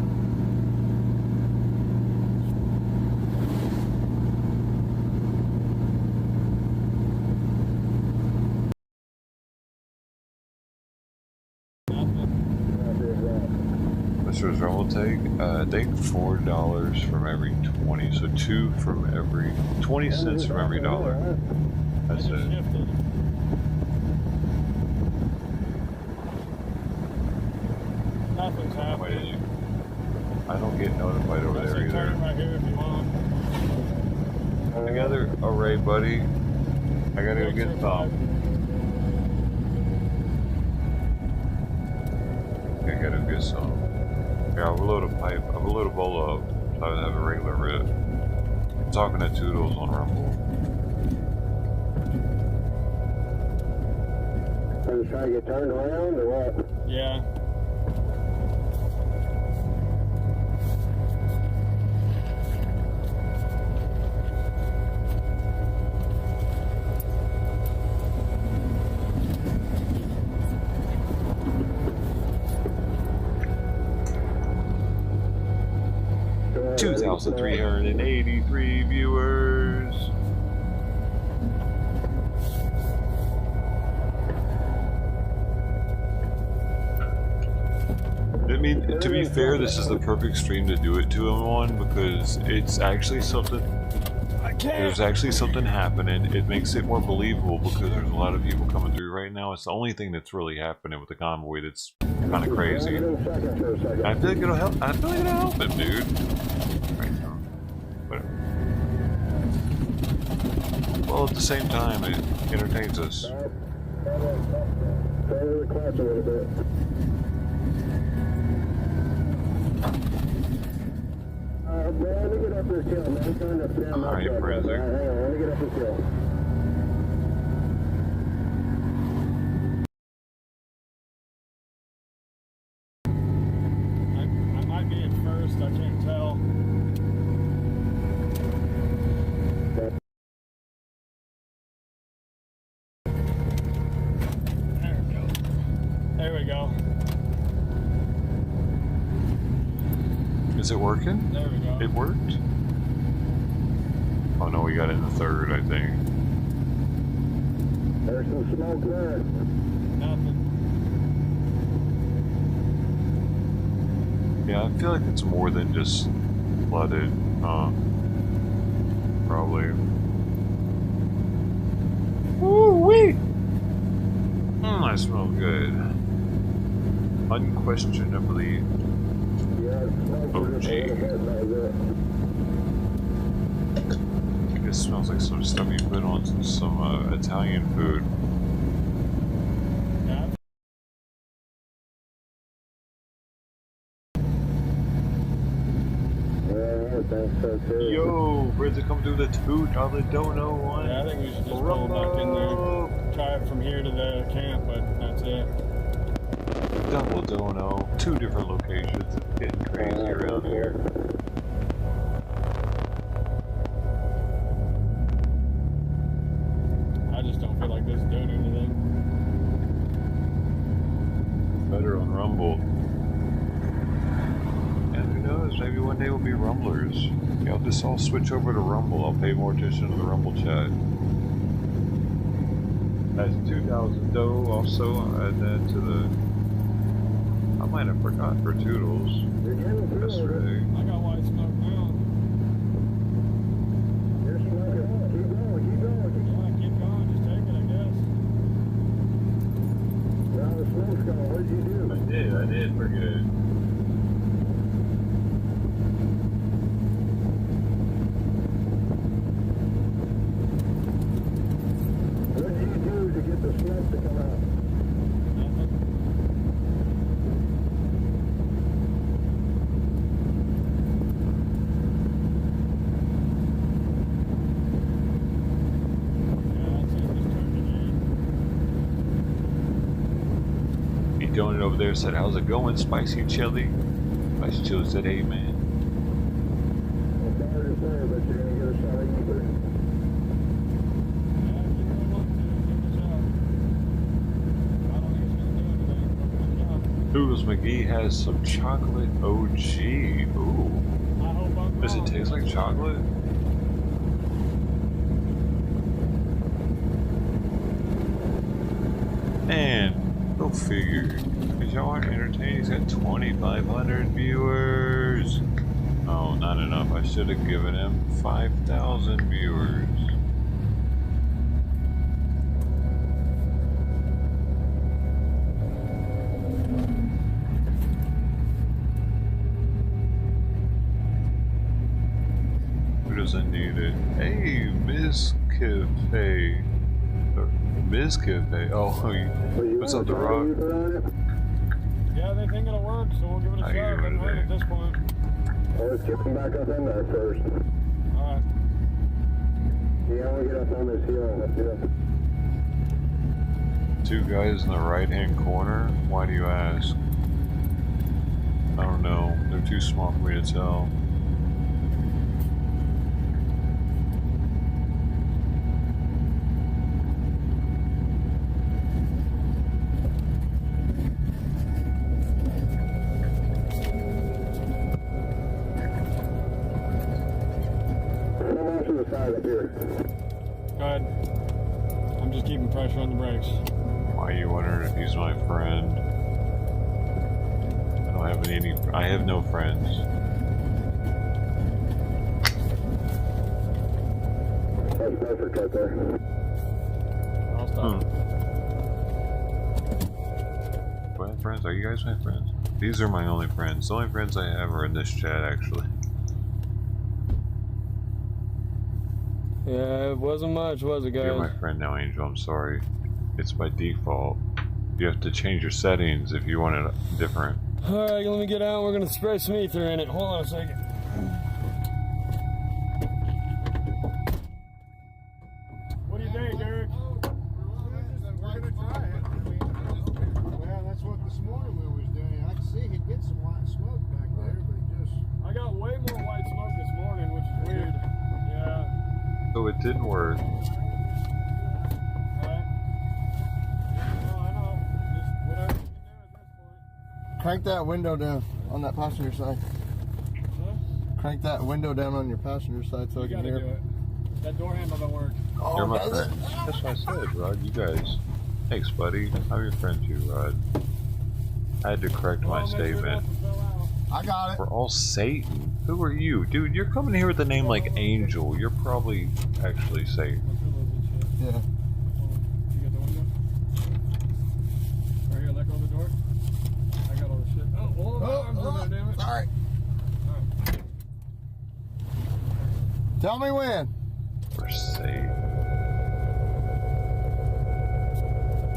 Speaker 2: Mr. Rumble take, I think $4 from every 20, so 2 from every 20 cents from every dollar. That's it.
Speaker 13: Nothing's happening.
Speaker 2: I don't get notified over there either.
Speaker 13: Turn right here if you want.
Speaker 2: Together, alright, buddy. I gotta go get some. I gotta go get some. Yeah, I'll load a pipe. I'll load a bowl up so I have a regular rip. I'm talking to Toodles on Rumble.
Speaker 16: Are you trying to get turned around or what?
Speaker 13: Yeah.
Speaker 2: $2,383 viewers. I mean, to be fair, this is the perfect stream to do it to him on because it's actually something. There's actually something happening. It makes it more believable because there's a lot of people coming through right now. It's the only thing that's really happening with the convoy that's kind of crazy. I feel like it'll help. I feel like it'll help him, dude. Right now. Whatever. Well, at the same time, it entertains us. Alright, brother.
Speaker 13: I might be at first, I can't tell. There we go.
Speaker 2: Is it working?
Speaker 13: There we go.
Speaker 2: It worked? Oh no, we got it in the third, I think.
Speaker 16: There's some smoke there.
Speaker 13: Nothing.
Speaker 2: Yeah, I feel like it's more than just flooded. Probably. Woo-wee! I smell good. Unquestionably OG. It smells like some stuff you put on some Italian food. Yo, birds are coming through the toot on the dono one.
Speaker 13: Yeah, I think we should just pull back in there. Try it from here to the camp, but that's it.
Speaker 2: Double dono, 2 different locations. It's getting crazy around here.
Speaker 13: I just don't feel like this is doing anything.
Speaker 2: Better on Rumble. And who knows, maybe one day we'll be Rumblers. Yeah, I'll just all switch over to Rumble. I'll pay more attention to the Rumble chat. That's 2,000 dough. Also, I'll add that to the. I might have forgot for Toodles yesterday.
Speaker 13: I got white smoke now.
Speaker 16: You're smoking. Keep going, keep going.
Speaker 13: Yeah, keep going. Just take it, I guess.
Speaker 16: Now the smoke's gone. What did you do?
Speaker 2: I did forget. went over there and said, "How's it going, spicy chili?" Spicy chili said, "Hey, man." Doodles McGee has some chocolate OG. Ooh. Does it taste like chocolate? Man, go figure. Because y'all aren't entertaining. He's got 2,500 viewers. Oh, not enough. I should have given him 5,000 viewers. Who doesn't need it? Hey, Ms. Cafe. Ms. Cafe. Oh, what's up, The Rock?
Speaker 3: Yeah, they think it'll work, so we'll give it a shot. Doesn't hurt at this point.
Speaker 16: Let's get them back up in there first.
Speaker 3: Alright.
Speaker 16: Yeah, we'll get up on this hill. Let's do it.
Speaker 2: Two guys in the right-hand corner? Why do you ask? I don't know. They're too small for me to tell.
Speaker 16: Up here.
Speaker 3: Go ahead. I'm just keeping pressure on the brakes.
Speaker 2: Why are you wondering if he's my friend? I don't have any. I have no friends.
Speaker 16: That's perfect right there.
Speaker 3: I'll stop.
Speaker 2: Do I have friends? Are you guys my friends? These are my only friends. The only friends I have are in this chat, actually.
Speaker 15: Yeah, it wasn't much, was it, guys?
Speaker 2: You're my friend now, Angel. I'm sorry. It's by default. You have to change your settings if you want it different.
Speaker 15: Alright, let me get out. We're gonna spray some ether in it. Hold on a second.
Speaker 3: What do you think, Derek? We're gonna try it. Well, that's what this morning we was doing. I could see he'd get some white smoke back there, but he just... I got way more white smoke this morning, which is weird. Yeah.
Speaker 2: So it didn't work.
Speaker 8: Crank that window down on that passenger side.
Speaker 3: Huh?
Speaker 8: Crank that window down on your passenger side so I can hear.
Speaker 3: Do it. That door handle don't work.
Speaker 2: You're my friend. That's what I said, Rod. You guys. Thanks, buddy. I'm your friend too, Rod. I had to correct my statement.
Speaker 8: I got it.
Speaker 2: We're all Satan. Who are you? Dude, you're coming here with a name like Angel. You're probably actually Satan.
Speaker 8: Yeah.
Speaker 3: You got the window? Right here, let go of the door. I got all the shit. Oh, hold on. Arms in there, damn it.
Speaker 8: Sorry.
Speaker 3: Alright.
Speaker 8: Tell me when.
Speaker 2: We're Satan.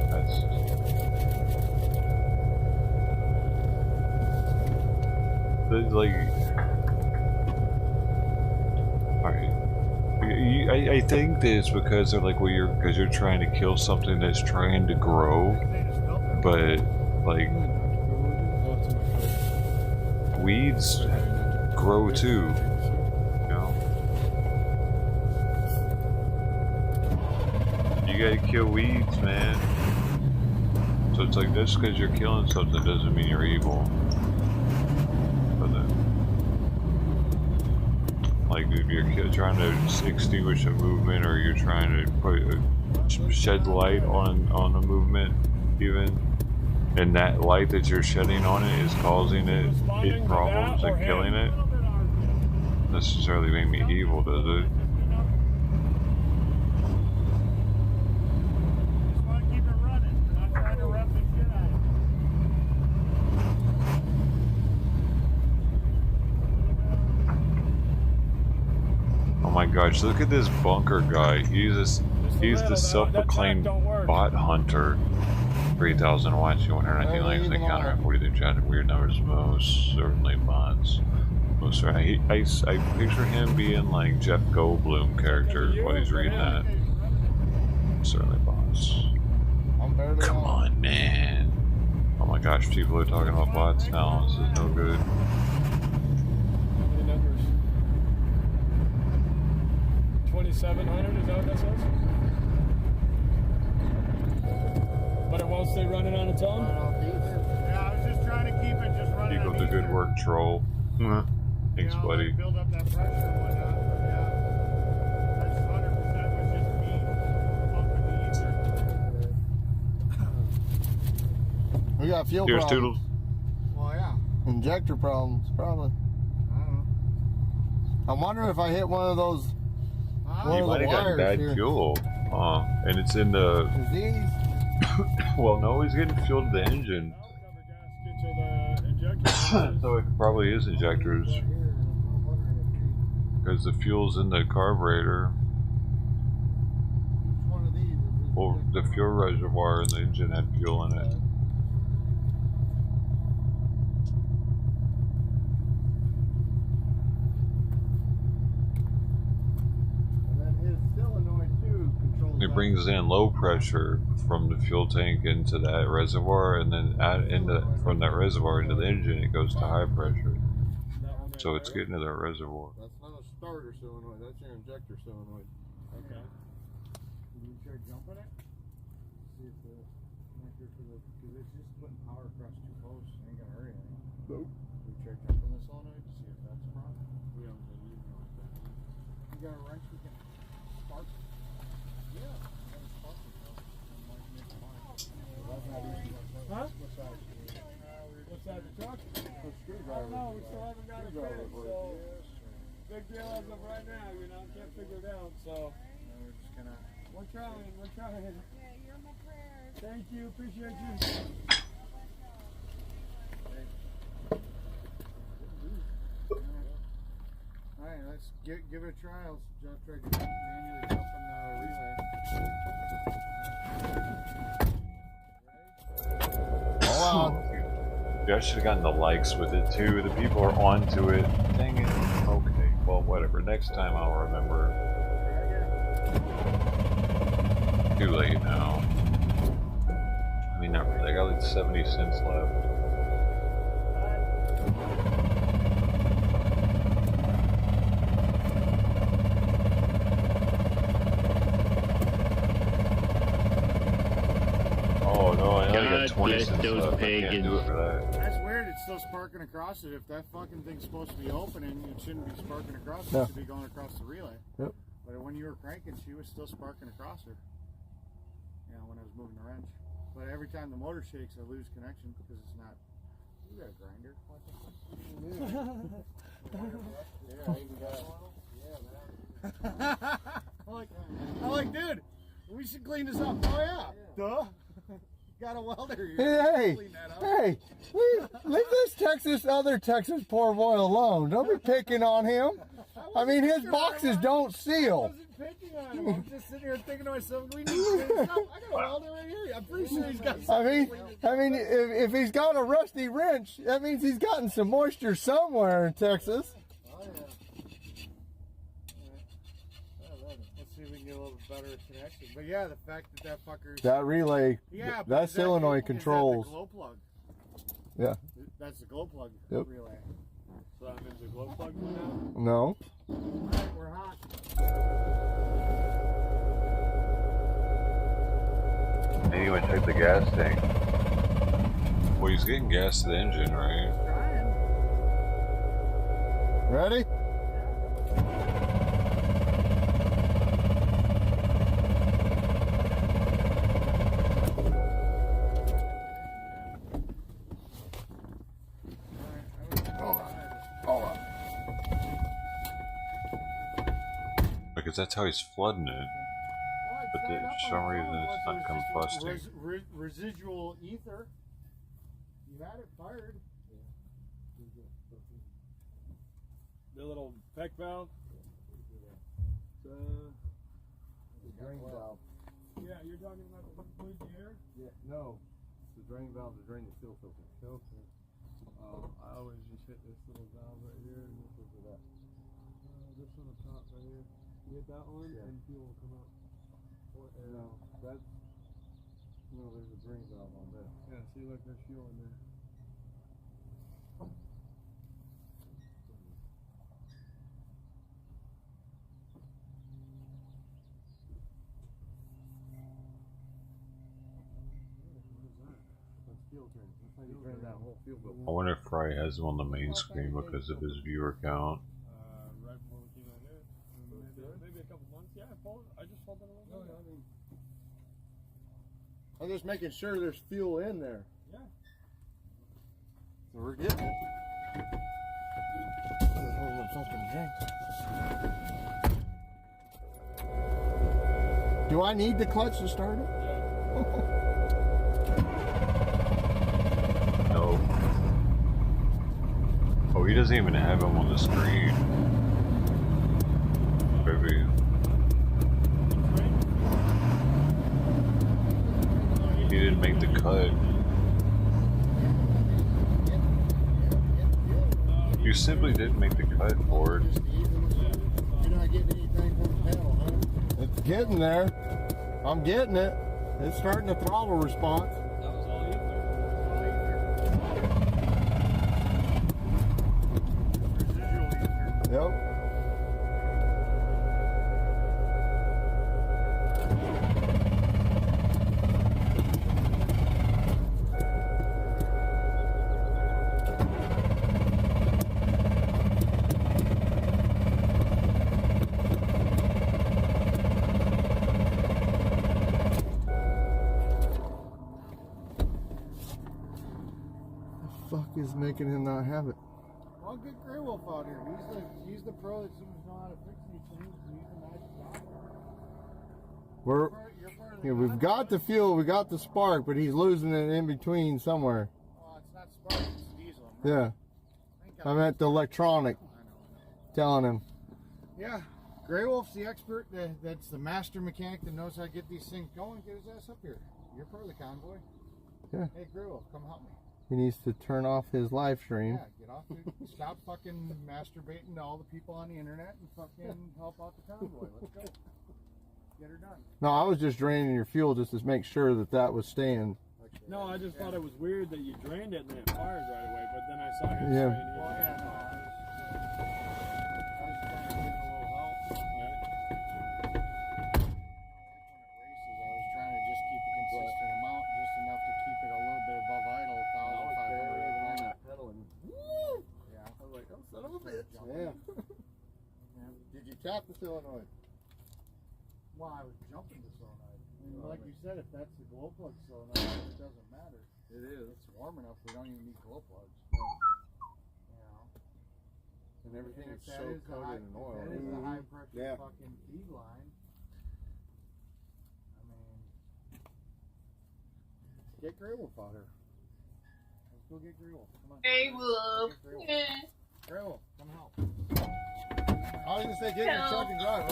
Speaker 2: That's... like... I think that it's because they're like, well, you're trying to kill something that's trying to grow, but like weeds grow too, you know. You gotta kill weeds, man. So it's like just because you're killing something doesn't mean you're evil. Like if you're trying to extinguish a movement, or you're trying to shed light on a movement, even, and that light that you're shedding on it is causing it problems and killing it, doesn't necessarily make me evil, does it? Oh my gosh, look at this bunker guy. He's the self-proclaimed bot hunter. 3,000 watts, 219 likes, and counter at 43 chat. Weird numbers, most certainly bots. Most certainly. I picture him being like Jeff Goldblum character while he's reading that. Certainly bots. Come on, man. Oh my gosh, people are talking about bots now. This is no good.
Speaker 3: How many numbers? 2,700, is that what that says? But it won't stay running on its own? Yeah, I was just trying to keep it just running.
Speaker 2: Keep up the good work, troll. Thanks, buddy.
Speaker 3: Build up that pressure and whatnot. But yeah, that's 100% was just me pumping the ether.
Speaker 8: We got fuel
Speaker 2: Cheers,
Speaker 8: problems.
Speaker 2: Toodles.
Speaker 3: Well, yeah.
Speaker 8: Injector problems, probably.
Speaker 3: I don't know.
Speaker 8: I'm wondering if I hit one of those.
Speaker 2: You might have gotten bad fuel. And it's in the. Well, no, he's getting fuel to the engine. So it probably is injectors. Because the fuel's in the carburetor. Well, the fuel reservoir in the engine had fuel in it. It brings in low pressure from the fuel tank into that reservoir, and then from that reservoir into the engine, it goes to high pressure. So it's getting to that reservoir.
Speaker 8: That's not a starter solenoid, that's your injector solenoid.
Speaker 3: Okay. You try jumping it? See if the connector for the, because it's just putting power across two posts. Ain't gonna hurry anything. Nope. You try jumping the solenoid to see if that's a problem? We haven't been using it like that. You got a wrench we can spark? Yeah. Huh? What's that, the truck? No, we still haven't got it fixed, so big deal as of right now, you know, can't figure it out, so we're just gonna, we're trying. Yeah, you're my prayers. Thank you, appreciate you. Alright, let's give it a try. I'll try to manually jump in the relay.
Speaker 2: Yeah, I should have gotten the likes with it too. The people are onto it. Dang it. Okay, well, whatever. Next time I'll remember. Too late now. I mean, not really. I got like 70 cents left. Oh no, I only got 20 cents left. I can't do it for that.
Speaker 3: That's weird, it's still sparking across it. If that fucking thing's supposed to be opening, it shouldn't be sparking across it.
Speaker 8: Yeah.
Speaker 3: It should be going across the relay.
Speaker 8: Yep.
Speaker 3: But when you were cranking, she was still sparking across her. You know, when I was moving the wrench. But every time the motor shakes, I lose connection because it's not. You got a grinder? I'm like, dude, we should clean this up. Oh yeah, duh. Got a welder here.
Speaker 8: Hey, leave this other Texas poor boy alone. Don't be picking on him. I mean, his boxes don't seal.
Speaker 3: I wasn't picking on him. I'm just sitting here thinking to myself, we need to clean this up. I got a welder right here. I'm pretty sure he's got something.
Speaker 8: I mean, if he's got a rusty wrench, that means he's gotten some moisture somewhere in Texas.
Speaker 3: Oh yeah. Let's see if we can get a little better connection. But yeah, the fact that fucker's...
Speaker 8: That relay,
Speaker 3: yeah,
Speaker 8: that solenoid controls.
Speaker 3: Is that the glow plug?
Speaker 8: Yeah.
Speaker 3: That's the glow plug relay. So that means the glow plug now?
Speaker 8: No.
Speaker 3: Alright, we're hot.
Speaker 2: Hey, you went to check the gas tank. Well, he's getting gas to the engine, right?
Speaker 8: Ready?
Speaker 2: Because that's how he's flooding it. But for some reason it's not combusting.
Speaker 3: Residual ether. You had it fired. The little PEC valve.
Speaker 8: The drain valve.
Speaker 3: Yeah, you're talking about the include the air?
Speaker 8: Yeah, no. It's the drain valve to drain the fuel filter. I always just hit this little valve right here and this is that. This on the top right here. You hit that one and fuel will come out. No, that's No, there's a drain valve on there. Yeah, see, look, there's fuel in there. That's fuel drain. That's how you drain that whole fuel bill.
Speaker 2: I wonder if Fry has him on the main screen because of his viewer count.
Speaker 8: Right before we came out here. Maybe a couple months. Yeah, I just pulled it a little bit. I mean, I'm just making sure there's fuel in there. Yeah. So we're getting it. Do I need the clutch to start it?
Speaker 2: No. Oh, he doesn't even have him on the screen. Maybe. He didn't make the cut. You simply didn't make the cut, Ford.
Speaker 3: You're not getting anything from the pedal, huh? It's getting there. I'm getting it. It's starting to throttle response. Yep. Is making him not have it.
Speaker 8: Well, get Grey Wolf out here. He's the pro that seems to know how to fix these things. He's the magic doctor. We've got the fuel, we got the spark, but he's losing it in between somewhere.
Speaker 3: Oh, it's not spark, it's diesel.
Speaker 8: Right?
Speaker 3: Yeah. I meant the electronic. Telling him.
Speaker 8: Yeah. Grey Wolf's the expert. That's the master mechanic that knows how to get these things going. Get his ass up here. You're part of the convoy.
Speaker 3: Yeah.
Speaker 8: Hey, Grey Wolf, come help me.
Speaker 3: He needs to turn off his live stream.
Speaker 8: Yeah, get off it. Stop fucking masturbating to all the people on the internet and fucking help out the convoy. Let's go. Get her done.
Speaker 3: No, I was just draining your fuel just to make sure that that was staying.
Speaker 1: No, I just thought it was weird that you drained it and then it fired right away, but then I saw you
Speaker 3: Yeah.
Speaker 1: spraying it.
Speaker 8: Well, yeah, no, I was trying to give it a little help. I was trying to just keep a consistent amount, just enough to keep it a little bit above idle, 1,500 on that pedal. And yeah, I was like, oh, son of a bitch. Yeah. Did you tap the solenoid? Well, I was jumping the solenoid. And like you said, if that's the glow plug solenoid, it doesn't matter. It is. It's warm enough. We don't even need glow plugs. You know.
Speaker 3: And everything
Speaker 8: And
Speaker 3: is so coated in oil.
Speaker 8: That is the high pressure
Speaker 3: Yeah.
Speaker 8: fucking feed line. I mean, get Grey Wolf out here. Let's go get Grey Wolf. Come on.
Speaker 7: Grey Wolf. Yeah.
Speaker 8: Grey Wolf, come help. I was gonna say get in your truck and drive.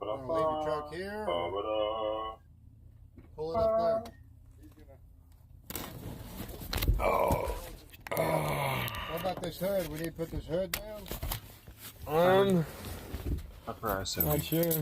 Speaker 8: Leave your truck here. Pull it up there.
Speaker 3: Oh.
Speaker 8: What about this hood? We need to put this hood down.
Speaker 3: Not sure.
Speaker 8: It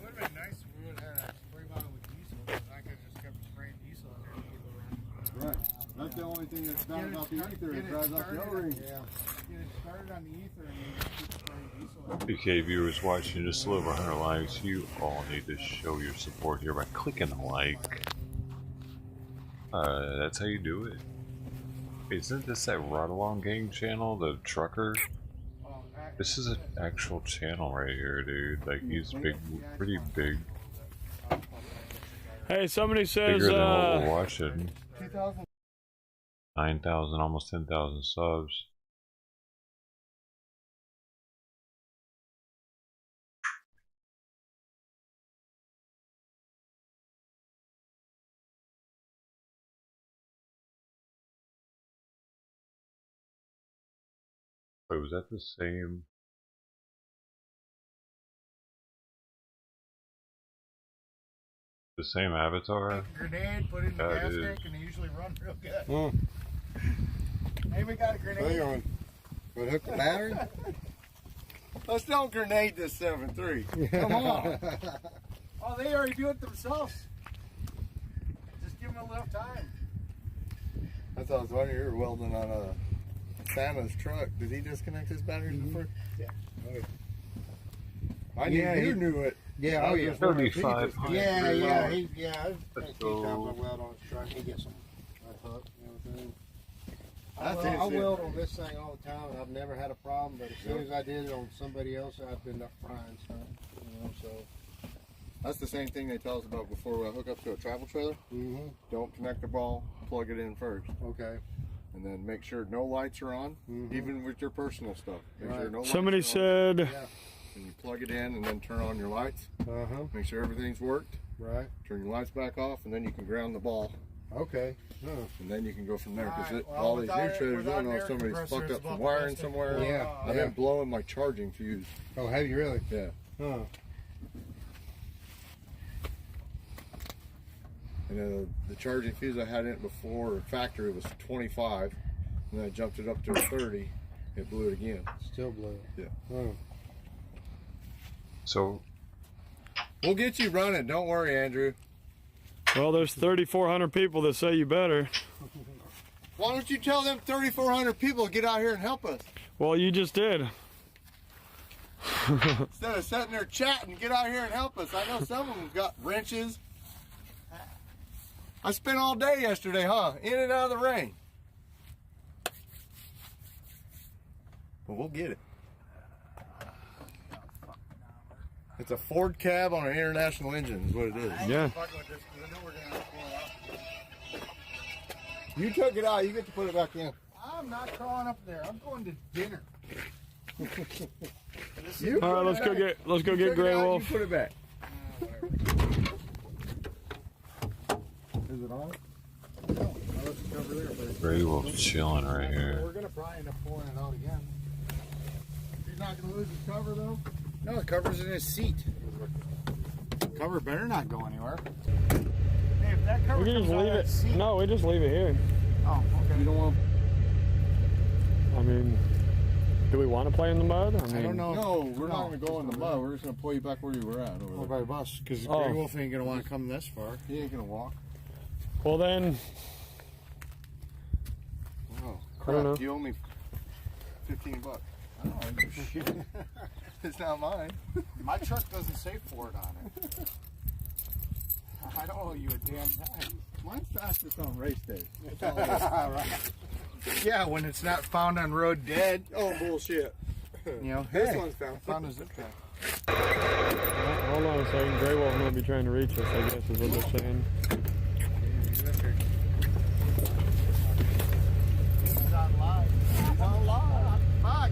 Speaker 8: would have been nice if we would have had a spray bottle with diesel. I could have just kept spraying diesel in there.
Speaker 3: Right. That's the only thing that's bad about the ether. It dries off the O-ring.
Speaker 8: Yeah. Get it started on the ether and then just keep spraying diesel.
Speaker 2: BK viewers watching just a little over 100 likes, you all need to show your support here by clicking the like. That's how you do it. Isn't this that Ride Along Gang channel, the trucker? This is an actual channel right here, dude. Like, he's big, pretty big.
Speaker 1: Hey, somebody says,
Speaker 2: Bigger than what we're watching.
Speaker 8: 2,000.
Speaker 2: 9,000, almost 10,000 subs. Wait, was that the same? The same avatar?
Speaker 8: Grenade, put it in the
Speaker 2: Yeah,
Speaker 8: gas
Speaker 2: it
Speaker 8: tank,
Speaker 2: is.
Speaker 8: and they usually run real good. Hey, we got a grenade.
Speaker 3: Hang on. But hook the battery? Let's don't grenade this 7.3. Come on.
Speaker 8: Oh, they already do it themselves. Just give them enough time.
Speaker 3: That's what I was wondering. You were welding on a Santa's truck. Did he disconnect his batteries before?
Speaker 8: Yeah.
Speaker 3: Okay. I knew you knew it.
Speaker 8: Yeah,
Speaker 3: I
Speaker 8: oh
Speaker 3: was
Speaker 8: yeah.
Speaker 3: just wondering if he
Speaker 2: 35.
Speaker 3: just-
Speaker 8: Yeah. I think
Speaker 2: Let's
Speaker 8: he's
Speaker 2: go.
Speaker 8: got my weld on his truck. He gets them. I hook and everything.
Speaker 3: That's
Speaker 8: I
Speaker 3: it.
Speaker 8: weld on this thing all the time, and I've never had a problem. But as soon as I did it on somebody else, I've been up frying stuff. You know, so.
Speaker 3: That's the same thing they tell us about before we hook up to a travel trailer.
Speaker 8: Mm-hmm.
Speaker 3: Don't connect the ball, plug it in first.
Speaker 8: Okay.
Speaker 3: And then make sure no lights are on, even with your personal stuff. Make sure no
Speaker 15: Somebody
Speaker 3: lights are on.
Speaker 15: said.
Speaker 8: Yeah.
Speaker 3: And you plug it in and then turn on your lights.
Speaker 8: Uh-huh.
Speaker 3: Make sure everything's worked.
Speaker 8: Right.
Speaker 3: Turn your lights back off, and then you can ground the ball.
Speaker 8: Okay. Huh.
Speaker 3: And then you can go from there. Because
Speaker 8: Alright, well,
Speaker 3: all these new
Speaker 8: without-
Speaker 3: trailers,
Speaker 8: without
Speaker 3: don't know
Speaker 8: an
Speaker 3: if
Speaker 8: air
Speaker 3: somebody's
Speaker 8: compressor,
Speaker 3: fucked
Speaker 8: it's
Speaker 3: up from
Speaker 8: about the
Speaker 3: wiring
Speaker 8: best
Speaker 3: somewhere.
Speaker 8: Yeah.
Speaker 3: I've been blowing my charging fuse.
Speaker 8: Oh, have you really?
Speaker 3: Yeah.
Speaker 8: Huh.
Speaker 3: And the charging fuse I had in it before factory was 25, and then I jumped it up to 30. It blew it again.
Speaker 8: Still blew.
Speaker 3: Yeah.
Speaker 8: Huh.
Speaker 2: So
Speaker 3: we'll get you running. Don't worry, Andrew.
Speaker 15: Well, there's 3,400 people that say you better.
Speaker 3: Why don't you tell them 3,400 people to get out here and help us?
Speaker 15: Well, you just did.
Speaker 3: Instead of sitting there chatting, get out here and help us. I know some of them got wrenches. I spent all day yesterday, huh? In and out of the rain. But we'll get it. It's a Ford cab on an international engine is what it is.
Speaker 15: Yeah.
Speaker 3: You took it out. You get to put it back in.
Speaker 8: I'm not crawling up there. I'm going to dinner.
Speaker 15: All right, let's go get Grey Wolf.
Speaker 3: You put it back. Is it on? No, let's cover there. But
Speaker 2: Grey Wolf's chilling right here.
Speaker 8: We're gonna probably end up pulling it out again.
Speaker 3: He's not gonna lose his cover though.
Speaker 8: No, the cover's in his seat. Cover better not go anywhere. Hey, if that cover
Speaker 15: We can just leave it. No, we just leave it here.
Speaker 8: Oh, okay.
Speaker 3: You don't want.
Speaker 15: I mean, do we want to play in the mud? I mean,
Speaker 3: I don't know. No, we're not gonna go in the mud. We're just gonna pull you back where you were at.
Speaker 8: Over by the bus, because
Speaker 15: Oh.
Speaker 8: Grey Wolf ain't gonna want to come this far.
Speaker 3: He ain't gonna walk.
Speaker 15: Well then,
Speaker 3: Oh
Speaker 15: I don't know.
Speaker 3: crap! You owe me $15.
Speaker 8: I don't know. Shit.
Speaker 3: It's not mine.
Speaker 8: My truck doesn't say Ford on it. I don't owe you a damn dime.
Speaker 3: Mine's fastest on race day.
Speaker 8: Right. Yeah, when it's not found on road dead.
Speaker 3: Oh bullshit!
Speaker 8: You know,
Speaker 3: This
Speaker 8: hey,
Speaker 3: one's found
Speaker 8: a zip track.
Speaker 15: hold on a second. Grey Wolf might be trying to reach us, I guess is what they're saying.
Speaker 8: It's on live. It's on live. Fuck.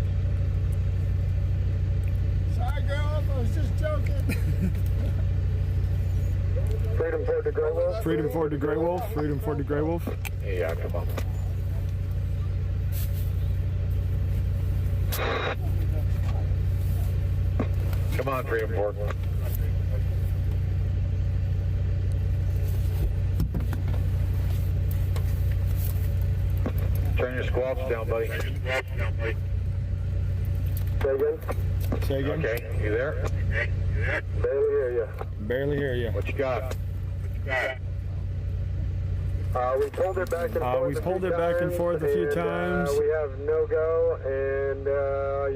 Speaker 8: Sorry, girl. I was just joking.
Speaker 16: Freedom Ford to Grey Wolf.
Speaker 15: Freedom Ford to Grey Wolf. Freedom Ford to Grey Wolf.
Speaker 16: Yeah, come on. Come on, Freedom Ford. Turn your squawks down, buddy. Say again?
Speaker 15: Say again?
Speaker 16: Okay, you there? Barely hear you.
Speaker 15: Barely hear you.
Speaker 16: What you got? We pulled it back and forth.
Speaker 15: We've pulled it back and forth a few times.
Speaker 16: We have no go, and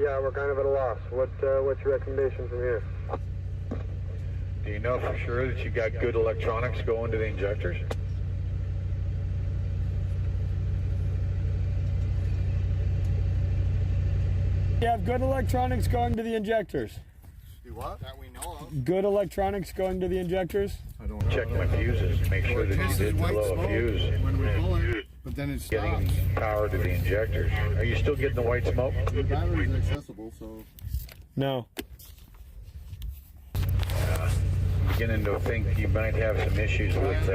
Speaker 16: yeah, we're kind of at a loss. What's your recommendation from here? Do you know for sure that you got good electronics going to the injectors?
Speaker 15: You have good electronics going to the injectors.
Speaker 3: Do what?
Speaker 8: That we know of.
Speaker 15: Good electronics going to the injectors.
Speaker 3: I don't know.
Speaker 16: Check my fuses to make sure that you didn't blow a fuse.
Speaker 8: When we pull it, but then it stops.
Speaker 16: Getting power to the injectors. Are you still getting the white smoke?
Speaker 3: The battery's accessible, so.
Speaker 15: No.
Speaker 16: Beginning to think you might have some issues with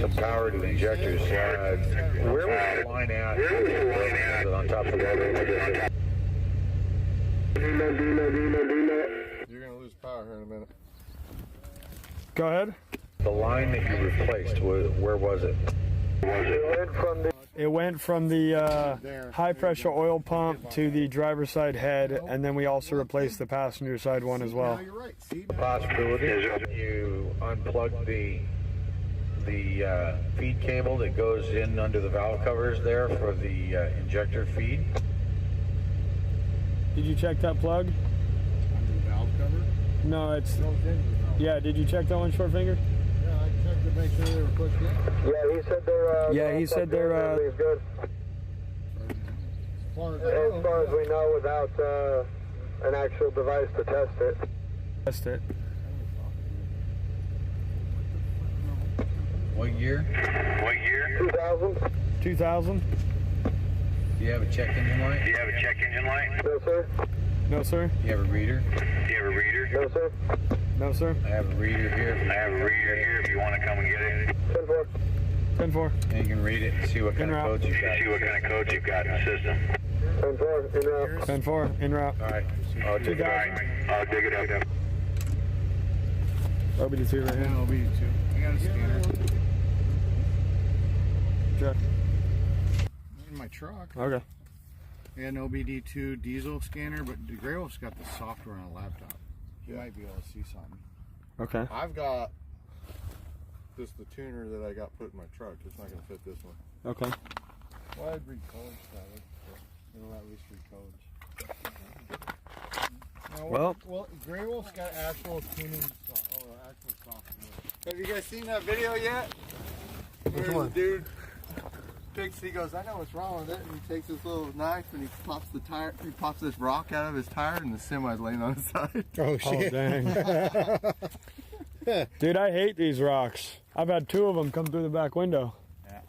Speaker 16: some power to the injectors. Where was the line at? On top of that.
Speaker 3: You're gonna lose power here in a minute.
Speaker 15: Go ahead.
Speaker 16: The line that you replaced, where was it? It went from the
Speaker 15: It went from the high pressure oil pump to the driver's side head, and then we also replaced the passenger side one as well.
Speaker 16: Possibility is you unplug the feed cable that goes in under the valve covers there for the injector feed.
Speaker 15: Did you check that plug?
Speaker 8: Under the valve cover?
Speaker 15: No, it's... Yeah, did you check that one, Short Finger?
Speaker 8: Yeah, I checked to make sure they were pushed in.
Speaker 3: Yeah, he said they're.
Speaker 15: Yeah, he said they're.
Speaker 3: Good. As far as we know, without an actual device to test it.
Speaker 15: Test it.
Speaker 16: What year?
Speaker 3: 2000.
Speaker 15: 2000.
Speaker 16: Do you have a check engine light?
Speaker 3: No, sir.
Speaker 15: No, sir.
Speaker 16: Do you have a reader?
Speaker 3: No, sir.
Speaker 15: No, sir.
Speaker 16: I have a reader here. If you want to come and get it.
Speaker 15: 10-4.
Speaker 16: And you can read it and see what kind of codes you've got. In the system.
Speaker 3: 10-4. In route.
Speaker 15: 10-4. En route.
Speaker 16: All right. I'll dig it up.
Speaker 15: OBD2 right here.
Speaker 8: OBD2. I got a scanner.
Speaker 15: Check.
Speaker 8: In my truck.
Speaker 15: Okay.
Speaker 8: I got an OBD2 diesel scanner, but Gray Wolf's got the software on a laptop. He might be able to see something.
Speaker 15: Okay.
Speaker 3: I've got just the tuner that I got put in my truck. It's not going to fit this one.
Speaker 15: Okay.
Speaker 3: Well, I'd read codes, probably. It'll at least read codes.
Speaker 15: Well,
Speaker 3: Gray Wolf's got actual tuning, actual software. Have you guys seen that video yet? Which one? Dude picks, he goes, I know what's wrong with it, and he takes this little knife and he pops the tire. He pops this rock out of his tire, and the semi's laying on his side.
Speaker 15: Oh shit! Oh, dang. Dude, I hate these rocks. I've had 2 of them come through the back window.
Speaker 3: Yeah.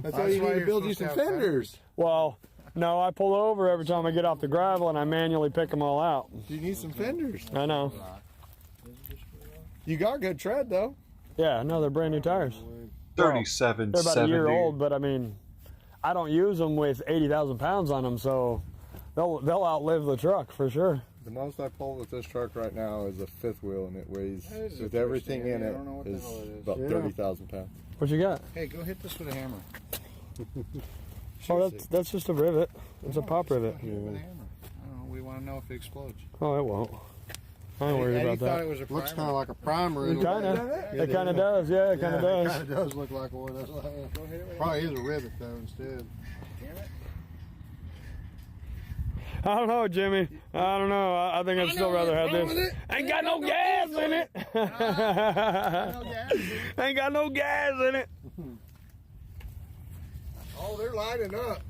Speaker 15: That's
Speaker 3: why you need to build you some fenders.
Speaker 15: Well, no, I pull over every time I get off the gravel and I manually pick them all out.
Speaker 3: You need some fenders.
Speaker 15: I know.
Speaker 3: You got good tread though.
Speaker 15: Yeah, no, they're brand new tires.
Speaker 2: 37,
Speaker 15: they're about
Speaker 2: 70.
Speaker 15: a year old, but I mean, I don't use them with 80,000 pounds on them, so they'll outlive the truck for sure.
Speaker 3: The most I pull with this truck right now is a 5th wheel, and it weighs, with everything in it, is about 30,000 pounds.
Speaker 15: What you got?
Speaker 8: Hey, go hit this with a hammer.
Speaker 15: Oh, that's just a rivet. It's a pop rivet.
Speaker 8: Hit it with a hammer. I don't know. We want to know if it explodes.
Speaker 15: Oh, it won't. I ain't worried about that.
Speaker 8: Thought it was a primer. Looks kind of like a primer.
Speaker 15: It kind of does. Yeah, it kind of does.
Speaker 3: It kind of does look like one. That's like, probably is a rivet though instead.
Speaker 8: Damn it.
Speaker 15: I don't know, Jimmy. I don't know. I think I'd still rather have this. Ain't got no gas in it. Ain't got no gas in it.
Speaker 3: Oh, they're lining up.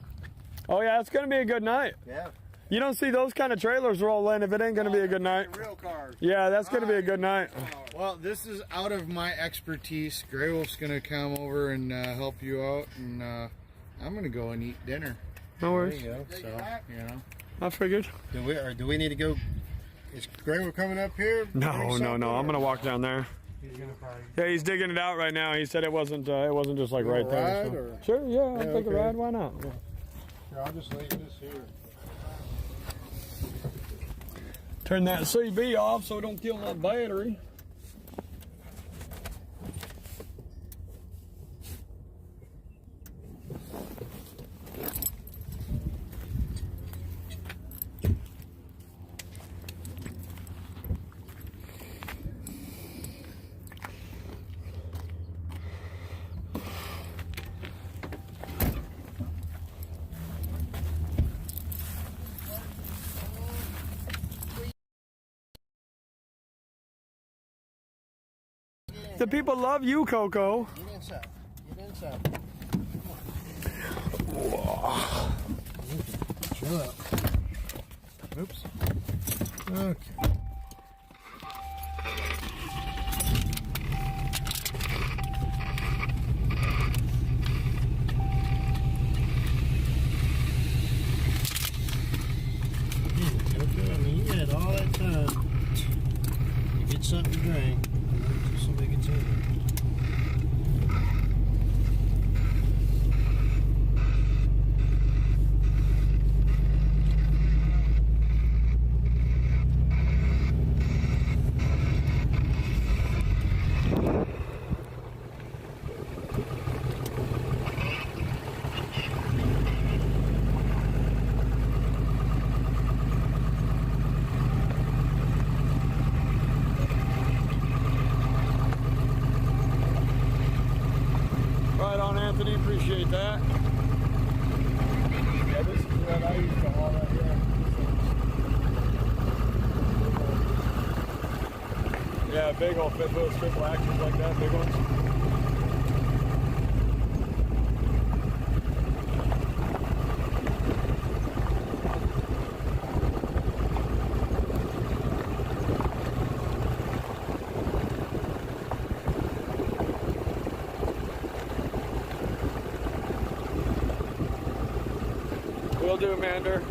Speaker 15: Oh yeah, it's gonna be a good night.
Speaker 3: Yeah.
Speaker 15: You don't see those kind of trailers roll in if it ain't gonna be a good night.
Speaker 8: Real cars.
Speaker 15: Yeah, that's gonna be a good night.
Speaker 8: Well, this is out of my expertise. Gray Wolf's gonna come over and help you out, and I'm gonna go and eat dinner.
Speaker 15: No worries.
Speaker 8: There you go. So, you know.
Speaker 15: I figured.
Speaker 8: Do we need to go? Is Gray Wolf coming up here?
Speaker 15: No. I'm gonna walk down there. Yeah, he's digging it out right now. He said it wasn't just like right there. So. Sure, yeah, I'll take a ride. Why not? Yeah.
Speaker 3: Here, I'll just leave this here.
Speaker 15: Turn that CB off so it don't kill my battery. The people love you, Coco.
Speaker 8: Get inside. Get inside.
Speaker 15: Whoa.
Speaker 8: Chill out. Oops. Okay.
Speaker 6: I mean, you had all that time to get something to drink. Somebody gets in there.
Speaker 15: Right on, Anthony. Appreciate that.
Speaker 1: Yeah, this is what I used to haul right here.
Speaker 15: Yeah, big old fifth wheels, triple axles like that, big ones. Will do, Mander.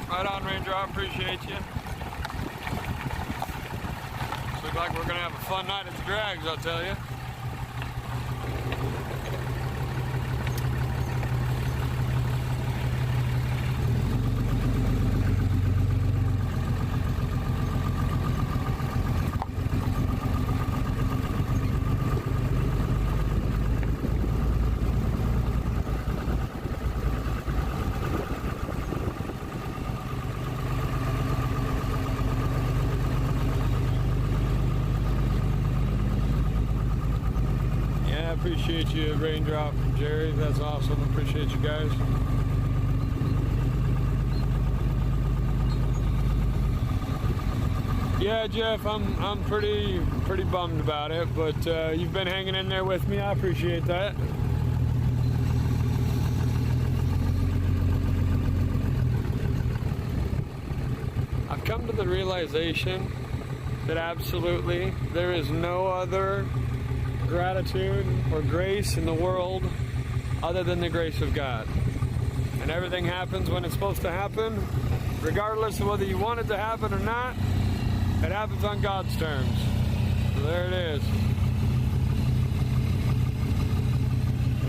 Speaker 15: Right on, Raindrop. Appreciate you. Looks like we're gonna have a fun night at the drags, I'll tell you. Appreciate you, Raindrop, Jerry. That's awesome. Appreciate you guys. Yeah, Jeff, I'm pretty bummed about it, but you've been hanging in there with me. I appreciate that. I've come to the realization that absolutely there is no other gratitude or grace in the world other than the grace of God. And everything happens when it's supposed to happen, regardless of whether you want it to happen or not. It happens on God's terms. So there it is.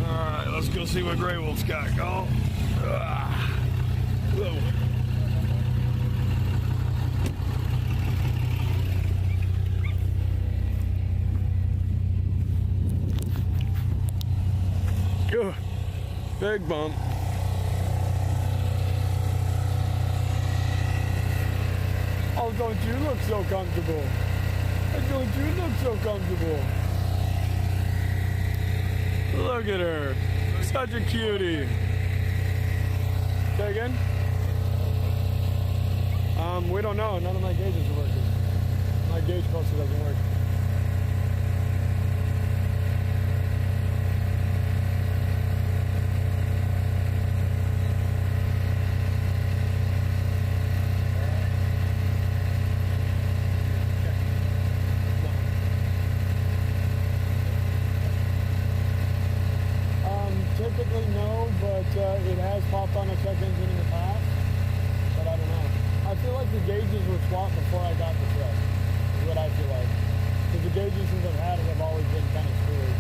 Speaker 15: Alright, let's go see what Grey Wolf's got going. Whoa. Good. Big bump. Oh, don't you look so comfortable? Don't you look so comfortable? Look at her. Such a cutie. Say again? We don't know. None of my gauges are working. My gauge poster doesn't work. Typically no, but it has popped on a check engine in the past, but I don't know. I feel like the gauges were swapped before I got the truck, is what I feel like. Because the gauges since I've had it have always been kind of screwy.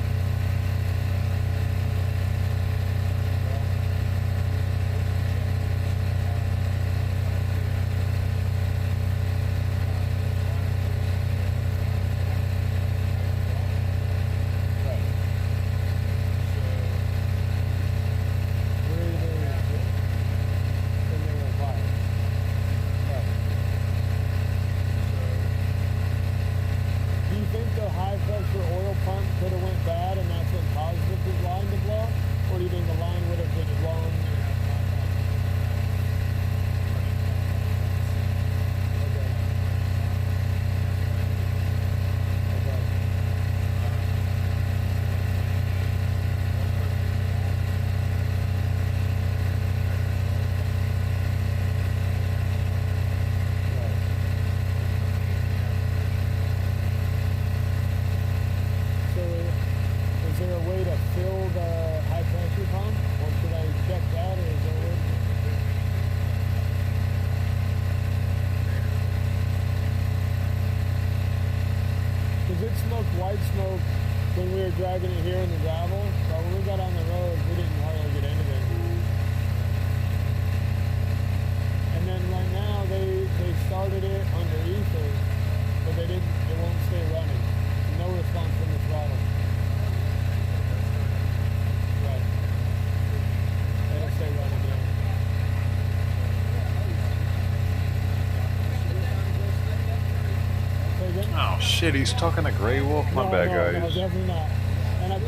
Speaker 15: White smoke
Speaker 1: when we were dragging it here in the gravel, but when we got on the road, we didn't hardly get anything. And then right now, they started it under ether, but it won't stay running. No response from the throttle. Right. It'll stay running, yeah.
Speaker 2: Oh shit, he's talking to Grey Wolf? My bad, guys.
Speaker 1: No, definitely not. And I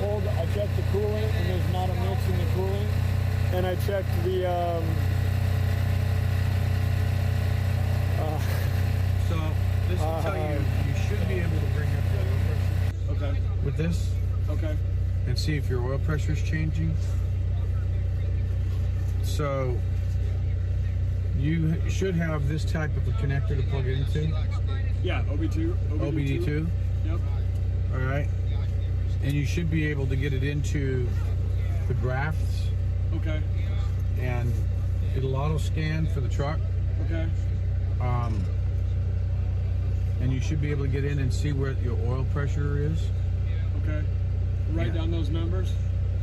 Speaker 1: checked the coolant, and there's not a mix in the coolant. And I checked the,
Speaker 19: So, this will tell you should be able to bring up your oil pressure.
Speaker 1: Okay.
Speaker 19: With this.
Speaker 1: Okay.
Speaker 19: And see if your oil pressure is changing. So, you should have this type of a connector to plug it into.
Speaker 1: Yeah, OBD2.
Speaker 19: OBD2?
Speaker 1: Yep.
Speaker 19: All right. And you should be able to get it into the grafts.
Speaker 1: Okay.
Speaker 19: And it'll auto scan for the truck.
Speaker 1: Okay.
Speaker 19: And you should be able to get in and see where your oil pressure is.
Speaker 1: Okay. Write down those numbers.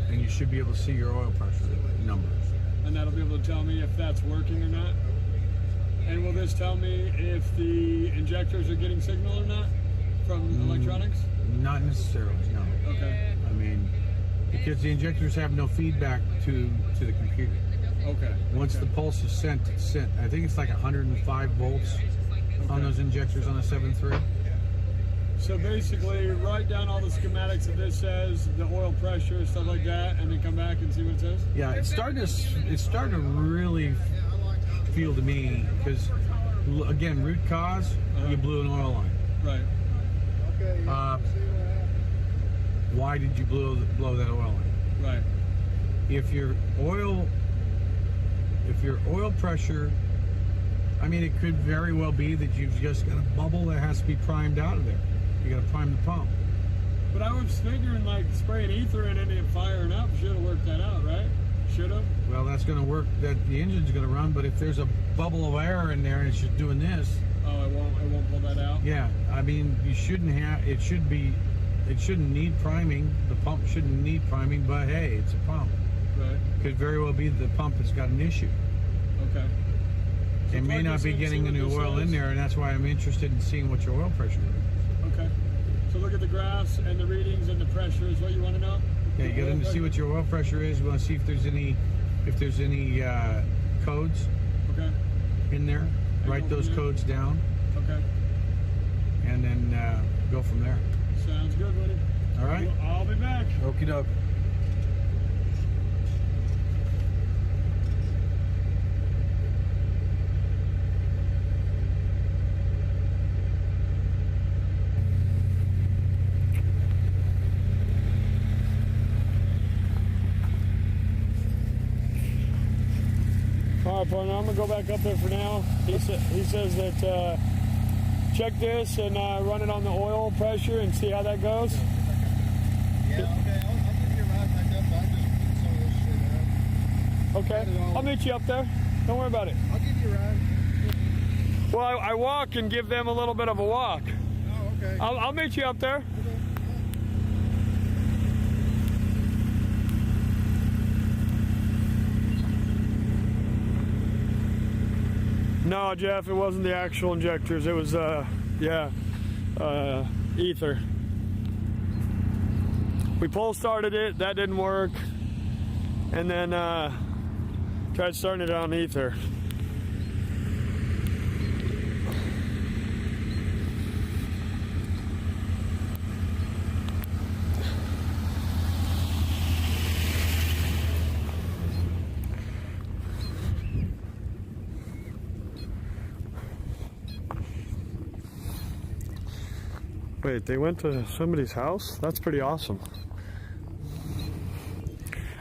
Speaker 19: And you should be able to see your oil pressure numbers.
Speaker 1: And that'll be able to tell me if that's working or not. And will this tell me if the injectors are getting signal or not from electronics?
Speaker 19: Not necessarily, no.
Speaker 1: Okay.
Speaker 19: I mean, because the injectors have no feedback to the computer.
Speaker 1: Okay.
Speaker 19: Once the pulse is sent, it's sent. I think it's like 105 volts on those injectors on a 7.3.
Speaker 1: So basically, write down all the schematics that this says, the oil pressure, stuff like that, and then come back and see what it says?
Speaker 19: Yeah, it's starting to really feel to me, because, again, root cause, you blew an oil line.
Speaker 1: Right.
Speaker 19: Why did you blow that oil line?
Speaker 1: Right.
Speaker 19: If your oil pressure, I mean, it could very well be that you've just got a bubble that has to be primed out of there. You got to prime the pump.
Speaker 1: But I was figuring like spraying ether in it and firing up should have worked that out, right? Should have.
Speaker 19: Well, that's going to work. That the engine's going to run, but if there's a bubble of air in there and it's just doing this.
Speaker 1: Oh, it won't pull that out.
Speaker 19: Yeah, I mean, you shouldn't have. It shouldn't need priming. The pump shouldn't need priming, but hey, it's a pump.
Speaker 1: Right.
Speaker 19: Could very well be the pump has got an issue.
Speaker 1: Okay.
Speaker 19: It may not be getting the new oil in there, and that's why I'm interested in seeing what your oil pressure is.
Speaker 1: Okay. So look at the graphs and the readings and the pressure is what you want to know?
Speaker 19: Yeah, you got to see what your oil pressure is. We want to see if there's any codes in there. Write those codes down.
Speaker 1: Okay.
Speaker 19: And then go from there.
Speaker 1: Sounds good, buddy.
Speaker 19: All right.
Speaker 1: I'll be back.
Speaker 19: Okie doke.
Speaker 1: All right, partner, I'm gonna go back up there for now. He says that check this and run it on the oil pressure and see how that goes.
Speaker 3: Yeah, okay. I'll give you a ride back up. I just put some of this shit out.
Speaker 1: Okay, I'll meet you up there. Don't worry about it.
Speaker 3: I'll give you a ride.
Speaker 1: Well, I walk and give them a little bit of a walk.
Speaker 3: Oh, okay.
Speaker 1: I'll meet you up there. No, Jeff, it wasn't the actual injectors. It was, ether. We pull started it, that didn't work, and then tried starting it on ether. Wait, they went to somebody's house? That's pretty awesome.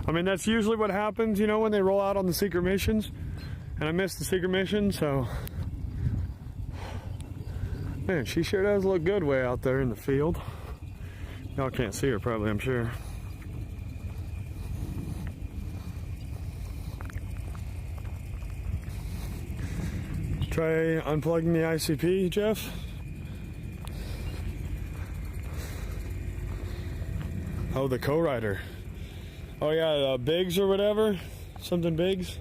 Speaker 1: I mean, that's usually what happens, you know, when they roll out on the secret missions. And I missed the secret mission, so... Man, she sure does look good way out there in the field. Y'all can't see her probably, I'm sure. Try unplugging the ICP, Jeff. Oh, the co-rider. Oh yeah, Biggs or whatever. Something Biggs.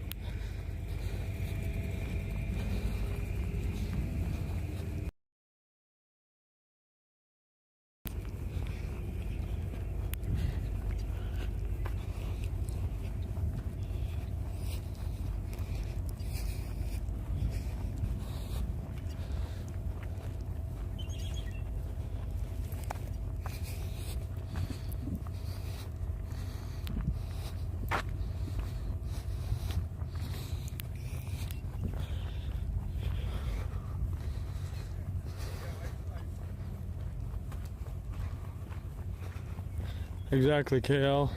Speaker 1: Exactly, KL.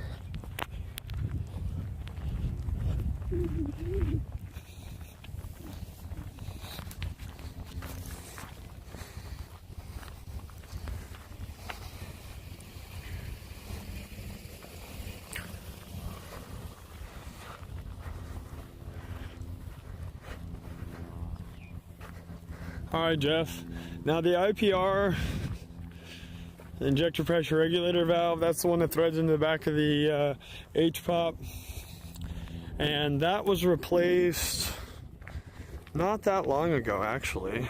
Speaker 1: All right, Jeff. Now the IPR, injector pressure regulator valve, that's the one that threads into the back of the H-pop. And that was replaced not that long ago, actually.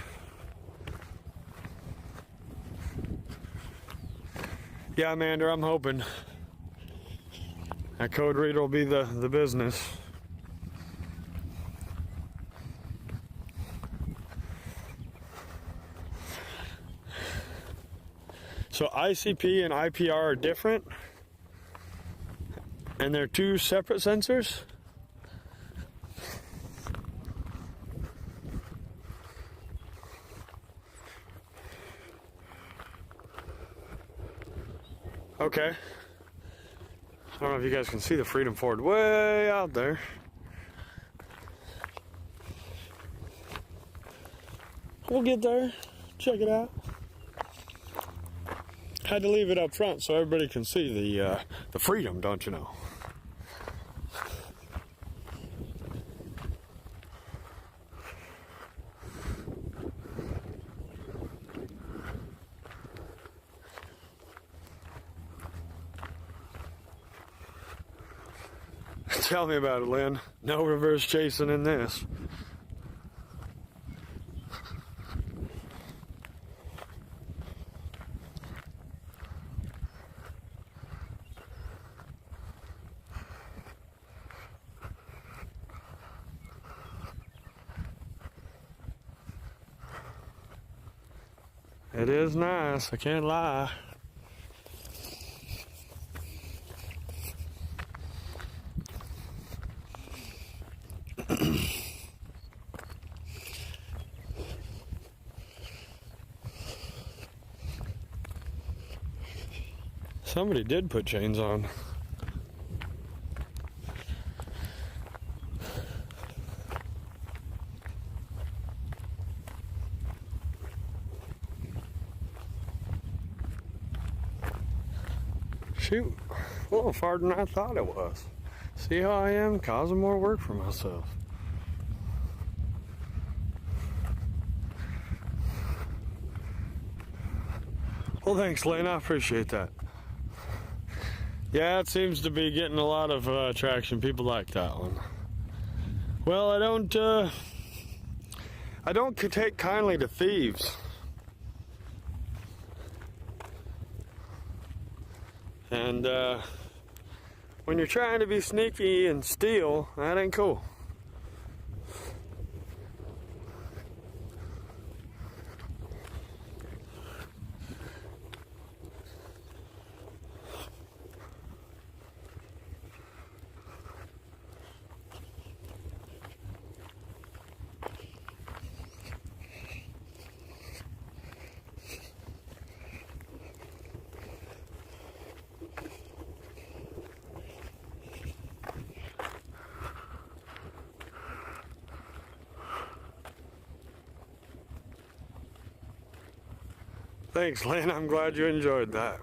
Speaker 1: Yeah, Amanda, I'm hoping that code reader will be the business. So ICP and IPR are different, and they're two separate sensors. Okay. I don't know if you guys can see the Freedom Ford way out there. We'll get there. Check it out. Had to leave it up front so everybody can see the Freedom, don't you know? Tell me about it, Lynn. No reverse chasing in this. It is nice, I can't lie. Somebody did put chains on. Shoot, a little farther than I thought it was. See how I am causing more work for myself. Well, thanks, Lane. I appreciate that. Yeah, it seems to be getting a lot of traction. People like that one. Well, I don't take kindly to thieves. And when you're trying to be sneaky and steal, that ain't cool. Thanks, Lynn. I'm glad you enjoyed that.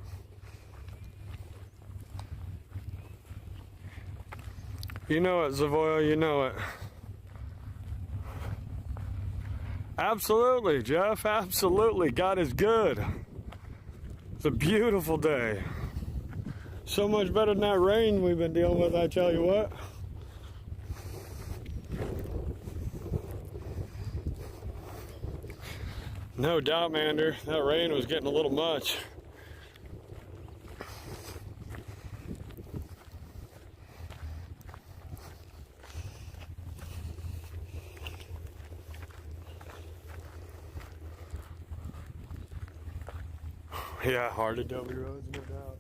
Speaker 1: You know it, Zavoya, you know it. Absolutely, Jeff, absolutely. God is good. It's a beautiful day. So much better than that rain we've been dealing with, I tell you what. No doubt, Mander, that rain was getting a little much. Yeah, hard adobe roads, no doubt.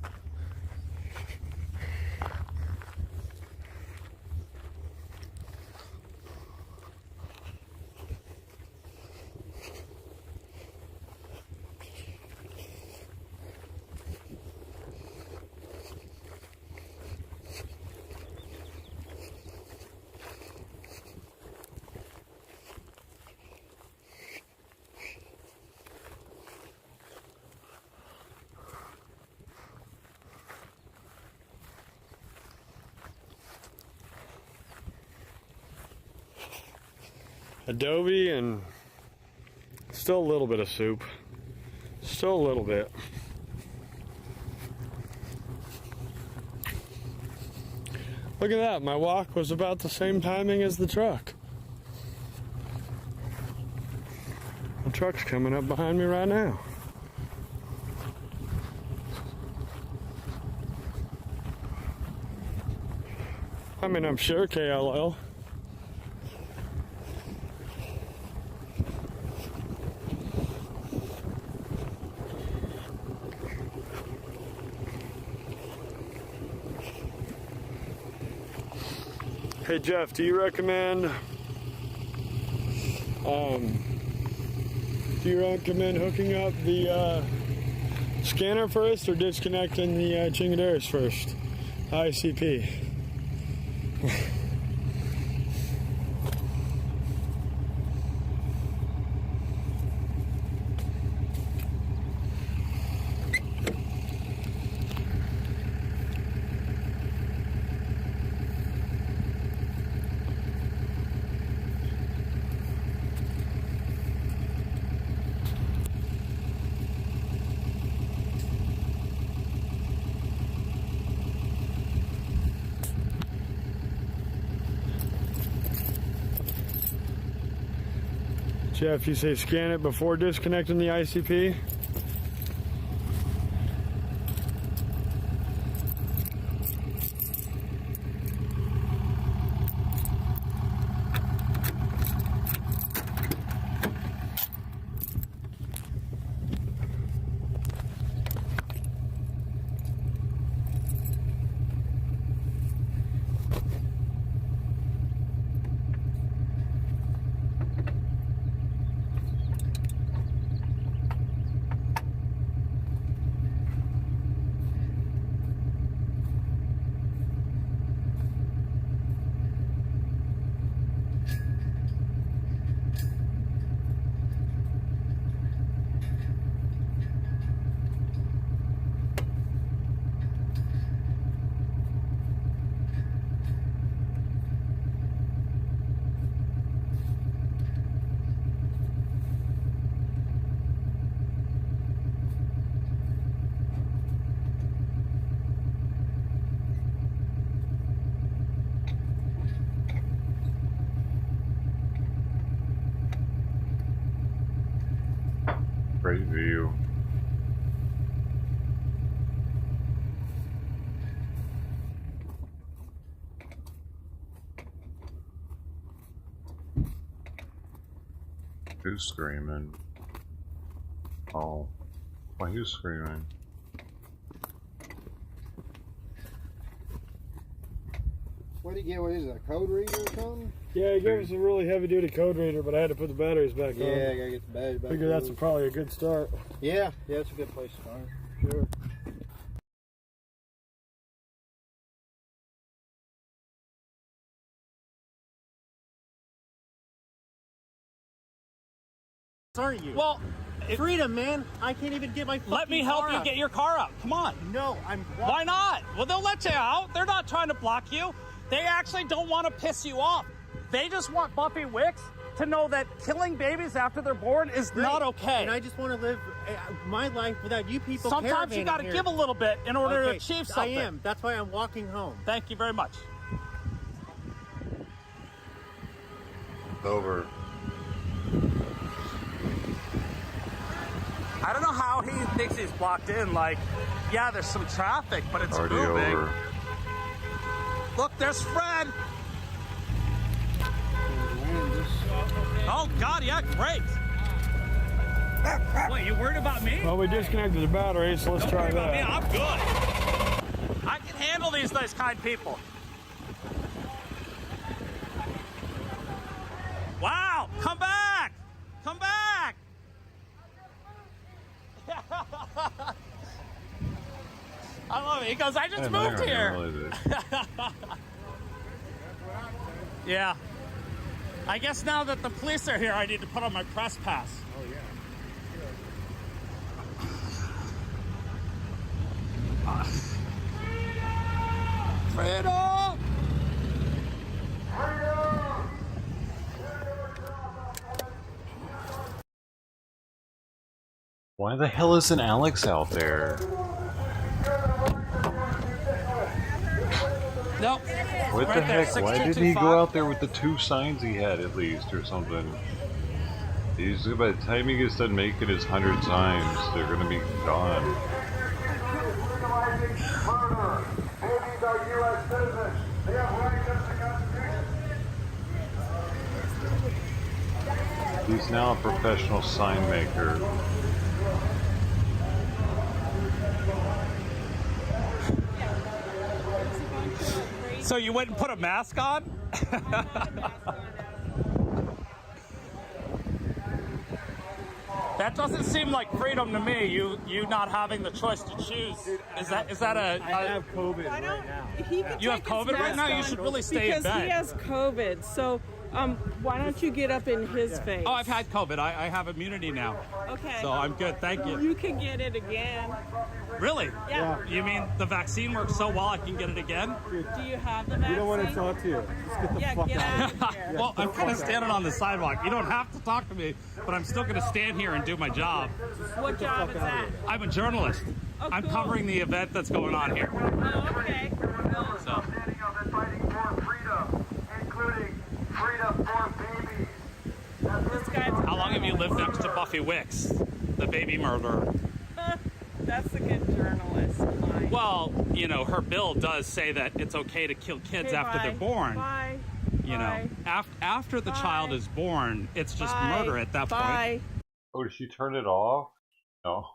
Speaker 1: Adobe and still a little bit of soup. Still a little bit. Look at that, my walk was about the same timing as the truck. The truck's coming up behind me right now. I mean, I'm sure KLL. Hey Jeff, do you recommend hooking up the scanner first or disconnecting the chingaderas first? ICP. Jeff, you say scan it before disconnecting the ICP?
Speaker 2: Great view. Who's screaming? Oh, why who's screaming?
Speaker 8: What did he get? What is it, a code reader or something?
Speaker 1: Yeah, he gave us a really heavy duty code reader, but I had to put the batteries back on.
Speaker 8: Yeah, I gotta get the batteries back.
Speaker 1: Figure that's probably a good start.
Speaker 8: Yeah, it's a good place to start. Sure.
Speaker 5: Aren't you?
Speaker 18: Well,
Speaker 5: freedom, man. I can't even get my fucking
Speaker 18: let me help
Speaker 5: car
Speaker 18: you
Speaker 5: out.
Speaker 18: get your car out. Come on.
Speaker 5: No, I'm
Speaker 18: Why not? Well, they'll let you out. They're not trying to block you. They actually don't want to piss you off. They just want Buffy Wicks to know that killing babies after they're born is not okay.
Speaker 5: And I just want to live my life without you people.
Speaker 18: Sometimes you got to give a little bit in order to achieve something.
Speaker 5: I am. That's why I'm walking home.
Speaker 18: Thank you very much.
Speaker 2: Over.
Speaker 18: I don't know how he thinks he's blocked in. Like, yeah, there's some traffic, but it's
Speaker 2: Already
Speaker 18: moving.
Speaker 2: over.
Speaker 18: Look, there's Fred. Oh, God, yeah, great. Wait, you worried about me?
Speaker 1: Well, we disconnected the battery, so let's try that.
Speaker 18: Me, I'm good. I can handle these nice, kind people. Wow, come back! Come back! I love it. He goes, I just moved here. Yeah. I guess now that the police are here, I need to put on my press pass.
Speaker 8: Oh, yeah.
Speaker 18: Freedom!
Speaker 2: Why the hell isn't Alex out there?
Speaker 18: Nope.
Speaker 2: What
Speaker 18: Right
Speaker 2: the
Speaker 18: there,
Speaker 2: heck? Why didn't he go out there with the 2 signs he had at least or something? He's, by the time he gets done making his 100 signs, they're gonna be gone.
Speaker 3: Babies are U.S. citizens. They have rights under the Constitution.
Speaker 2: He's now a professional sign maker.
Speaker 18: So you went and put a mask on? That doesn't seem like freedom to me. You not having the choice to choose. Is that a?
Speaker 1: I have COVID right now.
Speaker 18: You have COVID right now? You should really stay in bed.
Speaker 10: Because he has COVID. So why don't you get up in his face?
Speaker 18: Oh, I've had COVID. I have immunity now.
Speaker 10: Okay.
Speaker 18: So I'm good. Thank you.
Speaker 10: You can get it again.
Speaker 18: Really?
Speaker 10: Yeah.
Speaker 18: You mean the vaccine works so well I can get it again?
Speaker 10: Do you have the vaccine?
Speaker 1: We don't want to talk to you. Just get the fuck out of here.
Speaker 18: Well, I'm kind of standing on the sidewalk. You don't have to talk to me, but I'm still going to stand here and do my job.
Speaker 10: What job is that?
Speaker 18: I'm a journalist.
Speaker 10: Oh,
Speaker 18: I'm
Speaker 10: cool.
Speaker 18: covering the event that's going on here.
Speaker 10: Oh, okay.
Speaker 18: So.
Speaker 3: Fighting for freedom, including freedom for babies.
Speaker 18: How long have you lived next to Buffy Wicks, the baby murderer?
Speaker 10: That's a good journalist line.
Speaker 18: Well, you know, her bill does say that it's okay to kill kids
Speaker 10: Okay,
Speaker 18: after
Speaker 10: bye.
Speaker 18: they're born.
Speaker 10: Bye.
Speaker 18: You know, after the child is born, it's just murder at that point.
Speaker 2: Oh, did she turn it off? No.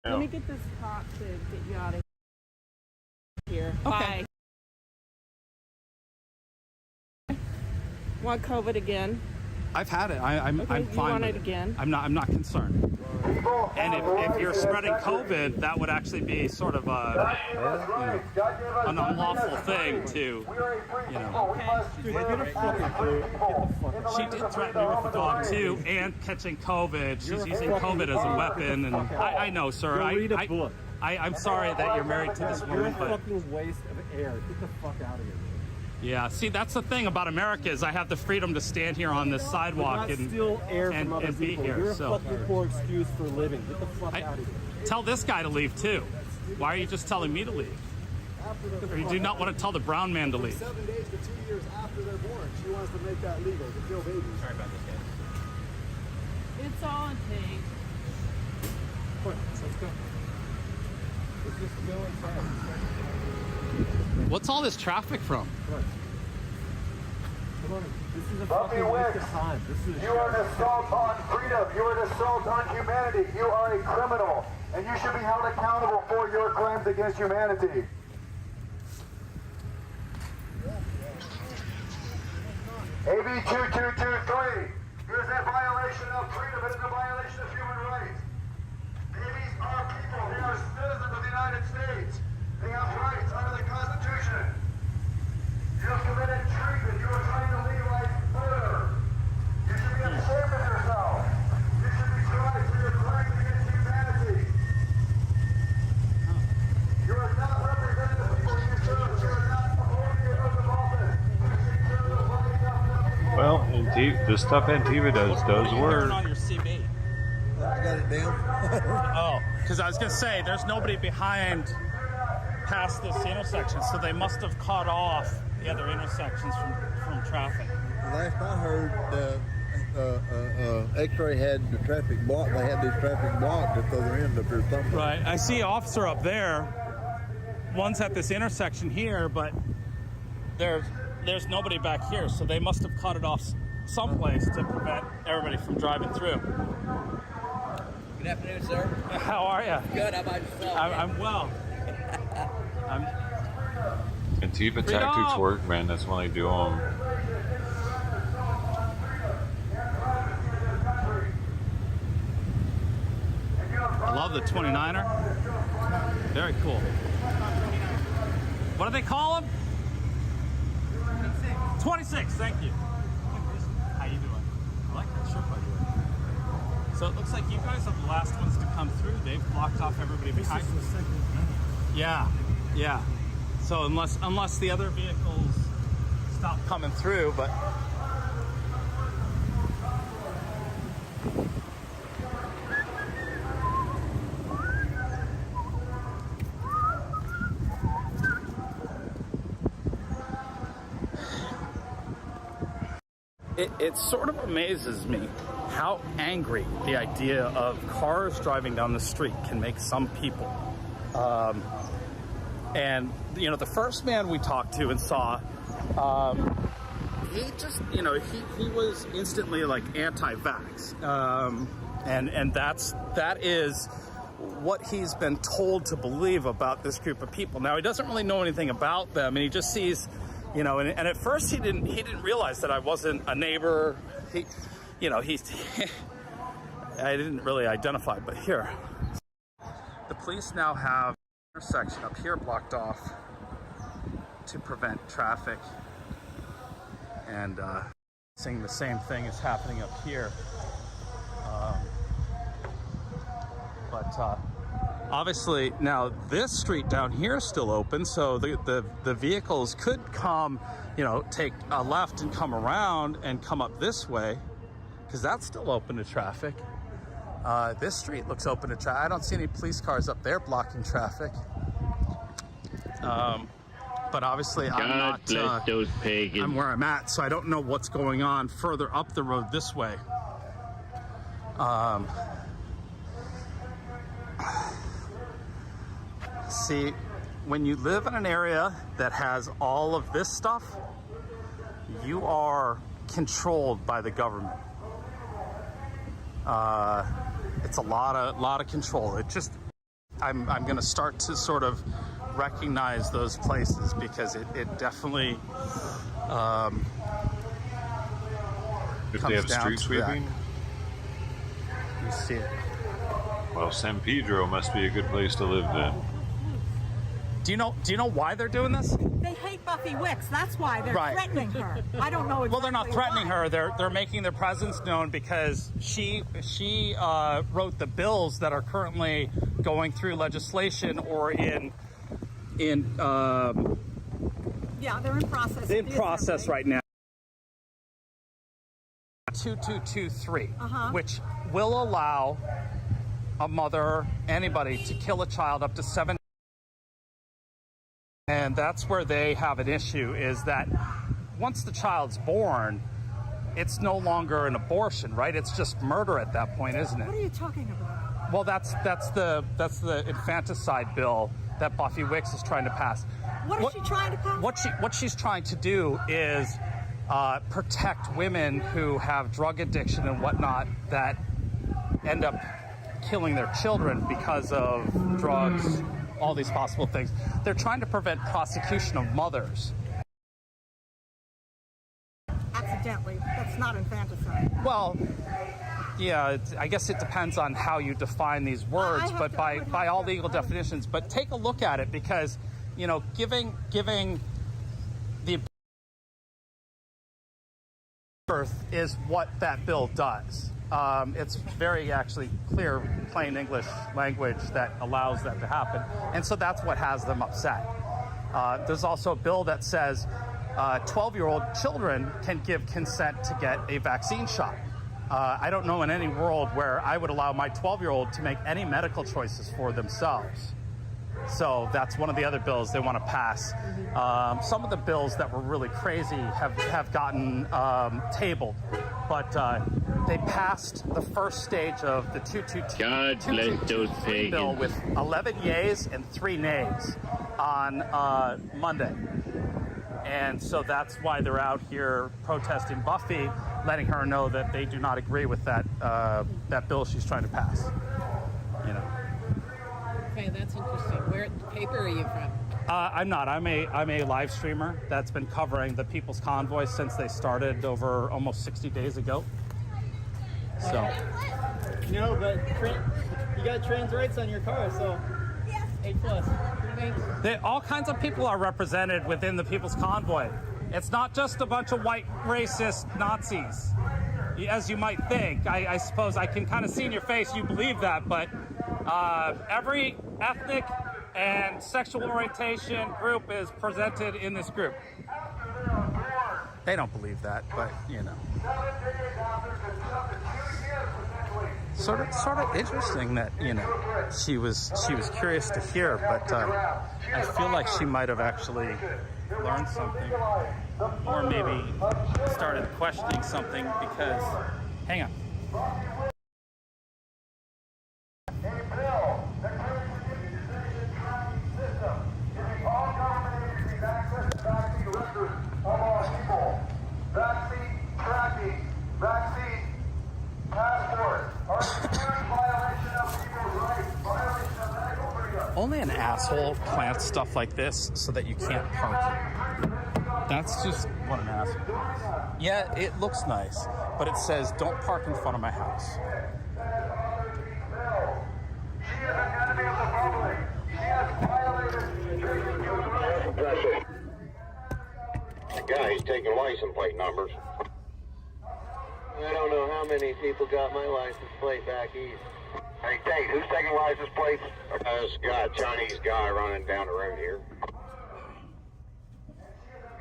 Speaker 10: Let me get this cop to get you out of here.
Speaker 18: Okay.
Speaker 10: Bye. Want COVID again?
Speaker 18: I've had it. I'm
Speaker 10: Okay,
Speaker 18: fine
Speaker 10: you want
Speaker 18: with
Speaker 10: it again?
Speaker 18: I'm not concerned. And if you're spreading COVID, that would actually be sort of an unlawful thing to, you know. She did threaten me with the dog too, and catching COVID. She's using COVID as a weapon, and I know, sir. I'm sorry that you're married to this woman, but
Speaker 1: fucking waste of air. Get the fuck out of here.
Speaker 18: yeah. See, that's the thing about America is I have the freedom to stand here on this sidewalk and
Speaker 1: steal air from other
Speaker 18: be
Speaker 1: people.
Speaker 18: here.
Speaker 1: You're a
Speaker 18: so
Speaker 1: fucking poor excuse for living. Get the fuck out of here.
Speaker 18: tell this guy to leave too. Why are you just telling me to leave? Or you do not want to tell the brown man to leave?
Speaker 9: 7 days to 2 years after they're born, she wants to make that legal to kill babies. Sorry about this, guys.
Speaker 10: It's all it takes.
Speaker 1: Let's go. Let's just go inside.
Speaker 18: What's all this traffic from?
Speaker 1: Come on. This is a fucking waste of time. This is
Speaker 3: You are an assault on freedom. You are an assault on humanity. You are a criminal, and you should be held accountable for your crimes against humanity. AB 2223 is a violation of freedom. It is a violation of human rights. Babies are people. They are citizens of the United States. They have rights under the Constitution. You have committed treason. You are trying to legalize murder. You should be ashamed of yourself. You should be tried for your crimes against humanity. You are not representing the people you serve. You are not holding your oath of office. You should care about fighting up the people.
Speaker 2: Well, this stuff Antiva does work.
Speaker 18: On your CB.
Speaker 9: got it down.
Speaker 18: Oh, because I was going to say, there's nobody behind past this intersection, so they must have cut off the other intersections from traffic.
Speaker 9: Last I heard, X-ray had the traffic blocked. They had these traffic blocked at the other end up here somewhere.
Speaker 18: Right. I see officer up there. One's at this intersection here, but there's nobody back here, so they must have cut it off someplace to prevent everybody from driving through.
Speaker 17: Good afternoon, sir.
Speaker 18: How are you?
Speaker 17: Good. How about yourself?
Speaker 18: I'm well.
Speaker 2: Antifa tactics work, man. That's when they do them.
Speaker 18: I love the 29er. Very cool. What do they call them? 26. Thank you. How you doing? I like that shirt, by the way. So it looks like you guys are the last ones to come through. They've blocked off everybody behind. This is the second one. Yeah. So unless the other vehicles stop coming through, but. It sort of amazes me how angry the idea of cars driving down the street can make some people. And, you know, the first man we talked to and saw, he just, you know, he was instantly like anti-vax. And that is what he's been told to believe about this group of people. Now, he doesn't really know anything about them, and he just sees, you know, and at first he didn't realize that I wasn't a neighbor. I didn't really identify, but here. The police now have an intersection up here blocked off to prevent traffic, and seeing the same thing is happening up here. But obviously now this street down here is still open, so the vehicles could come, you know, take a left and come around and come up this way, because that's still open to traffic. This street looks open to traffic. I don't see any police cars up there blocking traffic. But obviously I'm not,
Speaker 12: those pagans.
Speaker 18: I'm where I'm at, so I don't know what's going on further up the road this way. See, when you live in an area that has all of this stuff, you are controlled by the government. It's a lot of control. It just, I'm going to start to sort of recognize those places, because it definitely
Speaker 2: if they have street sweeping,
Speaker 18: you see it.
Speaker 2: Well, San Pedro must be a good place to live then.
Speaker 18: Do you know why they're doing this?
Speaker 21: They hate Buffy Wicks. That's why they're threatening her. I don't know exactly.
Speaker 18: Well, they're not threatening her. They're making their presence known because she wrote the bills that are currently going through legislation or in
Speaker 21: yeah, they're in process.
Speaker 18: In process right now. 2223, which will allow a mother, anybody, to kill a child up to 7. And that's where they have an issue, is that once the child's born, it's no longer an abortion, right? It's just murder at that point, isn't it?
Speaker 21: What are you talking about?
Speaker 18: Well, that's the infanticide bill that Buffy Wicks is trying to pass.
Speaker 21: What is she trying to pass?
Speaker 18: What she's trying to do is protect women who have drug addiction and whatnot that end up killing their children because of drugs, all these possible things. They're trying to prevent prosecution of mothers.
Speaker 21: Accidentally. That's not infanticide.
Speaker 18: Well, yeah, I guess it depends on how you define these words, but by all legal definitions. But take a look at it, because, you know, giving the birth is what that bill does. It's very actually clear, plain English language that allows that to happen. And so that's what has them upset. There's also a bill that says 12-year-old children can give consent to get a vaccine shot. I don't know in any world where I would allow my 12-year-old to make any medical choices for themselves. So that's one of the other bills they want to pass. Some of the bills that were really crazy have gotten tabled, but they passed the first stage of the 222 bill with 11 yeas and 3 nays on Monday. And so that's why they're out here protesting Buffy, letting her know that they do not agree with that bill she's trying to pass. You know.
Speaker 4: Okay, that's interesting. Where paper are you from?
Speaker 18: I'm not. I'm a live streamer that's been covering the People's Convoy since they started over almost 60 days ago. So.
Speaker 11: No, but you got trans rights on your car, so A+.
Speaker 18: All kinds of people are represented within the People's Convoy. It's not just a bunch of white racist Nazis, as you might think. I suppose I can kind of see in your face you believe that, but every ethnic and sexual orientation group is presented in this group. They don't believe that, but you know. Sort of interesting that, you know, she was curious to hear, but I feel like she might have actually learned something, or maybe started questioning something because, hang on. Only an asshole plants stuff like this so that you can't park here. That's just what an asshole is. Yeah, it looks nice, but it says don't park in front of my house.
Speaker 16: The guy's taking license plate numbers.
Speaker 23: I don't know how many people got my license plate back east.
Speaker 16: Hey, Dave, who's taking license plates? This guy, Chinese guy running down the road here.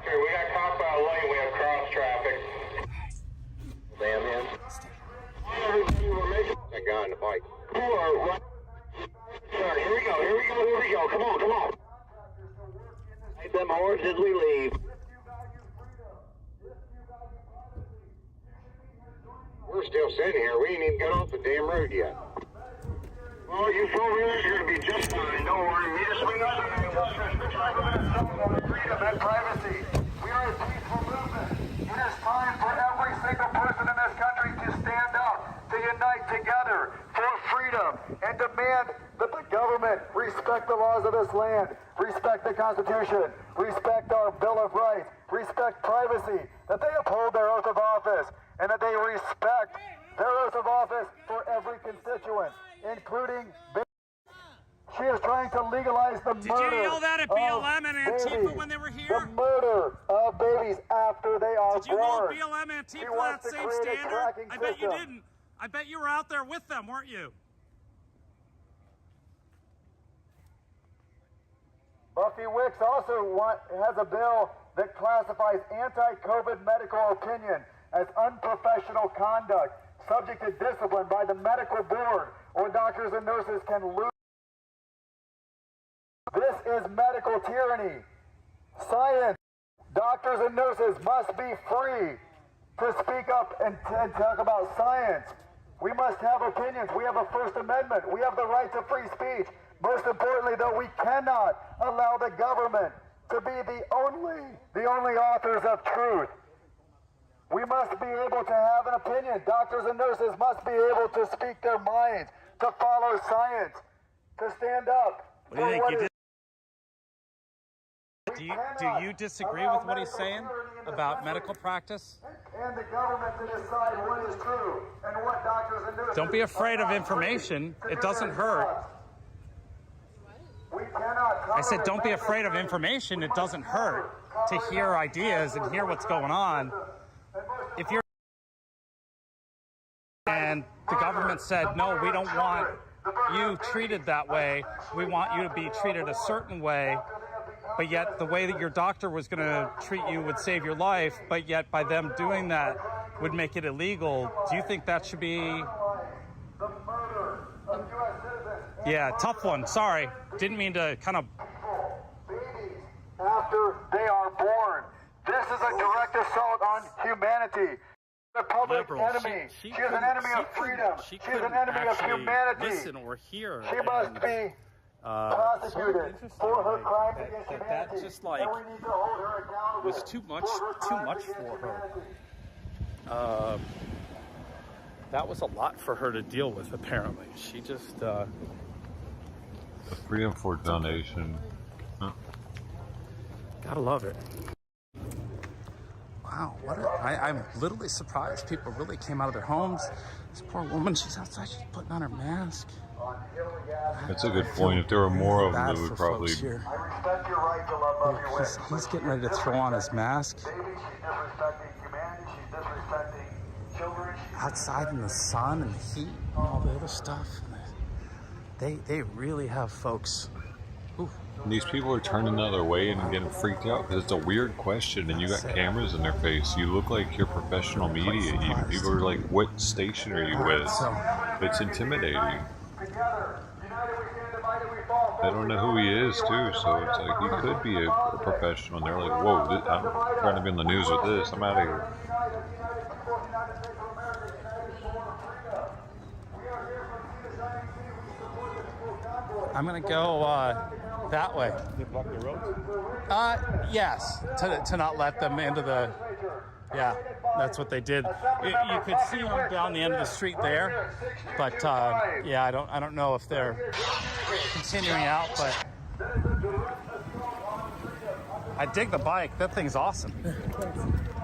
Speaker 16: Here, we got cop out lane, we have cross traffic.
Speaker 23: Damn in.
Speaker 16: That guy in the bike. Sir, here we go, come on.
Speaker 23: Take them horses, we leave.
Speaker 16: We're still sitting here, we ain't even got off the damn road yet. Well, you four-wheelers are going to be just fine. Don't worry. Meet us when you're freedom and privacy. We are a peaceful movement. It is time for every single person in this country to stand up, to unite together for freedom, and demand that the government respect the laws of this land, respect the Constitution, respect our Bill of Rights, respect privacy, that they uphold their oath of office, and that they respect their oath of office for every constituent, including babies. She is trying to legalize the murder.
Speaker 18: Did you yell that at BLM and Antifa when they were here?
Speaker 16: The murder of babies after they are born.
Speaker 18: Did you hold BLM and Antifa that same standard? I bet you didn't. I bet you were out there with them, weren't you?
Speaker 16: Buffy Wicks also has a bill that classifies anti-COVID medical opinion as unprofessional conduct, subject to discipline by the medical board, or doctors and nurses can lose. This is medical tyranny. Science. Doctors and nurses must be free to speak up and talk about science. We must have opinions. We have a First Amendment. We have the right to free speech. Most importantly, though, we cannot allow the government to be the only authors of truth. We must be able to have an opinion. Doctors and nurses must be able to speak their minds, to follow science, to stand up.
Speaker 18: What do you think? Do you disagree with what he's saying about medical practice?
Speaker 16: And the government to decide what is true and what doctors and nurses.
Speaker 18: Don't be afraid of information. It doesn't hurt. I said, don't be afraid of information. It doesn't hurt to hear ideas and hear what's going on. If you're and the government said, no, we don't want you treated that way. We want you to be treated a certain way. But yet the way that your doctor was going to treat you would save your life. But yet by them doing that, would make it illegal. Do you think that should be? Yeah, tough one. Sorry, didn't mean to kind of.
Speaker 16: Babies after they are born. This is a direct assault on humanity. The public enemy. She is an enemy of freedom. She is an enemy of humanity.
Speaker 18: Listen or hear.
Speaker 16: She must be prosecuted for her crimes against humanity.
Speaker 18: That just like
Speaker 16: and we need to hold her accountable
Speaker 18: was too much for her. That was a lot for her to deal with. Apparently, she just.
Speaker 2: The Freedom Ford Foundation. Huh.
Speaker 18: Gotta love it. Wow, I'm literally surprised people really came out of their homes. This poor woman, she's outside, she's putting on her mask.
Speaker 2: That's a good point. If there were more of them, they would probably.
Speaker 18: He's getting ready to throw on his mask. Outside in the sun and the heat and all the other stuff. They really have folks. Ooh.
Speaker 2: And these people are turning the other way and getting freaked out because it's a weird question and you got cameras in their face. You look like you're professional media. People are like, what station are you with? It's intimidating. They don't know who he is too, so it's like he could be a professional. And they're like, whoa, I'm trying to be in the news with this. I'm out of here.
Speaker 18: I'm gonna go that way.
Speaker 3: They block the roads?
Speaker 18: Yes, to not let them into the. Yeah, that's what they did. You could see them down the end of the street there, but yeah, I don't know if they're continuing out, but I dig the bike. That thing's awesome.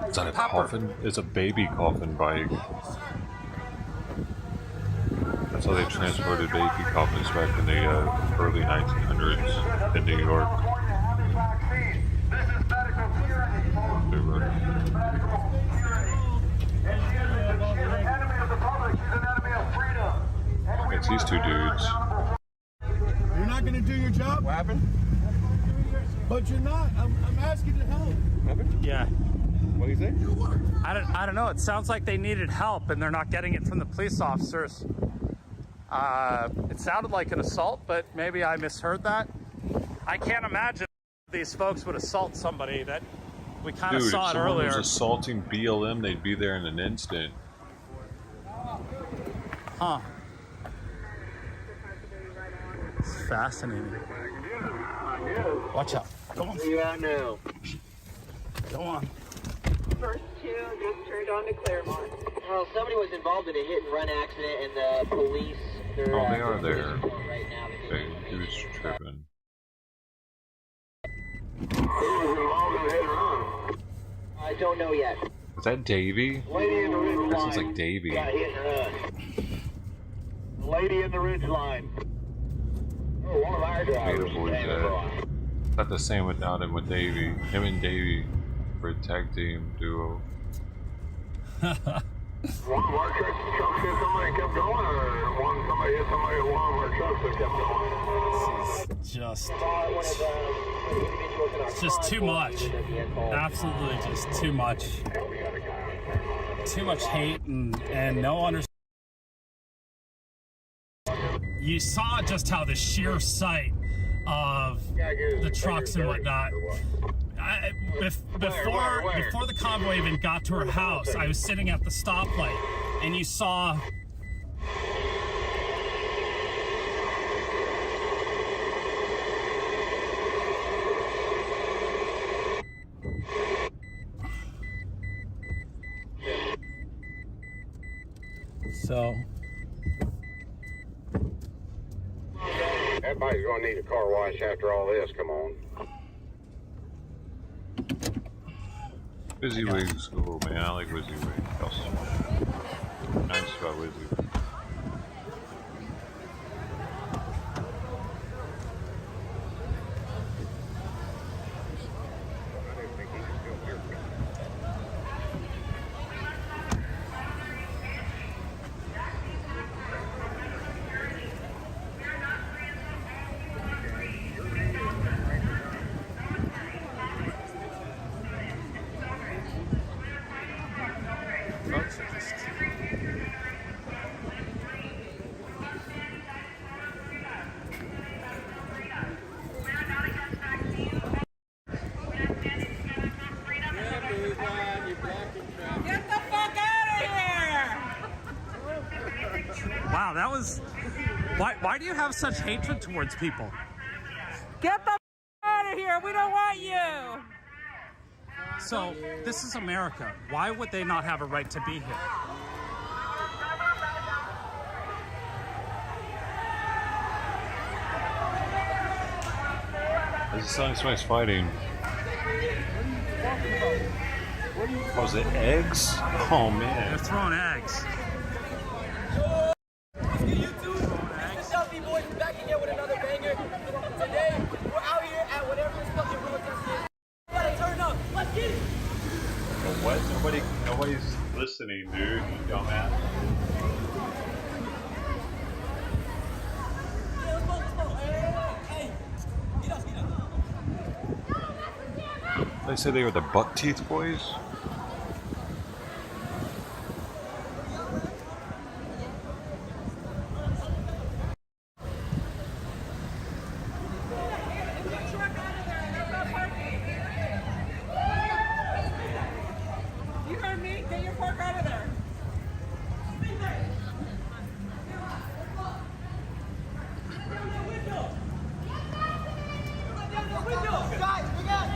Speaker 2: Is that a coffin? It's a baby coffin bike. That's how they transported baby coffins back in the early 1900s in New York. It's these two dudes.
Speaker 3: You're not going to do your job? What happened? But you're not. I'm asking to help. What happened?
Speaker 18: Yeah.
Speaker 3: What do you say?
Speaker 18: I don't know. It sounds like they needed help and they're not getting it from the police officers. It sounded like an assault, but maybe I misheard that. I can't imagine these folks would assault somebody. That we kind of saw it earlier.
Speaker 2: If someone was assaulting BLM, they'd be there in an instant.
Speaker 18: Huh. It's fascinating. Watch out. Go on.
Speaker 23: Where you at now?
Speaker 18: Go on.
Speaker 10: First two just turned on to Claremont.
Speaker 23: Well, somebody was involved in a hit-and-run accident, and the police...
Speaker 2: Oh, they are there. Okay, he was tripping.
Speaker 23: Who was involved in a hit-and-run? I don't know yet.
Speaker 2: Is that Davey?
Speaker 23: Lady in the ridge line.
Speaker 2: That sounds like Davey.
Speaker 23: Got hit and run. Lady in the ridge line. Oh, one of our drivers.
Speaker 2: Not the same without him with Davey. Him and Davey for a tag team duo.
Speaker 23: One of our trucks hit somebody and kept going, or somebody hit somebody at one of our trucks and kept going?
Speaker 18: This is it's just too much. Absolutely just too much. Too much hate and no understanding. You saw just how the sheer sight of the trucks and whatnot. Before the convoy even got to her house, I was sitting at the stoplight, and you saw. So.
Speaker 23: Everybody's gonna need a car wash after all this. Come on.
Speaker 2: WYSIWYG's cool, man. I like WYSIWYG. Nice about WYSIWYG.
Speaker 18: you have such hatred towards people?
Speaker 10: Get the out of here. We don't want you.
Speaker 18: So, this is America. Why would they not have a right to be here?
Speaker 2: This is somebody's fighting. Oh, is it eggs? Oh, man.
Speaker 18: They're throwing eggs.
Speaker 17: Today, we're out here at whatever this fucking protest is. We gotta turn up. Let's get it.
Speaker 2: What? Nobody's listening, dude. You dumbass. They said they were the buck teeth boys.
Speaker 10: You heard me? Get your fork out of there.
Speaker 17: Guys, we got it.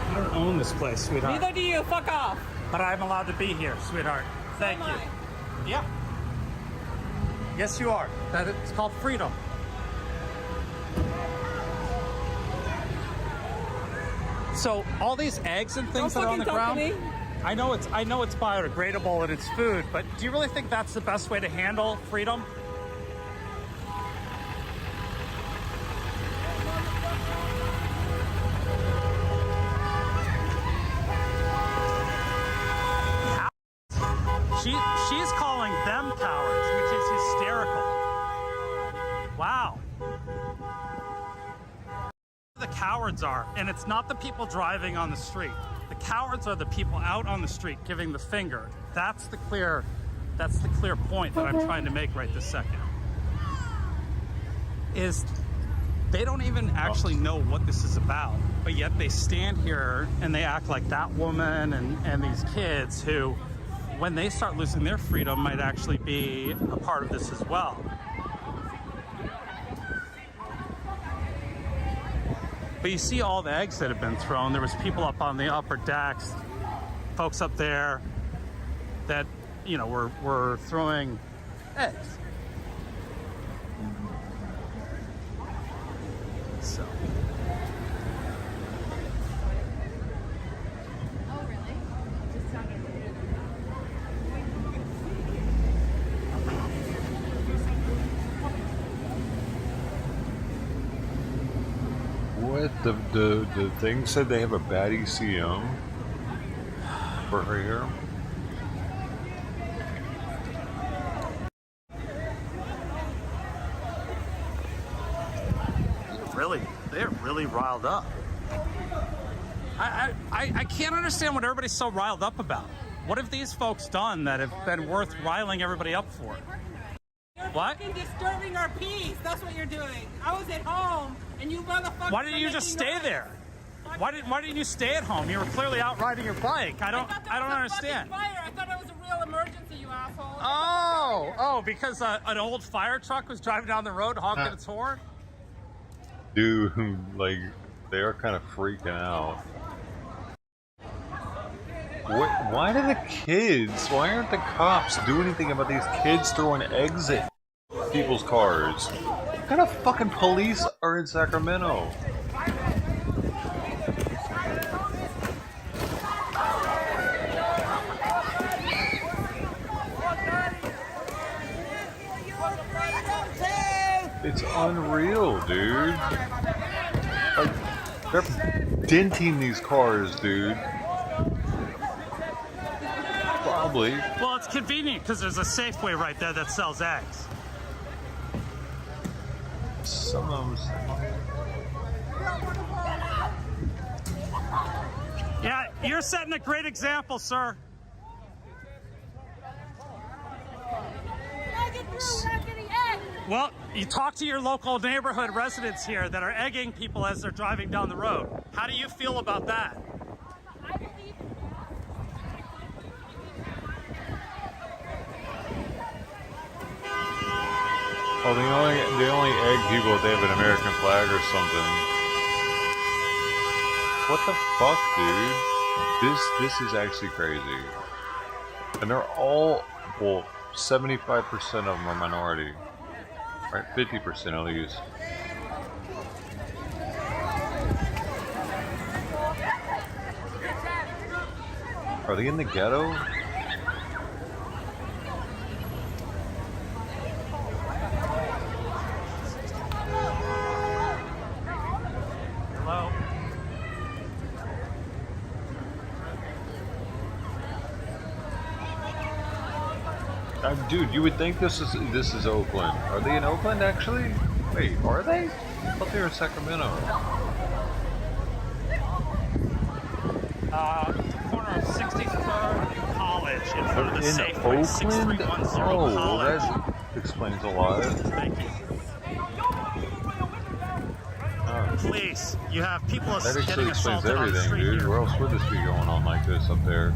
Speaker 18: I don't own this place, sweetheart.
Speaker 10: Neither do you. Fuck off.
Speaker 18: But I'm allowed to be here, sweetheart. Thank you. Yeah. Yes, you are. It's called freedom. So all these eggs and things that are on the ground. I know it's biodegradable and it's food, but do you really think that's the best way to handle freedom? She's calling them cowards, which is hysterical. Wow. The cowards are, and it's not the people driving on the street. The cowards are the people out on the street giving the finger. That's the clear point that I'm trying to make right this second. Is they don't even actually know what this is about, but yet they stand here and they act like that woman and these kids who, when they start losing their freedom, might actually be a part of this as well. But you see all the eggs that have been thrown. There was people up on the upper decks, folks up there that, you know, were throwing eggs. So.
Speaker 4: Oh, really? Just sounded weird.
Speaker 2: What? The thing said they have a bad ECM for her here?
Speaker 18: They're really riled up. I can't understand what everybody's so riled up about. What have these folks done that have been worth riling everybody up for?
Speaker 10: You're
Speaker 18: What?
Speaker 10: fucking disturbing our peace. That's what you're doing. I was at home, and you motherfuckers.
Speaker 18: Why didn't you just stay there? Why didn't you stay at home? You were clearly out riding your bike. I don't understand.
Speaker 10: Fire. I thought it was a real emergency, you asshole.
Speaker 18: Oh, because an old fire truck was driving down the road honking its horn?
Speaker 2: Dude, like, they are kind of freaking out. Why do the kids? Why aren't the cops doing anything about these kids throwing eggs at people's cars? What kind of fucking police are in Sacramento? It's unreal, dude. Like, they're denting these cars, dude. Probably.
Speaker 18: Well, it's convenient because there's a Safeway right there that sells eggs.
Speaker 2: Some of them.
Speaker 18: Yeah, you're setting a great example, sir. Well, you talk to your local neighborhood residents here that are egging people as they're driving down the road. How do you feel about that?
Speaker 2: Oh, they only egg people if they have an American flag or something. What the fuck, dude? This is actually crazy. And they're all, well, 75% of them are minority. Right, 50% at least. Are they in the ghetto?
Speaker 18: Hello?
Speaker 2: Dude, you would think this is Oakland. Are they in Oakland actually? Wait, are they? I thought they were in Sacramento.
Speaker 18: Corner of 63rd and College in front of the
Speaker 2: In
Speaker 18: Safeway.
Speaker 2: Oakland?
Speaker 18: 6310
Speaker 2: Oh, well,
Speaker 18: College.
Speaker 2: that explains a lot.
Speaker 18: Thank you. Police, you have people
Speaker 2: That actually
Speaker 18: getting
Speaker 2: explains
Speaker 18: assaulted on the
Speaker 2: everything,
Speaker 18: street
Speaker 2: dude.
Speaker 18: here.
Speaker 2: Where else would this be going on like this up there?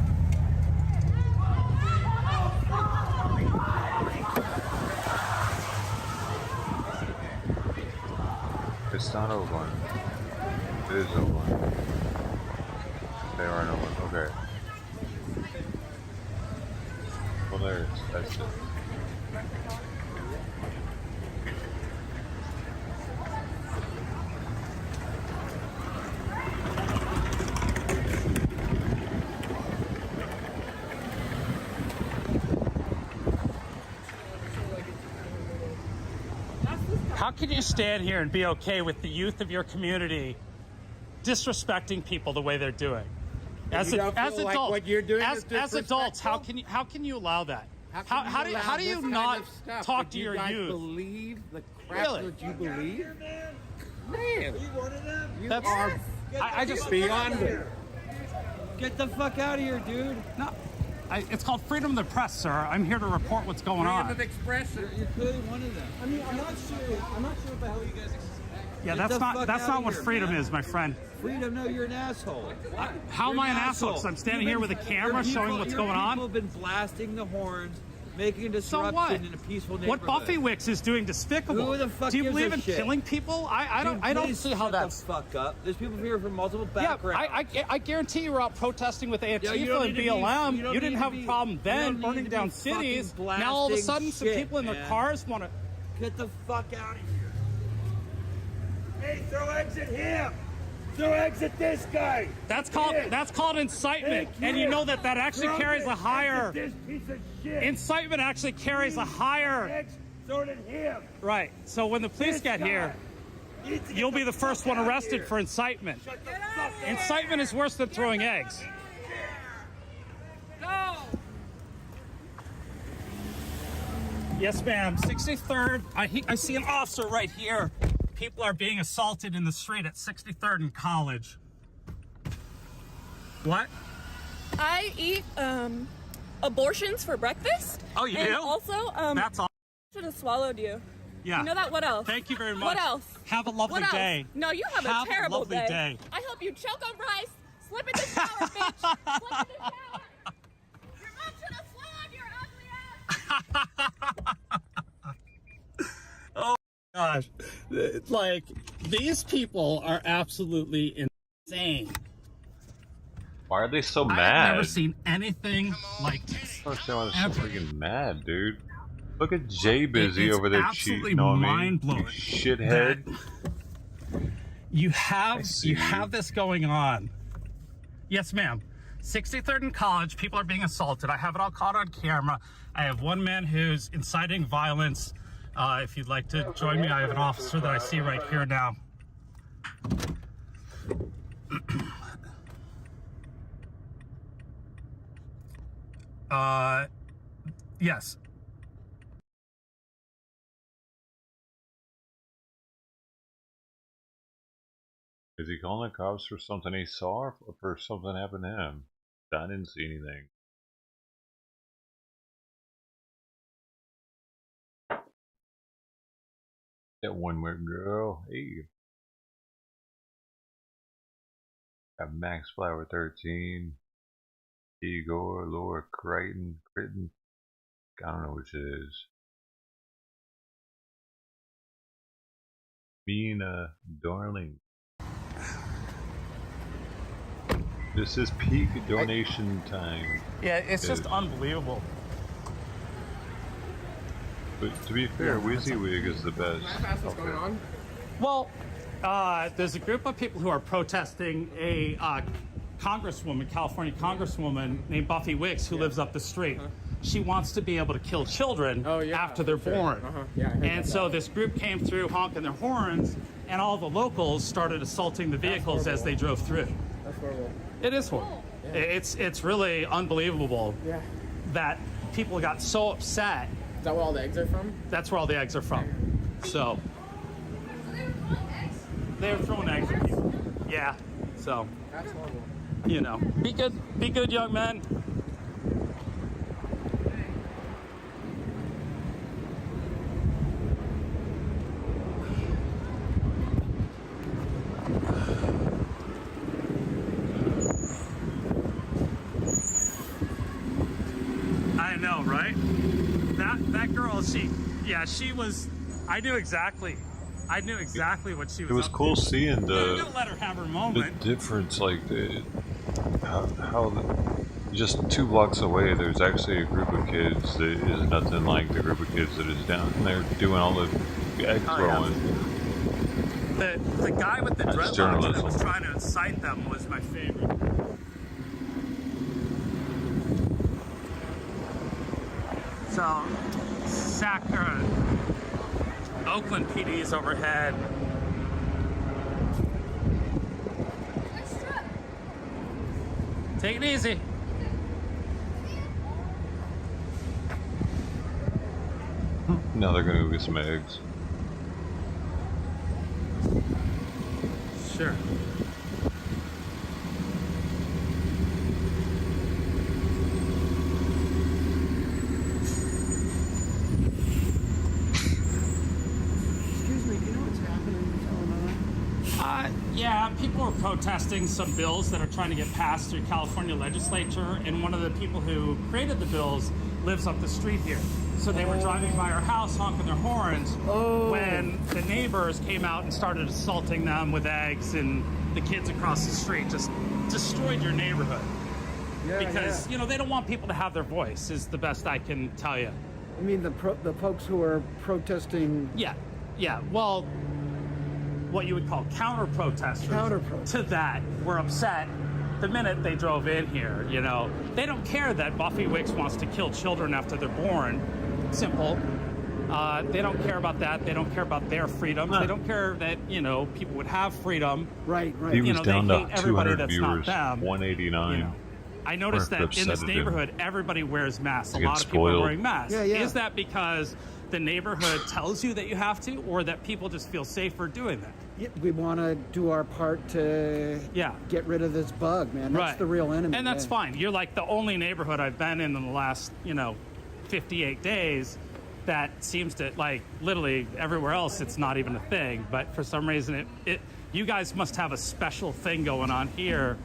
Speaker 2: It's not Oakland. It is Oakland. They are in Oakland. Okay. Well, there it is. That's it.
Speaker 18: How can you stand here and be okay with the youth of your community disrespecting people the way they're doing? As adults,
Speaker 8: what you're doing is
Speaker 18: as adults, how can you allow that? How do you not talk to your youth?
Speaker 8: Believe the crap that you believe? Man, you
Speaker 18: That's
Speaker 8: are
Speaker 18: I just
Speaker 8: beyond it. Get the fuck out of here, dude.
Speaker 18: No. It's called freedom of the press, sir. I'm here to report what's going on.
Speaker 8: Freedom of expression. You're clearly one of them. I mean, I'm not sure what the hell you guys expect.
Speaker 18: Yeah, that's not what freedom is, my friend.
Speaker 8: Freedom? No, you're an asshole.
Speaker 18: How am I an asshole? Because I'm standing here with a camera showing what's going on?
Speaker 8: People have been blasting the horns, making a disruption in a peaceful neighborhood.
Speaker 18: What Buffy Wicks is doing despicable.
Speaker 8: Who the fuck
Speaker 18: Do you
Speaker 8: gives
Speaker 18: believe
Speaker 8: a
Speaker 18: in
Speaker 8: shit?
Speaker 18: killing people? I don't see how that's.
Speaker 8: The fuck up. There's people here from multiple backgrounds.
Speaker 18: Yeah, I guarantee you were out protesting with Antifa and BLM. You didn't have a problem then burning down cities. Now all of a sudden, some people in their cars want to
Speaker 8: get the fuck out of here.
Speaker 3: Hey, throw eggs at him! Throw eggs at this guy!
Speaker 18: That's called incitement, and you know that actually carries a higher.
Speaker 3: This piece of shit.
Speaker 18: Incitement actually carries a higher.
Speaker 3: Eggs thrown at him.
Speaker 18: Right. So when the police get here, you'll be the first one arrested for incitement. Incitement is worse than throwing eggs.
Speaker 3: No.
Speaker 18: Yes, ma'am. 63rd. I see an officer right here. People are being assaulted in the street at 63rd and College. What?
Speaker 10: I eat abortions for breakfast.
Speaker 18: Oh, you
Speaker 10: and
Speaker 18: do?
Speaker 10: Also,
Speaker 18: that's all.
Speaker 10: Should have swallowed you.
Speaker 18: Yeah.
Speaker 10: You know that? What else?
Speaker 18: Thank you very much.
Speaker 10: What else?
Speaker 18: Have a lovely
Speaker 10: What
Speaker 18: day.
Speaker 10: else? No, you have a terrible
Speaker 18: lovely day.
Speaker 10: I hope you choke on rice, slip in the shower, bitch. Slip in the shower. Your mom should have swallowed your ugly ass.
Speaker 18: Oh gosh. Like, these people are absolutely insane.
Speaker 2: Why are they so mad?
Speaker 18: I've never seen anything like this.
Speaker 2: I was so freaking mad, dude. Look at Jay Busy over there cheating on me.
Speaker 18: Mind-blowing.
Speaker 2: You shithead.
Speaker 18: You have this going on. Yes, ma'am. 63rd and College, people are being assaulted. I have it all caught on camera. I have one man who's inciting violence. If you'd like to join me, I have an officer that I see right here now. Yes.
Speaker 2: Is he calling the cops for something he saw or for something happened to him? I didn't see anything. That one weird girl. Hey. Got Max Flower 13. Igor, Laura Crichton. I don't know which it is. Mina Darling. This is peak donation time.
Speaker 18: Yeah, it's just unbelievable.
Speaker 2: But to be fair, WYSIWYG is the best.
Speaker 17: What's going on?
Speaker 18: Well, there's a group of people who are protesting a congresswoman, California congresswoman named Buffy Wicks, who lives up the street. She wants to be able to kill children after they're born. And so this group came through honking their horns, and all the locals started assaulting the vehicles as they drove through.
Speaker 17: That's horrible.
Speaker 18: It is horrible.
Speaker 17: Yeah.
Speaker 18: It's really unbelievable that people got so upset.
Speaker 17: Is that where all the eggs are from?
Speaker 18: That's where all the eggs are from. So they were throwing eggs at people. Yeah. So
Speaker 17: that's horrible.
Speaker 18: You know, be good, young men. I know, right? That girl, she was. I knew exactly what she was.
Speaker 2: It was cool seeing the.
Speaker 18: Let her have her moment.
Speaker 2: The difference, like just 2 blocks away, there's actually a group of kids that is nothing like the group of kids that is down there doing all the egg throwing.
Speaker 18: The guy with the dreadlocks that was trying to incite them was my favorite. So, Oakland PD's overhead. Take it easy.
Speaker 2: Now they're gonna go get some eggs.
Speaker 18: Sure. Yeah, people are protesting some bills that are trying to get passed through California legislature, and one of the people who created the bills lives up the street here. So they were driving by our house honking their horns when the neighbors came out and started assaulting them with eggs, and the kids across the street just destroyed your neighborhood. Because, you know, they don't want people to have their voice, is the best I can tell you.
Speaker 14: I mean, the folks who are protesting...
Speaker 18: Yeah, well... what you would call counter-protesters to that were upset the minute they drove in here, you know. They don't care that Buffy Wicks wants to kill children after they're born. Simple. They don't care about that. They don't care about their freedoms. They don't care that, you know, people would have freedom.
Speaker 14: Right.
Speaker 2: He was down
Speaker 18: they
Speaker 2: to
Speaker 18: hate everybody
Speaker 2: 200
Speaker 18: that's
Speaker 2: viewers,
Speaker 18: not them.
Speaker 2: 189.
Speaker 18: You know. I noticed that in this neighborhood, everybody wears masks. A lot of people are wearing masks. Is that because the neighborhood tells you that you have to, or that people just feel safer doing that?
Speaker 14: We want to do our part to get rid of this bug, man. That's the real enemy.
Speaker 18: And that's fine. You're like the only neighborhood I've been in the last, 58 days that seems to, like, literally everywhere else it's not even a thing. But for some reason, you guys must have a special thing going on here.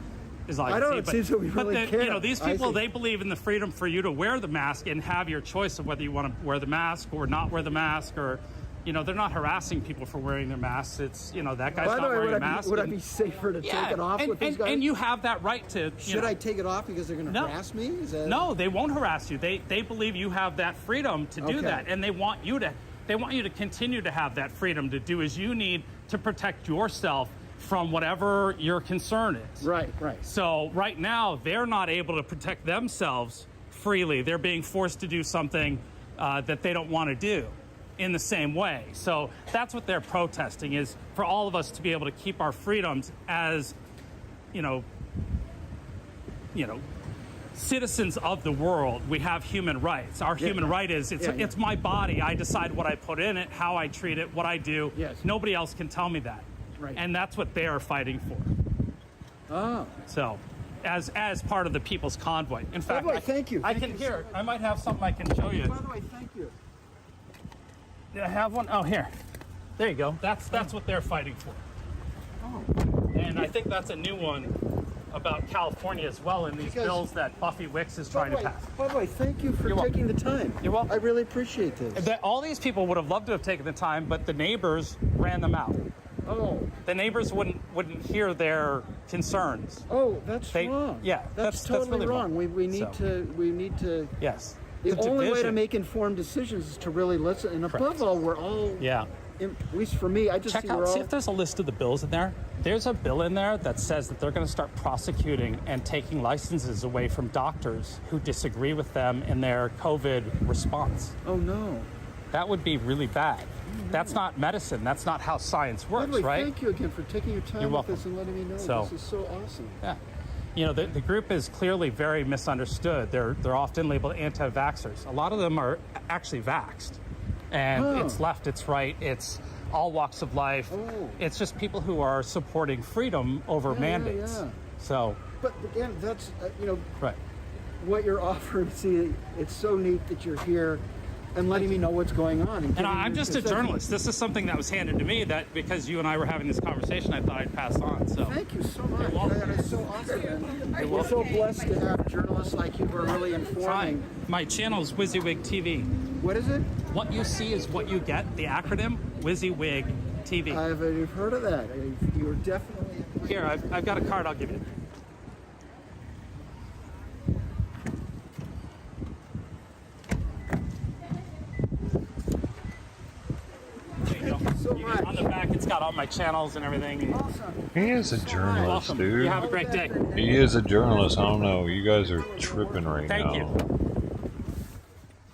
Speaker 14: I don't know, it seems that we really care.
Speaker 18: You know, these people, they believe in the freedom for you to wear the mask and have your choice of whether you want to wear the mask or not wear the mask, or you know, they're not harassing people for wearing their masks. It's, you know, that guy's
Speaker 14: By
Speaker 18: not
Speaker 14: the way,
Speaker 18: wearing a mask.
Speaker 14: Would I be safer to take it off with these guys?
Speaker 18: And you have that right to.
Speaker 14: Should I take it off because they're going to harass me? Is that...
Speaker 18: No, they won't harass you. They believe you have that freedom to do that, and they want you to continue to have that freedom to do as you need to protect yourself from whatever your concern is.
Speaker 14: Right.
Speaker 18: So right now, they're not able to protect themselves freely. They're being forced to do something that they don't want to do in the same way. So that's what they're protesting, is for all of us to be able to keep our freedoms as, you know, citizens of the world. We have human rights. Our human right is it's my body. I decide what I put in it, how I treat it, what I do.
Speaker 14: Yes.
Speaker 18: Nobody else can tell me that.
Speaker 14: Right.
Speaker 18: And that's what they are fighting for.
Speaker 14: Oh.
Speaker 18: So, as part of the People's Convoy. In fact,
Speaker 14: thank you.
Speaker 18: I might have something I can show you.
Speaker 14: By the way, thank you.
Speaker 18: Do I have one? Oh, here. There you go. That's what they're fighting for.
Speaker 14: Oh.
Speaker 18: And I think that's a new one about California as well in these bills that Buffy Wicks is trying to pass.
Speaker 14: By the way, thank you for taking the time.
Speaker 18: You're welcome.
Speaker 14: I really appreciate this.
Speaker 18: All these people would have loved to have taken the time, but the neighbors ran them out.
Speaker 14: Oh.
Speaker 18: The neighbors wouldn't hear their concerns.
Speaker 14: Oh, that's wrong.
Speaker 18: Yeah,
Speaker 14: that's totally
Speaker 18: really
Speaker 14: wrong. We need to.
Speaker 18: Yes.
Speaker 14: The only way to make informed decisions is to really listen. And above all, we're all.
Speaker 18: Yeah.
Speaker 14: At least for me, I just
Speaker 18: see if there's a list of the bills in there. There's a bill in there that says that they're going to start prosecuting and taking licenses away from doctors who disagree with them in their COVID response.
Speaker 14: Oh no.
Speaker 18: That would be really bad. That's not medicine. That's not how science works,
Speaker 14: By the way,
Speaker 18: right?
Speaker 14: Thank you again for taking your time with this and letting me know.
Speaker 18: So,
Speaker 14: this is so awesome.
Speaker 18: Yeah. You know, the group is clearly very misunderstood. They're often labeled anti-vaxxers. A lot of them are actually vaxxed. And it's left, it's right, it's all walks of life.
Speaker 14: Oh.
Speaker 18: It's just people who are supporting freedom over mandates.
Speaker 14: Yeah.
Speaker 18: So.
Speaker 14: But again, that's,
Speaker 18: right.
Speaker 14: What you're offering. See, it's so neat that you're here and letting me know what's going on.
Speaker 18: And I'm just a journalist. This is something that was handed to me that because you and I were having this conversation, I thought I'd pass on. So
Speaker 14: thank you so much. That is so awesome. We're so blessed to have journalists like you who are really informing.
Speaker 18: My channel is WYSIWYG TV.
Speaker 14: What is it?
Speaker 18: What you see is what you get. The acronym WYSIWYG TV.
Speaker 14: I've heard of that. You're definitely.
Speaker 18: Here, I've got a card. I'll give you. On the back, it's got all my channels and everything.
Speaker 14: Awesome.
Speaker 2: He is a journalist, dude.
Speaker 18: You have a great day.
Speaker 2: He is a journalist. I don't know. You guys are tripping right now.
Speaker 18: Thank you.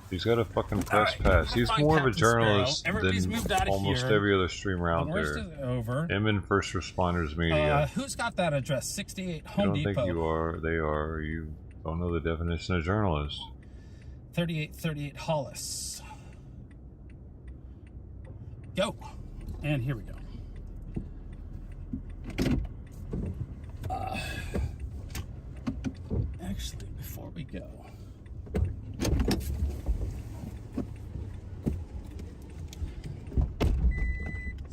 Speaker 2: He's got a fucking press pass. He's more of a journalist than almost
Speaker 18: here.
Speaker 2: every other streamer out there.
Speaker 18: Over.
Speaker 2: Him and First Responders Media.
Speaker 18: Who's got that address? 68 Home Depot.
Speaker 2: You don't think you are. They are. You don't know the definition of journalist.
Speaker 18: 3838 Hollis. Go. And here we go. Actually, before we go,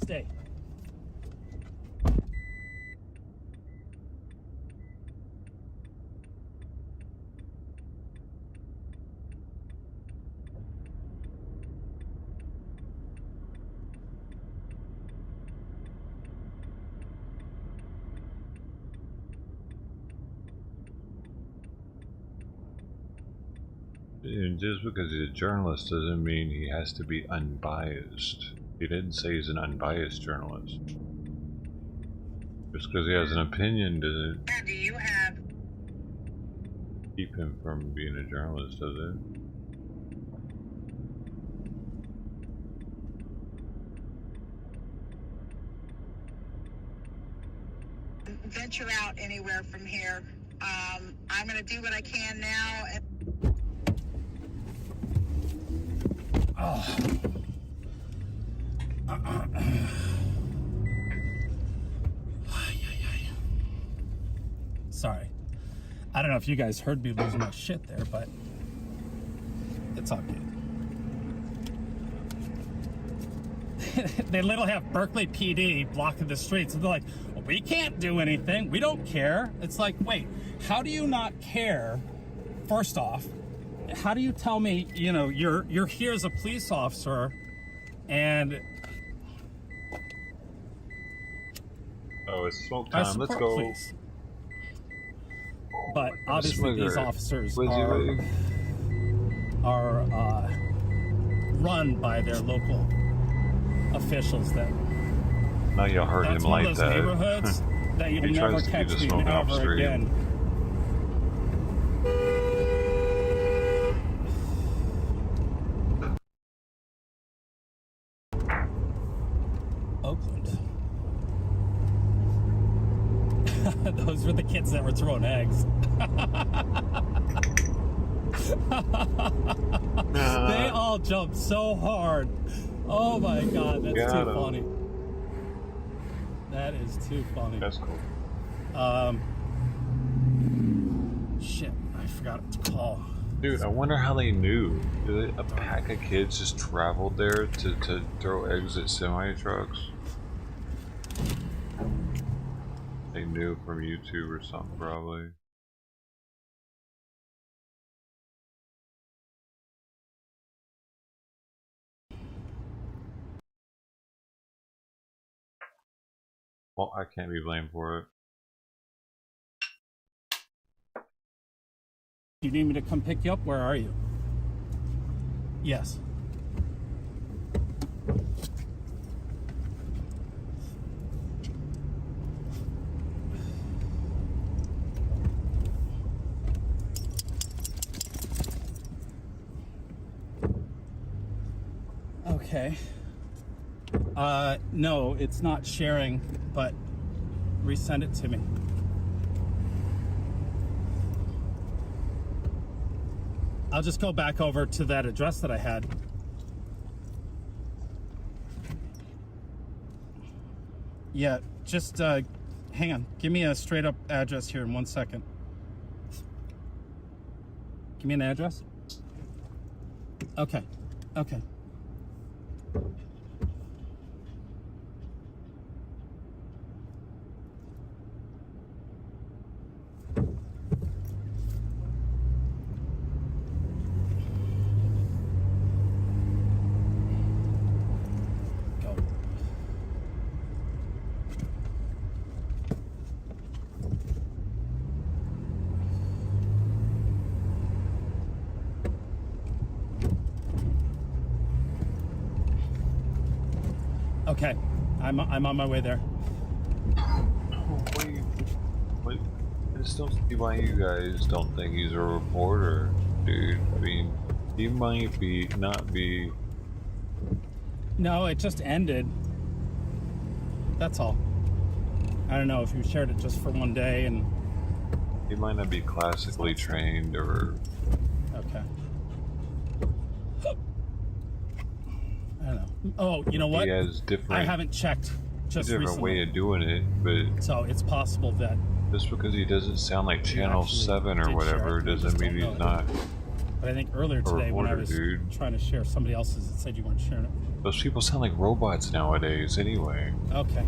Speaker 18: stay.
Speaker 2: And just because he's a journalist doesn't mean he has to be unbiased. He didn't say he's an unbiased journalist. Just because he has an opinion doesn't keep him from being a journalist, does it?
Speaker 13: Venture out anywhere from here. I'm going to do what I can now.
Speaker 18: Sorry. I don't know if you guys heard me lose my shit there, but it's all good. They literally have Berkeley PD blocking the streets, and they're like, well, we can't do anything. We don't care. It's like, wait, how do you not care? First off, how do you tell me, you know, you're here as a police officer And
Speaker 2: oh, it's smoke
Speaker 18: I
Speaker 2: time. Let's
Speaker 18: support
Speaker 2: go.
Speaker 18: police. But obviously these officers are run by their local officials. That
Speaker 2: now you heard him
Speaker 18: one
Speaker 2: like
Speaker 18: of those
Speaker 2: that.
Speaker 18: neighborhoods that you'll
Speaker 2: He
Speaker 18: never
Speaker 2: tries to
Speaker 18: catch
Speaker 2: keep the
Speaker 18: me
Speaker 2: smoking off
Speaker 18: ever
Speaker 2: street.
Speaker 18: again. Oakland. Those were the kids that were throwing eggs. They all jumped so hard. Oh my god, that's too funny. That is too funny.
Speaker 2: That's cool.
Speaker 18: Shit, I forgot what to call.
Speaker 2: Dude, I wonder how they knew. Did a pack of kids just traveled there to throw eggs at semi-trucks? They knew from YouTube or something, probably. Well, I can't be blamed for it.
Speaker 18: You need me to come pick you up? Where are you? Yes. Okay. No, it's not sharing, but resend it to me. I'll just go back over to that address that I had. Yeah, just hang on. Give me a straight up address here in 1 second. Give me an address. Okay. Okay. Okay, I'm on my way there.
Speaker 2: Wait, I just don't see why you guys don't think he's a reporter, dude. I mean, he might not be.
Speaker 18: No, it just ended. That's all. I don't know if you shared it just for one day and.
Speaker 2: He might not be classically trained or.
Speaker 18: Okay. I don't know. Oh, you know what?
Speaker 2: He has different.
Speaker 18: I haven't checked. Just
Speaker 2: a different
Speaker 18: recently.
Speaker 2: way of doing it, but
Speaker 18: so it's possible that
Speaker 2: just because he doesn't sound like Channel 7 or whatever doesn't mean he's not.
Speaker 18: But I think earlier today when I was trying to share somebody else's, it said you weren't sharing it.
Speaker 2: Those people sound like robots nowadays, anyway.
Speaker 18: Okay.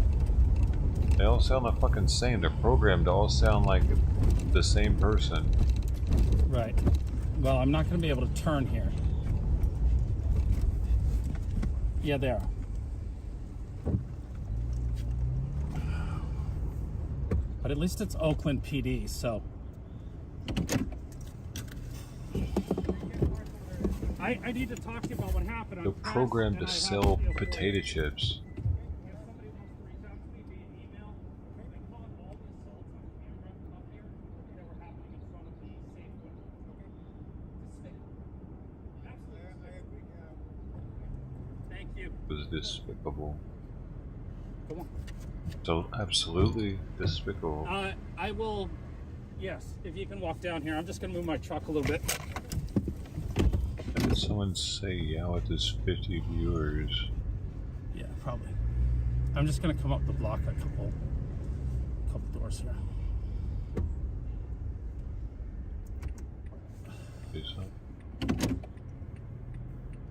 Speaker 2: They all sound the fucking same. They're programmed to all sound like the same person.
Speaker 18: Right. Well, I'm not going to be able to turn here. Yeah, they are. But at least it's Oakland PD, so. I need to talk to you about what happened.
Speaker 2: They're programmed to sell potato chips.
Speaker 18: Thank you.
Speaker 2: It was despicable.
Speaker 18: Come on.
Speaker 2: So absolutely despicable.
Speaker 18: I will, yes, if you can walk down here. I'm just going to move my truck a little bit.
Speaker 2: How did someone say, yeah, with this 50 viewers?
Speaker 18: Yeah, probably. I'm just going to come up the block a couple doors here.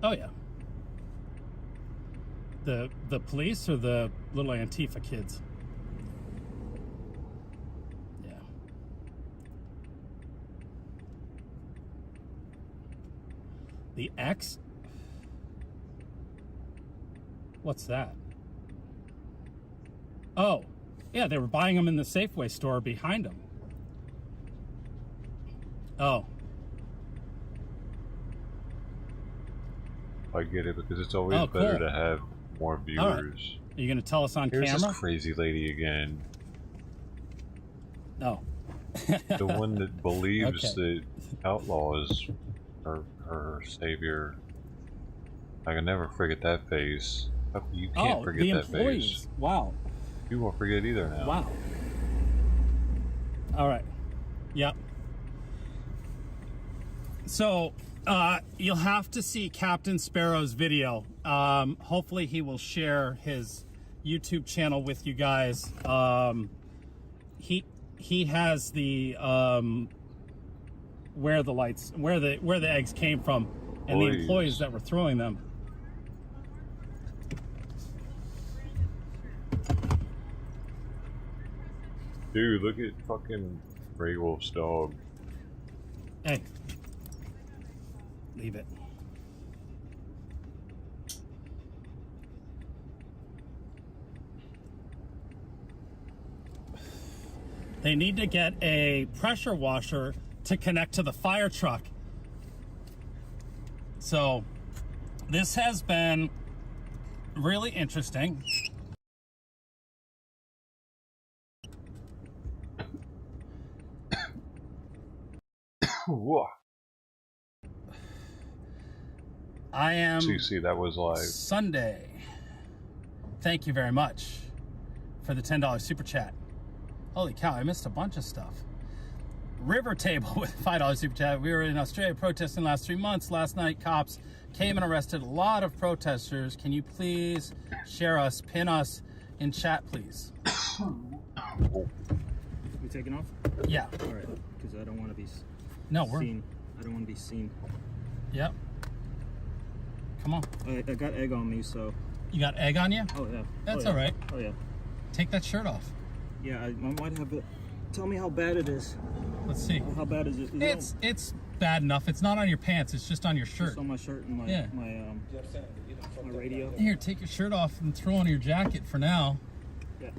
Speaker 18: Oh, yeah. The police or the little Antifa kids? Yeah. The X? What's that? Oh, yeah, they were buying them in the Safeway store behind them. Oh.
Speaker 2: I get it, because it's always better to have more viewers.
Speaker 18: Right. Are you going to tell us on
Speaker 2: Here's
Speaker 18: camera?
Speaker 2: This crazy lady again.
Speaker 18: No.
Speaker 2: The one that believes that Outlaw is her savior. I can never forget that face. You can't forget
Speaker 18: the
Speaker 2: that
Speaker 18: employees.
Speaker 2: face.
Speaker 18: Wow.
Speaker 2: You won't forget either now.
Speaker 18: Wow. All right. Yep. So, you'll have to see Captain Sparrow's video. Hopefully he will share his YouTube channel with you guys. He has the where the eggs came from and the employees that were throwing them.
Speaker 2: Dude, look at fucking Grey Wolf's dog.
Speaker 18: Hey. Leave it. They need to get a pressure washer to connect to the fire truck. So this has been really interesting.
Speaker 2: Whoa.
Speaker 18: I am
Speaker 2: CC, that was live.
Speaker 18: Sunday. Thank you very much for the $10 super chat. Holy cow, I missed a bunch of stuff. River Table with $5 super chat. We were in Australia protesting the last 3 months. Last night, cops came and arrested a lot of protesters. Can you please share us, pin us in chat, please?
Speaker 11: We taking off?
Speaker 18: Yeah.
Speaker 11: All right, because I don't want to be seen. I don't want to be seen.
Speaker 18: Yep. Come on.
Speaker 11: I got egg on me, so.
Speaker 18: You got egg on you?
Speaker 11: Oh, yeah.
Speaker 18: That's all right.
Speaker 11: Oh, yeah.
Speaker 18: Take that shirt off.
Speaker 11: Yeah, I might have it. Tell me how bad it is.
Speaker 18: Let's see.
Speaker 11: How bad is it?
Speaker 18: It's bad enough. It's not on your pants. It's just on your shirt.
Speaker 11: It's on my shirt and my my radio.
Speaker 18: Here, take your shirt off and throw on your jacket for now.
Speaker 11: Yeah.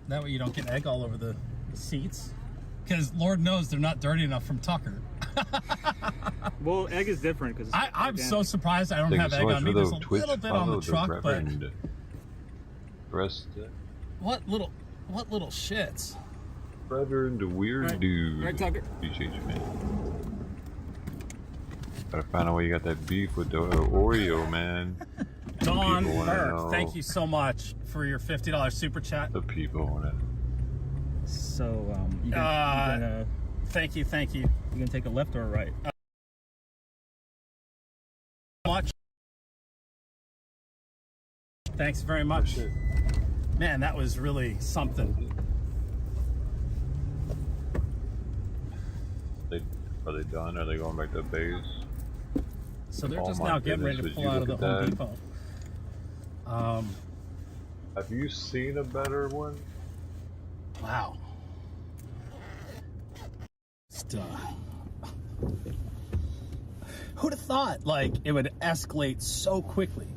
Speaker 18: That way you don't get egg all over the seats. Because Lord knows they're not dirty enough from Tucker.
Speaker 11: Well, egg is different because
Speaker 18: I'm so surprised I don't have egg on me. There's a little bit on the truck, but what little shits.
Speaker 2: Reverend weird dude.
Speaker 11: Right, Tucker.
Speaker 2: Appreciate you, man. Gotta find out why you got that beef with the Oreo, man.
Speaker 18: Dawn Burke, thank you so much for your $50 super chat.
Speaker 2: The people want it.
Speaker 11: So, you gonna,
Speaker 18: thank you.
Speaker 11: You gonna take a left or a right?
Speaker 18: Much. Thanks very much. Man, that was really something.
Speaker 2: Are they done? Are they going back to base?
Speaker 18: So they're just now getting ready to pull out of the Home Depot.
Speaker 2: Have you seen a better one?
Speaker 18: Wow. Who'd have thought, like, it would escalate so quickly?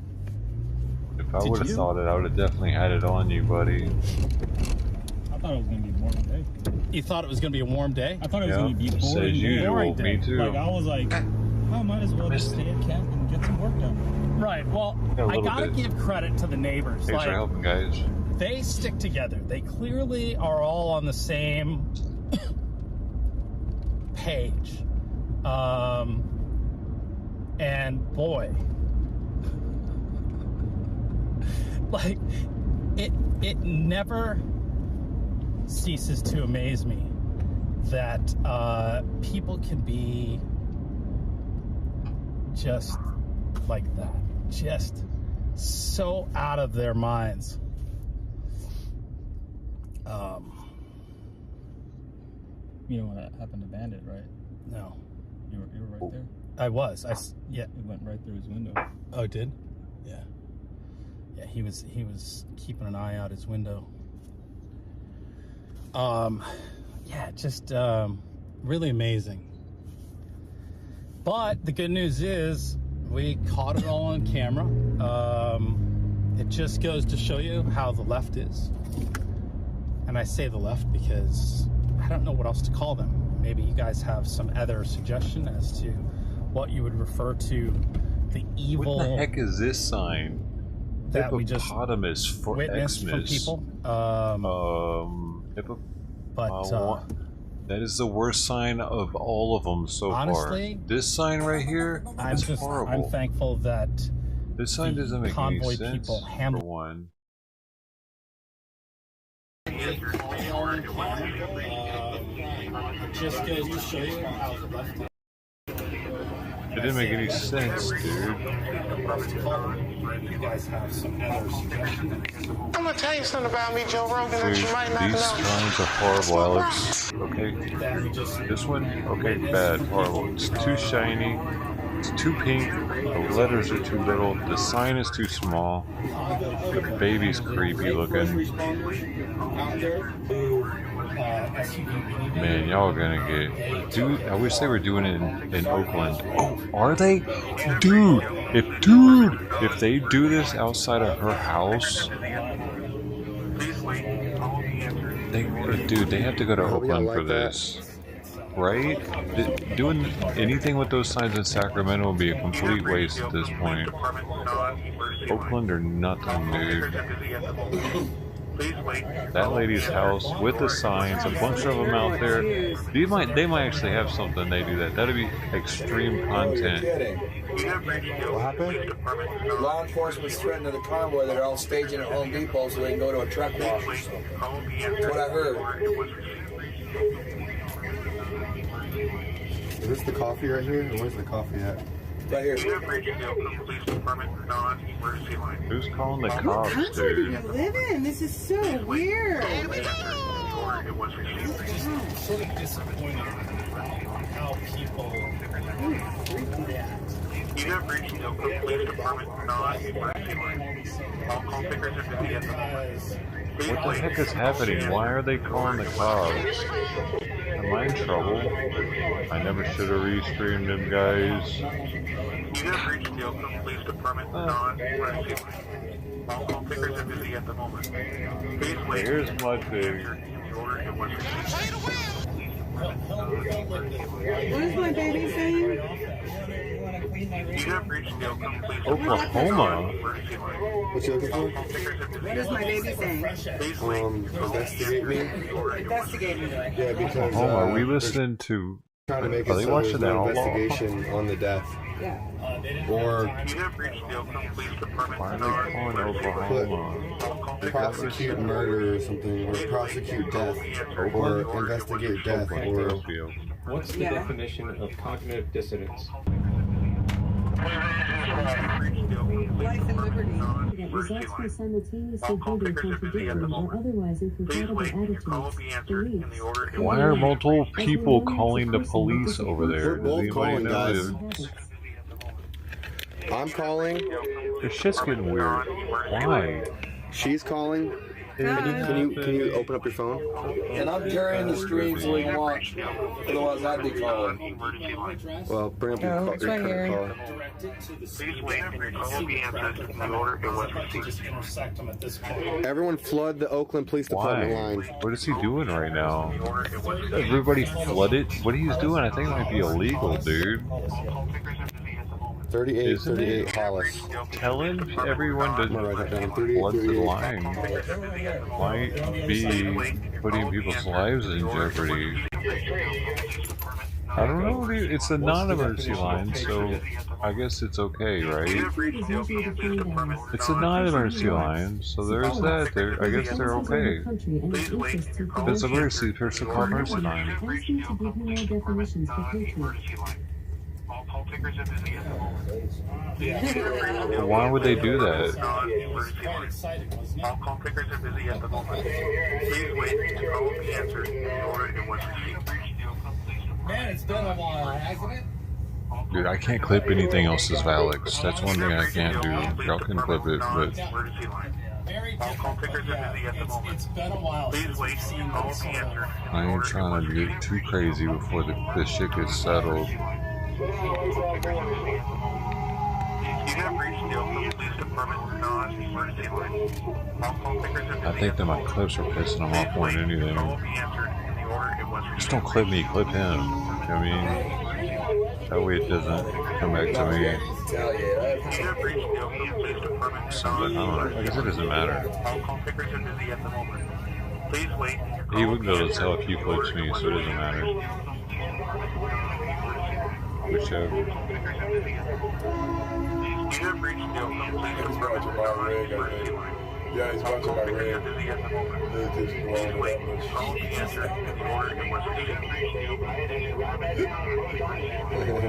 Speaker 2: If I would have thought it, I would have definitely had it on you, buddy.
Speaker 11: I thought it was going to be a warm day.
Speaker 18: You thought it was going to be a warm day?
Speaker 11: I thought it was going to be boring day.
Speaker 2: Me too.
Speaker 11: Like, I was like, I might as well just stay at camp and get some work done.
Speaker 18: Right, well, I gotta give credit to the neighbors.
Speaker 2: Thanks for helping, guys.
Speaker 18: They stick together. They clearly are all on the same page. And boy, like, it never ceases to amaze me that people can be just like that, just so out of their minds.
Speaker 11: You know what happened to Bandit, right?
Speaker 18: No.
Speaker 11: You were right there.
Speaker 18: I was. Yeah.
Speaker 11: It went right through his window.
Speaker 18: Oh, it did? Yeah. Yeah, he was keeping an eye out his window. Yeah, just really amazing. But the good news is we caught it all on camera. it just goes to show you how the left is. And I say the left because I don't know what else to call them. Maybe you guys have some other suggestion as to what you would refer to the evil.
Speaker 2: What the heck is this sign?
Speaker 18: That we just
Speaker 2: Hippopotamus for
Speaker 18: witnessed from
Speaker 2: Xmas.
Speaker 18: people.
Speaker 2: That is the worst sign of all of them so
Speaker 18: honestly,
Speaker 2: far. This sign right here is horrible.
Speaker 18: I'm thankful that
Speaker 2: this sign doesn't make any
Speaker 18: Convoy
Speaker 2: sense.
Speaker 18: people handle
Speaker 2: for one.
Speaker 18: It just goes to show you how the left is.
Speaker 2: It didn't make any sense, dude.
Speaker 18: You guys have some other suggestions.
Speaker 17: I'm gonna tell you something about me, Joe Rogan, that you might not
Speaker 2: These
Speaker 17: know.
Speaker 2: signs are horrible, Alex. Okay. This one? Okay, bad, horrible. It's too shiny. It's too pink. The letters are too little. The sign is too small. The baby's creepy looking. Man, y'all gonna get... Dude, I wish they were doing it in Oakland. Oh, are they? Dude! If they do this outside of her house... They have to go to Oakland for this. Right? Doing anything with those signs in Sacramento would be a complete waste at this point. Oakland or nothing, dude. That lady's house with the signs, a bunch of them out there. They might actually have something they do that. That'd be extreme content.
Speaker 7: What happened? Law enforcement's threatening the convoy. They're all staging at Home Depot so they can go to a truck wash. That's what I heard.
Speaker 3: Is this the coffee right here? Or where's the coffee at?
Speaker 7: Right here.
Speaker 2: Who's calling the
Speaker 21: What
Speaker 2: cops,
Speaker 21: country do
Speaker 2: dude?
Speaker 21: you live in? This is so weird.
Speaker 18: Sort of disappointed how people react.
Speaker 23: You have reached the Oakland Police Department non-emergency line. All call takers are busy at the moment.
Speaker 2: What the heck is happening? Why are they calling the cops? Am I in trouble? I never should have restreamed them, guys.
Speaker 23: You have reached the Oakland Police Department non-emergency line. All call takers are busy at the moment. Please wait.
Speaker 2: Here's my thing.
Speaker 21: What is my baby saying?
Speaker 23: You have reached the Oakland Police
Speaker 2: Oklahoma?
Speaker 3: What you looking for?
Speaker 21: What is my baby saying?
Speaker 3: Investigate me?
Speaker 21: Investigate me.
Speaker 3: Yeah, because
Speaker 2: Oklahoma, are we listening to...
Speaker 3: trying to make
Speaker 2: Are they watching the Outlaw?
Speaker 3: investigation on the death.
Speaker 21: Yeah.
Speaker 3: Or
Speaker 2: Why are they calling Oklahoma?
Speaker 3: prosecute murder or something, or prosecute death, or investigate death, or...
Speaker 20: What's the definition of cognitive dissonance?
Speaker 21: Life and liberty.
Speaker 22: That results from simultaneously holding contradictory or otherwise incompatible attitudes, beliefs.
Speaker 2: Why are multiple people calling the police over there? Does anybody know?
Speaker 3: I'm calling.
Speaker 2: This shit's getting weird. Why?
Speaker 3: She's calling. Can you open up your phone?
Speaker 7: And I'm carrying the stream so we can watch. Otherwise, I'd be calling.
Speaker 3: Well, bring up your current call. Everyone flood the Oakland Police Department line.
Speaker 2: What is he doing right now? Everybody flooded? What he's doing, I think might be illegal, dude.
Speaker 3: 38 Hollis.
Speaker 2: Tell him everyone to flood the line. Might be putting people's lives in jeopardy. I don't know, dude. It's a non-emergency line, so I guess it's okay, right? It's a non-emergency line, so there's that. I guess they're okay. It's a emergency, person called emergency line. Why would they do that?
Speaker 23: All call takers are busy at the moment. Please wait to call the answer in order it was received.
Speaker 11: Man, it's been a while, hasn't it?
Speaker 2: Dude, I can't clip anything else as Alex. That's one thing I can't do. Y'all can clip it, but...
Speaker 23: All call takers are busy at the moment.
Speaker 11: It's been a while.
Speaker 23: Please wait to call the answer.
Speaker 2: I ain't trying to get too crazy before the shit gets settled.
Speaker 23: You have reached the Oakland Police
Speaker 2: I think that my clips are pissing him off more than anything. Just don't clip me, clip him. You know what I mean? That way it doesn't come back to me. Something, I don't know. I guess it doesn't matter. He wouldn't be able to tell if you clips me, so it doesn't matter. Whichever.
Speaker 3: Yeah, he's watching my rig.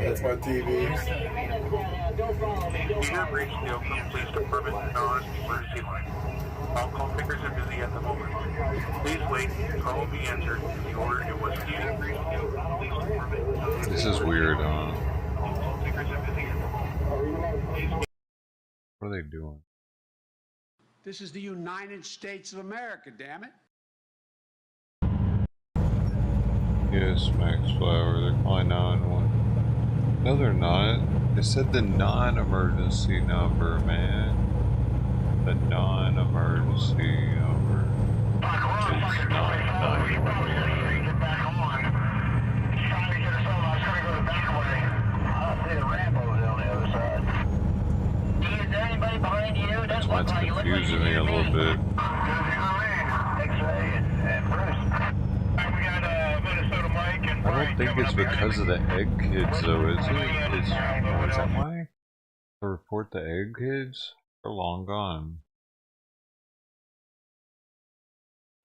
Speaker 3: That's my TV. You have reached the Oakland Police Department non-emergency line. All call takers are busy at the moment. Please wait. Your call will be answered in the order it was received.
Speaker 2: This is weird, huh? What are they doing?
Speaker 6: This is the United States of America, damn it.
Speaker 2: Yes, Max Flower, they're calling 911. No, they're not. They said the non-emergency number, man. The non-emergency number. It's That's why it's confusing me a little bit. I don't think it's because of the egg kids, though, is it? Is that why? To report the egg kids? They're long gone.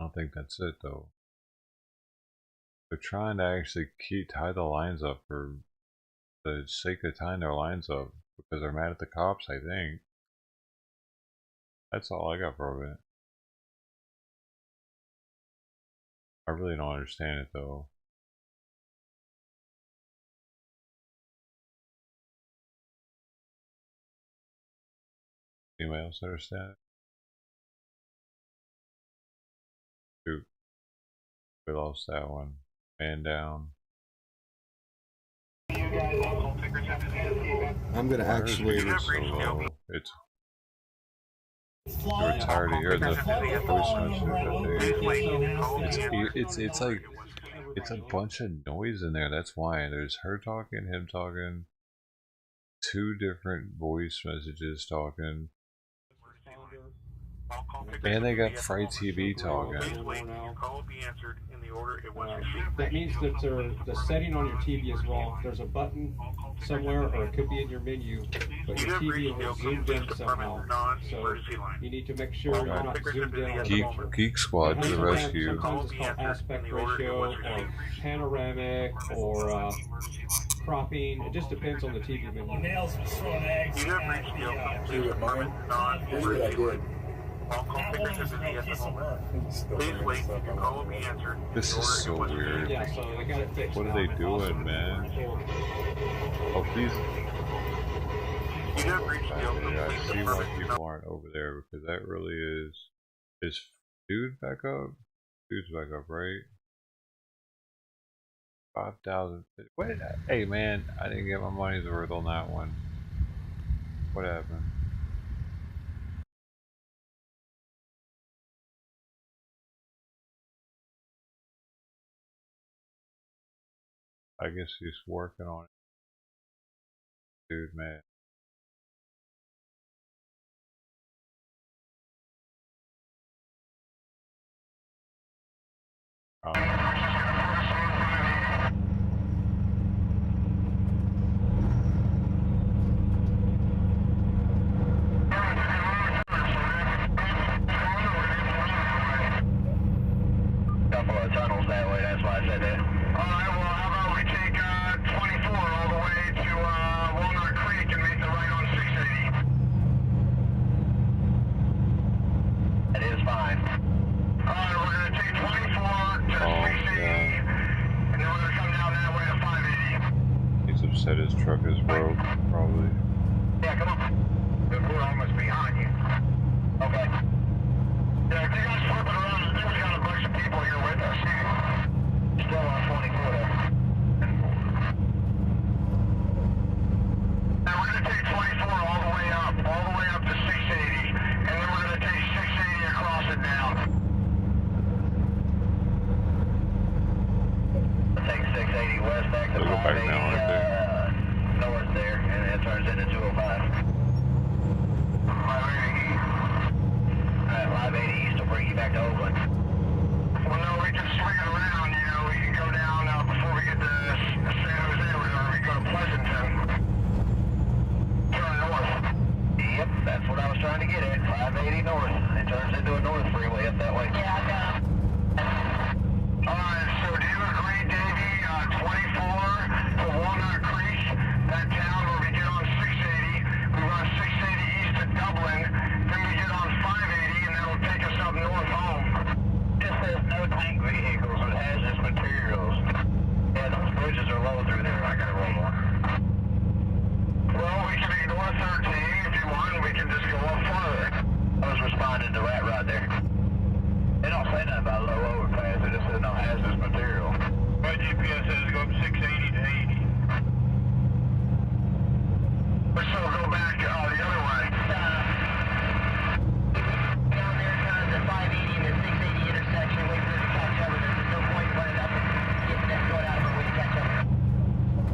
Speaker 2: I don't think that's it, though. They're trying to actually tie the lines up for the sake of tying their lines up because they're mad at the cops, I think. That's all I got from it. I really don't understand it, though. Anyone else understand it? Shoot. We lost that one. Man down.
Speaker 9: I'm gonna actually.
Speaker 2: It's so low. You're tired of hearing the voice message. It's like it's a bunch of noise in there. That's why there's her talking, him talking, two different voice messages talking. And they got Fright TV talking.
Speaker 20: That means that the setting on your TV is wrong. There's a button somewhere, or it could be in your menu, but your TV was zoomed in somehow. So you need to make sure you're not zoomed in on the picture.
Speaker 2: Geek Squad to the rescue.
Speaker 20: Sometimes it's called aspect ratio, or panoramic, or cropping. It just depends on the TV menu.
Speaker 3: Nails was throwing eggs. Here's what I did.
Speaker 2: This is so weird.
Speaker 20: Yeah, so they got it fixed.
Speaker 2: What are they doing, man? Oh, please. I see why people aren't over there because that really is. Is dude back up? Dude's back up, right? 5,000. What did I? Hey, man, I didn't get my money's worth on that one. What happened? I guess he's working on it. Dude, man.
Speaker 23: Couple of tunnels that way, that's why I said that. Alright, well, how about we take 24 all the way to Walnut Creek and make the right on 680? That is fine. Alright, we're going to take 24 to 680, and then we're going to come down that way to 580.
Speaker 2: He's upset his truck is broke, probably.
Speaker 23: Yeah, come on. We're almost behind you. Okay. Yeah, if you guys flip it around, I think we got a bunch of people here with us. Still on 24 there. Now we're going to take 24 all the way up to 680. turns into a north freeway up that way. Yeah, I got him. Alright, so do you agree, Davey, 24 to Walnut Creek, that town where we get on 680, we run 680 east to Dublin, then we get on 580 and that'll take us up north home. Just says no tank vehicles with hazardous materials. Yeah, those bridges are low through there. I gotta roll more. Well, we can ignore 13 if you want, and we can just go up further. I was responding to that right there. They don't say nothing about low overpass, it just says no hazardous material. My GPS says go up 680 to 80. So go back the other way. Down there, kind of the 580 and the 680 intersection, wait for it to catch up with us. There's no point running up and getting that going out of the way to catch up.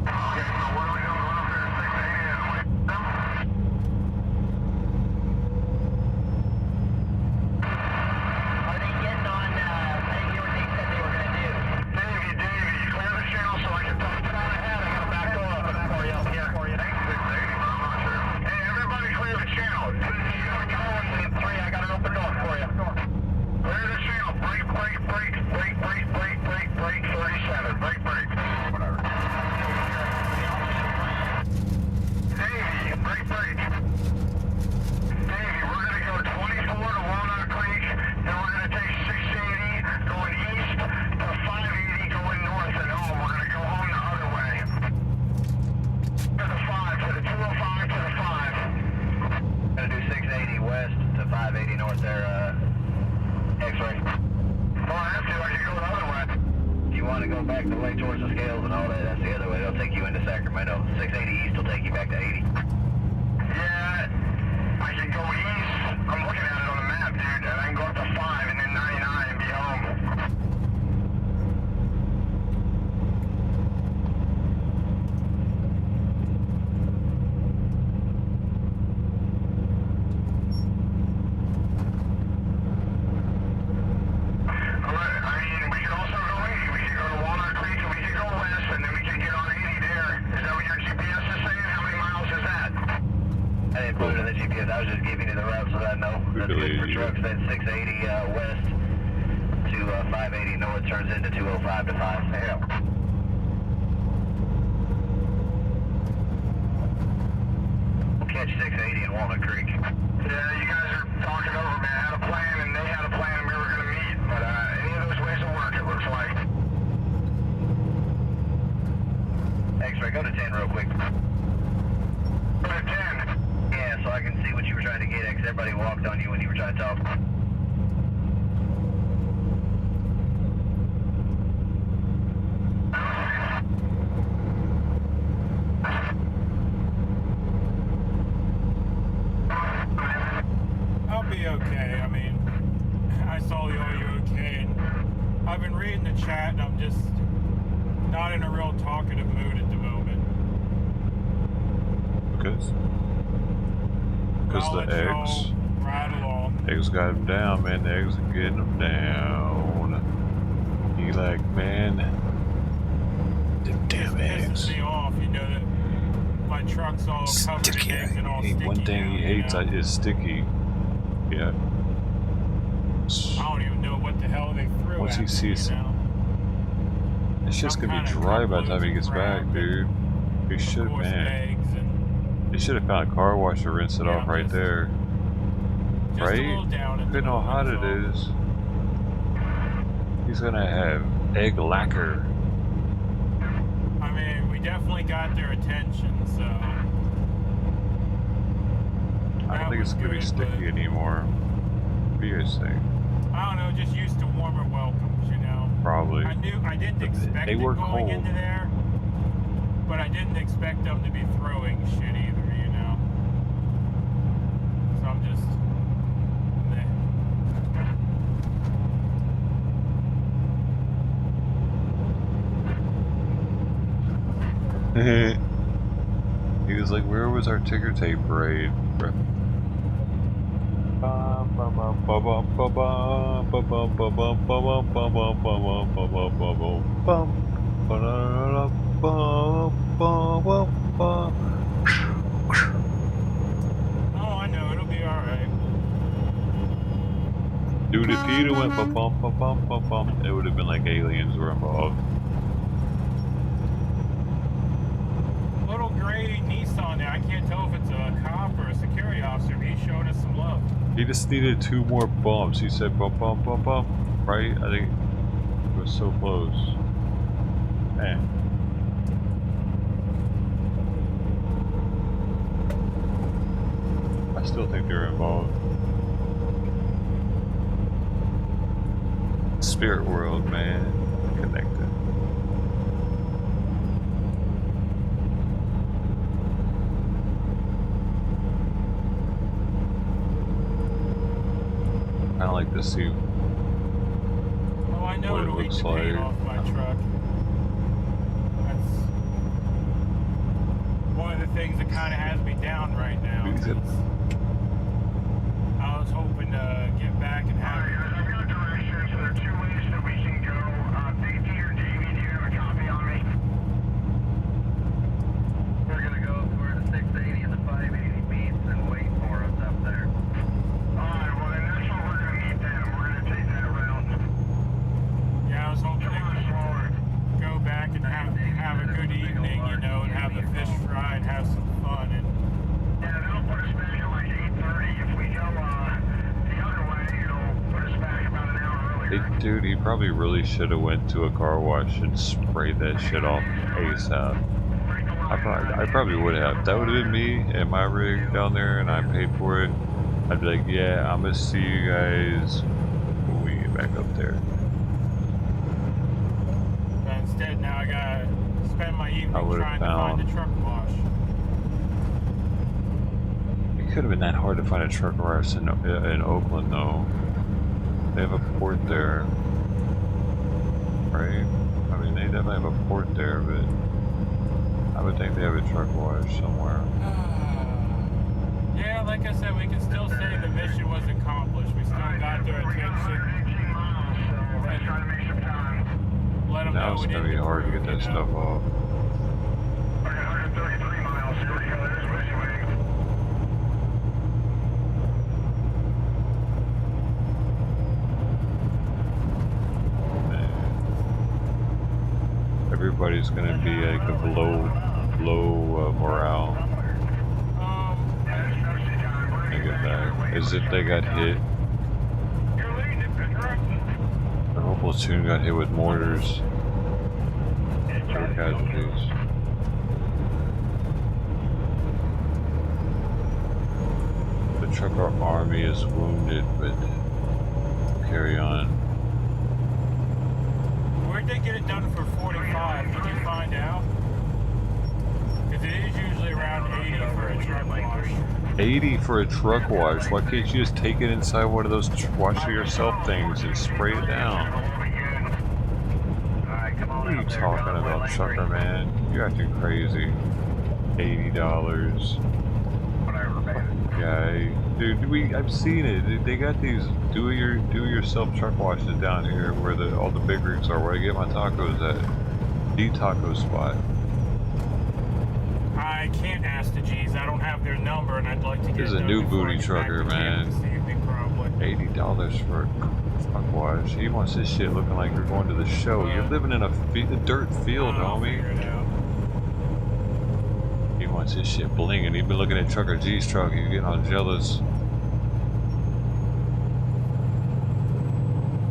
Speaker 23: Okay, so what are we doing up there at 680 and wait? Are they getting on, I didn't hear what they said they were going to do. Davey, clear the channel so I can talk it on ahead. I got to back door up for you up here. Thanks, 680, but I'm not sure. Hey, everybody clear the channel. You got to go in 3, I got an open door for you. Clear the channel. Brake, 37. Brake. Whatever. Davey, brake. Davey, we're going to go 24 to Walnut Creek, then we're going to take 680 going east to 580 going north and home. We're going to go home the other way. To the 5, to the 205 to the 5. Going to do 680 west to 580 north there, X-ray. Well, I have to. I can go the other way. If you want to go back the way towards the scales and all that, that's the other way. It'll take you into Sacramento. 680 east will take you back to 80. Yeah, I can go east. I'm looking at it on the map, dude, and I can go up to 5 and then 99 and be home. I was just giving you the route so that I know. That's good for trucks. That's 680 west to 580 north turns into 205 to 5. Yeah. We'll catch 680 in Walnut Creek. Yeah, you guys are talking over, man. I had a plan and they had a plan and we were going to meet. But any of those ways will work, it looks like. X-ray, go to 10 real quick. Go to 10. Yeah, so I can see what you were trying to get at, because everybody walked on you when you were trying to talk.
Speaker 5: I'll be okay. I mean, I saw you all, you're okay, and I've been reading the chat, and I'm just not in a real talkative mood at the moment.
Speaker 2: Because the eggs got him down, man. The eggs are getting him down. He like, man, them damn eggs.
Speaker 5: Me off, you know that my truck's all covered in eggs and all sticky.
Speaker 2: One thing he hates is sticky. Yeah.
Speaker 5: I don't even know what the hell they threw.
Speaker 2: Once he sees, it's just gonna be dry by the time he gets back, dude. He should, man. They should have found a car wash to rinse it off right there. Right? Look at how hot it is. He's gonna have egg lacquer.
Speaker 5: I mean, we definitely got their attention, so.
Speaker 2: I don't think it's gonna be sticky anymore. What do you guys think?
Speaker 5: I don't know, just used to warmer welcomes, you know.
Speaker 2: Probably.
Speaker 5: I didn't expect it going into there, but I didn't expect them to be throwing shit either, you know. So I'm just.
Speaker 2: He was like, where was our ticker tape parade?
Speaker 5: Oh, I know, it'll be alright.
Speaker 2: Dude, if he'd have went bump, bump, bump, bump, bump, bump, it would have been like aliens were involved.
Speaker 5: Little gray Nissan there. I can't tell if it's a cop or a security officer, but he's showing us some love.
Speaker 2: He just needed 2 more bumps. He said bump, bump, bump, bump. Right? I think it was so close. Man. I still think they're involved. Spirit world, man. Connected. I like to see
Speaker 5: I know
Speaker 2: what it
Speaker 5: it'll eat
Speaker 2: looks
Speaker 5: the paint
Speaker 2: like.
Speaker 5: off my truck. That's one of the things that kind of has me down right now. I was hoping to get back and have it.
Speaker 23: I've got directions. There are 2 ways that we can go. Big D or Davey, do you have a copy on me? We're going to go where the 680 and the 580 meets and wait for us up there. Alright, well then that's where we're going to meet them. We're going to take that route.
Speaker 5: Yeah, I was hoping to go back and have a good evening, you know, and have the fish fry and have some fun. And
Speaker 23: yeah, that'll put us back at like 8:30. If we go the other way, it'll put us back about an hour earlier.
Speaker 2: Hey, dude, he probably really should have went to a car wash and sprayed that shit off ASAP. I probably would have. That would have been me and my rig down there, and I paid for it. I'd be like, yeah, I'm gonna see you guys when we get back up there.
Speaker 5: but instead now I gotta spend my evening trying to
Speaker 2: found-
Speaker 5: find a truck wash.
Speaker 2: It could have been that hard to find a truck wash in Oakland, though. They have a port there, right? I mean, they definitely have a port there, but I would think they have a truck wash somewhere.
Speaker 5: Yeah, like I said, we can still say the mission was accomplished. We still got their attention. Let them
Speaker 2: Now
Speaker 5: know
Speaker 2: it's
Speaker 5: we
Speaker 2: gonna
Speaker 5: didn't
Speaker 2: be hard to get that stuff off.
Speaker 23: 133 miles. Here we go. There's Westwing.
Speaker 2: Everybody's gonna be like of low morale. I get that. As if they got hit. The whole platoon got hit with mortars. Or casualties. The trucker army is wounded, but carry on.
Speaker 5: Where'd they get it done for 45? Did you find out? Because it is usually around 80 for a truck wash.
Speaker 2: 80 for a truck wash. Why can't you just take it inside one of those wash it yourself things and spray it down? What are you talking about, trucker man? You're acting crazy. $80. Guy, dude, I've seen it. They got these do it yourself truck washes down here where all the big rigs are. Where I get my tacos at, the taco spot.
Speaker 5: I can't ask the G's. I don't have their number, and I'd like to get.
Speaker 2: This is a new booty trucker, man. $80 for a truck wash. He wants this shit looking like you're going to the show. You're living in a dirt field, homie. He wants his shit blinging. He's been looking at Trucker G's truck. He's getting all jealous.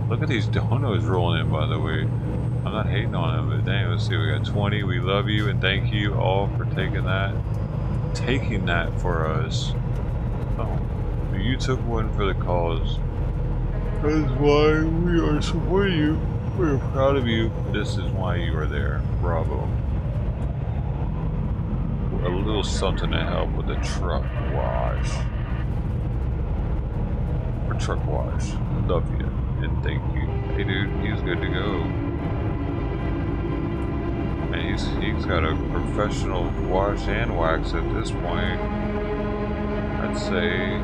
Speaker 2: Look at these donos rolling in, by the way. I'm not hating on them, but dang, let's see. We got 20. We love you and thank you all for taking that for us. Oh, you took one for the cause. That's why we are supporting you. We're proud of you. This is why you are there. Bravo. A little something to help with the truck wash. Or truck wash. Love you and thank you. Hey dude, he's good to go. And he's got a professional wash and wax at this point. I'd say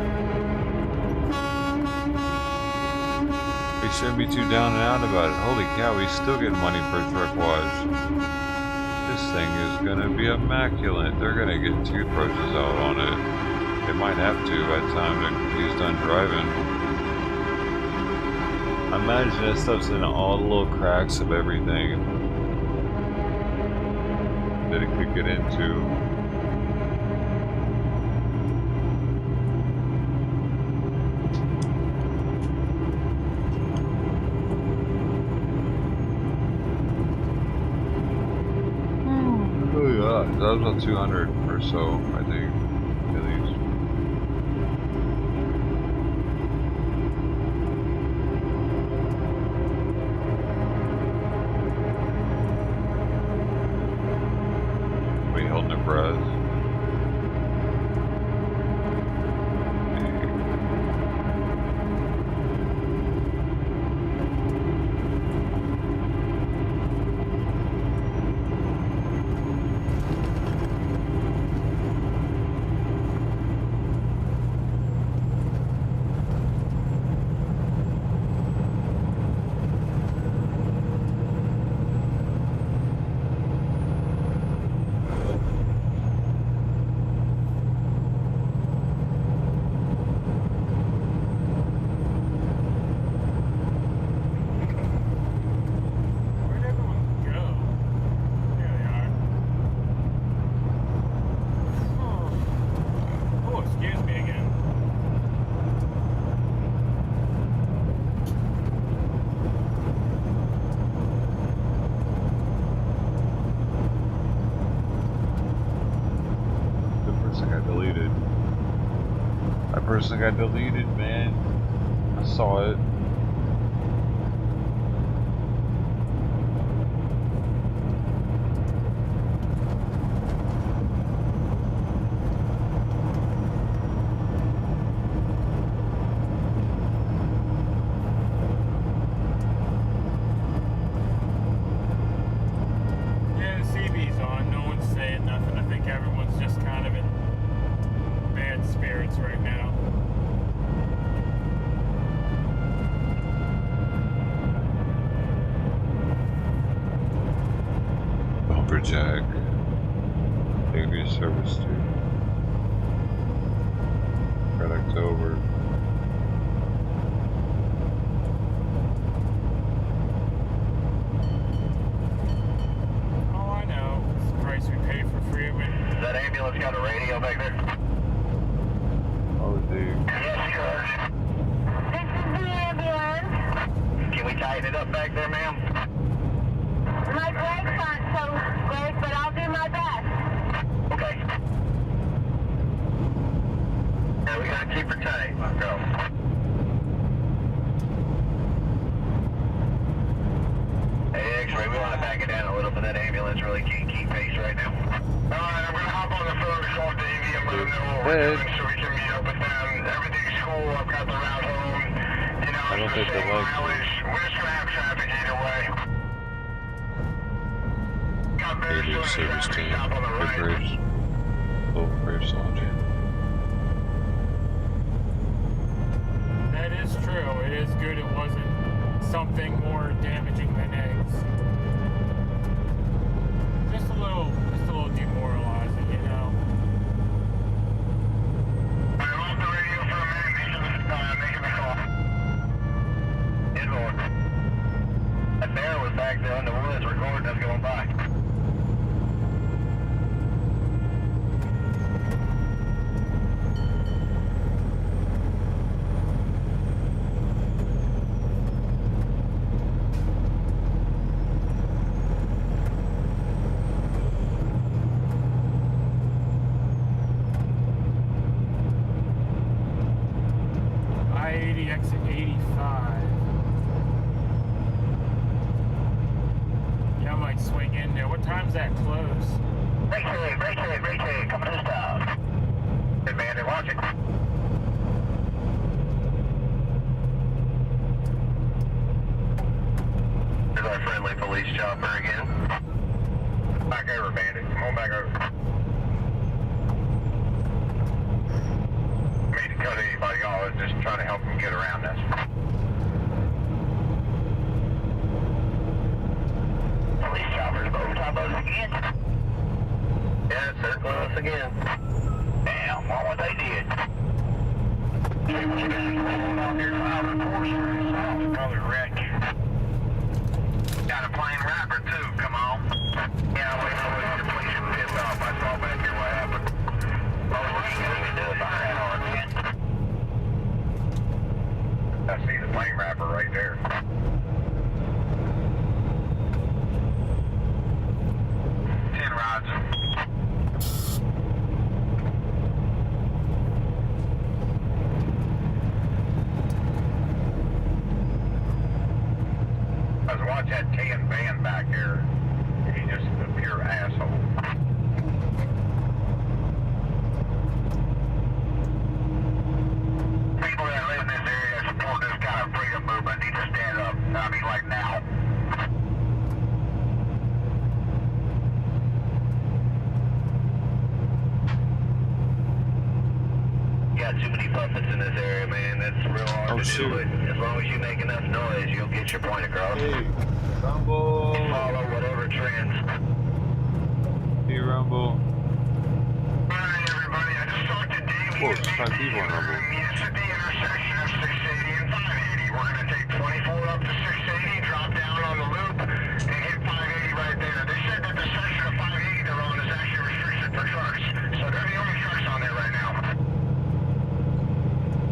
Speaker 2: we shouldn't be too down and out about it. Holy cow, we still get money per truck wash. This thing is gonna be immaculate. They're gonna get toothbrushes out on it. They might have to by the time he's done driving. I imagine that stuff's in all the little cracks of everything that it could get into. Oh yeah, that was about 200 or so, I think, at least. We held their breath. Person got deleted, man. I saw it.
Speaker 5: Yeah, the CB's on. No one's saying nothing. I think everyone's just kind of in bad spirits right now.
Speaker 2: Jack. Angry service too. Red October.
Speaker 5: All I know is the price we pay for freeway.
Speaker 23: That ambulance got a radio back there?
Speaker 2: Oh, dude.
Speaker 23: Yes, sir.
Speaker 10: This is the ambulance.
Speaker 23: Can we tighten it up back there, ma'am?
Speaker 10: My brakes aren't so great, but I'll do my best.
Speaker 23: Okay. Now we gotta keep her tight. Let's go. Hey, X-ray, we want to back it down a little bit. That ambulance really can't keep pace right now. Alright, I'm gonna hop on the phone to call Davey and let him know what we're doing so we can meet up with them. Everything's cool. I've got the route home. You know,
Speaker 2: I don't think they like
Speaker 23: mileage. We're just gonna have traffic either way.
Speaker 2: Maybe service team, Big Bridge, Little Bridge Laundry.
Speaker 5: That is true. It is good it wasn't something more damaging than eggs. Just a little demoralizing, you know.
Speaker 23: I'm off the radio for a minute, making the call. Inboard. That bear was back there in the woods recording us going by.
Speaker 5: I-80 exit 85. Yeah, I might swing in there. What time's that close?
Speaker 23: Break it, coming to the stop. Good man, they're watching. Here's our friendly police chopper again. Back over, Bandit. Come on back over. Mean to cut anybody off, I was just trying to help them get around us. Police choppers, overtime us again. Yeah, circling us again. Damn, what they did. Hey, what you guys doing out here? File reports for yourself. Probably rat I see the flame wrapper right there. Rods. I was watching that tan van back here. He's just a pure asshole. People that live in this area support this kind of freedom movement need to stand up. I mean, like now. Got too many puppets in this area, man. That's real hard to do it. As long as you make enough noise, you'll get your point across.
Speaker 2: Hey, Rumble.
Speaker 23: Follow whatever trends.
Speaker 2: Hey, Rumble.
Speaker 23: Alright, everybody. I just talked to Dave.
Speaker 2: Whoa, 5 people on Rumble.
Speaker 23: It's at the intersection of 680 and 580. We're going to take 24 up to 680, drop down on the loop, and hit 580 right there. They said that the section of 580 they're on is actually restricted for trucks. So they're the only trucks on there right now.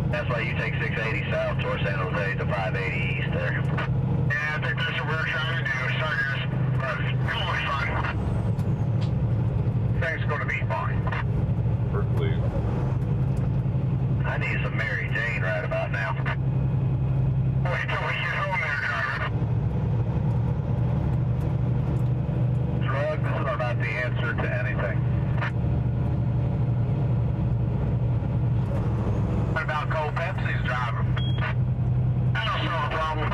Speaker 23: That's why you take 680 south towards San Jose to 580 east there. Yeah, I think that's what we're trying to do. Sorry, guys. But it'll be fun. Things going to be fine.
Speaker 2: Berkeley.
Speaker 23: I need some Mary Jane right about now. Wait till we get home there, driver. Drugs are not the answer to anything. What about cold Pepsi's, driver? That'll solve the problem.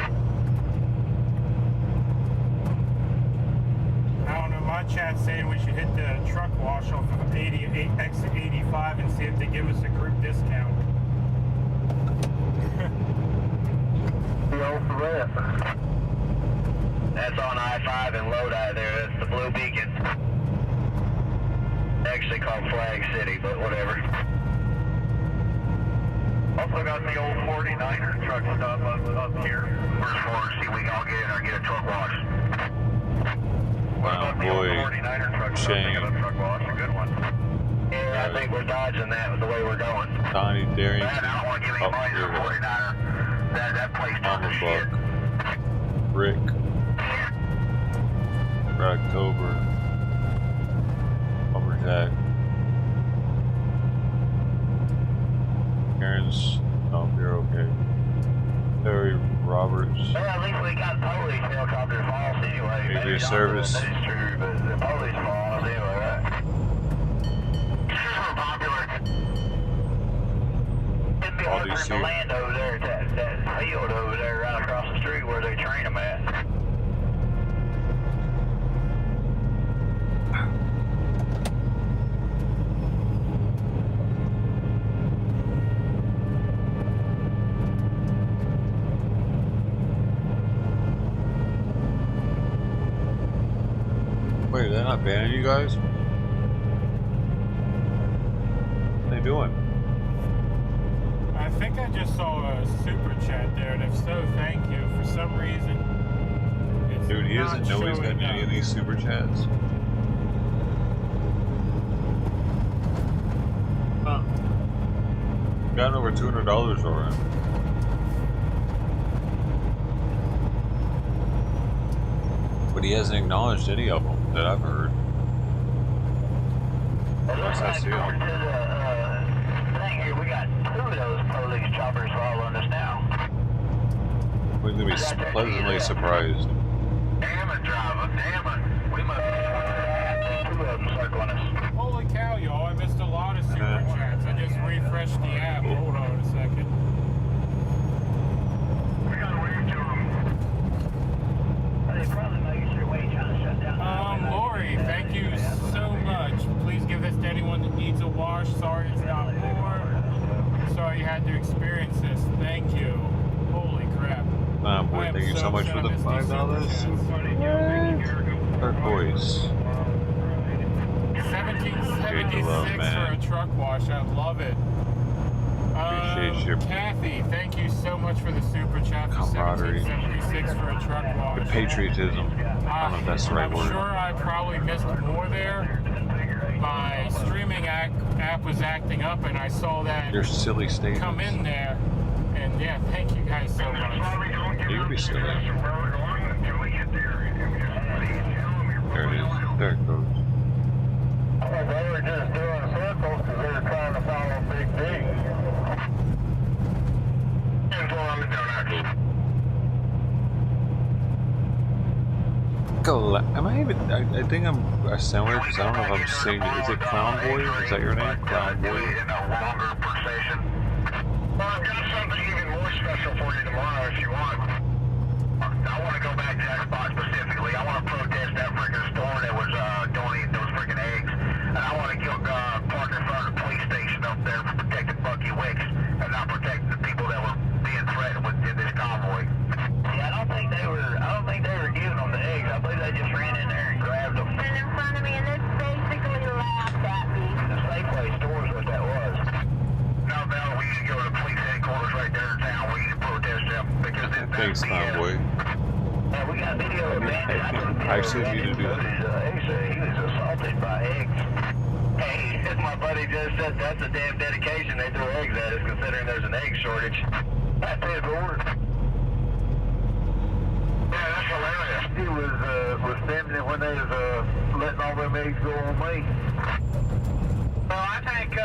Speaker 5: I don't know, my chat's saying we should hit the truck wash off of exit 85 and see if they give us a group discount.
Speaker 23: No threat. That's on I-5 and Lodi there. That's the blue beacon. Actually called Flag City, but whatever. Also got the old 49er truck stop up here. Where's Ford? See, we can all get in or get a truck wash.
Speaker 2: Wow, boy.
Speaker 23: 49er truck
Speaker 2: Shame.
Speaker 23: Truck wash, a good one. Yeah, I think we're dodging that with the way we're going.
Speaker 2: Donnie Darrington.
Speaker 23: Man, I don't want to give any money to the 49er. That place turned to shit.
Speaker 2: Rick. For October. Lumberjack. Karen's. Oh, you're okay. Terry Roberts.
Speaker 23: Well, at least we got police helicopter falls anyway.
Speaker 2: Maybe a service.
Speaker 23: That is true, but the police falls anyway, right? Super popular. It'd be hard for them to land over there at that field over there right across the street where they train them at.
Speaker 2: Wait, they're not banning you guys? What are they doing?
Speaker 5: I think I just saw a super chat there, and if so, thank you. For some reason, it's
Speaker 2: Dude, he doesn't know he's got any of these super chats. Huh. Gotten over $200 already. But he hasn't acknowledged any of them that I've heard.
Speaker 23: It looks like according to the thing here, we got 2 of those police choppers following us now.
Speaker 2: We're going to be pleasantly surprised.
Speaker 23: Damn it, driver, damn it. We must have 2 of them circling us.
Speaker 5: Holy cow, y'all, I missed a lot of super chats. I just refreshed the app. Hold on a second.
Speaker 23: We gotta wave to them. They probably making sure we ain't trying to shut down.
Speaker 5: Lori, thank you so much. Please give this to anyone that needs a wash. Sorry it's not more. Sorry you had to experience this. Thank you. Holy crap.
Speaker 2: Boy, thank you so much for the $5. Turquoise.
Speaker 5: 1776 for a truck wash. I love it.
Speaker 2: Appreciate your
Speaker 5: Kathy, thank you so much for the super chat for
Speaker 2: camaraderie.
Speaker 5: 1776 for a truck wash.
Speaker 2: The patriotism. I don't know if that's the right word.
Speaker 5: I'm sure I probably missed more there. My streaming app was acting up, and I saw that
Speaker 2: Your silly statements.
Speaker 5: come in there. And yeah, thank you guys so much.
Speaker 2: You can be silly. There it is. There it goes.
Speaker 23: They were just doing circles because they were trying to follow Big D. And pull on the donuts.
Speaker 2: Am I even? I think I'm a sandwich because I don't know if I'm saying it. Is it Convoy? Is that your name? Convoy?
Speaker 23: Well, I've got something even more special for you tomorrow if you want. I want to go back to that spot specifically. I want to protest that freaking store that was donating those freaking eggs. And I want to park in front of the police station up there for protecting Bucky Wicks and not protecting the people that were being threatened with this convoy. Yeah, I don't think they were giving them the eggs. I believe they just ran in there and grabbed them.
Speaker 10: And in front of me, and they basically laughed at me.
Speaker 23: The Safeway store is what that was. No, Bell, we need to go to the police headquarters right there in town. We need to protest them because it's
Speaker 2: Thanks, Convoy.
Speaker 23: Yeah, we got a video of a man that
Speaker 2: I actually need to do that.
Speaker 23: he was assaulted by eggs. Hey, as my buddy just said, that's a damn dedication. They throw eggs at us considering there's an egg shortage. That's his order. Yeah, that's hilarious. He was filming it when they was letting all them eggs go on me. Well, I think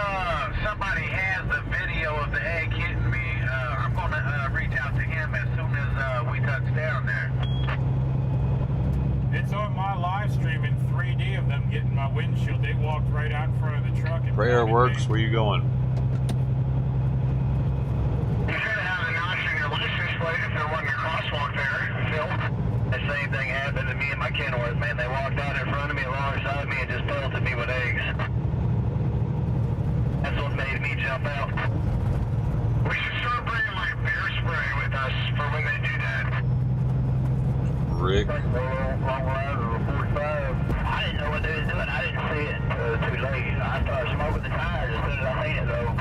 Speaker 23: somebody has the video of the egg hitting me. I'm going to reach out to him as soon as we touch down there.
Speaker 5: It's on my live stream in 3D of them getting my windshield. They walked right out in front of the truck. And
Speaker 2: Prayer works. Where you going?
Speaker 23: You should have a notch in your license plate if there wasn't a crosswalk there, Phil. The same thing happened to me and my Kenworth, man. They walked out in front of me, alongside me, and just pelted me with eggs. That's what made me jump out. We should start bringing like bear spray with us for when they do that.
Speaker 2: Rick.
Speaker 23: Long line of a 45. I didn't know what they was doing. I didn't see it too late. I started smoking the tires as soon as I seen it though.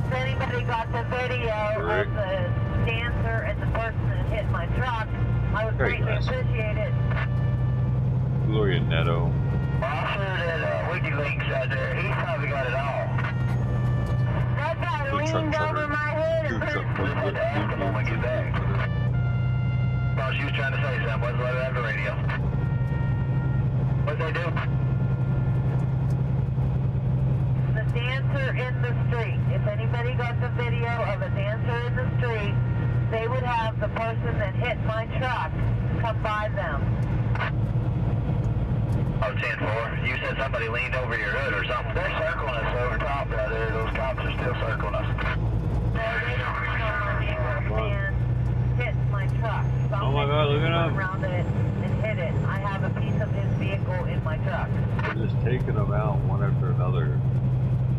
Speaker 10: If anybody got the video of the dancer and the person that hit my truck, I would greatly appreciate it.
Speaker 2: Gloria Netto.
Speaker 23: Officer that WikiLeaks out there, he's probably got it all.
Speaker 10: That guy leaned over my head and put
Speaker 23: We'll ask him when we get back. Oh, she was trying to say something. Let's let her have the radio. What'd they do?
Speaker 10: the dancer in the street. If anybody got the video of a dancer in the street, they would have the person that hit my truck come by them.
Speaker 23: Oh, 10-4. You said somebody leaned over your hood or something. They're circling us over top right there. Those cops are still circling us.
Speaker 10: And hit my truck. So
Speaker 2: oh my God, look at him.
Speaker 10: Around it and hit it. I have a piece of his vehicle in my truck.
Speaker 2: They're just taking them out one after another.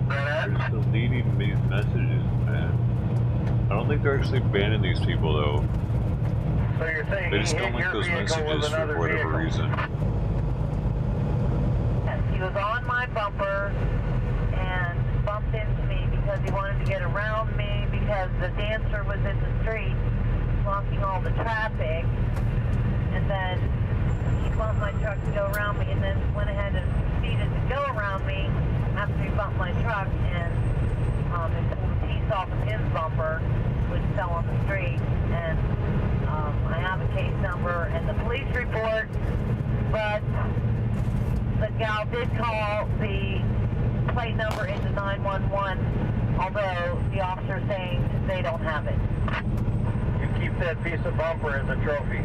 Speaker 2: They're just deleting these messages, man. I don't think they're actually banning these people, though.
Speaker 23: So you're saying
Speaker 2: they just don't like those messages for whatever reason.
Speaker 10: Yes, he was on my bumper and bumped into me because he wanted to get around me because the dancer was in the street blocking all the traffic. And then he bumped my truck to go around me and then went ahead and proceeded to go around me after he bumped my truck and it pulled a piece off of his bumper, which fell on the street. And I have a case number and the police report, but the gal did call the plate number into 911, although the officer's saying they don't have it.
Speaker 23: You keep that piece of bumper as a trophy.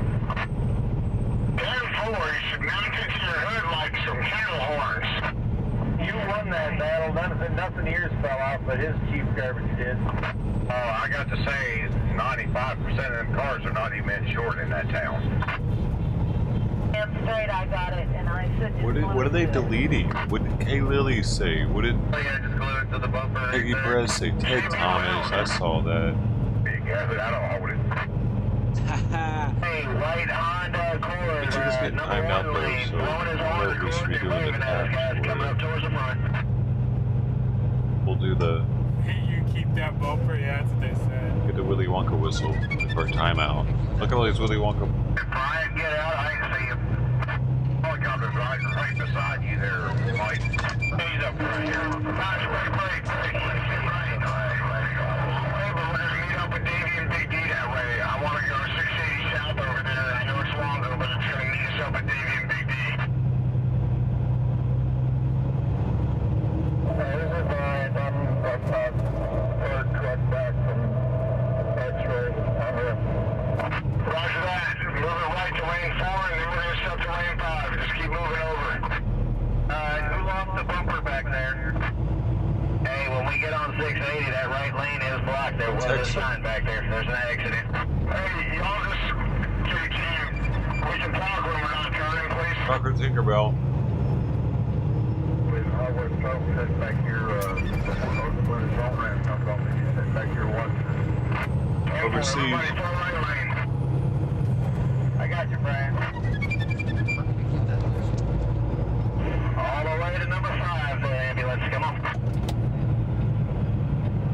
Speaker 23: 10-4, you should mount it to your hood like some cattle horns. You won that battle. Nothing yours fell off, but his cheap garbage did. Oh, I got to say, 95% of them cars are not even insured in that town.
Speaker 10: Damn straight, I got it, and I should just
Speaker 2: What are they deleting? What did Kay Lily say? What did
Speaker 23: just glue it to the bumper?
Speaker 2: Peggy Perez say? Ted Thomas. I saw that.
Speaker 23: Yeah, but I don't hold it. Hey, white Honda Accord.
Speaker 2: These are just getting timed out though, so we'll just redoing the tabs.
Speaker 23: Coming up towards the front.
Speaker 2: We'll do the.
Speaker 5: You keep that bumper, yeah, that's what they said.
Speaker 2: Get the Willy Wonka whistle for timeout. Look at all these Willy Wonka.
Speaker 23: Brian, get out. I can see him. Helicopter's right beside you there, Mike. He's up right here. Nice, break. Hey, up to lane 5. Just keep moving over. Who lost the bumper back there? Hey, when we get on 680, that right lane is blocked. There was a sign back there. There's an accident. Hey, y'all just... We can talk when we're not turning, please.
Speaker 2: Dr. Tinkerbell.
Speaker 23: Back here, where the zone ramp comes off, back here,
Speaker 2: Overseas.
Speaker 23: I got you, Brian. All the way to number 5 there, ambulance. Come on.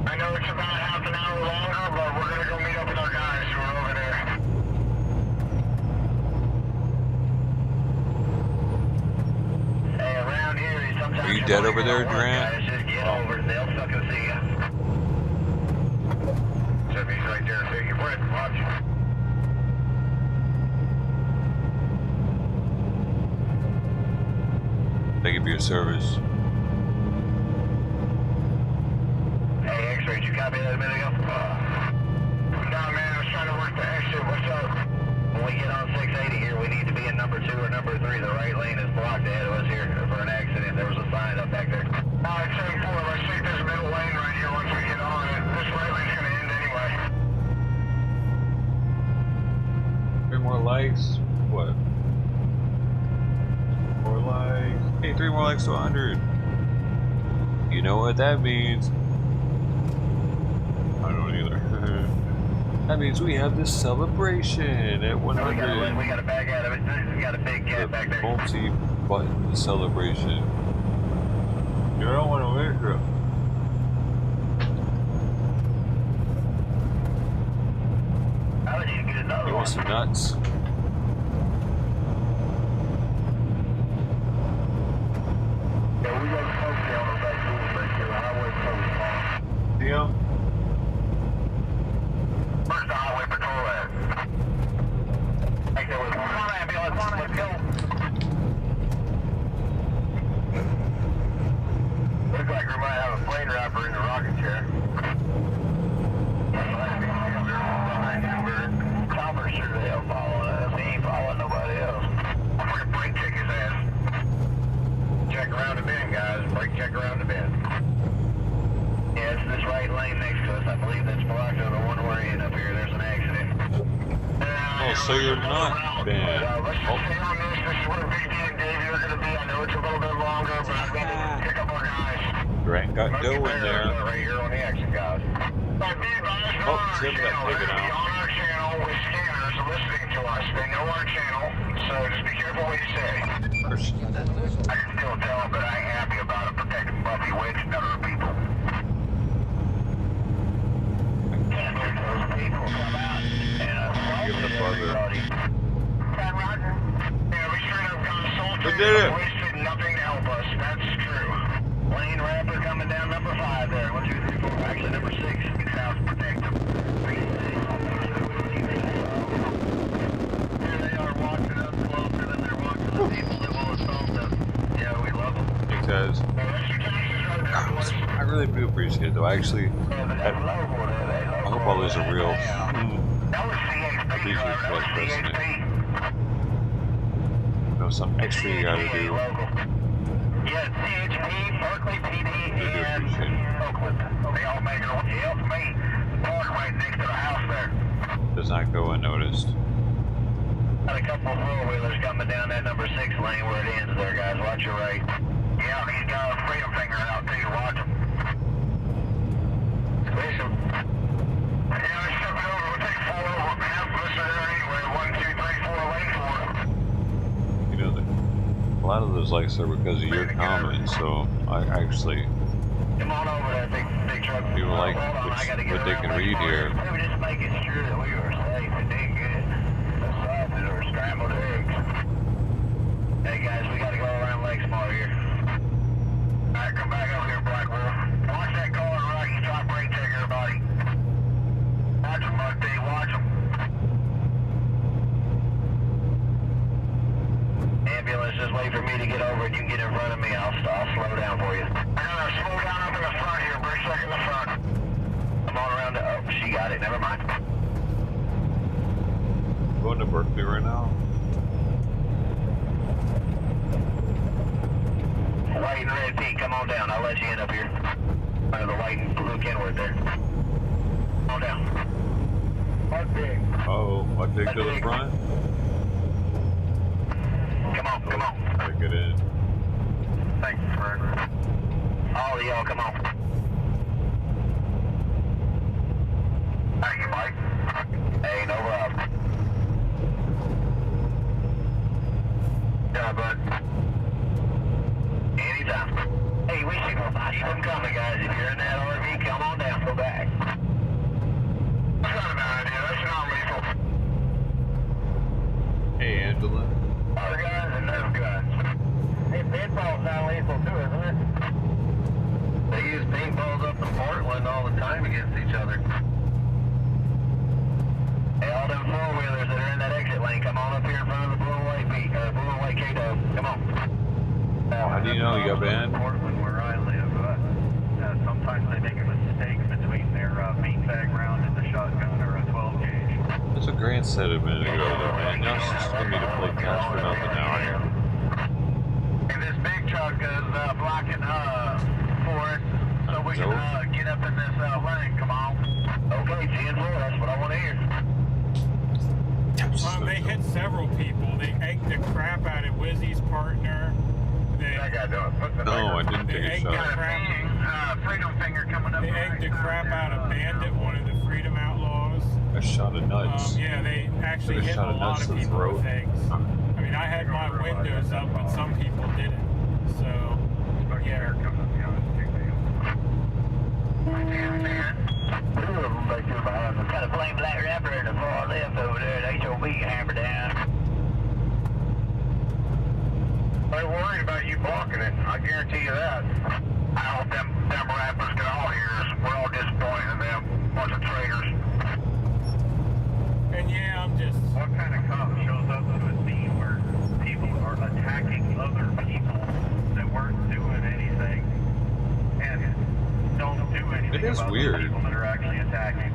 Speaker 23: I know it's about half an hour longer, but we're going to go meet up with our guys who are over there. Hey, around here, sometimes...
Speaker 2: Are you dead over there, Durant?
Speaker 23: Just get over. They'll fucking see you. So if he's right there, take your breath. Watch.
Speaker 2: Thank you for your service.
Speaker 23: Hey, X-ray, did you copy that a minute ago? No, man, I was trying to work the exit. What's up? When we get on 680 here, we need to be in number 2 or number 3. The right lane is blocked ahead of us here for an accident. There was a sign up back there. Alright, 7-4, let's take this middle lane right here once we get on it. This right lane's going to end anyway.
Speaker 2: 3 more likes? What? 4 likes? Hey, 3 more likes to 100. You know what that means? I don't either. That means we have this celebration at 100.
Speaker 23: We got a bag out of it. We got a big cat back there.
Speaker 2: Multi-button celebration. You don't want to wait, girl.
Speaker 23: I would need to get another
Speaker 2: You want some nuts?
Speaker 23: Yeah, we got a smoke down on that door back here. Highway patrol.
Speaker 2: Yeah.
Speaker 23: Where's the highway patrol at? Hey, there was one ambulance. Let's go. Looks like we might have a plane wrapper in the rocket chair. Chopper sure the hell following us. He ain't following nobody else. I'm gonna brake check his ass. Check around the bend, guys. Brake check around the bend. Yeah, it's this right lane next to us. I believe that's blocked to the one we're in up here. There's an accident.
Speaker 2: Oh, so you're not bad.
Speaker 23: Let's just stay on this. This is where Big D and Davey are going to be. I know it's a little bit longer, but I'm going to pick up our guys.
Speaker 2: Grant got dough in there.
Speaker 23: Right here on the action, guys.
Speaker 2: Oh, Tim got taken out.
Speaker 23: On our channel with scanners listening to us. They know our channel, so just be careful what you say. I can still tell them, but I ain't happy about it. Protecting Buffy, Witch, and other people. Can't let those people come out and
Speaker 2: give the buzzer.
Speaker 23: Yeah, we straight up consulted.
Speaker 2: We did it.
Speaker 23: Wasted nothing to help us. That's true. Lane wrapper coming down number 5 there. 1, 2, 3, 4. Actually, number 6. Get south, protect them. Here they are walking up closer than they're walking the people that will assault them. Yeah, we love them.
Speaker 2: It says. I really do appreciate it, though. I actually, I hope all those are real. I appreciate that president. You know, some extra you gotta do.
Speaker 23: Yeah, CHP, Berkeley PD, and Oakland. They all make it on. Help me. Park right next to the house there.
Speaker 2: Does not go unnoticed.
Speaker 23: Got a couple of four-wheelers coming down that number 6 lane where it ends there, guys. Watch your right. Yeah, these guys freedom finger out too. Watch them. Push them. Yeah, they're stepping over. We'll take 4 over. Half of us are there anyway. 1, 2, 3, 4, lane 4.
Speaker 2: You know, a lot of those likes are because of your comments, so I actually.
Speaker 23: Come on over there, big truck.
Speaker 2: People like what they can read here.
Speaker 23: We were just making sure that we were safe and did good. A sausage or scrambled eggs. Hey guys, we gotta go around Lake Smart here. Alright, come back over here, Black Wolf. Watch that car on the right. You try brake check everybody. Watch them, Bud D. Watch them. Ambulance, just wait for me to get over and you can get in front of me. I'll slow down for you. I gotta slow down up in the front here. Brake check in the front. I'm on around the... Oh, she got it. Never mind.
Speaker 2: Going to Berkeley right now.
Speaker 23: White and red Pete, come on down. I'll let you in up here. Under the white and blue Kenworth there. Come on down. What big?
Speaker 2: Oh, what big to the front?
Speaker 23: Come on, come on.
Speaker 2: Gotta get in.
Speaker 23: Thanks, Fred. All of y'all, come on. Thank you, Mike. Hey, no problem. Yeah, bud. Anytime. Hey, we should go by. Keep them coming, guys. If you're in that RV, come on down. Go back. That's not a bad idea. That's not lethal.
Speaker 2: Hey, Angela.
Speaker 23: Other guys and no guys. Hey, paintball's not lethal too, isn't it? They use paintballs up in Portland all the time against each other. Hey, all them four-wheelers that are in that exit lane, come on up here in front of the blue and white Pete, or blue and white K-Dog. Come on.
Speaker 2: How do you know you got banned?
Speaker 23: Portland, where I live, sometimes they make a mistake between their beanbag round and the shotgun or a 12 gauge.
Speaker 2: That's what Grant said a minute ago, though, man. Y'all just want me to play catch for nothing now here.
Speaker 23: And this big truck is blocking for us, so we can get up in this lane. Come on. Okay, 10-4, that's what I want to hear.
Speaker 5: They hit several people. They egged the crap out of Wizzy's partner.
Speaker 2: No, I didn't take a shot.
Speaker 23: Freedom finger coming up.
Speaker 5: They egged the crap out of Bandit, one of the Freedom Outlaws.
Speaker 2: A shot of nuts.
Speaker 5: Yeah, they actually hit a lot of people with eggs. I mean, I had my windows up, but some people didn't. So, yeah.
Speaker 23: Got a plain black wrapper in the far left over there. The HOB hammer down. They're worried about you blocking it. I guarantee you that. I hope them rappers can all hear us. We're all disappointed in them. Bunch of traitors.
Speaker 5: And yeah, I'm just...
Speaker 23: What kind of cop shows up to a scene where people are attacking other people that weren't doing anything and don't do anything
Speaker 2: it is
Speaker 23: about
Speaker 2: weird.
Speaker 23: The people that are actually attacking?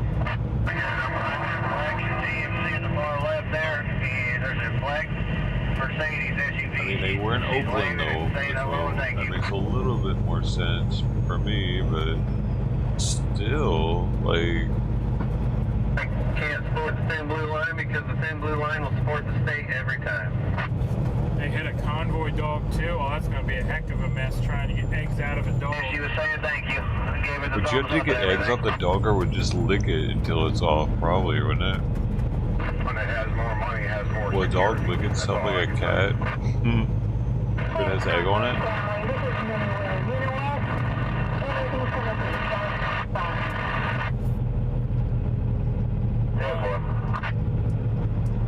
Speaker 23: GMC in the far left there, and there's a black Mercedes SUV.
Speaker 2: I mean, they were in Oakland, though. That makes a little bit more sense for me, but still, like...
Speaker 23: Can't support the thin blue line because the thin blue line will support the state every time.
Speaker 5: They hit a convoy dog, too. Oh, that's going to be a heck of a mess trying to get eggs out of a dog.
Speaker 23: She was saying thank you. Gave her the
Speaker 2: Would you have to get eggs out the dog, or would just lick it until it's off? Probably, wouldn't it?
Speaker 23: When it has more money, it has more.
Speaker 2: Will a dog lick itself like a cat? If it has egg on it?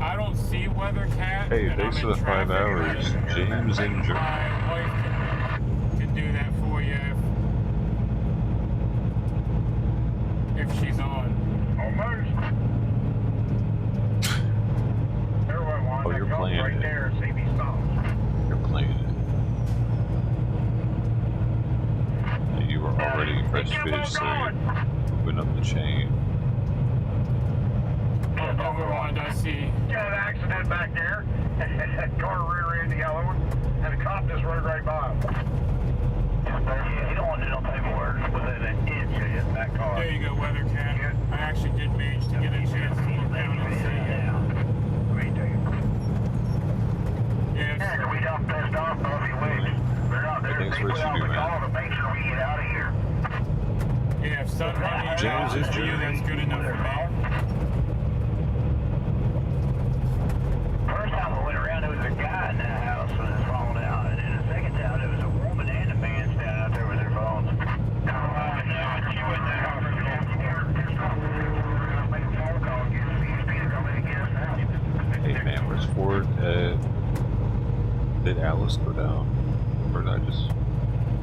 Speaker 5: I don't see Weathercat.
Speaker 2: Hey, thanks for the 5 hours. James Injure.
Speaker 5: My wife can do that for you if she's on.
Speaker 23: Almost.
Speaker 2: Oh, you're playing
Speaker 23: right
Speaker 2: it.
Speaker 23: there, CB stops.
Speaker 2: You're playing it. You were already breastfed, so open up the chain.
Speaker 5: Overwind, I see.
Speaker 23: Got an accident back there. Car rear-ended the other one, and a cop just run right by him. Yeah, you don't want to do no paperwork within an inch of hitting that car.
Speaker 5: There you go, Weathercat. I actually did manage to get a chance to look down and see it.
Speaker 23: Yeah, we got pissed off for a few weeks. They're out there. They put out the call to make sure we get out of here.
Speaker 5: Yeah, if somebody is for you, that's good enough for me.
Speaker 23: First time we went around, there was a guy in that house with his phone out, and then the second time, there was a woman and a man standing out there with their phones. She went down. Make a phone call, get CSP to come in and get us out.
Speaker 2: Hey man, where's Ford? Did Alice go down? Or did I just...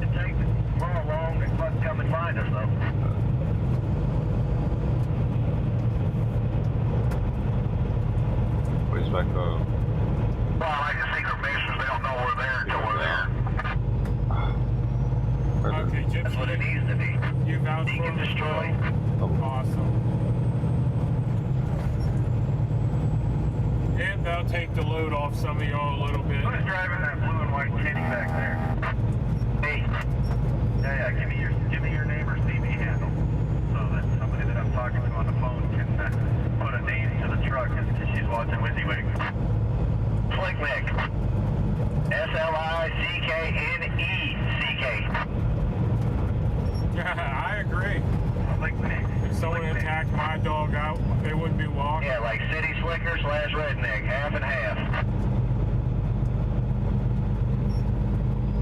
Speaker 23: It takes far long, they must come and find us though.
Speaker 2: Ways back up.
Speaker 23: Well, like the secret missions, they don't know we're there until we're there.
Speaker 5: Okay, Gypsy.
Speaker 23: That's what it needs to be.
Speaker 5: You vouch for
Speaker 23: Can
Speaker 5: me?
Speaker 23: destroy.
Speaker 5: Awesome. Yep, that'll take the load off some of y'all a little bit.
Speaker 23: Who's driving that blue and white kitty back there? Hey. Yeah, give me your name or CV handle so that somebody that I'm talking to on the phone can put a name to the truck because she's watching WYSIWYG. Slickneck. SLICKNECK.
Speaker 5: I agree. If someone attacked my dog out, they wouldn't be walking.
Speaker 23: Yeah, like city slicker / redneck, half and half.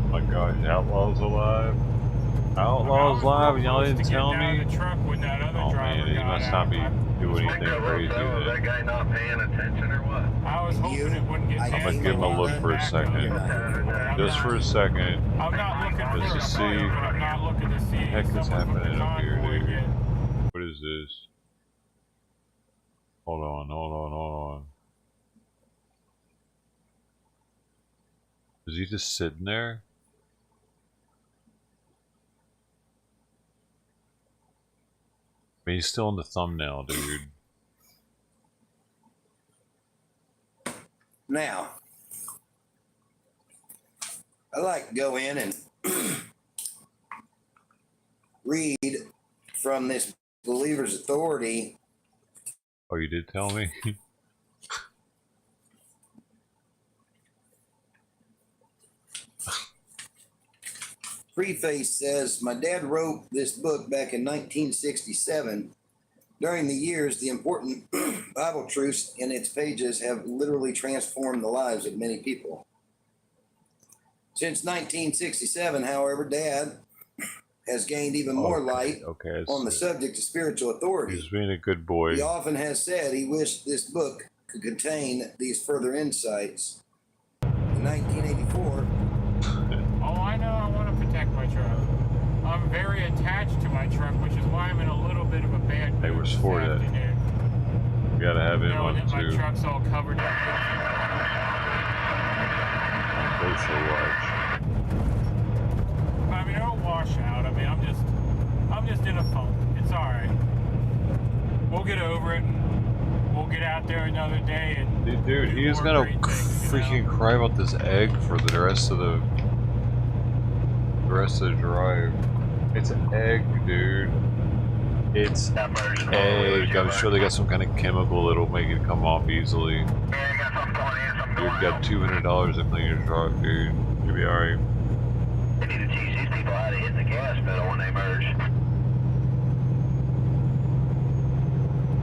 Speaker 2: Oh my gosh, Outlaw's alive. Outlaw's live and y'all didn't tell me?
Speaker 5: Oh
Speaker 2: man, he must not be doing anything crazy.
Speaker 23: Is that guy not paying attention or what?
Speaker 5: I was hoping it wouldn't get
Speaker 2: I'm gonna give him a look for a second. Just for a second.
Speaker 5: I'm not looking
Speaker 2: just to see
Speaker 5: I'm not looking to see
Speaker 2: what the heck is happening up here, dude. What is this? Hold on. Is he just sitting there? I mean, he's still in the thumbnail, dude.
Speaker 7: Now, I like to go in and read from this Believer's Authority.
Speaker 2: Oh, you did tell me?
Speaker 7: Preface says, my dad wrote this book back in 1967. During the years, the important Bible truths in its pages have literally transformed the lives of many people. Since 1967, however, Dad has gained even more light on the subject of spiritual authority.
Speaker 2: He's being a good boy.
Speaker 7: He often has said he wished this book could contain these further insights. In 1984...
Speaker 5: Oh, I know I want to protect my truck. I'm very attached to my truck, which is why I'm in a little bit of a bad mood.
Speaker 2: Hey, where's Ford at? We gotta have him on
Speaker 5: that
Speaker 2: too.
Speaker 5: My truck's all covered up.
Speaker 2: Both so large.
Speaker 5: I mean, it'll wash out. I mean, I'm just in a funk. It's all right. We'll get over it. And we'll get out there another day and.
Speaker 2: Dude, he is gonna freaking cry about this egg for the rest of the drive. It's an egg, dude. It's egg. I'm sure they got some kind of chemical that'll make it come off easily. Dude, got $200 to clean your truck, dude. You'll be alright.
Speaker 23: They need to teach these people how to hit the gas pedal when they merge.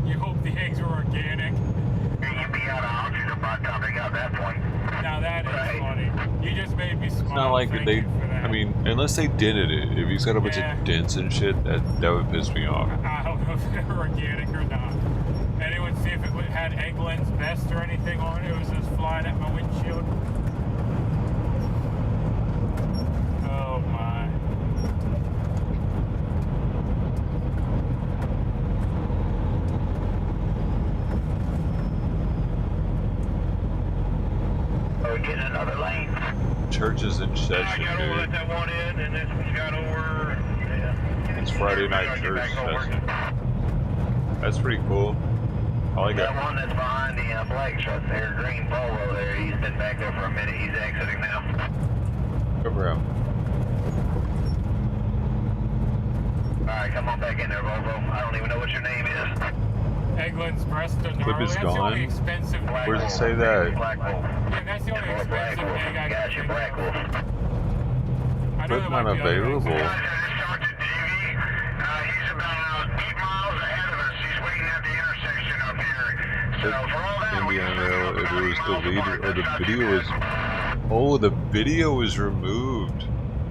Speaker 5: You hope the eggs are organic.
Speaker 23: You'd be out of oxygen by the time they got that point.
Speaker 5: Now that is funny. You just made me smile.
Speaker 2: It's not like they, I mean, unless they dented it. If he's got a bunch of dents and shit, that would piss me off.
Speaker 5: I don't know if they're organic or not. Anyone see if it had Eggland's Best or anything on it? It was just flying at my windshield. Oh my.
Speaker 23: We're getting another lane.
Speaker 2: Church is in session, dude.
Speaker 23: Let that one in, and this one's got over. Yeah.
Speaker 2: It's Friday night church session. That's pretty cool. I like
Speaker 23: that.
Speaker 2: That
Speaker 23: one that's behind the flag truck there, green Polo there, he's been back there for a minute. He's exiting now.
Speaker 2: Good for him.
Speaker 23: Alright, come on back in there, Volvo. I don't even know what your name is.
Speaker 5: Eggland's Breast and
Speaker 2: Clip is
Speaker 5: that's
Speaker 2: gone.
Speaker 5: the only expensive.
Speaker 2: Where does it say that?
Speaker 5: Yeah, that's the only expensive egg I got. You, Black Wolf. I know
Speaker 2: Clip not available.
Speaker 23: He's about 8 miles ahead of us. He's waiting at the intersection up here. So for all that,
Speaker 2: Indiana, if it was deleted, or the video was... Oh, the video was removed.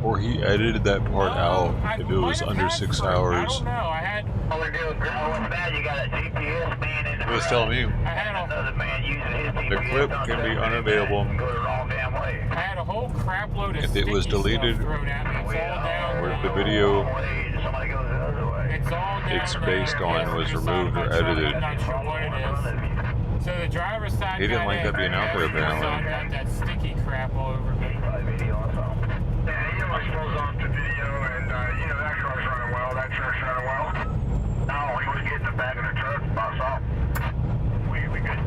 Speaker 2: Or he edited that part out if it was under 6 hours.
Speaker 5: I don't know. I had.
Speaker 23: All they're doing, what's bad, you got a GPS man in the
Speaker 2: It was telling me.
Speaker 5: I had
Speaker 23: another man using his GPS.
Speaker 2: The clip can be unavailable.
Speaker 23: Go the wrong damn way.
Speaker 5: I had a whole crap load of
Speaker 2: If it was deleted,
Speaker 5: thrown at me. It's all down.
Speaker 2: or if the video
Speaker 5: It's all down.
Speaker 2: it's based on was removed or edited.
Speaker 5: I'm not sure what it is. So the driver's side.
Speaker 2: He didn't like that being out there, apparently.
Speaker 5: Got that sticky crap all over me.
Speaker 23: Yeah, you know, I suppose off the video, and you know, that car's running well, that truck's running well. No, he was getting the back of the truck, boss off. We good.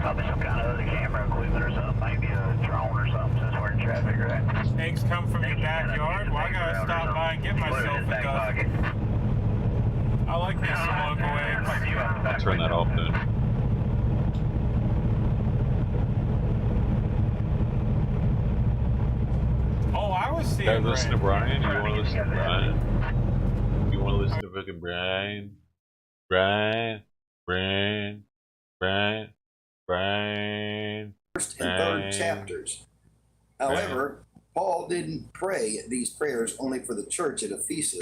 Speaker 23: Probably some kind of other camera equipment or something, maybe a drone or something, since we're in traffic or that.
Speaker 5: Eggs come from your backyard? Well, I gotta stop by and get myself a dozen. I like me some local eggs.
Speaker 2: I'll turn that off then.
Speaker 5: Oh, I was seeing.
Speaker 2: Hey, listen to Brian. You want to listen to Brian? You want to listen to fucking Brian? Brian.
Speaker 7: First and third chapters. However, Paul didn't pray these prayers only for the church at Ephesus.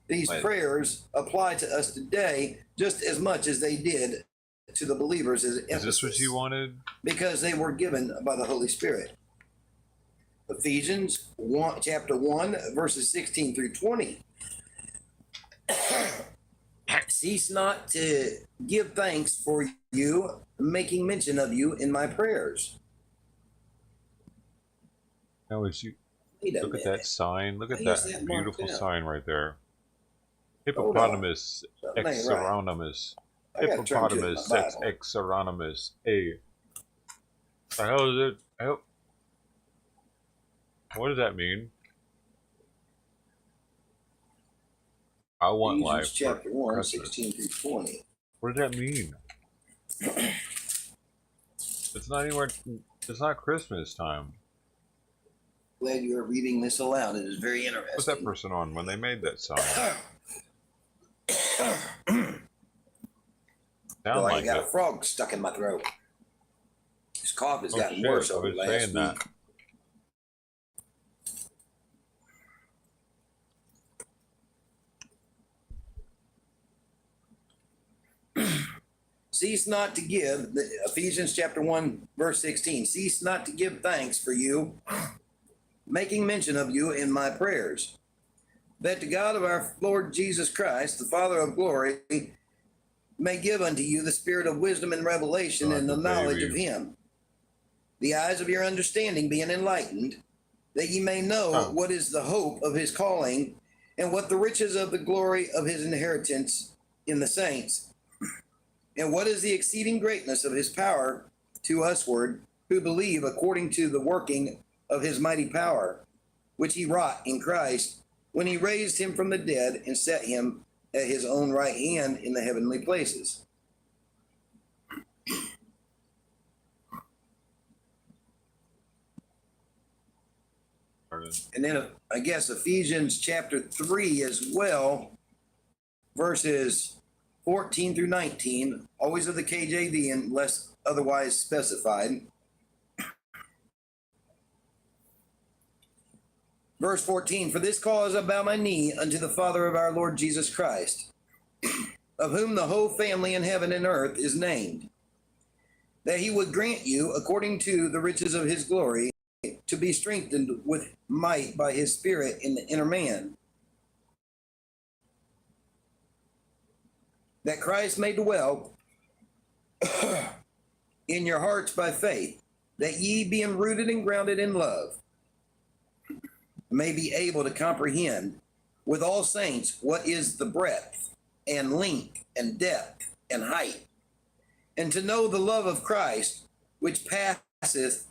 Speaker 7: These prayers apply to us today just as much as they did to the believers at Ephesus.
Speaker 2: Is this what you wanted?
Speaker 7: Because they were given by the Holy Spirit. Ephesians 1, chapter 1, verses 16 through 20. Cease not to give thanks for you, making mention of you in my prayers.
Speaker 2: Now, as you look at that sign, look at that beautiful sign right there. Hippopotamus exoronimus. Hippopotamus exoronimus. Hey, the hell is it? What does that mean? I want life.
Speaker 7: Chapter 1, 16 through 20.
Speaker 2: What does that mean? It's not anywhere. It's not Christmas time.
Speaker 7: Glad you are reading this aloud. It is very interesting.
Speaker 2: What's that person on when they made that sign?
Speaker 7: Well, I got a frog stuck in my throat. This cough has gotten worse over the last week. Cease not to give, Ephesians chapter 1, verse 16, cease not to give thanks for you, making mention of you in my prayers, that the God of our Lord Jesus Christ, the Father of glory, may give unto you the spirit of wisdom and revelation and the knowledge of him, the eyes of your understanding being enlightened, that ye may know what is the hope of his calling, and what the riches of the glory of his inheritance in the saints, and what is the exceeding greatness of his power to usward, who believe according to the working of his mighty power, which he wrought in Christ, when he raised him from the dead and set him at his own right hand in the heavenly places. And then I guess Ephesians chapter 3 as well, verses 14 through 19, always of the KJV unless otherwise specified. Verse 14, for this cause I bow my knee unto the Father of our Lord Jesus Christ, of whom the whole family in heaven and earth is named, that he would grant you, according to the riches of his glory, to be strengthened with might by his Spirit in the inner man, that Christ may dwell in your hearts by faith, that ye, being rooted and grounded in love, may be able to comprehend with all saints what is the breadth and length and depth and height, and to know the love of Christ, which passeth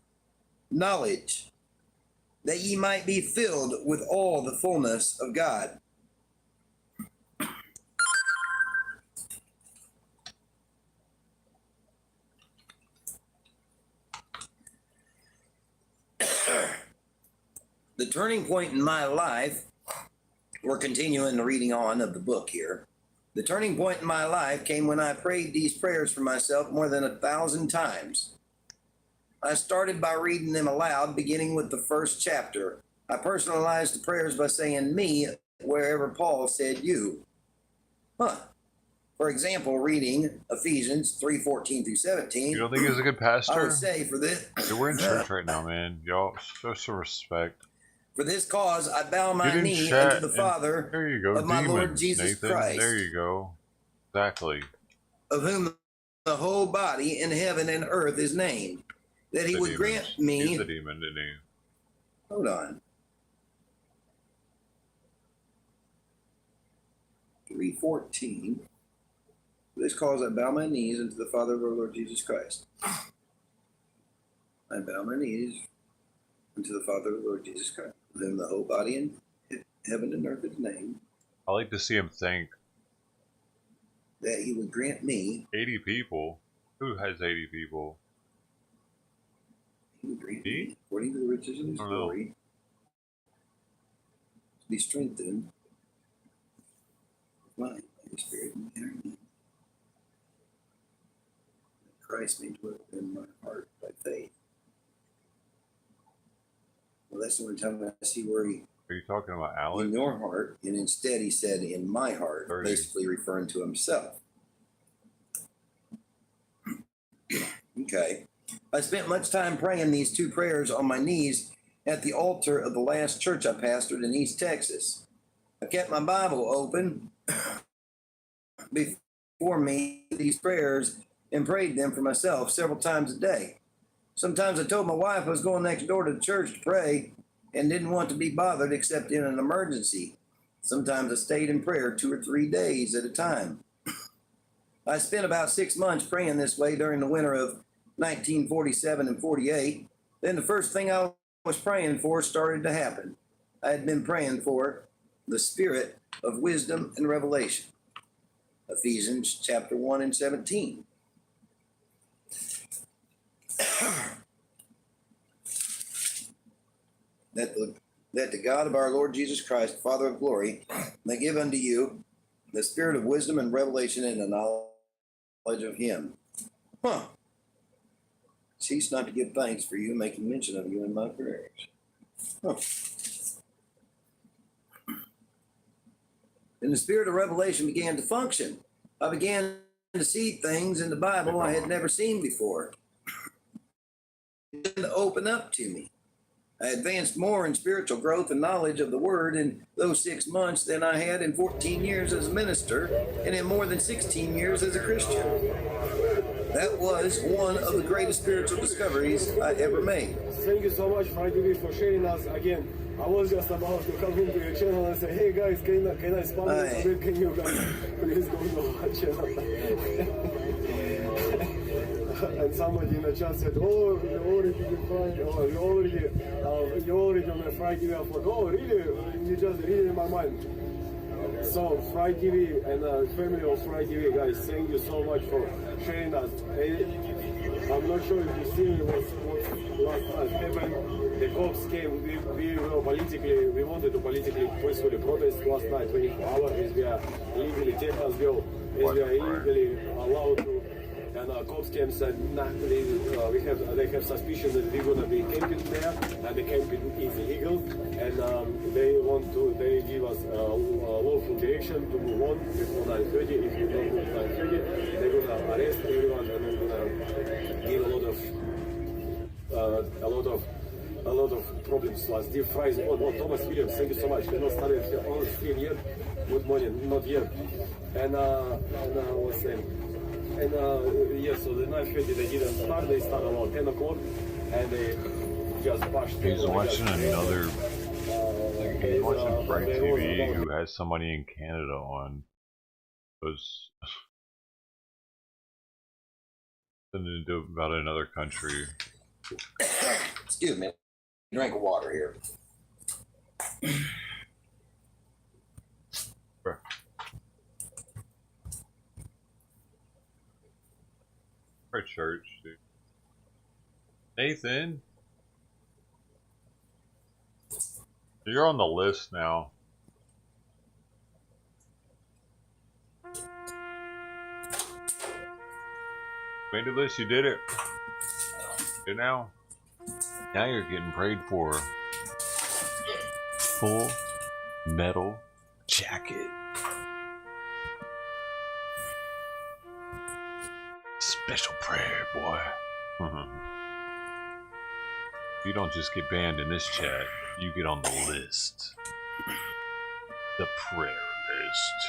Speaker 7: knowledge, that ye might be filled with all the fullness of God. The turning point in my life, we're continuing the reading on of the book here. The turning point in my life came when I prayed these prayers for myself more than 1,000 times. I started by reading them aloud, beginning with the first chapter. I personalized the prayers by saying me wherever Paul said you. For example, reading Ephesians 3:14 through 17.
Speaker 2: You don't think he's a good pastor?
Speaker 7: I would say for this.
Speaker 2: We're in church right now, man. Y'all show some respect.
Speaker 7: For this cause I bow my knee unto the Father of my Lord Jesus Christ.
Speaker 2: There you go. Exactly.
Speaker 7: Of whom the whole body in heaven and earth is named, that he would grant me.
Speaker 2: He's the demon, didn't he?
Speaker 7: Hold on. 3:14. For this cause I bow my knees unto the Father of our Lord Jesus Christ. I bow my knees unto the Father of the Lord Jesus Christ, with whom the whole body in heaven and earth is named.
Speaker 2: I like to see him think.
Speaker 7: That he would grant me
Speaker 2: 80 people. Who has 80 people?
Speaker 7: He would grant me, according to the riches of his glory, to be strengthened with my spirit and inner man. That Christ may dwell in my heart by faith. Well, that's the only time I see where he.
Speaker 2: Are you talking about Alex?
Speaker 7: In your heart, and instead he said in my heart,
Speaker 2: 30.
Speaker 7: basically referring to himself. Okay. I spent much time praying these two prayers on my knees at the altar of the last church I pastored in East Texas. I kept my Bible open before me, these prayers, and prayed them for myself several times a day. Sometimes I told my wife I was going next door to the church to pray and didn't want to be bothered except in an emergency. Sometimes I stayed in prayer 2 or 3 days at a time. I spent about 6 months praying this way during the winter of 1947 and 48. Then the first thing I was praying for started to happen. I had been praying for the spirit of wisdom and revelation. Ephesians chapter 1 and 17. That the God of our Lord Jesus Christ, Father of glory, may give unto you the spirit of wisdom and revelation and the knowledge of him. Cease not to give thanks for you, making mention of you in my prayers. And the spirit of revelation began to function. I began to see things in the Bible I had never seen before. It began to open up to me. I advanced more in spiritual growth and knowledge of the Word in those 6 months than I had in 14 years as a minister and in more than 16 years as a Christian. That was one of the greatest spiritual discoveries I ever made.
Speaker 1: Thank you so much, Frankie, for sharing us again. I was just about to come into your channel and say, hey guys, can I spam this a bit? Can you guys please go to our channel? And somebody in the chat said, oh, you already did Frankie, oh, you already on the Fry TV. I thought, oh, really? You just read it in my mind. So, Fry TV and family of Fry TV, guys, thank you so much for sharing us. I'm not sure if you see what last night happened. The cops came, we wanted to politically peacefully protest last night, 24 hours, as we are legally, Texas bill, as we are illegally allowed to. And cops came and said, nah, they have suspicion that we're gonna be camping there, and the camping is illegal, and they give us lawful direction to move on before 9:30. If you don't move 9:30, they're gonna arrest everyone, and they're gonna give a lot of problems to us. Dear Fries, Thomas Williams, thank you so much. We're not started on stream yet. Good morning, not yet. And I was saying. And yes, so the 9:30 they didn't start. They started around 10 o'clock, and they just pushed.
Speaker 2: He's watching another. He's watching Bright TV, who has somebody in Canada on. Was something to do about another country.
Speaker 7: Excuse me. Drink of water here.
Speaker 2: For church, dude. Nathan, you're on the list now. Made the list, you did it. Good now. Now you're getting prayed for. Full metal jacket. Special prayer, boy. You don't just get banned in this chat, you get on the list. The prayer list.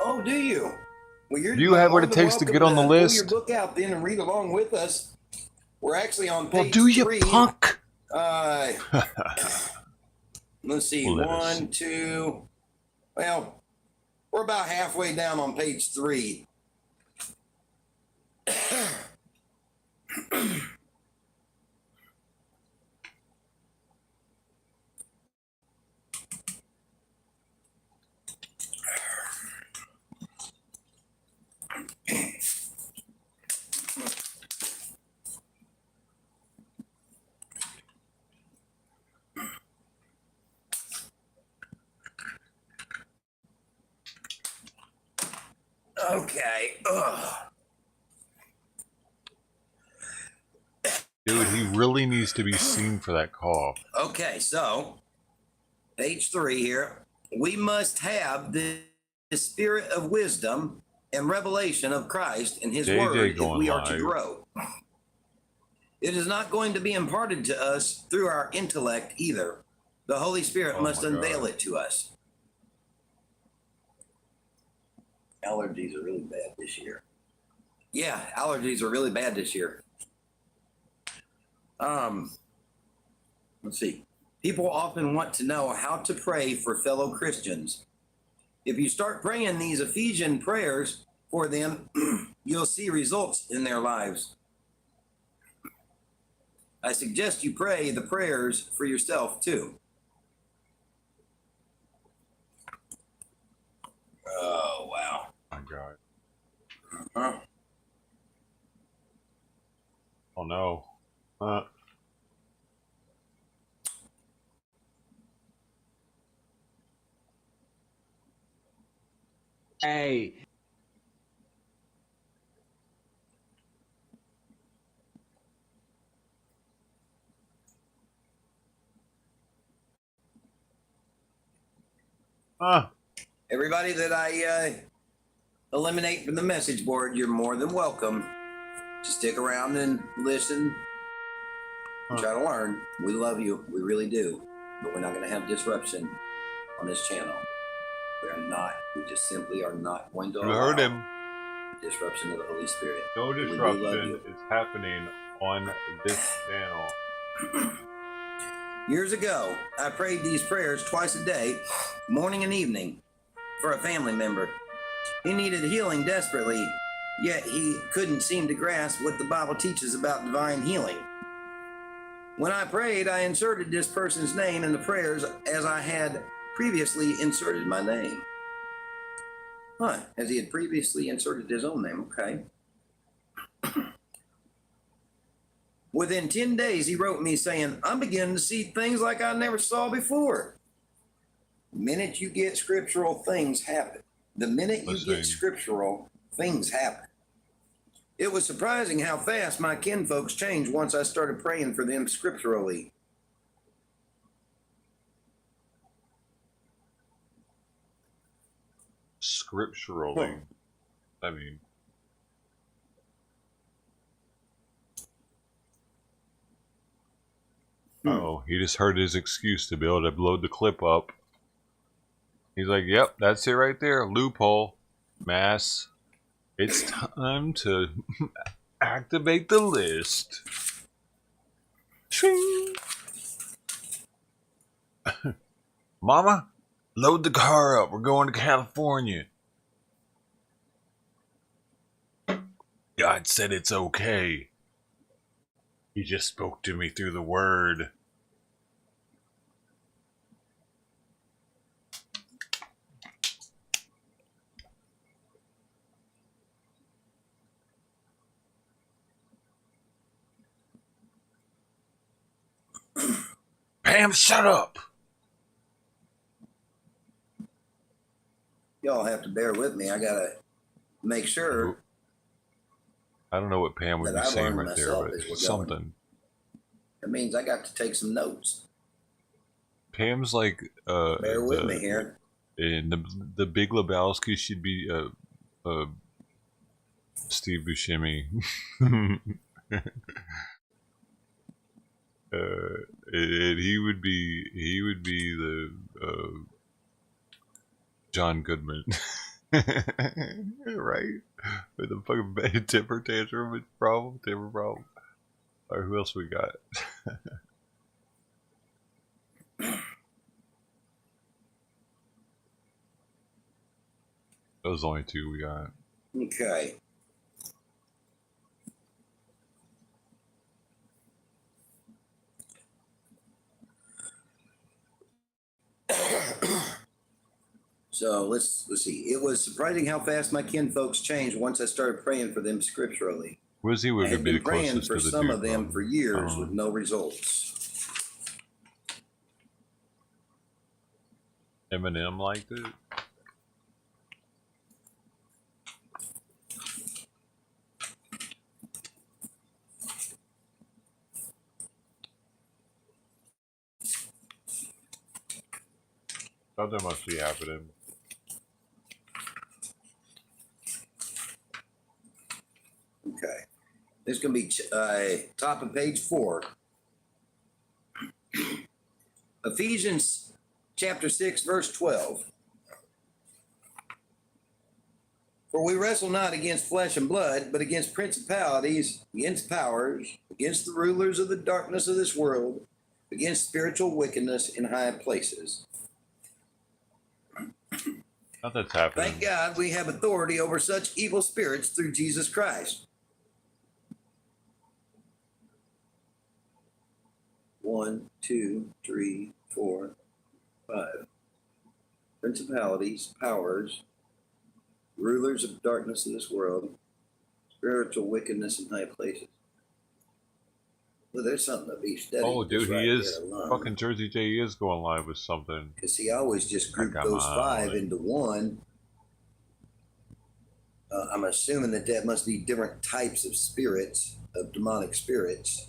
Speaker 7: Oh, do you? Well,
Speaker 2: do you have what it takes to get on the list?
Speaker 7: Pull your book out then and read along with us. We're actually on page
Speaker 2: Well, do you
Speaker 7: 3.
Speaker 2: punk?
Speaker 7: Let's see,
Speaker 2: Let
Speaker 7: 1,
Speaker 2: us.
Speaker 7: 2. Well, we're about halfway down on page 3. Okay. Ugh.
Speaker 2: Dude, he really needs to be seen for that cough.
Speaker 7: Okay, so page 3 here. We must have the spirit of wisdom and revelation of Christ and his
Speaker 2: JJ
Speaker 7: word if
Speaker 2: going
Speaker 7: we are to
Speaker 2: live.
Speaker 7: grow. It is not going to be imparted to us through our intellect either. The Holy Spirit
Speaker 2: Oh
Speaker 7: must
Speaker 2: my
Speaker 7: unveil
Speaker 2: God.
Speaker 7: it to us. Allergies are really bad this year. Yeah, allergies are really bad this year. Let's see. People often want to know how to pray for fellow Christians. If you start praying these Ephesian prayers for them, you'll see results in their lives. I suggest you pray the prayers for yourself too. Oh, wow.
Speaker 2: Oh my God.
Speaker 7: Uh-huh.
Speaker 2: Oh no.
Speaker 6: Hey.
Speaker 7: Everybody that I eliminate from the message board, you're more than welcome to stick around and listen and try to learn. We love you. We really do. But we're not going to have disruption on this channel. We are not. We just simply are not going to
Speaker 2: You
Speaker 7: allow
Speaker 2: heard him.
Speaker 7: disruption of the Holy Spirit.
Speaker 2: No
Speaker 7: We do love
Speaker 2: disruption
Speaker 7: you.
Speaker 2: is happening on this channel.
Speaker 7: Years ago, I prayed these prayers twice a day, morning and evening, for a family member. He needed healing desperately, yet he couldn't seem to grasp what the Bible teaches about divine healing. When I prayed, I inserted this person's name in the prayers as I had previously inserted my name. Huh, as he had previously inserted his own name, okay. Within 10 days, he wrote me saying, I'm beginning to see things like I never saw before. The minute you get scriptural, things happen. The minute you get scriptural, things happen. It was surprising how fast my kinfolks changed once I started praying for them scripturally.
Speaker 2: Scripturally. I mean. Uh-oh, he just heard his excuse to be able to load the clip up. He's like, yep, that's it right there. Loophole. Mass. It's time to activate the list. Shing. Mama, load the car up. We're going to California. God said it's okay. He just spoke to me through the word. Pam, shut up!
Speaker 7: Y'all have to bear with me. I gotta make sure.
Speaker 2: I don't know what Pam would be saying right there, but
Speaker 7: as we're
Speaker 2: something.
Speaker 7: going. That means I got to take some notes.
Speaker 2: Pam's like
Speaker 7: bear with me here.
Speaker 2: And the Big Lebowski should be Steve Buscemi. And he would be the John Goodman. Right? With the fucking temper tantrum problem. Alright, who else we got? Those only two we got.
Speaker 7: Okay. So let's see. It was surprising how fast my kinfolks changed once I started praying for them scripturally.
Speaker 2: Wizzy would
Speaker 7: I had
Speaker 2: be the
Speaker 7: been praying
Speaker 2: closest
Speaker 7: for
Speaker 2: to the
Speaker 7: some
Speaker 2: dude
Speaker 7: of them
Speaker 2: from,
Speaker 7: for years with no results.
Speaker 2: Eminem liked it. Something must be happening.
Speaker 7: Okay. This is going to be top of page 4. Ephesians chapter 6, verse 12. For we wrestle not against flesh and blood, but against principalities, against powers, against the rulers of the darkness of this world, against spiritual wickedness in high places.
Speaker 2: Nothing's happening.
Speaker 7: Thank God we have authority over such evil spirits through Jesus Christ. 1, 2, 3, 4, 5. Principalities, powers, rulers of darkness of this world, spiritual wickedness in high places. Well, there's something to be studied.
Speaker 2: Oh, dude,
Speaker 7: right
Speaker 2: he is
Speaker 7: there alone.
Speaker 2: fucking Jersey J. He is going live with something.
Speaker 7: Because he always just grouped those 5 into one. I'm assuming that must be different types of spirits, of demonic spirits.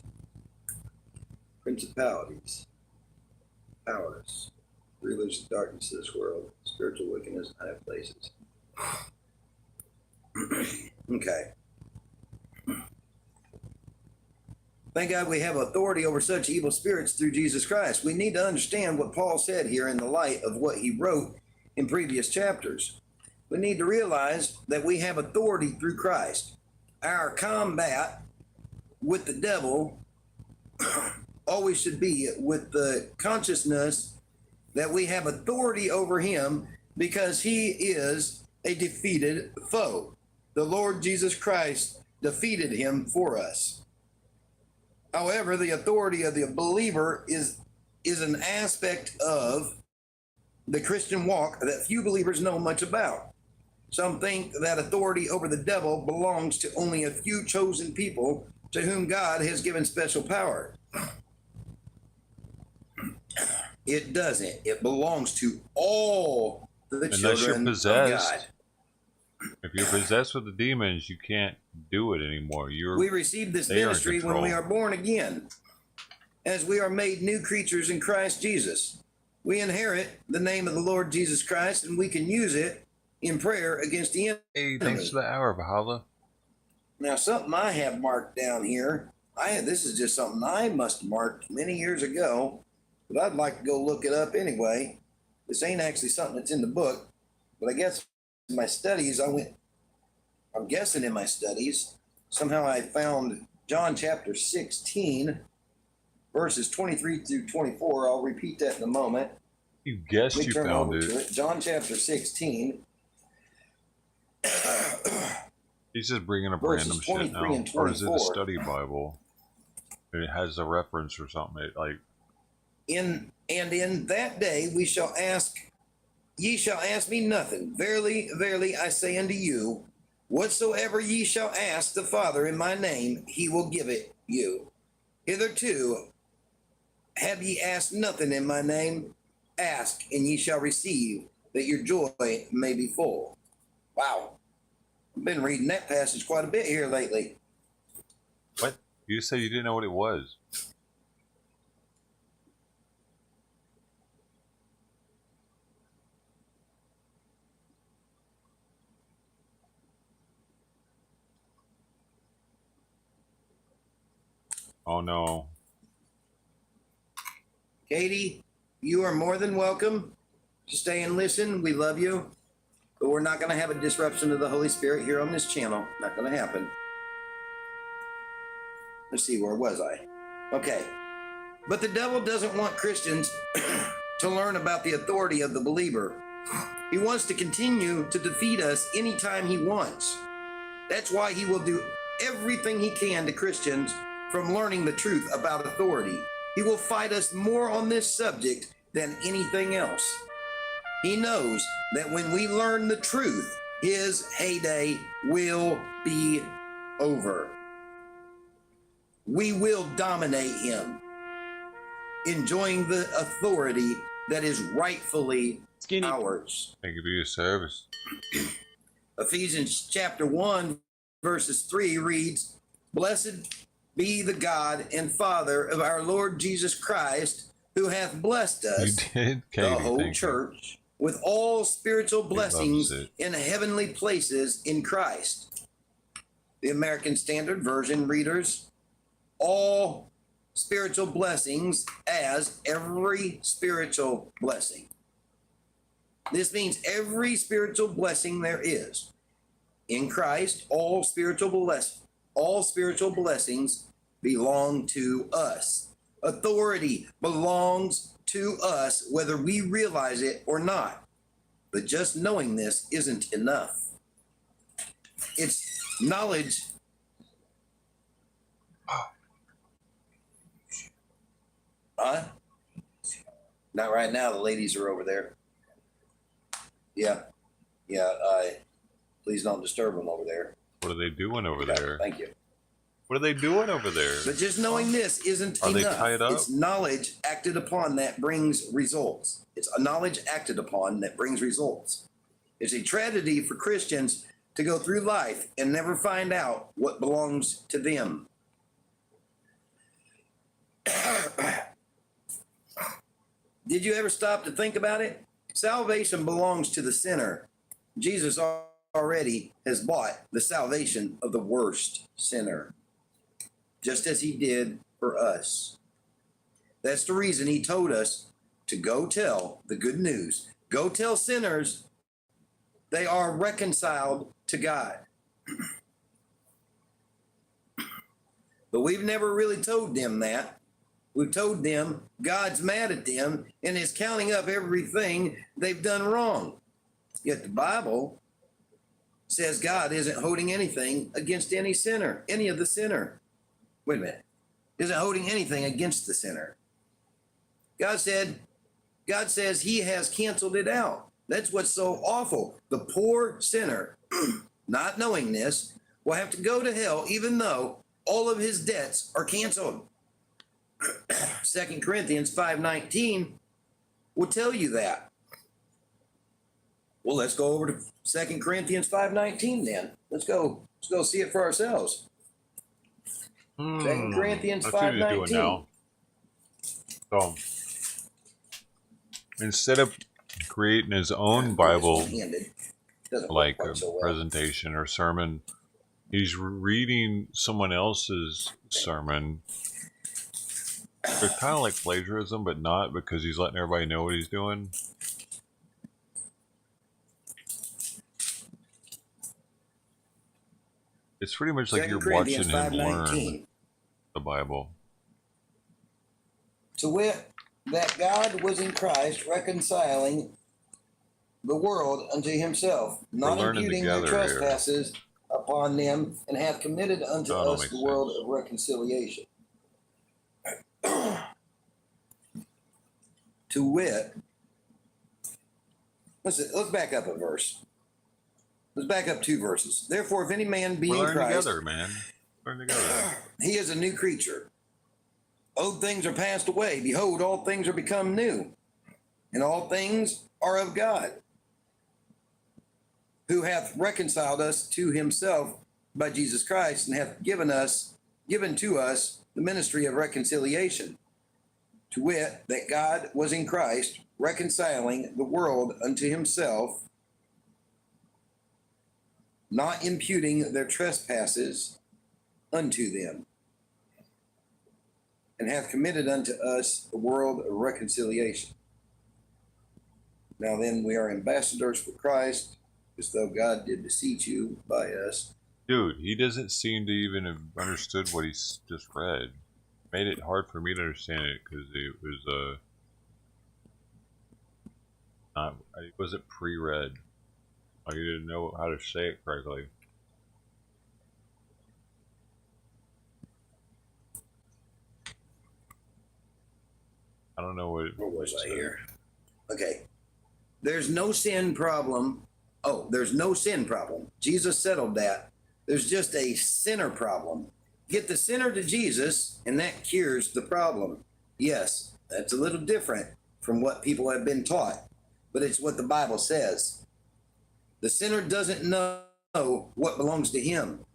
Speaker 7: Principalities, powers, rulers of darkness of this world, spiritual wickedness in high places. Okay. Thank God we have authority over such evil spirits through Jesus Christ. We need to understand what Paul said here in the light of what he wrote in previous chapters. We need to realize that we have authority through Christ. Our combat with the devil always should be with the consciousness that we have authority over him because he is a defeated foe. The Lord Jesus Christ defeated him for us. However, the authority of the believer is an aspect of the Christian walk that few believers know much about. Some think that authority over the devil belongs to only a few chosen people to whom God has given special power. It doesn't. It belongs to all the children of God.
Speaker 2: If you're possessed with the demons, you can't do it anymore.
Speaker 7: We receive this ministry when we are born again, as we are made new creatures in Christ Jesus. We inherit the name of the Lord Jesus Christ, and we can use it in prayer against the enemy.
Speaker 2: Hey, thanks for the hour, Bahala.
Speaker 7: Now, something I have marked down here, this is just something I must have marked many years ago, but I'd like to go look it up anyway. This ain't actually something that's in the book, but I guess in my studies, I'm guessing in my studies, somehow I found John chapter 16, verses 23 through 24. I'll repeat that in a moment.
Speaker 2: You guessed you found it.
Speaker 7: John chapter 16.
Speaker 2: He's just bringing up random shit now. Or is it a study Bible? It has a reference or something.
Speaker 7: In that day we shall ask, ye shall ask me nothing. Verily, verily, I say unto you, whatsoever ye shall ask the Father in my name, he will give it you. Hitherto have ye asked nothing in my name. Ask, and ye shall receive, that your joy may be full. Wow. I've been reading that passage quite a bit here lately.
Speaker 2: What? You said you didn't know what it was. Oh no.
Speaker 7: Katie, you are more than welcome to stay and listen. We love you. But we're not going to have a disruption of the Holy Spirit here on this channel. Not going to happen. let's see, where was I? Okay. But the devil doesn't want Christians to learn about the authority of the believer. He wants to continue to defeat us anytime he wants. That's why he will do everything he can to Christians from learning the truth about authority. He will fight us more on this subject than anything else. He knows that when we learn the truth, his heyday will be over. We will dominate him, enjoying the authority that is rightfully ours.
Speaker 2: Thank you for your service.
Speaker 7: Ephesians chapter 1, verses 3 reads, "Blessed be the God and Father of our Lord Jesus Christ, who hath blessed us,
Speaker 2: Katie,
Speaker 7: the whole church, with all spiritual blessings in heavenly places in Christ." The American Standard Version readers, all spiritual blessings as every spiritual blessing. This means every spiritual blessing there is. In Christ, all spiritual blessings belong to us. Authority belongs to us, whether we realize it or not. But just knowing this isn't enough. It's knowledge. Huh? Not right now. The ladies are over there. Yeah. Please don't disturb them over there.
Speaker 2: What are they doing over there?
Speaker 7: Thank you.
Speaker 2: What are they doing over there?
Speaker 7: But just knowing this isn't enough.
Speaker 2: Are they tied up?
Speaker 7: It's knowledge acted upon that brings results. It's a knowledge acted upon that brings results. It's a tragedy for Christians to go through life and never find out what belongs to them. Did you ever stop to think about it? Salvation belongs to the sinner. Jesus already has bought the salvation of the worst sinner, just as he did for us. That's the reason he told us to go tell the good news. Go tell sinners they are reconciled to God. But we've never really told them that. We've told them God's mad at them and is counting up everything they've done wrong. Yet the Bible says God isn't holding anything against any sinner, any of the sinner. Wait a minute. Isn't holding anything against the sinner. God says he has canceled it out. That's what's so awful. The poor sinner, not knowing this, will have to go to hell even though all of his debts are canceled. 2 Corinthians 5:19 will tell you that. Well, let's go over to 2 Corinthians 5:19 then. Let's go see it for ourselves. 2 Corinthians 5:19.
Speaker 2: So, instead of creating his own Bible, like a presentation or sermon, he's reading someone else's sermon. It's kind of like plagiarism, but not, because he's letting everybody know what he's doing. It's pretty much like you're watching him learn the Bible.
Speaker 7: To wit, that God was in Christ reconciling the world unto himself, not imputing their trespasses upon them, and hath committed unto us the world of reconciliation. To wit, let's back up a verse. Let's back up 2 verses. Therefore, if any man be in Christ,
Speaker 2: together, man. Learn together.
Speaker 7: He is a new creature. Old things are passed away. Behold, all things are become new. And all things are of God, who hath reconciled us to himself by Jesus Christ, and hath given to us the ministry of reconciliation. To wit, that God was in Christ, reconciling the world unto himself, not imputing their trespasses unto them, and hath committed unto us the world of reconciliation. Now then, we are ambassadors for Christ, as though God did beseech you by us.
Speaker 2: Dude, he doesn't seem to even have understood what he's just read. Made it hard for me to understand it because it was it wasn't pre-read. Like, he didn't know how to say it correctly. I don't know what
Speaker 7: was I here? Okay. There's no sin problem. Oh, there's no sin problem. Jesus settled that. There's just a sinner problem. Get the sinner to Jesus, and that cures the problem. Yes, that's a little different from what people have been taught, but it's what the Bible says. The sinner doesn't know what belongs to him.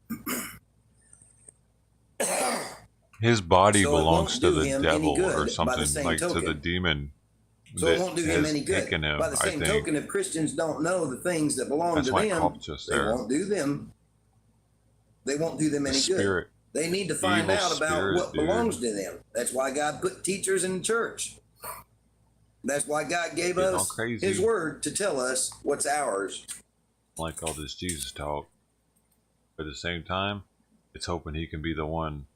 Speaker 2: His body
Speaker 7: So it
Speaker 2: belongs
Speaker 7: won't
Speaker 2: to
Speaker 7: do
Speaker 2: the
Speaker 7: him any
Speaker 2: devil
Speaker 7: good
Speaker 2: or
Speaker 7: by the
Speaker 2: something,
Speaker 7: same
Speaker 2: like to
Speaker 7: token.
Speaker 2: the demon
Speaker 7: So it
Speaker 2: that
Speaker 7: won't do him
Speaker 2: has
Speaker 7: any good.
Speaker 2: taken him,
Speaker 7: By the
Speaker 2: I
Speaker 7: same
Speaker 2: think.
Speaker 7: token, if Christians don't know the things that belong
Speaker 2: That's
Speaker 7: to
Speaker 2: why I
Speaker 7: them,
Speaker 2: coughed just
Speaker 7: they
Speaker 2: there.
Speaker 7: won't do them. They won't do them
Speaker 2: The
Speaker 7: any
Speaker 2: spirit.
Speaker 7: good. They need to find
Speaker 2: Evil
Speaker 7: out about
Speaker 2: spirit,
Speaker 7: what
Speaker 2: dude.
Speaker 7: belongs to them. That's why God put teachers in the church. That's why God gave
Speaker 2: Getting all
Speaker 7: us
Speaker 2: crazy.
Speaker 7: His word to tell us what's ours.
Speaker 2: Like all this Jesus talk. But at the same time, it's hoping he can be the one.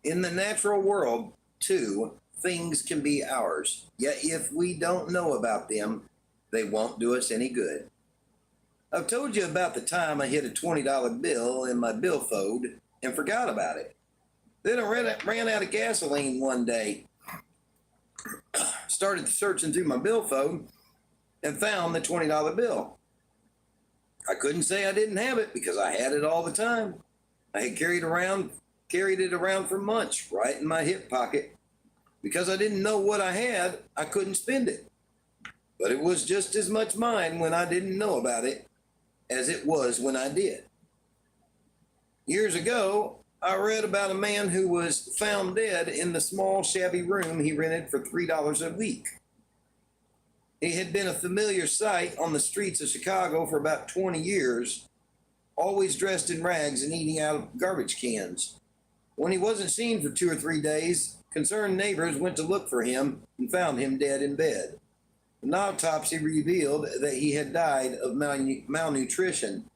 Speaker 7: In the natural world, too, things can be ours. Yet if we don't know about them, they won't do us any good. I've told you about the time I hid a $20 bill in my billfold and forgot about it. Then I ran out of gasoline one day. Started searching through my billfold and found the $20 bill. I couldn't say I didn't have it because I had it all the time. I had carried it around for months, right in my hip pocket. Because I didn't know what I had, I couldn't spend it. But it was just as much mine when I didn't know about it as it was when I did. Years ago, I read about a man who was found dead in the small, shabby room he rented for $3 a week. He had been a familiar sight on the streets of Chicago for about 20 years, always dressed in rags and eating out of garbage cans. When he wasn't seen for 2 or 3 days, concerned neighbors went to look for him and found him dead in bed. An autopsy revealed that he had died of malnutrition,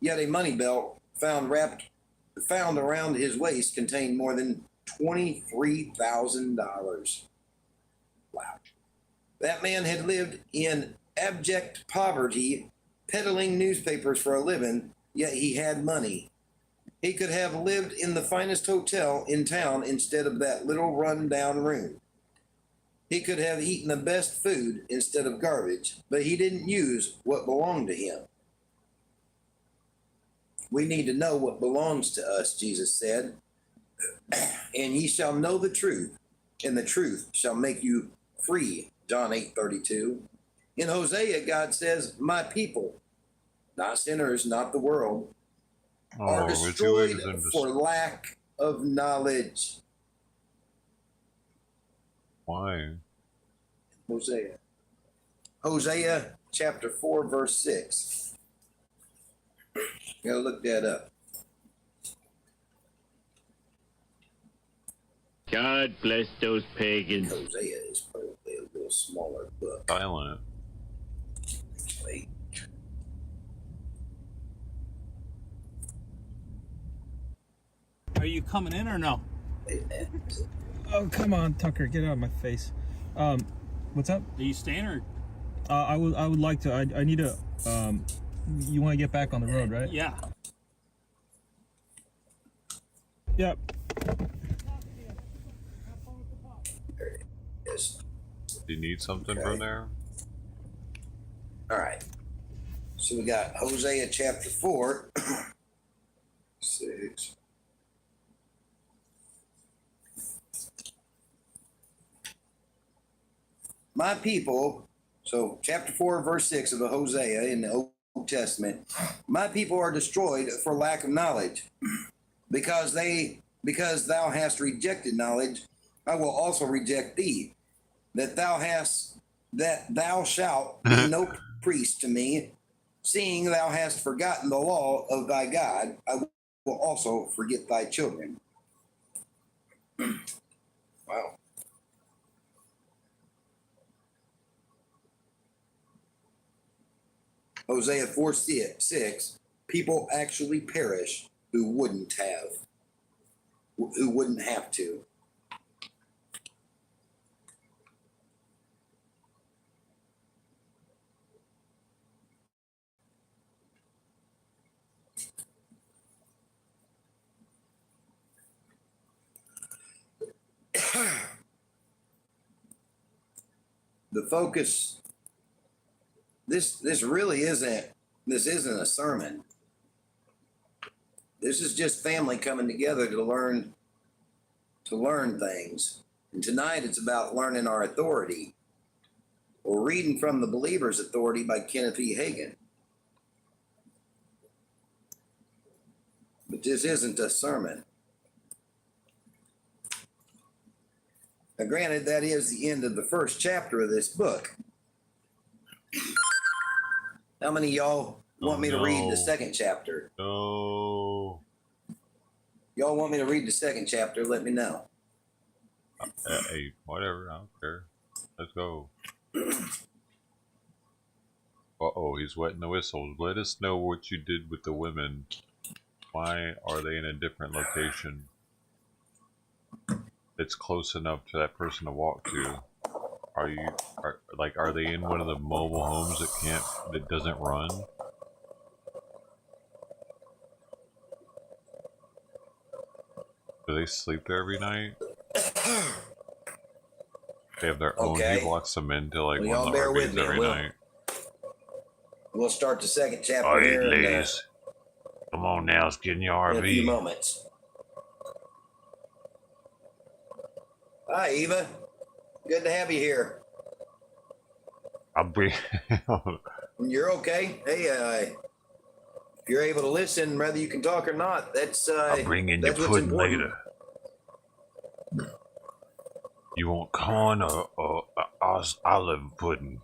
Speaker 7: yet a money belt found around his waist contained more than $23,000. Wow. That man had lived in abject poverty, peddling newspapers for a living, yet he had money. He could have lived in the finest hotel in town instead of that little run-down room. He could have eaten the best food instead of garbage, but he didn't use what belonged to him. We need to know what belongs to us, Jesus said. And ye shall know the truth, and the truth shall make you free, John 8:32. In Hosea, God says, my people, not sinners, not the world, are destroyed for lack of knowledge.
Speaker 2: Why?
Speaker 7: Hosea chapter 4, verse 6. You gotta look that up.
Speaker 12: God bless those pagans.
Speaker 7: Hosea is probably a little smaller book.
Speaker 2: Silent.
Speaker 7: Wait.
Speaker 18: Are you coming in or no?
Speaker 15: Oh, come on, Tucker, get out of my face. What's up?
Speaker 18: Are you staying or?
Speaker 15: I would like to. I need to. You want to get back on the road, right?
Speaker 18: Yeah.
Speaker 15: Yep.
Speaker 7: Yes.
Speaker 2: Do you need something from there?
Speaker 7: All right. So we got Hosea chapter 4, 6. My people, so chapter 4, verse 6 of the Hosea in the Old Testament, my people are destroyed for lack of knowledge. Because thou hast rejected knowledge, I will also reject thee. That thou shalt be no priest to me, seeing thou hast forgotten the law of thy God, I will also forget thy children. Wow. Hosea 4:6, people actually perish who wouldn't have to. The focus, this really isn't a sermon. This is just family coming together to learn things. And tonight it's about learning our authority. We're reading from The Believer's Authority by Kenneth E. Hagin. But this isn't a sermon. Now, granted, that is the end of the first chapter of this book. How many of y'all want me to read the second chapter?
Speaker 2: No.
Speaker 7: Y'all want me to read the second chapter? Let me know.
Speaker 2: Hey, whatever. I don't care. Let's go. Uh-oh, he's wetting the whistles. Let us know what you did with the women. Why are they in a different location? It's close enough to that person to walk to. Are they in one of the mobile homes that doesn't run? Do they sleep there every night? They have their own. He walks them into like one of the RVs every night.
Speaker 7: We'll start the second chapter
Speaker 2: All right,
Speaker 7: here.
Speaker 2: ladies. Come on now, let's get in your RV.
Speaker 7: In a few moments. Hi, Eva. Good to have you here.
Speaker 2: I'll bring.
Speaker 7: You're okay. Hey, if you're able to listen, whether you can talk or not, that's
Speaker 2: I'll bring in your pudding later. You want corn or olive pudding?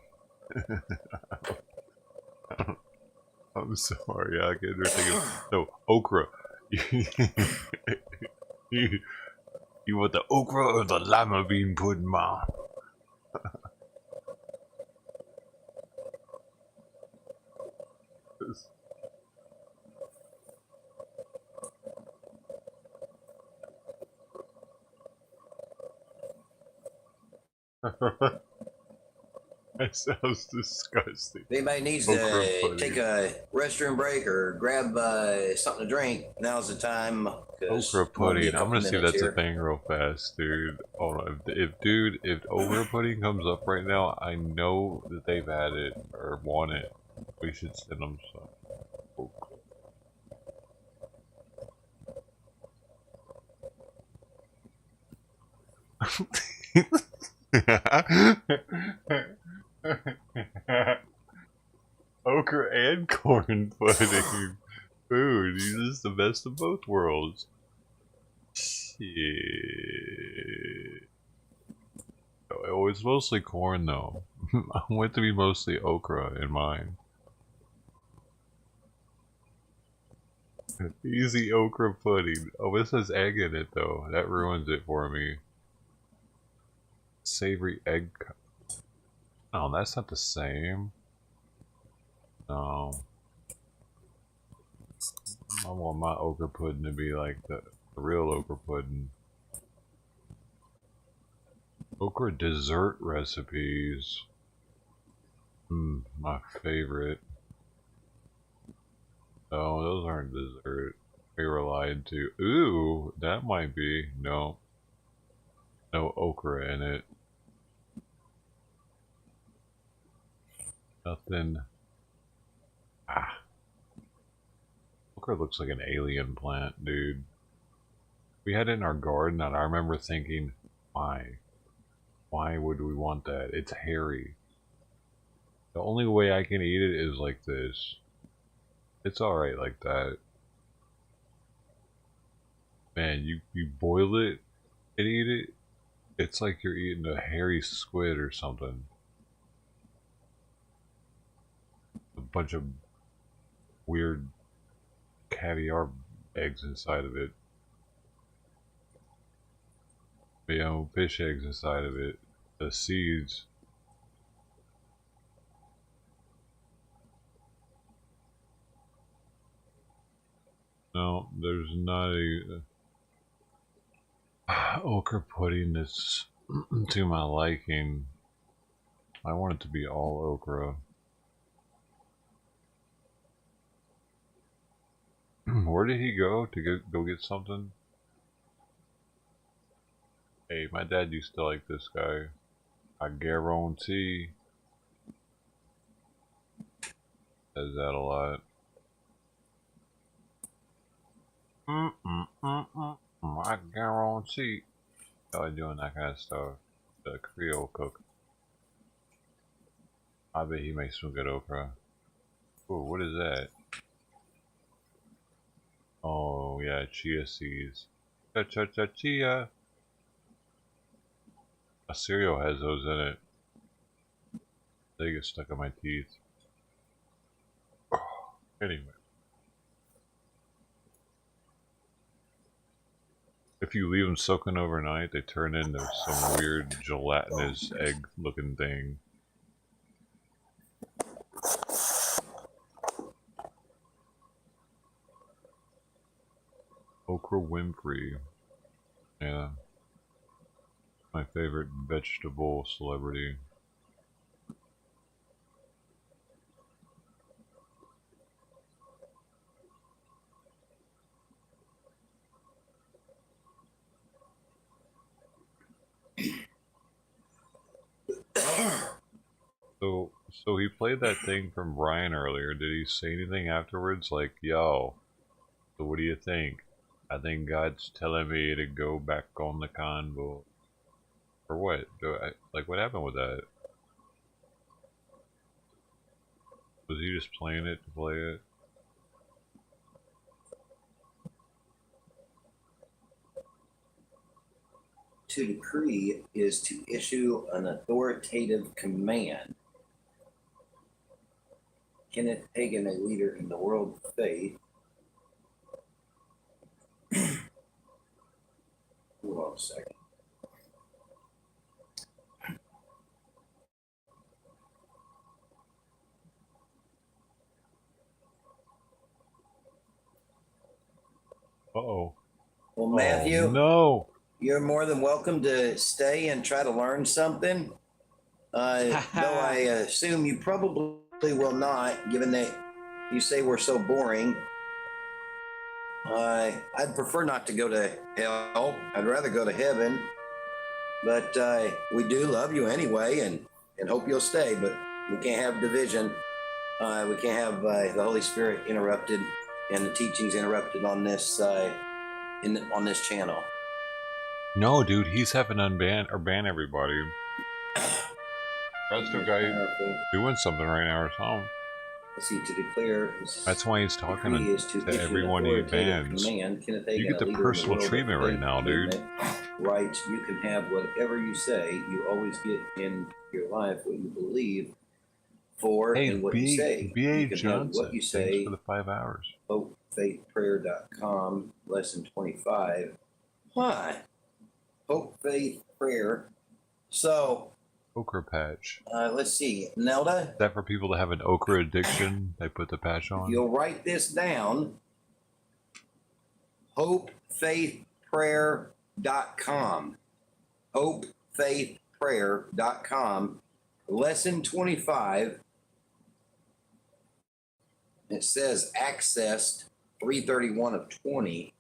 Speaker 2: I'm sorry, I get everything. No, okra. You want the okra or the lima bean pudding, Ma? That sounds disgusting.
Speaker 7: If anybody needs to take a restroom break or grab something to drink, now's the time.
Speaker 2: Okra pudding. I'm gonna see if that's a thing real fast, dude. Hold on. If okra pudding comes up right now, I know that they've had it or want it. We should send them some. Okra and corn pudding. Food. This is the best of both worlds. Shit. Oh, it's mostly corn though. I want it to be mostly okra in mine. Easy okra pudding. Oh, this has egg in it though. That ruins it for me. Savory egg. Oh, that's not the same. No. I want my okra pudding to be like the real okra pudding. Okra dessert recipes. My favorite. Oh, those aren't dessert. We were lied to. Ooh, that might be. No. No okra in it. Nothing. Okra looks like an alien plant, dude. We had it in our garden and I remember thinking, why? Why would we want that? It's hairy. The only way I can eat it is like this. It's alright like that. Man, you boil it and eat it, it's like you're eating a hairy squid or something. A bunch of weird caviar eggs inside of it. You know, fish eggs inside of it. The seeds. No, there's not a okra pudding that's to my liking. I want it to be all okra. Where did he go to go get something? Hey, my dad used to like this guy. I guarantee. Says that a lot. I guarantee. Y'all doing that kind of stuff. The Creole cook. I bet he makes some good okra. Ooh, what is that? Oh yeah, chia seeds. Chia. A cereal has those in it. They get stuck in my teeth. Anyway. If you leave them soaking overnight, they turn into some weird gelatinous egg looking thing. Okra Winfrey. Yeah. My favorite vegetable celebrity. So he played that thing from Brian earlier. Did he say anything afterwards? Like, yo, so what do you think? I think God's telling me to go back on the convoy. Or what? Like, what happened with that? Was he just playing it to play it?
Speaker 7: To decree is to issue an authoritative command. Kenneth Hagin, a leader in the world of faith. Hold on a second.
Speaker 2: Uh-oh.
Speaker 7: Well, Matthew,
Speaker 2: oh, no.
Speaker 7: You're more than welcome to stay and try to learn something. Though I assume you probably will not, given that you say we're so boring. I'd prefer not to go to hell. I'd rather go to heaven. But we do love you anyway, and hope you'll stay. But we can't have division. We can't have the Holy Spirit interrupted and the teachings interrupted on this on this channel.
Speaker 2: No, dude, he's having unban or ban everybody. That's the guy doing something right now or something.
Speaker 7: Let's see, to declare.
Speaker 2: That's why he's talking to everyone he bans. You get the personal treatment right now, dude.
Speaker 7: Writes, you can have whatever you say. You always get in your life what you believe for and what you say.
Speaker 2: B.A. Johnson, what you say, thanks for the 5 hours.
Speaker 7: HopeFaithPrayer.com, lesson 25. Why? Hope, faith, prayer. So,
Speaker 2: okra patch.
Speaker 7: Let's see, Nelda.
Speaker 2: Is that for people that have an okra addiction? They put the patch on.
Speaker 7: You'll write this down. HopeFaithPrayer.com. HopeFaithPrayer.com. Lesson 25. It says accessed 331 of 20.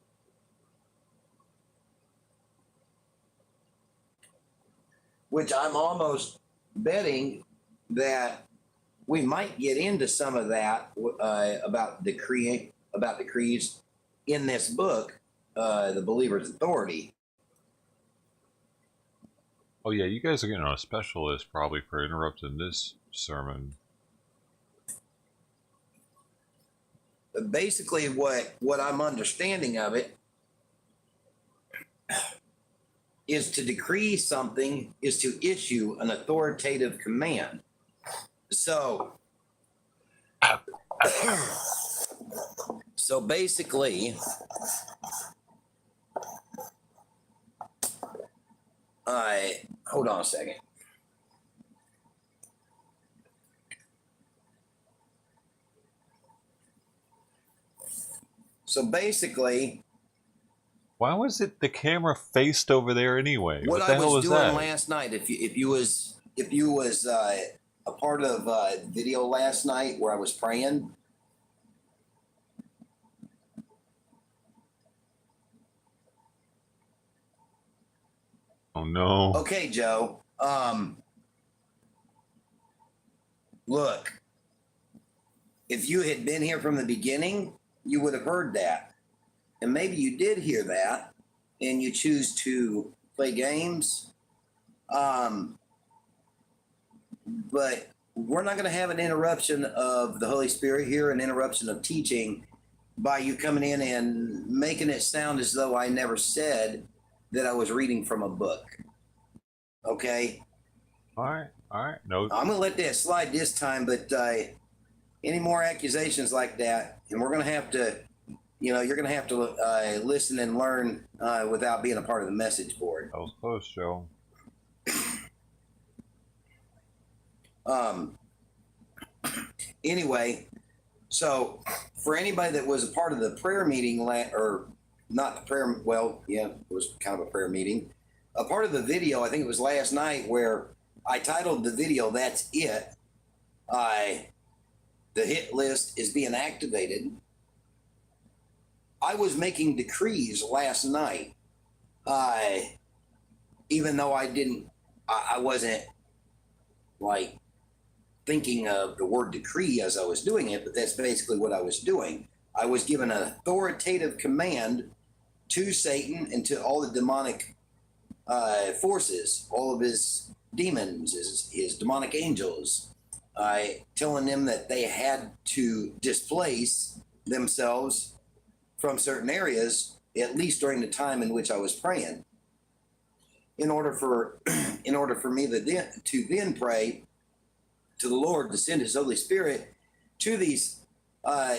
Speaker 7: Which I'm almost betting that we might get into some of that about decrees in this book, The Believer's Authority.
Speaker 2: Oh yeah, you guys are getting on a special list probably for interrupting this sermon.
Speaker 7: Basically, what I'm understanding of it is to decree something, is to issue an authoritative command. So basically, hold on a second. So basically,
Speaker 2: why was it the camera faced over there anyway?
Speaker 7: What
Speaker 2: the
Speaker 7: I
Speaker 2: hell
Speaker 7: was doing
Speaker 2: that?
Speaker 7: last night, if you was a part of video last night where I was praying.
Speaker 2: Oh no.
Speaker 7: Okay, Joe. Look, if you had been here from the beginning, you would have heard that. And maybe you did hear that and you choose to play games. But we're not going to have an interruption of the Holy Spirit here, an interruption of teaching by you coming in and making it sound as though I never said that I was reading from a book. Okay?
Speaker 2: All right. No.
Speaker 7: I'm going to let that slide this time, but any more accusations like that, and we're going to have to, you're going to have to listen and learn without being a part of the message board.
Speaker 2: That was close, Joe.
Speaker 7: Anyway, so for anybody that was a part of the prayer meeting, or not the prayer, well, yeah, it was kind of a prayer meeting. A part of the video, I think it was last night, where I titled the video, "That's It." The hit list is being activated. I was making decrees last night. Even though I wasn't like thinking of the word decree as I was doing it, but that's basically what I was doing. I was given an authoritative command to Satan and to all the demonic forces, all of his demons, his demonic angels, telling them that they had to displace themselves from certain areas, at least during the time in which I was praying, in order for me to then pray to the Lord to send his Holy Spirit to these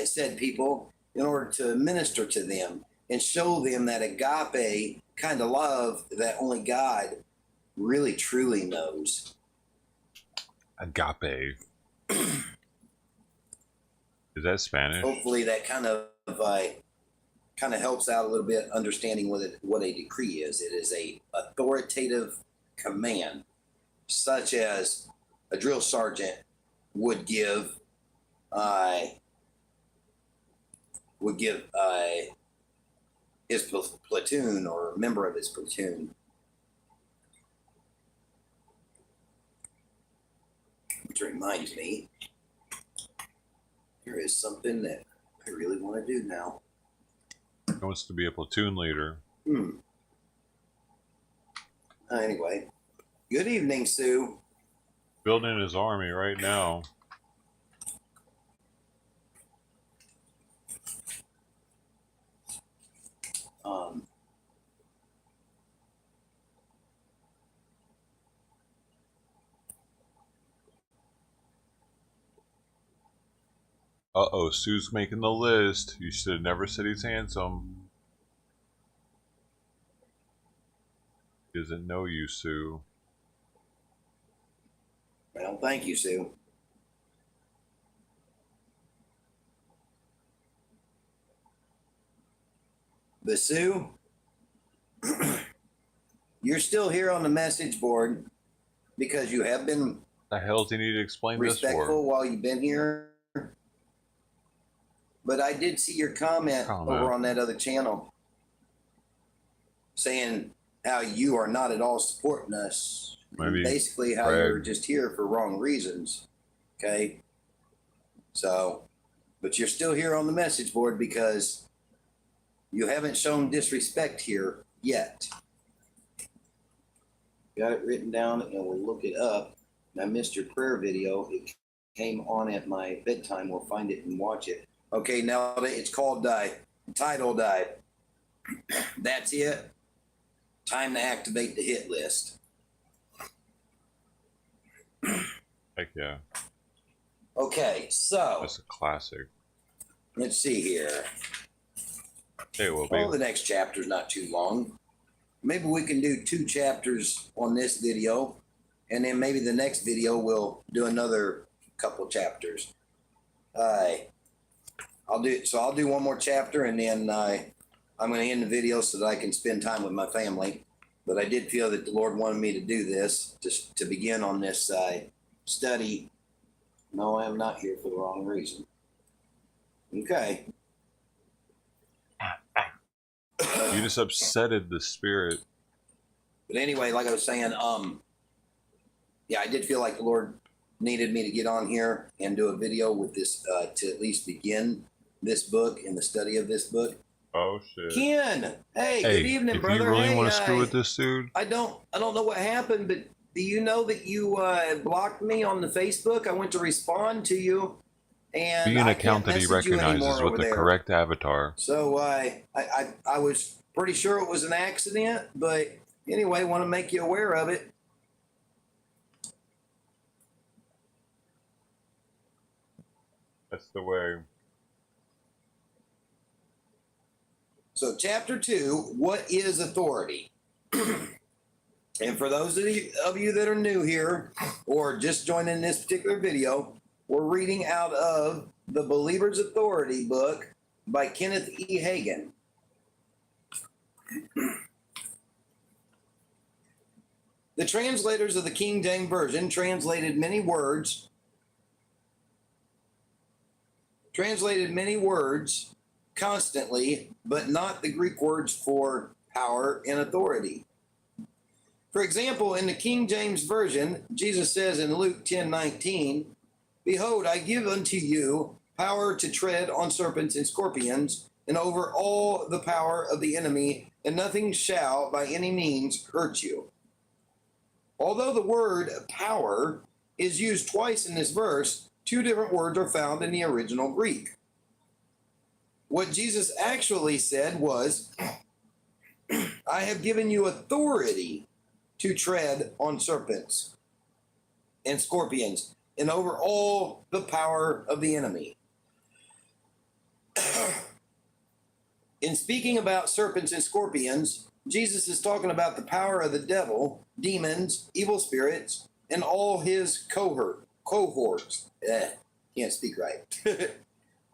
Speaker 7: said people in order to minister to them and show them that agape kind of love that only God really truly knows.
Speaker 2: Agape. Is that Spanish?
Speaker 7: Hopefully that kind of helps out a little bit understanding what a decree is. It is a authoritative command, such as a drill sergeant would give his platoon or a member of his platoon. Which reminds me, there is something that I really want to do now.
Speaker 2: He wants to be a platoon leader.
Speaker 7: Anyway, good evening, Sue.
Speaker 2: Building his army right now. Uh-oh, Sue's making the list. You should have never said he's handsome. He doesn't know you, Sue.
Speaker 7: Well, thank you, Sue. But Sue, you're still here on the message board because you have been
Speaker 2: The hell does he need to explain this
Speaker 7: respectful
Speaker 2: for?
Speaker 7: while you've been here. But I did see your comment over on that other channel saying how you are not at all supporting us.
Speaker 2: Maybe
Speaker 7: basically how you're just here for wrong reasons. Okay? So, but you're still here on the message board because you haven't shown disrespect here yet. Got it written down and we'll look it up. And I missed your prayer video. It came on at my bedtime. We'll find it and watch it. Okay, now it's called, titled, That's It. Time to activate the hit list.
Speaker 2: Heck yeah.
Speaker 7: Okay, so.
Speaker 2: That's a classic.
Speaker 7: Let's see here.
Speaker 2: It will be.
Speaker 7: Oh, the next chapter's not too long. Maybe we can do 2 chapters on this video, and then maybe the next video we'll do another couple chapters. I'll do one more chapter, and then I'm going to end the video so that I can spend time with my family. But I did feel that the Lord wanted me to do this to begin on this study. No, I am not here for the wrong reason. Okay.
Speaker 2: You just upsetted the spirit.
Speaker 7: But anyway, like I was saying, yeah, I did feel like the Lord needed me to get on here and do a video with this to at least begin this book and the study of this book.
Speaker 2: Oh shit.
Speaker 7: Ken, hey, good evening,
Speaker 2: if
Speaker 7: brother.
Speaker 2: You really
Speaker 7: hey,
Speaker 2: want to screw with this dude?
Speaker 7: I don't know what happened, but do you know that you blocked me on the Facebook? I went to respond to you, and
Speaker 2: Be an
Speaker 7: I
Speaker 2: account
Speaker 7: can't
Speaker 2: that he
Speaker 7: message you
Speaker 2: recognizes
Speaker 7: anymore
Speaker 2: with
Speaker 7: over
Speaker 2: the
Speaker 7: there.
Speaker 2: correct avatar.
Speaker 7: So I was pretty sure it was an accident, but anyway, want to make you aware of it.
Speaker 2: That's the way.
Speaker 7: So chapter 2, what is authority? And for those of you that are new here or just joining this particular video, we're reading out of the Believer's Authority book by Kenneth E. Hagin. The translators of the King James Version translated many words constantly, but not the Greek words for power and authority. For example, in the King James Version, Jesus says in Luke 10:19, "Behold, I give unto you power to tread on serpents and scorpions, and over all the power of the enemy, and nothing shall by any means hurt you." Although the word power is used twice in this verse, 2 different words are found in the original Greek. What Jesus actually said was, "I have given you authority to tread on serpents and scorpions and over all the power of the enemy." In speaking about serpents and scorpions, Jesus is talking about the power of the devil, demons, evil spirits, and all his cohorts. Can't speak right.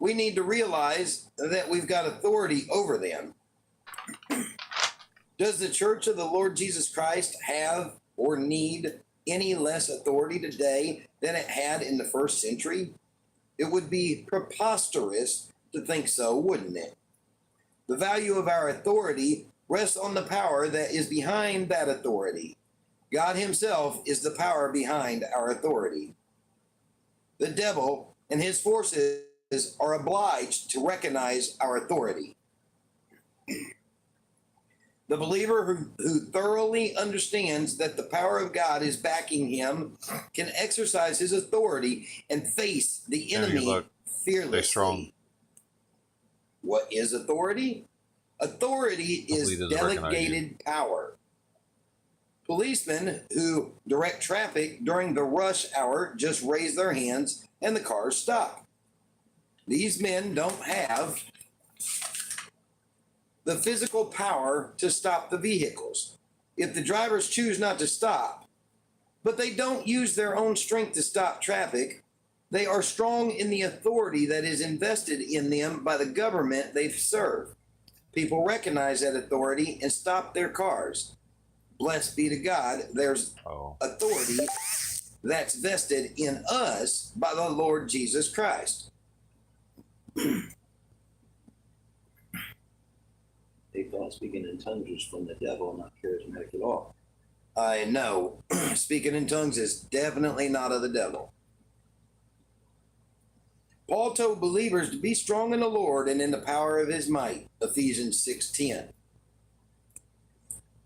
Speaker 7: We need to realize that we've got authority over them. Does the Church of the Lord Jesus Christ have or need any less authority today than it had in the first century? It would be preposterous to think so, wouldn't it? The value of our authority rests on the power that is behind that authority. God himself is the power behind our authority. The devil and his forces are obliged to recognize our authority. The believer who thoroughly understands that the power of God is backing him can exercise his authority and face the enemy fearlessly.
Speaker 2: Stay strong.
Speaker 7: What is authority? Authority is delegated power. Policemen who direct traffic during the rush hour just raise their hands and the cars stop. These men don't have the physical power to stop the vehicles. If the drivers choose not to stop, but they don't use their own strength to stop traffic, they are strong in the authority that is invested in them by the government they serve. People recognize that authority and stop their cars. Blessed be to God, there's authority that's vested in us by the Lord Jesus Christ. They thought speaking in tongues was from the devil, not charismatic at all. I know. Speaking in tongues is definitely not of the devil. Paul told believers to be strong in the Lord and in the power of his might, Ephesians 6:10.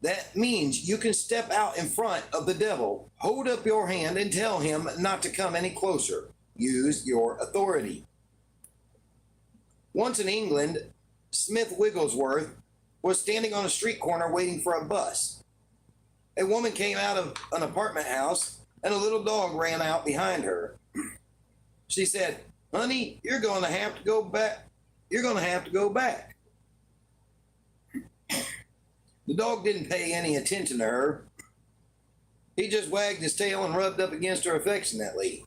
Speaker 7: That means you can step out in front of the devil, hold up your hand and tell him not to come any closer. Use your authority. Once in England, Smith Wigglesworth was standing on a street corner waiting for a bus. A woman came out of an apartment house and a little dog ran out behind her. She said, "Honey, you're going to have to go back you're going to have to go back. The dog didn't pay any attention to her. He just wagged his tail and rubbed up against her affectionately.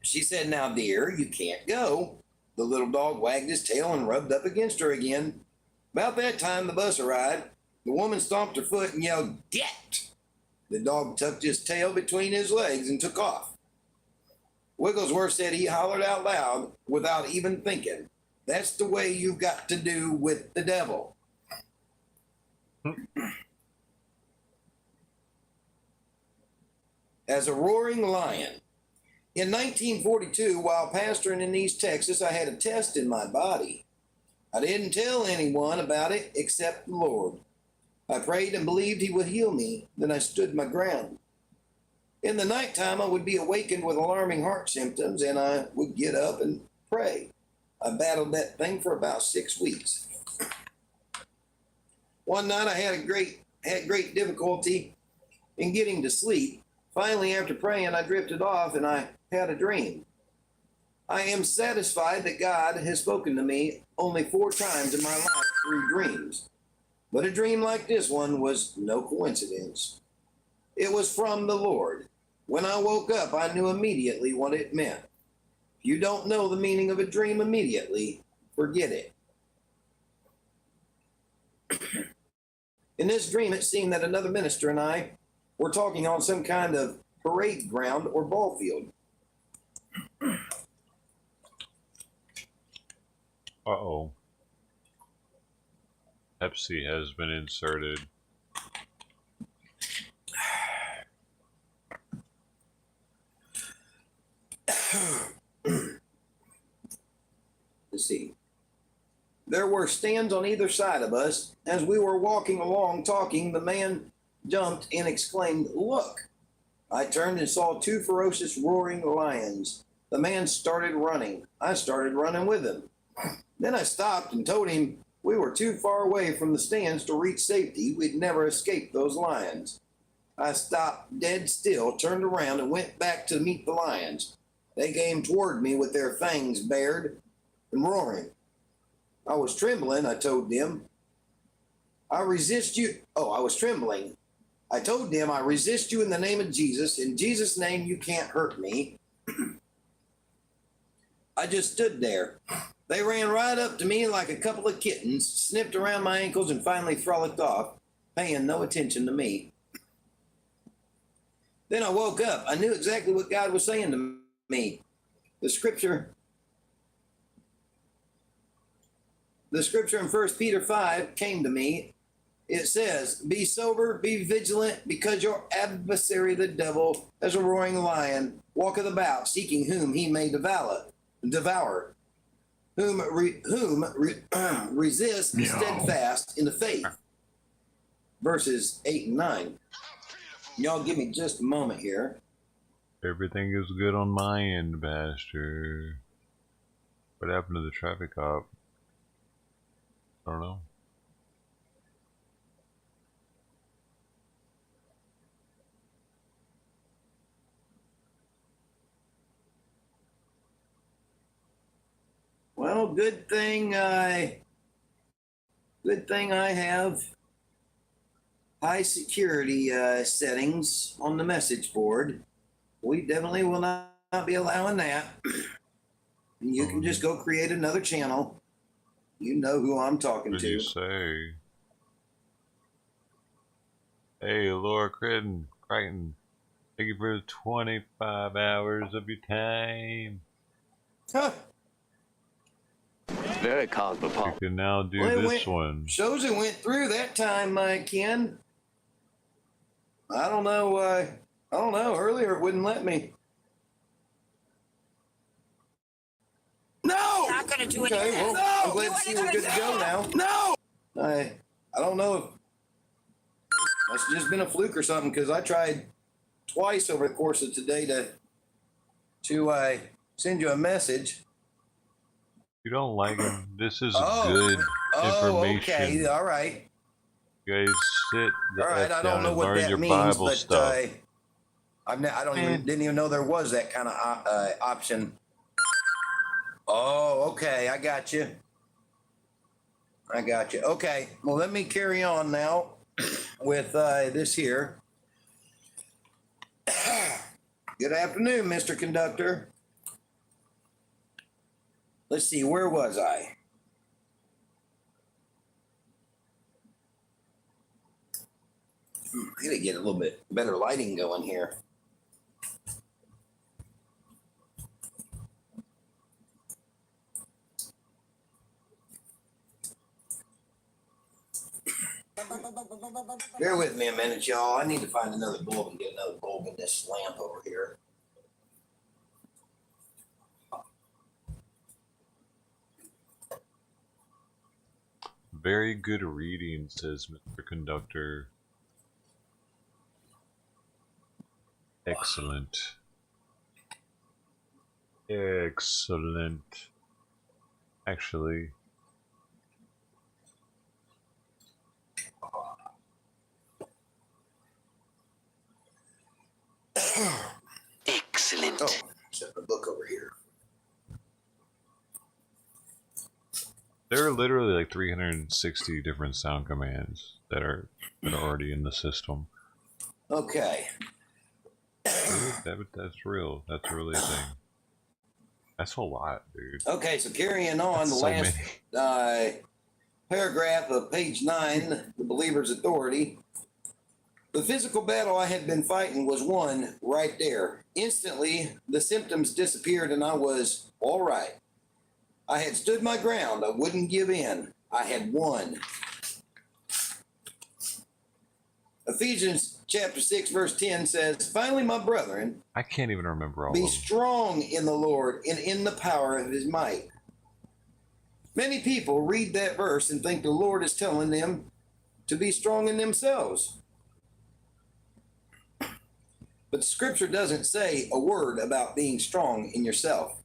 Speaker 7: She said, "Now, dear, you can't go." The little dog wagged his tail and rubbed up against her again. About that time, the bus arrived. The woman stomped her foot and yelled, "Get!" The dog tucked his tail between his legs and took off. Wigglesworth said he hollered out loud without even thinking, "That's the way you've got to do with the devil." As a roaring lion. In 1942, while pastoring in East Texas, I had a test in my body. I didn't tell anyone about it except the Lord. I prayed and believed he would heal me. Then I stood my ground. In the nighttime, I would be awakened with alarming heart symptoms, and I would get up and pray. I battled that thing for about 6 weeks. One night, I had great difficulty in getting to sleep. Finally, after praying, I drifted off, and I had a dream. I am satisfied that God has spoken to me only 4 times in my life through dreams. But a dream like this one was no coincidence. It was from the Lord. When I woke up, I knew immediately what it meant. If you don't know the meaning of a dream immediately, forget it. In this dream, it seemed that another minister and I were talking on some kind of parade ground or ball field.
Speaker 2: Uh-oh. Pepsi has been inserted.
Speaker 7: Let's see. There were stands on either side of us. As we were walking along talking, the man jumped and exclaimed, "Look!" I turned and saw 2 ferocious roaring lions. The man started running. I started running with him. Then I stopped and told him we were too far away from the stands to reach safety. We'd never escape those lions. I stopped dead still, turned around, and went back to meet the lions. They came toward me with their fangs bared and roaring. I was trembling, I told them. I resist you. Oh, I was trembling. I told them, "I resist you in the name of Jesus. In Jesus' name, you can't hurt me." I just stood there. They ran right up to me like a couple of kittens, snipped around my ankles, and finally frolicked off, paying no attention to me. Then I woke up. I knew exactly what God was saying to me. The scripture in 1 Peter 5 came to me. It says, "Be sober, be vigilant, because your adversary, the devil, as a roaring lion, walketh about, seeking whom he may devour. Whom resist steadfast in the faith." Verses 8 and 9. Y'all give me just a moment here.
Speaker 2: Everything is good on my end, Pastor. What happened to the traffic cop? I don't know.
Speaker 7: Well, good thing I have high security settings on the message board. We definitely will not be allowing that. And you can just go create another channel. You know who I'm talking
Speaker 2: What
Speaker 7: to.
Speaker 2: did you say? Hey, Laura Crichton, thank you for the 25 hours of your time.
Speaker 7: Huh.
Speaker 12: Very cosmopolitan.
Speaker 2: You can now do this one.
Speaker 7: Shows it went through that time, Ken. I don't know. Earlier it wouldn't let me. No.
Speaker 17: Not gonna do it.
Speaker 7: Okay, well,
Speaker 17: No.
Speaker 7: I'm glad to see we're good to go now. No. I don't know if that's just been a fluke or something, because I tried twice over the course of today to send you a message.
Speaker 2: You don't like him. This is good information.
Speaker 7: Okay, all right.
Speaker 2: You guys sit the
Speaker 7: All right,
Speaker 2: F
Speaker 7: I don't
Speaker 2: down
Speaker 7: know
Speaker 2: and
Speaker 7: what
Speaker 2: learn
Speaker 7: that
Speaker 2: your
Speaker 7: means,
Speaker 2: Bible
Speaker 7: but
Speaker 2: stuff.
Speaker 7: Didn't even know there was that kind of option. Oh, okay, I got you. Okay, well, let me carry on now with this here. Good afternoon, Mr. Conductor. Let's see, where was I? I gotta get a little bit better lighting going here. Bear with me a minute, y'all. I need to find another bulb and get another bulb in this lamp over here.
Speaker 2: Very good reading, says Mr. Conductor. Excellent. Excellent. Actually,
Speaker 7: excellent. Oh, set the book over here.
Speaker 2: there are literally like 360 different sound commands that are already in the system.
Speaker 7: Okay.
Speaker 2: That's real. That's really a thing. That's a lot, dude.
Speaker 7: Okay, so carrying on
Speaker 2: That's
Speaker 7: the
Speaker 2: so
Speaker 7: last paragraph of page 9, the believer's authority. The physical battle I had been fighting was won right there. Instantly, the symptoms disappeared and I was all right. I had stood my ground. I wouldn't give in. I had won. Ephesians chapter 6, verse 10 says, finally, my brethren,
Speaker 2: I can't even remember all
Speaker 7: be
Speaker 2: of them.
Speaker 7: strong in the Lord and in the power of his might. Many people read that verse and think the Lord is telling them to be strong in themselves. But scripture doesn't say a word about being strong in yourself.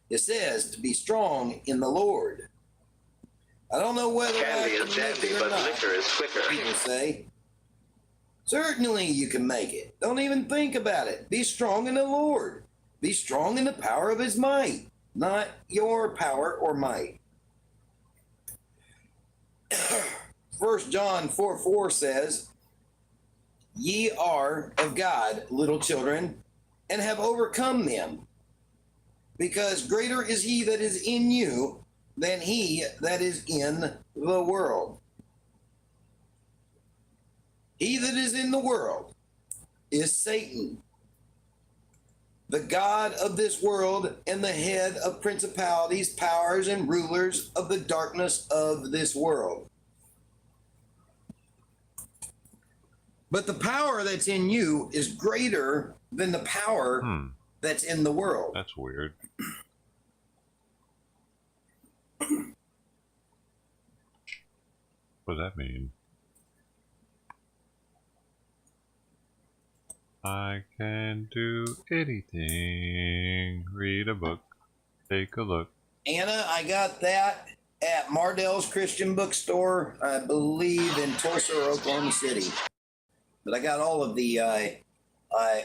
Speaker 7: It says to be strong in the Lord. I don't know whether
Speaker 12: Candy is dandy, but liquor is quicker.
Speaker 7: People say, certainly you can make it. Don't even think about it. Be strong in the Lord. Be strong in the power of his might, not your power or might. 1 John 4:4 says, ye are of God, little children, and have overcome them, because greater is he that is in you than he that is in the world. He that is in the world is Satan, the god of this world and the head of principalities, powers, and rulers of the darkness of this world. But the power that's in you is greater than the power that's in the world.
Speaker 2: That's weird. What does that mean? I can do anything. Read a book. Take a look.
Speaker 7: Anna, I got that at Mardell's Christian Bookstore, I believe in Tulsa or Oklahoma City. But I got all of the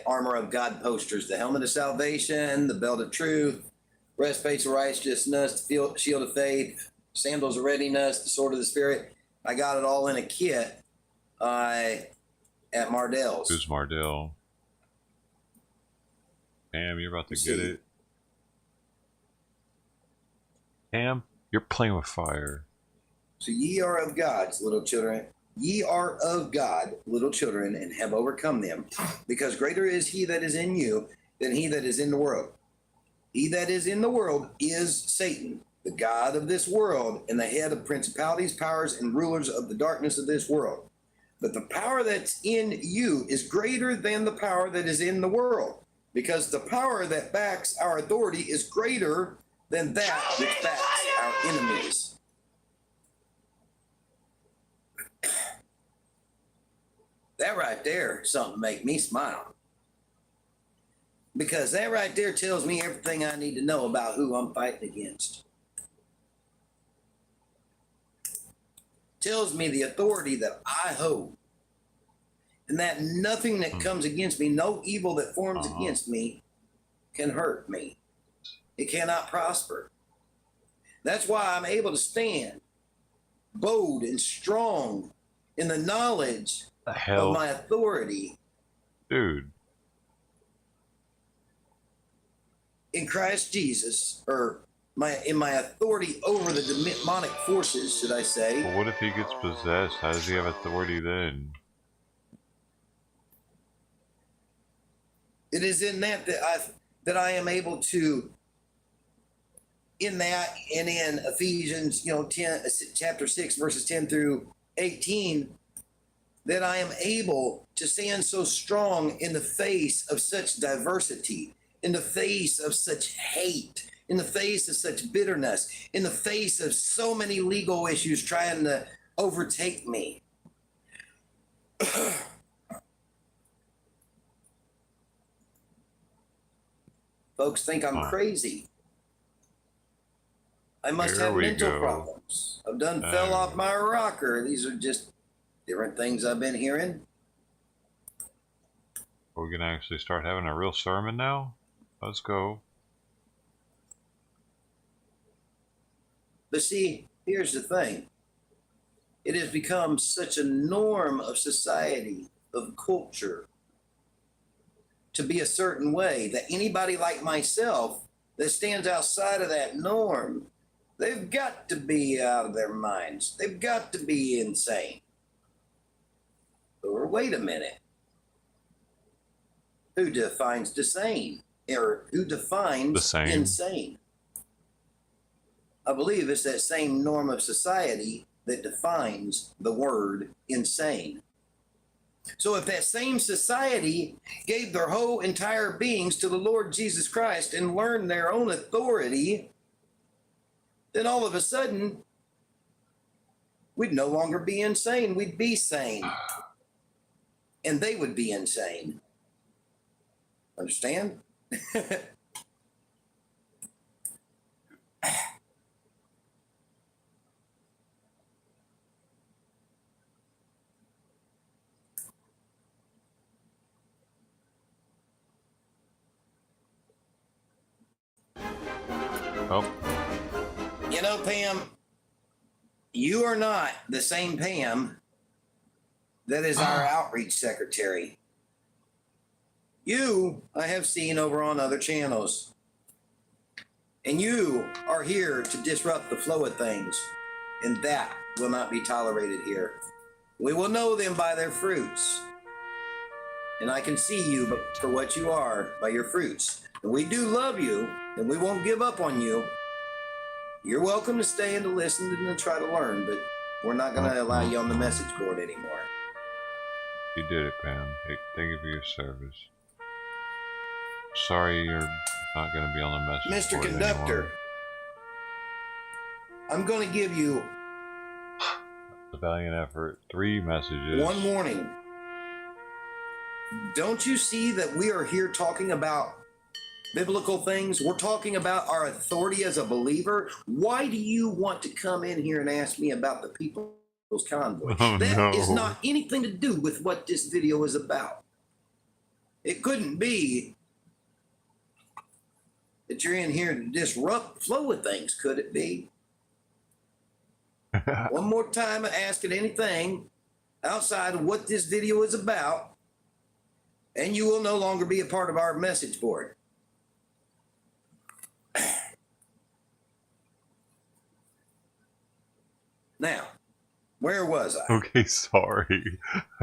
Speaker 7: Armor of God posters, the Helmet of Salvation, the Belt of Truth, Breastplate of Righteousness, the Shield of Faith, Sandals of Readiness, the Sword of the Spirit. I got it all in a kit at Mardell's.
Speaker 2: Who's Mardell? Cam, you're about to get it. Cam, you're playing with fire.
Speaker 7: So ye are of God's little children. Ye are of God, little children, and have overcome them, because greater is he that is in you than he that is in the world. He that is in the world is Satan, the god of this world, and the head of principalities, powers, and rulers of the darkness of this world. But the power that's in you is greater than the power that is in the world, because the power that backs our authority is greater than that which backs our enemies. That right there, something to make me smile. Because that right there tells me everything I need to know about who I'm fighting against. Tells me the authority that I hold and that nothing that comes against me, no evil that forms against me, can hurt me. It cannot prosper. That's why I'm able to stand bold and strong in the knowledge of my authority.
Speaker 2: Dude.
Speaker 7: In Christ Jesus, or in my authority over the demonic forces, should I say.
Speaker 2: But what if he gets possessed? How does he have authority then?
Speaker 7: It is in that I am able to, in that and in Ephesians, 10, chapter 6, verses 10 through 18, that I am able to stand so strong in the face of such diversity, in the face of such hate, in the face of such bitterness, in the face of so many legal issues trying to overtake me. Folks think I'm crazy. I must have mental problems. I've done fell off my rocker. These are just different things I've been hearing.
Speaker 2: Are we going to actually start having a real sermon now? Let's go.
Speaker 7: But see, here's the thing. It has become such a norm of society, of culture, to be a certain way that anybody like myself that stands outside of that norm, they've got to be out of their minds. They've got to be insane. Or wait a minute. Who defines insane? Or who defines insane? I believe it's that same norm of society that defines the word insane. So if that same society gave their whole entire beings to the Lord Jesus Christ and learned their own authority, then all of a sudden, we'd no longer be insane. We'd be sane. And they would be insane. Understand?
Speaker 2: Oh.
Speaker 7: You know, Pam, you are not the same Pam that is our outreach secretary. You, I have seen over on other channels. And you are here to disrupt the flow of things. And that will not be tolerated here. We will know them by their fruits. And I can see you for what you are by your fruits. And we do love you, and we won't give up on you. You're welcome to stay and to listen and to try to learn, but we're not going to allow you on the message board anymore.
Speaker 2: You did it, Pam. Hey, thank you for your service. Sorry you're not going to be on the message board anymore. Mr. Conductor,
Speaker 7: I'm going to give you
Speaker 2: a valiant effort. 3 messages.
Speaker 7: One warning. Don't you see that we are here talking about biblical things? We're talking about our authority as a believer. Why do you want to come in here and ask me about the People's Convoy? That is not anything to do with what this video is about. It couldn't be that you're in here to disrupt the flow of things, could it be? One more time asking anything outside of what this video is about, and you will no longer be a part of our message board. Now, where was I?
Speaker 2: Okay, sorry.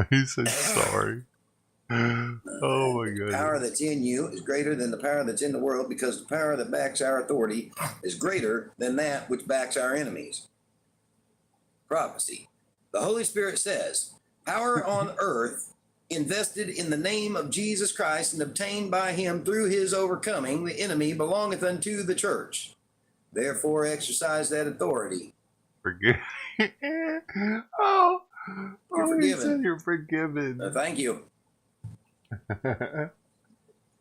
Speaker 2: He said sorry. Oh my goodness.
Speaker 7: The power that's in you is greater than the power that's in the world, because the power that backs our authority is greater than that which backs our enemies. Prophecy. The Holy Spirit says, power on earth invested in the name of Jesus Christ and obtained by him through his overcoming the enemy belongeth unto the church. Therefore exercise that authority.
Speaker 2: Forgive. Oh,
Speaker 7: you're forgiven.
Speaker 2: You're forgiven.
Speaker 7: Thank you.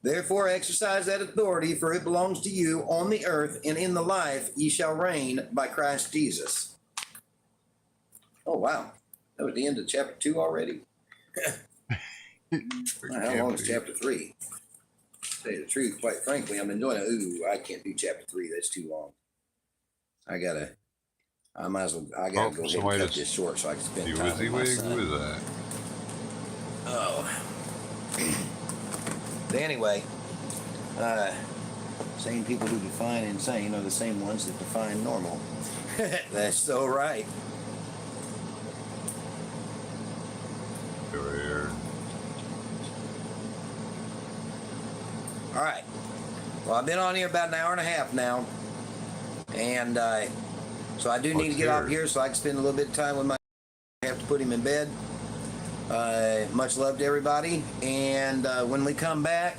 Speaker 7: Therefore exercise that authority, for it belongs to you on the earth, and in the life ye shall reign by Christ Jesus. Oh, wow. That was the end of chapter 2 already. How long is chapter 3? To tell you the truth, quite frankly, I'm enjoying it. Ooh, I can't do chapter 3. That's too long. I gotta go ahead and cut this short so I can spend time with my son.
Speaker 2: Who is that?
Speaker 7: Oh. But anyway, same people who define insane are the same ones that define normal. That's so right.
Speaker 2: Over here.
Speaker 7: All right. Well, I've been on here about an hour and a half now. And so I do need to get off here so I can spend a little bit of time with my. I have to put him in bed. Much love to everybody. And when we come back,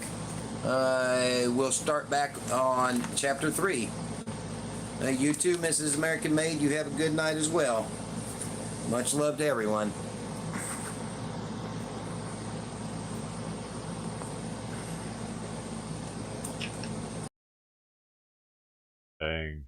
Speaker 7: we'll start back on chapter 3. You too, Mrs. American Maid. You have a good night as well. Much love to everyone.
Speaker 2: Dang.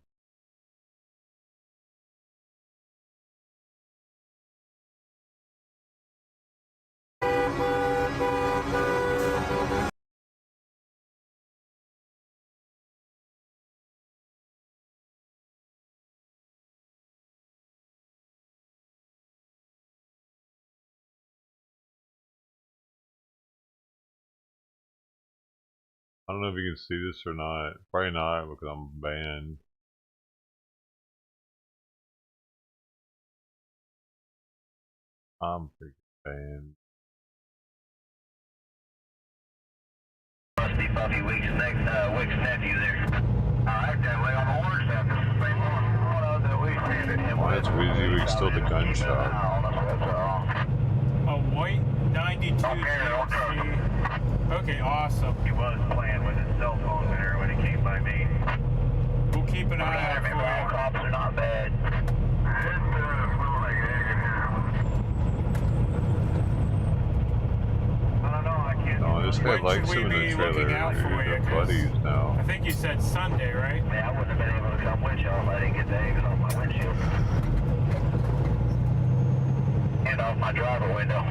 Speaker 2: I don't know if you can see this or not. Probably not because I'm banned. I'm freaking banned.
Speaker 23: Must be Buffy Wick's nephew there. Alright, that way on the horse after the same one.
Speaker 2: Oh, that's Weezy Week, still the gun shop.
Speaker 5: A white 92 GMC. Okay, awesome.
Speaker 23: He was playing with his cell phone there when he came by me.
Speaker 5: We'll keep an eye out for you.
Speaker 23: Cops are not bad.
Speaker 2: Oh, this guy likes him in the trailer. They're buddies now.
Speaker 5: I think you said Sunday, right?
Speaker 23: Yeah, I wouldn't have been able to come with y'all if I didn't get the eggs off my windshield. And off my driver window.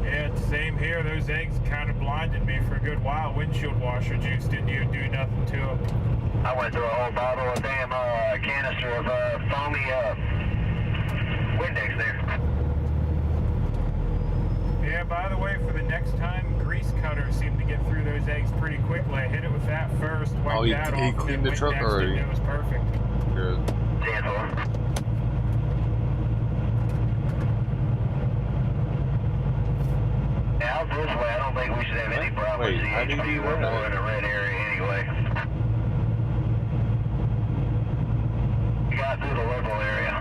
Speaker 5: Yeah, same here. Those eggs kind of blinded me for a good while. Windshield washer juice didn't even do nothing to them.
Speaker 23: I went through a whole bottle of damn canister of foamy Windex there.
Speaker 5: Yeah, by the way, for the next time, grease cutter seemed to get through those eggs pretty quickly. I hit it with that first, wiped that off,
Speaker 2: he cleaned the truck already.
Speaker 5: It was perfect.
Speaker 2: Good.
Speaker 23: Yeah, out this way, I don't think we should have any problems.
Speaker 2: Wait, how do you do
Speaker 23: We're
Speaker 2: that?
Speaker 23: more in a red area anyway. You got through the local area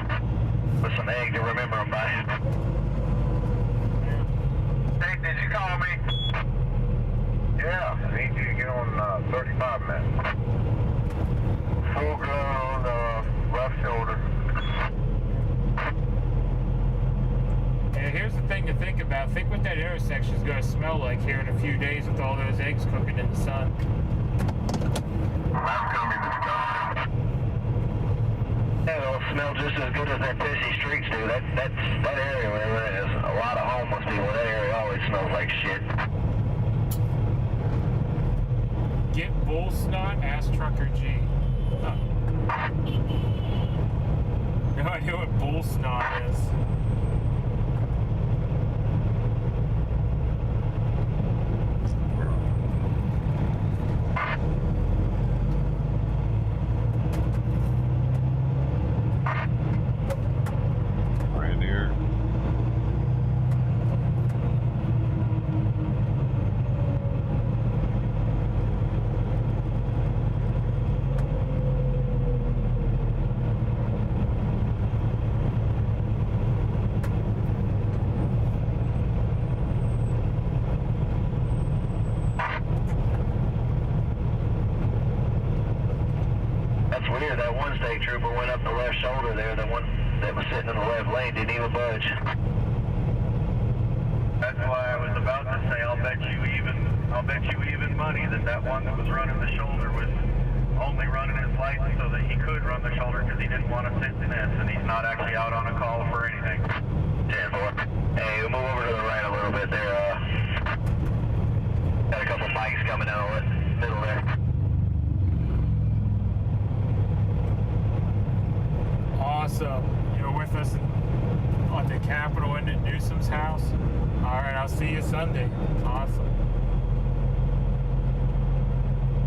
Speaker 23: with some egg to remember them by. Hey, did you call me? Yeah, I need you to get on 35 minutes. Full grown, left shoulder.
Speaker 5: Yeah, here's the thing to think about. Think what that intersection is going to smell like here in a few days with all those eggs cooking in the sun.
Speaker 23: That's going to be disgusting. It'll smell just as good as that pissy streets do. That area where there is a lot of homeless people. That area always smells like shit.
Speaker 5: Get bull snot, ask Trucker G. Huh. No idea what bull snot is.
Speaker 2: Right here.
Speaker 23: That's weird. That one state trooper went up the left shoulder there. The one that was sitting in the left lane didn't even budge. That's why I was about to say I'll bet you even money that one that was running the shoulder was only running his lights so that he could run the shoulder because he didn't want to sit in this, and he's not actually out on a call for anything. 10-4. Hey, we'll move over to the right a little bit there. Got a couple bikes coming out of the middle there.
Speaker 5: Awesome. You're with us at the Capitol and at Newsom's house? Alright, I'll see you Sunday. Awesome.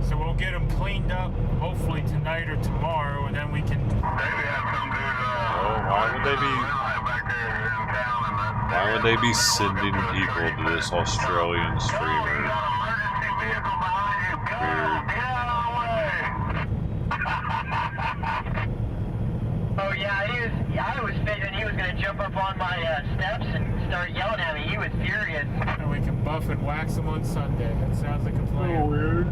Speaker 5: So we'll get them cleaned up hopefully tonight or tomorrow, and then we can...
Speaker 2: Why would they be sending people to this Australian streamer?
Speaker 17: Oh yeah, I was figuring he was gonna jump up on my steps and start yelling at me. He was furious.
Speaker 5: And we can buff and wax him on Sunday. That sounds like a plan.
Speaker 3: Oh, weird.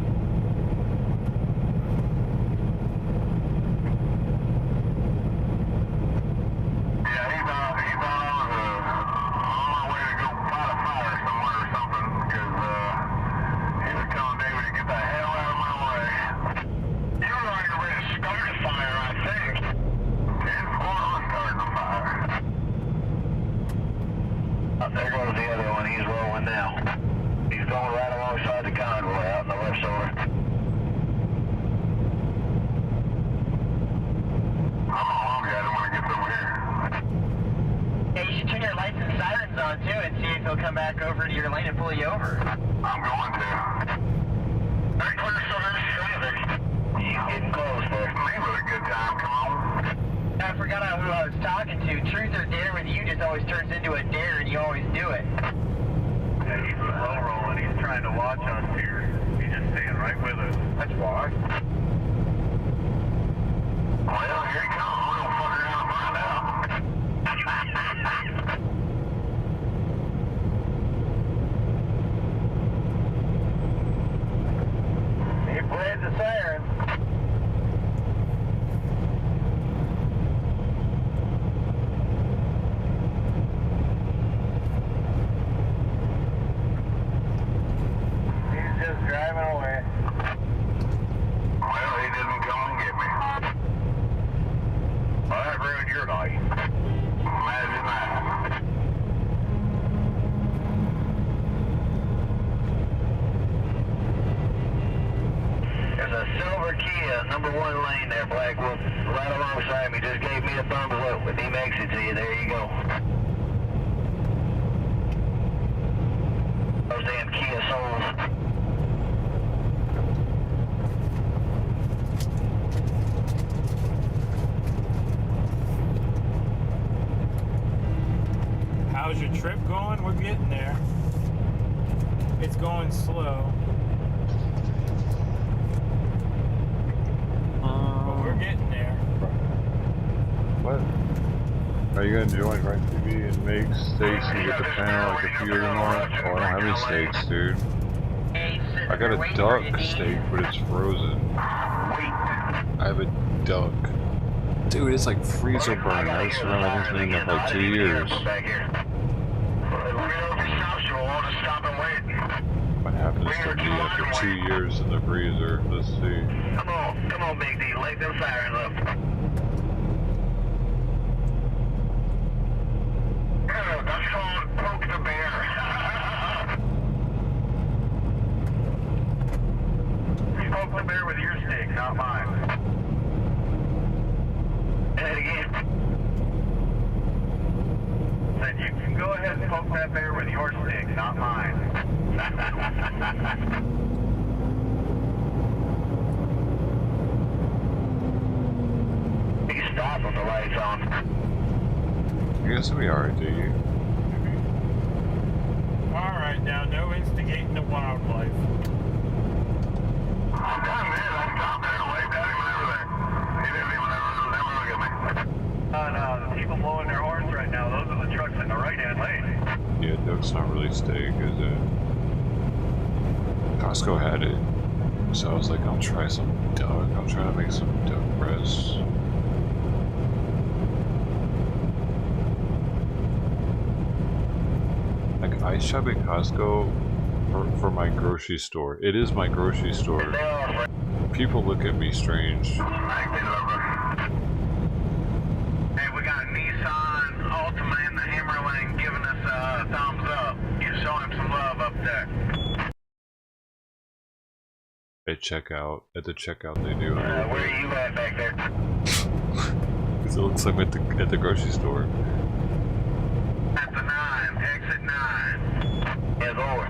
Speaker 23: There goes the other one. He's rolling now. He's going right alongside the Convoy out in the left shoulder. I'm a long guy. I don't want to get over here.
Speaker 17: Yeah, you should turn your lights and sirens on too and see if he'll come back over to your lane and pull you over.
Speaker 23: I'm going to. Very clear, so there's traffic. He's getting close there. Me with a good time. Come on.
Speaker 17: I forgot who I was talking to. Truth or dare with you just always turns into a dare and you always do it.
Speaker 23: Yeah, he's slow rolling. He's trying to watch us here. He's just staying right with us. That's why. Well, here he comes. We're gonna fuck around and find out. He played the siren. Driving away. Well, he didn't come and get me. Well, that ruined your night. Imagine that. There's a silver Kia, number 1 lane there, Blackwood, right alongside me. Just gave me a thumbs up. If he makes it to you, there you go. Those damn Kia souls.
Speaker 5: How's your trip going? We're getting there. It's going slow. But we're getting there.
Speaker 2: What? Are you gonna join Right TV and make steaks and get the panel like a few of them are? Oh, I don't have any steaks, dude. I got a duck steak, but it's frozen. I have a duck. Dude, it's like freezer burn. I used to remember I think it's been like 2 years. What happens to me after 2 years in the freezer? Let's see.
Speaker 23: Come on, Big D, light them sirens up. That's called poke the bear. You poke the bear with your stick, not mine. Say it again. Said you can go ahead and poke that bear with your stick, not mine. You stop with the lights on.
Speaker 2: You guys will be alright, do you?
Speaker 5: Alright, now no instigating the wildlife.
Speaker 23: I'm done, man. I stopped there and waved at him and everything. He didn't even ever look at me. No, the people blowing their horns right now, those are the trucks in the right-hand lane.
Speaker 2: Yeah, duck's not really steak, is it? Costco had it. So I was like, I'll try some duck. I'll try to make some duck breasts. Like, I shop at Costco for my grocery store. It is my grocery store. People look at me strange.
Speaker 23: Hey, we got Nissan Altima in the Hammerlane giving sir.
Speaker 2: At checkout, they do.
Speaker 23: Where are you at back there?
Speaker 2: Because it looks like at the grocery store.
Speaker 23: At the 9, exit 9. Yes, over.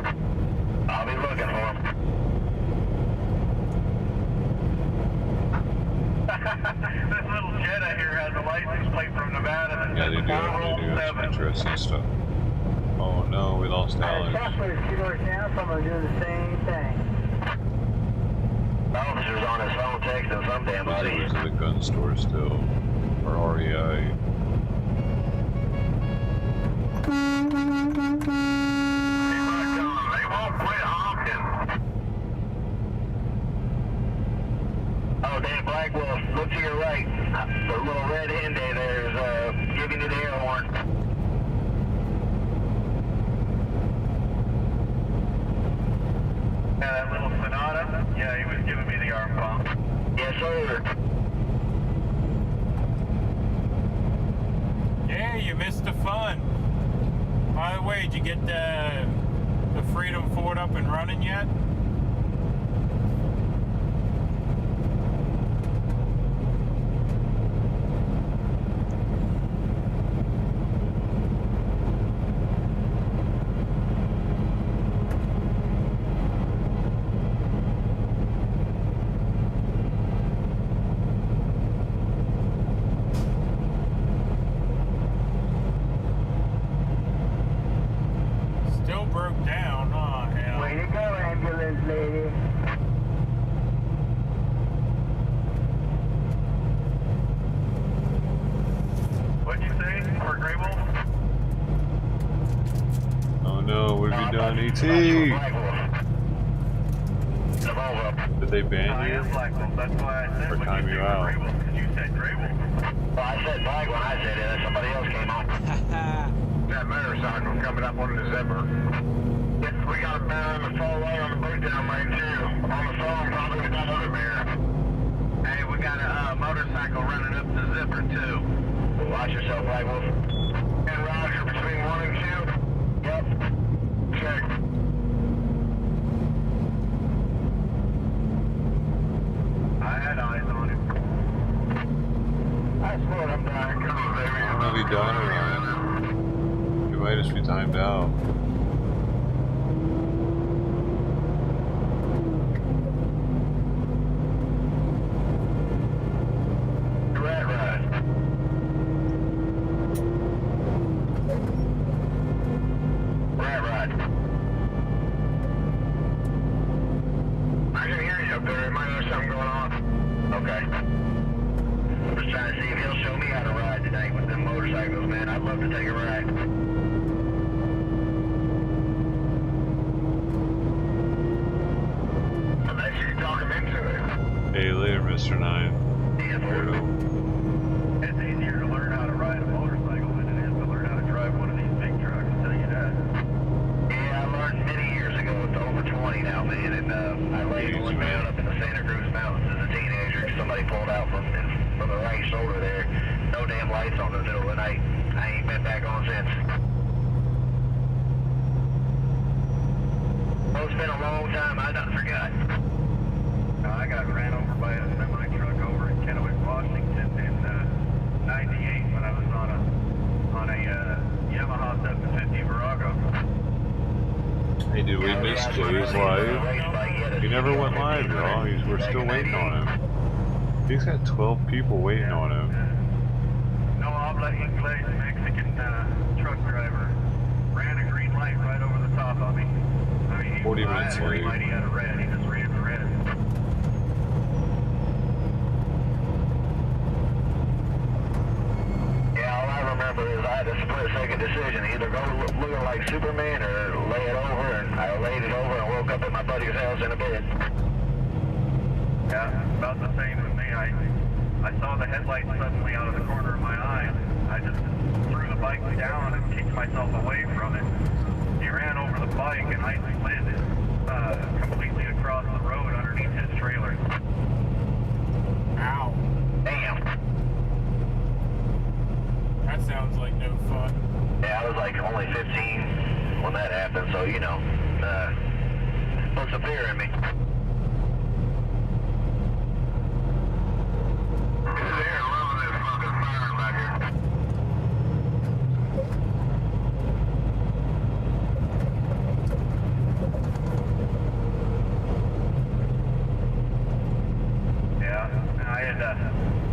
Speaker 23: I'll be looking for him. This little Jetta here has a license plate from Nevada.
Speaker 2: Yeah, they do have some interesting stuff. Oh no, we lost Alex.
Speaker 17: Officers doing the same thing.
Speaker 23: Officer's on his phone texting some damn buddy.
Speaker 2: He's at the gun store still. Or REI.
Speaker 23: They won't quit honking. Oh, Dan Blackwell, look to your right. The little red Hyundai there is giving you the air horn. Yeah, that little Sonata? Yeah, he was giving me the arm pump. Yes, sir.
Speaker 5: Yeah, you missed the fun. By the way, did you get the Freedom Ford up and running yet? Broke down, oh hell.
Speaker 17: Way to go, ambulance lady.
Speaker 23: What'd you say for Grey Wolf?
Speaker 2: Oh no, what have you done, E.T.? Did they ban you?
Speaker 23: That's why I said
Speaker 2: or time you out?
Speaker 23: Grey Wolf, because you said Grey Wolf. Well, I said Black when I said it, somebody else came on. That motorcycle coming up on the zipper. We got a bear in the full way on the breakdown lane too. On the phone, probably with that other bear. Hey, we got a motorcycle running up the zipper too. Watch yourself, Black Wolf. And Roger, between 1 and 2. Yep. Check. I had eyes on him. I swear I'm dying. Come on, baby.
Speaker 2: I don't know if he died or not. He might just be timed out. Hey, later, Mr. 9.
Speaker 23: It's easier to learn how to ride a motorcycle than it is to learn how to drive one of these big trucks, I'll tell you that. Yeah, I learned many years ago. It's over 20 now, man, and I laid one down up in the Santa Cruz Mountains as a teenager. Somebody pulled out from the right shoulder there. No damn lights on in the middle of the night. I ain't been back on since. Oh, it's been a long time. I done forgot. I got ran over by a semi-truck over in Kennewick, Washington in 98 when I was on a Yamaha 750 Virago.
Speaker 2: Hey, dude, we missed you. He's live. He never went live, y'all. We're still waiting on him. He's got 12 people waiting on him.
Speaker 23: No habla English Mexican truck driver ran a green light right over the top of me. I mean,
Speaker 2: 40 minutes late.
Speaker 23: He had a red. He just ran red. All I remember is I had a split-second decision, either go looking like Superman or lay it over, and I laid it over and woke up at my buddy's house in a bed. Yeah, about the same with me. I saw the headlights suddenly out of the corner of my eye. I just threw the bike down and kicked myself away from it. He ran over the bike and I slid completely across the road underneath his trailer. Ow. Damn.
Speaker 5: That sounds like no fun.
Speaker 23: Yeah, I was like only 15 when that happened, so you know, put some fear in me.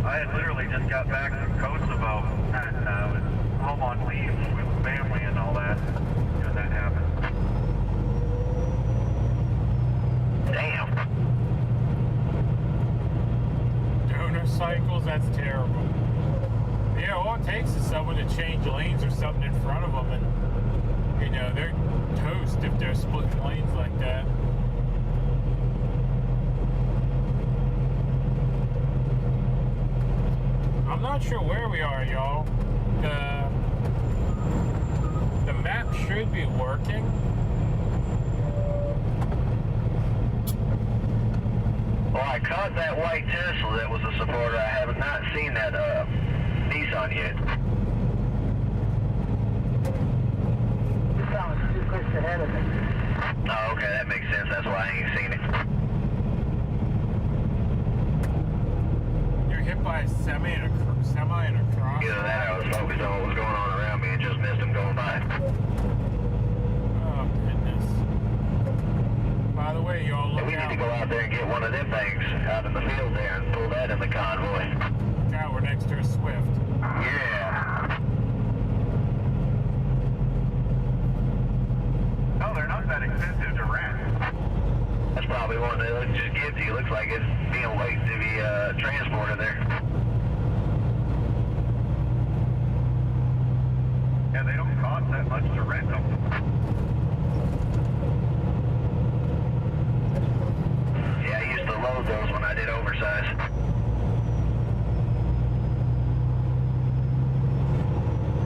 Speaker 4: I had literally just got back from Kosovo and was home on leave with family and all that. And that happened.
Speaker 23: Damn.
Speaker 5: Donor cycles, that's terrible. Yeah, all it takes is someone to change lanes or something in front of them, and you know, they're toast if they're splitting lanes like that. I'm not sure where we are, y'all. The map should be working.
Speaker 23: Well, I caught that white Tesla that was a supporter. I have not seen that Nissan yet.
Speaker 10: Nissan was too close ahead of me.
Speaker 23: Oh, okay, that makes sense. That's why I ain't seen it.
Speaker 5: You're hit by a semi and a cross.
Speaker 23: Either that, I was focused on what was going on around me and just missed him going by.
Speaker 5: Oh goodness! By the way, y'all look out.
Speaker 23: We need to go out there and get one of them things out in the field there and pull that in the convoy.
Speaker 5: Look out, we're next to a Swift.
Speaker 23: Yeah.
Speaker 4: No, they're not that expensive to rent.
Speaker 23: That's probably one they just give to you. Looks like it's being waiting to be transported there.
Speaker 4: Yeah, they don't cost that much to rent them.
Speaker 23: Yeah, I used to load those when I did oversize.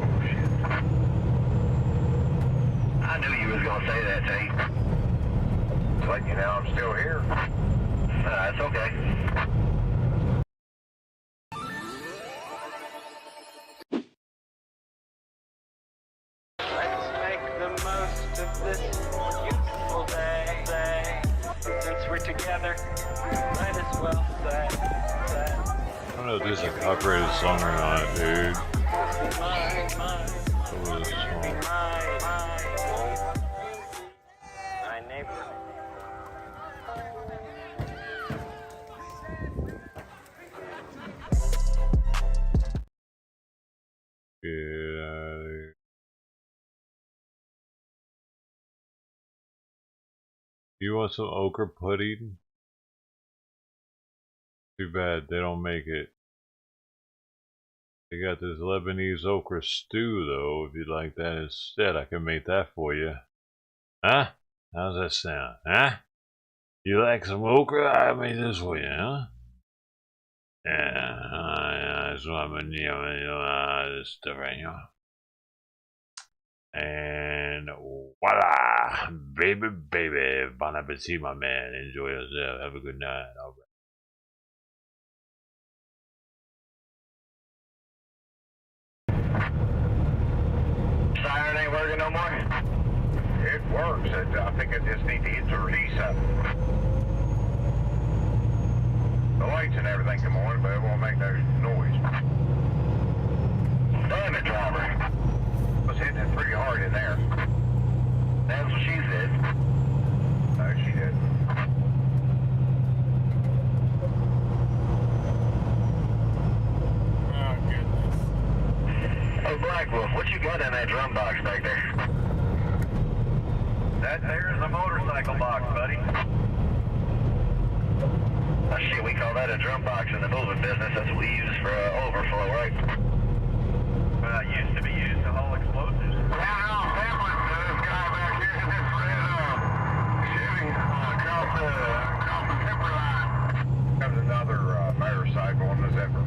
Speaker 23: Oh, shit. I knew you was going to say that, Tate.
Speaker 4: But you know, I'm still here.
Speaker 23: It's okay.
Speaker 17: Let's make the most of this beautiful day. Since we're together, might as well say.
Speaker 2: I don't know if this is a copyrighted song or not, dude. What was this song?
Speaker 17: My neighbor.
Speaker 2: Get out of here. You want some okra pudding? Too bad they don't make it. They got this Lebanese okra stew though. If you'd like that instead, I can make that for you. Huh? How's that sound? Huh? You like some okra? I made this for you, huh? Yeah, that's what I'm gonna do. This stuff right here. And voila! Baby, baby. Bon appetit, my man. Enjoy yourself. Have a good night. All right.
Speaker 23: Siren ain't working no more?
Speaker 4: It works. I think I just need to hit the release up. The lights and everything come on, but it won't make no noise.
Speaker 23: Damn it, driver.
Speaker 4: I was hitting it pretty hard in there.
Speaker 23: That's what she said.
Speaker 4: No, she didn't.
Speaker 5: Oh goodness.
Speaker 23: Oh, Black Wolf, what you got in that drum box back there?
Speaker 4: That there is a motorcycle box, buddy.
Speaker 23: Oh, shit, we call that a drum box in the moving business. That's what we use for overflow, right?
Speaker 4: It used to be used to haul explosives. Comes another motorcycle on the zipper.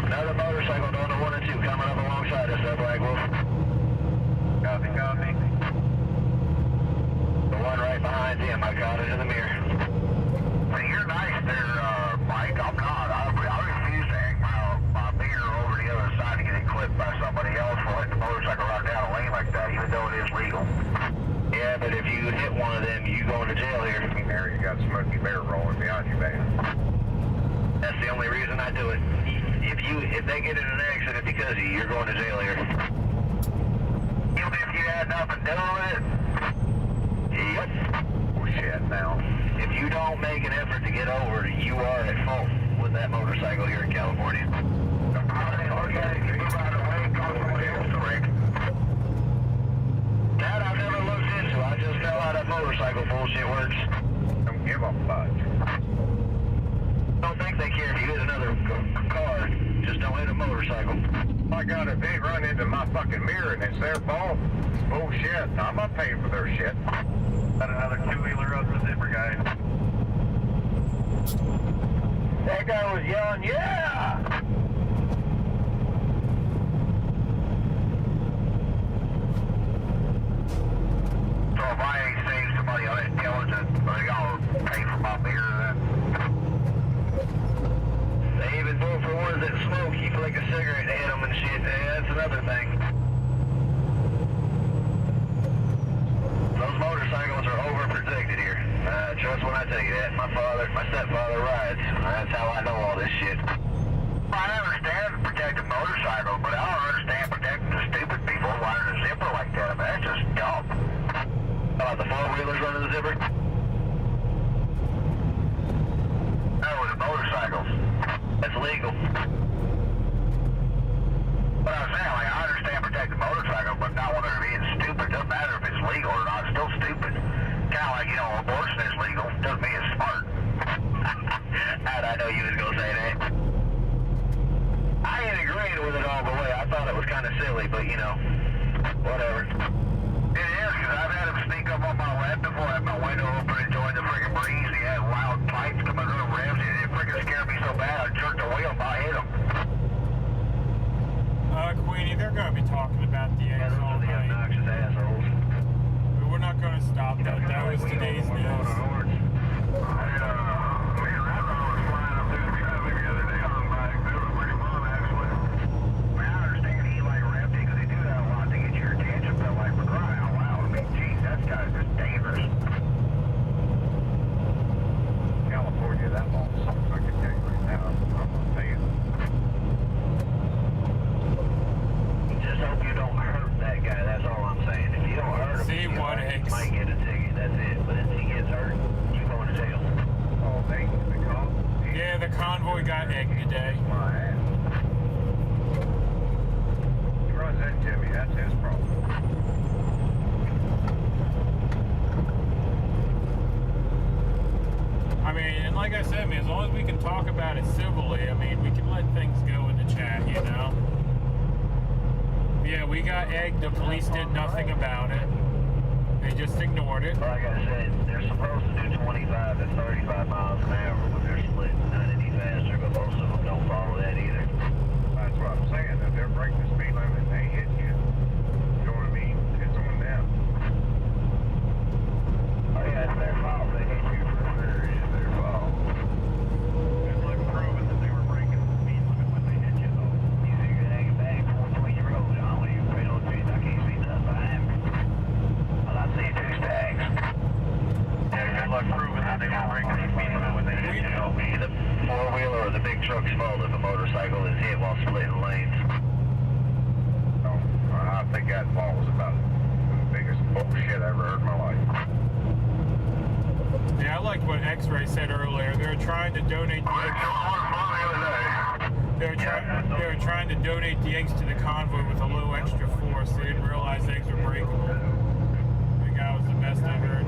Speaker 23: Another motorcycle doing the 1 and 2 coming up alongside us, there, Black Wolf.
Speaker 4: Copy, copy.
Speaker 23: The one right behind him, I got it in the mirror.
Speaker 4: Hey, you're nice there, Mike. I'm not. I refuse to hang my beer over the other side to get it clipped by somebody else for letting the motorcycle run down a lane like that, even though it is legal.
Speaker 23: Yeah, but if you hit one of them, you going to jail here. There you got Smokey Bear rolling behind you, man. That's the only reason I do it. If they get in an accident because of you, you're going to jail here. Even if you had nothing to do with it. Yep. Oh shit now. If you don't make an effort to get over, you are at fault with that motorcycle here in California. That I've never looked into. I just know how that motorcycle bullshit works. Don't give a fudge. Don't think they care if you hit another car. Just don't hit a motorcycle. I got if they run into my fucking mirror and it's their fault, it's bullshit. I'm not paying for their shit. Got another two-wheeler up the zipper, guys. That guy was yelling, yeah! So if I ain't seeing somebody on that intelligence, y'all pay for my beer then. They even vote for ones that smoke. You flick a cigarette and hit them and shit. That's another thing. Those motorcycles are overprotected here. Trust when I tell you that. My stepfather rides. That's how I know all this shit. I understand protecting motorcycles, but I don't understand protecting the stupid people wearing a zipper like that. I mean, that's just dumb. How about the four-wheelers running the zipper? No, with the motorcycles. That's legal. But I was saying, like, I understand protecting motorcycles, but not when they're being stupid. Doesn't matter if it's legal or not. It's still stupid. Kind of like, abortion is legal. Doesn't mean it's smart. How'd I know you was going to say that? I ain't agreeing with it all the way. I thought it was kind of silly, but, whatever. It is, because I've had him sneak up on my lap before I had my window open enjoying the freaking breeze. He had loud pipes coming through the rims, and it freaking scared me so bad I jerked the wheel and I hit him.
Speaker 5: Queenie, they're going to be talking about the eggs all
Speaker 23: the
Speaker 5: night.
Speaker 23: obnoxious assholes.
Speaker 5: But we're not going to stop that. That was today's news.
Speaker 23: California, that ball's something I can tell you right now. I'm gonna tell you. Just hope you don't hurt that guy, that's all I'm saying. If you don't hurt him, you might get a ticket, that's it. But if he gets hurt, you're going to jail. Oh, thank you.
Speaker 5: Yeah, the convoy got egged today.
Speaker 23: My ass. He runs into me, that's his problem.
Speaker 5: I mean, and like I said, man, as long as we can talk about it civilly, I mean, we can let things go in the chat, Yeah, we got egged. The police did nothing about it. They just ignored it.
Speaker 23: Like I said, they're supposed to do 25 to 35 miles an hour when they're splitting none any faster, but most of them don't follow that either. That's what I'm saying. If they're breaking the speed limit and they hit you, you know what I mean? It's on them. Oh yeah, it's their fault. They hit you for sure. It's their fault. Good luck proving that they were breaking the speed limit when they hit you, though. You figure hanging back 14-year-old, John, when you pay no attention, I can't see nothing behind me. Well, I see two stacks. Yeah, good luck proving that they were breaking the speed limit when they hit you. It'll be the four-wheeler or the big truck's fault if a motorcycle is hit while splitting lanes. No, I think that ball was about the biggest bullshit I ever heard in my life.
Speaker 5: Yeah, I liked what X-Ray said earlier. They were trying to donate the eggs. They were trying to donate the eggs to the convoy with a little extra force. They didn't realize eggs were breakable. I think that was the best I heard.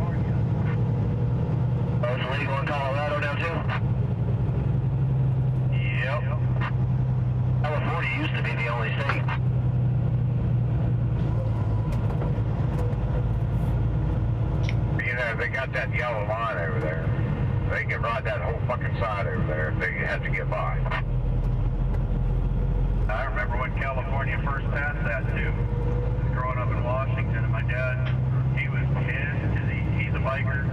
Speaker 23: Oh, it's illegal in Colorado now too? Yep. California used to be the only state. They got that yellow line over there. They can ride that whole fucking side over there if they have to get by. I remember when California first passed that too. Growing up in Washington, and my dad, he was pissed because he's a biker.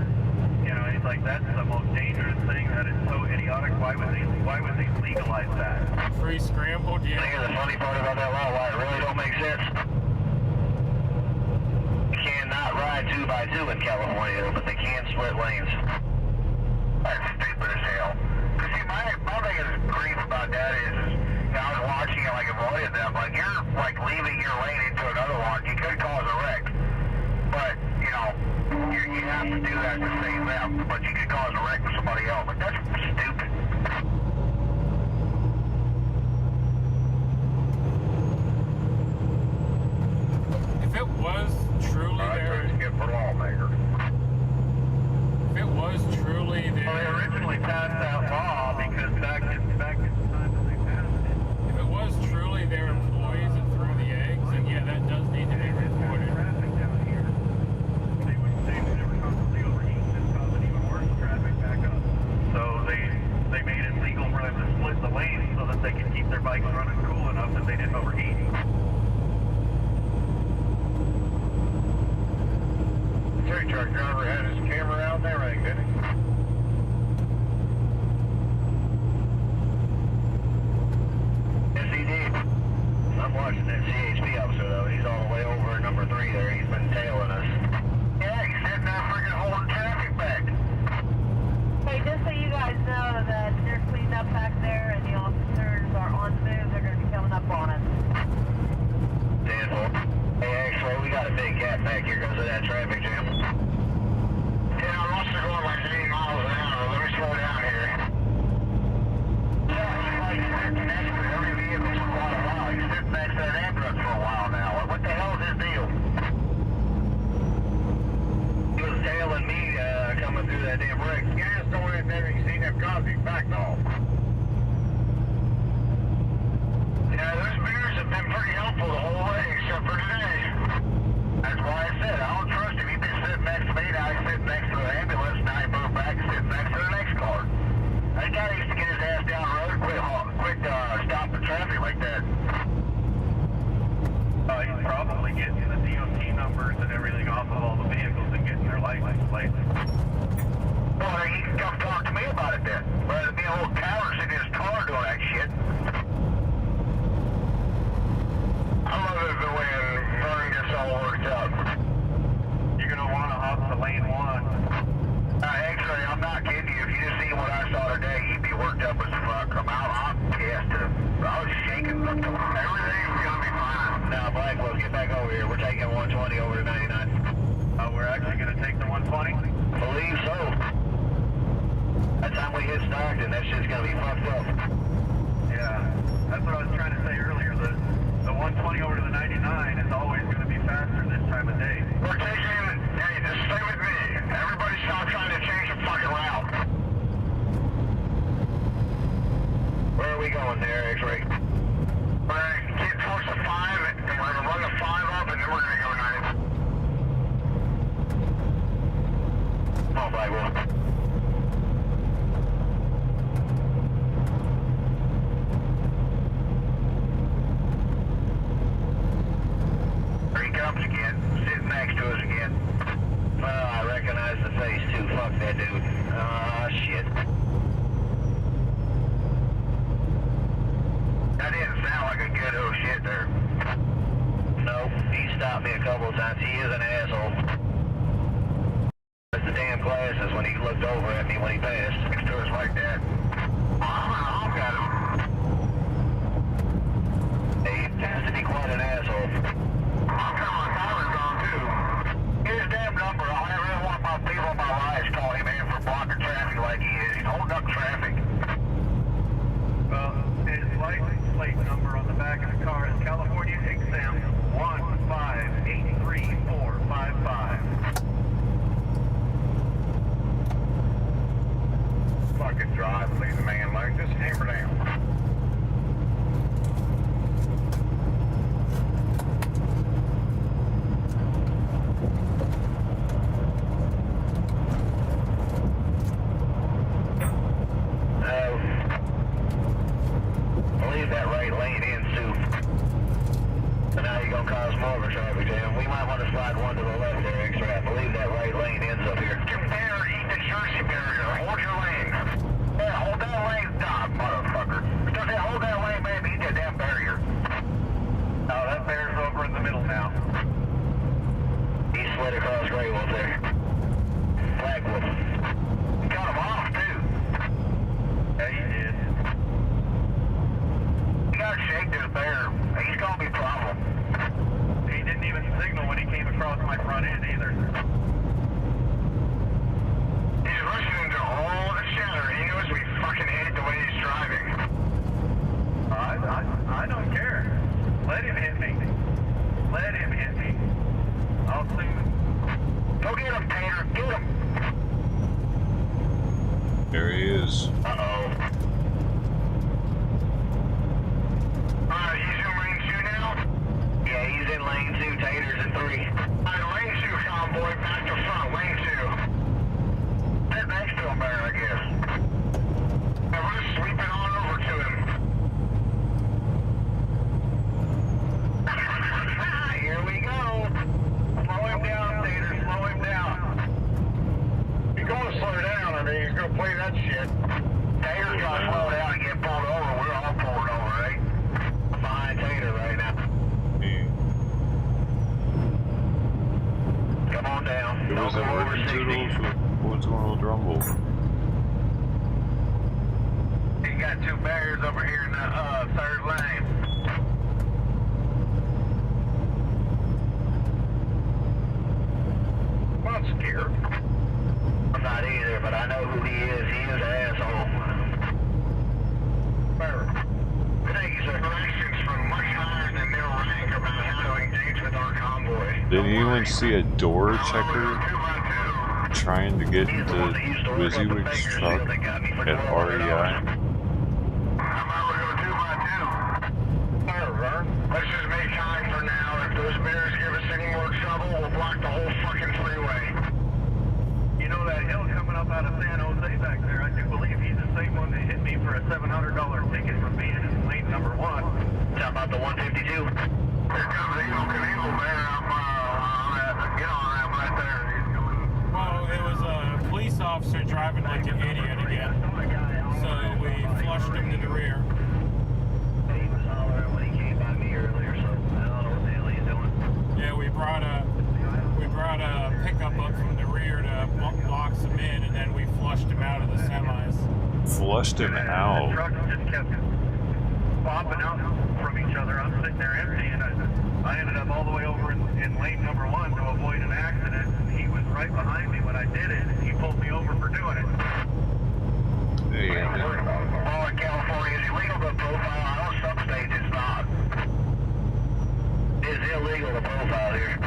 Speaker 23: He's like, that's the most dangerous thing. That is so idiotic. Why would they legalize that?
Speaker 5: Free scrambled, yeah.
Speaker 23: I think the funny part about that law, why it really don't make sense. You cannot ride ride 2x2 in California, but they can split lanes. That's stupid as hell. Cause see, my biggest grief about that is I was watching it like avoided them. Like you're like leaving your lane into another one. You could cause a wreck, but you know you have to do that to save them. But you could cause a wreck with somebody else. Like that's stupid.
Speaker 5: If it was truly there,
Speaker 23: for lawmaker.
Speaker 5: If it was truly there,
Speaker 4: well, they originally passed that law because back in the time that they passed it.
Speaker 5: If it was truly their employees that threw the eggs, then yeah, that does need to be reported.
Speaker 4: Traffic down here. They would say that they were constantly overheating and causing even worse traffic back up. So they made it legal for them to split the lanes so that they could keep their bikes running cool enough that they didn't overheat.
Speaker 23: Cherry truck driver had his camera out and everything, didn't he? Yes, he did. I'm watching that CHP officer, though. He's all the way over at number 3 there. He's been tailing us. Yeah, he's sitting there freaking holding traffic back.
Speaker 10: Hey, just so you guys know that they're cleaned up back there and the officers are on the move, they're going to be coming up on us.
Speaker 23: Hey, actually, we got a big gap back here because of that traffic jam. Yeah, our roster going like 80 miles an hour. Let me slow down here. Yeah, he's like sitting next to every vehicle for quite a while. He's sitting next to that ambulance for a while now. What the hell is his deal? He was tailing me coming through that damn wreck. Gas don't have never seen that cause he backed off. Yeah, those mirrors have been pretty helpful the whole way, except for today. That's why I said I don't trust him. He's been sitting next to me, now he's sitting next to the ambulance, now he moved back and sitting next to the next car. That guy needs to get his ass down the road, quit stopping traffic like that.
Speaker 4: He's probably getting the DOT numbers and everything off of all the vehicles and getting their license plates.
Speaker 23: Well, he can come talk to me about it then. Rather than be a little coward sitting in his car doing that shit. I love it the way Vern gets all worked up.
Speaker 4: You're going to want to hop to lane 1.
Speaker 23: Actually, I'm not kidding you. If you just see what I saw today, you'd be worked up as fuck. I'm pissed. I was shaking. Everything's going to be fine. Now, Blackwell, get back over here. We're taking 120 over to 99.
Speaker 4: We're actually going to take the 120?
Speaker 23: Believe so. By the time we hit Stockton, that shit's going to be fucked up.
Speaker 4: Yeah, that's what I was trying to say earlier. The 120 over to the 99 is always going to be faster this time of day.
Speaker 23: We're taking, hey, just stay with me. Everybody stop trying to change the fucking route. Where are we going there, X-Ray? We're going to get towards the 5, and we're going to run the 5 up, and then we're going to go 90. Come on, Blackwell. Here he comes again, sitting next to us again. Well, I recognize the face too. Fuck that dude. Ah, shit. That didn't sound like a good oh shit there. Nope, he stopped me a couple of times. He is an asshole. That's the damn glasses when he looked over at me when he passed. Next to us like that. I'll got him. Hey, he tends to be quite an asshole. I'll turn my sirens on too. Get his damn number. I'll never really want my people in my lives call him in for blocking traffic like he is. He's holding up traffic.
Speaker 4: Well, his license plate number on the back of the car is California exempt 1583455.
Speaker 23: slid across Grey Wolf there. Black Wolf. He cut him off, too. Yeah, he did. You gotta shake this bear. He's gonna be a problem.
Speaker 4: He didn't even signal when he came across my front end either.
Speaker 23: He's listening to all the chatter. He knows we fucking hate the way he's driving.
Speaker 4: I don't care. Let him hit me. Let him hit me. I'll soon.
Speaker 23: Go get him, Tater. Get him.
Speaker 2: There he is.
Speaker 23: Uh-oh. He's in lane 2 now? Yeah, he's in lane 2. Tater's in 3. Lane 2, Convoy. Back to front. Lane 2. Sit next to him better, I guess. Now we're just sweeping on over to him. Here we go. Slow him down, Tater. Slow him down. You're going to slow down. I mean, you're going to play that shit. Tater's got to slow down and get pulled over. We're all pulled over, right? I'm behind Tater right now. Come on down.
Speaker 2: It was
Speaker 23: Don't
Speaker 2: a
Speaker 23: go over
Speaker 2: working
Speaker 23: 60.
Speaker 2: toodles with what's going on rumble.
Speaker 23: You got 2 bears over here in the 3rd lane. I'm not scared. I'm not either, but I know who he is. He is an asshole. Thank you, sir. Directions from much higher than their rank about how to engage with our convoy.
Speaker 2: Did anyone see a door checker trying to get into WYSIWYG's truck at REI?
Speaker 23: Let's just make time for now. If those bears give us any more trouble, we'll block the whole fucking freeway.
Speaker 4: You know that hill coming up out of San Jose back there? I do believe he's the same one that hit me for a $700 ticket for being in lane number 1.
Speaker 23: Talking about the 152? Here comes Eagle Knievel bear up on that. Get on that right there.
Speaker 5: Well, it was a police officer driving like an idiot again. So we flushed him to the rear.
Speaker 23: He was hollering when he came by me earlier, so I don't know what the hell he's doing.
Speaker 5: Yeah, we brought a pickup up from the rear to block some in, and then we flushed him out of the semis.
Speaker 2: Flushed him
Speaker 4: The
Speaker 2: out.
Speaker 4: trucks just kept popping out from each other. I'm sitting there empty, and I ended up all the way over in lane number 1 to avoid an accident. He was right behind me when I did it, and he pulled me over for doing it.
Speaker 2: There you go.
Speaker 23: All in California is illegal to profile. I know some states it's not. It's illegal to profile here.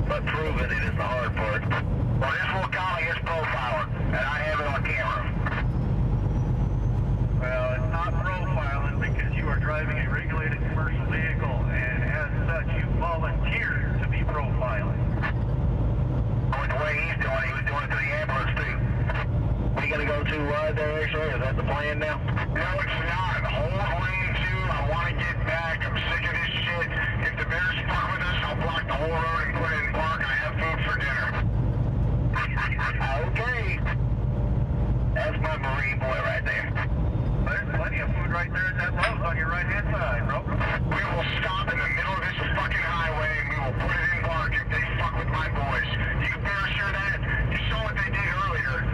Speaker 23: But proving it is the hard part. Well, this will count against profiling, and I have it on camera.
Speaker 4: Well, it's not profiling because you are driving a regulated commercial vehicle, and as such, you volunteered to be profiling.
Speaker 23: With the way he's doing it, he was doing it to the ambulance, too. We gonna go too wide there, actually? Is that the plan now? No, it's not. Hold lane 2. I want to get back. I'm sick of this shit. If the bears fuck with us, I'll block the whole road and put it in park. I have food for dinner. Okay. That's my Marine boy right there.
Speaker 4: There's plenty of food right there at that Lowe's on your right-hand side, bro.
Speaker 23: We will stop in the middle of this fucking highway and we will put it in park if they fuck with my boys. You can assure that. You saw what they did earlier.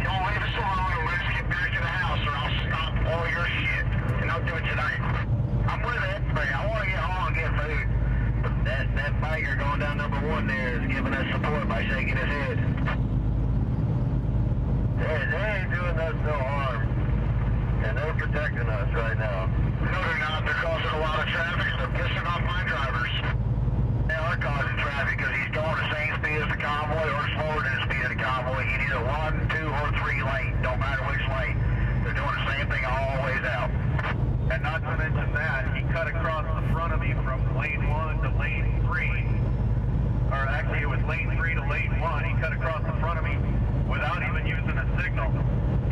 Speaker 23: Y'all leave us alone and let us get back to the house or I'll stop all your shit. And I'll do it tonight. I'm with it, but I want to get home and get food. That biker going down number 1 there is giving us support by shaking his head. They ain't doing us no harm. And they're protecting us right now. No, they're not. They're causing a lot of traffic and they're pissing off my drivers. They are causing traffic because he's going the same speed as the convoy or slower than the speed of the convoy. He needs a 1, 2, or 3 lane. Don't matter which lane. They're doing the same thing all ways out.
Speaker 4: And not to mention that, he cut across the front of me from lane 1 to lane 3. Or actually, it was lane 3 to lane 1. He cut across the front of me without even using a signal.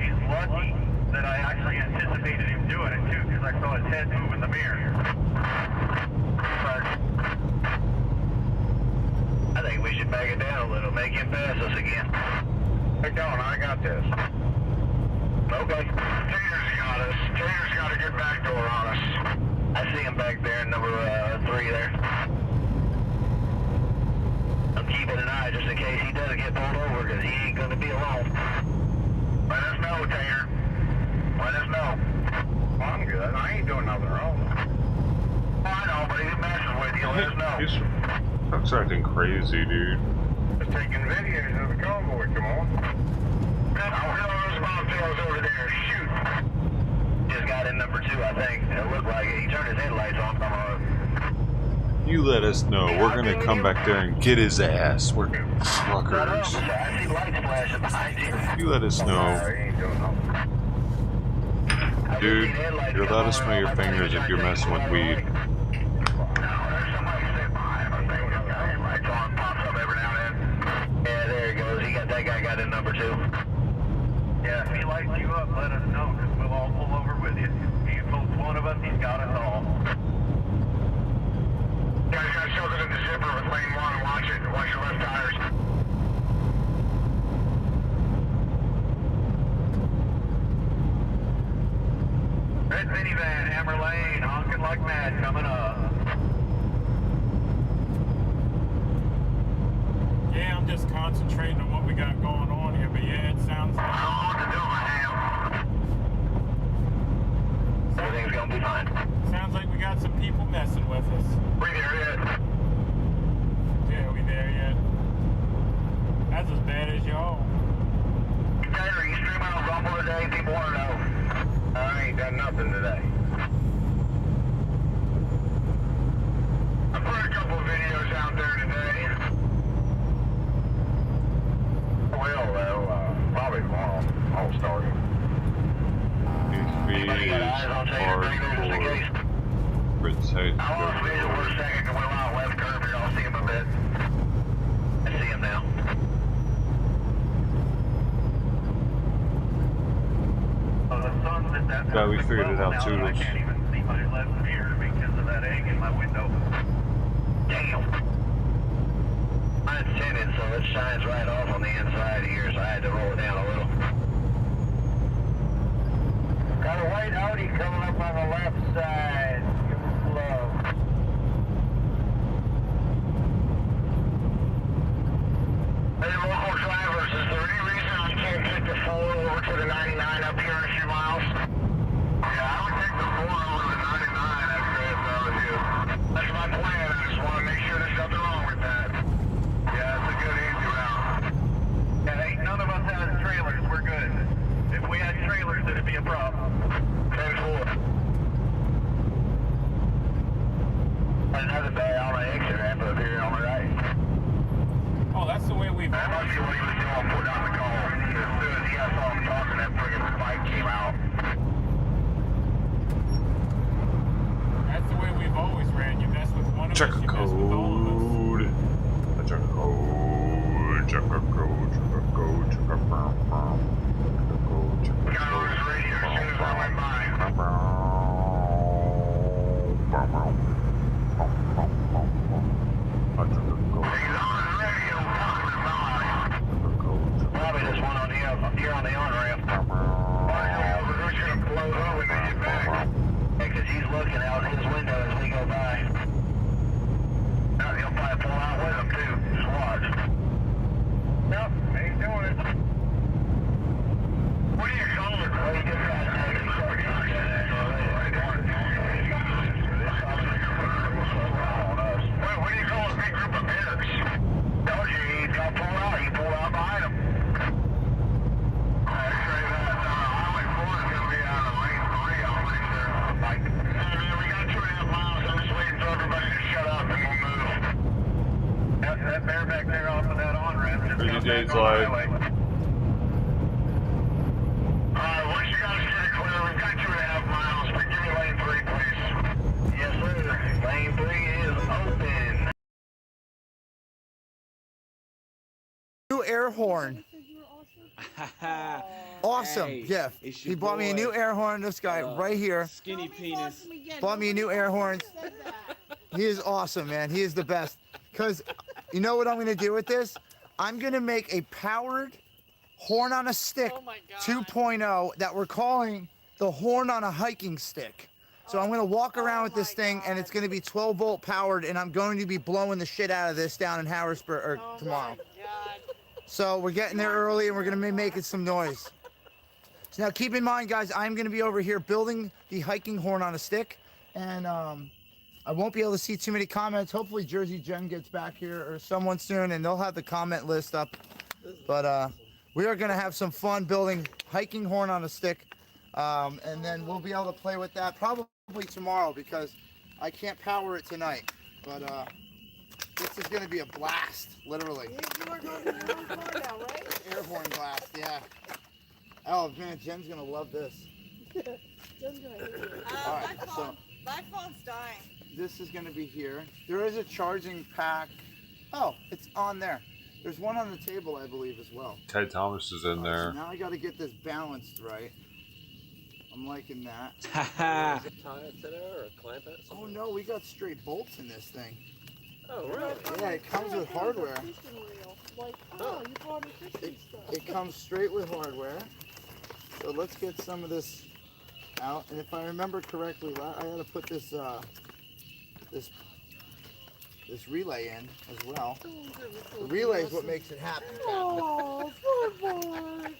Speaker 4: He's lucky that I actually anticipated him doing it too, because I saw his head move in the mirror.
Speaker 23: I think we should back it down a little, make him pass us again. Hey, Don, I got this. Okay. Tater's got us. Tater's got a good back door on us. I see him back there in number 3 there. case he does get pulled over, because he ain't going to be alone. Let us know, Tater. Let us know. Well, I'm good. I ain't doing nothing wrong. I know, but he's messing with you. Let us know.
Speaker 2: He's acting crazy, dude.
Speaker 23: Just taking videos of the convoy. Come on. I'll tell those bobtails over there. Shoot. Just got in number 2, I think. It looked like it. He turned his headlights on.
Speaker 2: You let us know. We're gonna come back there and get his ass. We're truckers.
Speaker 23: I see lights flashing behind you.
Speaker 2: You let us know. Dude, you're allowed to smell your fingers if you're messing with weed.
Speaker 23: Yeah, there he goes. That guy got in number 2. Yeah, if he lights you up, let us know, because we'll all pull over with you. He pulls one of us, he's got us all. Guys got sheltered in the zipper with lane 1. Watch it. Watch your left tires. Red minivan, Hammer Lane, honking like mad, coming up.
Speaker 5: Yeah, I'm just concentrating on what we got going on here, but yeah, it sounds like...
Speaker 23: Everything's gonna be fine.
Speaker 5: Sounds like we got some people messing with us.
Speaker 23: We there yet?
Speaker 5: Yeah, we there yet? That's as bad as y'all.
Speaker 23: Taylor, you streaming on Rumble today? People want to know. I ain't done nothing today. I put a couple of videos out there today. Well, though, probably tomorrow. I'll start it.
Speaker 2: Anybody got eyes on Taylor just in case?
Speaker 23: I lost visual for a second and went out left curve here. I'll see him a bit. I see him now.
Speaker 2: Yeah, we figured it out too.
Speaker 23: I can't even see my left mirror because of that egg in my window. Damn. Mine's tinted, so it shines right off on the inside here, so I had to roll it down a little. Got a white Audi coming up on the left side. Give him slow. Hey, local drivers, is there any reason I can't take the 4 over to the 99 up here in a few miles? Yeah, I would take the 4 over to the 99 actually if I was you. That's my plan. I just want to make sure there's nothing wrong with that. Yeah, it's a good easy route. Yeah, ain't none of us has trailers. We're good. If we had trailers, it'd be a problem. 10-4. Another bad on the exit ramp up here on the right.
Speaker 5: Oh, that's the way we've...
Speaker 23: That must be what he was doing, putting on the call. As soon as he got saw him talking, that friggin' bike came out.
Speaker 5: That's the way we've always ran. You mess with one of us, you mess with all of us.
Speaker 2: Check a code. Check a code. Check a code. Check a code. Check a code.
Speaker 23: Got on his radio as soon as I went by. Probably this one on the here on the on-ramp. Who's gonna blow up when they get back? Yeah, because he's looking out his window as we go by. Now he'll probably pull out with him too. Just watch. Nope, ain't doing it. What do you call it? Well, he just got taken. What do you call a big group of bears? Told you he's got pulled out. He pulled out behind him. Actually, that Highway 4 is going to be out of lane 3, I'm pretty sure. Like, man, we got 2.5 miles. I'm just waiting for everybody to shut up and we'll move. That bear back there off of that on-ramp just comes back on the highway. Alright, once you guys get it clear, we've got 2.5 miles, but give me lane 3, please. Yes, sir. Lane 3 is open.
Speaker 8: New air horn. Awesome gift. He bought me a new air horn. This guy right here.
Speaker 11: Skinny penis.
Speaker 8: Bought me a new air horn. He is awesome, man. He is the best. Because you know what I'm going to do with this? I'm going to make a powered horn on a stick 2.0 that we're calling the horn on a hiking stick. So I'm going to walk around with this thing, and it's going to be 12-volt powered, and I'm going to be blowing the shit out of this down in Harrisburg tomorrow. So we're getting there early and we're gonna be making some noise. So now keep in mind, guys, I'm gonna be over here building the hiking horn on a stick, and I won't be able to see too many comments. Hopefully Jersey Jen gets back here or someone soon, and they'll have the comment list up. But we are gonna have some fun building hiking horn on a stick, and then we'll be able to play with that probably tomorrow because I can't power it tonight. But this is gonna be a blast, literally.
Speaker 21: You are going to your own car now, right?
Speaker 8: Air horn blast, yeah. Oh man, Jen's gonna love this.
Speaker 21: Jen's gonna hate it.
Speaker 8: All right, so
Speaker 21: My phone's dying.
Speaker 8: this is gonna be here. There is a charging pack. Oh, it's on there. There's one on the table, I believe, as well.
Speaker 2: Ted Thomas is in there.
Speaker 8: So now I gotta get this balanced right. I'm liking that.
Speaker 14: Haha. Is it tie it to there or clamp it?
Speaker 8: Oh no, we got straight bolts in this thing.
Speaker 14: Oh, really?
Speaker 8: Yeah, it comes with hardware.
Speaker 21: Like, oh, you bought a fishing stuff.
Speaker 8: It comes straight with hardware. So let's get some of this out. And if I remember correctly, I gotta put this this relay in as well. The relay is what makes it happen.
Speaker 21: Oh, poor Mark.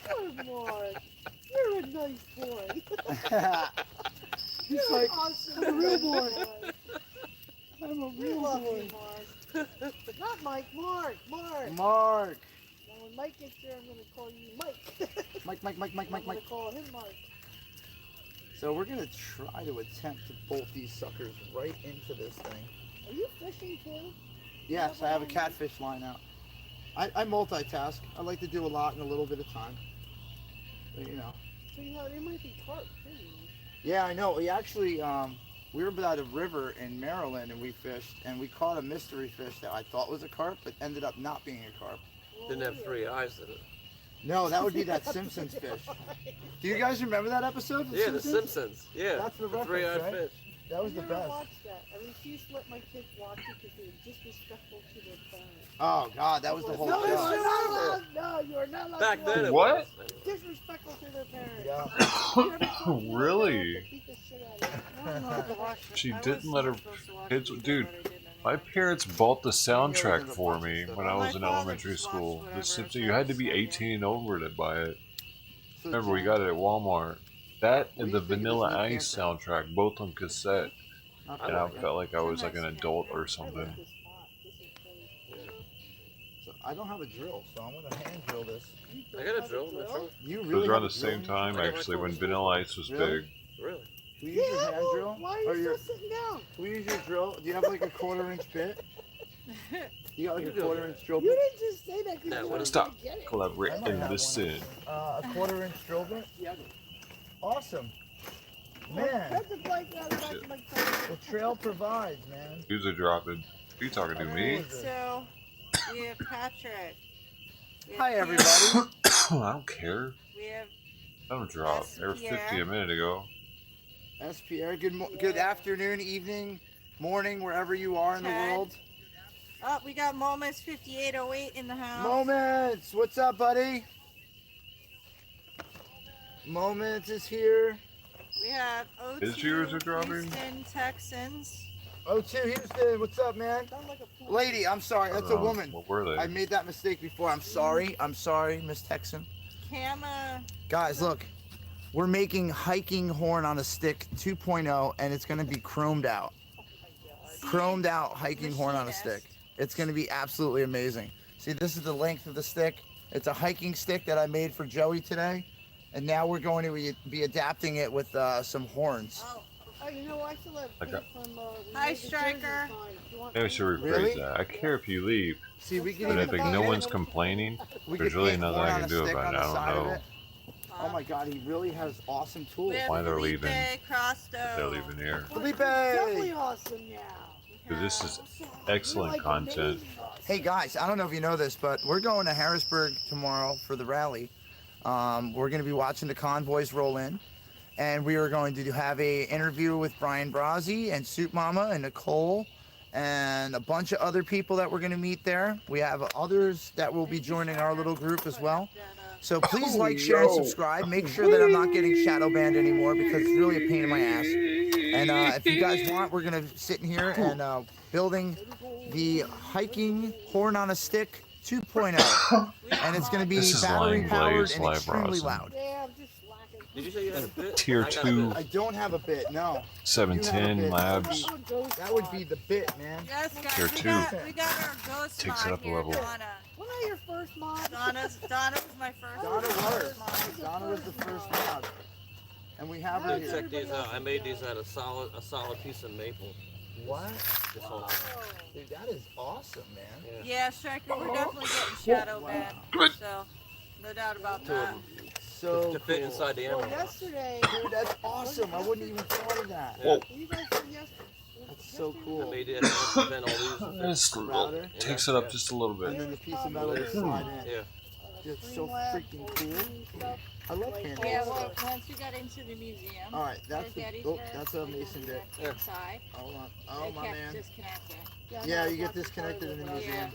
Speaker 21: Poor Mark. You're a nice boy.
Speaker 8: He's
Speaker 21: You're
Speaker 8: like,
Speaker 21: awesome.
Speaker 8: I'm a real boy. I'm a
Speaker 21: We
Speaker 8: real
Speaker 21: love
Speaker 8: boy.
Speaker 21: you, Mark. Not Mike, Mark. Mark.
Speaker 8: Mark.
Speaker 21: Now when Mike gets here, I'm going to call you Mike.
Speaker 8: Mike.
Speaker 21: I'm going to call him Mark.
Speaker 8: So we're gonna try to attempt to bolt these suckers right into this thing.
Speaker 21: Are you fishing too?
Speaker 8: Yes, I have a catfish line out. I multitask. I like to do a lot in a little bit of time. But, you know.
Speaker 21: So you know, there might be carp too.
Speaker 8: Yeah, I know. We actually, we were by the river in Maryland and we fished, and we caught a mystery fish that I thought was a carp, but ended up not being a carp.
Speaker 14: Didn't have 3 eyes, did it?
Speaker 8: No, that would be that Simpsons fish. Do you guys remember that episode? of
Speaker 14: Yeah, The Simpsons. Yeah.
Speaker 8: That's the
Speaker 14: The
Speaker 8: reference,
Speaker 14: 3-eyed
Speaker 8: right?
Speaker 14: fish.
Speaker 8: That was the
Speaker 21: I never
Speaker 8: best.
Speaker 21: watched that. I refuse to let my kids watch it because they're disrespectful to their parents.
Speaker 8: Oh God, that was the whole
Speaker 21: No,
Speaker 8: show.
Speaker 21: you're not allowed. No, you are not allowed.
Speaker 14: Back
Speaker 21: to
Speaker 14: then it
Speaker 8: What?
Speaker 14: was.
Speaker 21: Disrespectful to their parents.
Speaker 8: Yeah.
Speaker 2: Really?
Speaker 21: Beat the shit out of them.
Speaker 2: She didn't let her kids. Dude, my parents bought the soundtrack for me when I was in elementary school. The Simpsons. You had to be 18 and over to buy it. Remember, we got it at Walmart. That and the Vanilla Ice soundtrack, both on cassette. And I felt like I was like an adult or something.
Speaker 8: So I don't have a drill, so I'm gonna hand drill this.
Speaker 14: I got a drill in my trunk.
Speaker 8: You
Speaker 2: It
Speaker 8: really
Speaker 2: was around
Speaker 8: have
Speaker 2: the
Speaker 8: a drill?
Speaker 2: same time, actually, when Vanilla Ice was
Speaker 8: Really?
Speaker 2: big.
Speaker 14: Really?
Speaker 8: Do you use your hand drill?
Speaker 21: Why are
Speaker 8: Or
Speaker 21: you
Speaker 8: your,
Speaker 21: still sitting down?
Speaker 8: can we use your drill? Do you have like a 1/4-inch bit? You got like a 1/4-inch drill
Speaker 21: You
Speaker 8: bit?
Speaker 21: didn't just say that because you wanted
Speaker 2: Stop.
Speaker 21: to get it.
Speaker 2: Collaborate and listen.
Speaker 8: A 1/4-inch drill bit?
Speaker 21: Yeah.
Speaker 8: Awesome. Man,
Speaker 21: That's a blank out of the back of my car.
Speaker 8: the trail provides, man.
Speaker 2: User dropping. You talking to me?
Speaker 21: So, we have Patrick. We have
Speaker 8: Hi,
Speaker 21: Kim.
Speaker 8: everybody.
Speaker 2: I don't care.
Speaker 21: We have
Speaker 2: I don't drop. They were 50 a minute ago.
Speaker 8: SPR, good afternoon, evening, morning, wherever you are in the
Speaker 21: Ted.
Speaker 8: world.
Speaker 21: Oh, we got Moments 5808 in the house.
Speaker 8: Moments, what's up, buddy? Moments is here.
Speaker 21: We have O2
Speaker 2: His viewers are dropping?
Speaker 21: Houston Texans.
Speaker 8: O2 Houston, what's up, man? Lady, I'm sorry, that's a woman.
Speaker 2: What were they?
Speaker 8: I made that mistake before. I'm sorry, Miss Texan.
Speaker 21: Kama.
Speaker 8: Guys, look, we're making hiking horn on a stick 2.0, and it's gonna be chromed out. Chromed out hiking horn on a stick. It's gonna be absolutely amazing. See, this is the length of the stick. It's a hiking stick that I made for Joey today, and now we're going to be adapting it with some horns.
Speaker 21: Oh, you know, I still have
Speaker 2: Like
Speaker 21: Kate from Hi, Striker.
Speaker 2: Maybe I should rephrase
Speaker 8: Really?
Speaker 2: that. I care if you leave.
Speaker 8: See, we can
Speaker 2: But
Speaker 8: even
Speaker 2: if no one's complaining,
Speaker 8: we
Speaker 2: there's
Speaker 8: could
Speaker 2: really
Speaker 8: paint
Speaker 2: nothing
Speaker 8: horn
Speaker 2: I
Speaker 8: on
Speaker 2: can
Speaker 8: a
Speaker 2: do
Speaker 8: stick
Speaker 2: about
Speaker 8: on
Speaker 2: it.
Speaker 8: the
Speaker 2: I
Speaker 8: side
Speaker 2: don't
Speaker 8: of
Speaker 2: know.
Speaker 8: it. Oh my God, he really has awesome tools.
Speaker 2: Why they're leaving.
Speaker 21: Crosto.
Speaker 2: They're leaving here.
Speaker 8: Felipe!
Speaker 21: Definitely awesome now.
Speaker 2: Because this is excellent content.
Speaker 8: Hey guys, I don't know if you know this, but we're going to Harrisburg tomorrow for the rally. We're going to be watching the convoys roll in, and we are going to have a interview with Brian Brazzi and Soup Mama and Nicole and a bunch of other people that we're going to meet there. We have others that will be joining our little group as well. So please like, share, and subscribe. Make sure that I'm not getting shadow banned anymore because it's really a pain in my ass. And if you guys want, we're going to sit in here and building the hiking horn on a stick 2.0, and it's going to be
Speaker 2: This is
Speaker 8: battery
Speaker 2: Line
Speaker 8: powered
Speaker 2: Blaze
Speaker 8: and
Speaker 2: live
Speaker 8: extremely
Speaker 2: browsing.
Speaker 8: loud.
Speaker 21: Yeah, I'm just slacking.
Speaker 14: Did you say you had a bit?
Speaker 2: Tier
Speaker 14: I got a
Speaker 2: 2.
Speaker 14: bit.
Speaker 8: I don't have a bit, no.
Speaker 2: 710 labs.
Speaker 8: That would be the bit, man.
Speaker 10: Yes, guys,
Speaker 2: Tier
Speaker 10: we
Speaker 2: 2.
Speaker 10: got our ghost
Speaker 2: Takes
Speaker 10: mod
Speaker 2: it up a
Speaker 10: here,
Speaker 2: level.
Speaker 10: Donna.
Speaker 21: Wasn't I your first mod?
Speaker 10: Donna was my first.
Speaker 8: Donna was the first mod. And we have her
Speaker 14: Dude,
Speaker 8: here.
Speaker 14: check these out. I made these out of a solid piece of maple.
Speaker 8: What?
Speaker 14: This whole
Speaker 8: Dude, that is awesome, man.
Speaker 10: Yeah, Striker, we're definitely getting shadow banned, so no doubt about that.
Speaker 8: So
Speaker 14: to fit inside the
Speaker 21: Well,
Speaker 14: emerald.
Speaker 21: yesterday.
Speaker 8: Dude, that's awesome. I wouldn't even thought of that.
Speaker 14: Whoa.
Speaker 21: You guys said yesterday.
Speaker 8: That's so cool.
Speaker 14: I made it. And then all these.
Speaker 2: This
Speaker 8: Router.
Speaker 2: takes it up just a little
Speaker 8: And
Speaker 2: bit.
Speaker 8: then the piece of metal to slide in.
Speaker 14: Yeah.
Speaker 8: It's so freaking cool. I love candy.
Speaker 10: Yeah, well, once we got into the museum.
Speaker 8: All right, that's
Speaker 10: where
Speaker 8: the,
Speaker 10: Getty's
Speaker 8: oh,
Speaker 10: were,
Speaker 8: that's a mason bit.
Speaker 10: inside.
Speaker 8: Hold on. Oh,
Speaker 10: They
Speaker 8: my
Speaker 10: kept
Speaker 8: man.
Speaker 10: disconnecting.
Speaker 8: Yeah, you get disconnected in the museum.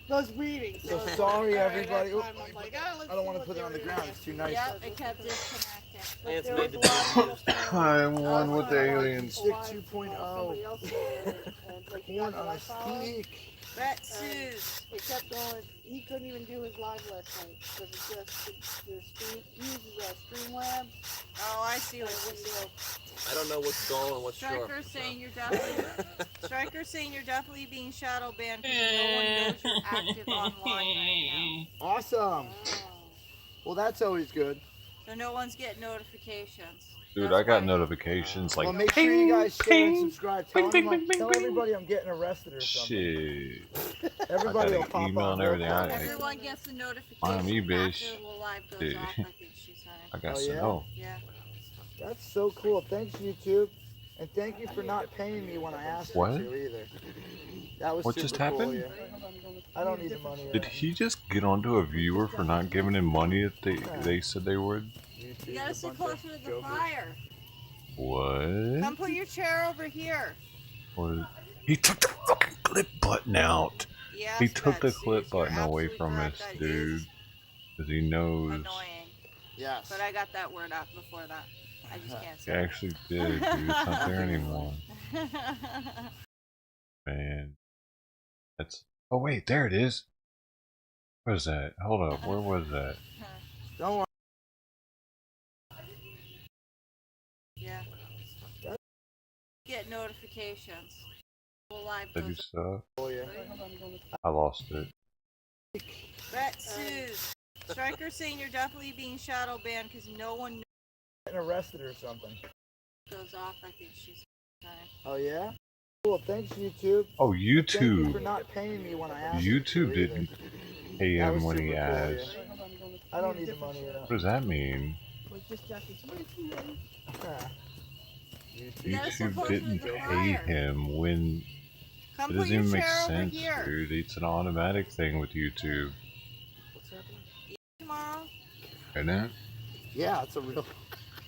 Speaker 21: Those readings.
Speaker 8: So sorry, everybody.
Speaker 21: That time, I'm like, ah, let's
Speaker 8: I don't
Speaker 21: see
Speaker 8: want to
Speaker 21: what
Speaker 8: put it
Speaker 21: they
Speaker 8: on the
Speaker 21: were
Speaker 8: ground.
Speaker 21: doing.
Speaker 8: It's too nice.
Speaker 10: Yep, it kept disconnecting.
Speaker 14: And it's
Speaker 21: There
Speaker 14: made
Speaker 21: was
Speaker 14: to
Speaker 21: one
Speaker 14: be used.
Speaker 2: I'm one with the aliens.
Speaker 8: Stick 2.0.
Speaker 21: Somebody else did it, and it's like, you
Speaker 8: Horn
Speaker 21: got
Speaker 8: on a
Speaker 21: last hour,
Speaker 8: stick.
Speaker 10: Rat Suze.
Speaker 21: It kept going. He couldn't even do his live last night because it just the stream uses Streamlabs.
Speaker 10: Oh, I see what you're saying.
Speaker 14: I don't know what's dull and what's sharp.
Speaker 10: Striker's saying you're definitely Striker's saying you're definitely being shadow banned because no one knows you're active online right
Speaker 8: Awesome. Well, that's always good.
Speaker 10: now. So no one's getting notifications.
Speaker 2: Dude, I got notifications like
Speaker 8: Well, make sure you guys share and subscribe. Tell,
Speaker 2: ping,
Speaker 8: them,
Speaker 2: ping, ping,
Speaker 8: tell
Speaker 2: ping.
Speaker 8: everybody I'm getting arrested or something.
Speaker 2: shit.
Speaker 8: Everybody
Speaker 2: I
Speaker 8: will
Speaker 2: got
Speaker 8: pop
Speaker 2: an email
Speaker 8: on
Speaker 2: and
Speaker 8: real
Speaker 2: everything.
Speaker 8: fast.
Speaker 10: Everyone gets the notification
Speaker 2: I'm you, bitch.
Speaker 10: after the live goes
Speaker 2: Dude.
Speaker 10: off, I think she's saying.
Speaker 2: I got
Speaker 8: Oh,
Speaker 2: to
Speaker 8: yeah?
Speaker 2: know.
Speaker 10: Yeah.
Speaker 8: That's so cool. Thanks, YouTube. And thank you for not paying me when I asked
Speaker 2: What?
Speaker 8: you to either. That was
Speaker 2: What
Speaker 8: super
Speaker 2: just
Speaker 8: cool of
Speaker 2: happened?
Speaker 8: you. I don't need the money.
Speaker 2: Did he just get onto a viewer for not giving him money that they said they would?
Speaker 10: You gotta sit closer to the fire.
Speaker 2: What?
Speaker 10: Come put your chair over here.
Speaker 2: What? He took the fucking clip button out.
Speaker 10: Yes,
Speaker 2: He took the
Speaker 10: Betsy,
Speaker 2: clip
Speaker 10: you're
Speaker 2: button away
Speaker 10: absolutely
Speaker 2: from
Speaker 10: correct.
Speaker 2: us,
Speaker 10: That
Speaker 2: dude.
Speaker 10: is
Speaker 2: Because he knows.
Speaker 10: annoying.
Speaker 8: Yes.
Speaker 10: But I got that word out before that. I just can't
Speaker 2: He
Speaker 10: say it.
Speaker 2: actually did, dude. It's not there anymore. Man. That's. Oh, wait, there it is. What is that? Hold up. Where was that?
Speaker 8: Don't worry.
Speaker 10: Yeah. Get notifications. Live
Speaker 2: Did you
Speaker 10: goes
Speaker 2: stuff?
Speaker 8: Oh, yeah.
Speaker 2: I lost it.
Speaker 10: Rat Suze. Striker's saying you're definitely being shadow banned because no one
Speaker 8: Getting arrested or something.
Speaker 10: goes off, I think she's saying.
Speaker 8: Oh, yeah? Cool. Thanks, YouTube.
Speaker 2: Oh,
Speaker 8: Thank you for
Speaker 2: YouTube.
Speaker 8: not paying me when I asked you
Speaker 2: YouTube
Speaker 8: to either.
Speaker 2: didn't pay
Speaker 8: That
Speaker 2: him
Speaker 8: was
Speaker 2: when he
Speaker 8: super cool of
Speaker 2: asked.
Speaker 8: you. I don't need the money at all.
Speaker 2: What does that mean?
Speaker 8: Ah.
Speaker 2: YouTube didn't pay him when.
Speaker 10: Come
Speaker 2: It
Speaker 10: put
Speaker 2: doesn't
Speaker 10: your
Speaker 2: even make
Speaker 10: chair over
Speaker 2: sense,
Speaker 10: here.
Speaker 2: dude. It's an automatic thing with YouTube.
Speaker 10: Tomorrow?
Speaker 2: Isn't it?
Speaker 8: Yeah, it's a real.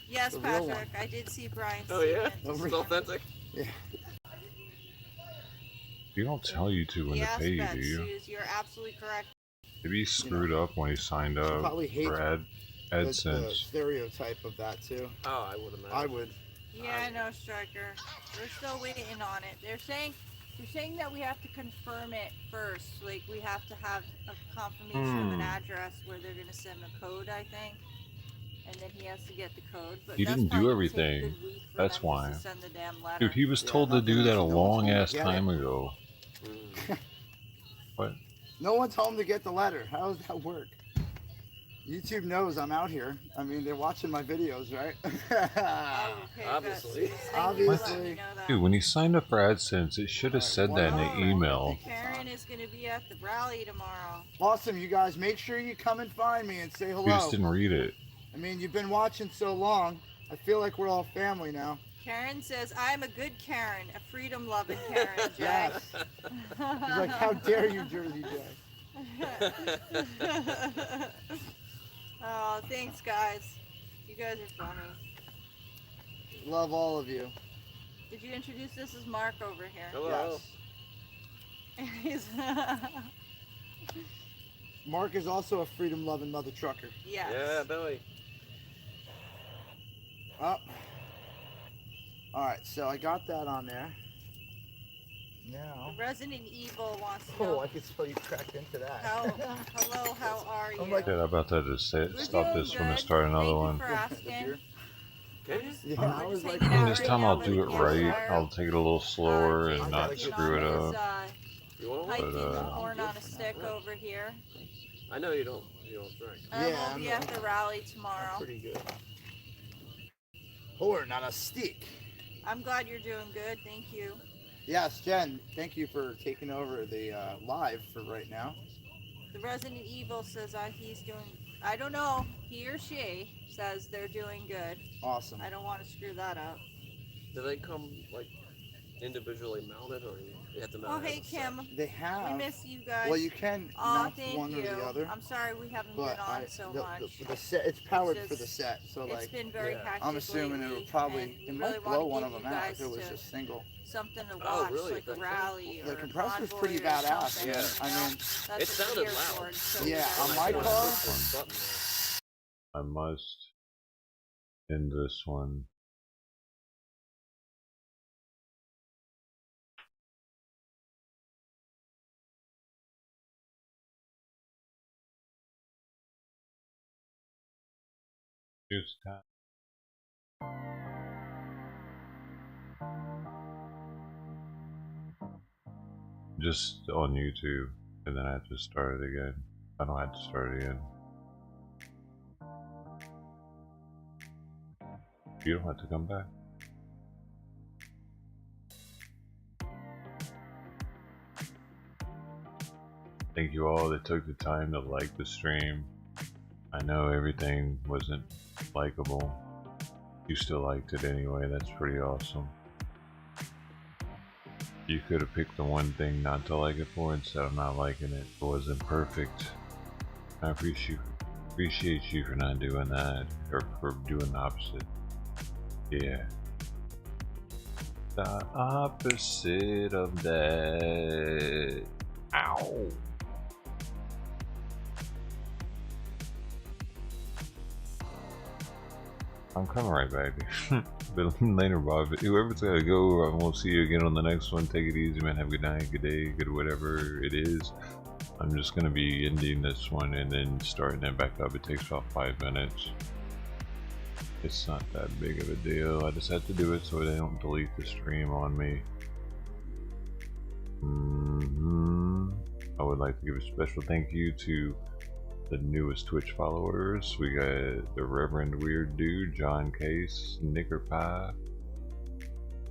Speaker 10: Yes,
Speaker 8: The real
Speaker 10: Patrick. I did see Brian's
Speaker 14: Oh yeah,
Speaker 10: statement.
Speaker 14: it's authentic.
Speaker 8: Yeah.
Speaker 2: You don't tell YouTube when
Speaker 10: Yes,
Speaker 2: to pay you,
Speaker 10: Betsy,
Speaker 2: do you?
Speaker 10: you're absolutely correct.
Speaker 2: Maybe he screwed up when he signed up
Speaker 8: probably hates
Speaker 2: for
Speaker 8: The
Speaker 2: AdSense.
Speaker 8: stereotype of that too.
Speaker 14: Oh, I would imagine.
Speaker 8: I would.
Speaker 10: Yeah, I know, Striker. We're still waiting on it. They're saying that we have to confirm it first. Like we have to have a confirmation of an address where they're gonna send the code, I think. And then he has to get the code. But
Speaker 2: He
Speaker 10: that's
Speaker 2: didn't
Speaker 10: probably
Speaker 2: do
Speaker 10: gonna take a
Speaker 2: everything.
Speaker 10: good week for
Speaker 2: That's
Speaker 10: them just
Speaker 2: why.
Speaker 10: to send the damn letter.
Speaker 2: Dude, he was told to do that a long ass
Speaker 8: get it.
Speaker 2: time ago. What?
Speaker 8: No one's home to get the letter. How does that work? YouTube knows I'm out here. I mean, they're watching my videos, right?
Speaker 14: Obviously.
Speaker 8: Obviously.
Speaker 2: Dude, when he signed up for AdSense, it should have said that in the email.
Speaker 10: Karen is gonna be at the rally tomorrow.
Speaker 8: Awesome, you guys. Make sure you come and find me and say
Speaker 2: He
Speaker 8: hello.
Speaker 2: just didn't read it.
Speaker 8: I mean, you've been watching so long. I feel like we're all family now.
Speaker 10: Karen says, I'm a good Karen, a freedom-loving Karen, Jay.
Speaker 8: Yes. He's like, how dare you, Jersey Jay?
Speaker 10: Oh, thanks, guys. You guys are funny.
Speaker 8: Love all of you.
Speaker 10: Did you introduce this as Mark over here?
Speaker 14: Hello.
Speaker 8: Yes. Mark is also a freedom-loving mother trucker.
Speaker 10: Yes.
Speaker 14: Yeah, Billy.
Speaker 8: Oh. All right, so I got that on there. now.
Speaker 21: Resident Evil wants to
Speaker 8: Oh,
Speaker 21: know.
Speaker 8: I could spell you cracked into that.
Speaker 21: Hello, how are you?
Speaker 8: I'm like,
Speaker 2: Yeah, how about that? Just say it.
Speaker 21: We're
Speaker 2: Stop
Speaker 21: doing
Speaker 2: this one and
Speaker 21: good.
Speaker 2: start another
Speaker 21: Thank
Speaker 2: one.
Speaker 21: you for asking.
Speaker 8: yeah,
Speaker 21: We're
Speaker 8: I was
Speaker 21: just
Speaker 8: like,
Speaker 21: hanging out
Speaker 2: This
Speaker 21: right
Speaker 2: time
Speaker 21: now
Speaker 2: I'll
Speaker 21: by
Speaker 2: do
Speaker 21: the
Speaker 2: it right.
Speaker 21: campfire.
Speaker 2: I'll take it a little slower and
Speaker 21: Jay's
Speaker 2: not
Speaker 21: working
Speaker 2: screw
Speaker 21: on
Speaker 2: it
Speaker 21: his,
Speaker 2: up.
Speaker 21: hiking
Speaker 2: But,
Speaker 21: horn on a stick over here.
Speaker 14: I know you don't drink.
Speaker 21: And we'll be at the rally tomorrow.
Speaker 14: Pretty good.
Speaker 8: horn on a stick.
Speaker 21: I'm glad you're doing good. Thank you.
Speaker 8: Yes, Jen, thank you for taking over the live for right now.
Speaker 21: The Resident Evil says he's doing, I don't know, he or she says they're doing good.
Speaker 8: Awesome.
Speaker 21: I don't want to screw that up.
Speaker 14: Do they come like individually mounted, or you have to mount?
Speaker 21: Oh, hey Kim.
Speaker 8: They have.
Speaker 21: We miss you guys.
Speaker 8: Well, you can
Speaker 21: oh,
Speaker 8: mount
Speaker 21: thank
Speaker 8: one
Speaker 21: you.
Speaker 8: or the other.
Speaker 21: I'm sorry we haven't
Speaker 8: but
Speaker 21: been on so much.
Speaker 8: The set, it's powered
Speaker 21: It's
Speaker 8: for the set, so
Speaker 21: it's
Speaker 8: like.
Speaker 21: been very hectic
Speaker 8: I'm assuming
Speaker 21: lately,
Speaker 8: it would probably. It
Speaker 21: really
Speaker 8: might blow one of
Speaker 21: give
Speaker 8: them
Speaker 21: you
Speaker 8: out
Speaker 21: guys
Speaker 8: if it was
Speaker 21: to-
Speaker 8: just single.
Speaker 21: Something to watch,
Speaker 14: Oh, really?
Speaker 21: like a rally or
Speaker 8: The compressor's
Speaker 21: Convoy
Speaker 8: pretty
Speaker 21: or
Speaker 8: badass.
Speaker 21: something,
Speaker 8: Yeah.
Speaker 21: you
Speaker 8: I
Speaker 21: know?
Speaker 8: mean,
Speaker 21: That's
Speaker 14: It
Speaker 21: what
Speaker 14: sounded
Speaker 21: we're here
Speaker 14: loud.
Speaker 21: for, so
Speaker 8: yeah,
Speaker 21: we
Speaker 8: on
Speaker 21: can-
Speaker 8: my car.
Speaker 2: I must end this one. Here's time. Just on YouTube, and then I have to start it again. I don't have to start it again. You don't have to come back. Thank you all that took the time to like the stream. I know everything wasn't likable. You still liked it anyway, that's pretty awesome. You could have picked the one thing not to like it for instead of not liking it. It wasn't perfect. I appreciate you for not doing that, or for doing the opposite. Yeah. The opposite of that. Ow. I'm coming right back. But later, Bob. Whoever's gotta go, I won't see you again on the next one. Take it easy, man. Have a good night, good day, good whatever it is. I'm just gonna be ending this one and then starting it back up. It takes about 5 minutes. It's not that big of a deal. I just have to do it so they don't delete the stream on me. I would like to give a special thank you to the newest Twitch followers. We got the Reverend Weird Dude, John Case, Knicker Pie.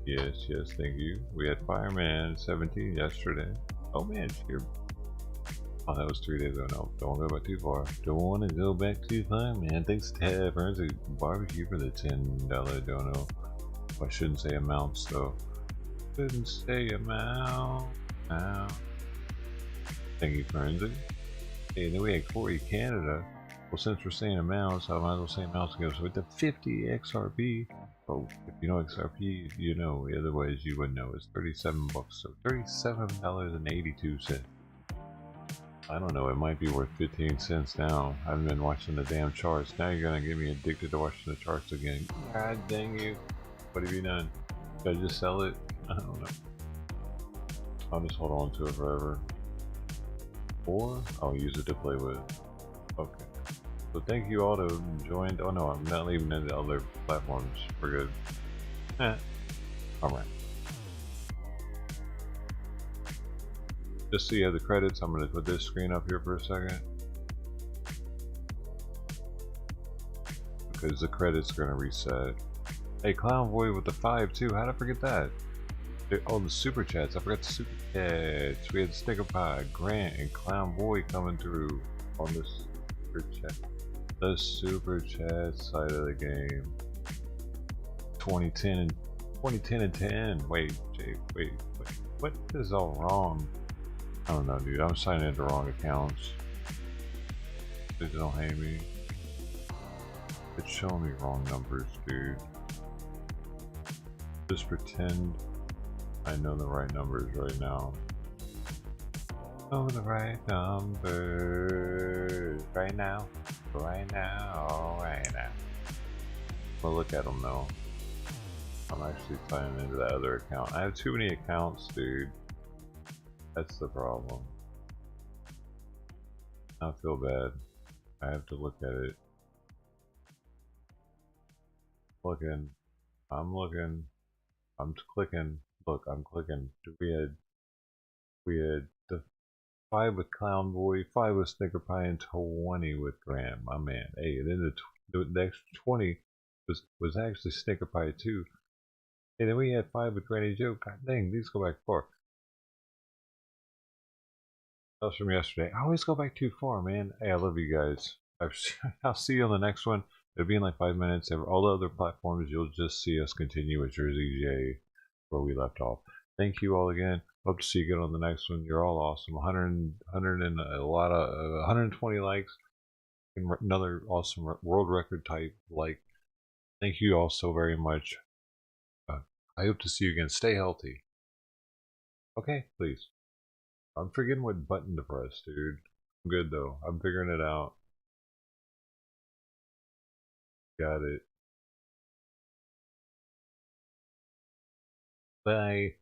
Speaker 2: Yes, thank you. We had Fireman 17 yesterday. Oh man, you're... Oh, that was 3 days ago. No, don't go back too far. Don't want to go back too far, man. Thanks to Forensic Barbecue for the $10 dono. I shouldn't say amounts though. Shouldn't say amount. Ow. Thank you, Forensic. Hey, then we had Corey Canada. Well, since we're saying amounts, I might as well say amounts again. So with the 50 XRP, oh, if you know XRP, you know. Otherwise, you wouldn't know. It's 37 bucks. So $37.82. I don't know. It might be worth 15 cents now. I haven't been watching the damn charts. Now you're gonna get me addicted to watching the charts again. God dang you! What have you done? Should I just sell it? I don't know. I'll just hold on to it forever. Or I'll use it to play with. Okay. So thank you all to join. Oh no, I'm not leaving any other platforms. We're good. Alright. Just so you have the credits, I'm going to put this screen up here for a second. Because the credits are going to reset. Hey, Convoy with the 5 too. How did I forget that? Oh, the super chats. I forgot the super chats. We had Sticker Pie, Grant, and Clown Boy coming through on this super chat. The super chat side of the game. 2010 and 10. Wait, Jay, wait. What is all wrong? I don't know, dude. I'm signing into wrong accounts. Please don't hate me. It's showing me wrong numbers, dude. Just pretend I know the right numbers right now. Know the right numbers right now. Right now. Well, look at them though. I'm actually signing into that other account. I have too many accounts, dude. That's the problem. I feel bad. I have to look at it. Looking. I'm looking. I'm clicking. Look, I'm clicking. We had the 5 with Convoy, 5 with Snicker Pie, and 20 with Graham. My man. Hey, and then the next 20 was actually Snicker Pie too. And then we had 5 with Granny Joe. God dang, these go back far. That was from yesterday. I always go back too far, man. Hey, I love you guys. I'll see you on the next one. It'll be in like 5 minutes. All the other platforms, you'll just see us continue with Jersey J where we left off. Thank you all again. Hope to see you again on the next one. You're all awesome. 100 and a lot of 120 likes. Another awesome world record type like. Thank you all so very much. I hope to see you again. Stay healthy. Okay, please. I'm forgetting what button to press, dude. I'm good though. I'm figuring it out. Got it. Bye.